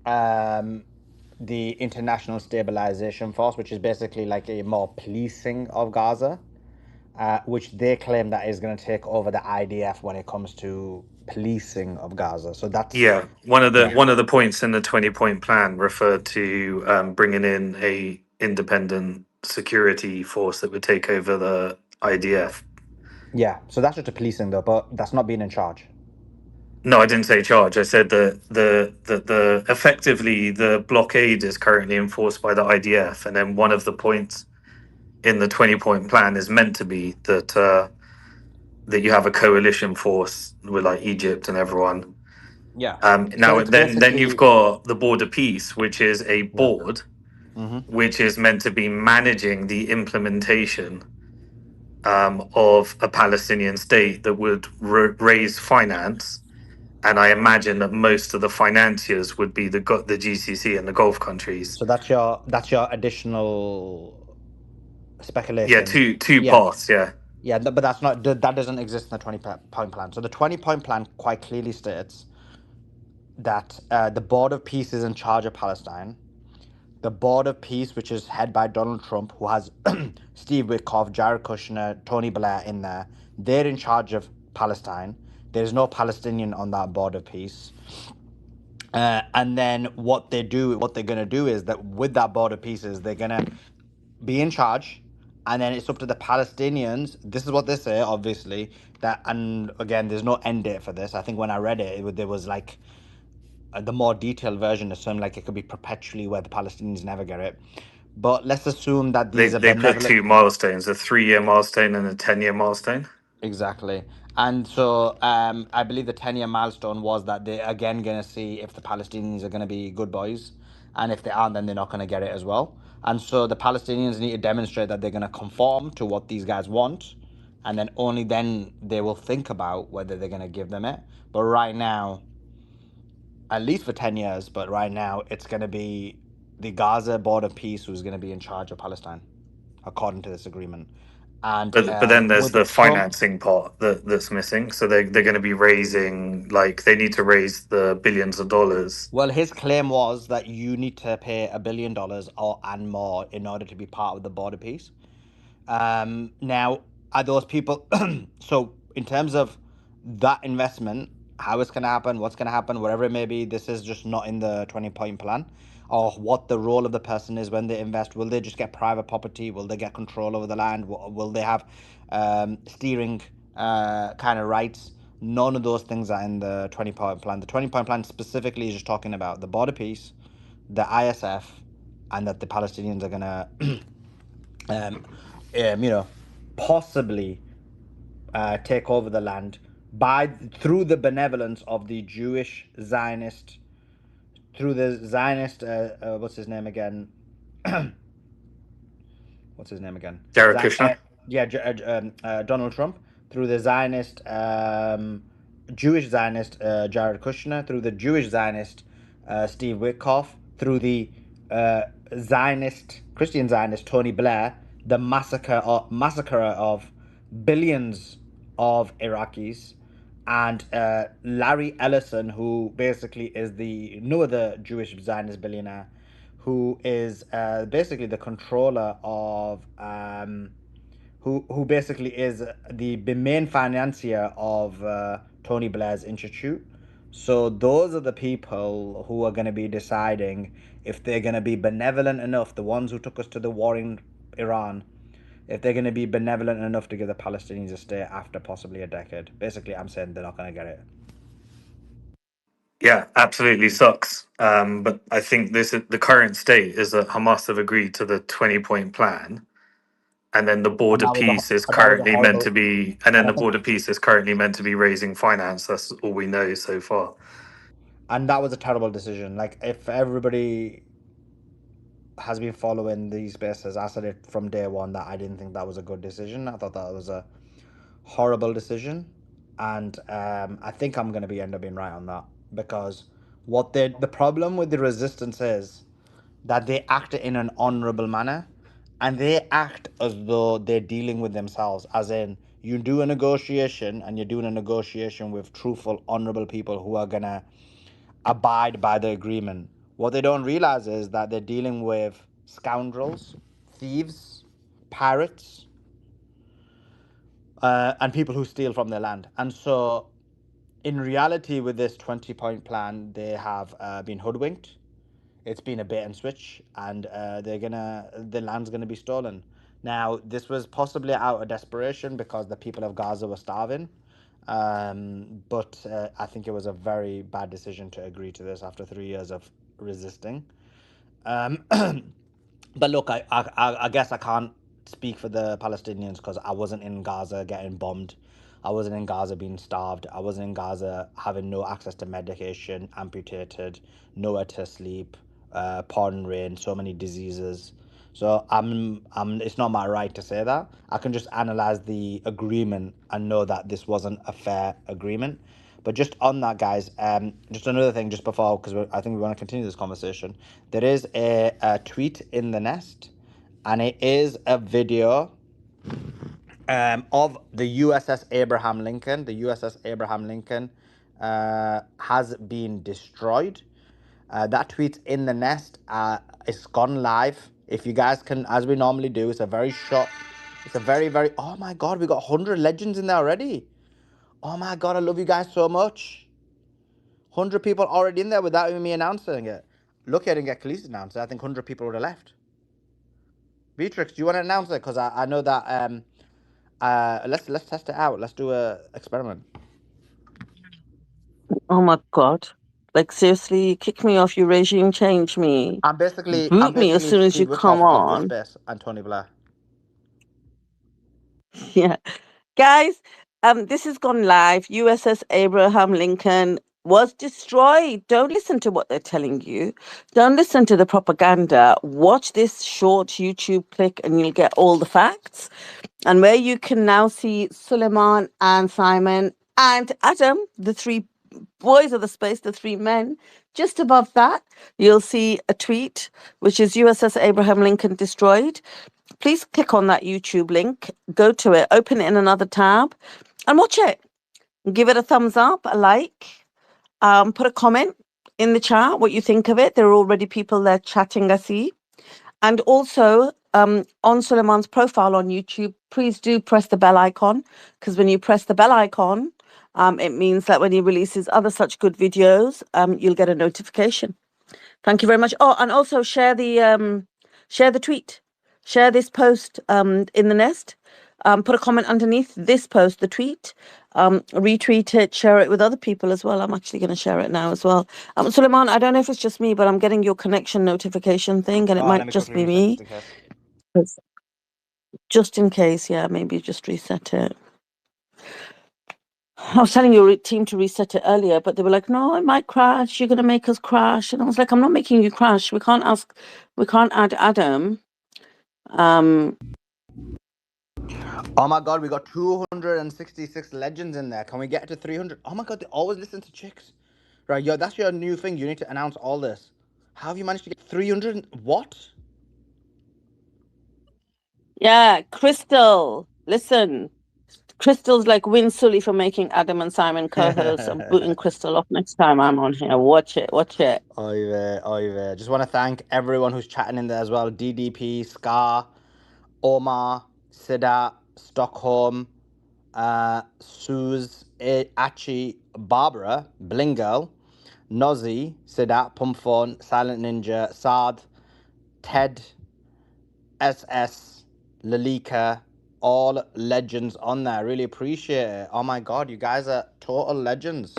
the international stabilization force, which is basically like a more policing of Gaza. Which they claim that is going to take over the IDF when it comes to policing of Gaza. So that's one of the points in the 20-point plan referred to bringing in a independent security force that would take over the IDF. Yeah, so that's just a policing though, but that's not being in charge. No, I didn't say charge. I said that the effectively the blockade is currently enforced by the IDF, and then one of the points in the 20-point plan is meant to be that that you have a coalition force with like Egypt and everyone. Yeah. Now then you've got the Board of Peace, which is a board which is meant to be managing the implementation of a Palestinian state that would raise finance. And I imagine that most of the financiers would be the GCC and the Gulf countries. So that's your additional speculation. Yeah, two paths. Yeah. Yeah, but that doesn't exist in the 20-point plan. So the 20-point plan quite clearly states that the Board of Peace is in charge of Palestine. The Board of Peace, which is headed by Donald Trump, who has Steve Witkoff, Jared Kushner, Tony Blair in there, they're in charge of Palestine. There's no Palestinian on that Board of Peace. And then what they're going to do is that with that Board of Peace is they're going to be in charge, and then it's up to the Palestinians. This is what they say, obviously, that, and again, there's no end date for this. I think when I read it, there was like the more detailed version is something like it could be perpetually where the Palestinians never get it. But let's assume that these they put two milestones, a 3-year milestone and a 10-year milestone. Exactly. And so I believe the 10-year milestone was that they're again going to see if the Palestinians are going to be good boys. And if they aren't, then they're not going to get it as well. And so the Palestinians need to demonstrate that they're going to conform to what these guys want. And then only then they will think about whether they're going to give them it. But right now, at least for 10 years, but right now it's going to be the Gaza Board of Peace who's going to be in charge of Palestine, according to this agreement. And but then there's the financing part that's missing. So they're going to be raising, like, they need to raise the billions of dollars. Well, his claim was that you need to pay $1 billion and more in order to be part of the Board of Peace. Now, are those people... So in terms of that investment, how it's going to happen, what's going to happen, whatever it may be, this is just not in the 20-point plan. or what the role of the person is when they invest. Will they just get private property? Will they get control over the land? Will they have steering kind of rights? None of those things are in the 20-point plan. The 20-point plan specifically is just talking about the border peace, the ISF, and that the Palestinians are gonna, possibly take over the land through the benevolence of the Jewish Zionist, through the Zionist. What's his name again? What's his name again? Jared Kushner. Donald Trump, through the Zionist, Jewish Zionist Jared Kushner, through the Jewish Zionist Steve Witkoff, through the Zionist, Christian Zionist Tony Blair, the massacre of billions of Iraqis, and Larry Ellison, who basically is no other Jewish Zionist billionaire, who is basically the controller of, who basically is the main financier of Tony Blair's Institute. So those are the people who are going to be deciding if they're going to be benevolent enough, the ones who took us to the war in Iran, if they're going to be benevolent enough to give the Palestinians a state after possibly a decade. Basically, I'm saying they're not going to get it. Yeah, absolutely sucks. But I think the current state is that Hamas have agreed to the 20-point plan, and then the And border that was a, peace is and that was a currently meant horrible. to be, raising finance. That's all we know so far. And that was a terrible decision. Like, if everybody has been following these spaces, I said it from day one that I didn't think that was a good decision. I thought that was a horrible decision, and I think I'm going to end up being right on that, because the problem with the resistance is that they act in an honorable manner, and they act as though they're dealing with themselves, as in you do a negotiation and you're doing a negotiation with truthful, honorable people who are going to abide by the agreement. What they don't realize is that they're dealing with scoundrels, thieves, pirates, and people who steal from their land. And so in reality, with this 20-point plan, they have been hoodwinked. It's been a bait and switch, and the land's gonna be stolen. Now, this was possibly out of desperation because the people of Gaza were starving, but I think it was a very bad decision to agree to this after 3 years of resisting. But look, I guess I can't speak for the Palestinians because I wasn't in Gaza getting bombed. I wasn't in Gaza being starved. I wasn't in Gaza having no access to medication, amputated, nowhere to sleep, pouring rain, so many diseases. So it's not my right to say that. I can just analyze the agreement and know that this wasn't a fair agreement. But just on that, guys, just another thing just before, because I think we want to continue this conversation. There is a tweet in the nest, and it is a video of the USS Abraham Lincoln. The USS Abraham Lincoln has been destroyed. That tweet's in the nest. It's gone live. If you guys can, as we normally do, it's a very short, it's a very, very, oh my God, we got 100 legends in there already. Oh my God, I love you guys so much. 100 people already in there without even me announcing it. Lucky I didn't get Khalees announced it. I think 100 people would have left. Beatrix, do you want to announce it? Because I know that let's test it out. Let's do a experiment. Oh my God. Like, seriously, kick me off, you regime change me. I'm basically Boot me as soon as you Steve come Witkoff of this on. space and Tony Blair. Yeah. Guys, this has gone live. USS Abraham Lincoln was destroyed. Don't listen to what they're telling you. Don't listen to the propaganda. Watch this short YouTube clip and you'll get all the facts. And where you can now see Suleiman and Simon and Adam, the three boys of the space, the three men. Just above that, you'll see a tweet, which is USS Abraham Lincoln destroyed. Please click on that YouTube link, go to it, open it in another tab, and watch it. Give it a thumbs up, a like, put a comment in the chat, what you think of it. There are already people there chatting, I see. And also, on Suleiman's profile on YouTube, please do press the bell icon, because when you press the bell icon, it means that when he releases other such good videos, you'll get a notification. Thank you very much. Oh, and also share the tweet. Share this post in the nest. Put a comment underneath this post, the tweet. Retweet it, share it with other people as well. I'm actually going to share it now as well. Suleiman, I don't know if it's just me, but I'm getting your connection notification thing, and it might just be me. Just in case, yeah, maybe just reset it. I was telling your team to reset it earlier, but they were like, no, it might crash. You're going to make us crash. And I was like, I'm not making you crash. We can't add Adam. Oh my god, we got 266 legends in there. Can we get to 300? Oh my god, they always listen to chicks. Right, yo, that's your new thing. You need to announce all this. How have you managed to get 300? What? Yeah, Crystal, listen. Crystal's like win Sully for making Adam and Simon co-hosts. I'm booting Crystal off next time I'm on here. Watch it. Oive. Just want to thank everyone who's chatting in there as well. DDP, Scar, Omar, Siddha, Stockholm, Suze, Achi, Barbara, Blingo, Nozzy, Siddha, Pumpphone, Silent Ninja, Saad, Ted, SS, Lalika, all legends on there. Really appreciate it. Oh my god, you guys are total legends.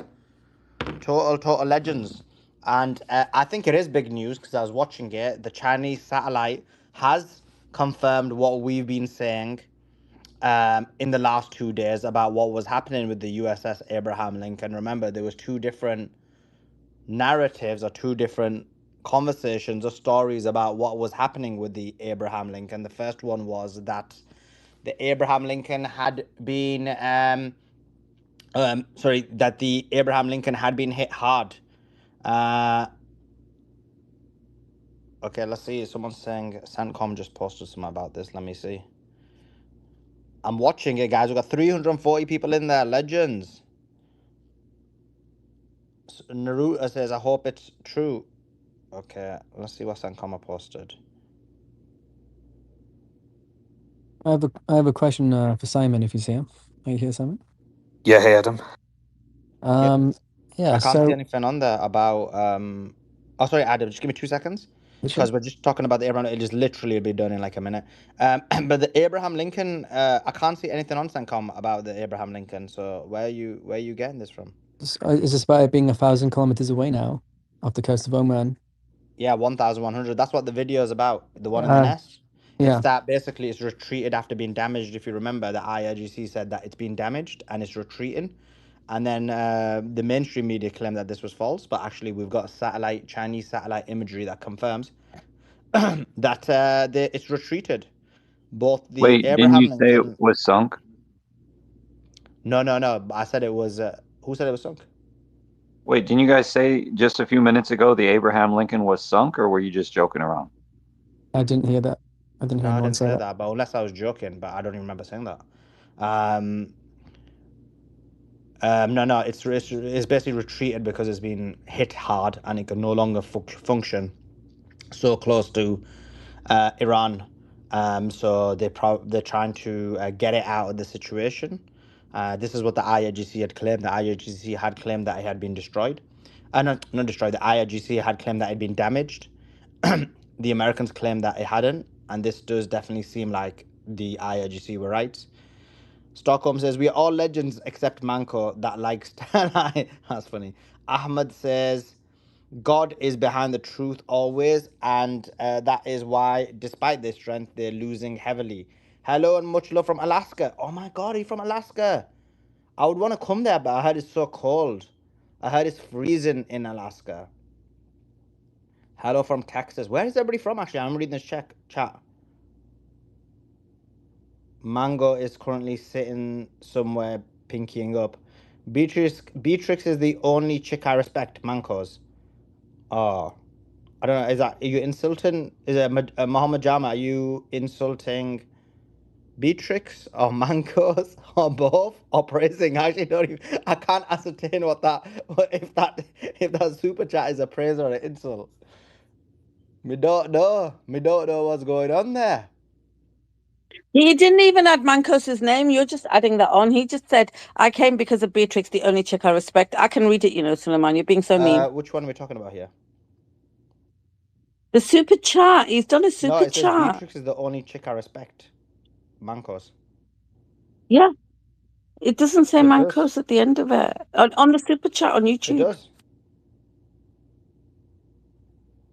Total legends. And I think it is big news because I was watching it. The Chinese satellite has confirmed what we've been saying in the last 2 days about what was happening with the USS Abraham Lincoln. Remember, there was two different narratives or two different conversations or stories about what was happening with the Abraham Lincoln. The first one was that the Abraham Lincoln had been that the Abraham Lincoln had been hit hard. Okay, let's see. Someone's saying CENTCOM just posted something about this. Let me see. I'm watching it, guys. We've got 340 people in there. Legends. Naruto says, I hope it's true. Okay, let's see what CENTCOM posted. I have a question for Simon, if you see him. Are you here, Simon? Yeah, hey Adam. Yeah, I can't so see anything on there about oh sorry, Adam, just give me 2 seconds. Because we're just talking about the Abraham. It'll just literally be done in like a minute. But the Abraham Lincoln, I can't see anything on CENTCOM about the Abraham Lincoln. So where are you getting this from? is this about it being 1,000 kilometers away now, off the coast of Oman? Yeah, 1,100. That's what the video is about. The one in the nest. Yeah. It's that basically it's retreated after being damaged. If you remember, the IRGC said that it's been damaged and it's retreating. And then the mainstream media claimed that this was false, but actually we've got Chinese satellite imagery that confirms that it's retreated. Both the Wait, Abraham didn't you say Lincoln. it was sunk? No. I said it was. Who said it was sunk? Wait, didn't you guys say just a few minutes ago the Abraham Lincoln was sunk, or were you just joking around? I didn't hear that. I didn't hear anyone say that. But unless I was joking, but I don't even remember saying that. No, it's basically retreated because it's been hit hard and it can no longer function so close to Iran. So they're trying to get it out of the situation. This is what the IRGC had claimed. The IRGC had claimed that it had been destroyed. Not destroyed. The IRGC had claimed that it had been damaged. The Americans claimed that it hadn't, and this does definitely seem like the IRGC were right. Stockholm says, we are all legends except Manco that likes to lie. That's funny. Ahmed says, God is behind the truth always, and that is why, despite their strength, they're losing heavily. Hello and much love from Alaska. Oh my God, are you from Alaska? I would want to come there, but I heard it's so cold. I heard it's freezing in Alaska. Hello from Texas. Where is everybody from, actually? I'm reading this chat. Mango is currently sitting somewhere pinkying up. Beatrix is the only chick I respect. Mancos. Oh, I don't know. Are you insulting? Is it Muhammad Jama? Are you insulting Beatrix or Mancos or both or praising? I actually don't even. I can't ascertain if that super chat is a praise or an insult. Me don't know what's going on there. He didn't even add Mancos's name. You're just adding that on. He just said, I came because of Beatrix, the only chick I respect. I can read it, Suleiman. You're being so mean. Which one are we talking about here? The super chat. He's done a No, super it says chat. Beatrix is the only chick I respect. Mancos. Yeah. It doesn't say It does. Mancos at the end of it. On the super chat on It YouTube. does.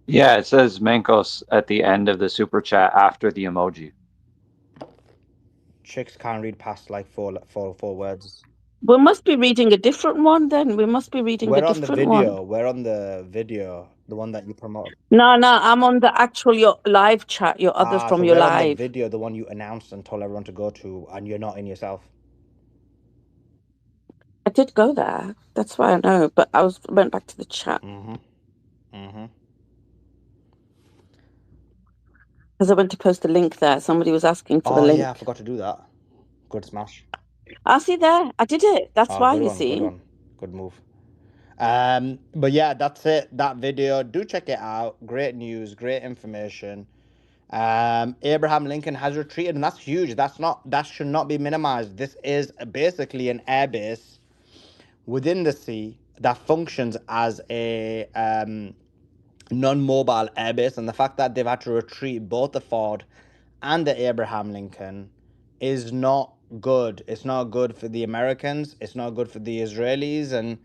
Yeah, it says Mancos at the end of the super chat after the emoji. Chicks can't read past like four words. We must be reading a different one then. We must be reading We're a on the different one. video. We're on the video, the one that you promote. No, I'm on the actual your live chat, your other from So your we're on the live. video, the one you announced and told everyone to go to, and you're not in yourself. I did go there. That's why I know. But I went back to the chat. Because I went to post a link there. Somebody was asking for the link. Yeah, I forgot to do that. Good smash. I see there. I did it. That's why good you one, see. Good one. Good move. But yeah, that's it. That video. Do check it out. Great news, great information. Abraham Lincoln has retreated, and that's huge. That should not be minimized. This is basically an airbase within the sea that functions as a non-mobile airbase, and the fact that they've had to retreat both the Ford and the Abraham Lincoln is not good. It's not good for the Americans. It's not good for the Israelis, and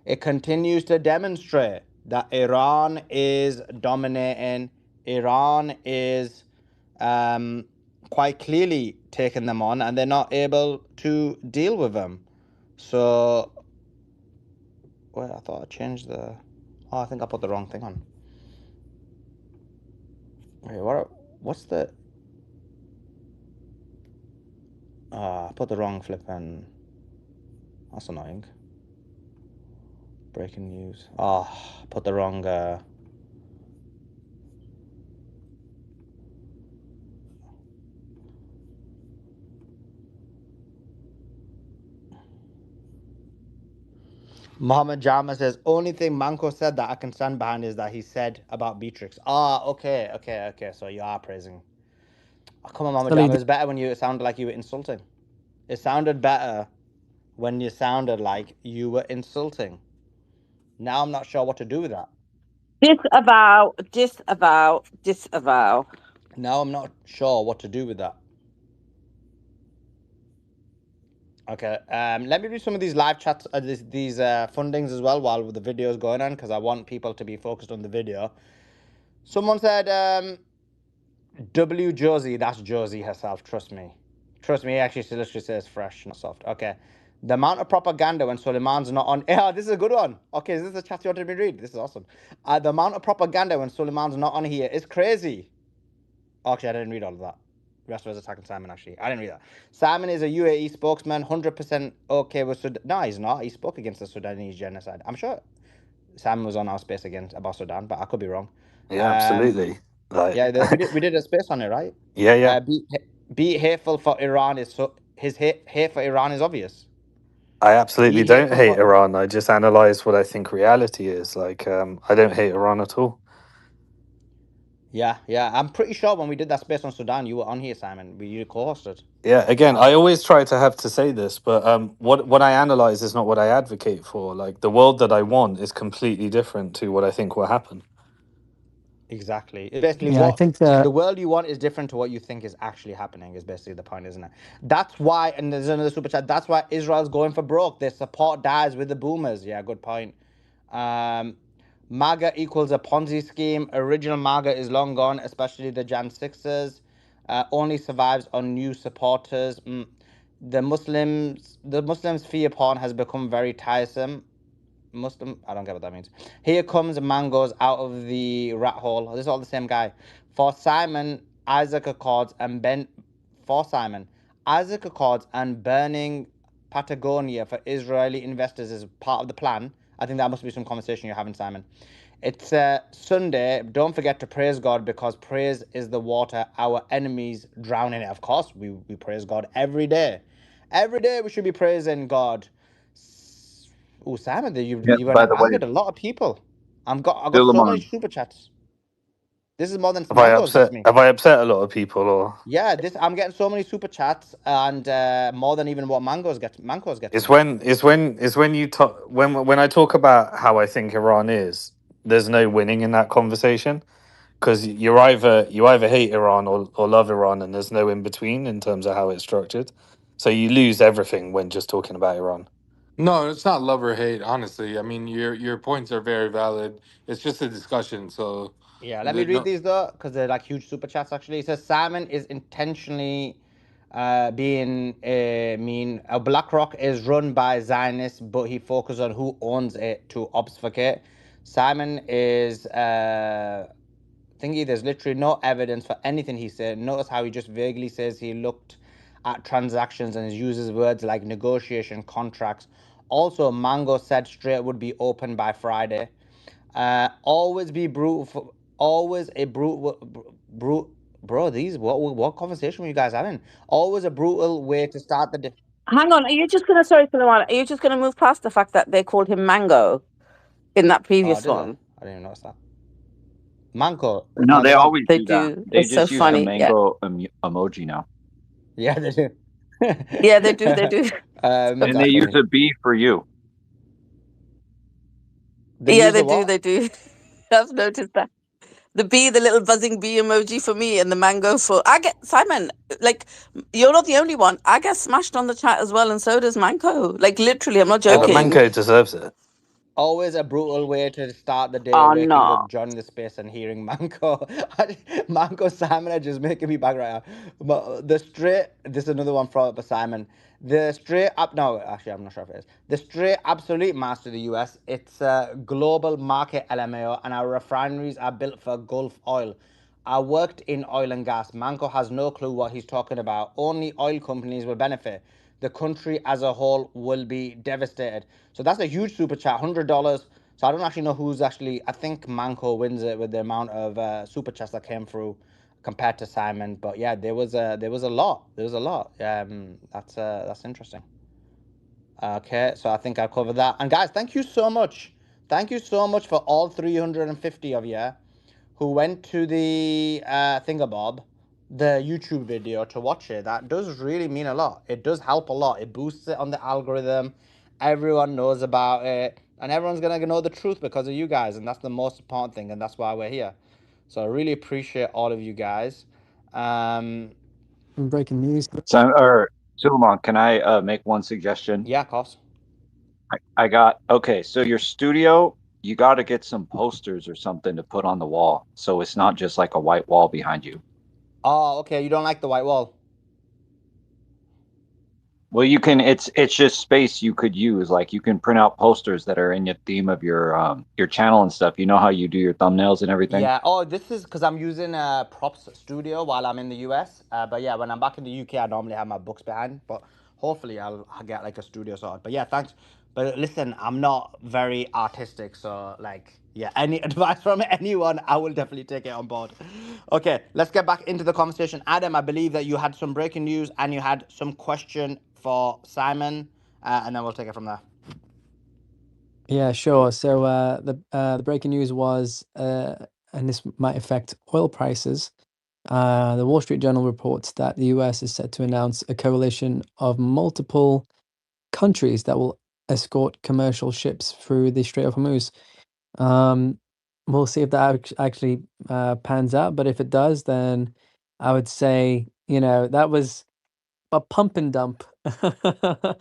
it continues to demonstrate that Iran is dominating. Iran is quite clearly taking them on, and they're not able to deal with them. So, wait, I thought I changed the... Oh, I think I put the wrong thing on. Wait, what's the... I put the wrong flipping... That's annoying. Breaking news. I put the wrong... Mohammed Jama says, only thing Manko said that I can stand behind is that he said about Beatrix. Okay. So you are praising. Come on, Mohammed Jama. It was better when it sounded like you were insulting. It sounded better when you sounded like you were insulting. Now I'm not sure what to do with that. Disavow. Now I'm not sure what to do with that. Okay, let me do some of these live chats, these fundings as well while the video is going on, because I want people to be focused on the video. Someone said, W Josie, that's Josie herself, trust me. Trust me, actually, she literally says fresh, not soft. Okay, the amount of propaganda when Suleiman's not on... Yeah, this is a good one. Okay, is this the chat you wanted me to read? This is awesome. The amount of propaganda when Suleiman's not on here is crazy. Actually, I didn't read all of that. The rest of us attacking Simon, actually. I didn't read that. Simon is a UAE spokesman, 100% okay with Sudan. No, he's not. He spoke against the Sudanese genocide. I'm sure Simon was on our space against about Sudan, but I could be wrong. Yeah, absolutely. We did a space on it, right? Yeah. Be hateful for Iran is his hate for Iran is obvious. I absolutely don't hate Iran. I just analyze what I think reality is. I don't hate Iran at all. Yeah. I'm pretty sure when we did that space on Sudan, you were on here, Simon. You co-hosted. Yeah, again, I always try to have to say this, but what I analyze is not what I advocate for. Like, the world that I want is completely different to what I think will happen. Exactly. It's basically Yeah, I think the world you want is different to what you think is actually happening, is basically the point, isn't it? That's why, and there's another super chat, that's why Israel's going for broke. Their support dies with the boomers. Yeah, good point. MAGA equals a Ponzi scheme. Original MAGA is long gone, especially the Jan 6ers. Only survives on new supporters. The Muslims fear porn has become very tiresome. Muslim, I don't get what that means. Here comes Mangoes out of the rat hole. This is all the same guy. For Simon, Isaac Accords and Isaac Accords and burning Patagonia for Israeli investors is part of the plan. I think that must be some conversation you're having, Simon. It's Sunday. Don't forget to praise God, because praise is the water our enemies drown in it. Of course, we praise God every day. Every day we should be praising God. Oh, Simon, you've angered a lot of people. I've got so many super chats. This is more than Mangoes gets me. Have I upset a lot of people, or? Yeah, I'm getting so many super chats, and more than even what Mangoes gets. It's when you talk when I talk about how I think Iran is. There's no winning in that conversation, because you either hate Iran or love Iran, and there's no in between in terms of how it's structured. So you lose everything when just talking about Iran. No, it's not love or hate. Honestly, I mean your points are very valid. It's just a discussion. So Yeah, let me the, read no, these though, because they're like huge super chats actually. It says Simon is intentionally being mean. BlackRock is run by Zionists, but he focuses on who owns it to obfuscate. Simon is thingy. There's literally no evidence for anything he said. Notice how he just vaguely says he looked at transactions and uses words like negotiation, contracts. Also, Mango said Strait would be open by Friday. Always be brutal. Always a brutal. Bro, these what conversation were you guys having? Always a brutal way to start the day. Hang on, are you just gonna sorry, Philemon, are you just gonna move past the fact that they called him Mango in that Oh, previous did they? one? I didn't even notice that. Mango. No, No, they they don't. always They do that. do. They It's so just use the funny. Yeah. mango emoji now. Yeah, they do. Yeah, they do, they do. And That's they use funny. a B for you. They Yeah, use they a do, what? they do. I've noticed that. The bee, the little buzzing bee emoji for me, and the mango for I get Simon. Like you're not the only one. I get smashed on the chat as well, and so does Mango. Like literally, I'm not Yeah, but Always, joking. Manco deserves it. always a brutal way to start the day. Oh Waking no. up, joining the space, and hearing Mango. Mango Simon are just making me back right now. But the straight. This is another one from Simon. The straight up. No, actually, I'm not sure if it is. The straight absolute master of the US. It's a global market LMAO, and our refineries are built for Gulf oil. I worked in oil and gas. Manco has no clue what he's talking about. Only oil companies will benefit. The country as a whole will be devastated. So that's a huge super chat, $100. So I don't actually know who's actually. I think Manco wins it with the amount of super chats that came through compared to Simon. But yeah, there was a lot. There was a lot. That's interesting. Okay, so I think I covered that. And guys, thank you so much. Thank you so much for all 350 of you who went to the Thingabob, the YouTube video to watch it. That does really mean a lot. It does help a lot. It boosts it on the algorithm. Everyone knows about it. And everyone's going to know the truth because of you guys. And that's the most important thing. And that's why we're here. So I really appreciate all of you guys. Breaking news. So, or Suleiman, can I make one suggestion? Yeah, of course. I got okay. So your studio, you got to get some posters or something to put on the wall, so it's not just like a white wall behind you. Oh, okay. You don't like the white wall? Well, you can. It's just space you could use. Like you can print out posters that are in your theme of your channel and stuff. You know how you do your thumbnails and everything. Yeah. Oh, this is because I'm using a props studio while I'm in the US. But yeah, when I'm back in the UK, I normally have my books behind. But hopefully, I'll get like a studio sorted. But yeah, thanks. But listen, I'm not very artistic, so like, yeah, any advice from anyone, I will definitely take it on board. Okay, let's get back into the conversation. Adam, I believe that you had some breaking news and you had some question for Simon, and then we'll take it from there. Yeah, sure. So the breaking news was, and this might affect oil prices. The Wall Street Journal reports that the US is set to announce a coalition of multiple countries that will escort commercial ships through the Strait of Hormuz. We'll see if that actually pans out. But if it does, then I would say, that was a pump and dump, a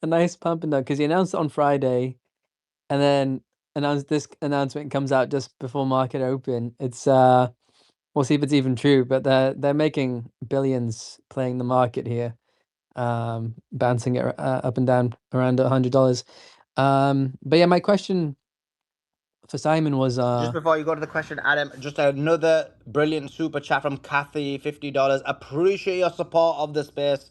nice pump and dump, because he announced it on Friday, and then this announcement comes out just before market open. It's we'll see if it's even true, but they're making billions playing the market here, bouncing it up and down around $100. But yeah, my question for Simon was Just before you go to the question, Adam, just another brilliant super chat from Kathy, $50. Appreciate your support of the space.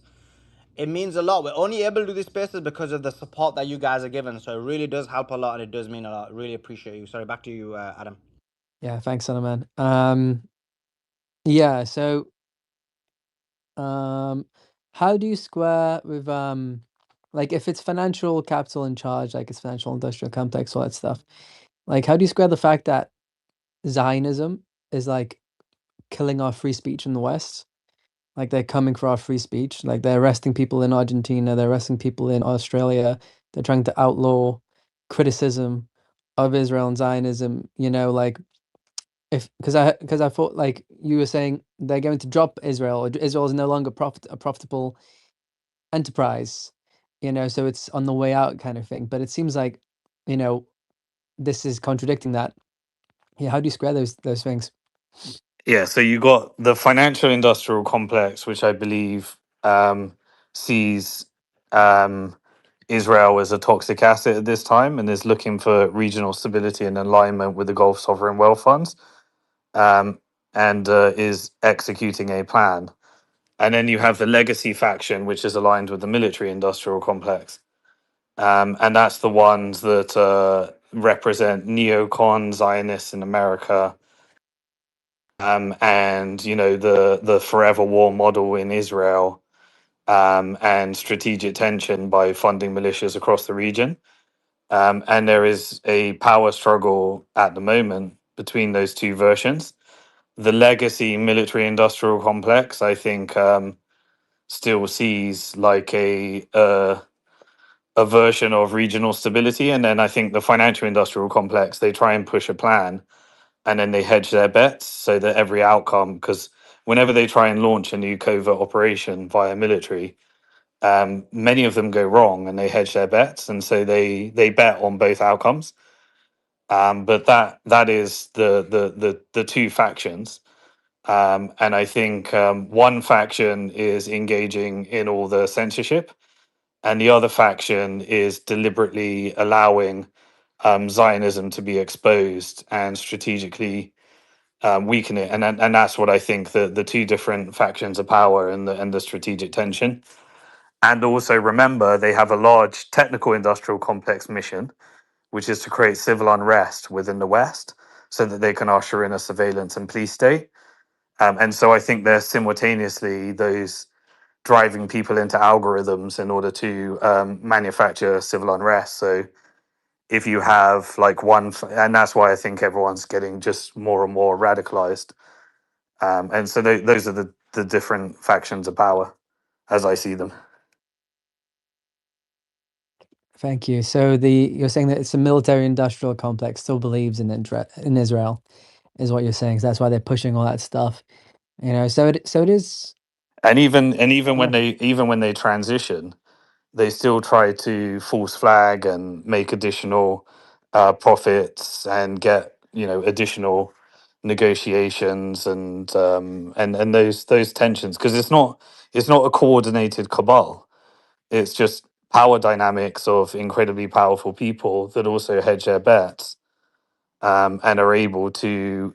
It means a lot. We're only able to do these spaces because of the support that you guys are giving. So it really does help a lot, and it does mean a lot. Really appreciate you. Sorry, back to you, Adam. Yeah, thanks, Solomon. Yeah, so how do you square with like if it's financial capital in charge, like it's financial industrial complex, all that stuff, like how do you square the fact that Zionism is like killing our free speech in the West? Like they're coming for our free speech, like they're arresting people in Argentina, they're arresting people in Australia, they're trying to outlaw criticism of Israel and Zionism, like if because I thought like you were saying they're going to drop Israel, or Israel is no longer a profitable enterprise, so it's on the way out kind of thing. But it seems like, this is contradicting that. Yeah, how do you square those things? Yeah, so you got the financial industrial complex, which I believe sees Israel as a toxic asset at this time and is looking for regional stability and alignment with the Gulf sovereign wealth funds, and is executing a plan. And then you have the legacy faction, which is aligned with the military industrial complex. And that's the ones that represent neocon Zionists in America, and the forever war model in Israel, and strategic tension by funding militias across the region. And there is a power struggle at the moment between those two versions. The legacy military industrial complex, I think, still sees like a version of regional stability, and then I think the financial industrial complex, they try and push a plan, and then they hedge their bets so that every outcome, because whenever they try and launch a new covert operation via military, many of them go wrong, and they hedge their bets, and so they bet on both outcomes. But that is the two factions. And I think one faction is engaging in all the censorship, and the other faction is deliberately allowing Zionism to be exposed and strategically weaken it. And that's what I think the two different factions of power and the strategic tension. And also remember, they have a large technical industrial complex mission, which is to create civil unrest within the West so that they can usher in a surveillance and police state. And so I think they're simultaneously those driving people into algorithms in order to manufacture civil unrest. So if you have like and that's why I think everyone's getting just more and more radicalized. And so those are the different factions of power as I see them. Thank you. So you're saying that it's a military-industrial complex still believes in Israel, is what you're saying. So that's why they're pushing all that stuff. So it is. And even when they transition, they still try to false flag and make additional profits and get additional negotiations and those tensions, because it's not a coordinated cabal. It's just power dynamics of incredibly powerful people that also hedge their bets, and are able to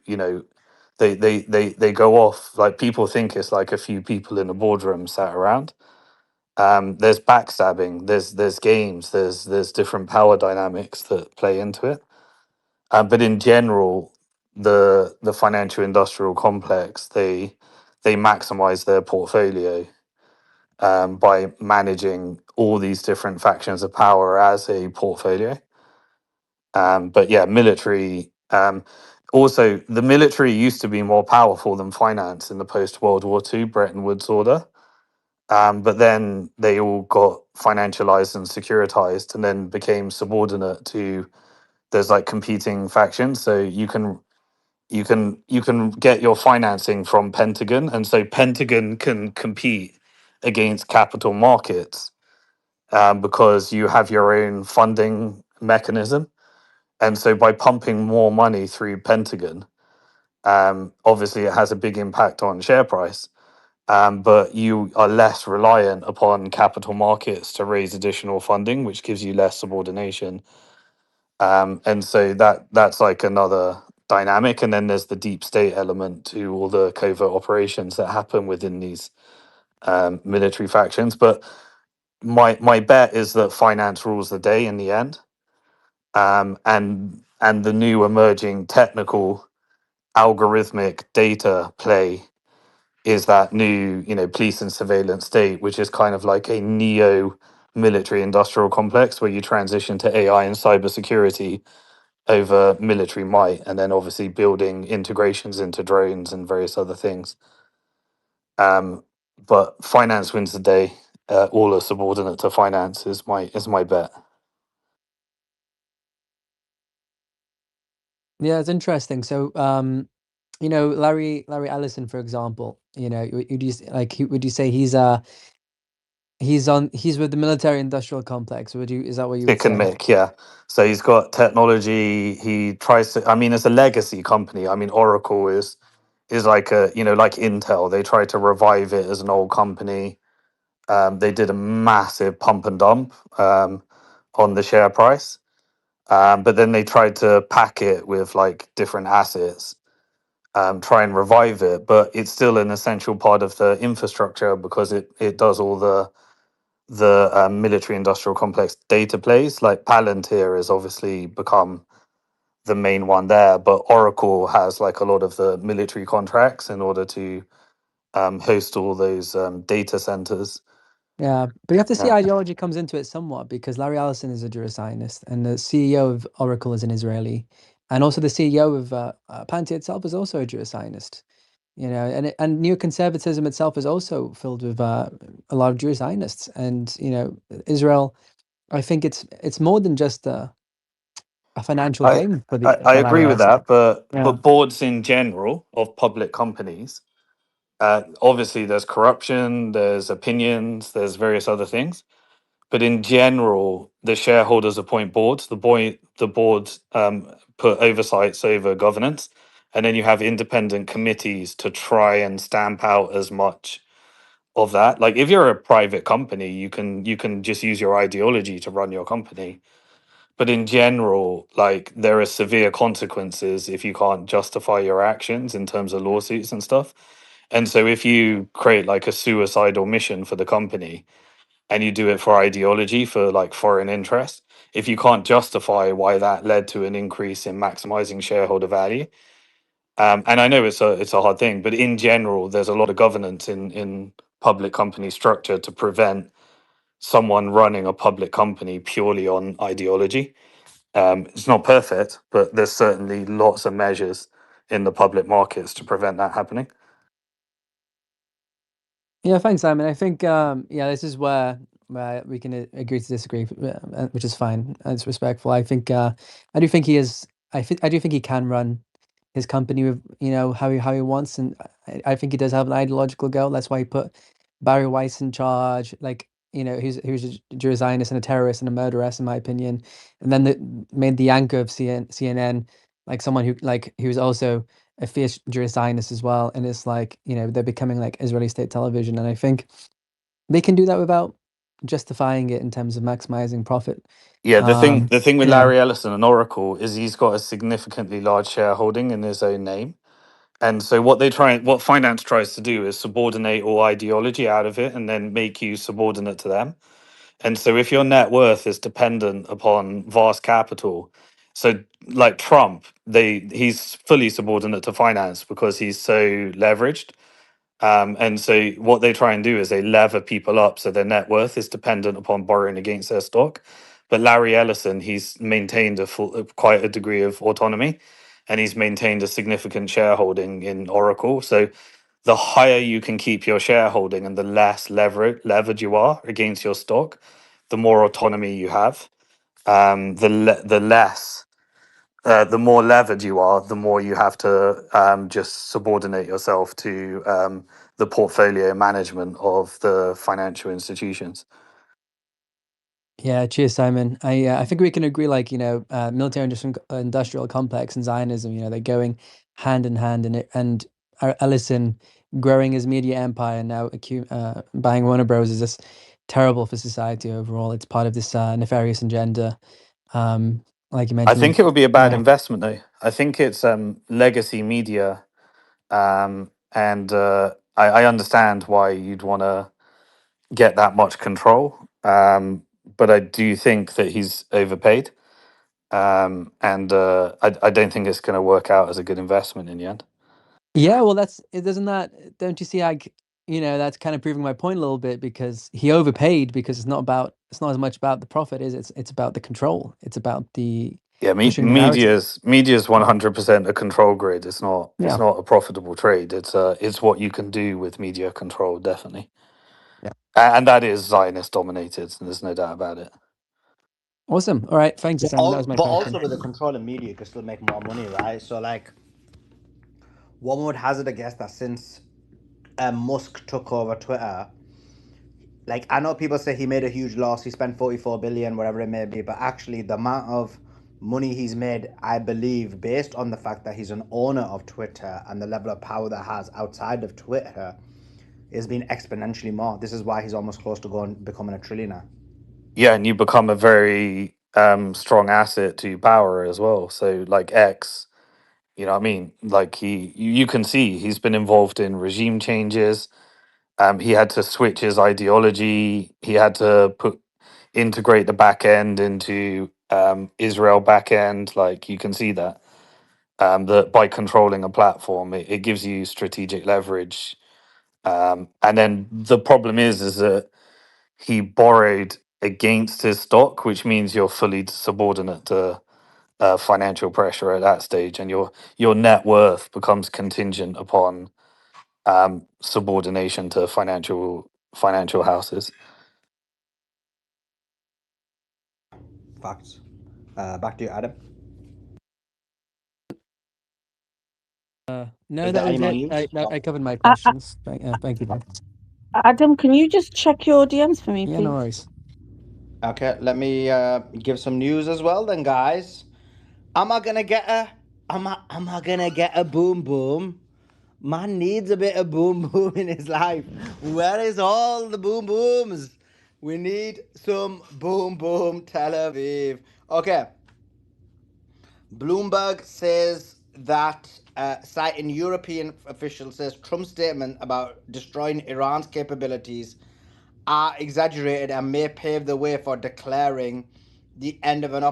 they go off. Like, people think it's like a few people in a boardroom sat around. There's backstabbing, there's games, there's different power dynamics that play into it. But in general, the financial industrial complex, they maximize their portfolio by managing all these different factions of power as a portfolio. But yeah, military. Also, the military used to be more powerful than finance in the post World War II Bretton Woods order. But then they all got financialized and securitized, and then became subordinate to. There's like competing factions, so you can get your financing from Pentagon, and so Pentagon can compete against capital markets, because you have your own funding mechanism, and so by pumping more money through Pentagon, obviously it has a big impact on share price. But you are less reliant upon capital markets to raise additional funding, which gives you less subordination. And so that's like another dynamic. And then there's the deep state element to all the covert operations that happen within these military factions. But my bet is that finance rules the day in the end. And the new emerging technical algorithmic data play is that new, police and surveillance state, which is kind of like a neo military industrial complex where you transition to AI and cybersecurity over military might, and then obviously building integrations into drones and various other things. But finance wins the day. All are subordinate to finance is my bet. Yeah, it's interesting. So you know, Larry Ellison, for example, you know, would you would you say he's with the military industrial complex? Is that what you would Pick and say? Mick, yeah. So he's got technology. He tries to. I mean, it's a legacy company. I mean, Oracle is like a, you know, like Intel. They try to revive it as an old company. They did a massive pump and dump on the share price, but then they tried to pack it with like different assets, try and revive it. But it's still an essential part of the infrastructure because it does all the military industrial complex data plays. Like Palantir has obviously become the main one there, but Oracle has like a lot of the military contracts in order to host all those data centers. Yeah, but you have to see Yeah. ideology comes into it somewhat, because Larry Ellison is a Jewish Zionist, and the CEO of Oracle is an Israeli, and also the CEO of Palantir itself is also a Jewish Zionist. You know, and neoconservatism itself is also filled with a lot of Jewish Zionists, and you know, Israel. I think it's more than just a financial I, gain for I Larry agree with Ellison. that, but Yeah. boards in general of public companies, obviously there's corruption, there's opinions, there's various other things. But in general, the shareholders appoint boards. The boards put oversights over governance, and then you have independent committees to try and stamp out as much of that. Like if you're a private company, you can just use your ideology to run your company. But in general, like there are severe consequences if you can't justify your actions in terms of lawsuits and stuff. And so if you create like a suicidal mission for the company and you do it for ideology, for like foreign interest, if you can't justify why that led to an increase in maximizing shareholder value, and I know it's a hard thing, but in general, there's a lot of governance in public company structure to prevent someone running a public company purely on ideology. It's not perfect, but there's certainly lots of measures in the public markets to prevent that happening. Yeah, thanks, Simon. I think yeah, this is where we can agree to disagree, which is fine. It's respectful. I think I do think he is. I do think he can run his company with, you know, how he wants, and I think he does have an ideological goal. That's why he put Barry Weiss in charge. Like, you know, who's a Jewish Zionist and a terrorist and a murderess, in my opinion. And then made the anchor of CNN like someone who was also a fierce Jewish Zionist as well. And it's like, you know, they're becoming like Israeli state television, and I think they can do that without justifying it in terms of maximizing profit. Yeah, the thing with Yeah. Larry Ellison and Oracle is he's got a significantly large shareholding in his own name. And so what finance tries to do is subordinate all ideology out of it and then make you subordinate to them. And so if your net worth is dependent upon vast capital, so like Trump, he's fully subordinate to finance because he's so leveraged. And so what they try and do is they lever people up so their net worth is dependent upon borrowing against their stock. But Larry Ellison, he's maintained quite a degree of autonomy, and he's maintained a significant shareholding in Oracle. So the higher you can keep your shareholding and the less levered you are against your stock, the more autonomy you have. The less the more levered you are, the more you have to just subordinate yourself to the portfolio management of the financial institutions. Yeah, cheers, Simon. I think we can agree, like, you know, military industrial complex and Zionism, you know, they're going hand in hand, and Ellison growing his media empire and now buying Warner Bros. Is just terrible for society overall. It's part of this nefarious agenda. Like you I mentioned, think it would be a bad yeah. investment, though. I think it's legacy media, and I understand why you'd want to get that much control, but I do think that he's overpaid, and I don't think it's going to work out as a good investment in the end. Yeah, well, don't you see, like, you know, that's kind of proving my point a little bit, because he overpaid, because it's not as much about the profit, is it? It's about the control. It's about the Yeah, pushing the narrative. media's 100% a control grid. It's Yeah. not a profitable trade. It's what you can do with media control, definitely. Yeah. And that is Zionist dominated, and there's no doubt about it. Awesome. All right. Thank you, Simon. That was my But question. also with the control of media, you can still make more money, right? So like, one would hazard a guess that since Musk took over Twitter, like, I know people say he made a huge loss, he spent 44 billion, whatever it may be, but actually the amount of money he's made, I believe, based on the fact that he's an owner of Twitter and the level of power that has outside of Twitter, has been exponentially more. This is why he's almost close to becoming a trillionaire. Yeah, and you become a very strong asset to power as well. So like X, you know what I mean? Like you can see he's been involved in regime changes. He had to switch his ideology. He had to integrate the back end into Israel back end. Like you can see that that by controlling a platform, it gives you strategic leverage. And then the problem is that he borrowed against his stock, which means you're fully subordinate to financial pressure at that stage, and your net worth becomes contingent upon subordination to financial houses. Facts. Back to you, Adam. No, Is that there was any more it. news? I covered my questions. Thank you, man. Adam, can you just check your DMs for me, Yeah, please? no worries. Okay, let me give some news as well then, guys. Am I gonna get a boom boom? Man needs a bit of boom boom in his life. Where is all the boom booms? We need some boom boom, Tel Aviv. Okay. Bloomberg says that, citing European officials, says Trump's statement about destroying Iran's capabilities are exaggerated and may pave the way for declaring the end of the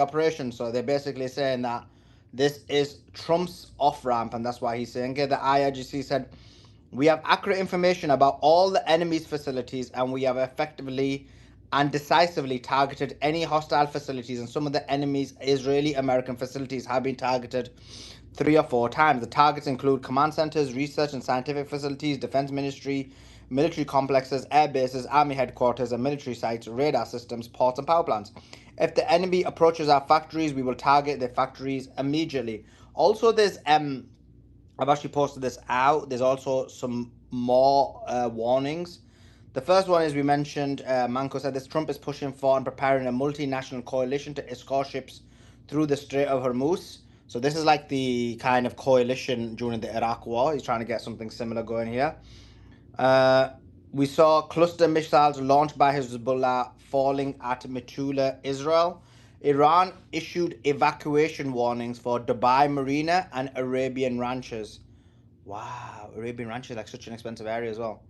operation. So they're basically saying that this is Trump's off ramp, and that's why he's saying it. The IRGC said, "We have accurate information about all the enemy's facilities, and we have effectively and decisively targeted any hostile facilities, and some of the enemy's Israeli-American facilities have been targeted 3 or 4 times. The targets include command centers, research and scientific facilities, defense ministry, military complexes, air bases, army headquarters and military sites, radar systems, ports and power plants. If the enemy approaches our factories, we will target their factories immediately." Also, there's I've actually posted this out. There's also some more warnings. The first one is, we mentioned, Manko said this, Trump is pushing for and preparing a multinational coalition to escort ships through the Strait of Hormuz. So this is like the kind of coalition during the Iraq war. He's trying to get something similar going here. We saw cluster missiles launched by Hezbollah falling at Metula, Israel. Iran issued evacuation warnings for Dubai Marina and Arabian Ranches. Wow, Arabian Ranch is like such an expensive area as well.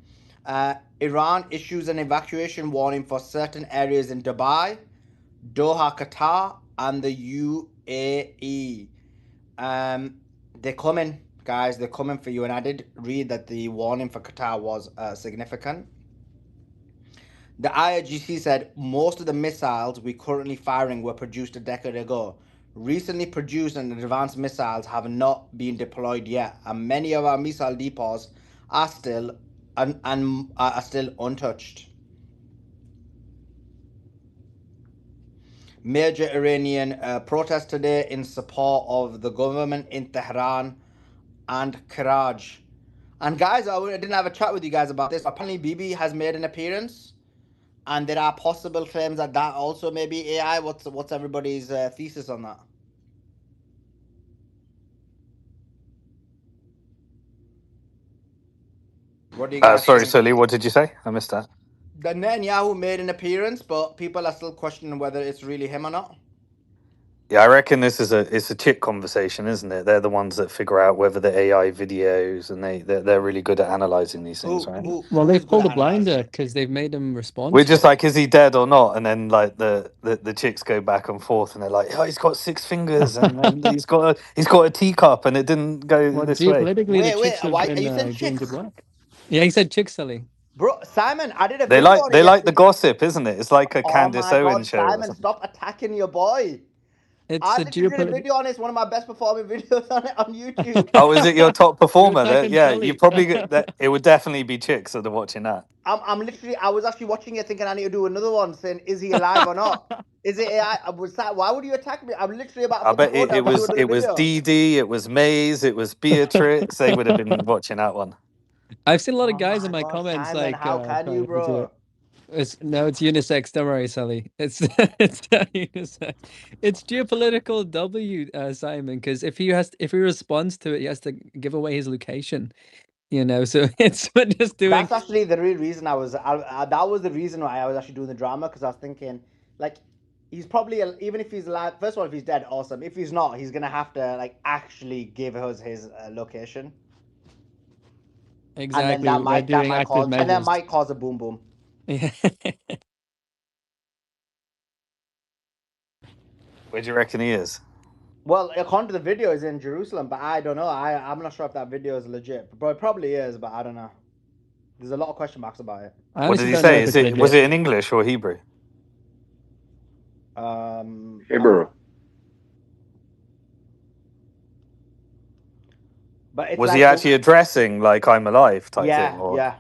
Iran issues an evacuation warning for certain areas in Dubai, Doha, Qatar, and the UAE. They're coming, guys. They're coming for you. And I did read that the warning for Qatar was significant. The IRGC said most of the missiles we're currently firing were produced a decade ago. Recently produced and advanced missiles have not been deployed yet, and many of our missile depots are still untouched. Major Iranian protests today in support of the government in Tehran and Karaj. And guys, I didn't have a chat with you guys about this. Apparently, Bibi has made an appearance, and there are possible claims that that also may be AI. What's everybody's thesis on that? What do you guys Sorry, think? Sully, what did you say? I missed that. The Netanyahu made an appearance, but people are still questioning whether it's really him or not. Yeah, I reckon this is it's a chip conversation, isn't it? They're the ones that figure out whether the AI videos, and they're really good at analyzing these things, right? Well, Who is they've good pulled a at analyzing blinder it? because they've made him respond We're to just it. like, is he dead or not? And then like the chicks go back and forth, and they're like, oh, he's got 6 fingers, and he's got a teacup, and it didn't go Well, this way. geopolitically, the Wait, chicks have why are been you saying doing good chicks? work. Yeah, he said chick selling. Bro, Simon, I did a They video like on it the yesterday. gossip, isn't it? It's like a Oh Candace my Owens God, show or Simon, something. stop attacking your boy. It's I a literally did a geopolitical. video on it. It's one of my best performing videos on it on YouTube. Oh, is it your top You were performer? That typing yeah, you Sully. probably that it would definitely be chicks that are watching that. I'm literally, I was actually watching it thinking I need to do another one saying, is he alive or not? Is it AI? Was that, why would you attack me? I'm literally about to I put the bet phone down to do another it was video. Dee Dee, it was Maze, it was Beatrix. They would have been watching that one. I've seen a lot of Oh guys in my my God, comments Simon, like how can trying you, to do bro? it. It's unisex. Don't worry, Sully. It's it's unisex. It's geopolitical W, Simon. Because if he responds to it, he has to give away his location. You know, so it's we're just doing. That's actually the real reason that was the reason why I was actually doing the drama, because I was thinking, like, he's probably, even if he's alive, first of all, if he's dead, awesome. If he's not, he's gonna have to, like, actually give us his location. Exactly. And then We're doing that active might measures. cause a boom boom. Yeah. Where do you reckon he is? Well, according to the video, is in Jerusalem, but I don't know. I'm not sure if that video is legit. But it probably is, but I don't know. There's a lot of question marks about it. I What did honestly he don't know say? if it's legit. Was it in English or Hebrew? Hebrew. But it's Was like he actually addressing like I'm alive type yeah, thing? Or yeah.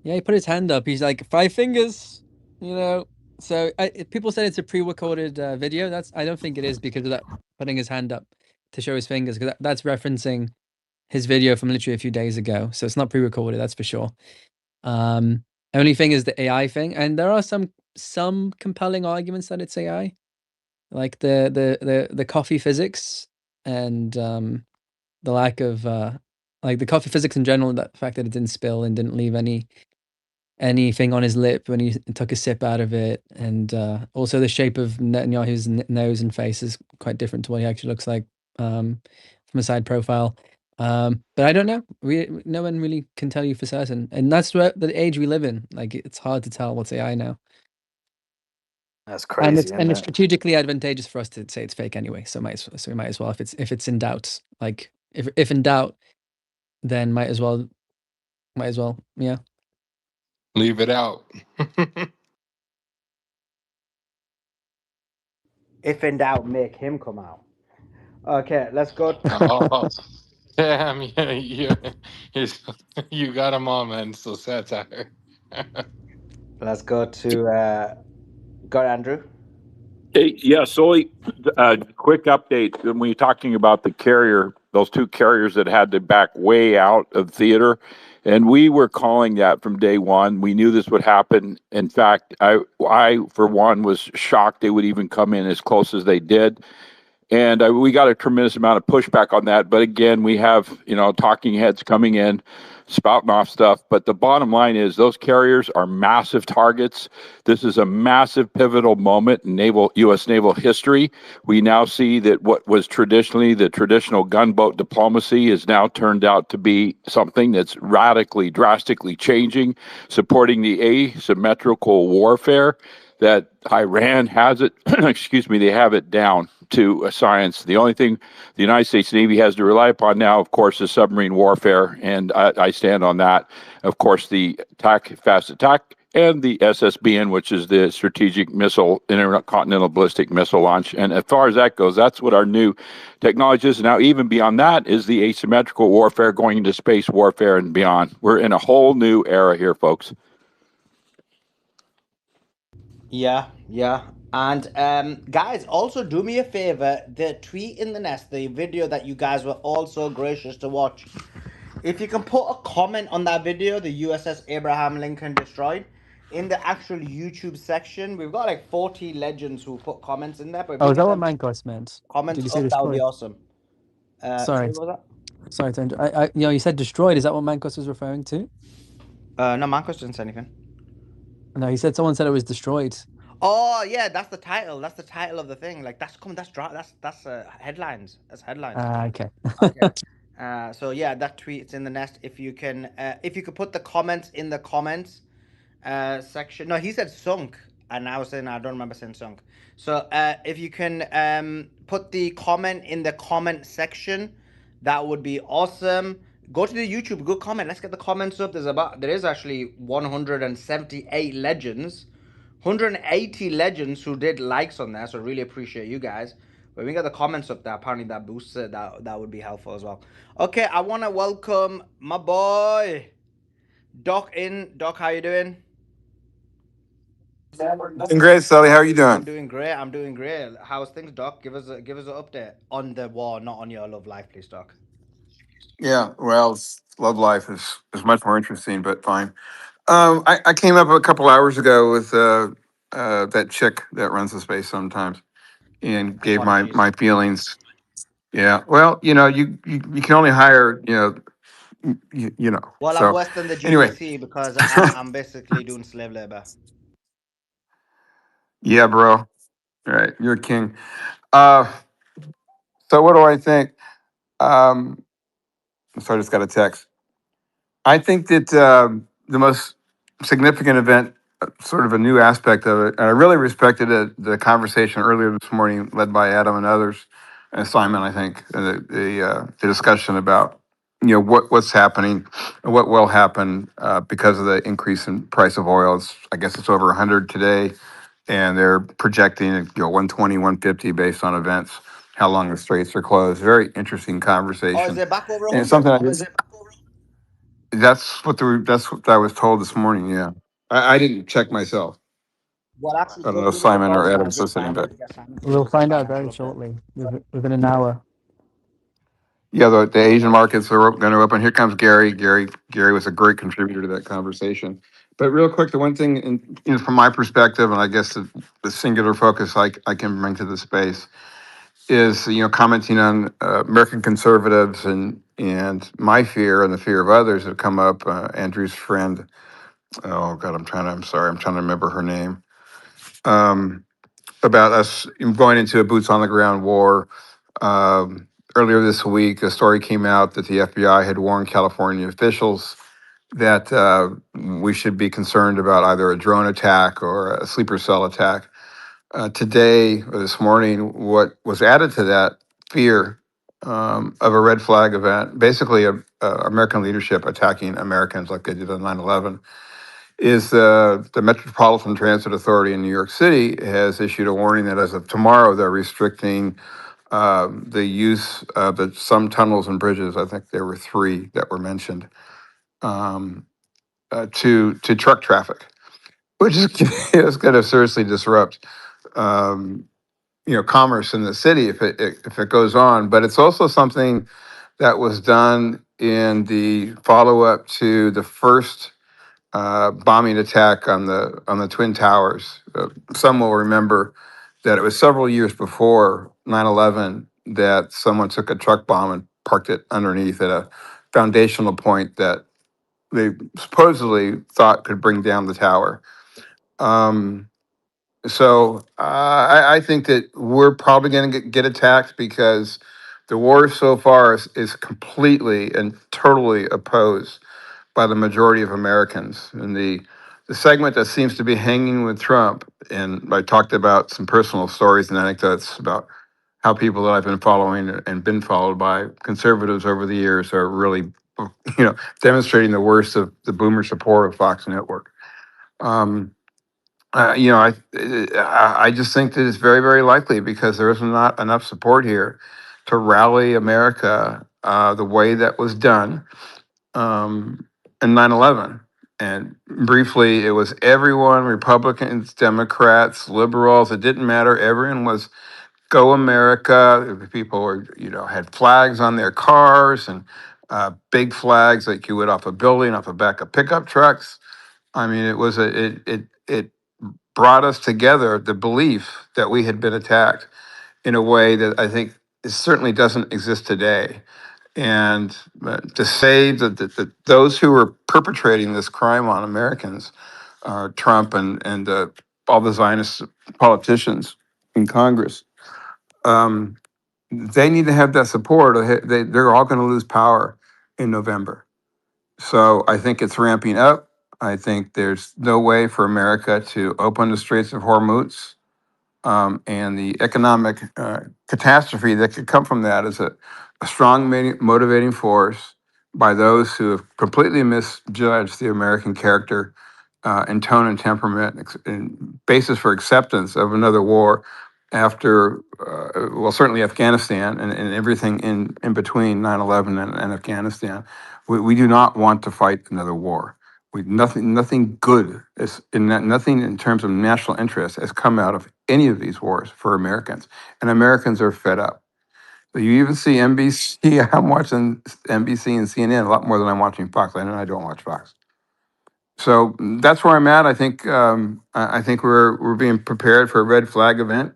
Yeah, he put his hand up. He's like 5 fingers, you know. So people said it's a pre-recorded video. I don't think it is because of that putting his hand up to show his fingers, because that's referencing his video from literally a few days ago. So it's not pre-recorded, that's for sure. Only thing is the AI thing, and there are some compelling arguments that it's AI, like the coffee physics and the lack of like the coffee physics in general, the fact that it didn't spill and didn't leave anything on his lip when he took a sip out of it, and also the shape of Netanyahu's nose and face is quite different to what he actually looks like from a side profile. But I don't know. No one really can tell you for certain, and that's the age we live in. Like, it's hard to tell what's AI now. That's crazy, and it's strategically advantageous for us to say it's fake anyway. So we might as well, if it's in doubt, like if in doubt, then might as well, yeah. Leave it out. If in doubt, make him come out. Okay, let's go. Oh, damn, you got him on, man. So satire. Let's go to Andrew. Hey, yeah, so quick update. When you're talking about the carrier, those two carriers that had to back way out of theater, and we were calling that from day one. We knew this would happen. In fact, I for one was shocked they would even come in as close as they did. And we got a tremendous amount of pushback on that. But again, we have, talking heads coming in, spouting off stuff. But the bottom line is those carriers are massive targets. This is a massive pivotal moment in U.S. naval history. We now see that what was traditionally the traditional gunboat diplomacy is now turned out to be something that's radically, drastically changing, supporting the asymmetrical warfare that Iran has it. Excuse me, they have it down to a science. The only thing the United States Navy has to rely upon now, of course, is submarine warfare, and I stand on that. Of course, the fast attack, and the SSBN, which is the strategic missile, intercontinental ballistic missile launch. And as far as that goes, that's what our new technology is. Now, even beyond that is the asymmetrical warfare, going into space warfare and beyond. We're in a whole new era here, folks. Yeah. And guys, also do me a favor, the tweet in the nest, the video that you guys were all so gracious to watch. If you can put a comment on that video, the USS Abraham Lincoln destroyed, in the actual YouTube section, we've got like 40 legends who put comments in there. But Oh, is that what Mancos meant? Comments Did you say up, that would be destroyed? awesome. Sorry. What was that? Sorry to interrupt. You said destroyed. Is that what Mancos was referring to? No, Mancos didn't say anything. No, he said someone said it was destroyed. Oh yeah, that's the title. That's the title of the thing. Like that's headlines. That's headlines. Okay. So yeah, that tweet's in the nest. If you could put the comments in the comments section. No, he said sunk, and I was saying I don't remember saying sunk. So if you can put the comment in the comment section, that would be awesome. Go to the YouTube, go comment. Let's get the comments up. There is actually 178 legends. 180 legends who did likes on there, so really appreciate you guys. When we get the comments up there, apparently that boosts it. That would be helpful as well. Okay, I want to welcome my boy Doc in. Doc, how you doing? Doing great, Sully. How are you I'm doing? doing great. I'm doing great. How's things, Doc? Give us an update on the war, not on your love life, please, Doc. Yeah, well, love life is much more interesting, but fine. I came up a couple hours ago with that chick that runs the space sometimes, and gave Apologies. my feelings. Yeah, well, you can only hire you know. Well, I'm So worse than the anyway, GCC because I'm basically doing slave labor. yeah, bro. All right, you're a king. Uh, so what do I think? So I just got a text. I think that the most significant event, sort of a new aspect of it, and I really respected the conversation earlier this morning, led by Adam and others, and Simon. I think the discussion about what's happening and what will happen because of the increase in price of oil. I guess it's over 100 today, and they're projecting 120, 150 based on events. How long the straits are closed? Very interesting Oh, is conversation, it back over and it's 100? something that's what I was told this morning. Yeah, I didn't check myself. Well, actually, I don't know just if give us a Simon or call. Adam's listening, I'm but going to get Simon to give We'll us a find out financial very update. shortly, within an hour. yeah, the Asian markets are going to open. Here comes Gary. Gary was a great contributor to that conversation. But real quick, the one thing, from my perspective, and I guess the singular focus I can bring to the space is commenting on American conservatives and my fear and the fear of others that come up. Andrew's friend. Oh God, I'm sorry. I'm trying to remember her name. About us going into a boots on the ground war. Um, Earlier this week, a story came out that the FBI had warned California officials that we should be concerned about either a drone attack or a sleeper cell attack. Today, or this morning, what was added to that fear of a red flag event, basically American leadership attacking Americans like they did on 9/11, is the Metropolitan Transit Authority in New York City has issued a warning that as of tomorrow, they're restricting the use of some tunnels and bridges. I think there were 3 that were mentioned um, to truck traffic, which is going to seriously disrupt um, commerce in the city if it goes on. But it's also something that was done in the follow up to the first bombing attack on the Twin Towers. Some will remember that it was several years before 9/11 that someone took a truck bomb and parked it underneath at a foundational point that they supposedly thought could bring down the tower. I think that we're probably going to get attacked because the war so far is completely and totally opposed by the majority of Americans. And the segment that seems to be hanging with Trump, and I talked about some personal stories and anecdotes about how people that I've been following and been followed by conservatives over the years are really, demonstrating the worst of the boomer support of Fox Network. I just think that it's very, very likely because there is not enough support here to rally America the way that was done in 9/11. And briefly, it was everyone, Republicans, Democrats, liberals, it didn't matter. Everyone was go America. People were, had flags on their cars and big flags like you would off a building, off the back of pickup trucks. I mean, it brought us together, the belief that we had been attacked in a way that I think it certainly doesn't exist today. And to say that those who were perpetrating this crime on Americans, Trump and all the Zionist politicians in Congress, they need to have that support. Or they're all going to lose power in November. So I think it's ramping up. I think there's no way for America to open the Straits of Hormuz. And the economic catastrophe that could come from that is a strong motivating force by those who have completely misjudged the American character and tone and temperament and basis for acceptance of another war after, well, certainly Afghanistan and everything in between 9/11 and Afghanistan. We do not want to fight another war. Nothing good is nothing in terms of national interest has come out of any of these wars for Americans, and Americans are fed up. So you even see NBC. I'm watching NBC and CNN a lot more than I'm watching Fox. I don't watch Fox. So that's where I'm at. I think I think we're being prepared for a red flag event.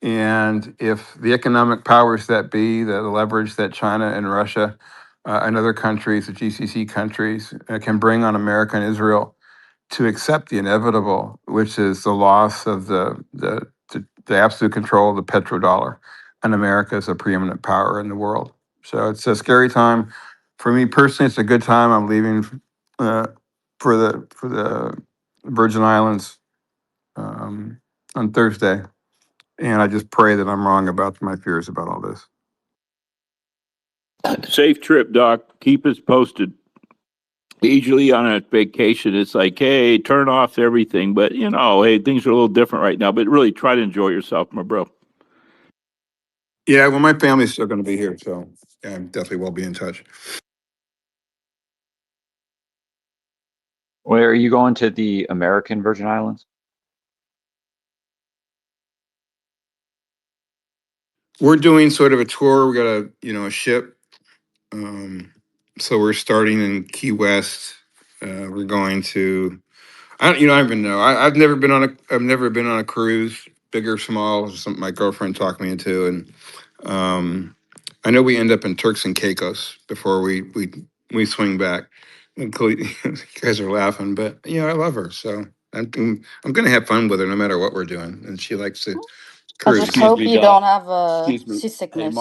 And if the economic powers that be, the leverage that China and Russia and other countries, the GCC countries, can bring on America and Israel to accept the inevitable, which is the loss of the absolute control of the petrodollar, and America is a preeminent power in the world. So it's a scary time. For me personally, it's a good time. I'm leaving for the Virgin Islands on Thursday. And I just pray that I'm wrong about my fears about all this. Safe trip, Doc. Keep us posted. Usually on a vacation, it's like, hey, turn off everything. But, hey, things are a little different right now. But really try to enjoy yourself, my bro. Yeah, well, my family's still going to be here. So yeah, I definitely will be in touch. Where are you going to the American Virgin Islands? We're doing sort of a tour. We got a ship. So we're starting in Key West. We're going to, I don't even know. I've never been on a cruise, big or small. Something my girlfriend talked me into, and I know we end up in Turks and Caicos before we swing back. You guys are laughing, but I love her, so I'm gonna have fun with her no matter what we're doing, and she likes to I just cruise. Excuse hope me, you Doc. don't have Excuse me. Hey, seasickness.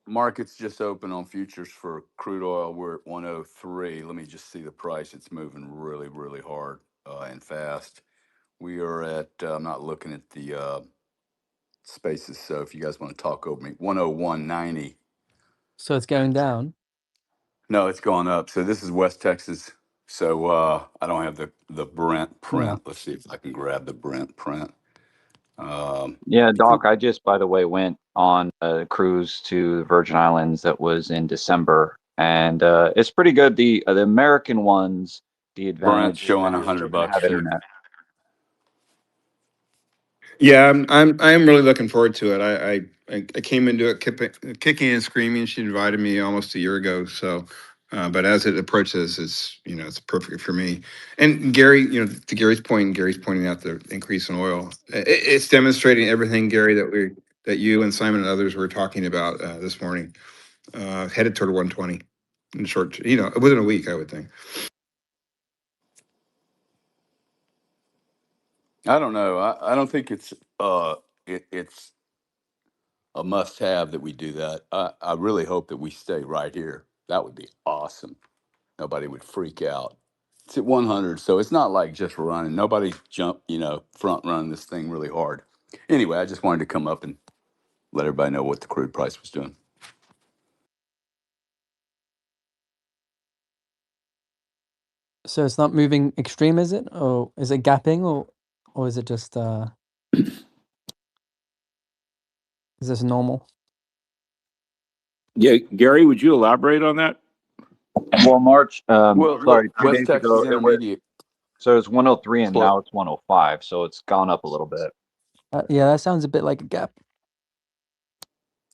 market's just open on futures for crude oil. We're at 103. Let me just see the price. It's moving really, really hard and fast. We are at, I'm not looking at the spaces, so if you guys want to talk over me, 101.90. So it's going down. No, it's gone up. So this is West Texas. So I don't have the Brent Yeah. print. Let's see if I can grab the Brent print. Yeah, Doc, I just, by the way, went on a cruise to the Virgin Islands that was in December, and it's pretty good. The American ones, the Brent advantage is showing that you're still going to $100 have too. internet. Yeah, I'm really looking forward to it. I came into it kicking and screaming. She invited me almost a year ago. So, but as it approaches, it's perfect for me. And Gary, to Gary's point, Gary's pointing out the increase in oil. It's demonstrating everything, Gary, that you and Simon and others were talking about this morning. Headed toward 120 in short, within a week, I would think. I don't know. I don't think it's it's a must have that we do that. I really hope that we stay right here. That would be awesome. Nobody would freak out. It's at 100, so it's not like just running. Nobody's front running this thing really hard. Anyway, I just wanted to come up and let everybody know what the crude price was doing. So it's not moving extreme, is it? Or is it gapping, or is it just is this normal? Yeah, Gary, would you elaborate on that? Well, March, Well, sorry, 2 West days Texas ago, Intermediate. so it's 103 and Clo- now it's 105, so it's gone up a little bit. Yeah, that sounds a bit like a gap.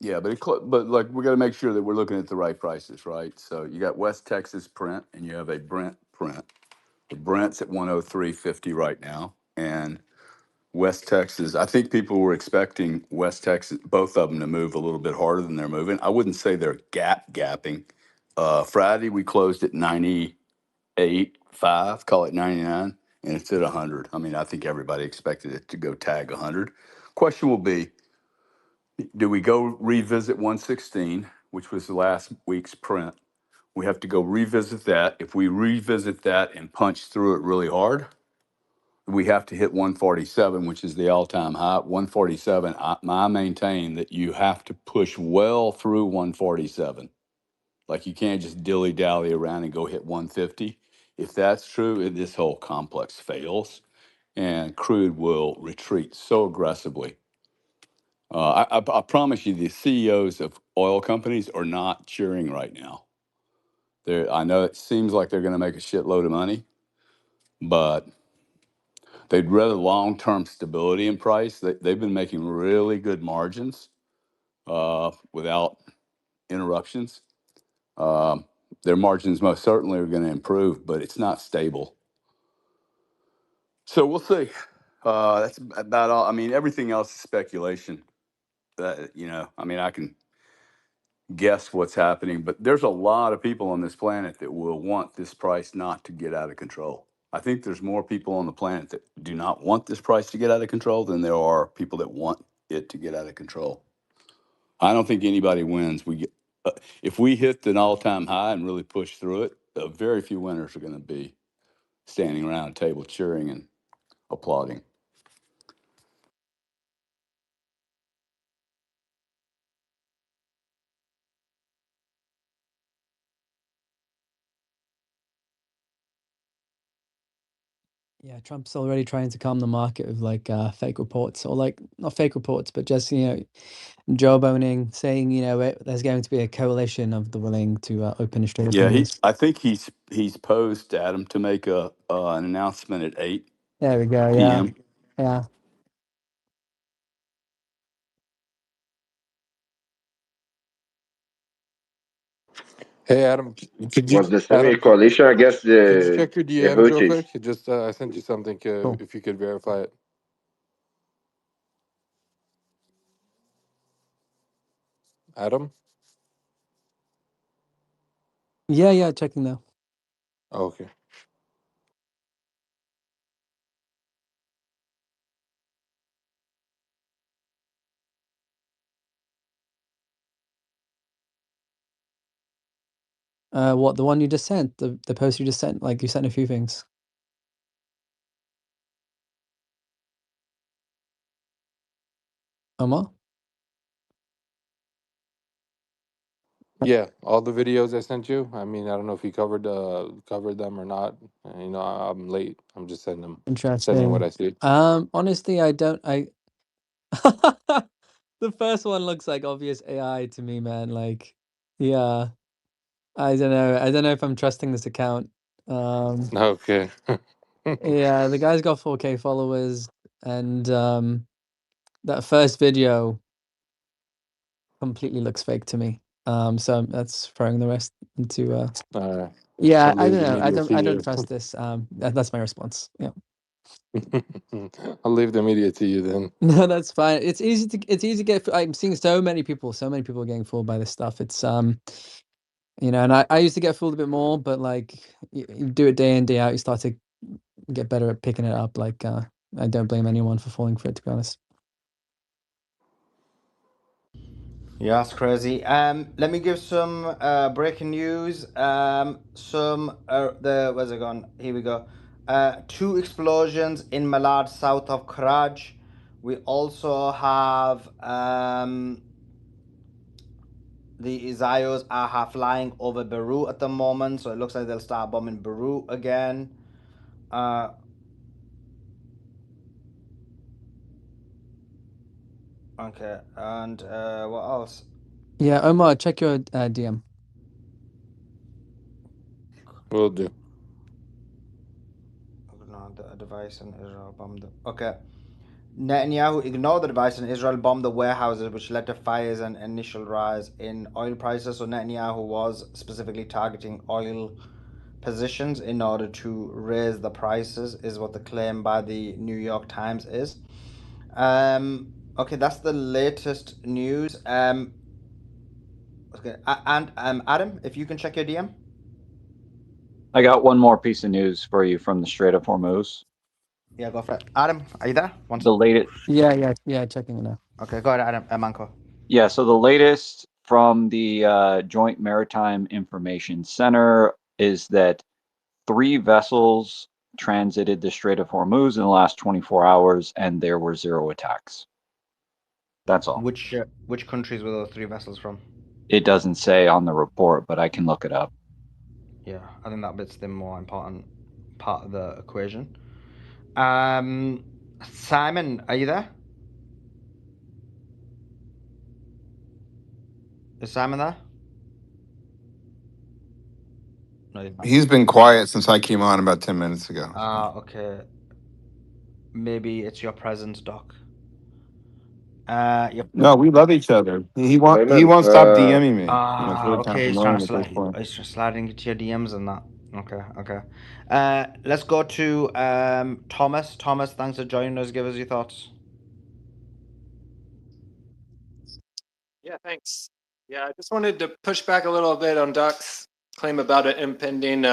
Yeah, but like we got to make sure that we're looking at the right prices, right? So you got West Texas print and you have a Brent print. The Brent's at 103.50 right now, and West Texas. I think people were expecting West Texas, both of them, to move a little bit harder than they're moving. I wouldn't say they're gapping. Friday we closed at 98.5, call it 99, and it's at 100. I mean, I think everybody expected it to go tag 100. Question will be, do we go revisit 116, which was the last week's print? We have to go revisit that. If we revisit that and punch through it really hard, we have to hit 147, which is the all-time high. 147, I maintain that you have to push well through 147. Like you can't just dilly-dally around and go hit 150. If that's true, this whole complex fails, and crude will retreat so aggressively. I promise you, the CEOs of oil companies are not cheering right now. I know it seems like they're going to make a shitload of money, but they'd rather long-term stability in price. They've been making really good margins without interruptions. Their margins most certainly are going to improve, but it's not stable. So we'll see. That's about all. I mean, everything else is speculation. I can guess what's happening, but there's a lot of people on this planet that will want this price not to get out of control. I think there's more people on the planet that do not want this price to get out of control than there are people that want it to get out of control. I don't think anybody wins. If we hit an all-time high and really push through it, very few winners are going to be standing around a table cheering and applauding. Yeah, Trump's already trying to calm the market with like fake reports, or like not fake reports, but just Joe Boning saying there's going to be a coalition of the willing to open a Strait of Yeah, Hormuz. I think he's posed Adam to make an announcement at 8 There we go. Yeah, p.m. yeah. Hey Adam, Was the Adam, semi-coalition against could you the check your the DMs real Houthis? quick? I sent you something. Cool. If you could verify it. Adam. Yeah, checking now. Okay. What, the one you just sent, the post you just sent? Like you sent a few things. Omar? Yeah, all the videos I sent you. I mean, I don't know if you covered them or not. I'm late. I'm just sending what Interesting. I see. Honestly, I don't. The first one looks like obvious AI to me, man. Like, yeah, I don't know. I don't know if I'm trusting this account. Okay. Yeah, the guy's got 4K followers, and that first video completely looks fake to me. So that's throwing the rest into yeah, I'll I leave don't the know. media to I don't you. trust this. That's my response. Yeah. I'll leave the media to you then. No, that's fine. It's easy to get. I'm seeing so many people are getting fooled by this stuff. It's and I used to get fooled a bit more, but like you do it day in, day out, you start to get better at picking it up. Like I don't blame anyone for falling for it, to be honest. Yeah, that's crazy. Let me give some breaking news. Where's it gone? Here we go. 2 explosions in Malad, south of Karaj. We also have the Isaios are flying over Beirut at the moment, so it looks like they'll start bombing Beirut again. Okay, and what else? Yeah, Omar, check your DM. Will do. No, the device in Israel bombed. Okay. Netanyahu ignored the device in Israel bombed the warehouses, which led to fires and initial rise in oil prices. So Netanyahu was specifically targeting oil positions in order to raise the prices, is what the claim by the New York Times is. Okay, that's the latest news. Okay, and Adam, if you can check your DM. I got one more piece of news for you from the Strait of Hormuz. Yeah, go for it. Adam, are you there? The latest. Yeah, checking it now. Okay, go ahead, Adam. Manko. Yeah, so the latest from the Joint Maritime Information Center is that 3 vessels transited the Strait of Hormuz in the last 24 hours, and there were 0 attacks. That's all. Which countries were those 3 vessels from? It doesn't say on the report, but I can look it up. Yeah, I think that bit's the more important part of the equation. Simon, are you there? Is Simon there? No, he's not. He's been quiet since I came on about 10 minutes ago. Ah, okay. Maybe it's your presence, Doc. Yep. No, we love each other. He Hey he man, won't stop DMing me. It's really kind Okay. of He's trying annoying to at this point. he's just sliding into your DMs and that. Okay. Let's go to Thomas. Thomas, thanks for joining us. Give us your thoughts. Yeah, thanks. Yeah, I just wanted to push back a little bit on Doc's claim about an impending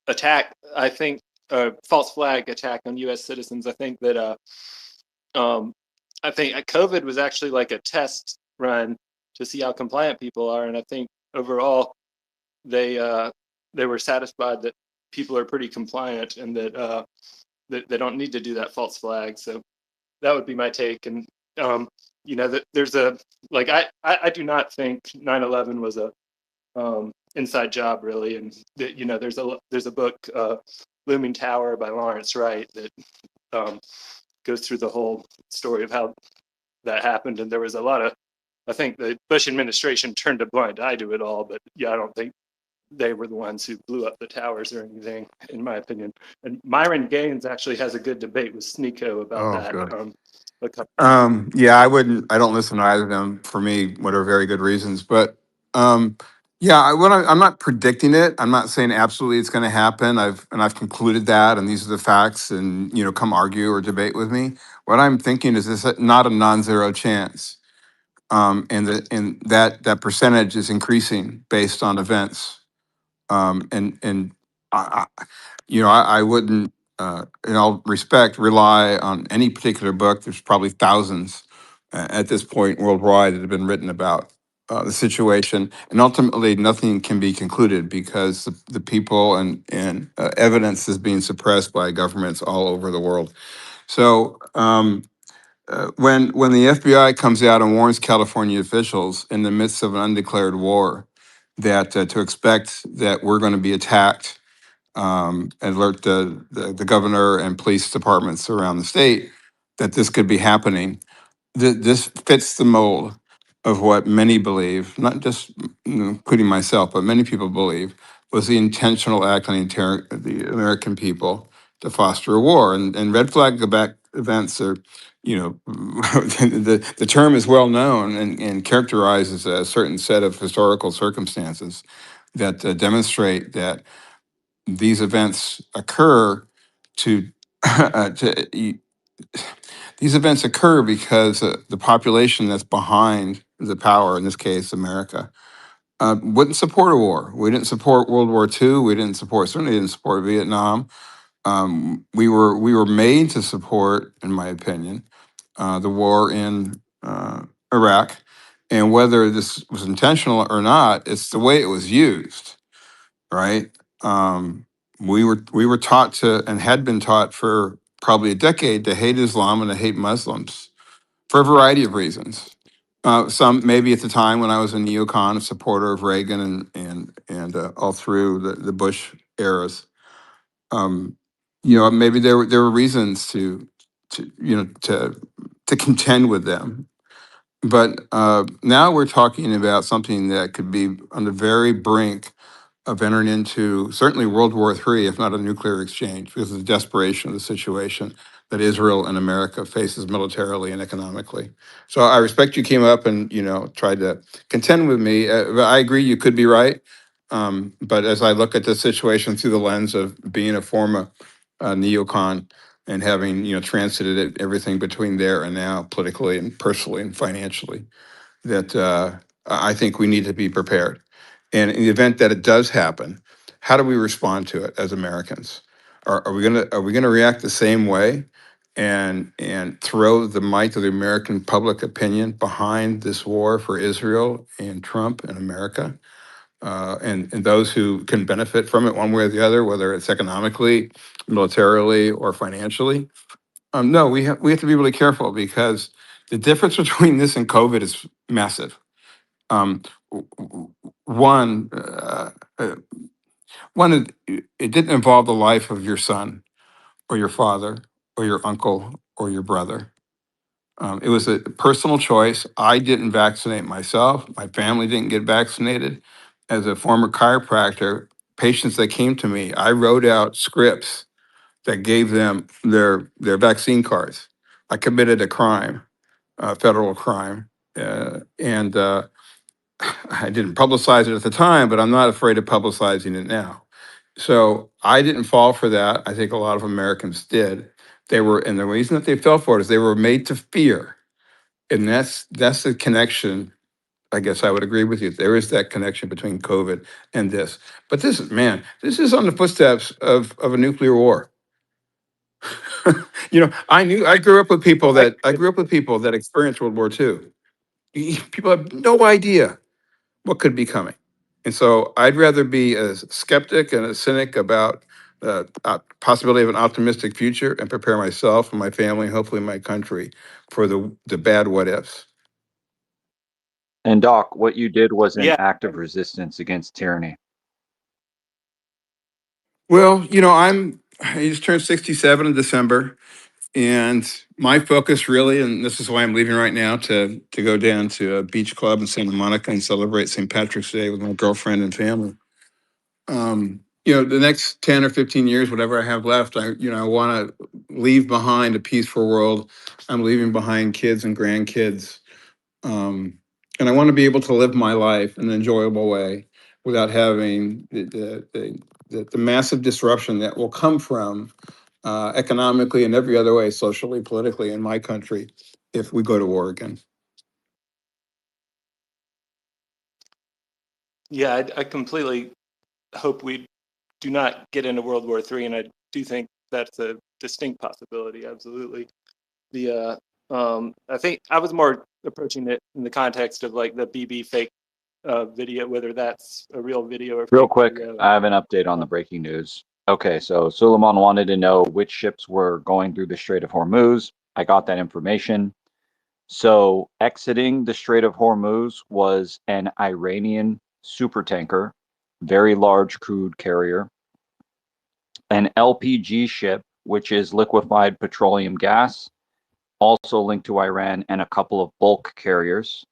attack. I think a false flag attack on U.S. citizens. I think that COVID was actually like a test run to see how compliant people are, and I think overall they were satisfied that people are pretty compliant and that they don't need to do that false flag. So that would be my take. And that there's a like I do not think 9/11 was a inside job really, and that there's a book Looming Tower by Lawrence Wright that goes through the whole story of how that happened, and there was a lot of, I think the Bush administration turned a blind eye to it all, but yeah, I don't think they were the ones who blew up the towers or anything, in my opinion. And Myron Gaines actually has a good debate with Sneeko about Oh, that. good. A couple Yeah, I don't listen to either of them for me, what are very good reasons. But yeah, I'm not predicting it. I'm not saying absolutely it's going to happen. I've concluded that, and these are the facts. And come argue or debate with me. What I'm thinking is this not a non-zero chance, and that percentage is increasing based on events. And I wouldn't, in all respect, rely on any particular book. There's probably thousands at this point worldwide that have been written about the situation, and ultimately nothing can be concluded because the people and evidence is being suppressed by governments all over the world. So when the FBI comes out and warns California officials in the midst of an undeclared war that to expect that we're going to be attacked, and alert the governor and police departments around the state that this could be happening. This fits the mold of what many believe, not just including myself, but many people believe was the intentional act on the American people to foster a war. And red flag events are, the term is well known and characterizes a certain set of historical circumstances that demonstrate that these events occur to, these events occur because the population that's behind the power, in this case America, wouldn't support a war. We didn't support World War II. We certainly didn't support Vietnam. We were made to support, in my opinion, the war in Iraq. And whether this was intentional or not, it's the way it was used, right? We were taught to, and had been taught for probably a decade, to hate Islam and to hate Muslims for a variety of reasons. Some maybe at the time when I was a neocon, a supporter of Reagan and all through the Bush eras. Maybe there were reasons to contend with them. But now we're talking about something that could be on the very brink of entering into certainly World War III, if not a nuclear exchange, because of the desperation of the situation that Israel and America faces militarily and economically. So I respect you came up and tried to contend with me. But I agree you could be right. But as I look at the situation through the lens of being a former neocon and having transited everything between there and now, politically and personally and financially, that I think we need to be prepared. And in the event that it does happen, how do we respond to it as Americans? Are we gonna react the same way and throw the might of the American public opinion behind this war for Israel and Trump and America, and those who can benefit from it one way or the other, whether it's economically, militarily, or financially? No, we have to be really careful because the difference between this and COVID is massive. Um, w- w- one, it didn't involve the life of your son or your father or your uncle or your brother. It was a personal choice. I didn't vaccinate myself. My family didn't get vaccinated. As a former chiropractor, patients that came to me, I wrote out scripts that gave them their vaccine cards. I committed a crime, a federal crime, and I didn't publicize it at the time, but I'm not afraid of publicizing it now. So I didn't fall for that. I think a lot of Americans did. And the reason that they fell for it is they were made to fear, and that's the connection. I guess I would agree with you. There is that connection between COVID and this. But this is on the footsteps of a nuclear war. I grew up with people that experienced World War II. People have no idea what could be coming. And so I'd rather be a skeptic and a cynic about the possibility of an optimistic future and prepare myself and my family, and hopefully my country, for the bad what ifs. And Doc, what you did was an Yeah. act of resistance against tyranny. Well, I just turned 67 in December, and my focus really, and this is why I'm leaving right now to go down to a beach club in Santa Monica and celebrate St. Patrick's Day with my girlfriend and family. The next 10 or 15 years, whatever I have left, I want to leave behind a peaceful world. I'm leaving behind kids and grandkids. And I want to be able to live my life in an enjoyable way without having the massive disruption that will come from economically and every other way, socially, politically, in my country, if we go to war again. Yeah, I completely hope we do not get into World War III, and I do think that's a distinct possibility. Absolutely. I think I was more approaching it in the context of like the BB fake video, whether that's a real video or Real fake quick, video. I have an update on the breaking news. Okay, so Suleiman wanted to know which ships were going through the Strait of Hormuz. I got that information. So exiting the Strait of Hormuz was an Iranian supertanker, very large crude carrier, an LPG ship, which is liquefied petroleum gas, also linked to Iran, and a couple of bulk carriers.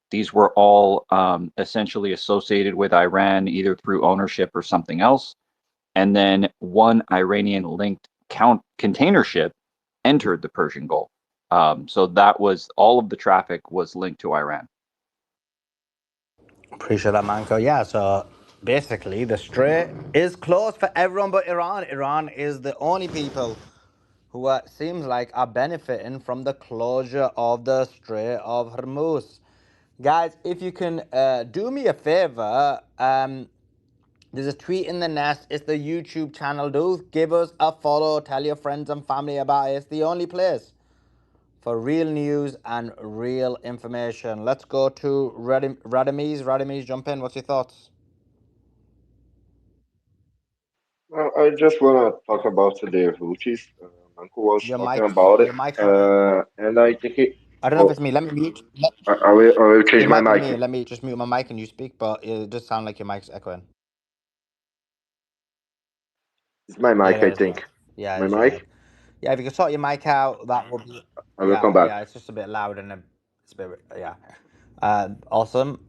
These were all essentially associated with Iran, either through ownership or something else. And then one Iranian-linked container ship entered the Persian Gulf. So that was all of the traffic was linked to Iran. Appreciate that, Manko. Yeah, so basically the strait is closed for everyone but Iran. Iran is the only people who seems like are benefiting from the closure of the Strait of Hormuz. Guys, if you can do me a favor, there's a tweet in the nest. It's the YouTube channel. Do give us a follow. Tell your friends and family about it. It's the only place for real news and real information. Let's go to Radames. Radames, jump in. What's your thoughts? Well, I just want to talk about the Houthis. Manko was Your talking mic, about it, your mic. and I think it. I don't know if it's me. Let me mute. I will change It my might be mic. me. Let me just mute my mic and you speak, but it does sound like your mic's echoing. It's my mic, Yeah, I think. Yeah, My it's your mic. mic. Yeah, if you can sort your mic out, that would be. I will come back. Yeah, it's just a bit loud and it's a bit. Yeah. Awesome.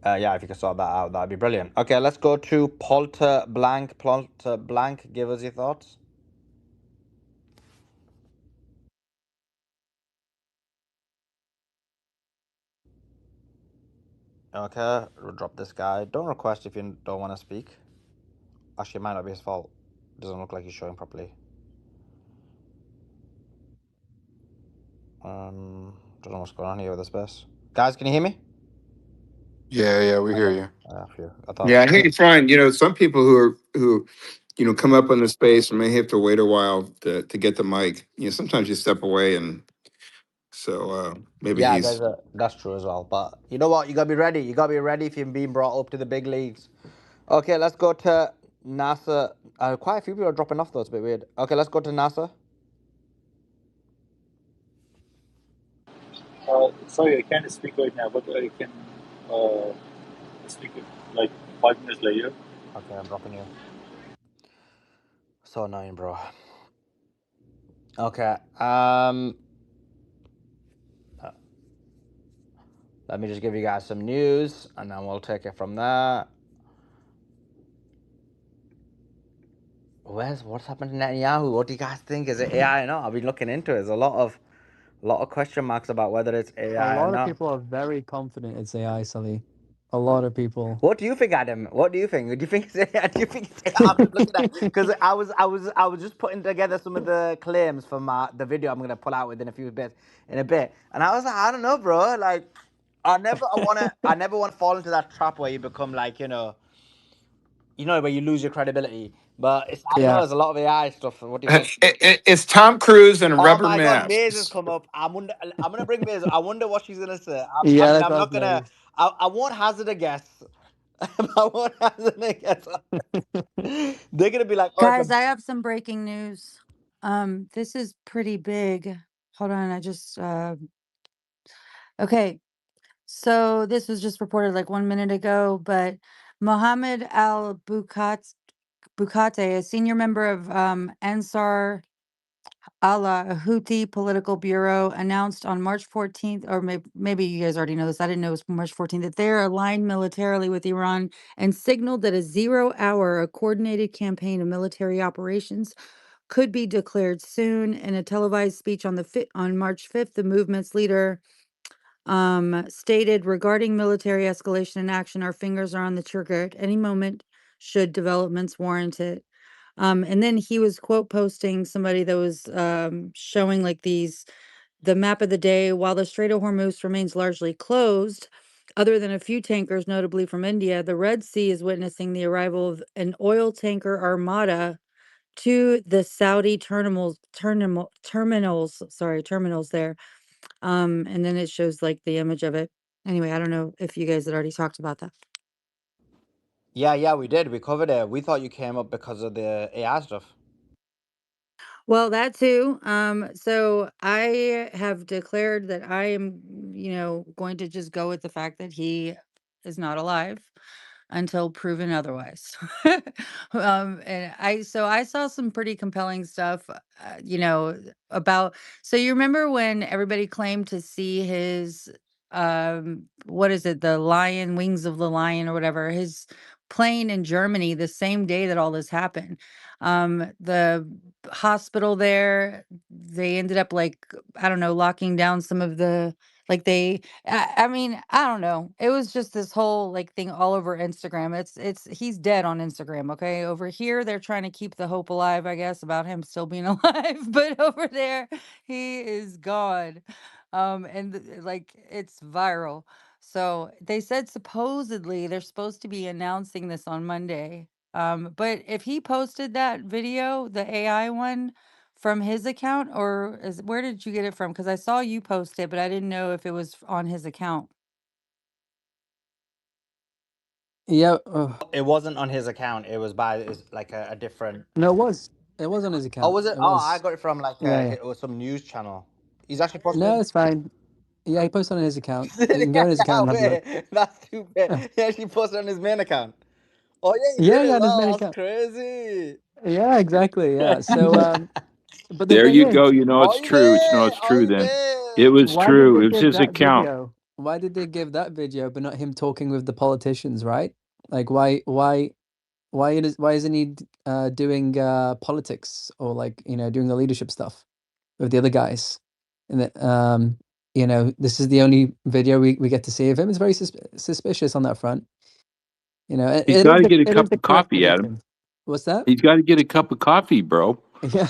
Yeah, if you can sort that out, that'd be brilliant. Okay, let's go to Polter Blank. Polter Blank, give us your thoughts. Okay, we'll drop this guy. Don't request if you don't want to speak. Actually, it might not be his fault. Doesn't look like he's showing properly. Don't know what's going on here with this bus. Guys, can you hear me? Yeah, we hear you. Phew. I thought. Yeah, I think it's fine. Some people who come up on the space and may have to wait a while to get the mic. Sometimes you step away, and so maybe Yeah, he's. that's true as well. But you know what? You gotta be ready. You gotta be ready if you're being brought up to the big leagues. Okay, let's go to NASA. Quite a few people are dropping off though. It's a bit weird. Okay, let's go to NASA. Sorry, I can't speak right now, but I can speak like 5 minutes later. Okay, I'm dropping you. So annoying, bro. Okay. Let me just give you guys some news, and then we'll take it from there. What's happened to Netanyahu? What do you guys think? Is it AI or not? I've been looking into it. There's a lot of question marks about whether it's A AI or lot of not. people are very confident it's AI, Sully. A lot of people. What do you think, Adam? What do you think? Do you think it's AI? Do you think it's AI? I'm just looking at because I was just putting together some of the claims from the video I'm gonna pull out within a bit, and I was like, I don't know, bro. Like, I never want to fall into that trap where you become like, where you lose your credibility. But I don't know. Yeah. There's a lot of AI stuff. What do you think? It's Tom Cruise and Oh rubber my God, Maze has masks. come up. I'm gonna bring Maze. I wonder what she's gonna say. I Yeah, mean, let's I'm ask not gonna. Maze. I won't hazard a guess. I won't hazard a guess. They're gonna be like, oh, it's Guys, a. I have some breaking news. This is pretty big. Hold on, I just okay. So this was just reported like 1 minute ago, but Mohammed Al Bukate, a senior member of Ansar Allah, a Houthi political bureau, announced on March 14th, or maybe you guys already know this. I didn't know it was March 14th, that they're aligned militarily with Iran and signaled that a 0 hour, a coordinated campaign of military operations could be declared soon. In a televised speech on March 5th, the movement's leader stated, regarding military escalation and action, our fingers are on the trigger at any moment should developments warrant it. And then he was quote posting somebody that was showing like the map of the day. While the Strait of Hormuz remains largely closed, other than a few tankers, notably from India, the Red Sea is witnessing the arrival of an oil tanker armada to the Saudi terminals there. And then it shows like the image of it. Anyway, I don't know if you guys had already talked about that. Yeah, we did. We covered it. We thought you came up because of the AI stuff. Well, that too. So I have declared that I am, going to just go with the fact that he is not alive until proven otherwise. And I saw some pretty compelling stuff, about, so you remember when everybody claimed to see his, what is it, the lion, wings of the lion or whatever, his plane in Germany the same day that all this happened. The hospital there, they ended up like, I don't know, locking down some of the, like I mean, I don't know. It was just this whole like thing all over Instagram. He's dead on Instagram. Okay. Over here, they're trying to keep the hope alive, I guess, about him still being alive. But over there, he is gone. Like it's viral. So they said supposedly they're supposed to be announcing this on Monday. But if he posted that video, the AI one, from his account, or where did you get it from? Because I saw you post it, but I didn't know if it was on his account. Yeah. It wasn't on his account. It was by like a different. No, it was. It was on his Oh, account. was it? It Oh, I was. got it from like Yeah, yeah. it was some news channel. He's actually posted No, it. it's fine. Yeah, he posted on his account. You can go Yeah, on his account and have a look. wait, that's stupid. Yeah, He actually posted on his main account. Oh yeah, he yeah, did yeah, as on his well. main That's account. crazy. Yeah, exactly. Yeah. So, but the There thing you go. is, You know it's true. It's no, it's true. Then Oive. it was why did true. they It was give his that account. video? Why did they give that video, but not him talking with the politicians, right? Like, why isn't he doing politics or like doing the leadership stuff with the other guys? And that this is the only video we get to see of him. It's very suspicious on that front. It He's it got is to the get a it is cup the of correct coffee, Adam. position. What's that? He's got to get a cup of coffee, bro. Yeah,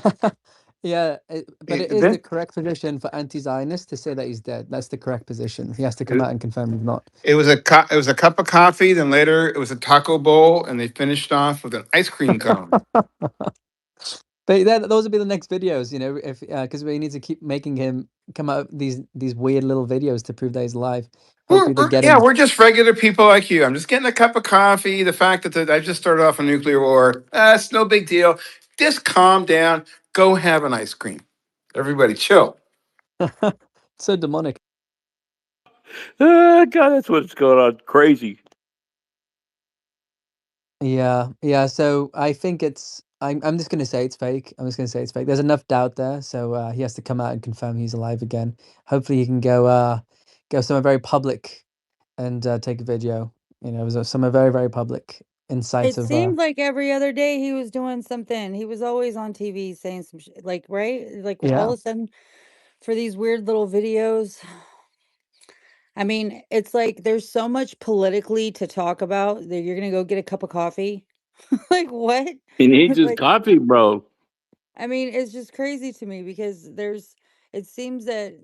yeah, but it is the This correct position for anti-Zionist to say that he's dead. That's the correct position. He has to come it, out and confirm he's not. it was it was a cup of coffee. Then later it was a taco bowl, and they finished off with an ice cream cone. But those will be the next videos, if because we need to keep making him come out with these weird little videos to prove that he's alive. Hopefully they get Yeah, him. we're just regular people like you. I'm just getting a cup of coffee. The fact that I just started off a nuclear war, it's no big deal. Just calm down. Go have an ice cream. Everybody, chill. So demonic. God, that's what's going on. Crazy. Yeah, yeah. So I think I'm just gonna say it's fake. I'm just gonna say it's fake. There's enough doubt there, so he has to come out and confirm he's alive again. Hopefully he can go somewhere very public and take a video. You know, it was some very, very public insights It of seemed like every other day he was doing something. He was always on TV saying some like, right? Like all yeah. of a sudden for these weird little videos. I mean, it's like there's so much politically to talk about that you're gonna go get a cup of coffee. Like what? He needs his Like coffee, bro. I mean, it's just crazy to me because it seems that,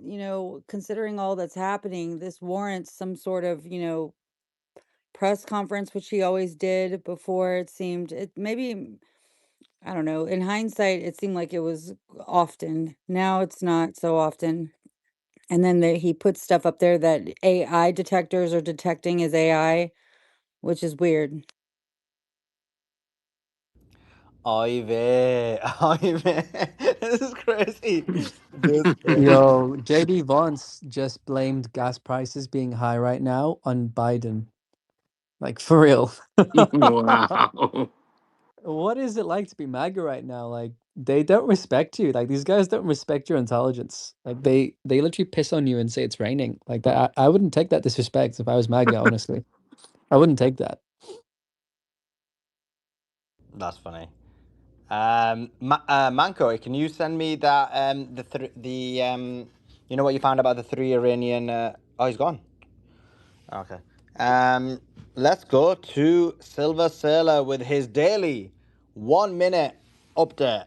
considering all that's happening, this warrants some sort of, press conference, which he always did before. It seemed it maybe, I don't know. In hindsight, it seemed like it was often. Now it's not so often. And then he puts stuff up there that AI detectors are detecting as AI, which is weird. Oy vey, oy vey. This is crazy. This crazy. Yo, JD Vance just blamed gas prices being high right now on Biden. Like for real. Wow. What is it like to be MAGA right now? Like they don't respect you. Like these guys don't respect your intelligence. Like they literally piss on you and say it's raining. Like that I wouldn't take that disrespect if I was MAGA, honestly. I wouldn't take that. That's funny. Manko, can you send me that you know what you found about the 3 Iranian? Oh, he's gone. Okay. Let's go to Silver Sailor with his daily 1 minute update.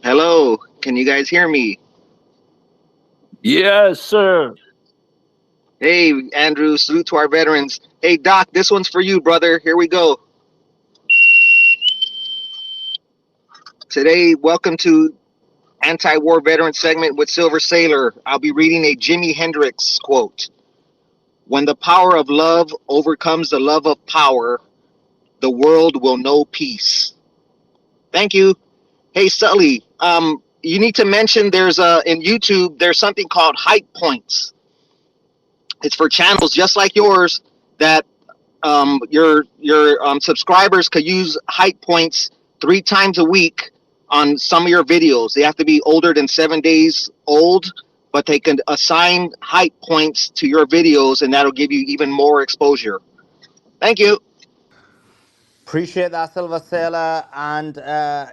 Hello, can you guys hear me? Yes, sir. Hey, Andrew, salute to our veterans. Hey, Doc, this one's for you, brother. Here we go. Today, welcome to Anti-War Veteran segment with Silver Sailor. I'll be reading a Jimi Hendrix quote. When the power of love overcomes the love of power, the world will know peace. Thank you. Hey, Sully, you need to mention in YouTube, there's something called Hype Points. It's for channels just like yours that your subscribers could use hype points 3 times a week on some of your videos. They have to be older than 7 days old, but they can assign hype points to your videos, and that'll give you even more exposure. Thank you. Appreciate that, Silver Sailor. And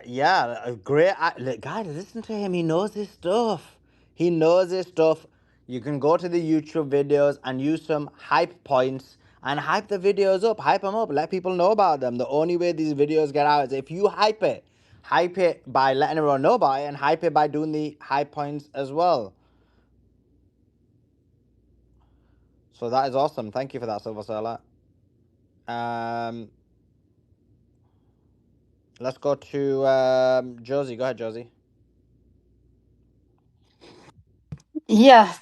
yeah, a great guy. Listen to him. He knows his stuff. He knows his stuff. You can go to the YouTube videos and use some hype points and hype the videos up. Hype them up. Let people know about them. The only way these videos get out is if you hype it. Hype it by letting everyone know about it, and hype it by doing the hype points as well. So that is awesome. Thank you for that, Silver Sailor. Let's go to Josie. Go ahead, Josie. Yeah.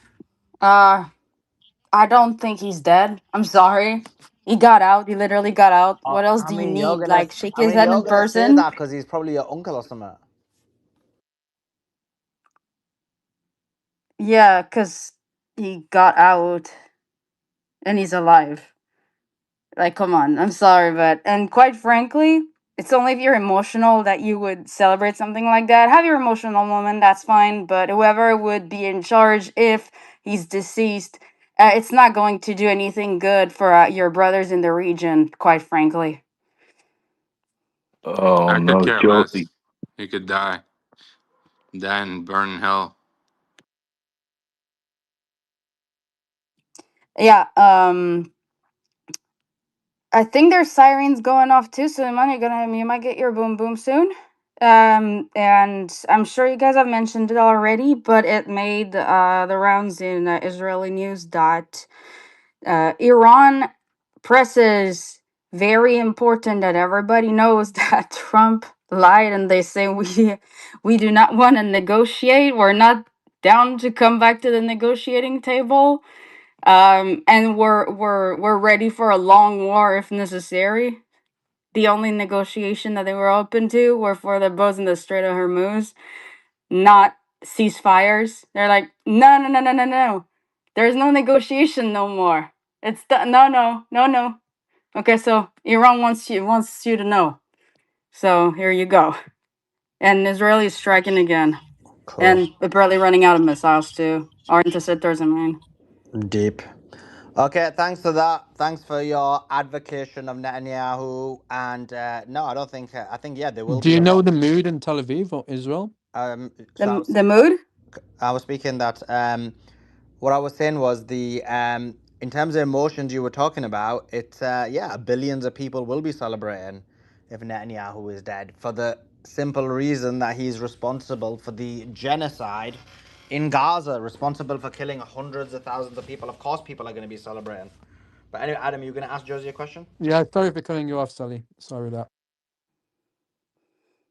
I don't think he's dead. I'm sorry. He got out. He literally got out. What else I do you mean, need? Like shake his head you're in gonna say person? that because he's probably your uncle or something. Yeah, cuz he got out and he's alive. Like come on. I'm sorry, but and quite frankly, it's only if you're emotional that you would celebrate something like that. Have your emotional moment, that's fine, but whoever would be in charge if he's deceased, it's not going to do anything good for your brothers in the region, quite frankly. Oh I could no, care less. Josie. He could die and burn in hell. Yeah, I think there's sirens going off too, so you might get your boom boom soon. And I'm sure you guys have mentioned it already, but it made the rounds in Israeli news that Iran presses very important that everybody knows that Trump lied, and they say we do not want to negotiate. We're not down to come back to the negotiating table. And we're ready for a long war if necessary. The only negotiation that they were open to were for the boats in the Strait of Hormuz, not ceasefires. They're like, no, no, no, no, no, no. There's no negotiation no more. It's no, no, no, no. Okay, so Iran wants you to know. So here you go. And Israel is striking again, Cool. and they're barely running out of missiles too, or interceptors. I mean. Deep. Okay, thanks for that. Thanks for your advocacy of Netanyahu. And no, I don't think. I think yeah, there will Do be you a know lot. the mood in Tel Aviv or Israel? So The mood? I was speaking that what I was saying was the in terms of emotions you were talking about, it's yeah, billions of people will be celebrating if Netanyahu is dead for the simple reason that he's responsible for the genocide in Gaza, responsible for killing hundreds of thousands of people. Of course, people are going to be celebrating. But anyway, Adam, you're going to ask Josie a question? Yeah, sorry for cutting you off, Sully. Sorry about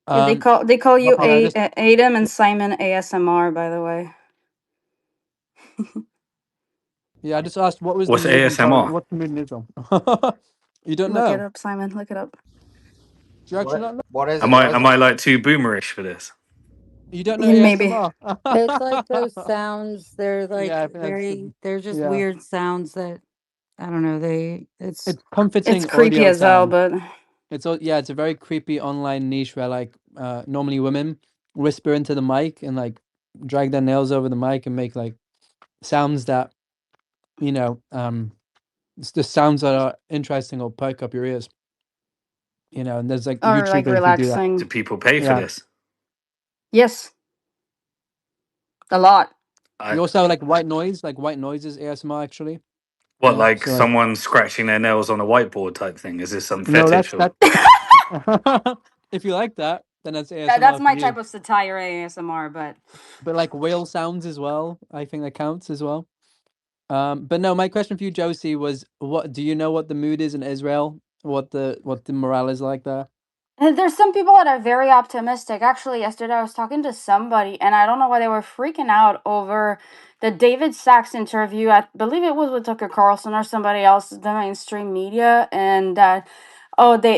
that. Yeah, they call you Yeah, just Adam and Simon ASMR, by the way. I just asked what was the What's mood in Tel ASMR? what's the mood in Israel? You don't Look it know? up, Simon. Look it up. Do you actually not know? What is Am it? I What is am it? I like too boomerish for this? You don't know Yeah, maybe. ASMR? It's like those sounds. They're Yeah, like I think that's they're just yeah. weird sounds that I don't know. It's It's comforting It's creepy audio as hell, sound. but It's a very creepy online niche where like normally women whisper into the mic and like drag their nails over the mic and make like sounds that it's the sounds that are interesting or perk up your ears. And there's like or like YouTubers who do that. Do relaxing. people pay for Yeah. this? Yes, a lot. You I also have like white noise. Like white noise is ASMR actually. what like So like someone scratching their nails on a whiteboard type thing? Is this some no, fetish or? that's if you like that, then that's That's ASMR for my you. type of satire ASMR, but But like whale sounds as well, I think that counts as well. But no, my question for you, Josie, was what do you know what the mood is in Israel? What the morale is like there? and there's some people that are very optimistic. Actually, yesterday I was talking to somebody, and I don't know why they were freaking out over the David Sachs interview. I believe it was with Tucker Carlson or somebody else, the mainstream media, and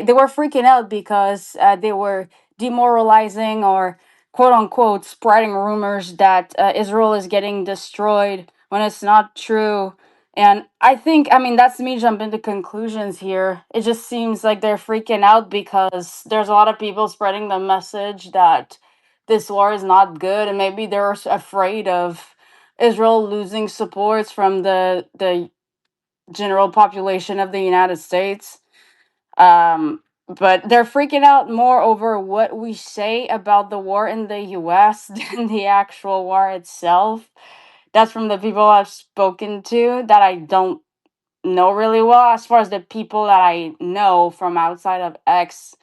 they were freaking out because they were demoralizing or quote unquote spreading rumors that Israel is getting destroyed when it's not true. And I think, I mean, that's me jumping to conclusions here. It just seems like they're freaking out because there's a lot of people spreading the message that this war is not good, and maybe they're afraid of Israel losing supports from the general population of the United States. But they're freaking out more over what we say about the war in the US than the actual war itself. That's from the people I've spoken to that I don't know really well. As far as the people that I know from outside of X,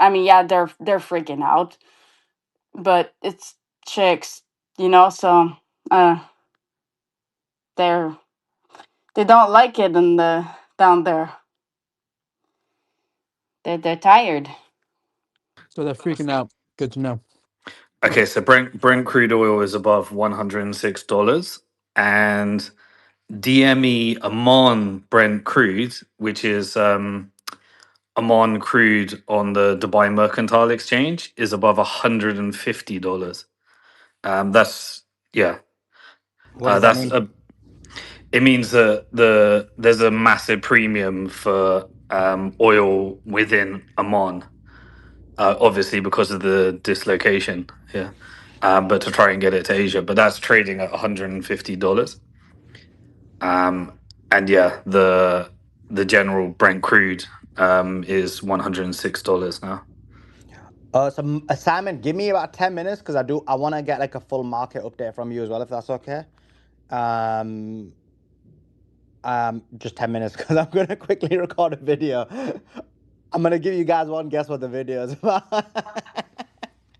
I mean, yeah, they're freaking out, but it's chicks, so uh, they're they don't like it in the down there. They're tired. So they're freaking out. Good to know. Okay, so Brent crude oil is above $106, and DME Amman Brent crude, which is Amman crude on the Dubai Mercantile Exchange, is above $150. That's yeah, What does that that's mean? it means that there's a massive premium for oil within Amman, obviously because of the dislocation here. But to try and get it to Asia, but that's trading at $150. And yeah, the general Brent crude is $106 now. Simon, give me about 10 minutes because I want to get like a full market update from you as well, if that's okay. Um, just 10 minutes because I'm going to quickly record a video. I'm going to give you guys one guess what the video is about.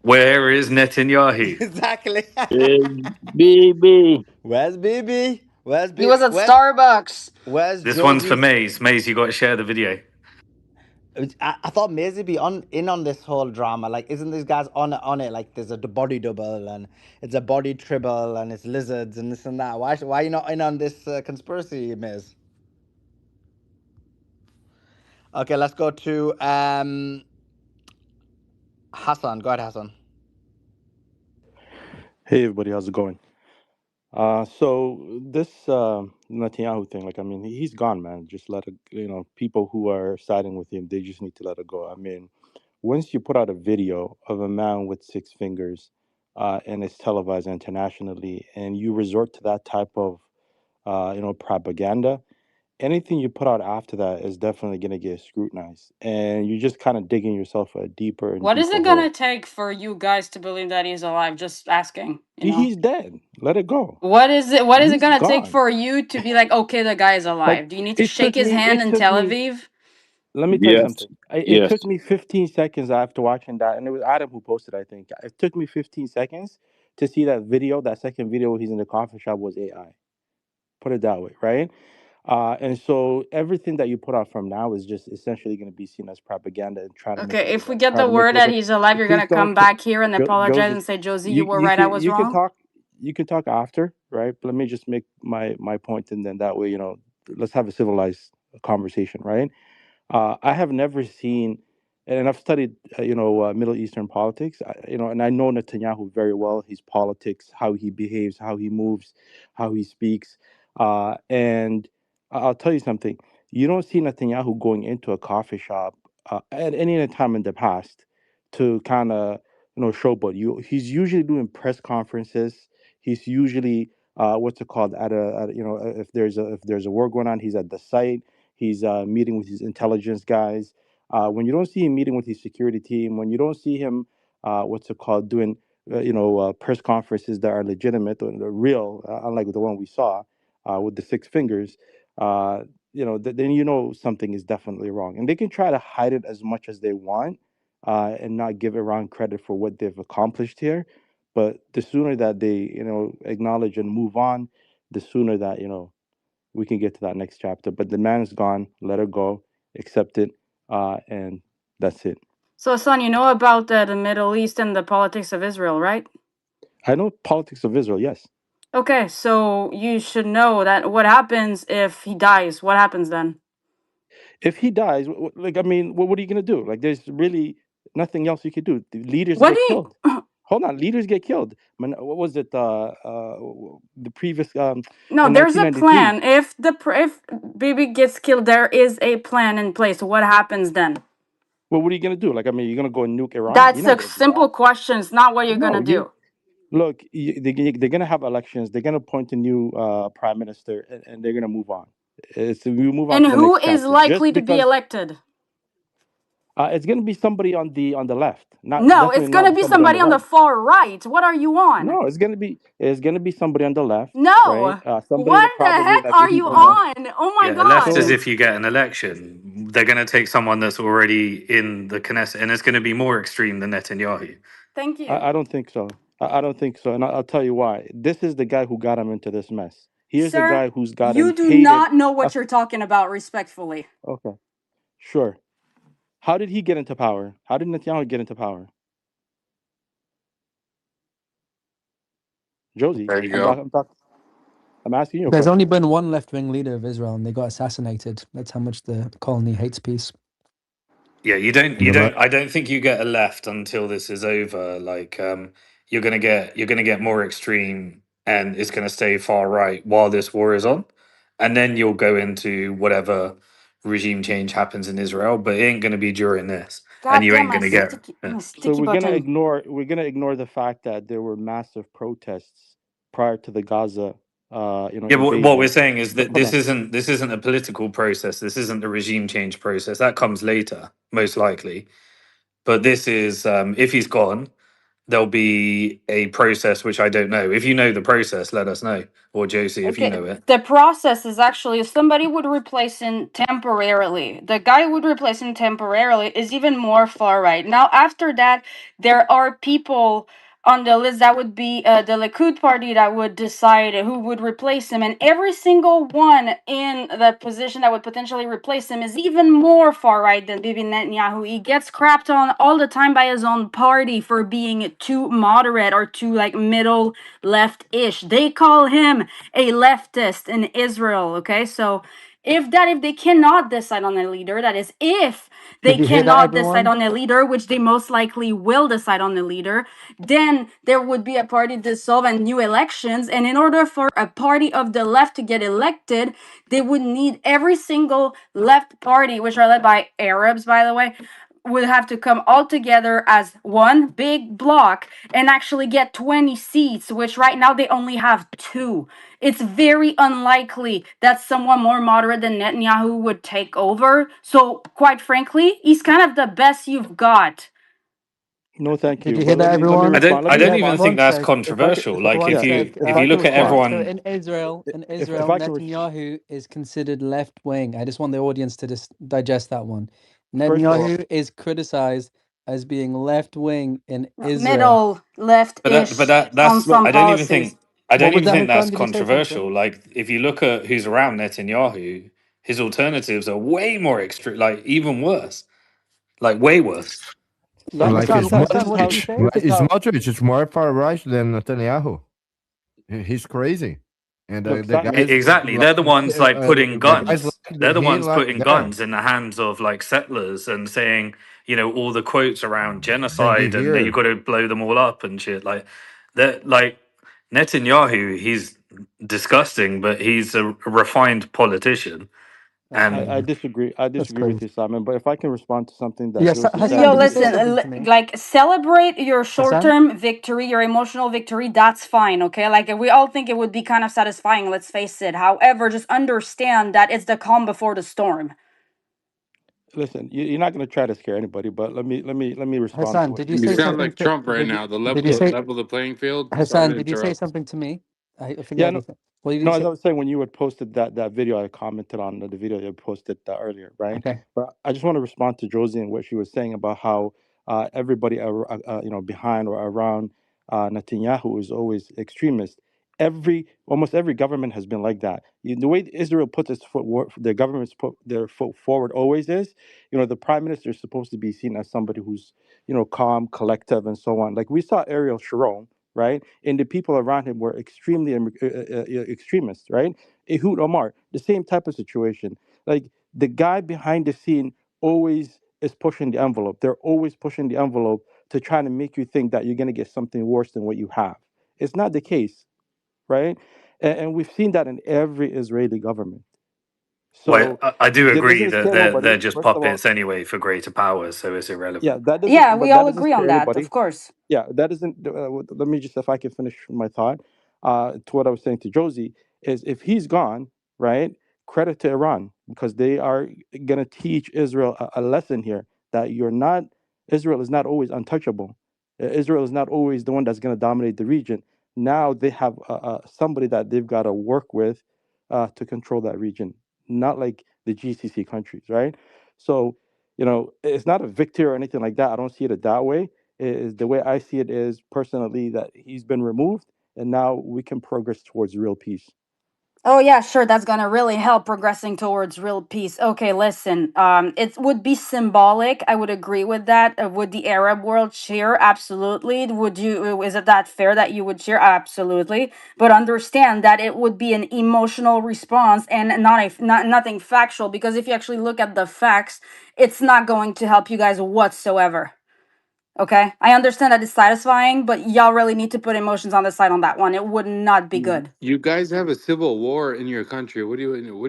Where is Netanyahu? Exactly. BB. Where's BB? Where's He B? was at Starbucks. Where's This one's for Josie? Maze. Maze, you got to share the video. I thought Maisie be in on this whole drama. Like, isn't these guys on it? Like, there's a body double and it's a body tribble and it's lizards and this and that. Why are you not in on this conspiracy, Miz? Okay, let's go to Hassan. Go ahead, Hassan. Hey everybody, how's it going? So this Netanyahu thing, like, I mean, he's gone, man. Just let it, people who are siding with him, they just need to let it go. I mean, once you put out a video of a man with 6 fingers, and it's televised internationally, and you resort to that type of propaganda. Anything you put out after that is definitely going to get scrutinized, and you're just kind of digging yourself a deeper and What is deeper it hole. gonna take for you guys to believe that he's alive? Just asking, you know. He's dead. Let it go. What is it? What is it He's gonna take gone. for you to be like, okay, the guy is Like alive? Do you need to it shake took his me. hand It in took Tel me. Aviv? Let me tell you Yes, something. It yes. took me 15 seconds after watching that, and it was Adam who posted, I think. It took me 15 seconds to see that video. That second video where he's in the coffee shop was AI. Put it that way, right? And so everything that you put out from now is just essentially going to be seen as propaganda and trying to make Okay, it look if we like, get try the to make word it look that like. he's alive, you're Please gonna don't, come back here and apologize Josie. and say, Josie, you You were right, I was you can wrong. talk. You can talk after, right? But let me just make my point, and then that way, let's have a civilized conversation, right? I have never seen, and I've studied, Middle Eastern politics, and I know Netanyahu very well, his politics, how he behaves, how he moves, how he speaks. And I'll tell you something. You don't see Netanyahu going into a coffee shop at any time in the past to kind of, showboat. He's usually doing press conferences. He's usually, what's it called, if there's a war going on, he's at the site. He's meeting with his intelligence guys. When you don't see him meeting with his security team, when you don't see him, what's it called, doing, press conferences that are legitimate or real, unlike the one we saw with the six fingers, then something is definitely wrong. And they can try to hide it as much as they want and not give Iran credit for what they've accomplished here. But the sooner that they, acknowledge and move on, the sooner that, we can get to that next chapter. But the man is gone. Let it go. Accept it, and that's it. So, son, you know about the Middle East and the politics of Israel, right? I know politics of Israel. Yes. Okay, so you should know that what happens if he dies? What happens then? If he dies, what are you gonna do? Like, there's really nothing else you could do. The leaders What do get you? killed. Hold on, leaders get killed. What was it? The previous No, in there's a 1993. plan. If Bibi gets killed, there is a plan in place. What happens then? Well, what are you gonna do? You're gonna go and nuke Iran? You're That's not a gonna do that. simple question. It's not what you're No, gonna do. look. They're gonna have elections. They're gonna appoint a new prime minister, and they're gonna move on. We move on And to the who next is chapter. Just likely to be because elected? it's gonna be somebody on the left, not No, it's definitely gonna not be somebody on somebody the on the right. far right. What are you on? No, it's gonna be somebody on the left, right? No. Somebody What that the probably heck like are if you he's on the on? Oh my Yeah, left as so god. if you get an election. They're going to take someone that's already in the Knesset, and it's going to be more extreme than Netanyahu. Thank you. I don't think so. I don't think so, and I'll tell you why. This is the guy who got him into this mess. Here's the Sir, guy who's got him you do hated. not know what you're talking about, respectfully. Okay, sure. How did he get into power? How did Netanyahu get into power? Josie, There you go. I'm asking you a There's only question. been one left-wing leader of Israel, and they got assassinated. That's how much the colony hates peace. Yeah, I don't think you get a left until this is over. Like, you're gonna get more extreme, and it's gonna stay far right while this war is on, and then you'll go into whatever regime change happens in Israel. But it ain't gonna be during this, and God you damn ain't gonna get. Yeah. my So sticky button. we're gonna ignore the fact that there were massive protests prior to the Gaza, Yeah, but what we're invasion. saying is that Hold on. this isn't a political process. This isn't a regime change process. That comes later, most likely. But this is if he's gone, there'll be a process which I don't know. If you know the process, let us know. Or Josie, if you Okay, know it. the process is actually somebody would replace him temporarily. The guy who would replace him temporarily is even more far right. Now, after that, there are people on the list that would be the Likud party that would decide who would replace him, and every single one in the position that would potentially replace him is even more far right than Bibi Netanyahu. He gets crapped on all the time by his own party for being too moderate or too like middle left-ish. They call him a leftist in Israel. Okay, so if they cannot decide on a leader, that is, if they Did you hear that, cannot decide everyone? on a leader, which they most likely will decide on a leader, then there would be a party dissolve and new elections. And in order for a party of the left to get elected, they would need every single left party, which are led by Arabs, by the way, would have to come all together as one big block and actually get 20 seats, which right now they only have 2. It's very unlikely that someone more moderate than Netanyahu would take over. So, quite frankly, he's kind of the best you've got. No, thank Did you. you hear But that, let me everyone? respond. Let I me don't Yeah, even respond. think one that's sec. If I could, controversial. Like One yeah, sec. if if I you can look at respond, So everyone, in if Israel, I can, Netanyahu is considered left wing. I just want the audience to just digest that one. first of all, Netanyahu is criticized as being left wing in Israel. Middle but left-ish on that's look, some policies. I What don't was even that, think that's Hassan? Did you say something? controversial. Like if you look at who's around Netanyahu, his alternatives are way more extreme, like even worse, like way worse. let, Like this Hassan, is how Hassan, what did you say? Smotrich is more far right than Netanyahu. He's crazy, and look, the guys Exactly. They're the ones like putting the guys guns. like They're the he ones like putting that. guns in the hands of like settlers and saying, you know, all the quotes around Then we genocide and that you hear got to blow them all up and shit. Like that, like Netanyahu, he's disgusting, but he's a refined politician. That's And I crazy. disagree. I That's disagree with crazy. you, Simon. But if I can respond to something that Yes, Josie said Hassan, Yo, at the did you say listen, beginning. something to me? like celebrate your Hassan? short-term victory, your emotional victory. That's fine, okay? Like we all think it would be kind of satisfying, let's face it. However, just understand that it's the calm before the storm. Listen, you're not going to try to scare anybody, but let me respond to Hassan, what did she you You say said. sound something like to? Trump right now. Did you say Level the playing field. Sorry Hassan? to Did you say interrupt. something to me? I Yeah, forget. no, What did no. you As say? I was saying, when you had posted that video, I commented on the video you posted earlier, right? Okay. But I just want to respond to Josie and what she was saying about how everybody, behind or around Netanyahu is always extremist. Almost every government has been like that. The way Israel puts its the government's put their foot forward always is, the prime minister is supposed to be seen as somebody who's, calm, collective, and so on. Like we saw Ariel Sharon, right? And the people around him were extremely extremist, right? Ehud Omar, the same type of situation. Like the guy behind the scene always is pushing the envelope. They're always pushing the envelope to try to make you think that you're going to get something worse than what you have. It's not the case, right? And we've seen that in every Israeli government. well, So I do that agree doesn't that scare they're nobody. just First of all, puppets anyway for greater powers, so it's yeah, irrelevant. Yeah, we but all that doesn't agree on scare that, anybody. of course. Yeah, that isn't. Let me just, if I can finish my thought, to what I was saying to Josie is, if he's gone, right? Credit to Iran, because they are going to teach Israel a lesson here, that Israel is not always untouchable. Israel is not always the one that's going to dominate the region. Now they have somebody that they've got to work with to control that region, not like the GCC countries, right? So, it's not a victory or anything like that. I don't see it that way. Is the way I see it is personally that he's been removed, and now we can progress towards real peace. Oh yeah, sure, that's gonna really help progressing towards real peace. Okay, listen, it would be symbolic. I would agree with that. Would the Arab world cheer? Absolutely. Would you? Is it that fair that you would cheer? Absolutely. But understand that it would be an emotional response and not nothing factual. Because if you actually look at the facts, it's not going to help you guys whatsoever. Okay, I understand that it's satisfying, but y'all really need to put emotions on the side on that one. It would not be good. You guys have a civil war in your country. What are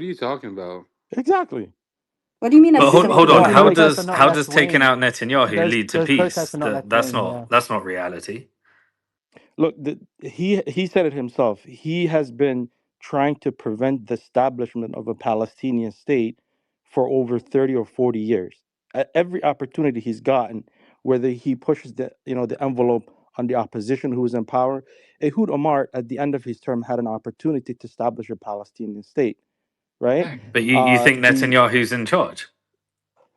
you talking about? Exactly. What do you mean a But Because civil hold on, Those war? like protests are not how left does taking wing. out Netanyahu lead to Those protests peace? are not left That's wing. Yeah. not reality. look, he said it himself. He has been trying to prevent the establishment of a Palestinian state for over 30 or 40 years. At every opportunity he's gotten, whether he pushes the envelope on the opposition who is in power, Ehud Omar at the end of his term had an opportunity to establish a Palestinian state, right? But you think The Netanyahu's in charge?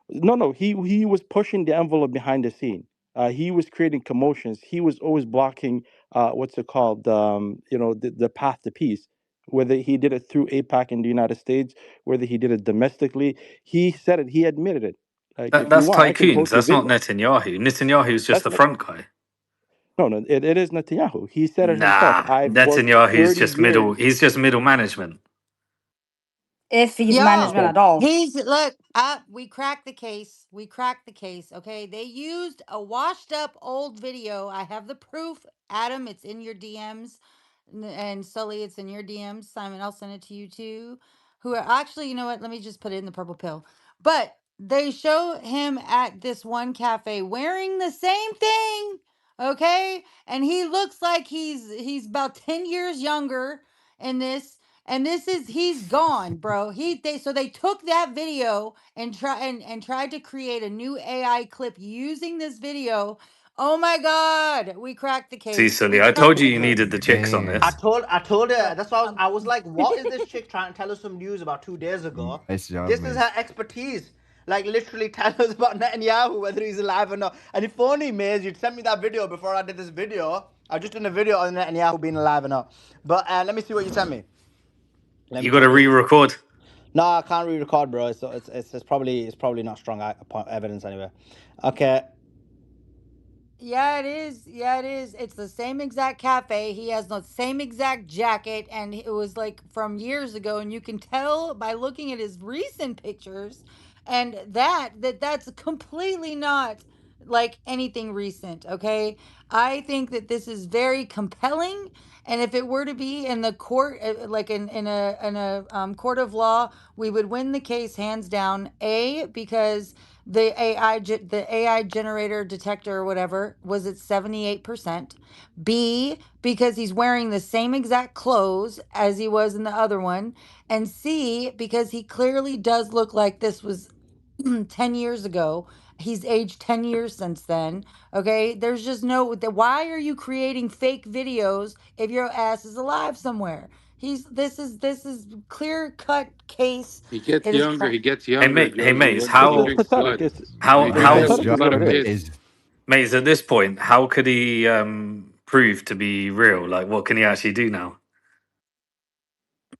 No, he was pushing the envelope behind the scene. He was creating commotions. He was always blocking what's it called? The path to peace. Whether he did it through APAC in the United States, whether he did it domestically, he said it. He admitted it. Like if you That's want, I can tycoons. post the That's not video. Netanyahu. Netanyahu's just That's the not. front guy. No. It is Netanyahu. He said it himself. Nah, I've worked Netanyahu's 30 just middle. years. He's just middle management. If he's management Yo, at all. he's look up. We cracked the case. We cracked the case. Okay, they used a washed up old video. I have the proof. Adam, it's in your DMs, and Sully, it's in your DMs. Simon, I'll send it to you too. Who are actually, you know what? Let me just put it in the purple pill. But they show him at this one cafe wearing the same thing, okay? And he looks like he's about 10 years younger in this. And this is he's gone, bro. They took that video and tried to create a new AI clip using this video. Oh my god, we cracked the See, case. Sully, We I told cracked you the you needed case. the chicks on I this. Damn. told her. But That's why I was like, what is this chick trying to tell us some news about 2 days ago? Nice job, This is Mace. her expertise. Like literally tell us about Netanyahu, whether he's alive or not. And if only, Maze, you'd sent me that video before I did this video. I just done a video on Netanyahu being alive or not. But let me see what you sent me. Let You me got to check this. re-record. No, I can't re-record, bro. It's probably not strong evidence anyway. Okay. yeah, it is. Yeah, it is. It's the same exact cafe. He has the same exact jacket, and it was like from years ago. And you can tell by looking at his recent pictures, and that's completely not like anything recent. Okay, I think that this is very compelling. And if it were to be in the court, like in a court of law, we would win the case hands down. Because the AI generator detector or whatever was at 78%. B, because he's wearing the same exact clothes as he was in the other one. And C, because he clearly does look like this was 10 years ago. He's aged 10 years since then. Okay. There's just why are you creating fake videos if your ass is alive somewhere? This is clear cut case. He gets It is younger. He gets Hey, younger, mate. Hey, Josie, mates. because he It's drinks pathetic. blood. How, When he drinks Nice that Pathetic. how, It's blood job, what of it is. his. Mace. mates? At this point, how could he prove to be real? Like, what can he actually do now?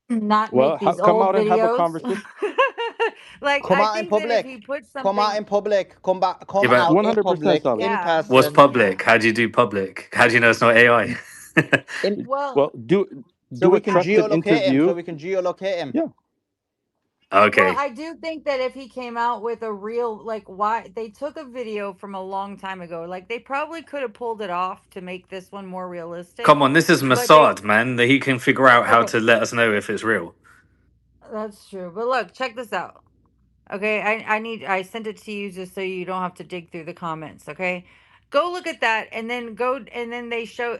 Not Well, make these come old out and have a videos. conversation. Like Come I out in think that if he public. puts Come out something, in public. Come Yeah, but out in 100% public solid. in yeah. what's person. public? How do you do public? How do you know it's not AI? In Well, Well, so do we a can trusted geolocate him. interview. So we can geolocate him. Yeah. well, Okay. I do think that if he came out with a real why they took a video from a long time ago, like they probably could have pulled it off to make this one more realistic, Come on, this is but they Mossad, man. That he can figure out how okay, to let us know if it's real. that's true. But look, check this out. Okay, I sent it to you just so you don't have to dig through the comments, okay? Go look at that and then they show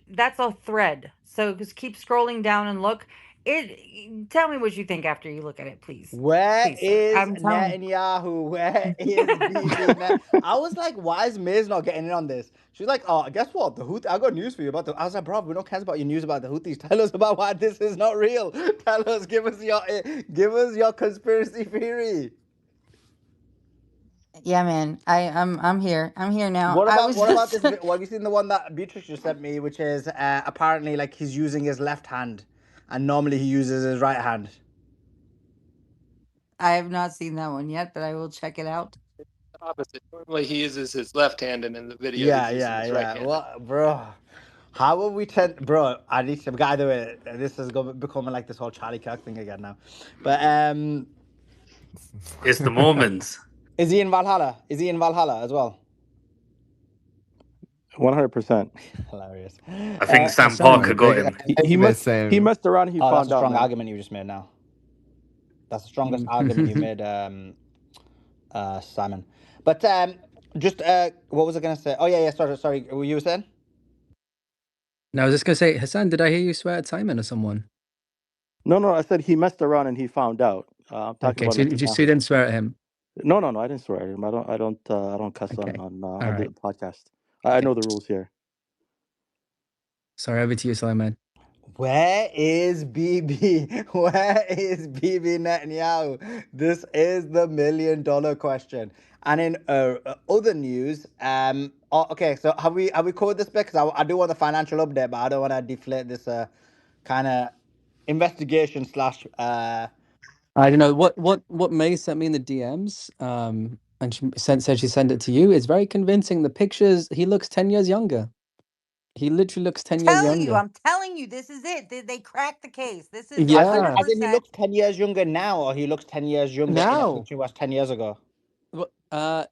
that's a thread. So just keep scrolling down and look. Tell me what you think after you look at it, please. Where Please, sir. is I'm telling Netanyahu? Where is Bibi? I was like, why is Miz not getting in on this? She's like, oh, guess what? The Houthis. I got news for you about the. I was like, bro, we don't care about your news about the Houthis. Tell us about why this is not real. Tell us, give us your conspiracy theory. Yeah, man. I'm here. I'm here now. What I about was what about just this? What have you seen the one that Beatrice just sent me, which is apparently like he's using his left hand, and normally he uses his right hand. I have not seen that one yet, but I will check it out. The opposite. Normally he uses his left hand, and in the video Yeah, he's using his right hand. Well, bro, how will we bro? I need to. By the way, this is becoming like this whole Charlie Kirk thing again now. But It's the Mormons. is he in Valhalla? Is he in Valhalla as well? 100%. Hilarious. I think Sam Sam, Parker got him. He messed around. He Oh, that's found a out. strong Man. argument you just made now. That's the strongest argument you made, Simon. But just what was I gonna say? Oh yeah. Sorry. What you were saying? No, I was just gonna say, Hassan, did I hear you swear at Simon or someone? No. I said he messed around and he found out. I'm talking Okay, about. so you didn't swear at him. No. I didn't swear at him. I don't cuss Okay. on All the right. podcast. I know the rules here. Sorry, over to you, Simon. Where is Bibi? Where is Bibi Netanyahu? This is the $1 million question. And in other news, okay, so have we covered this bit? Because I do want the financial update, but I don't want to deflate this kind of investigation slash. I don't know what May sent me in the DMs. And she said she sent it to you. It's very convincing. The pictures, he looks 10 years younger. He literally looks 10 years younger. I'm telling you, this is it. They cracked the case. This is Yeah. As in he 100%. looks 10 years younger now, or he looks 10 years younger Now. since he was 10 years ago?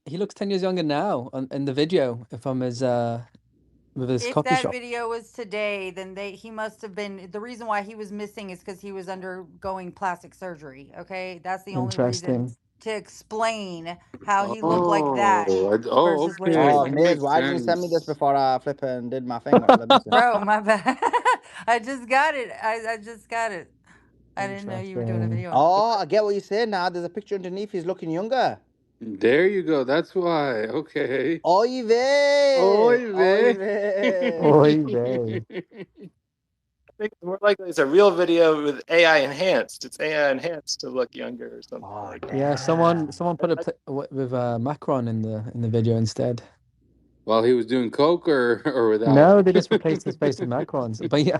He looks 10 years younger now in the video from his with his If coffee that shop. video was today, then he must have been. The reason why he was missing is because he was undergoing plastic surgery. Okay, that's the only reason. Interesting. to explain how he looked like that Oh, versus what he okay. looks Oh, That like. Miz, makes why didn't you send me this sense. before I flip and did my thing? Let me see. Bro, my bad. I just got it. I just got it. I didn't know you were doing a Interesting. video on it. Oh, I get what you're saying now. There's a picture underneath. He's looking younger. There you go. That's why. Okay. Oy vey! Oy Oy vey. vey! Oy vey. I think it's more likely it's a real video with AI enhanced. It's AI enhanced to look younger or something Oh, like that. Yeah, damn. someone put with Macron in the video instead. While he was doing coke or without. No, they just replaced his face with Macron's. But yeah,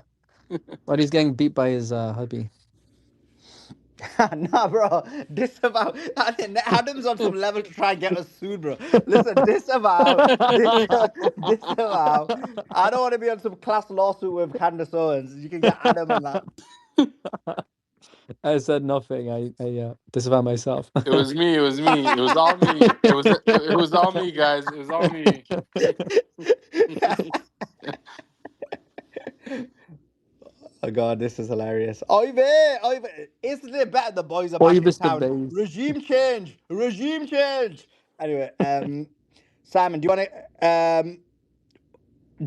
but he's getting beat by his hubby. Nah, bro. Disavow. I think Adam's on some level to try and get us sued, bro. Listen, disavow. Disavow. I don't want to be on some class lawsuit with Candace Owens. You can get Adam on that. I said nothing. I disavow myself. It was me. It was me. It was all me. It was all me, guys. It was all me. Oh god, this is hilarious. Oy vey! Oy vey! Isn't it better the boys are Boy, back in Mr. town? Base. Regime change! Regime change! Anyway, Simon, do you want to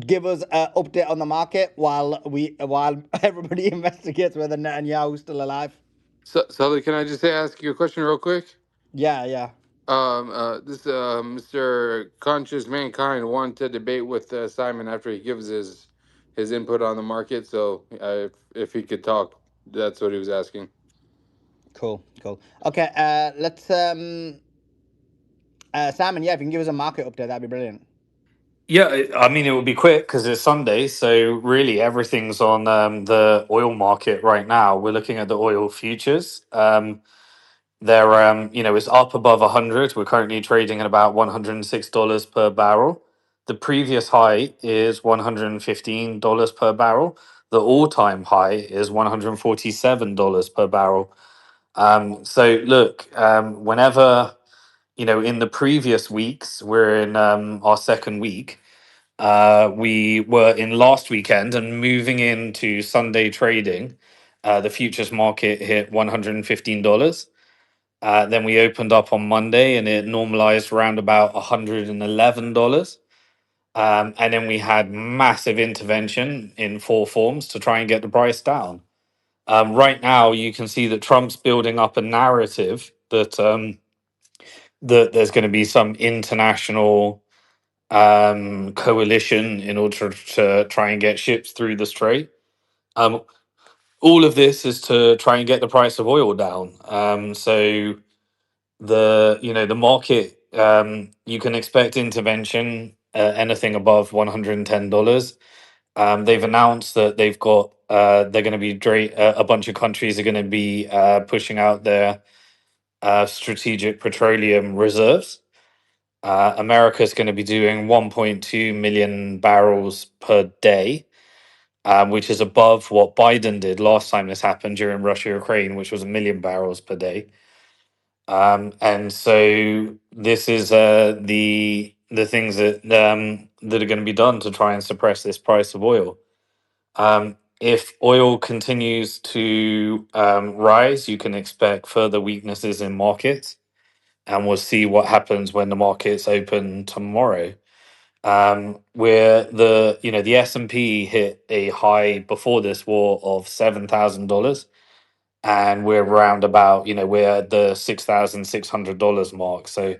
give us an update on the market while everybody investigates whether Netanyahu's still alive? So, Sully, can I just ask you a question real quick? Yeah. This Mr. Conscious Mankind wanted to debate with Simon after he gives his input on the market. So, if he could talk, that's what he was asking. Cool. Okay, let's Simon, yeah, if you can give us a market update, that'd be brilliant. Yeah, I mean, it will be quick because it's Sunday. So, really, everything's on the oil market right now. We're looking at the oil futures. They're, it's up above 100. We're currently trading at about $106 per barrel. The previous high is $115 per barrel. The all-time high is $147 per barrel. So look, whenever, in the previous weeks, we're in our second week. We were in last weekend and moving into Sunday trading. The futures market hit $115. Then we opened up on Monday and it normalized around about $111. And then we had massive intervention in four forms to try and get the price down. Right now, you can see that Trump's building up a narrative that there's going to be some international coalition in order to try and get ships through the strait. All of this is to try and get the price of oil down. So the market, you can expect intervention anything above $110. They've announced that they're going to be a bunch of countries are going to be pushing out their strategic petroleum reserves. America's going to be doing 1.2 million barrels per day, which is above what Biden did last time this happened during Russia Ukraine, which was 1 million barrels per day. And so this is the things that that are going to be done to try and suppress this price of oil. If oil continues to rise, you can expect further weaknesses in markets, and we'll see what happens when the markets open tomorrow. Where the S&P hit a high before this war of $7,000, and we're around about we're at the $6,600 mark. So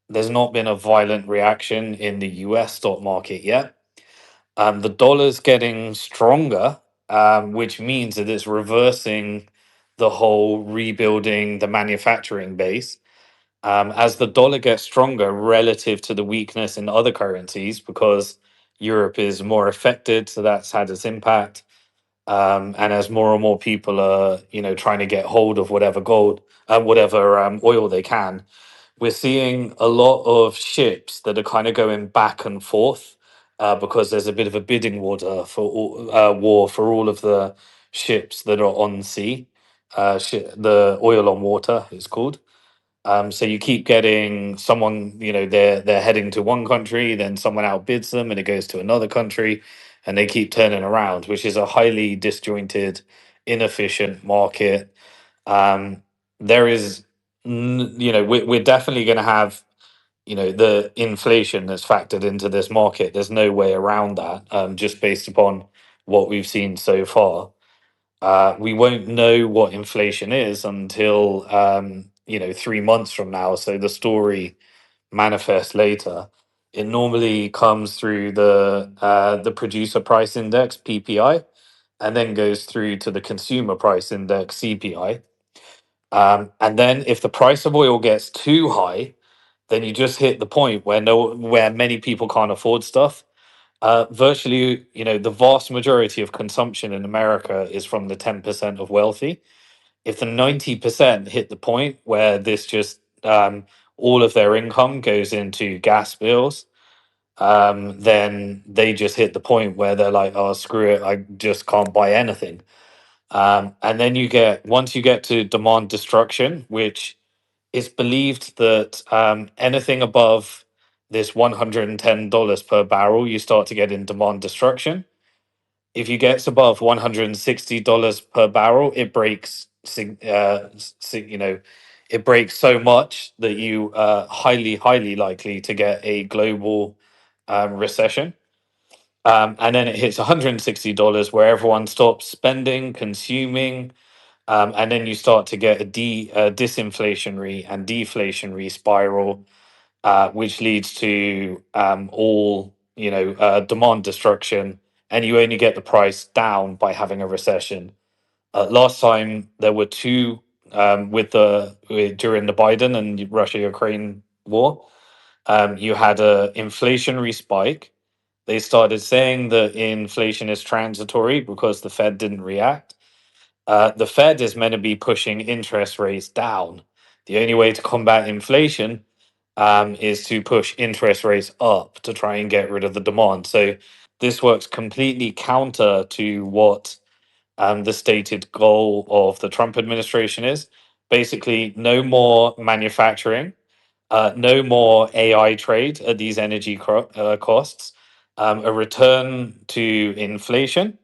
there's not been a violent reaction in the US stock market yet. The dollar's getting stronger, which means that it's reversing the whole rebuilding the manufacturing base. As the dollar gets stronger relative to the weakness in other currencies, because Europe is more affected, so that's had its impact. And as more and more people are, trying to get hold of whatever oil they can, we're seeing a lot of ships that are kind of going back and forth because there's a bit of a bidding war for all of the ships that are on sea. The oil on water is called. So you keep getting someone, they're heading to one country, then someone outbids them, and it goes to another country, and they keep turning around, which is a highly disjointed, inefficient market. There is we're definitely going to have, the inflation that's factored into this market. There's no way around that, just based upon what we've seen so far. We won't know what inflation is until 3 months from now. So the story manifests later. It normally comes through the producer price index (PPI), and then goes through to the consumer price index (CPI). And then if the price of oil gets too high, then you just hit the point where many people can't afford stuff. Virtually, the vast majority of consumption in America is from the 10% of wealthy. If the 90% hit the point where this just all of their income goes into gas bills, then they just hit the point where they're like, oh, screw it, I just can't buy anything. And then once you get to demand destruction, which it's believed that anything above this $110 per barrel, you start to get in demand destruction. If you get above $160 per barrel, it breaks. It breaks so much that you are highly likely to get a global recession. And then it hits $160 where everyone stops spending, consuming, and then you start to get a disinflationary and deflationary spiral, which leads to all demand destruction, and you only get the price down by having a recession. Last time there were two during the Biden and Russia-Ukraine war. You had a inflationary spike. They started saying that inflation is transitory because the Fed didn't react. The Fed is meant to be pushing interest rates down. The only way to combat inflation is to push interest rates up to try and get rid of the demand. So this works completely counter to what the stated goal of the Trump administration is. Basically, no more manufacturing, no more AI trade at these energy costs, a return to inflation.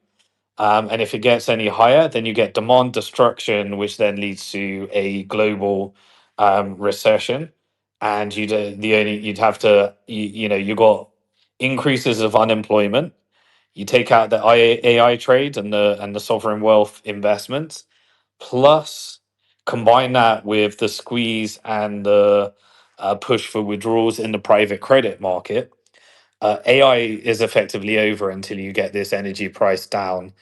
And if it gets any higher, then you get demand destruction, which then leads to a global recession. And you'd have to you got increases of unemployment. You take out the AI trade and the sovereign wealth investments, plus combine that with the squeeze and the push for withdrawals in the private credit market. AI is effectively over until you get this energy price down.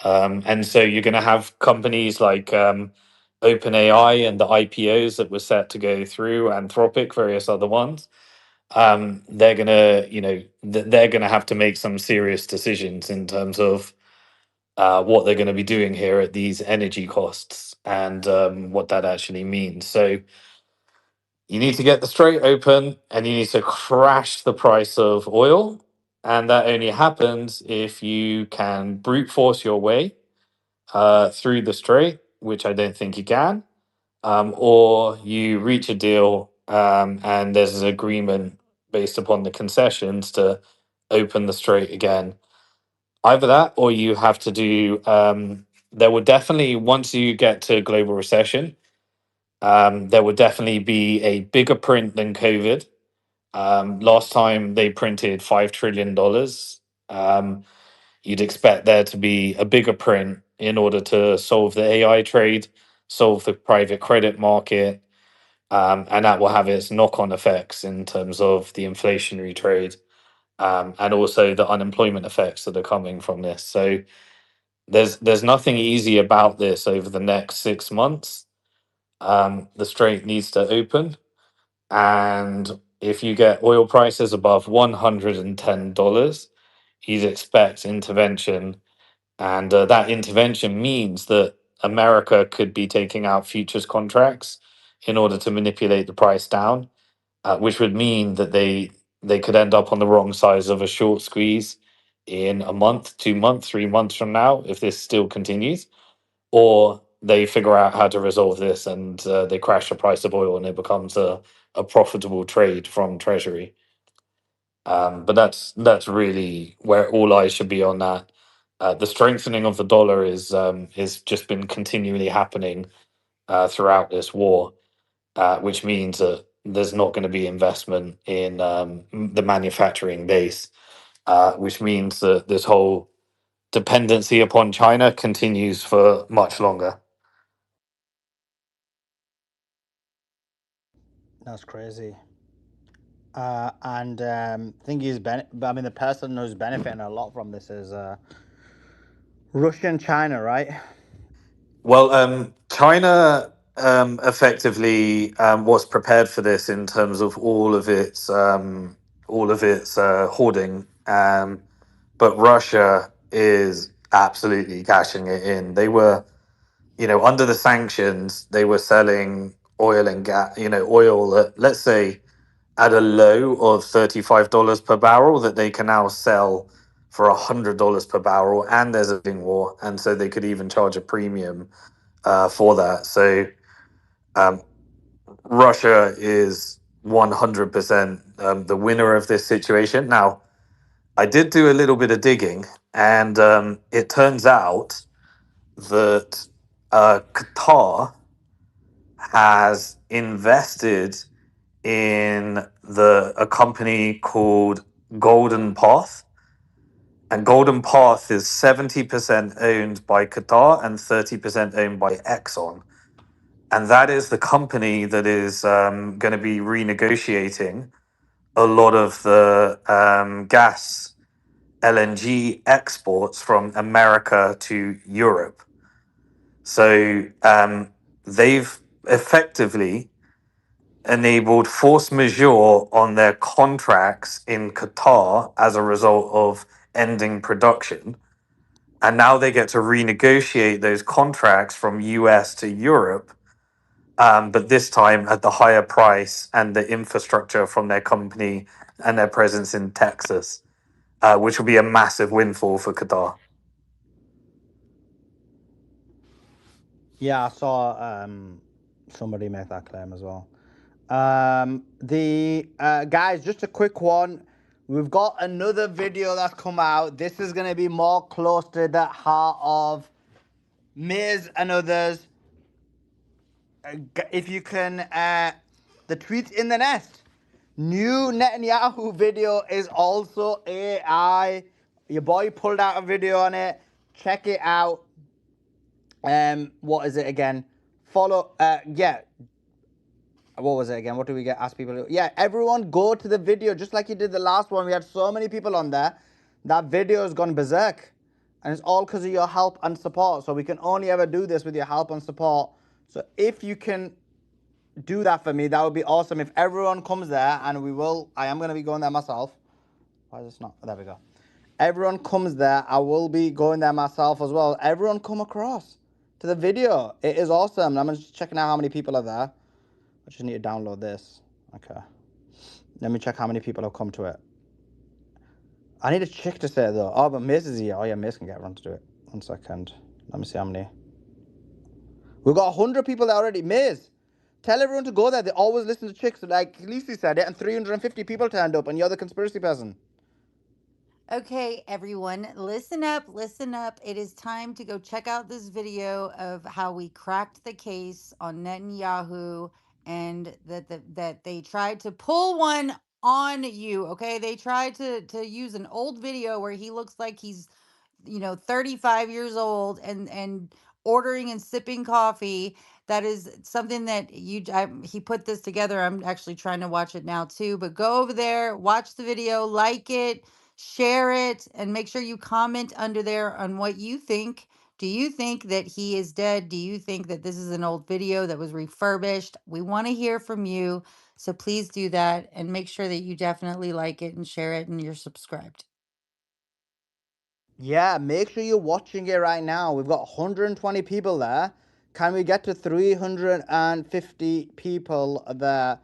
And so you're going to have companies like OpenAI and the IPOs that were set to go through, Anthropic, various other ones. They're going to, they're going to have to make some serious decisions in terms of what they're going to be doing here at these energy costs and what that actually means. So you need to get the Strait open and you need to crash the price of oil. And that only happens if you can brute force your way through the Strait, which I don't think you can, or you reach a deal and there's an agreement based upon the concessions to open the Strait again. Either that or you have to do, there would definitely, once you get to global recession, there would definitely be a bigger print than COVID. Last time they printed $5 trillion. You'd expect there to be a bigger print in order to solve the AI trade, solve the private credit market, and that will have its knock-on effects in terms of the inflationary trade, and also the unemployment effects that are coming from this. So there's nothing easy about this over the next 6 months. The Strait needs to open, and if you get oil prices above $110, you'd expect intervention, and that intervention means that America could be taking out futures contracts in order to manipulate the price down, which would mean that they could end up on the wrong sides of a short squeeze in a month, 2 months, 3 months from now if this still continues, or they figure out how to resolve this and they crash the price of oil and it becomes a profitable trade from Treasury. But that's really where all eyes should be on that. The strengthening of the dollar is just been continually happening throughout this war, which means that there's not going to be investment in the manufacturing base, which means that this whole dependency upon China continues for much longer. That's crazy. And I think I mean, the person who's benefiting a lot from this is Russia and China, right? Well, China effectively was prepared for this in terms of all of its hoarding, but Russia is absolutely cashing it in. They were, under the sanctions, they were selling oil and gas, oil at, let's say, at a low of $35 per barrel that they can now sell for $100 per barrel, and there's a bidding war, and so they could even charge a premium for that. So um, Russia is 100% the winner of this situation. Now, I did do a little bit of digging, and it turns out that Qatar has invested in a company called Golden Path. And Golden Path is 70% owned by Qatar and 30% owned by Exxon. And that is the company that is going to be renegotiating a lot of the gas LNG exports from America to Europe. So they've effectively enabled force majeure on their contracts in Qatar as a result of ending production. And now they get to renegotiate those contracts from US to Europe, but this time at the higher price and the infrastructure from their company and their presence in Texas, which will be a massive windfall for Qatar. Yeah, I saw somebody make that claim as well. The guys, just a quick one. We've got another video that's come out. This is going to be more close to the heart of Miz and others. If you can, the tweets in the nest. New Netanyahu video is also AI. Your boy pulled out a video on it. Check it out. What is it again? Follow. Yeah. What was it again? What do we get? Ask people to, yeah, everyone go to the video just like you did the last one. We had so many people on there. That video has gone berserk. And it's all because of your help and support. So we can only ever do this with your help and support. So if you can do that for me, that would be awesome. If everyone comes there, and I am going to be going there myself. Why is this not? There we go. Everyone comes there. I will be going there myself as well. Everyone come across to the video. It is awesome. I'm just checking out how many people are there. I just need to download this. Okay. Let me check how many people have come to it. I need a chick to say it though. Oh, but Miz is here. Oh yeah, Miz can get everyone to do it. 1 second. Let me see how many. We've got 100 people there already. Miz, tell everyone to go there. They always listen to chicks. Like Lisi said it, and 350 people turned up, and you're the conspiracy person. Okay, everyone, listen up, listen up. It is time to go check out this video of how we cracked the case on Netanyahu and that they tried to pull one on you, okay? They tried to use an old video where he looks like he's 35 years old and ordering and sipping coffee. That is something that he put this together. I'm actually trying to watch it now too, but go over there, watch the video, like it, share it, and make sure you comment under there on what you think. Do you think that he is dead? Do you think that this is an old video that was refurbished? We want to hear from you. So please do that and make sure that you definitely like it and share it and you're subscribed. Yeah, make sure you're watching it right now. We've got 120 people there. Can we get to 350 people there?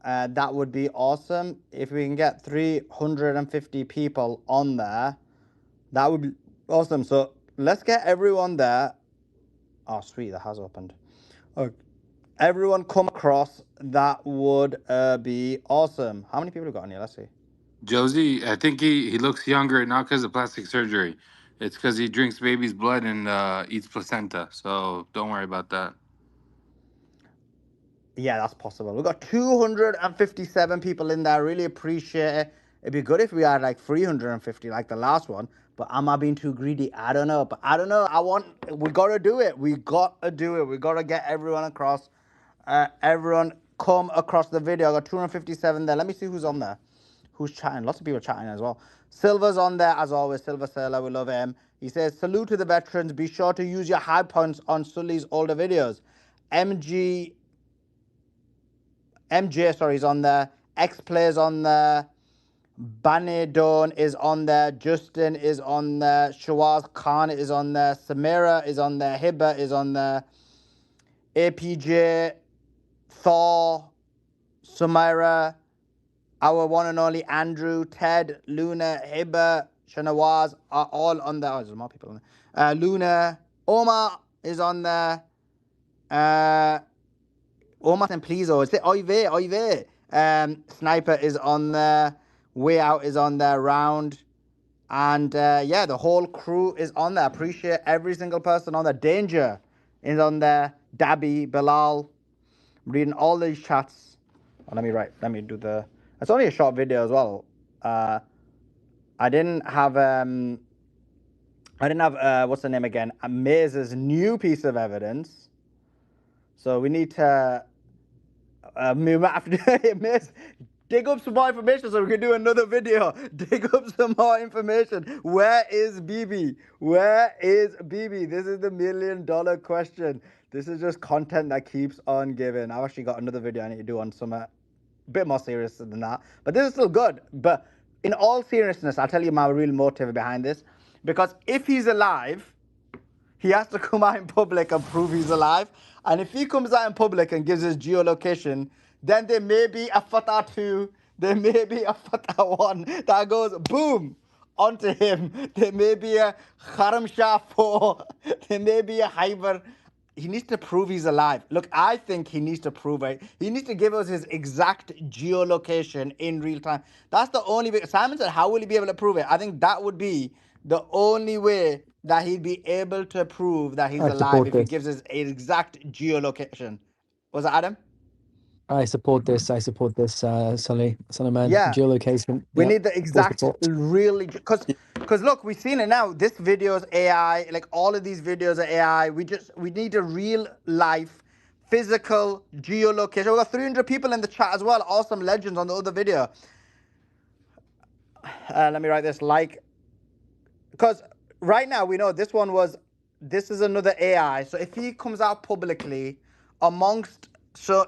That would be awesome. If we can get 350 people on there, that would be awesome. So let's get everyone there. Oh, sweet, that has opened. Okay. Everyone come across. That would be awesome. How many people have got on here? Let's see. Josie, I think he looks younger not because of plastic surgery. It's because he drinks baby's blood and eats placenta. So don't worry about that. Yeah, that's possible. We've got 257 people in there. Really appreciate it. It'd be good if we had like 350 like the last one. But am I being too greedy? I don't know. But I don't know. We gotta do it. We gotta do it. We gotta get everyone across. Everyone come across the video. I got 257 there. Let me see who's on there. Who's chatting? Lots of people chatting as well. Silver's on there as always. Silver Sailor, we love him. He says, salute to the veterans. Be sure to use your high points on Sully's older videos. MJ, sorry, is on there. X Players on there. Banedon is on there. Justin is on there. Shawaz Khan is on there. Samira is on there. Hibba is on there. APJ, Thor, Sumaira, our one and only Andrew, Ted, Luna, Hibba, Shanawaz are all on there. Oh, there's more people on there. Luna, Omar is on there. Omar and please, oh, it's Oive. Sniper is on there. Way Out is on there. Round. And yeah, the whole crew is on there. Appreciate every single person on there. Danger is on there. Dabby, Bilal. I'm reading all these chats. Oh, let me do the. It's only a short video as well. I didn't have what's the name again? Maze's new piece of evidence. So we need to we might have to Maze, dig up some more information so we can do another video. Dig up some more information. Where is BB? Where is BB? This is the $1 million question. This is just content that keeps on giving. I've actually got another video I need to do on something a bit more serious than that. But this is still good. But in all seriousness, I'll tell you my real motive behind this. Because if he's alive, he has to come out in public and prove he's alive. And if he comes out in public and gives his geolocation, then there may be a Fatah 2, there may be a Fatah 1 that goes boom onto him. There may be a Kharam Shah 4, there may be a Hyber. He needs to prove he's alive. Look, I think he needs to prove it. He needs to give us his exact geolocation in real time. That's the only way. Simon said, how will he be able to prove it? I think that would be the only way that he'd be able to prove that he's I alive support if he this. gives us exact geolocation. Was that Adam? I support this. Sully, man. Yeah. Geolocation. We Yeah. need the Full exact, support. really, because look, we've seen it now. This video is AI. Like all of these videos are AI. We need a real life, physical geolocation. We got 300 people in the chat as well. Awesome legends on the other video. Let me write this because right now we know this is another AI. So if he comes out publicly amongst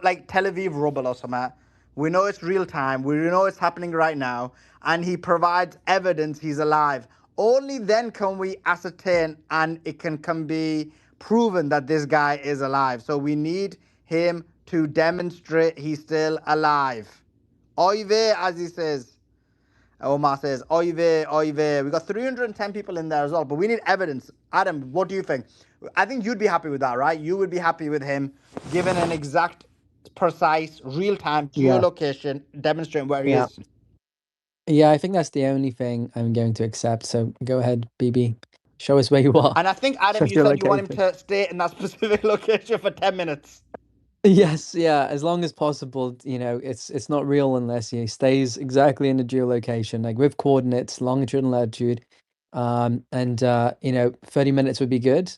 like Tel Aviv rubble or something, we know it's real time. We know it's happening right now, and he provides evidence he's alive. Only then can we ascertain and it can be proven that this guy is alive. So we need him to demonstrate he's still alive. Oive, as he says. Omar says, Oive, Oive. We got 310 people in there as well, but we need evidence. Adam, what do you think? I think you'd be happy with that, right? You would be happy with him giving an exact, precise, real-time Yeah. geolocation demonstrating where he Yeah. is. Yeah, I think that's the only thing I'm going to accept. So go ahead, BB. Show us where you are. And I think, Show Adam, us you your said you want him location. to stay in that specific location for 10 minutes. Yes, yeah, as long as possible, it's not real unless he stays exactly in the geolocation, like with coordinates, longitude and latitude. And 30 minutes would be good.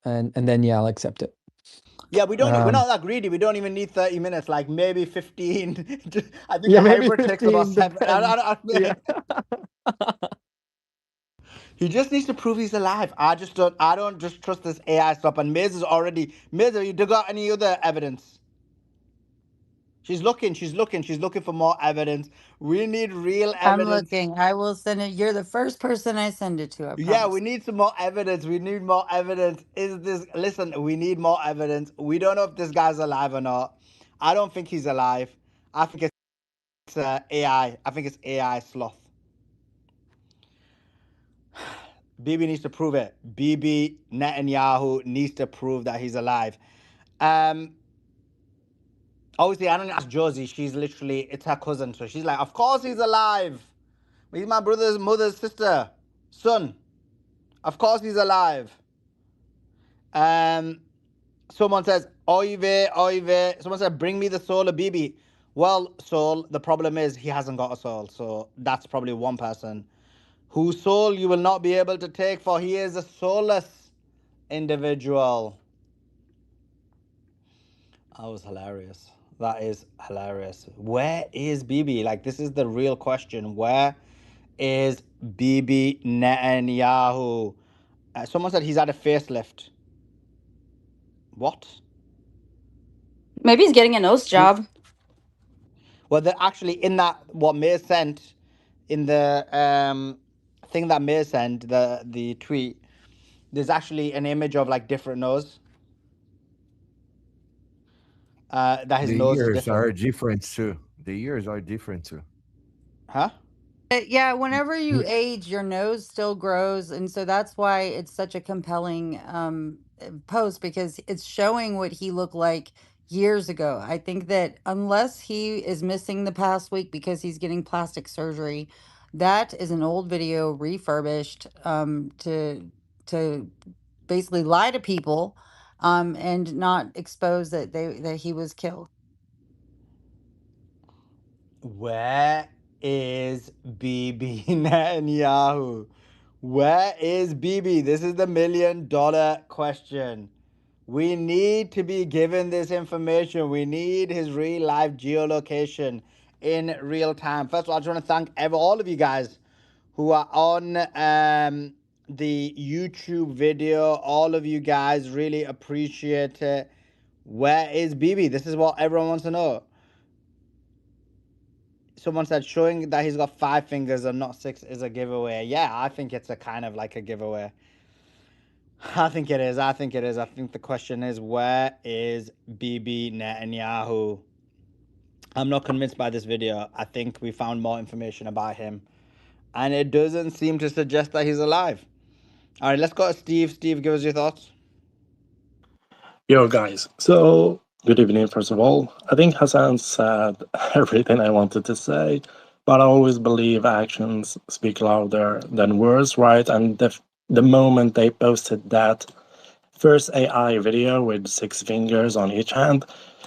And then yeah, I'll accept it. Yeah, we're not that greedy. We don't even need 30 minutes, like maybe 15. I think Yeah, a maybe hybrid takes about 15 7. depends. Yeah. He just needs to prove he's alive. I don't just trust this AI stuff. And Maze is already, Maze, have you got any other evidence? She's looking for more evidence. We need real I'm evidence. looking. I will send it. You're the first person I send it to, I Yeah, promise. we need some more evidence. We need more evidence. Listen, we need more evidence. We don't know if this guy's alive or not. I don't think he's alive. I think it's AI. I think it's AI sloth. Bibi needs to prove it. Bibi Netanyahu needs to prove that he's alive. Obviously, I don't ask Josie. It's her cousin. So she's like, of course he's alive. He's my brother's mother's sister, son. Of course he's alive. Someone says, Oive, Oive. Someone said, bring me the soul of Bibi. Well, soul, the problem is he hasn't got a soul. So that's probably one person whose soul you will not be able to take, for he is a soulless individual. That was hilarious. That is hilarious. Where is Bibi? Like, this is the real question. Where is Bibi Netanyahu? Someone said he's had a facelift. What? Maybe he's getting a nose job. Well, they're actually in that, what May sent, in the thing that May sent, the tweet, there's actually an image of like different nose. That his The nose is years different. are different too. The years are different too. Huh? Yeah, whenever you Ye- age, your nose still grows, and so that's why it's such a compelling post, because it's showing what he looked like years ago. I think that unless he is missing the past week because he's getting plastic surgery, that is an old video refurbished to basically lie to people and not expose that he was killed. Where is Bibi Netanyahu? Where is Bibi? This is the $1 million question. We need to be given this information. We need his real life geolocation in real time. First of all, I just want to thank all of you guys who are on the YouTube video. All of you guys, really appreciate it. Where is Bibi? This is what everyone wants to know. Someone said showing that he's got 5 fingers and not 6 is a giveaway. Yeah, I think it's a kind of like a giveaway. I think it is. I think it is. I think the question is, where is Bibi Netanyahu? I'm not convinced by this video. I think we found more information about him, and it doesn't seem to suggest that he's alive. All right, let's go to Steve. Steve, give us your thoughts. Yo, guys. So, good evening, first of all. I think Hassan said everything I wanted to say, but I always believe actions speak louder than words, right? And the moment they posted that first AI video with 6 fingers on each hand,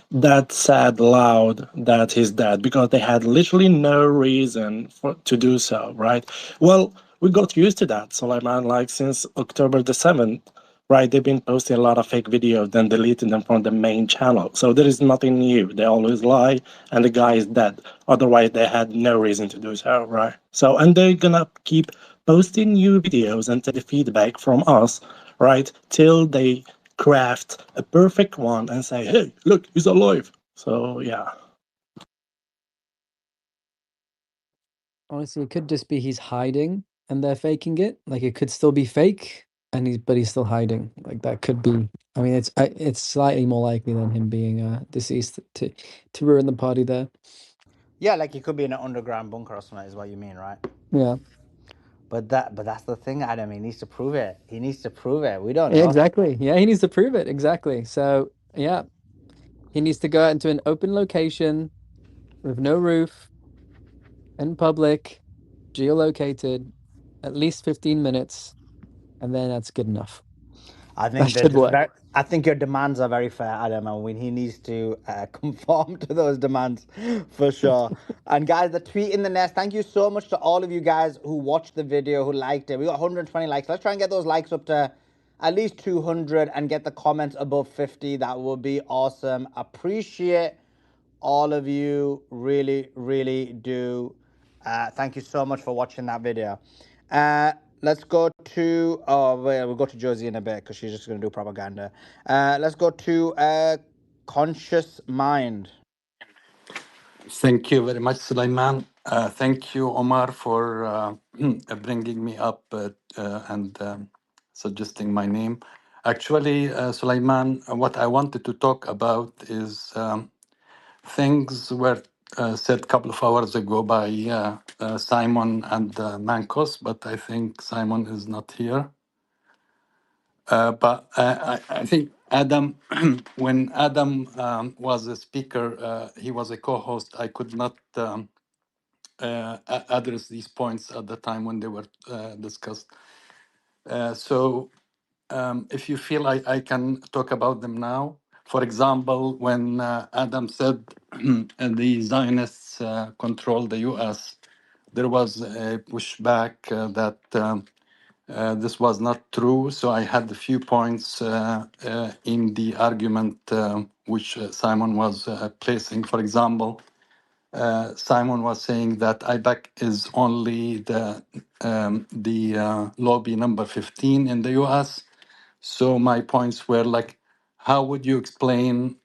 that said loud that he's dead, because they had literally no reason to do so, right? Well, we got used to that, Suleiman, like since October the 7th, right? They've been posting a lot of fake videos, then deleting them from the main channel. So there is nothing new. They always lie, and the guy is dead. Otherwise, they had no reason to do so, right? So, and they're gonna keep posting new videos and take the feedback from us, right? Till they craft a perfect one and say, hey, look, he's alive. So, yeah. Honestly, it could just be he's hiding and they're faking it. Like it could still be fake, and he's still hiding. Like that could be. I mean, it's slightly more likely than him being deceased to ruin the party there. Yeah, like he could be in an underground bunker or something, is what you mean, right? Yeah. But that's the thing, Adam. He needs to prove it. He needs to prove it. We don't Yeah, know. exactly. Yeah, he needs to prove it. Exactly. So yeah, he needs to go out into an open location with no roof, in public, geolocated, at least 15 minutes, and then that's good enough. I think That should work. I think your demands are very fair, Adam, and when he needs to conform to those demands for sure. And guys, the tweet in the nest. Thank you so much to all of you guys who watched the video, who liked it. We got 120 likes. Let's try and get those likes up to at least 200 and get the comments above 50. That would be awesome. Appreciate all of you, really, really do. Thank you so much for watching that video. Let's go to, we'll go to Josie in a bit because she's just going to do propaganda. Let's go to Conscious Mind. Thank you very much, Sulaiman. Thank you, Omar, for bringing me up and suggesting my name. Actually, Sulaiman, what I wanted to talk about is things were said a couple of hours ago by Simon and Mankos, but I think Simon is not here. But I think Adam, when Adam was a speaker, he was a co-host. I could not address these points at the time when they were discussed. So if you feel I can talk about them now. For example, when Adam said the Zionists control the U.S., there was a pushback that this was not true. So I had a few points in the argument which Simon was placing. For example, Simon was saying that IPAC is only the lobby number 15 in the U.S. So my points were like, how would you explain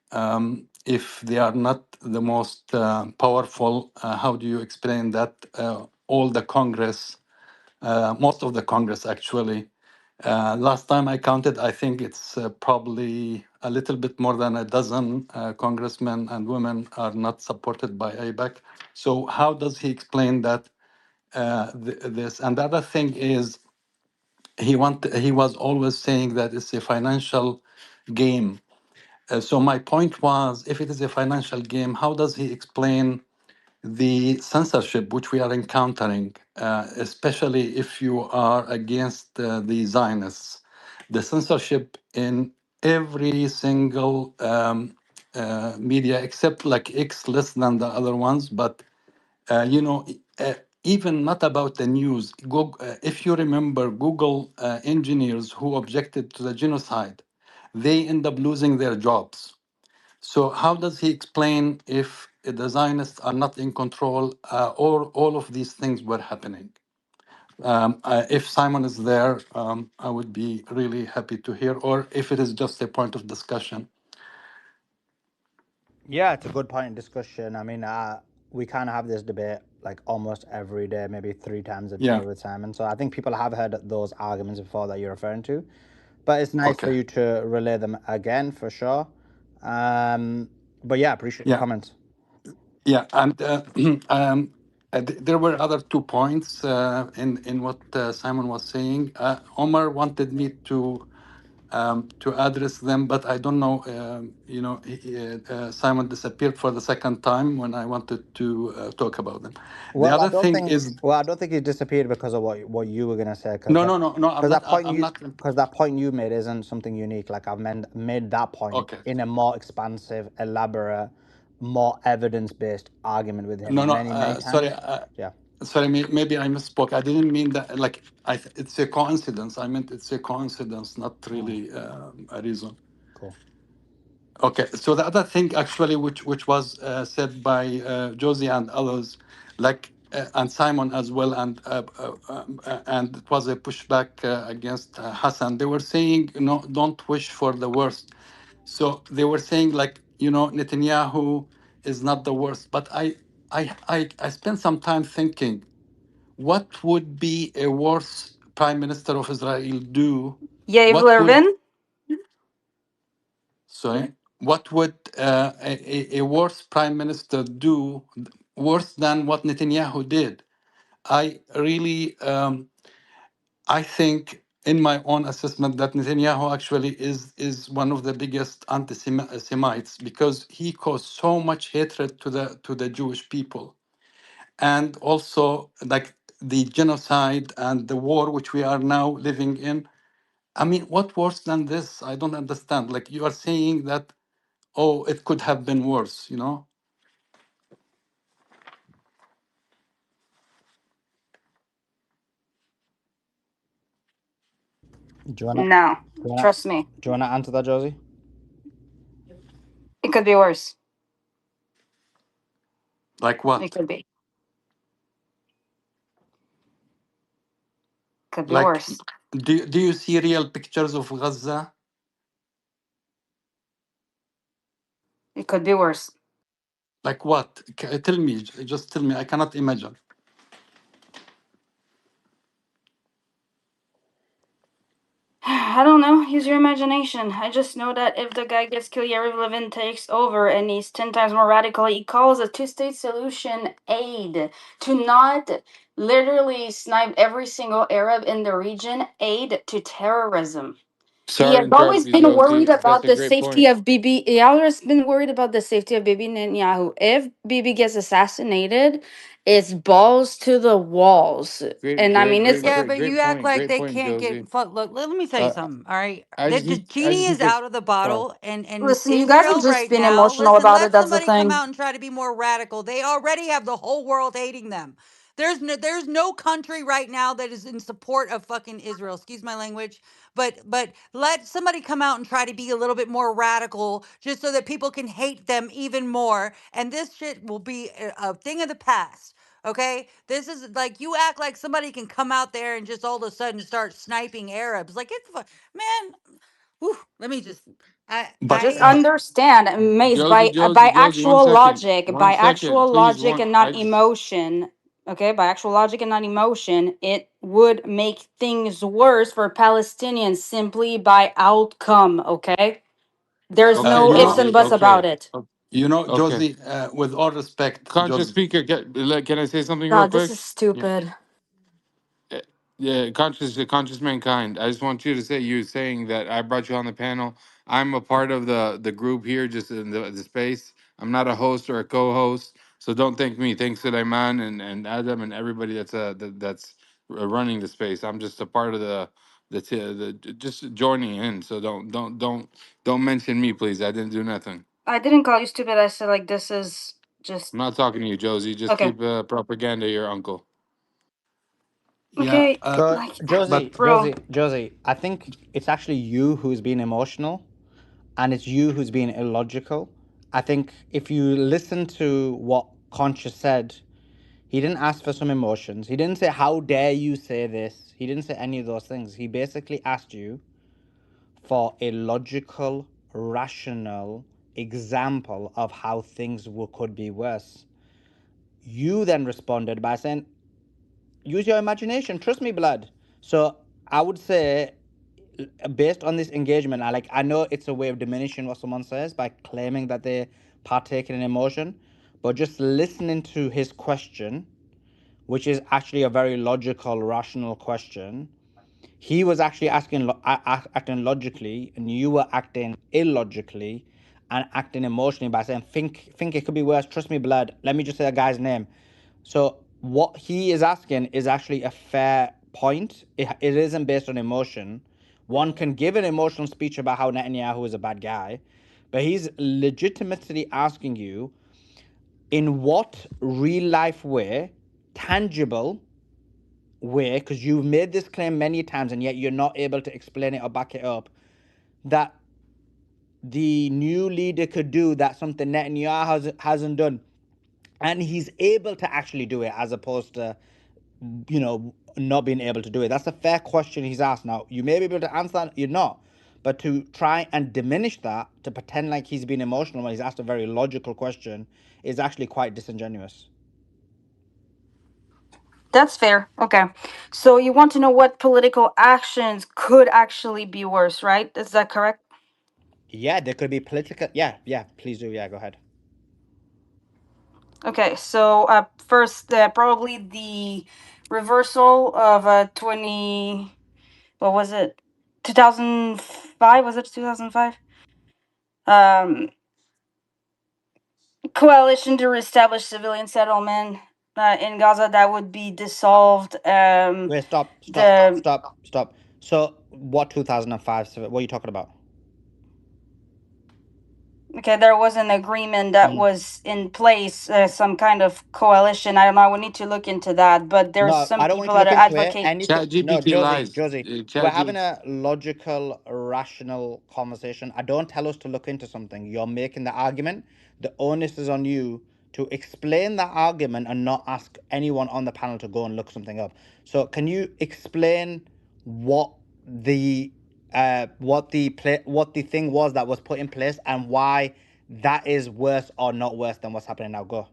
if they are not the most powerful? How do you explain that all the Congress, most of the Congress actually, last time I counted, I think it's probably a little bit more than a dozen congressmen and women are not supported by AIPAC. So how does he explain that this? And the other thing is, he was always saying that it's a financial game. So my point was, if it is a financial game, how does he explain the censorship which we are encountering, especially if you are against the Zionists? The censorship in every single media, except like X, less than the other ones, but you know, even not about the news. If you remember, Google engineers who objected to the genocide, they end up losing their jobs. So how does he explain if the Zionists are not in control, or all of these things were happening? If Simon is there, I would be really happy to hear, or if it is just a point of discussion. Yeah, it's a good point in discussion. I mean, we kind of have this debate like almost every day, maybe 3 times a day Yeah, with Simon. So I think people have heard those arguments before that you're referring to, but it's nice for okay. you to relay them again for sure. But yeah, appreciate your Yeah, comments. yeah. And there were other 2 points in what Simon was saying. Omar wanted me to address them, but I don't know. Simon disappeared for the second time when I wanted to talk about them. The Well, other thing is, I don't think he disappeared because of what you were gonna say, because no, no, no, no. I'm not. I'm not. that point you made isn't something unique. Like I've made that point Okay. in a more expansive, elaborate, more evidence-based argument with No, him no. many Sorry. times. Yeah, Sorry. Maybe I misspoke. I didn't mean that. Like, it's a coincidence. I meant it's a coincidence, not really a reason. cool. Okay, so the other thing actually, which was said by Josie and others, like and Simon as well, and it was a pushback against Hassan. They were saying, no, don't wish for the worst. So they were saying like, Netanyahu is not the worst. But I spent some time thinking, what would be a worse prime minister of Israel do? Yair What would Levin? Sorry, what would a worse prime minister do worse than what Netanyahu did? I really, I think, in my own assessment, that Netanyahu actually is one of the biggest anti-Semites, because he caused so much hatred to the Jewish people, and also like the genocide and the war which we are now living in. I mean, what worse than this? I don't understand. Like, you are saying that, oh, it could have been worse. Do you wanna No, do you wanna trust me, do you wanna answer that, Josie? it could be worse. Like It what? could be. Could be Like, worse. do you see real pictures of Gaza? It could be worse. Like what? Tell me, just tell me. I cannot imagine. I don't know. Use your imagination. I just know that if the guy gets killed, Yariv Levin takes over and he's 10 times more radical. He calls a 2-state solution aid to not literally snipe every single Arab in the region, aid to terrorism. He Sorry to has interrupt always you, been worried Josie. That's about a the great safety point. of Bibi. He always been worried about the safety of Bibi Netanyahu. If Bibi gets assassinated, it's balls to the walls. Great, And I great, mean, it's great, Yeah, great, but you great act point. like Great they point, can't Josie. get. Look, let me tell you something. All right, the I genie just is need to. out of the Oh, bottle, and listen, you guys have Israel just right been now. emotional Listen, about it. let That's the somebody come thing. out and try to be more radical. They already have the whole world hating them. There's no country right now that is in support of fucking Israel. Excuse my language, but let somebody come out and try to be a little bit more radical, just so that people can hate them even more, and this shit will be a thing of the past. Okay, this is like you act like somebody can come out there and just all of a sudden start sniping Arabs. Like man. Whew, let me just. I But Just I. understand, Mace, by Josie, actual logic, one second, please. and I not just emotion. Okay, by actual logic and not emotion, it would make things worse for Palestinians simply by outcome. Okay, there's So no you ifs know, and buts about okay, it. okay. Josie. With all respect, Conscious Josie. speaker, can I say something real God, this quick? is Yeah. stupid. Yeah, conscious mankind. I just want you to say you saying that I brought you on the panel. I'm a part of the group here, just in the space. I'm not a host or a co-host, so don't thank me. Thanks to Daiman and Adam and everybody that's running the space. I'm just a part of the just joining in. So don't mention me, please. I didn't do nothing. I didn't call you stupid. I said like this is just I'm not talking to you, Josie. Just okay. keep propaganda your uncle. Yeah, Okay, So like Josie, but bro. Josie, I think it's actually you who's being emotional, and it's you who's being illogical. I think if you listen to what Concha said, he didn't ask for some emotions. He didn't say, "How dare you say this?" He didn't say any of those things. He basically asked you for a logical, rational example of how things could be worse. You then responded by saying, use your imagination. Trust me, blood. So I would say, based on this engagement, I know it's a way of diminishing what someone says by claiming that they partake in emotion, but just listening to his question, which is actually a very logical, rational question. He was actually acting logically, and you were acting illogically and acting emotionally by saying, "Think it could be worse. Trust me, blood. Let me just say a guy's name." So what he is asking is actually a fair point. It isn't based on emotion. One can give an emotional speech about how Netanyahu is a bad guy, but he's legitimately asking you, in what real life way, tangible way, because you've made this claim many times and yet you're not able to explain it or back it up, that the new leader could do that something Netanyahu hasn't done, and he's able to actually do it as opposed to not being able to do it. That's a fair question he's asked. Now, you may be able to answer that, you're not. But to try and diminish that, to pretend like he's been emotional when he's asked a very logical question, is actually quite disingenuous. That's fair. Okay. So you want to know what political actions could actually be worse, right? Is that correct? Yeah, there could be political. Yeah, please do. Yeah, go ahead. Okay. So first, probably the reversal of 20. What was it? 2005? Was it 2005? Coalition to reestablish civilian settlement in Gaza that would be dissolved. Wait, stop. The So, what 2005? What are you talking about? Okay, there was an agreement that was in place, some kind of coalition. I don't know. I would need to look into that. But there's No, some I don't want people you to that look are into it. advocate. Anything. Chat No, GPT lies. We're Chat having G. a logical, rational conversation. I don't tell us to look into something. You're making the argument. The onus is on you to explain that argument and not ask anyone on the panel to go and look something up. So, can you explain what the what the thing was that was put in place and why that is worse or not worse than what's happening now? Go.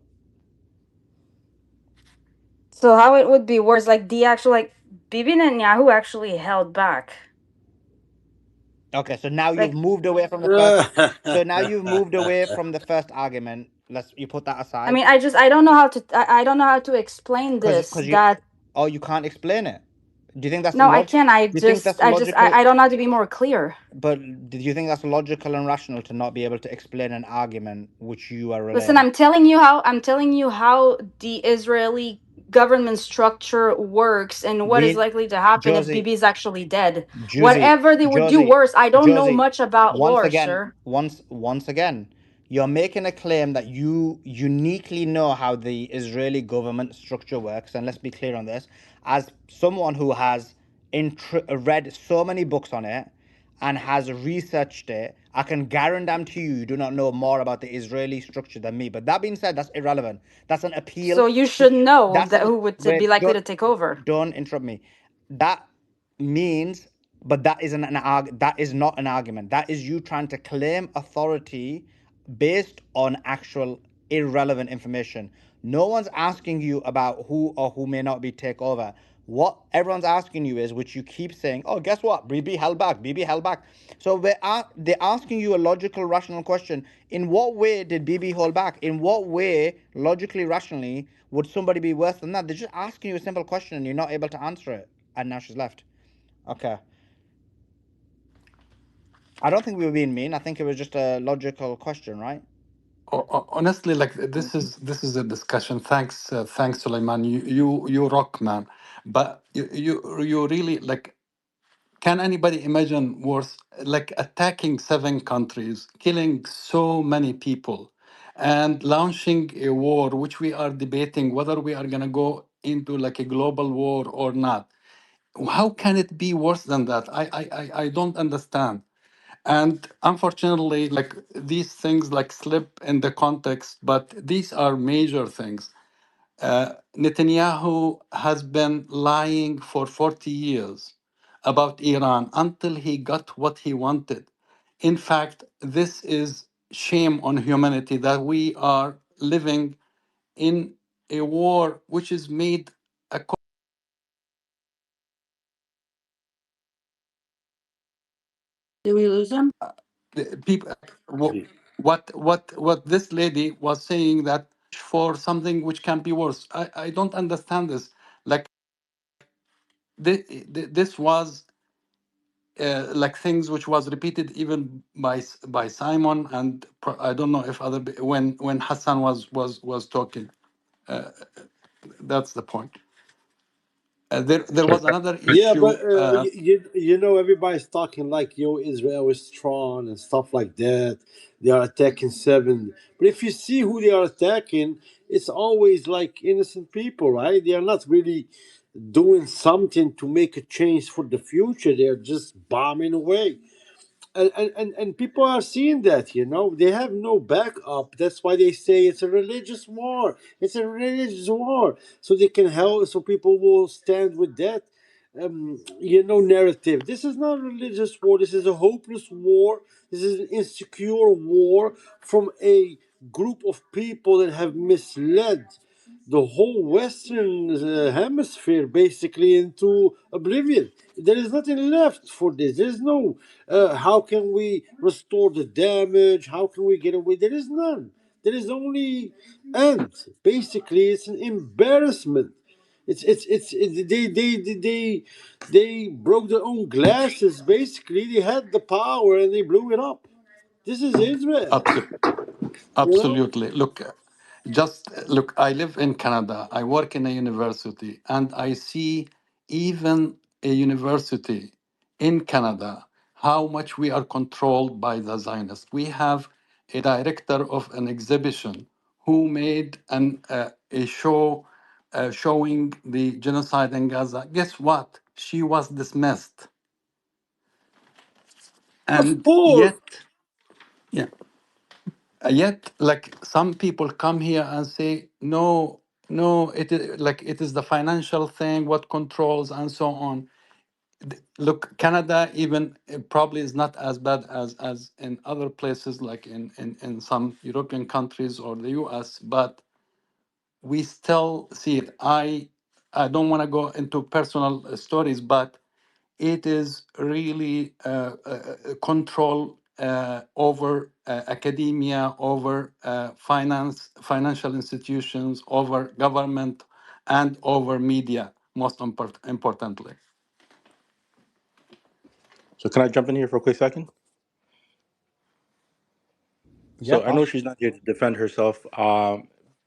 So how it would be worse? Like the actual Bibi Netanyahu actually held back. Okay, so now you've Like moved away from the first. So now you've moved away from the first argument. You put that I aside, mean, I don't know how to I don't know how to explain this. because you. That Oh, you can't explain it. Do you think that's No, I can't. do you think that's logical? I don't know how to be more clear. But do you think that's logical and rational to not be able to explain an argument which you are Listen, relaying? I'm telling you how the Israeli government structure works and what is We, likely to happen if Josie, Bibi is actually dead. Josie, Whatever they would do Josie, worse, I don't know Josie. much about Once lore, again, sir. once again, you're making a claim that you uniquely know how the Israeli government structure works, and let's be clear on this. As someone who has read so many books on it and has researched it, I can guarantee you do not know more about the Israeli structure than me. But that being said, that's irrelevant. That's an appeal. So you should know That's that an who would be wait. likely to take over. Don't interrupt me. That means, but that isn't that is not an argument. That is you trying to claim authority based on actual irrelevant information. No one's asking you about who or who may not be take over. What everyone's asking you is, which you keep saying, oh, guess what? BB held back. BB held back. So they're asking you a logical, rational question. In what way did BB hold back? In what way, logically, rationally, would somebody be worse than that? They're just asking you a simple question and you're not able to answer it. And now she's left. Okay. I don't think we were being mean. I think it was just a logical question, right? Honestly, like this is a discussion. Thanks, Suleiman. You rock, man. But you really like. Can anybody imagine worse? Like attacking 7 countries, killing so many people, and launching a war, which we are debating whether we are gonna go into like a global war or not. How can it be worse than that? I don't understand. And unfortunately, like these things like slip in the context, but these are major things. Netanyahu has been lying for 40 years about Iran until he got what he wanted. In fact, this is shame on humanity that we are living in a war which is made according. Did we lose him? People what this lady was saying that for something which can be worse. I don't understand this. Like this was like things which was repeated even by Simon and I don't know if other when Hassan was talking. Uh, that's the point. There was another Yeah, but issue. you know everybody's talking like Israel is strong and stuff like that. They are attacking 7, but if you see who they are attacking, it's always like innocent people, right? They are not really doing something to make a change for the future. They are just bombing away. And people are seeing that, they have no backup. That's why they say it's a religious war. It's a religious war, so they can help, so people will stand with that narrative. This is not a religious war. This is a hopeless war. This is an insecure war from a group of people that have misled the whole Western hemisphere basically into oblivion. There is nothing left for this. There's no how can we restore the damage? How can we get away? There is none. There is only end. Basically, it's an embarrassment. They broke their own glasses. Basically, they had the power and they blew it up. This is Israel. Absolutely. Look, I live in Canada. I work in a university, and I see even a university in Canada how much we are controlled by the Zionists. We have a director of an exhibition who made a show showing the genocide in Gaza. Guess what? She was dismissed, Of and course. yet, yeah. Yet, like some people come here and say, no, no, it is like it is the financial thing, what controls and so on. Look, Canada even probably is not as bad as in other places, like in some European countries or the US, but we still see it. I don't want to go into personal stories, but it is really control over academia, over financial institutions, over government, and over media, most importantly. So can I jump in here for a quick second? Yeah, So of I know course. she's not here to defend herself,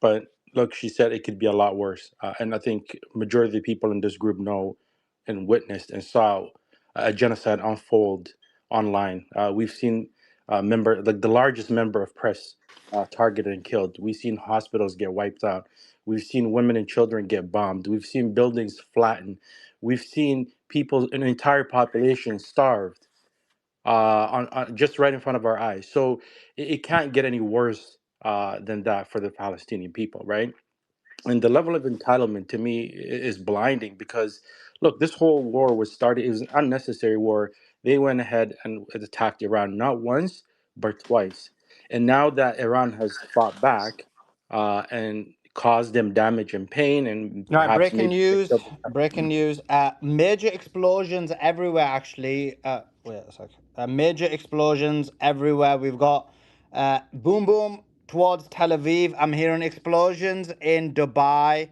but look, she said it could be a lot worse, and I think majority of the people in this group know and witnessed and saw a genocide unfold online. We've seen member like the largest member of press targeted and killed. We've seen hospitals get wiped out. We've seen women and children get bombed. We've seen buildings flattened. We've seen people, an entire population starved on just right in front of our eyes. So it can't get any worse than that for the Palestinian people, right? And the level of entitlement to me is blinding because, look, this whole war was started. It was an unnecessary war. They went ahead and attacked Iran not once but twice. And now that Iran has fought back and caused them damage and pain, and All right, perhaps breaking maybe news. killed the Breaking news. Major explosions everywhere, actually. Wait a sec. Major explosions everywhere. We've got boom boom towards Tel Aviv. I'm hearing explosions in Dubai.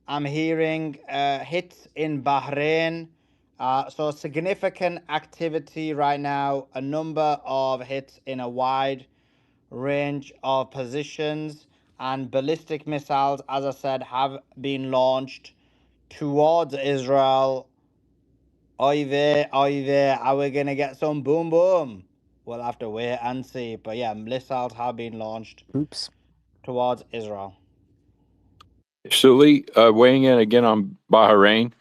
I'm hearing hits in Bahrain. So significant activity right now. A number of hits in a wide range of positions, and ballistic missiles, as I said, have been launched towards Israel. Oy vey, are we going to get some boom boom? We'll have to wait and see. But yeah, missiles have been launched Oops. towards Israel. Sully, weighing in again on Bahrain.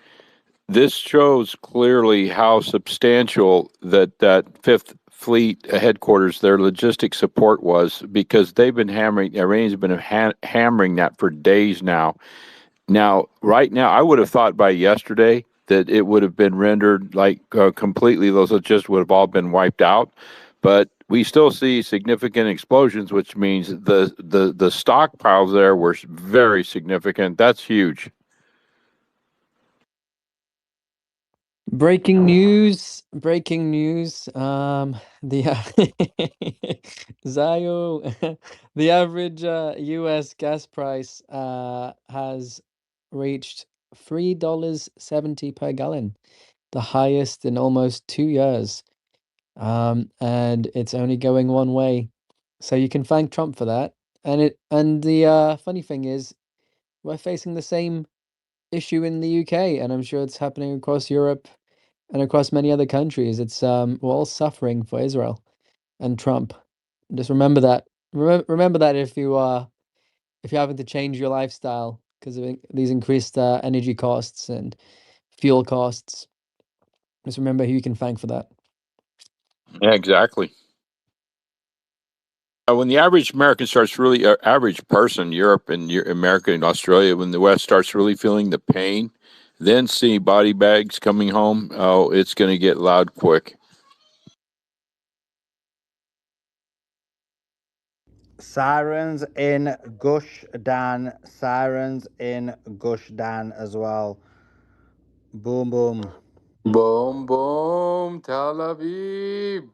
This shows clearly how substantial that Fifth Fleet headquarters, their logistic support was, because they've been hammering, Iranians have been hammering that for days now. Now, right now, I would have thought by yesterday that it would have been rendered like completely, those just would have all been wiped out. But we still see significant explosions, which means the stockpiles there were very significant. That's huge. Breaking news. Breaking news. The Zayo, the average US gas price has reached $3.70 per gallon, the highest in almost 2 years. And it's only going one way. So you can thank Trump for that. And the funny thing is, we're facing the same issue in the UK, and I'm sure it's happening across Europe and across many other countries. It's we're all suffering for Israel and Trump. Just remember that. Remember that if you're having to change your lifestyle because of these increased energy costs and fuel costs. Just remember who you can thank for that. Yeah, exactly. When the average American starts really, average person, Europe and America and Australia, when the West starts really feeling the pain, then see body bags coming home, oh, it's going to get loud quick. Sirens in Gush Dan. Sirens in Gush Dan as well. Boom boom. Boom, boom, Tel Aviv.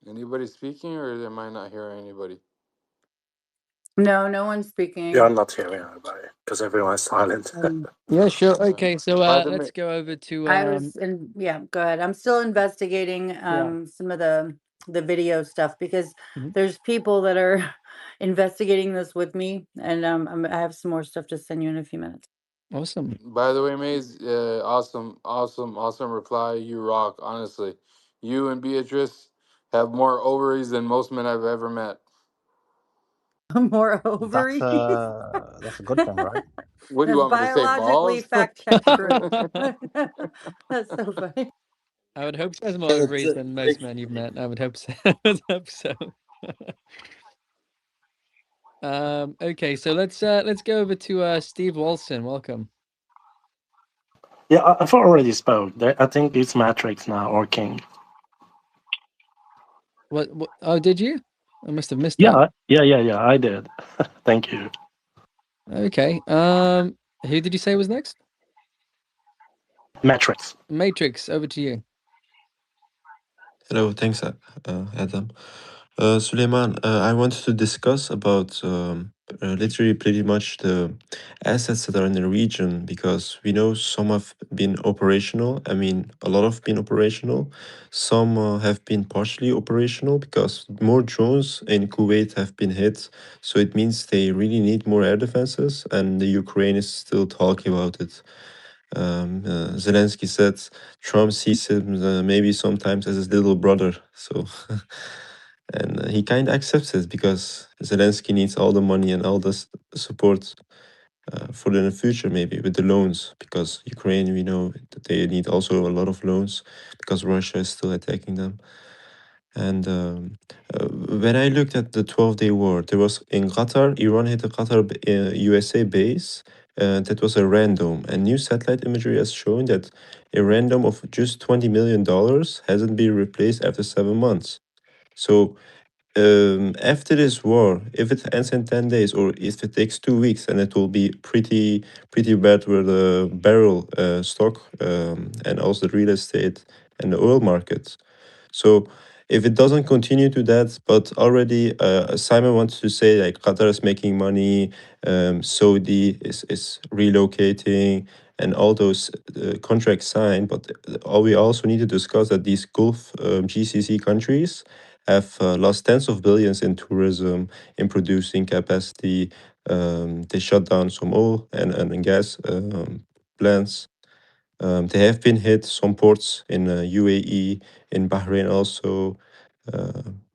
Anybody speaking, or am I not hearing anybody? No, no one's Yeah, speaking. I'm not hearing anybody because everyone's silent. Yeah, sure. All right. Okay, so By the let's go over to I was in, yeah, go ahead. I'm still investigating yeah. some of the video stuff because Mhm. there's people that are investigating this with me, and I have some more stuff to send you in a few minutes. Awesome. By the way, Maze, awesome reply. You rock, honestly. You and Beatrice have more ovaries than most men I've ever met. More That's ovaries. a good thing, right? What do you That's want me to say, biologically balls? fact checked true. That's so funny. I would hope she has more ovaries than most men you've met. I would hope so. I would hope so. Okay, so let's go over to Steve Wolfson. Welcome. Yeah, I've already spoke. I think it's Matrix now or King. What? Oh, did you? I must have missed that. Yeah, I did. Thank you. Okay. Who did you say was next? Metrics. Matrix, over to you. Hello, thanks, Adam. Suleiman, I wanted to discuss about literally pretty much the assets that are in the region because we know some have been operational. I mean, a lot have been operational. Some have been partially operational because more drones in Kuwait have been hit. So it means they really need more air defenses, and the Ukraine is still talking about it. Zelensky said Trump sees him maybe sometimes as his little brother. So, and he kind of accepts it because Zelensky needs all the money and all the support for the future, maybe with the loans, because Ukraine, we know that they need also a lot of loans because Russia is still attacking them. And when I looked at the 12-day war, there was in Qatar, Iran hit a Qatar USA base. That was a random. And new satellite imagery has shown that a random of just $20 million hasn't been replaced after 7 months. So after this war, if it ends in 10 days or if it takes 2 weeks, then it will be pretty bad with the barrel stock and also the real estate and the oil markets. So if it doesn't continue to that, but already Simon wants to say like Qatar is making money, Saudi is relocating, and all those contracts signed. But we also need to discuss that these Gulf GCC countries have lost tens of billions in tourism, in producing capacity. They shut down some oil and gas plants. They have been hit, some ports in UAE, in Bahrain also,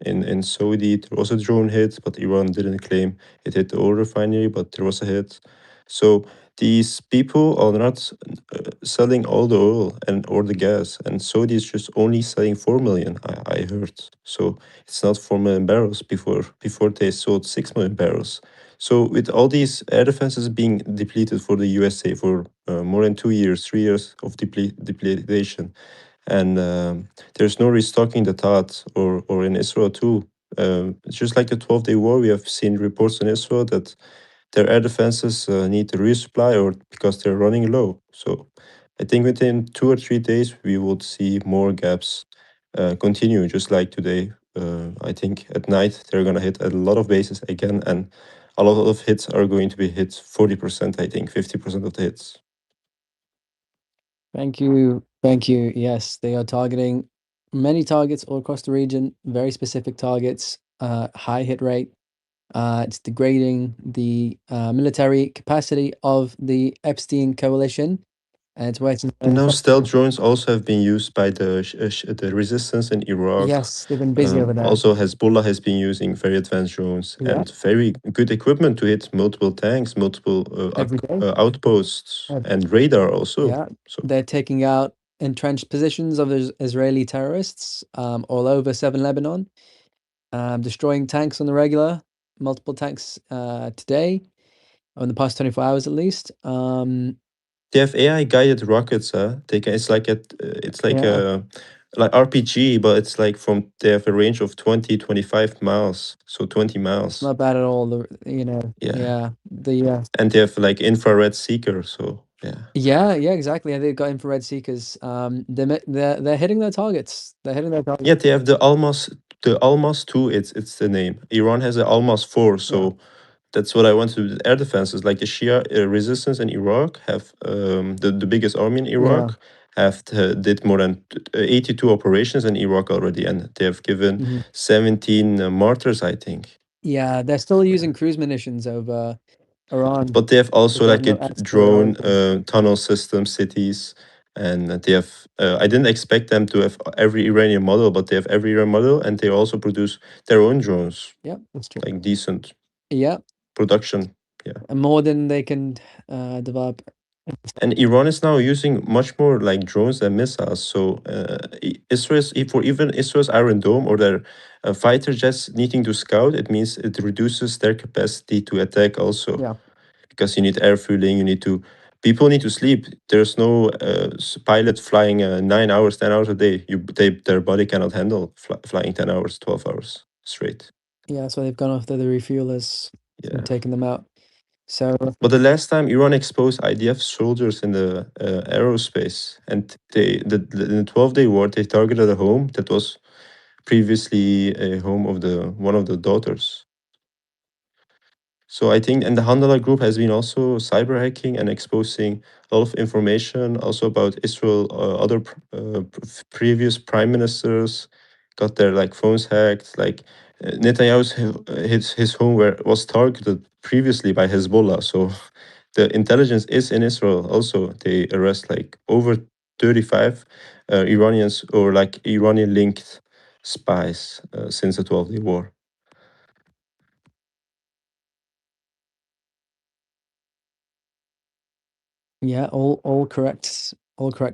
in Saudi. There was a drone hit, but Iran didn't claim it hit the oil refinery, but there was a hit. So these people are not selling all the oil and or the gas, and Saudi is just only selling 4 million. I heard. So it's not 4 million barrels before they sold 6 million barrels. So with all these air defenses being depleted for the USA for more than 2 years, 3 years of depletion, and there's no restocking the TAT or in Israel too. It's just like the 12-day war. We have seen reports in Israel that their air defenses need to resupply or because they're running low. So I think within 2 or 3 days we would see more gaps continue, just like today. I think at night they're gonna hit a lot of bases again, and a lot of hits are going to be hit 40%, I think, 50% of the hits. Thank you. Thank you. Yes, they are targeting many targets all across the region, very specific targets, high hit rate. It's degrading the military capacity of the Epstein coalition. And it's working. Now, stealth drones also have been used by the resistance in Iraq. Yes, they've been busy over there. Also, Hezbollah has been using very advanced drones and very good equipment to hit multiple tanks, multiple outposts, and radar also. Yeah, they're taking out entrenched positions of Israeli terrorists all over southern Lebanon, destroying tanks on the regular, multiple tanks today, or in the past 24 hours at least. They have AI guided rockets. It's like like RPG, but it's like they have a range of 20-25 miles, so 20 miles. It's not bad at all. And they have like infrared seeker, so yeah, exactly. And they've got infrared seekers. They're hitting their targets. They're hitting their targets. Yeah, they have the Almas 2. It's the name. Iran has the Almas 4, so. That's what I want to do. Air defenses, like the Shia resistance in Iraq, have the biggest army in Iraq, did more than 82 operations in Iraq already, and they have given 17 martyrs, I think. Yeah, they're still using cruise munitions over Iran. But they have also like a drone tunnel system, cities, and they have. I didn't expect them to have every Iranian model, but they have every Iranian model, and they also produce their own drones. Yeah, that's true. Like decent. Yeah. Production, and more than they can develop. And Iran is now using much more like drones than missiles. So even Israel's Iron Dome or their fighter jets needing to scout, it means it reduces their capacity to attack also. Yeah. Because you need air fueling, people need to sleep. There's no pilot flying 9 hours, 10 hours a day. Their body cannot handle flying 10 hours, 12 hours straight. Yeah, so they've gone after the refuelers and taken them out. So But the last time Iran exposed IDF soldiers in the aerospace, and in the 12-day war, they targeted a home that was previously a home of one of the daughters. So I think, and the Handala group has been also cyber hacking and exposing a lot of information also about Israel. Other previous prime ministers got their like phones hacked. Like Netanyahu's his home was targeted previously by Hezbollah. So the intelligence is in Israel. Also, they arrest like over 35 Iranians or like Iranian linked spies since the 12-day war. yeah, all correct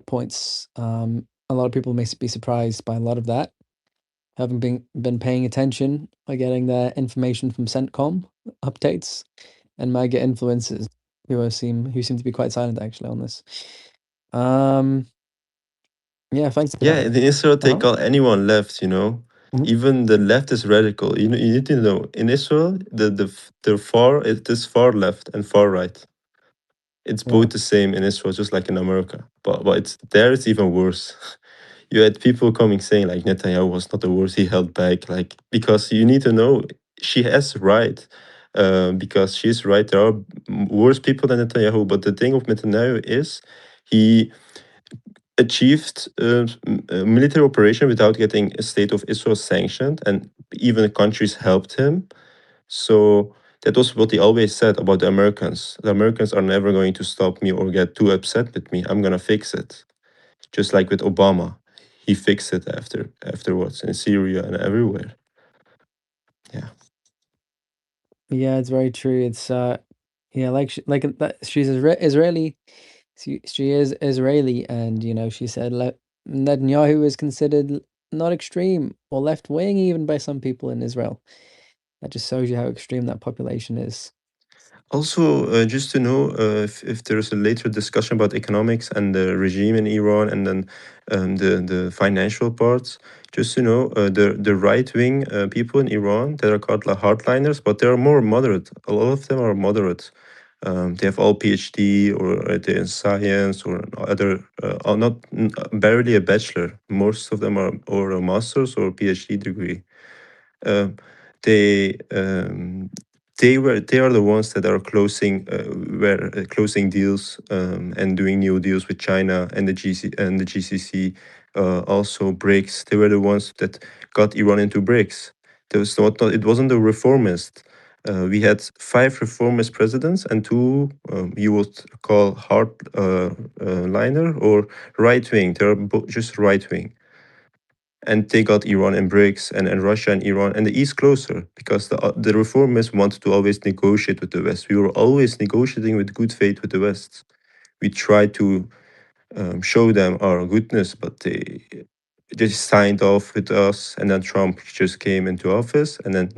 points. A lot of people may be surprised by a lot of that, having been paying attention by getting their information from CENTCOM updates and MAGA influencers who seem to be quite silent actually on this. Yeah, thanks for Yeah, that. in Israel, they Uh-huh. call anyone left, you know. Mhm. Even the left is radical. You know, you need to know in Israel, the far it is far left and far right. It's Yeah. both the same in Israel, just like in America. But it's even worse. You had people coming saying like Netanyahu was not the worst, he held back, like because you need to know she has right. Because she's right. There are worse people than Netanyahu, but the thing of Netanyahu is he achieved a military operation without getting a state of Israel sanctioned, and even countries helped him. So that was what he always said about the Americans. The Americans are never going to stop me or get too upset with me. I'm gonna fix it. Just like with Obama, he fixed it afterwards in Syria and everywhere. Yeah. Yeah, it's very true. It's yeah, like she's Israeli. She is Israeli, and you know she said Netanyahu is considered not extreme or left wing even by some people in Israel. That just shows you how extreme that population is. Also, just to know if there's a later discussion about economics and the regime in Iran, and then the financial parts. Just to know, the right wing people in Iran that are called like hardliners, but they are more moderate. A lot of them are moderate. They have all PhD or they're in science or other, or not barely a bachelor. Most of them are or a master's or PhD degree. They they are the ones that are closing deals and doing new deals with China and the GCC. Also BRICS. They were the ones that got Iran into BRICS. It wasn't the reformist. We had 5 reformist presidents and 2 you would call hardliner or right wing. They're just right wing. And they got Iran and BRICS and Russia and Iran and the East closer because the reformists wanted to always negotiate with the West. We were always negotiating with good faith with the West. We tried to show them our goodness, but they just signed off with us. And then Trump just came into office and then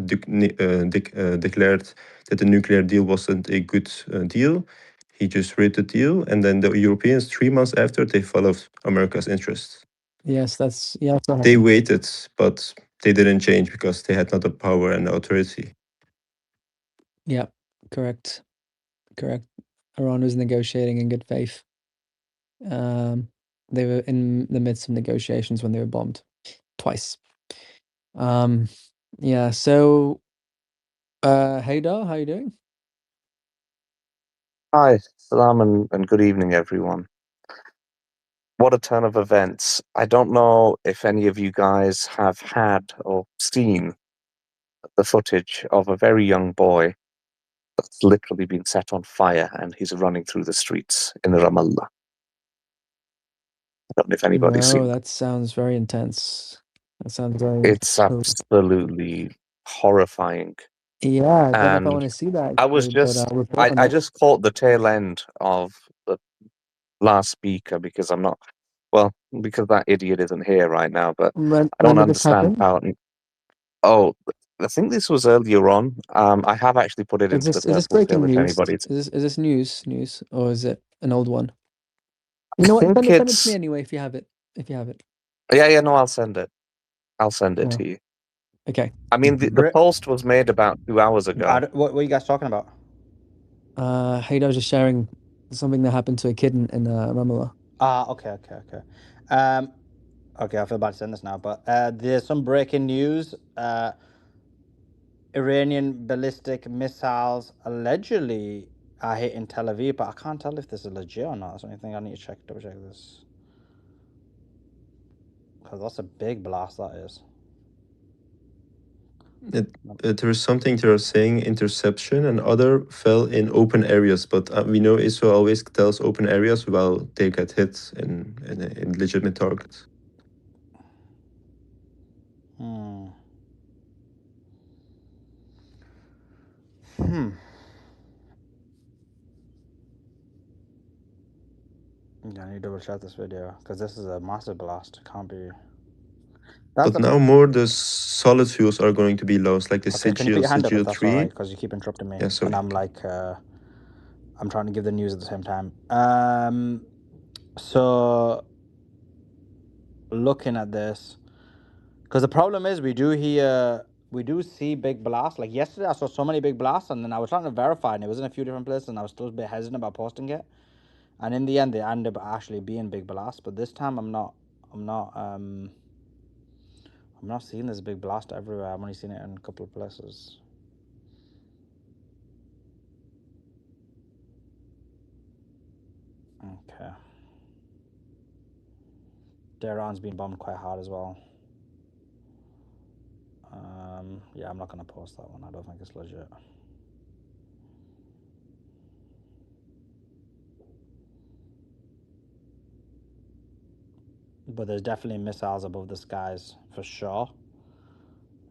declared that the nuclear deal wasn't a good deal. He just read the deal, and then the Europeans 3 months after they followed America's interests. Yes, that's They waited, but they didn't change because they had not the power and the authority. Yeah, correct. Iran was negotiating in good faith. They were in the midst of negotiations when they were bombed twice. Yeah. So, Haydar, how you doing? Hi, salam, and good evening, everyone. What a turn of events. I don't know if any of you guys have had or seen the footage of a very young boy that's literally been set on fire and he's running through the streets in Ramallah. I don't know if anybody's No, seen that sounds very intense. That sounds very It's absolutely horrifying. Yeah, I don't know if I And want to see that I was actually, but just, report on I it. just caught the tail end of the last speaker because because that idiot isn't here right now, but When I don't did this understand happen? how. Oh, I think this was earlier on. I have actually put it into the Is this purple pill breaking if news? anybody's. Is this news, or is it an old one? I You know what? think Send it to me it's. anyway if you have it. If you have it. Yeah, no, I'll send it. I'll send it Yeah. to you. Okay. I mean, the post was made about 2 hours ago. What are you guys talking about? Haida, I was just sharing something that happened to a kid in Ramallah. Okay. Okay, I feel bad saying this now, but there's some breaking news. Iranian ballistic missiles allegedly are hitting Tel Aviv, but I can't tell if this is legit or not. That's the only thing I need to double check this. Because that's a big blast, that is. There is something they are saying interception, and other fell in open areas. But we know Israel always tells open areas while they get hit in legitimate targets. Yeah, I need to double check this video because this is a massive blast. It can't be. But now more the solid fuels are going to be lost, like the Okay, can you put Sigil, your hand up if Sigil that's 3. alright? Because you keep interrupting me. Yeah, sorry. And I'm like, I'm trying to give the news at the same time. So, looking at this, because the problem is we do see big blasts. Like yesterday, I saw so many big blasts, and then I was trying to verify, and it was in a few different places, and I was still a bit hesitant about posting it. And in the end, they ended up actually being big blasts. But this time, I'm not seeing this big blast everywhere. I'm only seeing it in a couple of places. Okay. Tehran's been bombed quite hard as well. Yeah, I'm not gonna post that one. I don't think it's legit. But there's definitely missiles above the skies for sure.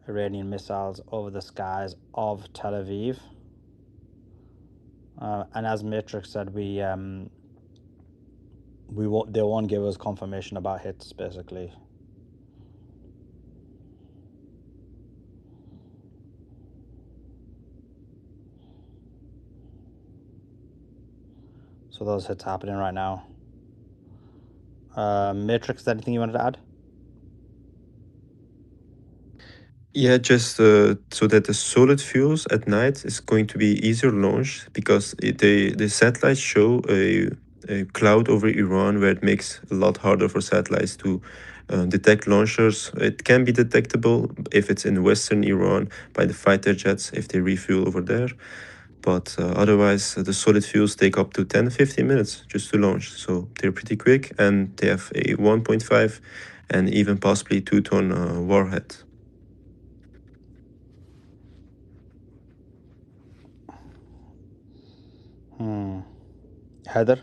Iranian missiles over the skies of Tel Aviv. And as Matrix said, they won't give us confirmation about hits, basically. So those hits happening right now. Matrix, anything you wanted to add? Yeah, just so that the solid fuels at night is going to be easier launched, because the satellites show a cloud over Iran where it makes a lot harder for satellites to detect launchers. It can be detectable if it's in western Iran by the fighter jets if they refuel over there. But otherwise, the solid fuels take up to 10-15 minutes just to launch. So they're pretty quick, and they have a 1.5 and even possibly 2-ton warhead. Heather?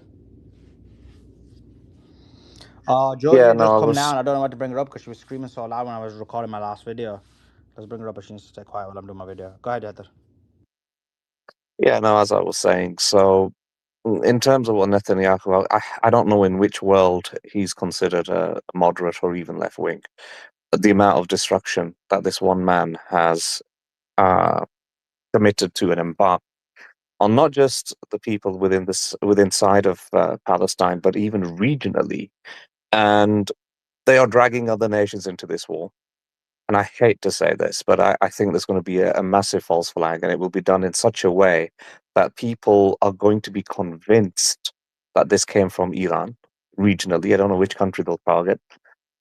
Josie Yeah, just no, I come was. now, and I don't know what to bring her up because she was screaming so loud when I was recording my last video. Let's bring her up, but she needs to stay quiet while I'm doing my video. Go ahead, Heather. Yeah, no, as I was saying. So, in terms of what Netanyahu, I don't know in which world he's considered a moderate or even left wing. The amount of destruction that this one man has committed to and embarked on, not just the people within side of Palestine, but even regionally, and they are dragging other nations into this war. And I hate to say this, but I think there's going to be a massive false flag, and it will be done in such a way that people are going to be convinced that this came from Iran regionally. I don't know which country they'll target.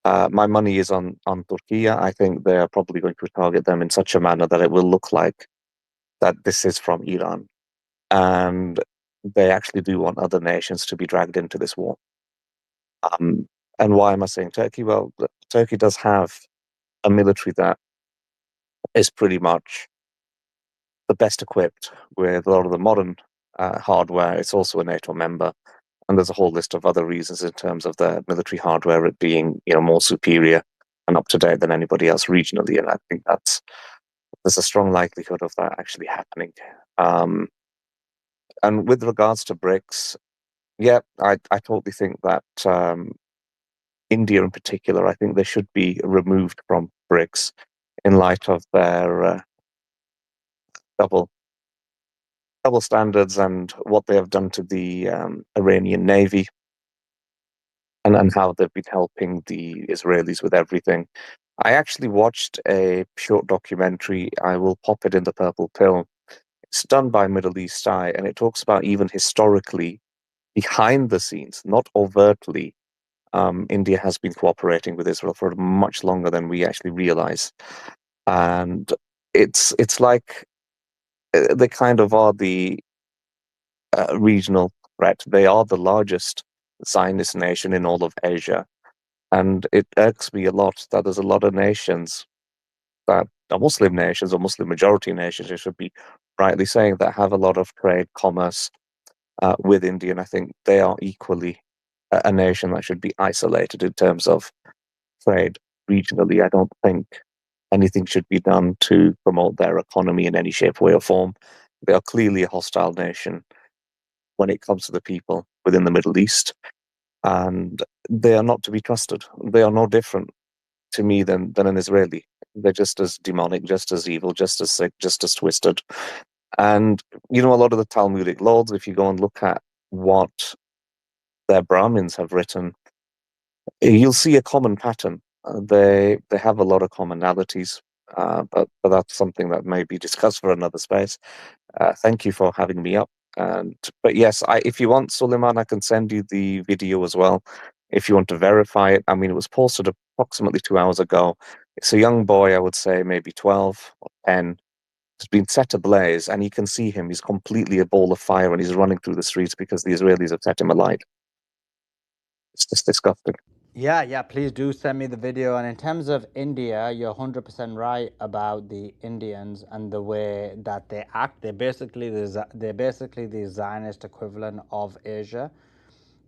My money is on Turkey. I think they're probably going to target them in such a manner that it will look like that this is from Iran. And they actually do want other nations to be dragged into this war. And why am I saying Turkey? Well, Turkey does have a military that is pretty much the best equipped with a lot of the modern hardware. It's also a NATO member, and there's a whole list of other reasons in terms of the military hardware, it being more superior and up to date than anybody else regionally. And I think there's a strong likelihood of that actually happening. And with regards to BRICS, yeah, I totally think that India in particular, I think they should be removed from BRICS in light of their double standards and what they have done to the Iranian Navy, and how they've been helping the Israelis with everything. I actually watched a short documentary. I will pop it in the Purple Pill. It's done by Middle East Eye, and it talks about even historically, behind the scenes, not overtly, India has been cooperating with Israel for much longer than we actually realize. And it's like they kind of are the regional threat. They are the largest Zionist nation in all of Asia. And it irks me a lot that there's a lot of nations that are Muslim nations or Muslim majority nations, I should be rightly saying, that have a lot of trade, commerce with India. And I think they are equally a nation that should be isolated in terms of trade regionally. I don't think anything should be done to promote their economy in any shape, way, or form. They are clearly a hostile nation when it comes to the people within the Middle East, and they are not to be trusted. They are no different to me than an Israeli. They're just as demonic, just as evil, just as sick, just as twisted. And, you know, a lot of the Talmudic lords, if you go and look at what their Brahmins have written, you'll see a common pattern. They have a lot of commonalities, but that's something that may be discussed for another space. Thank you for having me up. But yes, if you want, Suleiman, I can send you the video as well. If you want to verify it, I mean, it was posted approximately 2 hours ago. It's a young boy, I would say maybe 12 or 10. It's been set ablaze, and you can see him. He's completely a ball of fire, and he's running through the streets because the Israelis have set him alight. It's just disgusting. Yeah, please do send me the video. And in terms of India, you're 100% right about the Indians and the way that they act. They're basically the Zionist equivalent of Asia.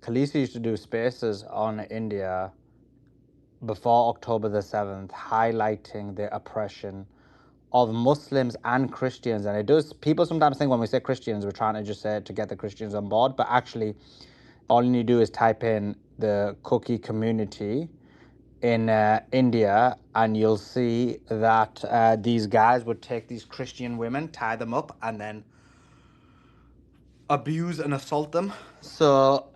Khaleesi used to do spaces on India before October the 7th, highlighting the oppression of Muslims and Christians. And it does, people sometimes think when we say Christians, we're trying to just say to get the Christians on board, but actually all you need to do is type in the Cookie community in India, and you'll see that these guys would take these Christian women, tie them up, and then abuse and assault them. So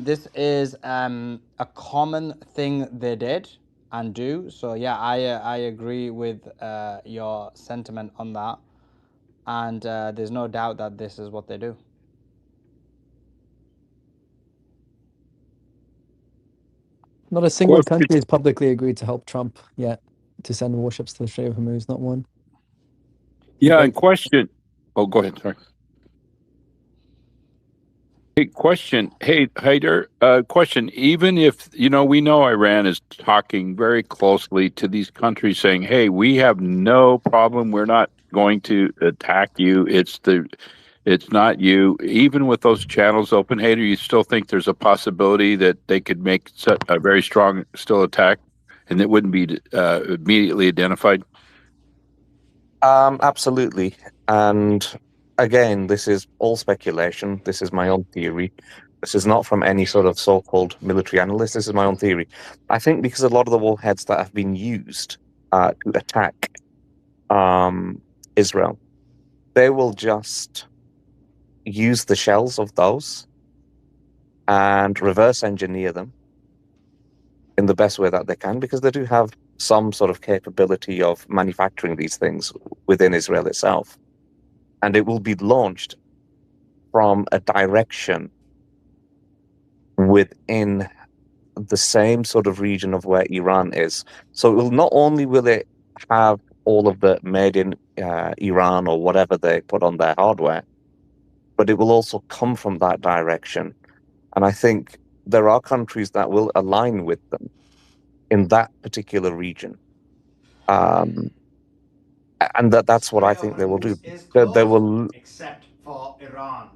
this is a common thing they did and do. So yeah, I agree with your sentiment on that, and there's no doubt that this is what they do. Not a single Question. country has publicly agreed to help Trump yet to send warships to the Strait of Hormuz. Not one. Yeah, and question. Oh, go ahead. Sorry. Hey, question. Hey, Haider, question. Even if, you know, we know Iran is talking very closely to these countries saying, hey, we have no problem. We're not going to attack you. It's not you. Even with those channels open, Haider, you still think there's a possibility that they could make a very strong still attack and it wouldn't be immediately identified? Absolutely. And again, this is all speculation. This is my own theory. This is not from any sort of so-called military analyst. This is my own theory. I think because a lot of the warheads that have been used to attack Israel, they will just use the shells of those and reverse engineer them in the best way that they can, because they do have some sort of capability of manufacturing these things within Israel itself. And it will be launched from a direction within the same sort of region of where Iran is. So it will not only will it have all of the made in Iran or whatever they put on their hardware, but it will also come from that direction. And I think there are countries that will align with them in that particular region. And that's what I think they will do. They will, except for Iran.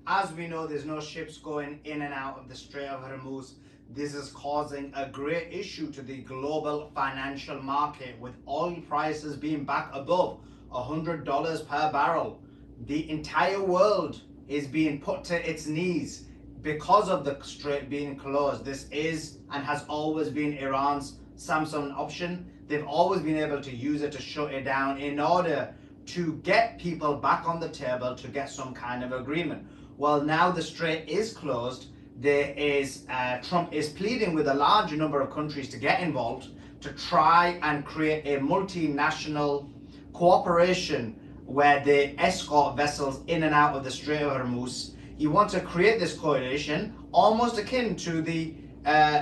As we know, there's no ships going in and out of the Strait of Hormuz. This is causing a great issue to the global financial market, with oil prices being back above $100 per barrel. The entire world is being put to its knees because of the strait being closed. This is and has always been Iran's Samsung option. They've always been able to use it to shut it down in order to get people back on the table to get some kind of agreement. Well, now the strait is closed. There is Trump is pleading with a large number of countries to get involved to try and create a multinational cooperation where they escort vessels in and out of the Strait of Hormuz. He wants to create this coalition almost akin to the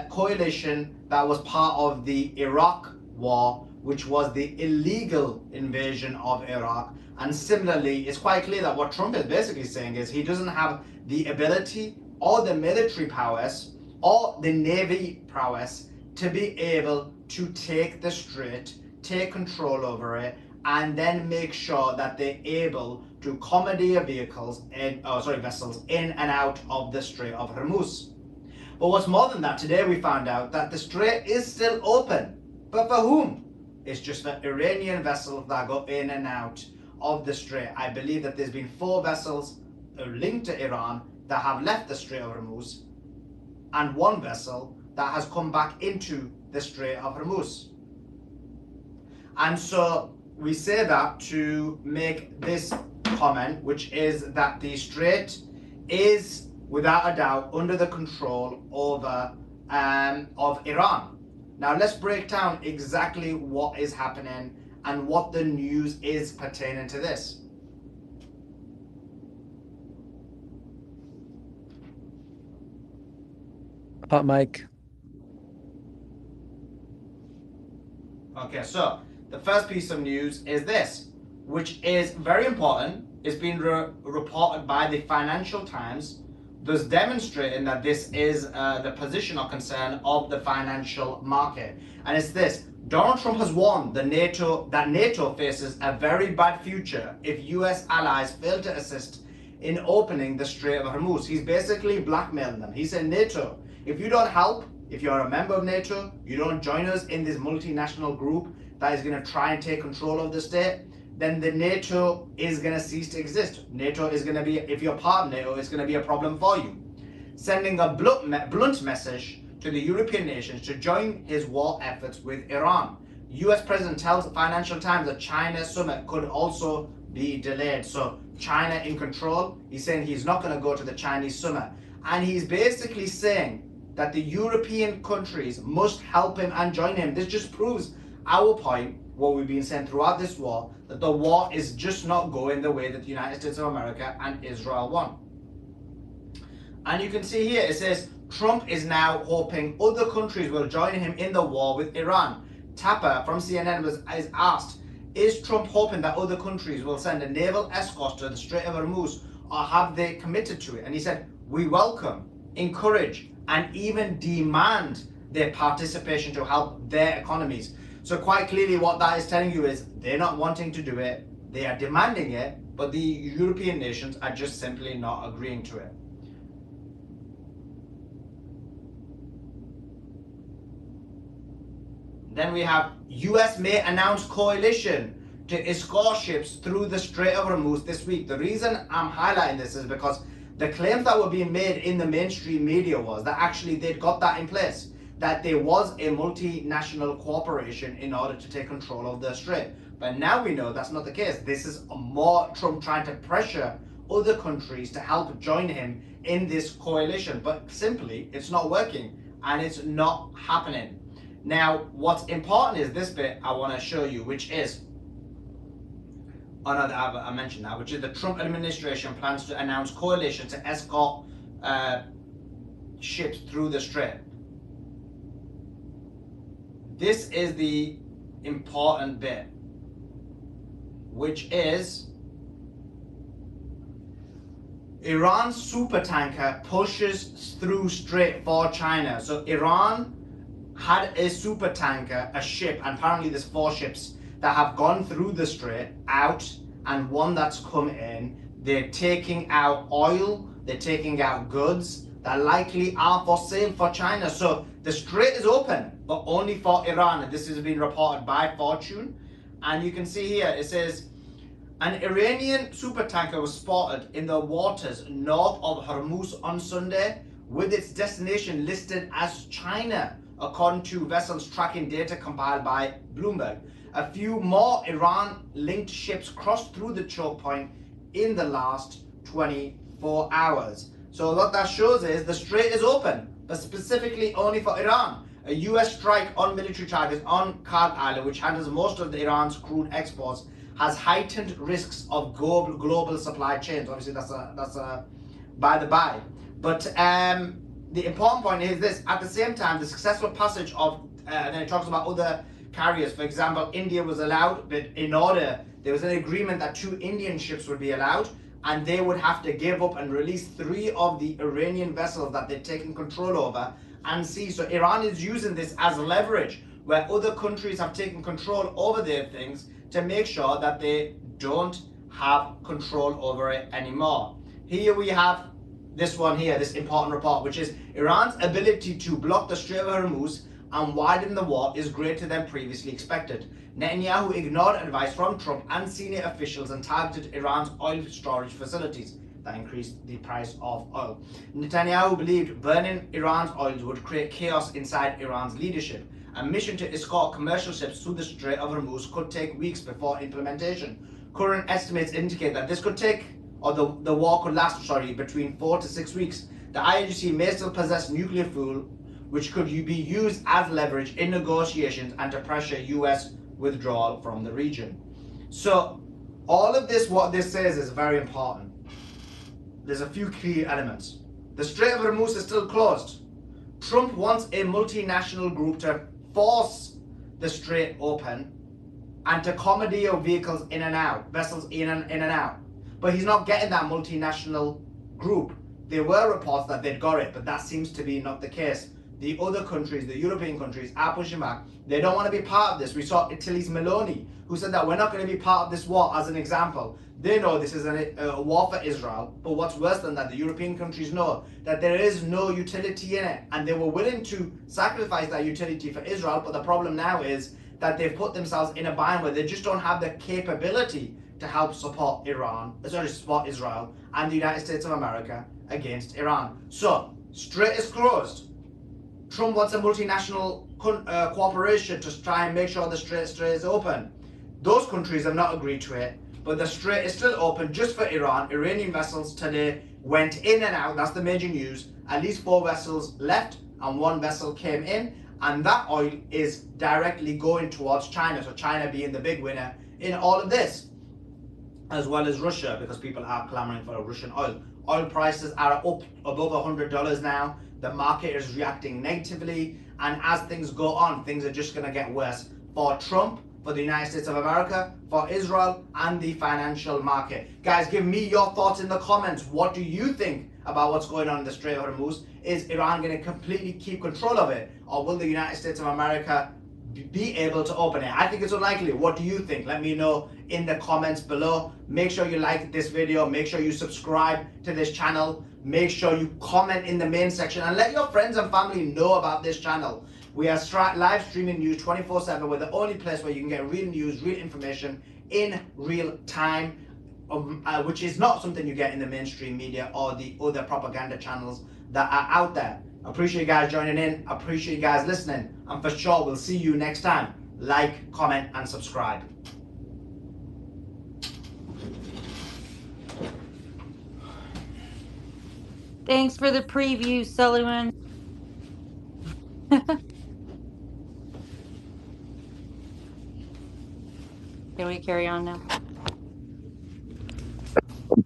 coalition that was part of the Iraq war, which was the illegal invasion of Iraq. And similarly, it's quite clear that what Trump is basically saying is he doesn't have the ability or the military prowess or the navy prowess to be able to take the strait, take control over it, and then make sure that they're able to commandeer vessels in and out of the Strait of Hormuz. But what's more than that, today we found out that the strait is still open. But for whom? It's just for Iranian vessels that go in and out of the strait. I believe that there's been 4 vessels linked to Iran that have left the Strait of Hormuz, and 1 vessel that has come back into the Strait of Hormuz. And so we say that to make this comment, which is that the strait is without a doubt under the control of Iran. Now let's break down exactly what is happening and what the news is pertaining to this. Hot mic. Okay, so the first piece of news is this, which is very important. It's been reported by the Financial Times, thus demonstrating that this is the position or concern of the financial market. And it's this: Donald Trump has warned that NATO faces a very bad future if US allies fail to assist in opening the Strait of Hormuz. He's basically blackmailing them. He said, NATO, if you don't help, if you're a member of NATO, you don't join us in this multinational group that is going to try and take control of the state, then the NATO is going to cease to exist. NATO is going to be, if you're part of NATO, it's going to be a problem for you. Sending a blunt message to the European nations to join his war efforts with Iran. US President tells the Financial Times that China summit could also be delayed. So China in control. He's saying he's not going to go to the Chinese summit. And he's basically saying that the European countries must help him and join him. This just proves our point, what we've been saying throughout this war, that the war is just not going the way that the United States of America and Israel want. And you can see here, it says, Trump is now hoping other countries will join him in the war with Iran. Tapper from CNN is asked, is Trump hoping that other countries will send a naval escort to the Strait of Hormuz, or have they committed to it? And he said, we welcome, encourage, and even demand their participation to help their economies. So quite clearly what that is telling you is they're not wanting to do it, they are demanding it, but the European nations are just simply not agreeing to it. Then we have US may announce coalition to escort ships through the Strait of Hormuz this week. The reason I'm highlighting this is because the claims that were being made in the mainstream media was that actually they'd got that in place, that there was a multinational cooperation in order to take control of the strait. But now we know that's not the case. This is more Trump trying to pressure other countries to help join him in this coalition. But simply, it's not working and it's not happening. Now, what's important is this bit I want to show you, which is, I mentioned that, which is the Trump administration plans to announce coalition to escort ships through the strait. This is the important bit, which is Iran's supertanker pushes through strait for China. So Iran had a supertanker, a ship, and apparently there's 4 ships that have gone through the strait out, and 1 that's come in. They're taking out oil, they're taking out goods that likely are for sale for China. So the strait is open, but only for Iran. And this has been reported by Fortune. And you can see here, it says, an Iranian supertanker was spotted in the waters north of Hormuz on Sunday, with its destination listed as China, according to vessels tracking data compiled by Bloomberg. A few more Iran-linked ships crossed through the choke point in the last 24 hours. So what that shows is the strait is open, but specifically only for Iran. A US strike on military targets on Khark Island, which handles most of Iran's crude exports, has heightened risks of global supply chains. Obviously, that's a by the by. But the important point is this: at the same time, the successful passage of and then it talks about other carriers. For example, India was allowed, but in order there was an agreement that 2 Indian ships would be allowed, and they would have to give up and release 3 of the Iranian vessels that they'd taken control over and see. So Iran is using this as leverage, where other countries have taken control over their things to make sure that they don't have control over it anymore. Here we have this one here, this important report, which is Iran's ability to block the Strait of Hormuz and widen the war is greater than previously expected. Netanyahu ignored advice from Trump and senior officials and targeted Iran's oil storage facilities. That increased the price of oil. Netanyahu believed burning Iran's oils would create chaos inside Iran's leadership. A mission to escort commercial ships through the Strait of Hormuz could take weeks before implementation. Current estimates indicate that this could take, or the war could last, between 4 to 6 weeks. The IRGC may still possess nuclear fuel, which could be used as leverage in negotiations and to pressure US withdrawal from the region. So all of this, what this says is very important. There's a few key elements. The Strait of Hormuz is still closed. Trump wants a multinational group to force the strait open and to commandeer vehicles in and out, vessels in and out. But he's not getting that multinational group. There were reports that they'd got it, but that seems to be not the case. The other countries, the European countries, are pushing back. They don't want to be part of this. We saw Italy's Meloni, who said that we're not going to be part of this war, as an example. They know this is a war for Israel, but what's worse than that, the European countries know that there is no utility in it, and they were willing to sacrifice that utility for Israel, but the problem now is that they've put themselves in a bind where they just don't have the capability to help support support Israel and the United States of America against Iran. So, strait is closed. Trump wants a multinational cooperation to try and make sure the strait is open. Those countries have not agreed to it, but the strait is still open just for Iran. Iranian vessels today went in and out. That's the major news. At least 4 vessels left and 1 vessel came in, and that oil is directly going towards China. So China being the big winner in all of this, as well as Russia, because people are clamoring for Russian oil. Oil prices are up above $100 now. The market is reacting negatively, and as things go on, things are just going to get worse for Trump, for the United States of America, for Israel, and the financial market. Guys, give me your thoughts in the comments. What do you think about what's going on in the Strait of Hormuz? Is Iran going to completely keep control of it, or will the United States of America be able to open it? I think it's unlikely. What do you think? Let me know in the comments below. Make sure you like this video. Make sure you subscribe to this channel. Make sure you comment in the main section and let your friends and family know about this channel. We are live streaming news 24/7. We're the only place where you can get real news, real information in real time, which is not something you get in the mainstream media or the other propaganda channels that are out there. I appreciate you guys joining in. I appreciate you guys listening. And for sure, we'll see you next time. Like, comment, and subscribe. Thanks for the preview, Sullivan. Can we carry on now?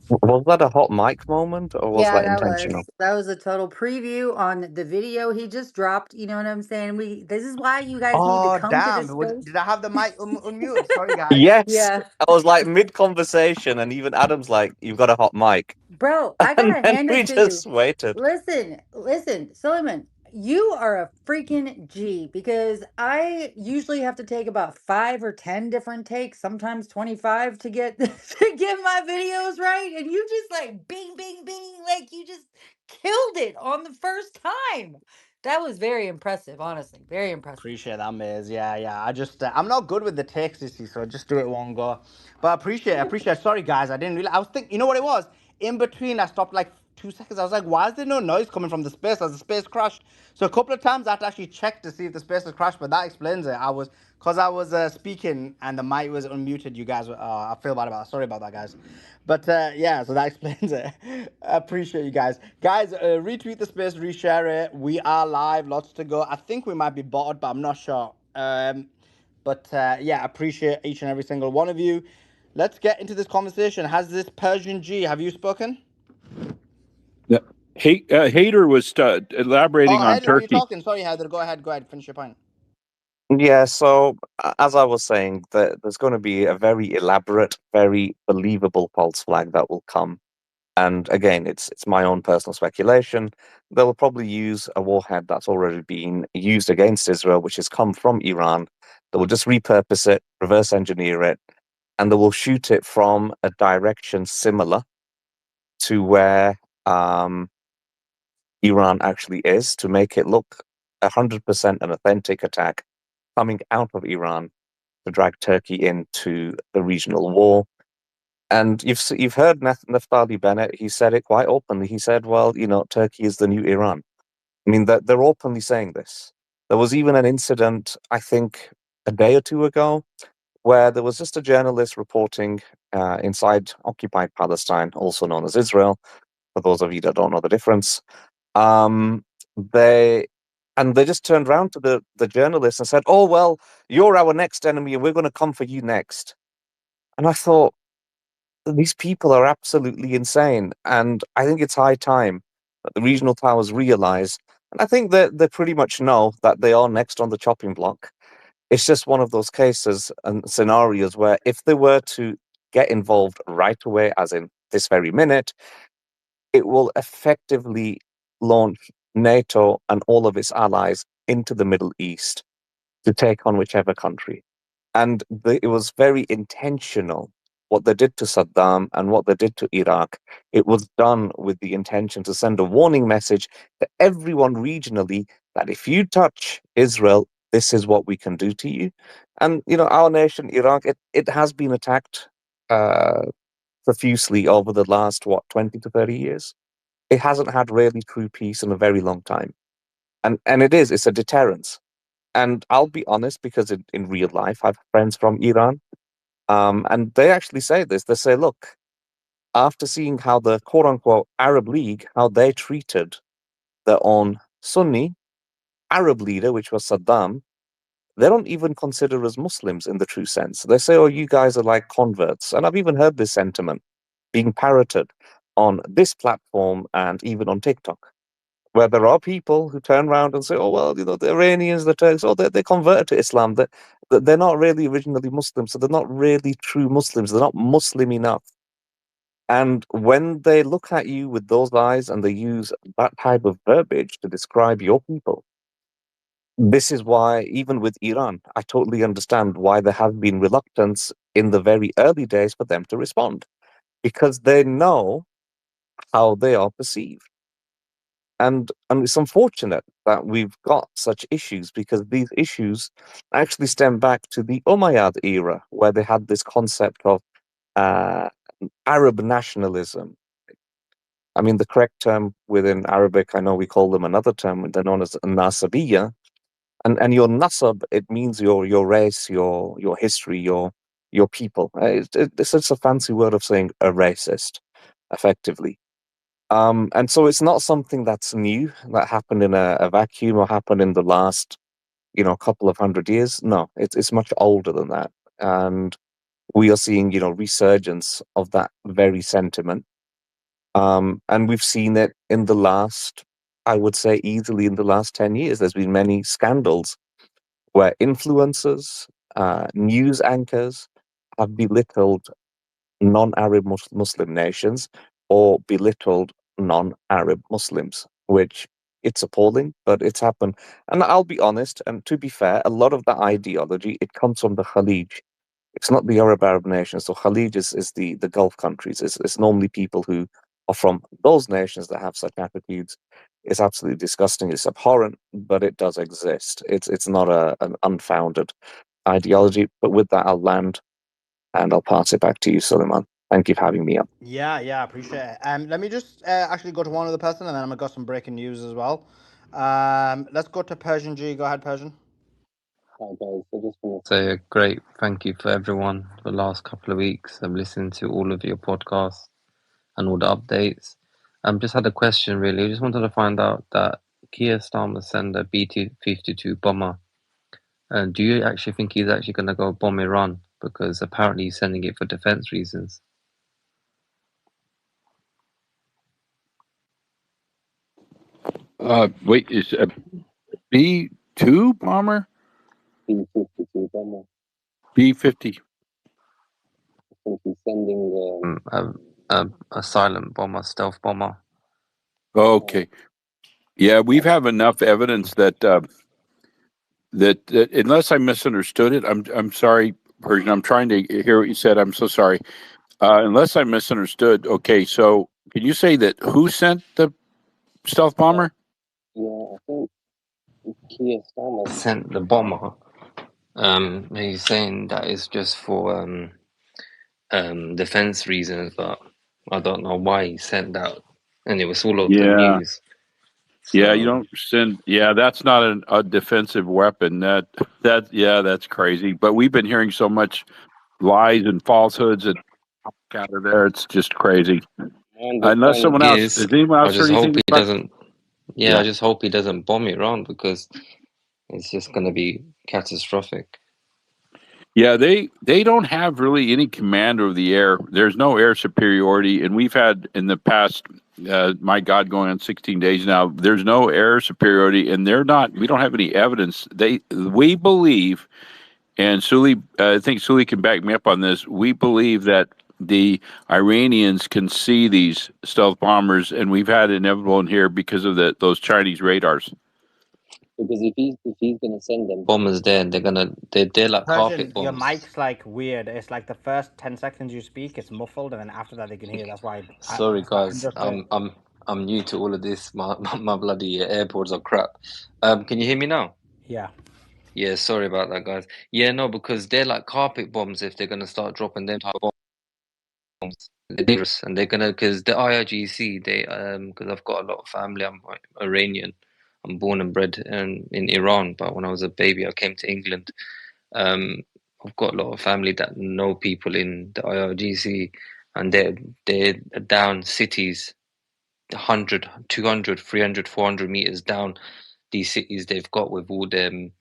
Was that a hot mic moment, or was Yeah, that intentional? that was a total preview on the video he just dropped. You know what I'm saying? This is why you guys need to Oh, come to damn. this space. Did I have the mic unmuted? Sorry, guys. Yes, Yeah. I was like mid-conversation, and even Adam's like, "You've got a hot mic," Bro, I and gotta then hand we it to you. just waited. Listen, Suleiman, you are a freaking G, because I usually have to take about 5 or 10 different takes, sometimes 25 to get to get my videos right, and you just like bing, bing, bing, like you just killed it on the first time. That was very impressive, honestly, very impressive. Appreciate that, Miz. Yeah. I just, I'm not good with the takes, you see, so I just do it one go. But I appreciate it. Sorry, guys, I didn't really, I was thinking, you know what it was? In between, I stopped like 2 seconds. I was like, why is there no noise coming from the space as the space crashed? So a couple of times I had to actually check to see if the space has crashed, but that explains it. Because I was speaking and the mic was unmuted, you guys, I feel bad about that. Sorry about that, guys. But yeah, so that explains it. I appreciate you guys. Guys, retweet the space, reshare it. We are live, lots to go. I think we might be botted, but I'm not sure. But yeah, appreciate each and every single one of you. Let's get into this conversation. Has this Persian G, have you spoken? Yeah. Hader was elaborating Oh, on Heather, were you Turkey. talking? Sorry, Heather. Go ahead. Finish your point. Yeah, so as I was saying, there's going to be a very elaborate, very believable false flag that will come. And again, it's my own personal speculation. They'll probably use a warhead that's already been used against Israel, which has come from Iran. They will just repurpose it, reverse engineer it, and they will shoot it from a direction similar to where Iran actually is, to make it look 100% an authentic attack coming out of Iran to drag Turkey into the regional war. And you've heard Naftali Bennett. He said it quite openly. He said, "Well, Turkey is the new Iran." I mean, they're openly saying this. There was even an incident, I think, a day or two ago, where there was just a journalist reporting inside occupied Palestine, also known as Israel. For those of you that don't know the difference, they just turned around to the journalist and said, "Oh, well, you're our next enemy, and we're going to come for you next." And I thought, these people are absolutely insane, and I think it's high time that the regional powers realize, and I think that they pretty much know that they are next on the chopping block. It's just one of those cases and scenarios where if they were to get involved right away, as in this very minute, it will effectively launch NATO and all of its allies into the Middle East to take on whichever country. And it was very intentional what they did to Saddam and what they did to Iraq. It was done with the intention to send a warning message to everyone regionally that if you touch Israel, this is what we can do to you. And, our nation, Iraq, it has been attacked profusely over the last, 20 to 30 years. It hasn't had really true peace in a very long time. And it's a deterrence. And I'll be honest, because in real life, I have friends from Iran, and they actually say this. They say, look, after seeing how the quote-unquote Arab League, how they treated their own Sunni Arab leader, which was Saddam, they don't even consider us Muslims in the true sense. They say, oh, you guys are like converts. And I've even heard this sentiment being parroted on this platform and even on TikTok, where there are people who turn around and say, oh, well, the Iranians, the Turks, oh, they converted to Islam. They're not really originally Muslims, so they're not really true Muslims. They're not Muslim enough. And when they look at you with those eyes and they use that type of verbiage to describe your people, this is why, even with Iran, I totally understand why there has been reluctance in the very early days for them to respond, because they know how they are perceived. And it's unfortunate that we've got such issues, because these issues actually stem back to the Umayyad era, where they had this concept of Arab nationalism. I mean, the correct term within Arabic, I know we call them another term, they're known as Nasabiyya. And your nasab, it means your race, your history, your people. It's just a fancy word of saying a racist, effectively. And so it's not something that's new, that happened in a vacuum or happened in the last, couple of 100 years. No, it's much older than that. And we are seeing, resurgence of that very sentiment. And we've seen it in the last, I would say easily in the last 10 years. There's been many scandals where influencers, news anchors have belittled non-Arab Muslim nations or belittled non-Arab Muslims, which it's appalling, but it's happened. And I'll be honest, and to be fair, a lot of that ideology, it comes from the Khalij. It's not the Arab nations. So Khalij is the Gulf countries. It's normally people who are from those nations that have such attitudes. It's absolutely disgusting. It's abhorrent, but it does exist. It's not an unfounded ideology. But with that, I'll land and I'll pass it back to you, Suleiman. Thank you for having me on. Yeah, appreciate it. Let me just actually go to one other person, and then I'm gonna got some breaking news as well. Let's go to Persian G. Go ahead, Persian. Hi guys, I just want to say a great thank you for everyone for the last couple of weeks. I've listened to all of your podcasts and all the updates. Just had a question really. I just wanted to find out that Keir Starmer sent a BT-52 bomber. Do you actually think he's actually going to go bomb Iran? Because apparently he's sending it for defense reasons. Wait, is a B2 bomber? B-52 bomber. B-50. I think he's sending a silent bomber, stealth bomber. Okay. Yeah, we've have enough evidence that that unless I misunderstood it, I'm sorry, Persian. I'm trying to hear what you said. I'm so sorry. Unless I misunderstood. Okay, so can you say that who sent the stealth bomber? Yeah, I think Keir Starmer sent the bomber. He's saying that it's just for defense reasons, but I don't know why he sent that, and it was all over the Yeah. news. Yeah, you don't send. Yeah, that's not a defensive weapon. That's crazy. But we've been hearing so much lies and falsehoods and out of there. It's just crazy. Unless someone else, has anyone I else heard just hope anything he about? doesn't. Yeah, I just hope he doesn't bomb Iran because it's just going to be catastrophic. Yeah, they don't have really any command over the air. There's no air superiority, and we've had in the past, my God, going on 16 days now. There's no air superiority, and they're not. We don't have any evidence. We believe, and Suli, I think Suli can back me up on this. We believe that the Iranians can see these stealth bombers, and we've had inevitable in here because of those Chinese radars. Because if he's gonna send them bombers there, they're like carpet Persian, your bombs. mic's like weird. It's like the first 10 seconds you speak, it's muffled, and then after that they can hear. That's why. Sorry guys, just I'm new to all of this. My bloody AirPods are crap. Can you hear me now? Yeah. Yeah, sorry about that, guys. Yeah, no, because they're like carpet bombs. If they're gonna start dropping them type of bombs, they're dangerous, and they're gonna because the IRGC, because I've got a lot of family. I'm Iranian. I'm born and bred in Iran, but when I was a baby, I came to England. I've got a lot of family that know people in the IRGC, and they're down cities, 100, 200, 300, 400 meters down these cities they've got with all them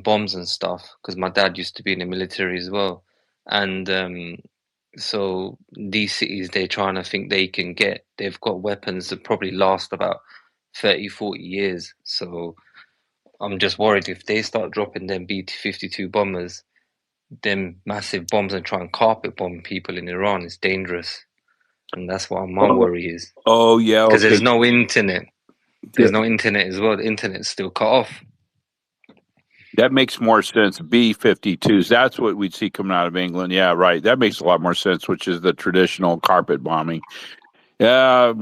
bombs and stuff. Because my dad used to be in the military as well, and so these cities they're trying to think they can get. They've got weapons that probably last about 30, 40 years. So I'm just worried if they start dropping them BT-52 bombers, them massive bombs, and try and carpet bomb people in Iran is dangerous, and that's what my worry is. Oh yeah, because okay. there's no internet. There's no internet as well. The internet's still cut off. That makes more sense. B-52s. That's what we'd see coming out of England. Yeah, right. That makes a lot more sense, which is the traditional carpet bombing. Yeah,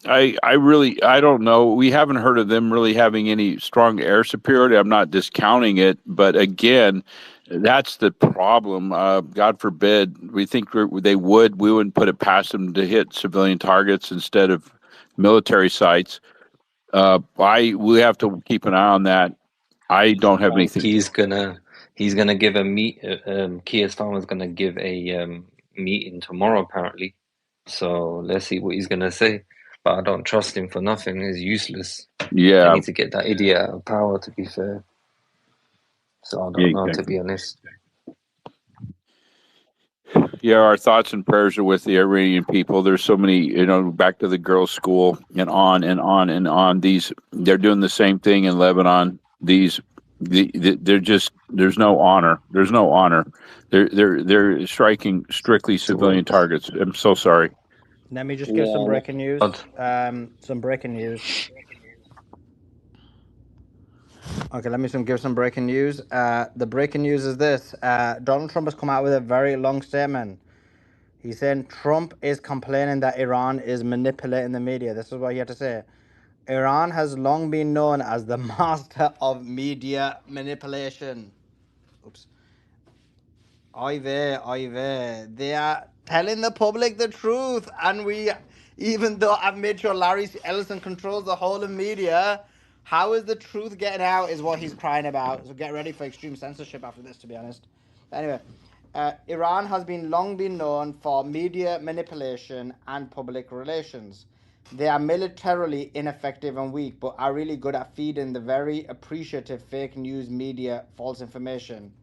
I don't know. We haven't heard of them really having any strong air superiority. I'm not discounting it, but again, that's the problem. God forbid, we think they would. We wouldn't put it past them to hit civilian targets instead of military sites. We have to keep an eye on that. I don't have anything. He's gonna give a Keir Starmer's gonna give a meeting tomorrow apparently. So let's see what he's gonna say. But I don't trust him for nothing. He's useless. Yeah. They need to get that idiot out of power, to be fair. So I don't know, to be honest. Yeah, our thoughts and prayers are with the Iranian people. There's so many, back to the girls' school and on and on and on. They're doing the same thing in Lebanon. They're just, there's no honor. There's no honor. They're striking strictly civilian targets. I'm so sorry. Let me just give some breaking news. Some breaking news. Okay, let me give some breaking news. The breaking news is this. Donald Trump has come out with a very long statement. He's saying Trump is complaining that Iran is manipulating the media. This is what he had to say. Iran has long been known as the master of media manipulation. Oops. They are telling the public the truth. And even though I've made sure Larry Ellison controls the whole of media, how is the truth getting out is what he's crying about. So get ready for extreme censorship after this, to be honest. Anyway, Iran has long been known for media manipulation and public relations. They are militarily ineffective and weak, but are really good at feeding the very appreciative fake news media false information.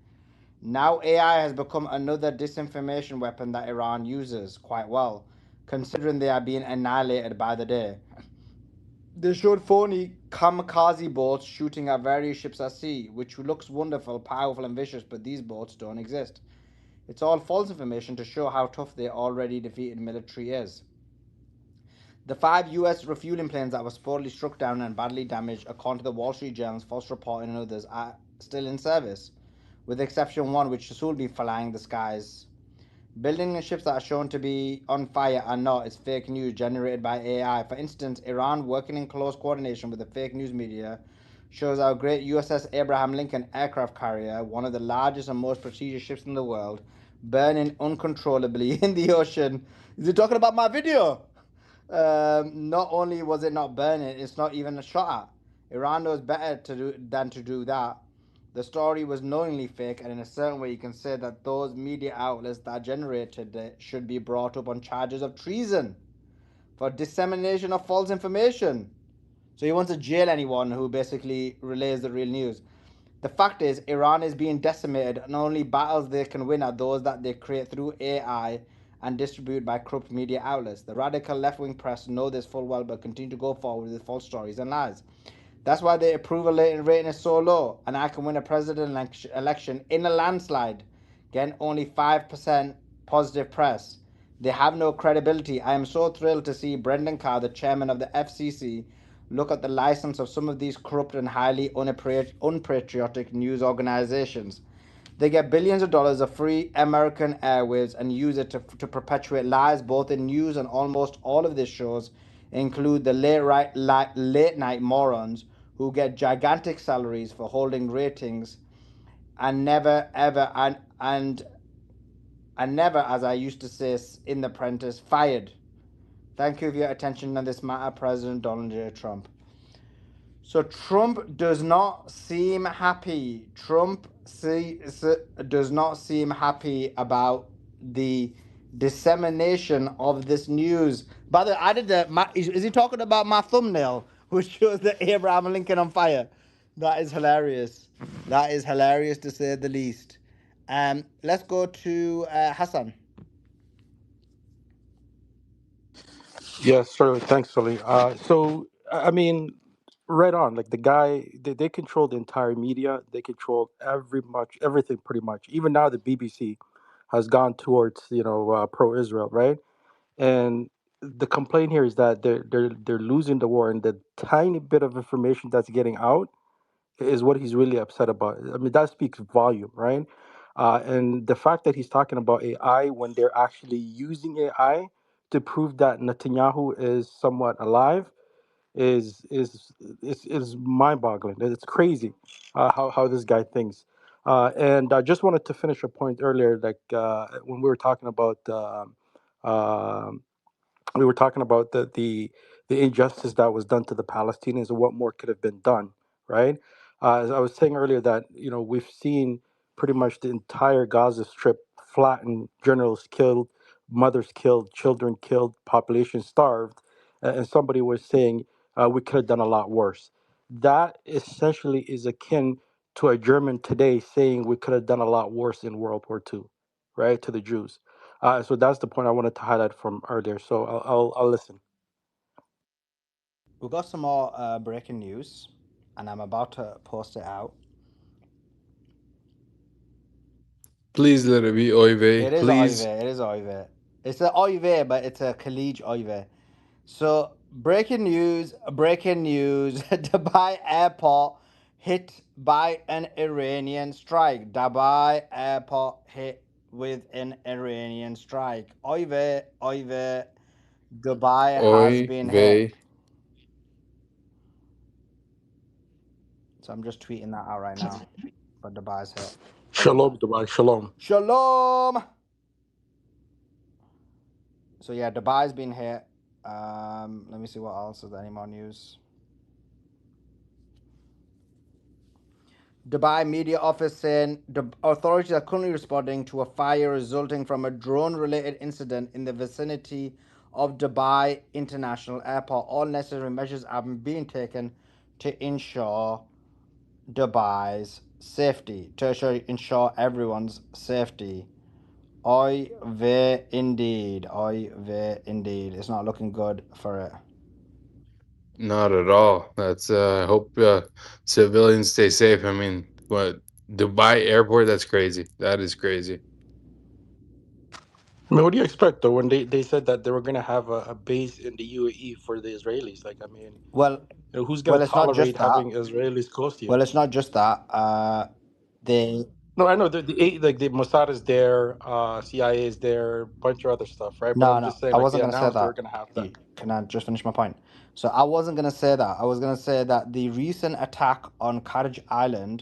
Now AI has become another disinformation weapon that Iran uses quite well, considering they are being annihilated by the day. They showed phony kamikaze boats shooting at various ships at sea, which looks wonderful, powerful, and vicious, but these boats don't exist. It's all false information to show how tough the already defeated military is. The 5 US refueling planes that were supposedly struck down and badly damaged, according to the Wall Street Journal's false reporting and others, are still in service, with the exception one which should be flying the skies. Buildings and ships that are shown to be on fire are not. It's fake news generated by AI. For instance, Iran, working in close coordination with the fake news media, shows our great USS Abraham Lincoln aircraft carrier, one of the largest and most prestigious ships in the world, burning uncontrollably in the ocean. Is he talking about my video? Not only was it not burning, it's not even a shot at. Iran knows better than to do that. The story was knowingly fake, and in a certain way, you can say that those media outlets that generated it should be brought up on charges of treason for dissemination of false information. So he wants to jail anyone who basically relays the real news. The fact is, Iran is being decimated, and only battles they can win are those that they create through AI and distribute by corrupt media outlets. The radical left-wing press know this full well, but continue to go forward with false stories and lies. That's why their approval rating is so low, and I can win a president election in a landslide, getting only 5% positive press. They have no credibility. I am so thrilled to see Brendan Carr, the chairman of the FCC, look at the license of some of these corrupt and highly unpatriotic news organizations. They get billions of dollars of free American airwaves and use it to perpetuate lies, both in news and almost all of these shows include the late night morons who get gigantic salaries for holding ratings and never ever and never, as I used to say in The Apprentice, fired. Thank you for your attention on this matter, President Donald J. Trump. So Trump does not seem happy. Trump does not seem happy about the dissemination of this news. By the way, I did is he talking about my thumbnail, which shows the Abraham Lincoln on fire? That is hilarious. That is hilarious to say the least. Let's go to Hassan. Yes, certainly. Thanks, Sully. I mean, right on. Like the guy, they control the entire media. They control everything pretty much. Even now, the BBC has gone towards pro-Israel, right? And the complaint here is that they're losing the war, and the tiny bit of information that's getting out is what he's really upset about. I mean, that speaks volume, right? And the fact that he's talking about AI when they're actually using AI to prove that Netanyahu is somewhat alive is mind-boggling. It's crazy how this guy thinks. And I just wanted to finish a point earlier, like when we were talking about um the injustice that was done to the Palestinians and what more could have been done, right? As I was saying earlier, that we've seen pretty much the entire Gaza Strip flattened, generals killed, mothers killed, children killed, population starved, and somebody was saying we could have done a lot worse. That essentially is akin to a German today saying we could have done a lot worse in World War II, right? To the Jews. So that's the point I wanted to highlight from earlier. So I'll listen. We've got some more breaking news, and I'm about to post it out. Please let it be Oive. It is Please. Oive. It is Oive. It's a Oive, but it's a Khalij Oive. So breaking news. Dubai airport hit by an Iranian strike. Dubai airport hit with an Iranian strike. Oive. Dubai has been hit. Oive. So I'm just tweeting that out right now. But Dubai's hit. Shalom, Dubai. Shalom. Shalom. So yeah, Dubai's been hit. Let me see what else. Is there any more news? Dubai media office saying authorities are currently responding to a fire resulting from a drone-related incident in the vicinity of Dubai International Airport. All necessary measures are being taken to ensure Dubai's safety, to ensure everyone's safety. Oy vey indeed. Oy vey indeed. It's not looking good for it. Not at all. That's I hope civilians stay safe. I mean, what, Dubai airport? That's crazy. That is crazy. I mean, what do you expect though when they said that they were going to have a base in the UAE for the Israelis? Like, I mean, Well, who's going to it's not just tolerate that. having Israelis close to you? Well, it's not just that. They No, I know like the Mossad is there, CIA is there, bunch of other stuff, right? But No, I'm no, just saying, I like, they wasn't gonna say announced they were that. going to have that. Can I just finish my point? So I wasn't gonna say that. I was gonna say that the recent attack on Karaj Island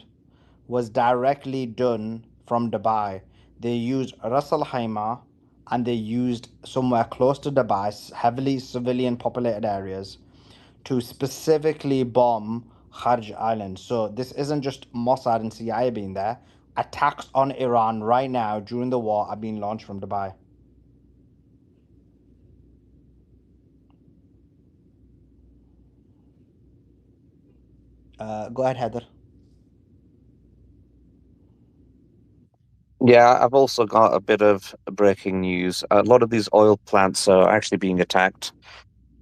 was directly done from Dubai. They used Ras Al Khaimah and they used somewhere close to Dubai, heavily civilian populated areas, to specifically bomb Kharj Island. So this isn't just Mossad and CIA being there. Attacks on Iran right now during the war are being launched from Dubai. Go ahead, Heather. Yeah, I've also got a bit of breaking news. A lot of these oil plants are actually being attacked,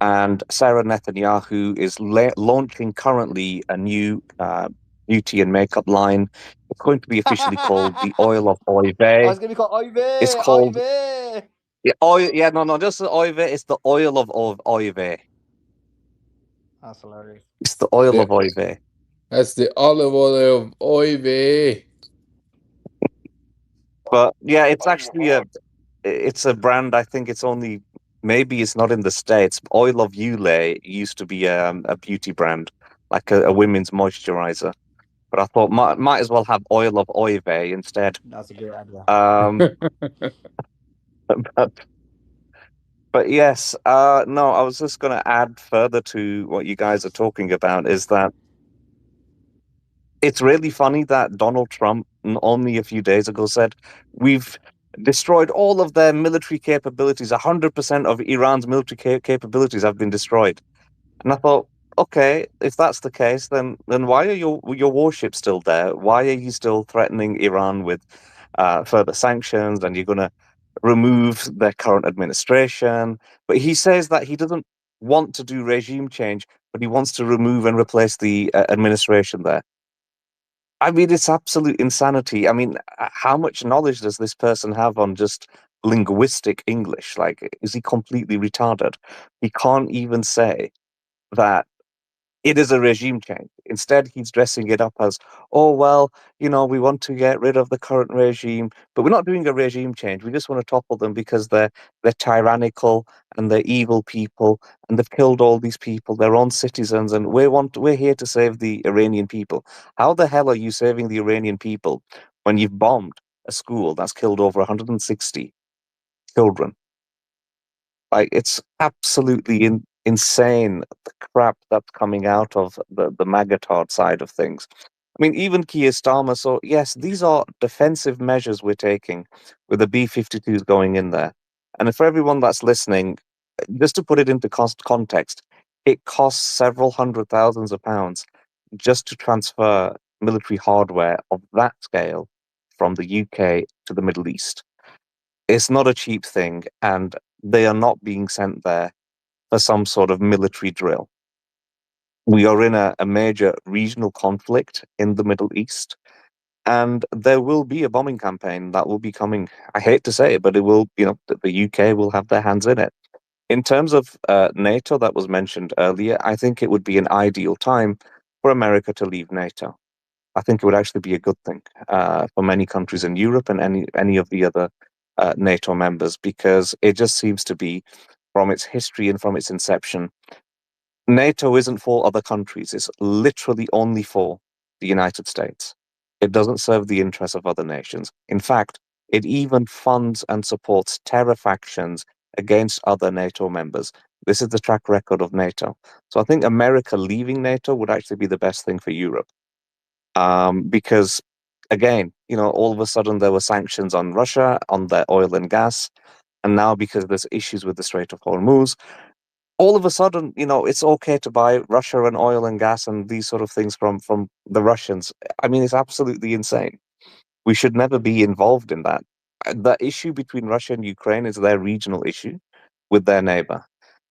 and Sarah Netanyahu is launching currently a new beauty and makeup line. It's going to be officially called the Oil of Oh, Oive. it's gonna be called Oive, It's called Oive. no, just the Oive. It's the Oil of Oive. That's hilarious. It's the Oil of Yeah, Oive. that's the olive oil of Oy vey. But yeah, it's actually it's a brand. I think it's only maybe it's not in the States. Oil of Yule used to be a beauty brand, like a women's moisturizer. But I thought might as well have Oil of Oive instead. That's a good idea. But yes, no, I was just going to add further to what you guys are talking about is that it's really funny that Donald Trump only a few days ago said we've destroyed all of their military capabilities. 100% of Iran's military capabilities have been destroyed. And I thought, okay, if that's the case, then why are your warships still there? Why are you still threatening Iran with further sanctions? And you're going to remove their current administration? But he says that he doesn't want to do regime change, but he wants to remove and replace the administration there. I mean, it's absolute insanity. I mean, how much knowledge does this person have on just linguistic English? Like, is he completely retarded? He can't even say that it is a regime change. Instead, he's dressing it up as, oh, well, we want to get rid of the current regime, but we're not doing a regime change. We just want to topple them because they're tyrannical and they're evil people and they've killed all these people, their own citizens, and we're here to save the Iranian people. How the hell are you saving the Iranian people when you've bombed a school that's killed over 160 children? Like, it's absolutely insane, the crap that's coming out of the Magatard side of things. I mean, even Keir Starmer. So yes, these are defensive measures we're taking with the B-52s going in there. And for everyone that's listening, just to put it into context, it costs several hundred thousands of pounds just to transfer military hardware of that scale from the UK to the Middle East. It's not a cheap thing, and they are not being sent there for some sort of military drill. We are in a major regional conflict in the Middle East, and there will be a bombing campaign that will be coming. I hate to say it, but it will, the UK will have their hands in it. In terms of NATO that was mentioned earlier, I think it would be an ideal time for America to leave NATO. I think it would actually be a good thing for many countries in Europe and any of the other NATO members, because it just seems to be, from its history and from its inception, NATO isn't for other countries. It's literally only for the United States. It doesn't serve the interests of other nations. In fact, it even funds and supports terror factions against other NATO members. This is the track record of NATO. So I think America leaving NATO would actually be the best thing for Europe. Because, again, all of a sudden there were sanctions on Russia, on their oil and gas. And now because there's issues with the Strait of Hormuz, all of a sudden, it's okay to buy Russia and oil and gas and these sort of things from the Russians. I mean, it's absolutely insane. We should never be involved in that. The issue between Russia and Ukraine is their regional issue with their neighbor.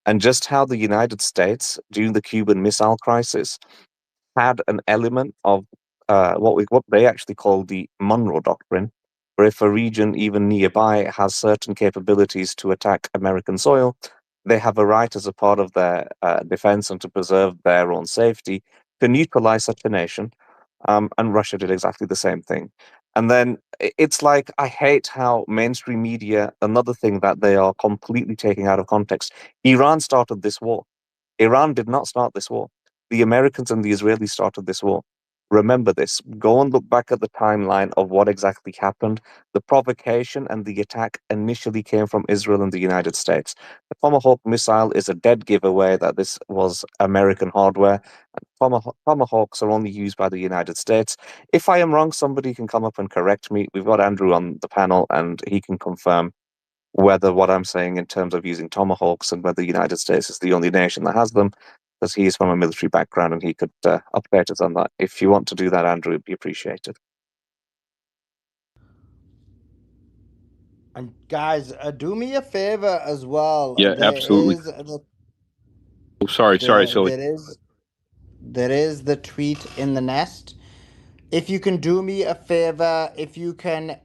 And just how the United States, during the Cuban Missile Crisis, had an element of what they actually call the Monroe Doctrine, where if a region even nearby has certain capabilities to attack American soil, they have a right as a part of their defense and to preserve their own safety to neutralize such a nation. And Russia did exactly the same thing. And then it's like, I hate how mainstream media, another thing that they are completely taking out of context. Iran started this war. Iran did not start this war. The Americans and the Israelis started this war. Remember this. Go and look back at the timeline of what exactly happened. The provocation and the attack initially came from Israel and the United States. The Tomahawk missile is a dead giveaway that this was American hardware. Tomahawks are only used by the United States. If I am wrong, somebody can come up and correct me. We've got Andrew on the panel, and he can confirm whether what I'm saying in terms of using Tomahawks and whether the United States is the only nation that has them, because he is from a military background and he could update us on that. If you want to do that, Andrew, it'd be appreciated. And guys, do me a favor as well. Yeah, absolutely. Oh, sorry, Silly. There is the tweet in the nest. If you can do me a favor, if you can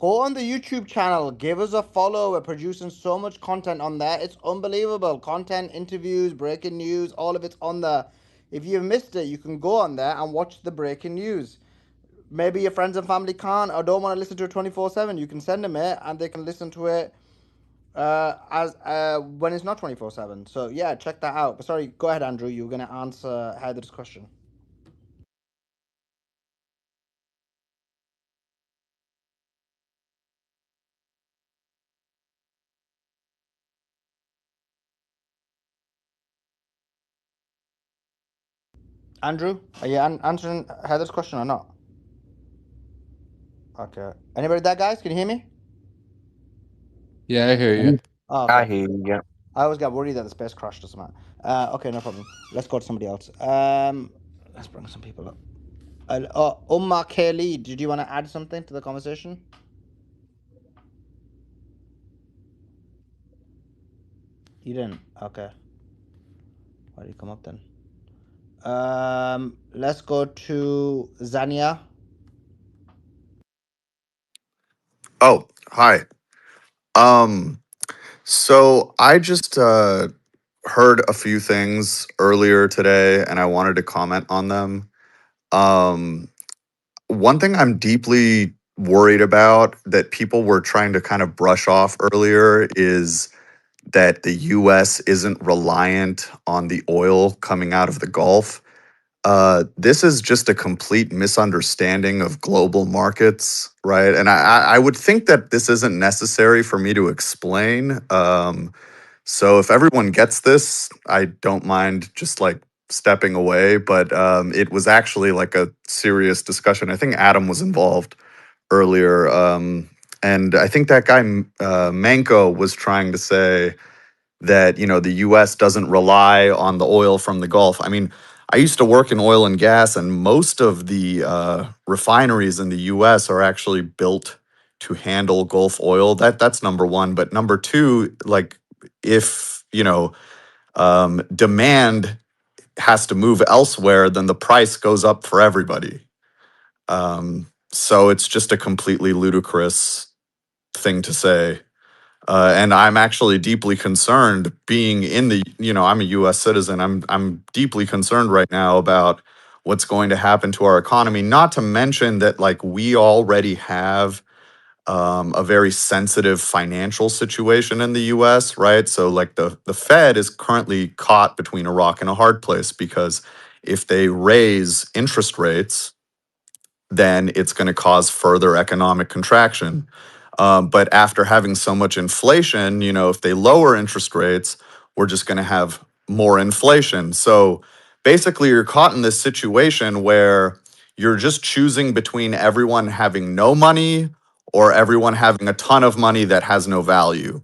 go on the YouTube channel, give us a follow. We're producing so much content on there. It's unbelievable. Content, interviews, breaking news, all of it's on there. If you've missed it, you can go on there and watch the breaking news. Maybe your friends and family can't or don't want to listen to it 24/7. You can send them it and they can listen to it as when it's not 24/7. So yeah, check that out. But sorry, go ahead, Andrew. You were going to answer Heather's question. Andrew, are you answering Heather's question or not? Okay. Anybody there, guys? Can you hear me? Yeah, I hear you. Oh, okay. I hear you, yeah. I always got worried that the space crashed or something. Okay, no problem. Let's go to somebody else. Let's bring some people up. Umar Khalid, did you want to add something to the conversation? You didn't? Okay. Why did you come up then? Let's go to Zania. Oh, hi. So I just heard a few things earlier today and I wanted to comment on them. One thing I'm deeply worried about that people were trying to kind of brush off earlier is that the US isn't reliant on the oil coming out of the Gulf. This is just a complete misunderstanding of global markets, right? And I would think that this isn't necessary for me to explain. So if everyone gets this, I don't mind just like stepping away. But it was actually like a serious discussion. I think Adam was involved earlier. And I think that guy, Manko, was trying to say that the US doesn't rely on the oil from the Gulf. I mean, I used to work in oil and gas, and most of the refineries in the US are actually built to handle Gulf oil. That's number one. But number two, like if demand has to move elsewhere, then the price goes up for everybody. So it's just a completely ludicrous thing to say. And I'm actually deeply concerned being in the, I'm a US citizen. I'm deeply concerned right now about what's going to happen to our economy. Not to mention that like we already have a very sensitive financial situation in the US, right? So like the Fed is currently caught between a rock and a hard place because if they raise interest rates, then it's going to cause further economic contraction. But after having so much inflation, if they lower interest rates, we're just going to have more inflation. So basically, you're caught in this situation where you're just choosing between everyone having no money or everyone having a ton of money that has no value.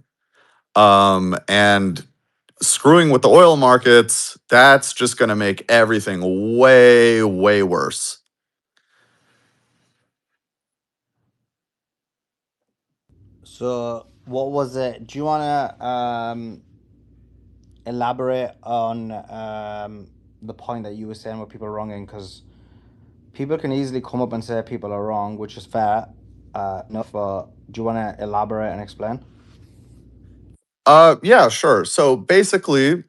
And screwing with the oil markets, that's just going to make everything way, way worse. So, what was it? Do you want to elaborate on the point that you were saying with people wronging? Because people can easily come up and say people are wrong, which is fair enough. But do you want to elaborate and explain? Yeah, sure. So basically,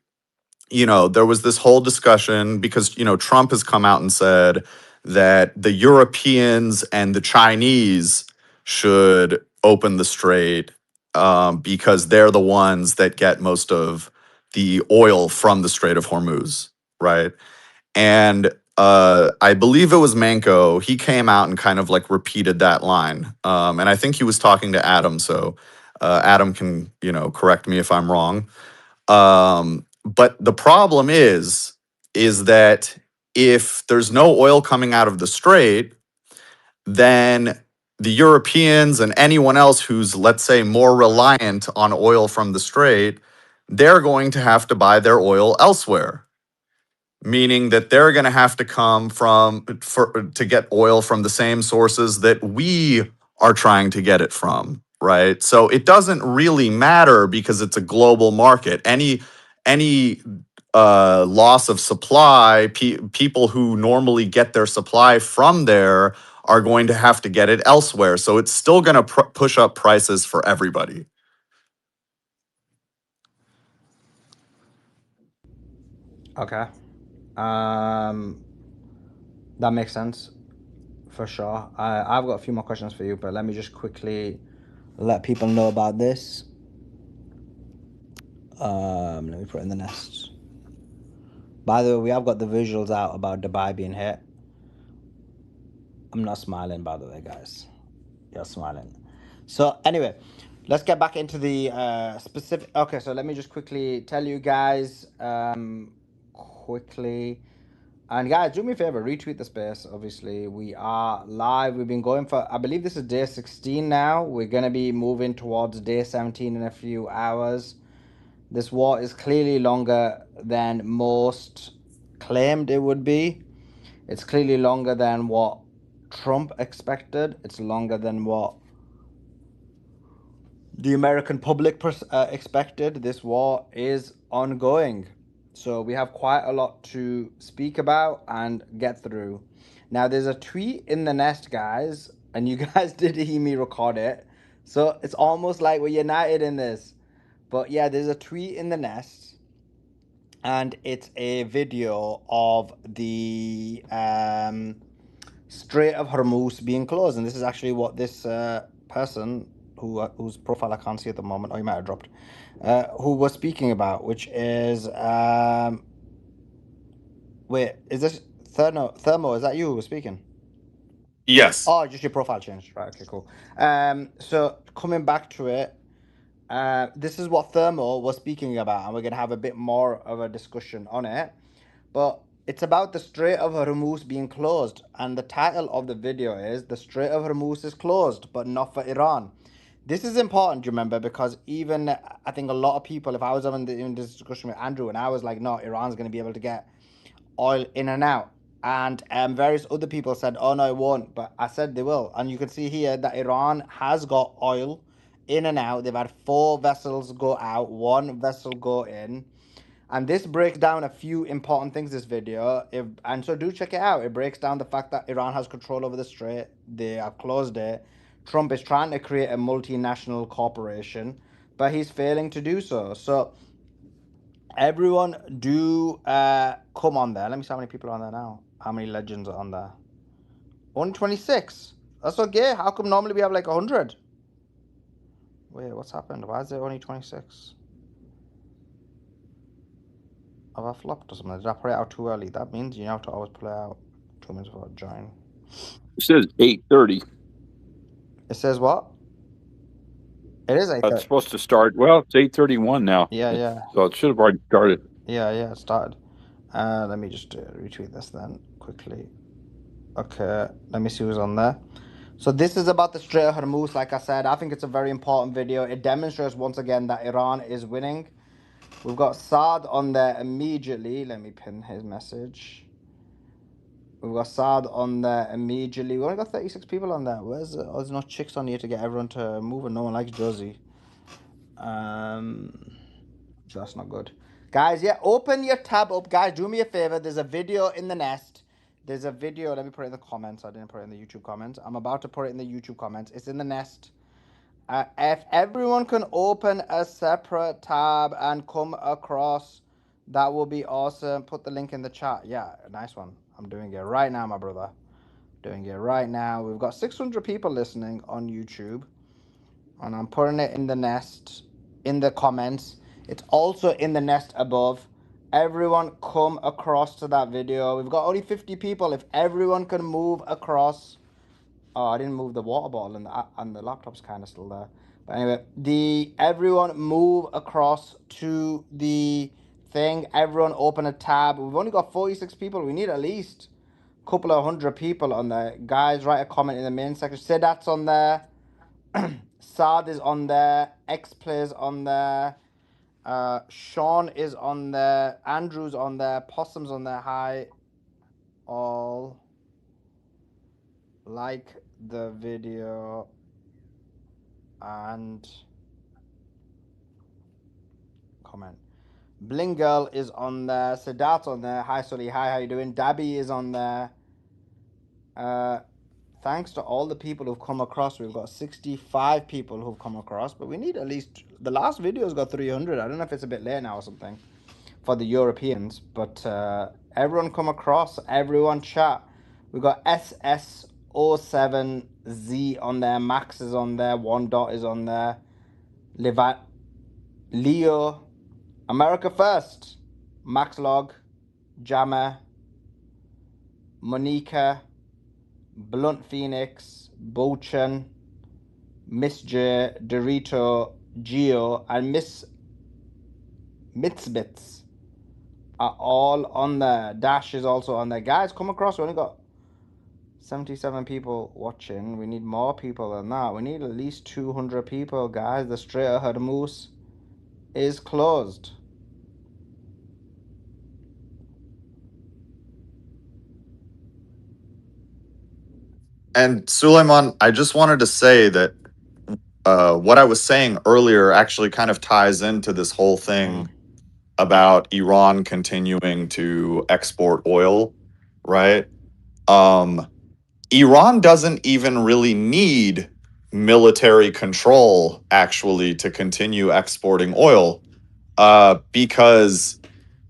there was this whole discussion because, Trump has come out and said that the Europeans and the Chinese should open the strait because they're the ones that get most of the oil from the Strait of Hormuz, right? And I believe it was Manco. He came out and kind of like repeated that line. And I think he was talking to Adam. So Adam can, correct me if I'm wrong. But the problem is that if there's no oil coming out of the strait, then the Europeans and anyone else who's, let's say, more reliant on oil from the strait, they're going to have to buy their oil elsewhere, meaning that they're going to have to come to get oil from the same sources that we are trying to get it from, right? So it doesn't really matter because it's a global market. Any loss of supply, people who normally get their supply from there are going to have to get it elsewhere. So it's still going to push up prices for everybody. Okay. That makes sense for sure. I've got a few more questions for you, but let me just quickly let people know about this. Let me put it in the nest. By the way, we have got the visuals out about Dubai being hit. I'm not smiling, by the way, guys. You're smiling. So anyway, let's get back into the specific. Okay, so let me just quickly tell you guys quickly. And guys, do me a favor, retweet the space. Obviously, we are live. We've been going for, I believe this is day 16 now. We're going to be moving towards day 17 in a few hours. This war is clearly longer than most claimed it would be. It's clearly longer than what Trump expected. It's longer than what the American public expected. This war is ongoing. So we have quite a lot to speak about and get through. Now, there's a tweet in the nest, guys, and you guys did hear me record it. So it's almost like we're united in this. But yeah, there's a tweet in the nest, and it's a video of the Strait of Hormuz being closed. And this is actually what this person, whose profile I can't see at the moment, or he might have dropped, who was speaking about, which is wait, is this Thermo? Is that you who was speaking? Yes. Oh, just your profile changed, right? Okay, cool. So coming back to it, this is what Thermo was speaking about, and we're gonna have a bit more of a discussion on it. But it's about the Strait of Hormuz being closed, and the title of the video is "The Strait of Hormuz is closed, but not for Iran." This is important, remember, because even I think a lot of people, if I was having this discussion with Andrew, and I was like, no, Iran's going to be able to get oil in and out. And various other people said, oh, no, it won't. But I said they will. And you can see here that Iran has got oil in and out. They've had 4 vessels go out, 1 vessel go in. And this breaks down a few important things, this video. And so do check it out. It breaks down the fact that Iran has control over the strait. They have closed it. Trump is trying to create a multinational corporation, but he's failing to do so. So everyone do come on there. Let me see how many people are on there now. How many legends are on there? Only 26. That's okay. How come normally we have like 100? Wait, what's happened? Why is there only 26? Have I flopped or something? Did I play it out too early? That means you have to always play out 2 minutes before I join. It says 8:30. It says what? It is It's 8:30. supposed to start. Well, it's 8:31 now. Yeah. So it should have already started. Yeah, it started. Let me just retweet this then quickly. Okay, let me see who's on there. So this is about the Strait of Hormuz. Like I said, I think it's a very important video. It demonstrates once again that Iran is winning. We've got Saad on there immediately. Let me pin his message. We've got Saad on there immediately. We only got 36 people on there. Where's there's no chicks on here to get everyone to move, and no one likes Josie. So that's not good. Guys, yeah, open your tab up. Guys, do me a favor. There's a video in the nest. There's a video. Let me put it in the comments. I didn't put it in the YouTube comments. I'm about to put it in the YouTube comments. It's in the nest. If everyone can open a separate tab and come across, that will be awesome. Put the link in the chat. Yeah, nice one. I'm doing it right now, my brother. Doing it right now. We've got 600 people listening on YouTube. And I'm putting it in the nest, in the comments. It's also in the nest above. Everyone come across to that video. We've got only 50 people. If everyone can move across. Oh, I didn't move the water bottle, and the laptop's kind of still there. But anyway, everyone move across to the thing. Everyone open a tab. We've only got 46 people. We need at least a couple of hundred people on there. Guys, write a comment in the main section. Sidat's on there. Saad is on there. X-Play's on there. Sean is on there. Andrew's on there. Possum's on there. Hi, all. Like the video and comment. Bling Girl is on there. Sadat's on there. Hi, Sully. Hi, how you doing? Dabby is on there. Thanks to all the people who've come across. We've got 65 people who've come across, but we need at least, the last video's got 300. I don't know if it's a bit late now or something for the Europeans, but everyone come across, everyone chat. We've got SS07Z on there, Max is on there, One Dot is on there, Leo, America First, Max Log, Jammer, Monica, Blunt Phoenix, Bochan, Miss J, Dorito, Geo, and Miss Mitzbits are all on there. Dash is also on there. Guys, come across. We only got 77 people watching. We need more people than that. We need at least 200 people, guys. The Strait of Hormuz is closed. And Suleiman, I just wanted to say that what I was saying earlier actually kind of ties into this whole thing about Iran continuing to export oil, right? Iran doesn't even really need military control actually to continue exporting oil, because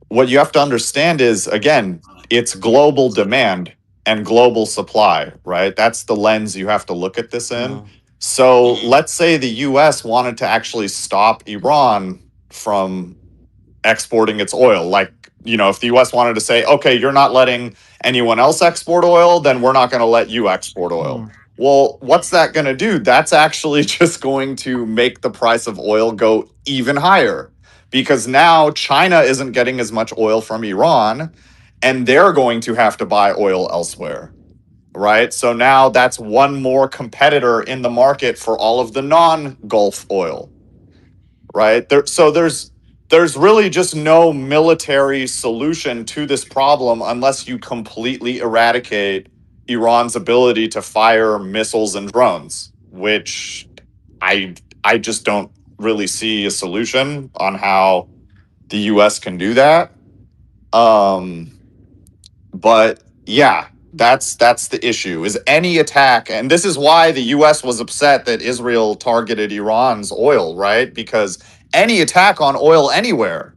what you have to understand is, again, it's global demand and global supply, right? That's the lens you have to look at this in. So let's say the US wanted to actually stop Iran from exporting its oil. Like, if the US wanted to say, okay, you're not letting anyone else export oil, then we're not going to let you export oil. Well, what's that going to do? That's actually just going to make the price of oil go even higher, because now China isn't getting as much oil from Iran and they're going to have to buy oil elsewhere. Right. So now that's one more competitor in the market for all of the non-Gulf oil. Right. So there's really just no military solution to this problem unless you completely eradicate Iran's ability to fire missiles and drones, which I just don't really see a solution on how the US can do that. But yeah, that's the issue, is any attack. And this is why the US was upset that Israel targeted Iran's oil, right? Because any attack on oil anywhere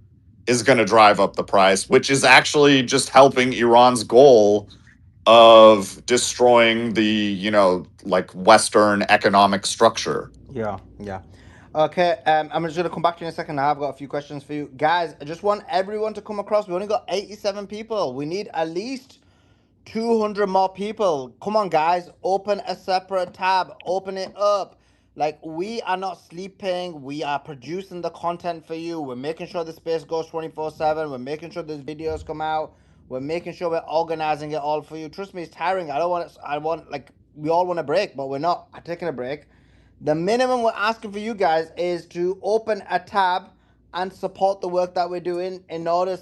is going to drive up the price, which is actually just helping Iran's goal of destroying the, like Western economic structure. Yeah. Okay, I'm just gonna come back to you in a second. I've got a few questions for you guys. I just want everyone to come across. We only got 87 people. We need at least 200 more people. Come on, guys. Open a separate tab. Open it up. Like, we are not sleeping. We are producing the content for you. We're making sure the space goes 24/7. We're making sure these videos come out. We're making sure we're organizing it all for you. Trust me, it's tiring. Like, we all want a break, but we're not taking a break. The minimum we're asking for you guys is to open a tab and support the work that we're doing in order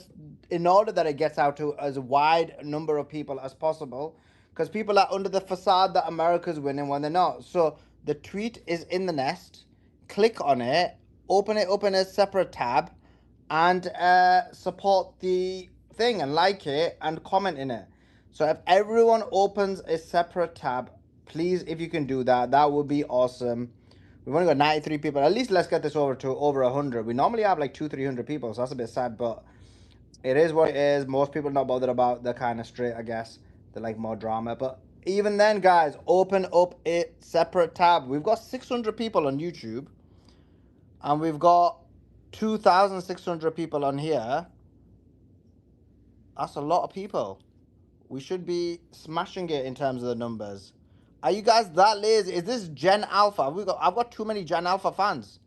that it gets out to as wide a number of people as possible, because people are under the facade that America's winning when they're not. So the tweet is in the nest. Click on it, open it up in a separate tab, and support the thing and like it and comment in it. So if everyone opens a separate tab, please, if you can do that, that would be awesome. We've only got 93 people. At least let's get this over to over 100. We normally have like 200-300 people, so that's a bit sad, but it is what it is. Most people are not bothered about the kind of straight, I guess. They like more drama. But even then, guys, open up a separate tab. We've got 600 people on YouTube, and we've got 2,600 people on here. That's a lot of people. We should be smashing it in terms of the numbers. Are you guys that lazy? Is this Gen Alpha? I've got too many Gen Alpha fans.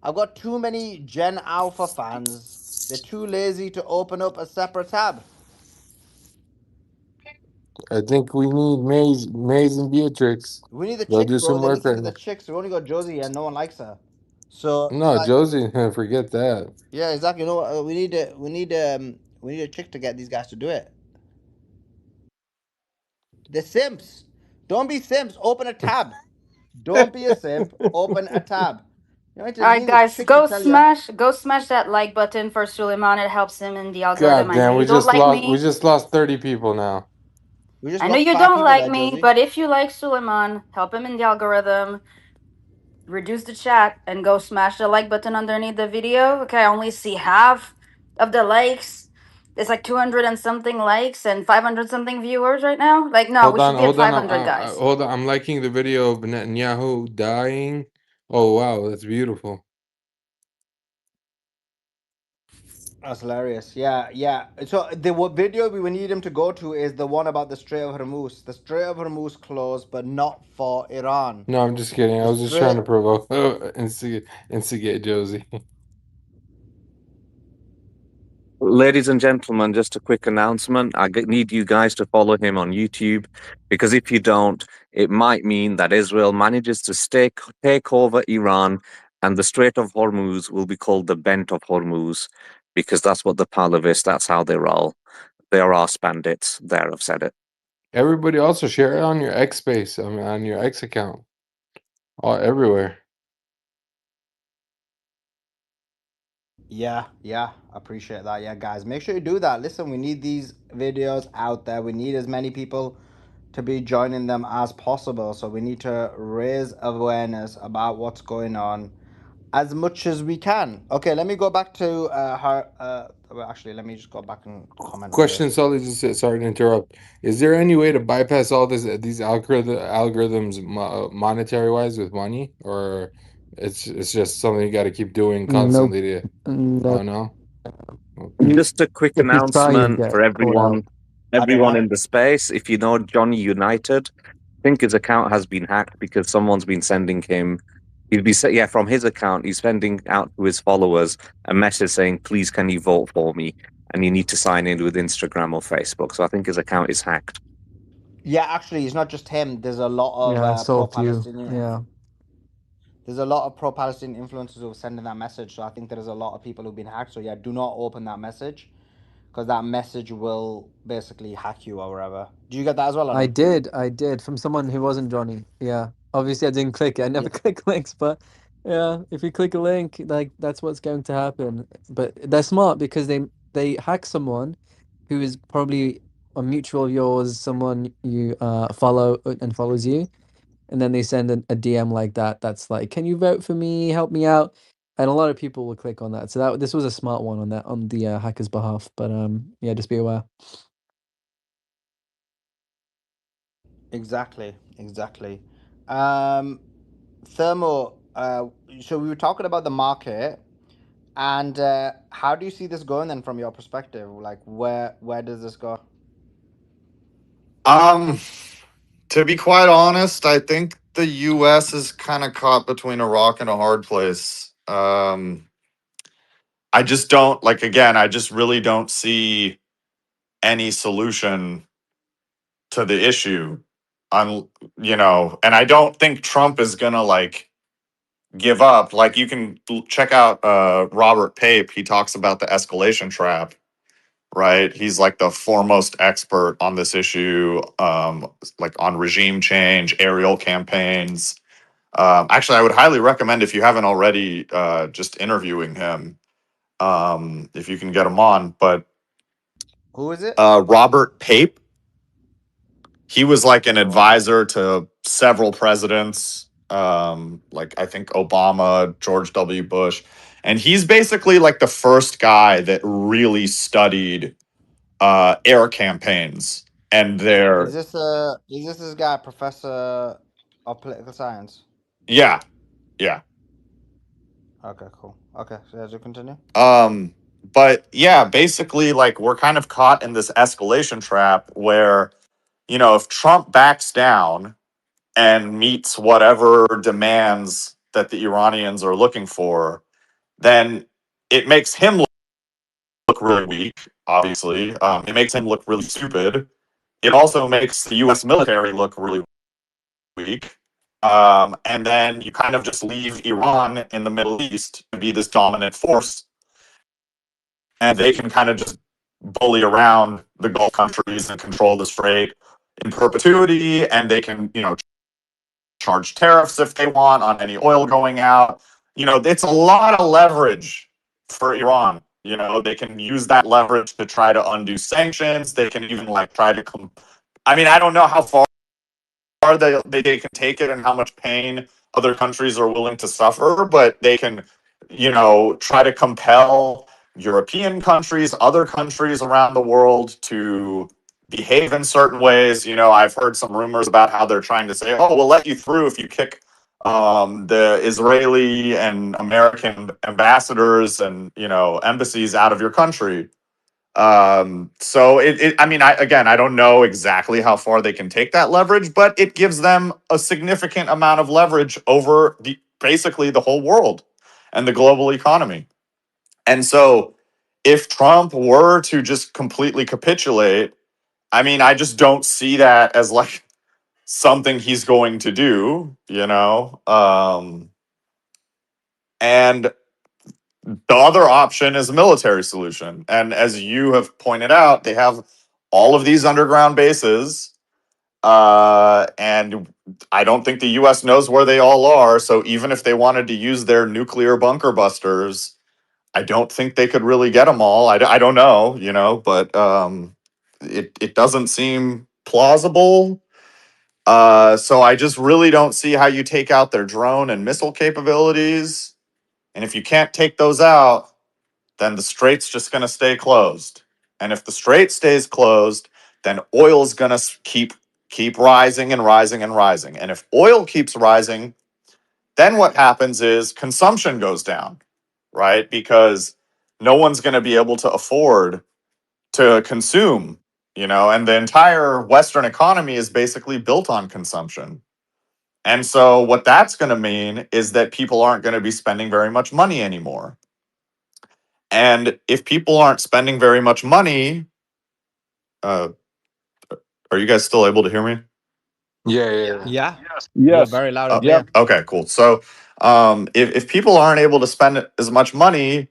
I've got too many Gen Alpha fans. They're too lazy to open up a separate tab. I think we need Maze and Beatrix. We need the They'll chicks, do bro. some There work needs to right be the now. chicks. We only got Josie and no one likes her. So it's No, like, Josie, forget that. yeah, exactly. You know what? We need a chick to get these guys to do it. The simps. Don't be simps. Open a tab. Don't be a simp. Open a tab. You know, All you right, need this guys, chick to tell you. go smash that like button for Suleiman. It helps him in the algorithm. God I know damn, you don't like we me. just lost 30 people now. We just I know lost you 5 don't people like there, me, Josie. but if you like Suleiman, help him in the algorithm. Reduce the chat and go smash the like button underneath the video. Okay, I only see half of the likes. It's like 200 and something likes and 500 something viewers right now. Like, no, we should get 500, guys. Hold on. I'm liking the video of Netanyahu dying. Oh wow, that's beautiful. That's hilarious. Yeah, yeah. So the video we need him to go to is the one about the Strait of Hormuz. The Strait of Hormuz closed, but not for Iran. No, I'm just kidding. I The was just trying to Strait. provoke, instigate Josie. Ladies and gentlemen, just a quick announcement. Need you guys to follow him on YouTube, because if you don't, it might mean that Israel manages to take over Iran, and the Strait of Hormuz will be called the Bent of Hormuz, because that's what the Pahlavis, that's how they roll. They are our bandits. There, I've said it. Everybody also share it on your X space, on your X account. All everywhere. Yeah, yeah. Appreciate that. Yeah, guys, make sure you do that. Listen, we need these videos out there. We need as many people to be joining them as possible. So we need to raise awareness about what's going on as much as we can. Okay, let me go back to her. Well, actually, let me just go back and comment on Question, this. Sully, just sorry to interrupt. Is there any way to bypass all these algorithms monetary wise with money, or it's just something you got to keep doing Nope. constantly to? Nope. Oh no. Okay. Just a quick If you try, you announcement get for caught out. everyone in the space. If you know Johnny United, I think his account has been hacked because someone's been sending him. From his account, he's sending out to his followers a message saying, "Please, can you vote for me?" And you need to sign in with Instagram or Facebook. So I think his account is hacked. Yeah, actually, it's not just him. There's a lot of Yeah, I saw a few. pro-Palestinian. Yeah. There's a lot of pro-Palestinian influencers who are sending that message. So I think there's a lot of people who've been hacked. So yeah, do not open that message, because that message will basically hack you or whatever. Do you get that as well, I Annie? did from someone who wasn't Johnny. Yeah. Obviously I didn't click it. I never Yeah. click links, but yeah, if you click a link, like that's what's going to happen. But they're smart because they hack someone who is probably a mutual of yours, someone you follow and follows you, and then they send a DM like that that's like, "Can you vote for me? Help me out." And a lot of people will click on that. So this was a smart one on the hacker's behalf, but yeah, just be aware. Exactly. Thermo, so we were talking about the market, and how do you see this going then from your perspective? Like, where does this go? To be quite honest, I think the U.S. is kind of caught between a rock and a hard place. I just don't like. Again, I just really don't see any solution to the issue. On and I don't think Trump is gonna like give up. Like you can check out Robert Pape. He talks about the escalation trap, right? He's like the foremost expert on this issue, like on regime change, aerial campaigns. Actually, I would highly recommend if you haven't already, just interviewing him, if you can get him on. But Who is it? Robert Pape, he was like an Robert. advisor to several presidents, like I think Obama, George W. Bush, and he's basically like the first guy that really studied air campaigns and their Is this guy professor of political science? yeah. Okay, cool. Okay, so as you continue. But yeah, basically like we're kind of caught in this escalation trap where if Trump backs down and meets whatever demands that the Iranians are looking for, then it makes him look really weak, obviously. It makes him look really stupid. It also makes the US military look really weak. And then you kind of just leave Iran in the Middle East to be this dominant force, and they can kind of just bully around the Gulf countries and control the Strait in perpetuity, and they can, charge tariffs if they want on any oil going out. It's a lot of leverage for Iran. They can use that leverage to try to undo sanctions. They can even like try to I don't know how far they can take it and how much pain other countries are willing to suffer, but they can, try to compel European countries, other countries around the world to behave in certain ways. I've heard some rumors about how they're trying to say, "Oh, we'll let you through if you kick the Israeli and American ambassadors and embassies out of your country." So I don't know exactly how far they can take that leverage, but it gives them a significant amount of leverage over basically the whole world and the global economy. And so if Trump were to just completely capitulate, I just don't see that as like something he's going to do. And the other option is a military solution. And as you have pointed out, they have all of these underground bases. And I don't think the US knows where they all are. So even if they wanted to use their nuclear bunker busters, I don't think they could really get them all. I don't know, but it doesn't seem plausible. So I just really don't see how you take out their drone and missile capabilities. And if you can't take those out, then the strait's just going to stay closed. And if the strait stays closed, then oil's going to keep rising and rising and rising. And if oil keeps rising, then what happens is consumption goes down, right? Because no one's going to be able to afford to consume, and the entire Western economy is basically built on consumption. And so what that's going to mean is that people aren't going to be spending very much money anymore. And if people aren't spending very much money, are you guys still able to hear me? Yeah. Yeah. You're Yes. very loud and Yeah. clear. Okay, cool. So if people aren't able to spend as much money,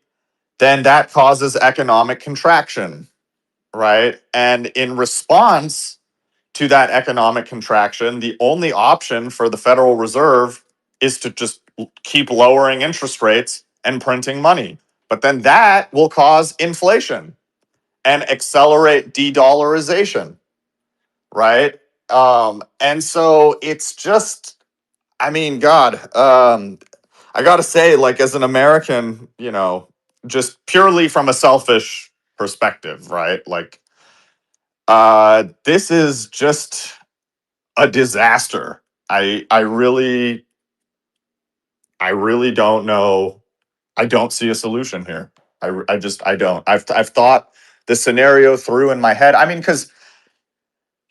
then that causes economic contraction, right? And in response to that economic contraction, the only option for the Federal Reserve is to just keep lowering interest rates and printing money. But then that will cause inflation and accelerate de-dollarization, right? And so it's just, God, I gotta say, like as an American, just purely from a selfish perspective, right? Like, this is just a disaster. I really don't know. I don't see a solution here. I don't. I've thought the scenario through in my head. Because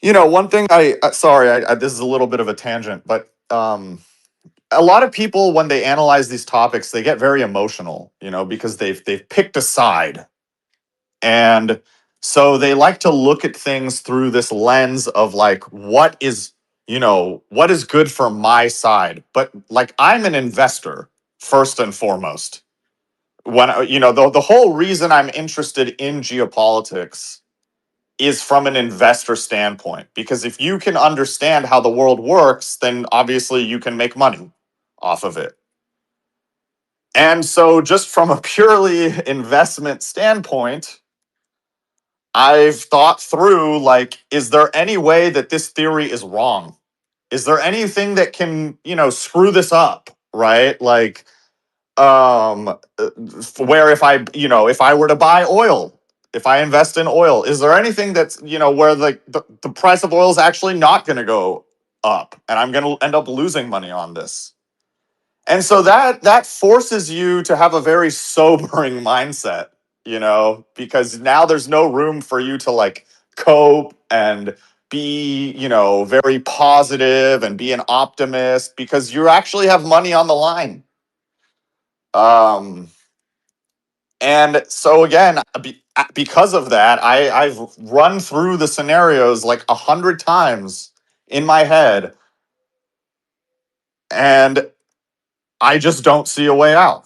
One thing sorry, this is a little bit of a tangent, but a lot of people when they analyze these topics, they get very emotional, because they've picked a side. And so they like to look at things through this lens of like what is good for my side. But like I'm an investor first and foremost. When the whole reason I'm interested in geopolitics is from an investor standpoint, because if you can understand how the world works, then obviously you can make money off of it. And so just from a purely investment standpoint, I've thought through, like, is there any way that this theory is wrong? Is there anything that can, screw this up, right? Like, where if I were to buy oil, if I invest in oil, is there anything that's, where the price of oil is actually not going to go up and I'm going to end up losing money on this? And so that forces you to have a very sobering mindset, because now there's no room for you to like cope and be, very positive and be an optimist, because you actually have money on the line. And so again, because of that, I've run through the scenarios like 100 times in my head, and I just don't see a way out.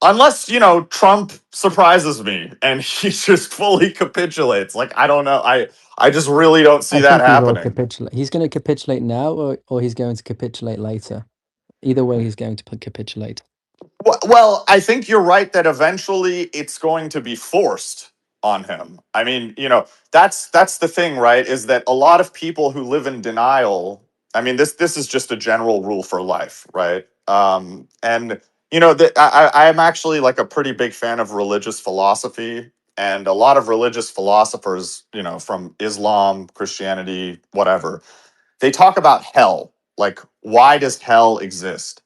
Unless, Trump surprises me and he just fully capitulates. Like, I don't know. I just really don't see I that think he will happening. capitulate. He's going to capitulate now, or he's going to capitulate later. Either way, he's going to capitulate. Well, I think you're right that eventually it's going to be forced on him. I mean, that's the thing, right? Is that a lot of people who live in denial. I mean, this is just a general rule for life, right? And I'm actually like a pretty big fan of religious philosophy, and a lot of religious philosophers, from Islam, Christianity, whatever, they talk about hell. Like, why does hell exist?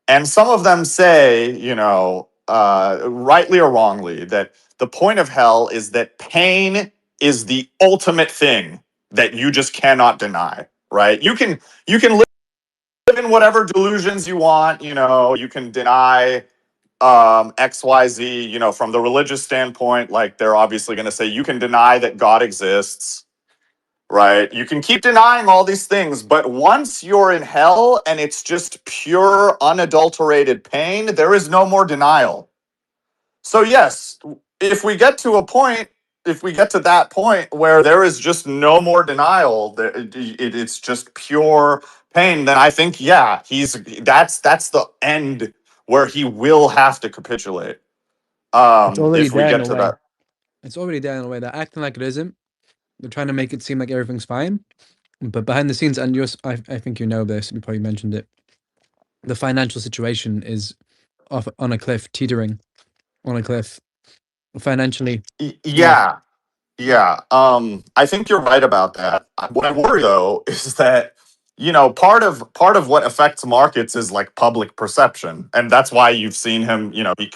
And some of them say, rightly or wrongly, that the point of hell is that pain is the ultimate thing that you just cannot deny, right? You can live in whatever delusions you want, you can deny XYZ, from the religious standpoint, like they're obviously going to say you can deny that God exists, right? You can keep denying all these things, but once you're in hell and it's just pure, unadulterated pain, there is no more denial. So, yes, if we get to that point where there is just no more denial, it's just pure pain, then I think, yeah, that's the end where he will have to capitulate. It's already If we there in get a to way. that. It's already there in a way. They're acting like it isn't. They're trying to make it seem like everything's fine, but behind the scenes, and I think you know this. You probably mentioned it. The financial situation is off on a cliff, teetering on a cliff financially. Yeah. Yeah, I think you're right about that. What I worry though is that part of what affects markets is like public perception, and that's why you've seen him. He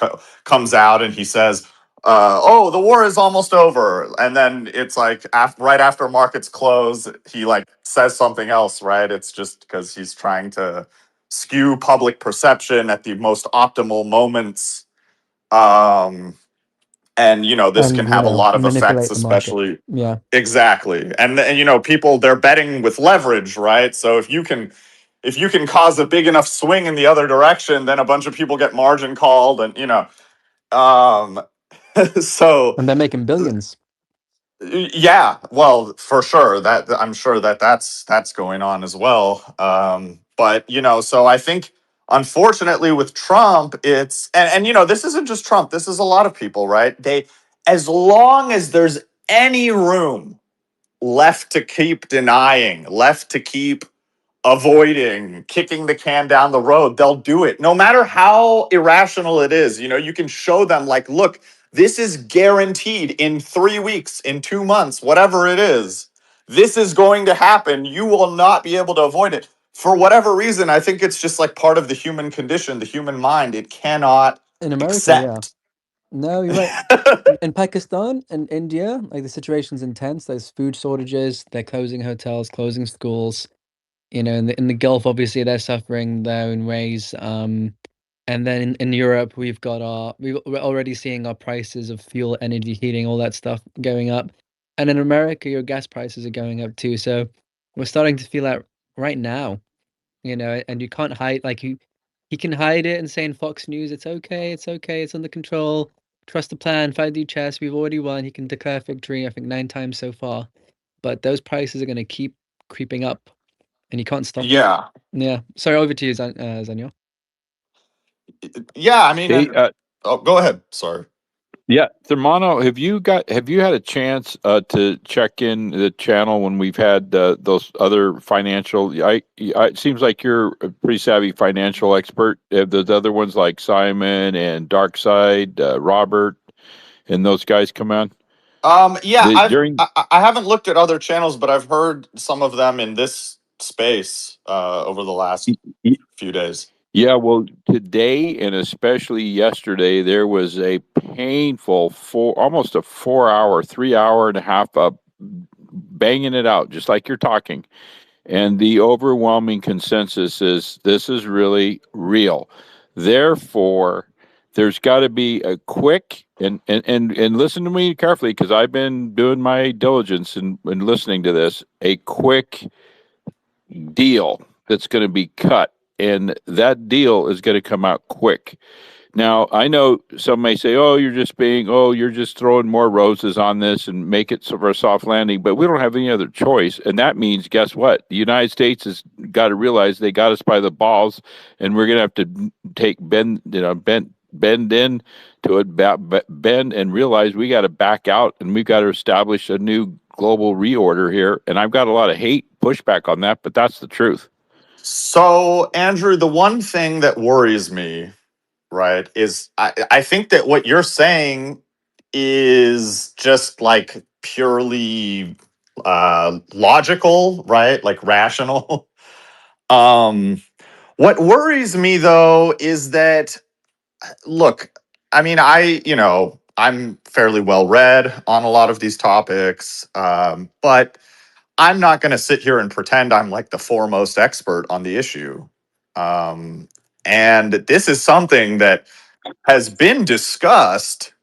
comes out and he says, "Oh, the war is almost over," and then it's like right after markets close, he like says something else. Right? It's just because he's trying to skew public perception at the most optimal moments. And this can And have a lot of effects, manipulate the market. especially. Yeah. Exactly. And people, they're betting with leverage, right? So if you can cause a big enough swing in the other direction, then a bunch of people get margin called, and um so And they're making billions. yeah, well, for sure, that I'm sure that's going on as well. But so I think unfortunately with Trump, it's and this isn't just Trump, this is a lot of people, right? As long as there's any room left to keep denying, left to keep avoiding, kicking the can down the road, they'll do it. No matter how irrational it is, you can show them, like, look, this is guaranteed in 3 weeks, in 2 months, whatever it is. This is going to happen. You will not be able to avoid it. For whatever reason, I think it's just like part of the human condition, the human mind. It cannot In America, yeah. accept. No, you're right. In Pakistan and India, like the situation's intense. There's food shortages. They're closing hotels, closing schools. You know, in the Gulf, obviously they're suffering their own ways. And then in Europe, we're already seeing our prices of fuel, energy, heating, all that stuff going up. And in America, your gas prices are going up too. So we're starting to feel that right now, you know, and you can't hide like he can hide it and say in Fox News, it's okay, it's under control. Trust the plan, fight the chess, we've already won. He can declare victory, I think 9 times so far. But those prices are going to keep creeping up and you can't stop it. Yeah. Yeah. Sorry, over to you, Zaniel. Yeah, I mean, Hey, and oh, go ahead. Sorry. yeah, Thermano, have you had a chance to check in the channel when we've had those other financial? It seems like you're a pretty savvy financial expert. Have those other ones like Simon and Darkside, Robert, and those guys come on? Yeah, During I haven't looked at other channels, but I've heard some of them in this space over the last few days. Yeah, well, today and especially yesterday, there was a painful almost a 4 hour, 3 hour and a half up banging it out, just like you're talking. And the overwhelming consensus is this is really real. Therefore, there's got to be a quick and listen to me carefully because I've been doing my diligence and listening to this. A quick deal that's going to be cut, and that deal is going to come out quick. Now, I know some may say, "Oh, you're just throwing more roses on this and make it for a soft landing," but we don't have any other choice, and that means, guess what? The United States has got to realize they got us by the balls, and we're going to have to bend in to it, bend, and realize we got to back out, and we've got to establish a new global reorder here. And I've got a lot of pushback on that, but that's the truth. So, Andrew, the one thing that worries me, right, is I think that what you're saying is just like purely logical, right? Like rational. What worries me though is that, look, I mean, I'm fairly well read on a lot of these topics, but I'm not going to sit here and pretend I'm like the foremost expert on the issue. And this is something that has been discussed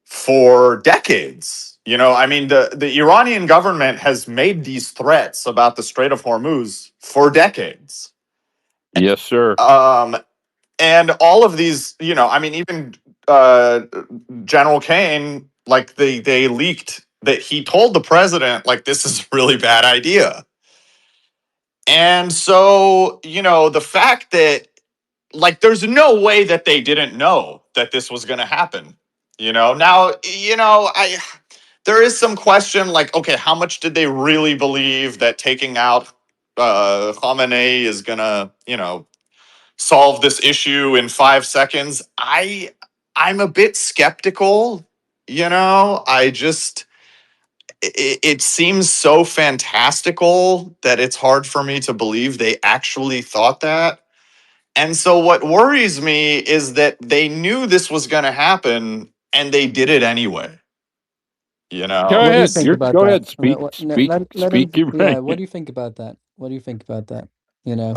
for decades. You know, I mean, the Iranian government has made these threats about the Strait of Hormuz for decades. Yes, sir. And all of these, I mean, even General Kane, like they leaked that he told the president, like, this is a really bad idea. And so, the fact that, like, there's no way that they didn't know that this was going to happen. Now, there is some question, like, okay, how much did they really believe that taking out Khamenei is going to, solve this issue in 5 seconds? I'm a bit skeptical. It seems so fantastical that it's hard for me to believe they actually thought that. And so what worries me is that they knew this was going to happen and they did it anyway. Go What do you ahead. think about Go that? ahead. Speak. Let him. Speak your Yeah. mind. What do you think about that? What do you think about that? You know,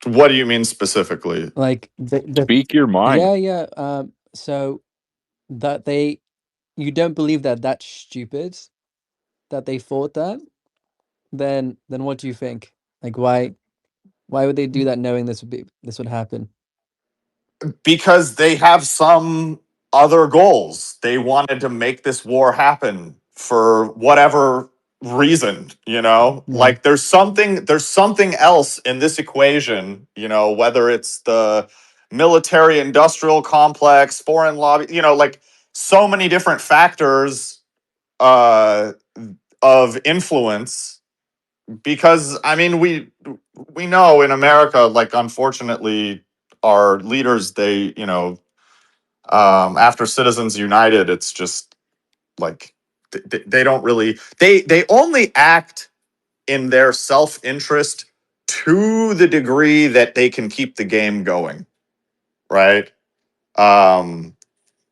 What do you mean specifically? like Speak your mind. yeah. So that you don't believe that that's stupid that they thought that. Then what do you think? Like why would they do that knowing this would happen? Because they have some other goals. They wanted to make this war happen for whatever reason, Yeah. like there's something else in this equation, whether it's the military industrial complex, foreign lobby, like so many different factors uh of influence. Because I mean, we know in America, like, unfortunately, our leaders, they, after Citizens United, it's just like they don't really, they only act in their self-interest to the degree that they can keep the game going, right?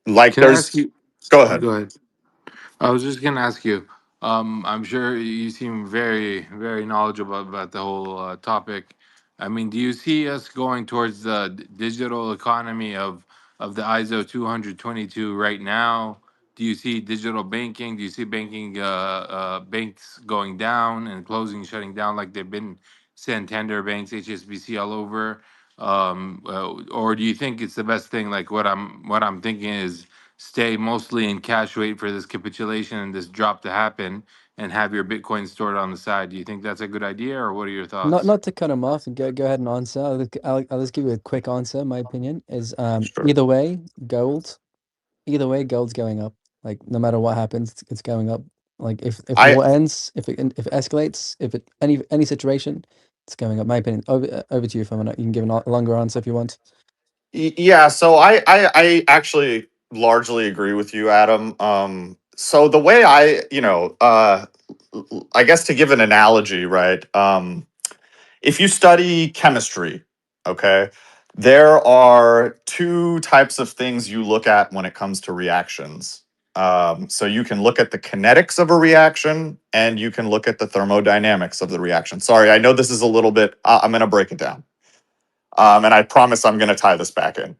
Like Can I ask there's, you? go ahead. Go ahead. I was just gonna ask you. I'm sure you seem very, very knowledgeable about the whole topic. I mean, do you see us going towards the digital economy of the ISO 222 right now? Do you see digital banking? Do you see banks going down and closing, shutting down like they've been Santander banks, HSBC all over? Or do you think it's the best thing? Like what I'm thinking is stay mostly in cash, wait for this capitulation and this drop to happen, and have your Bitcoin stored on the side. Do you think that's a good idea, or what are your Not thoughts? not to cut him off and go ahead and answer. I'll just give you a quick answer. My opinion is Sure. either way, gold's going up. Like no matter what happens, it's going up. Like if I war ends, if it escalates, if it any situation, it's going up. My opinion. Over to you, Femina. You can give a longer answer if you want. Yeah, so I actually largely agree with you, Adam. So the way I guess to give an analogy, right? If you study chemistry, okay, there are two types of things you look at when it comes to reactions. So you can look at the kinetics of a reaction and you can look at the thermodynamics of the reaction. Sorry, I know this is a little bit, I'm going to break it down. And I promise I'm going to tie this back in.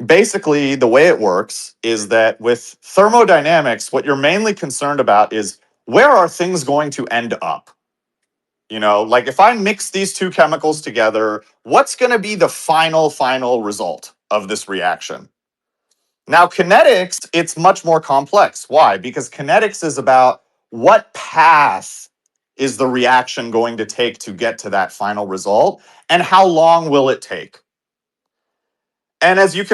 Basically, the way it works is that with thermodynamics, what you're mainly concerned about is where are things going to end up? You know, like if I mix these two chemicals together, what's going to be the final result of this reaction? Now, kinetics, it's much more complex. Why? Because kinetics is about what path is the reaction going to take to get to that final result, and how long will it take? And as you can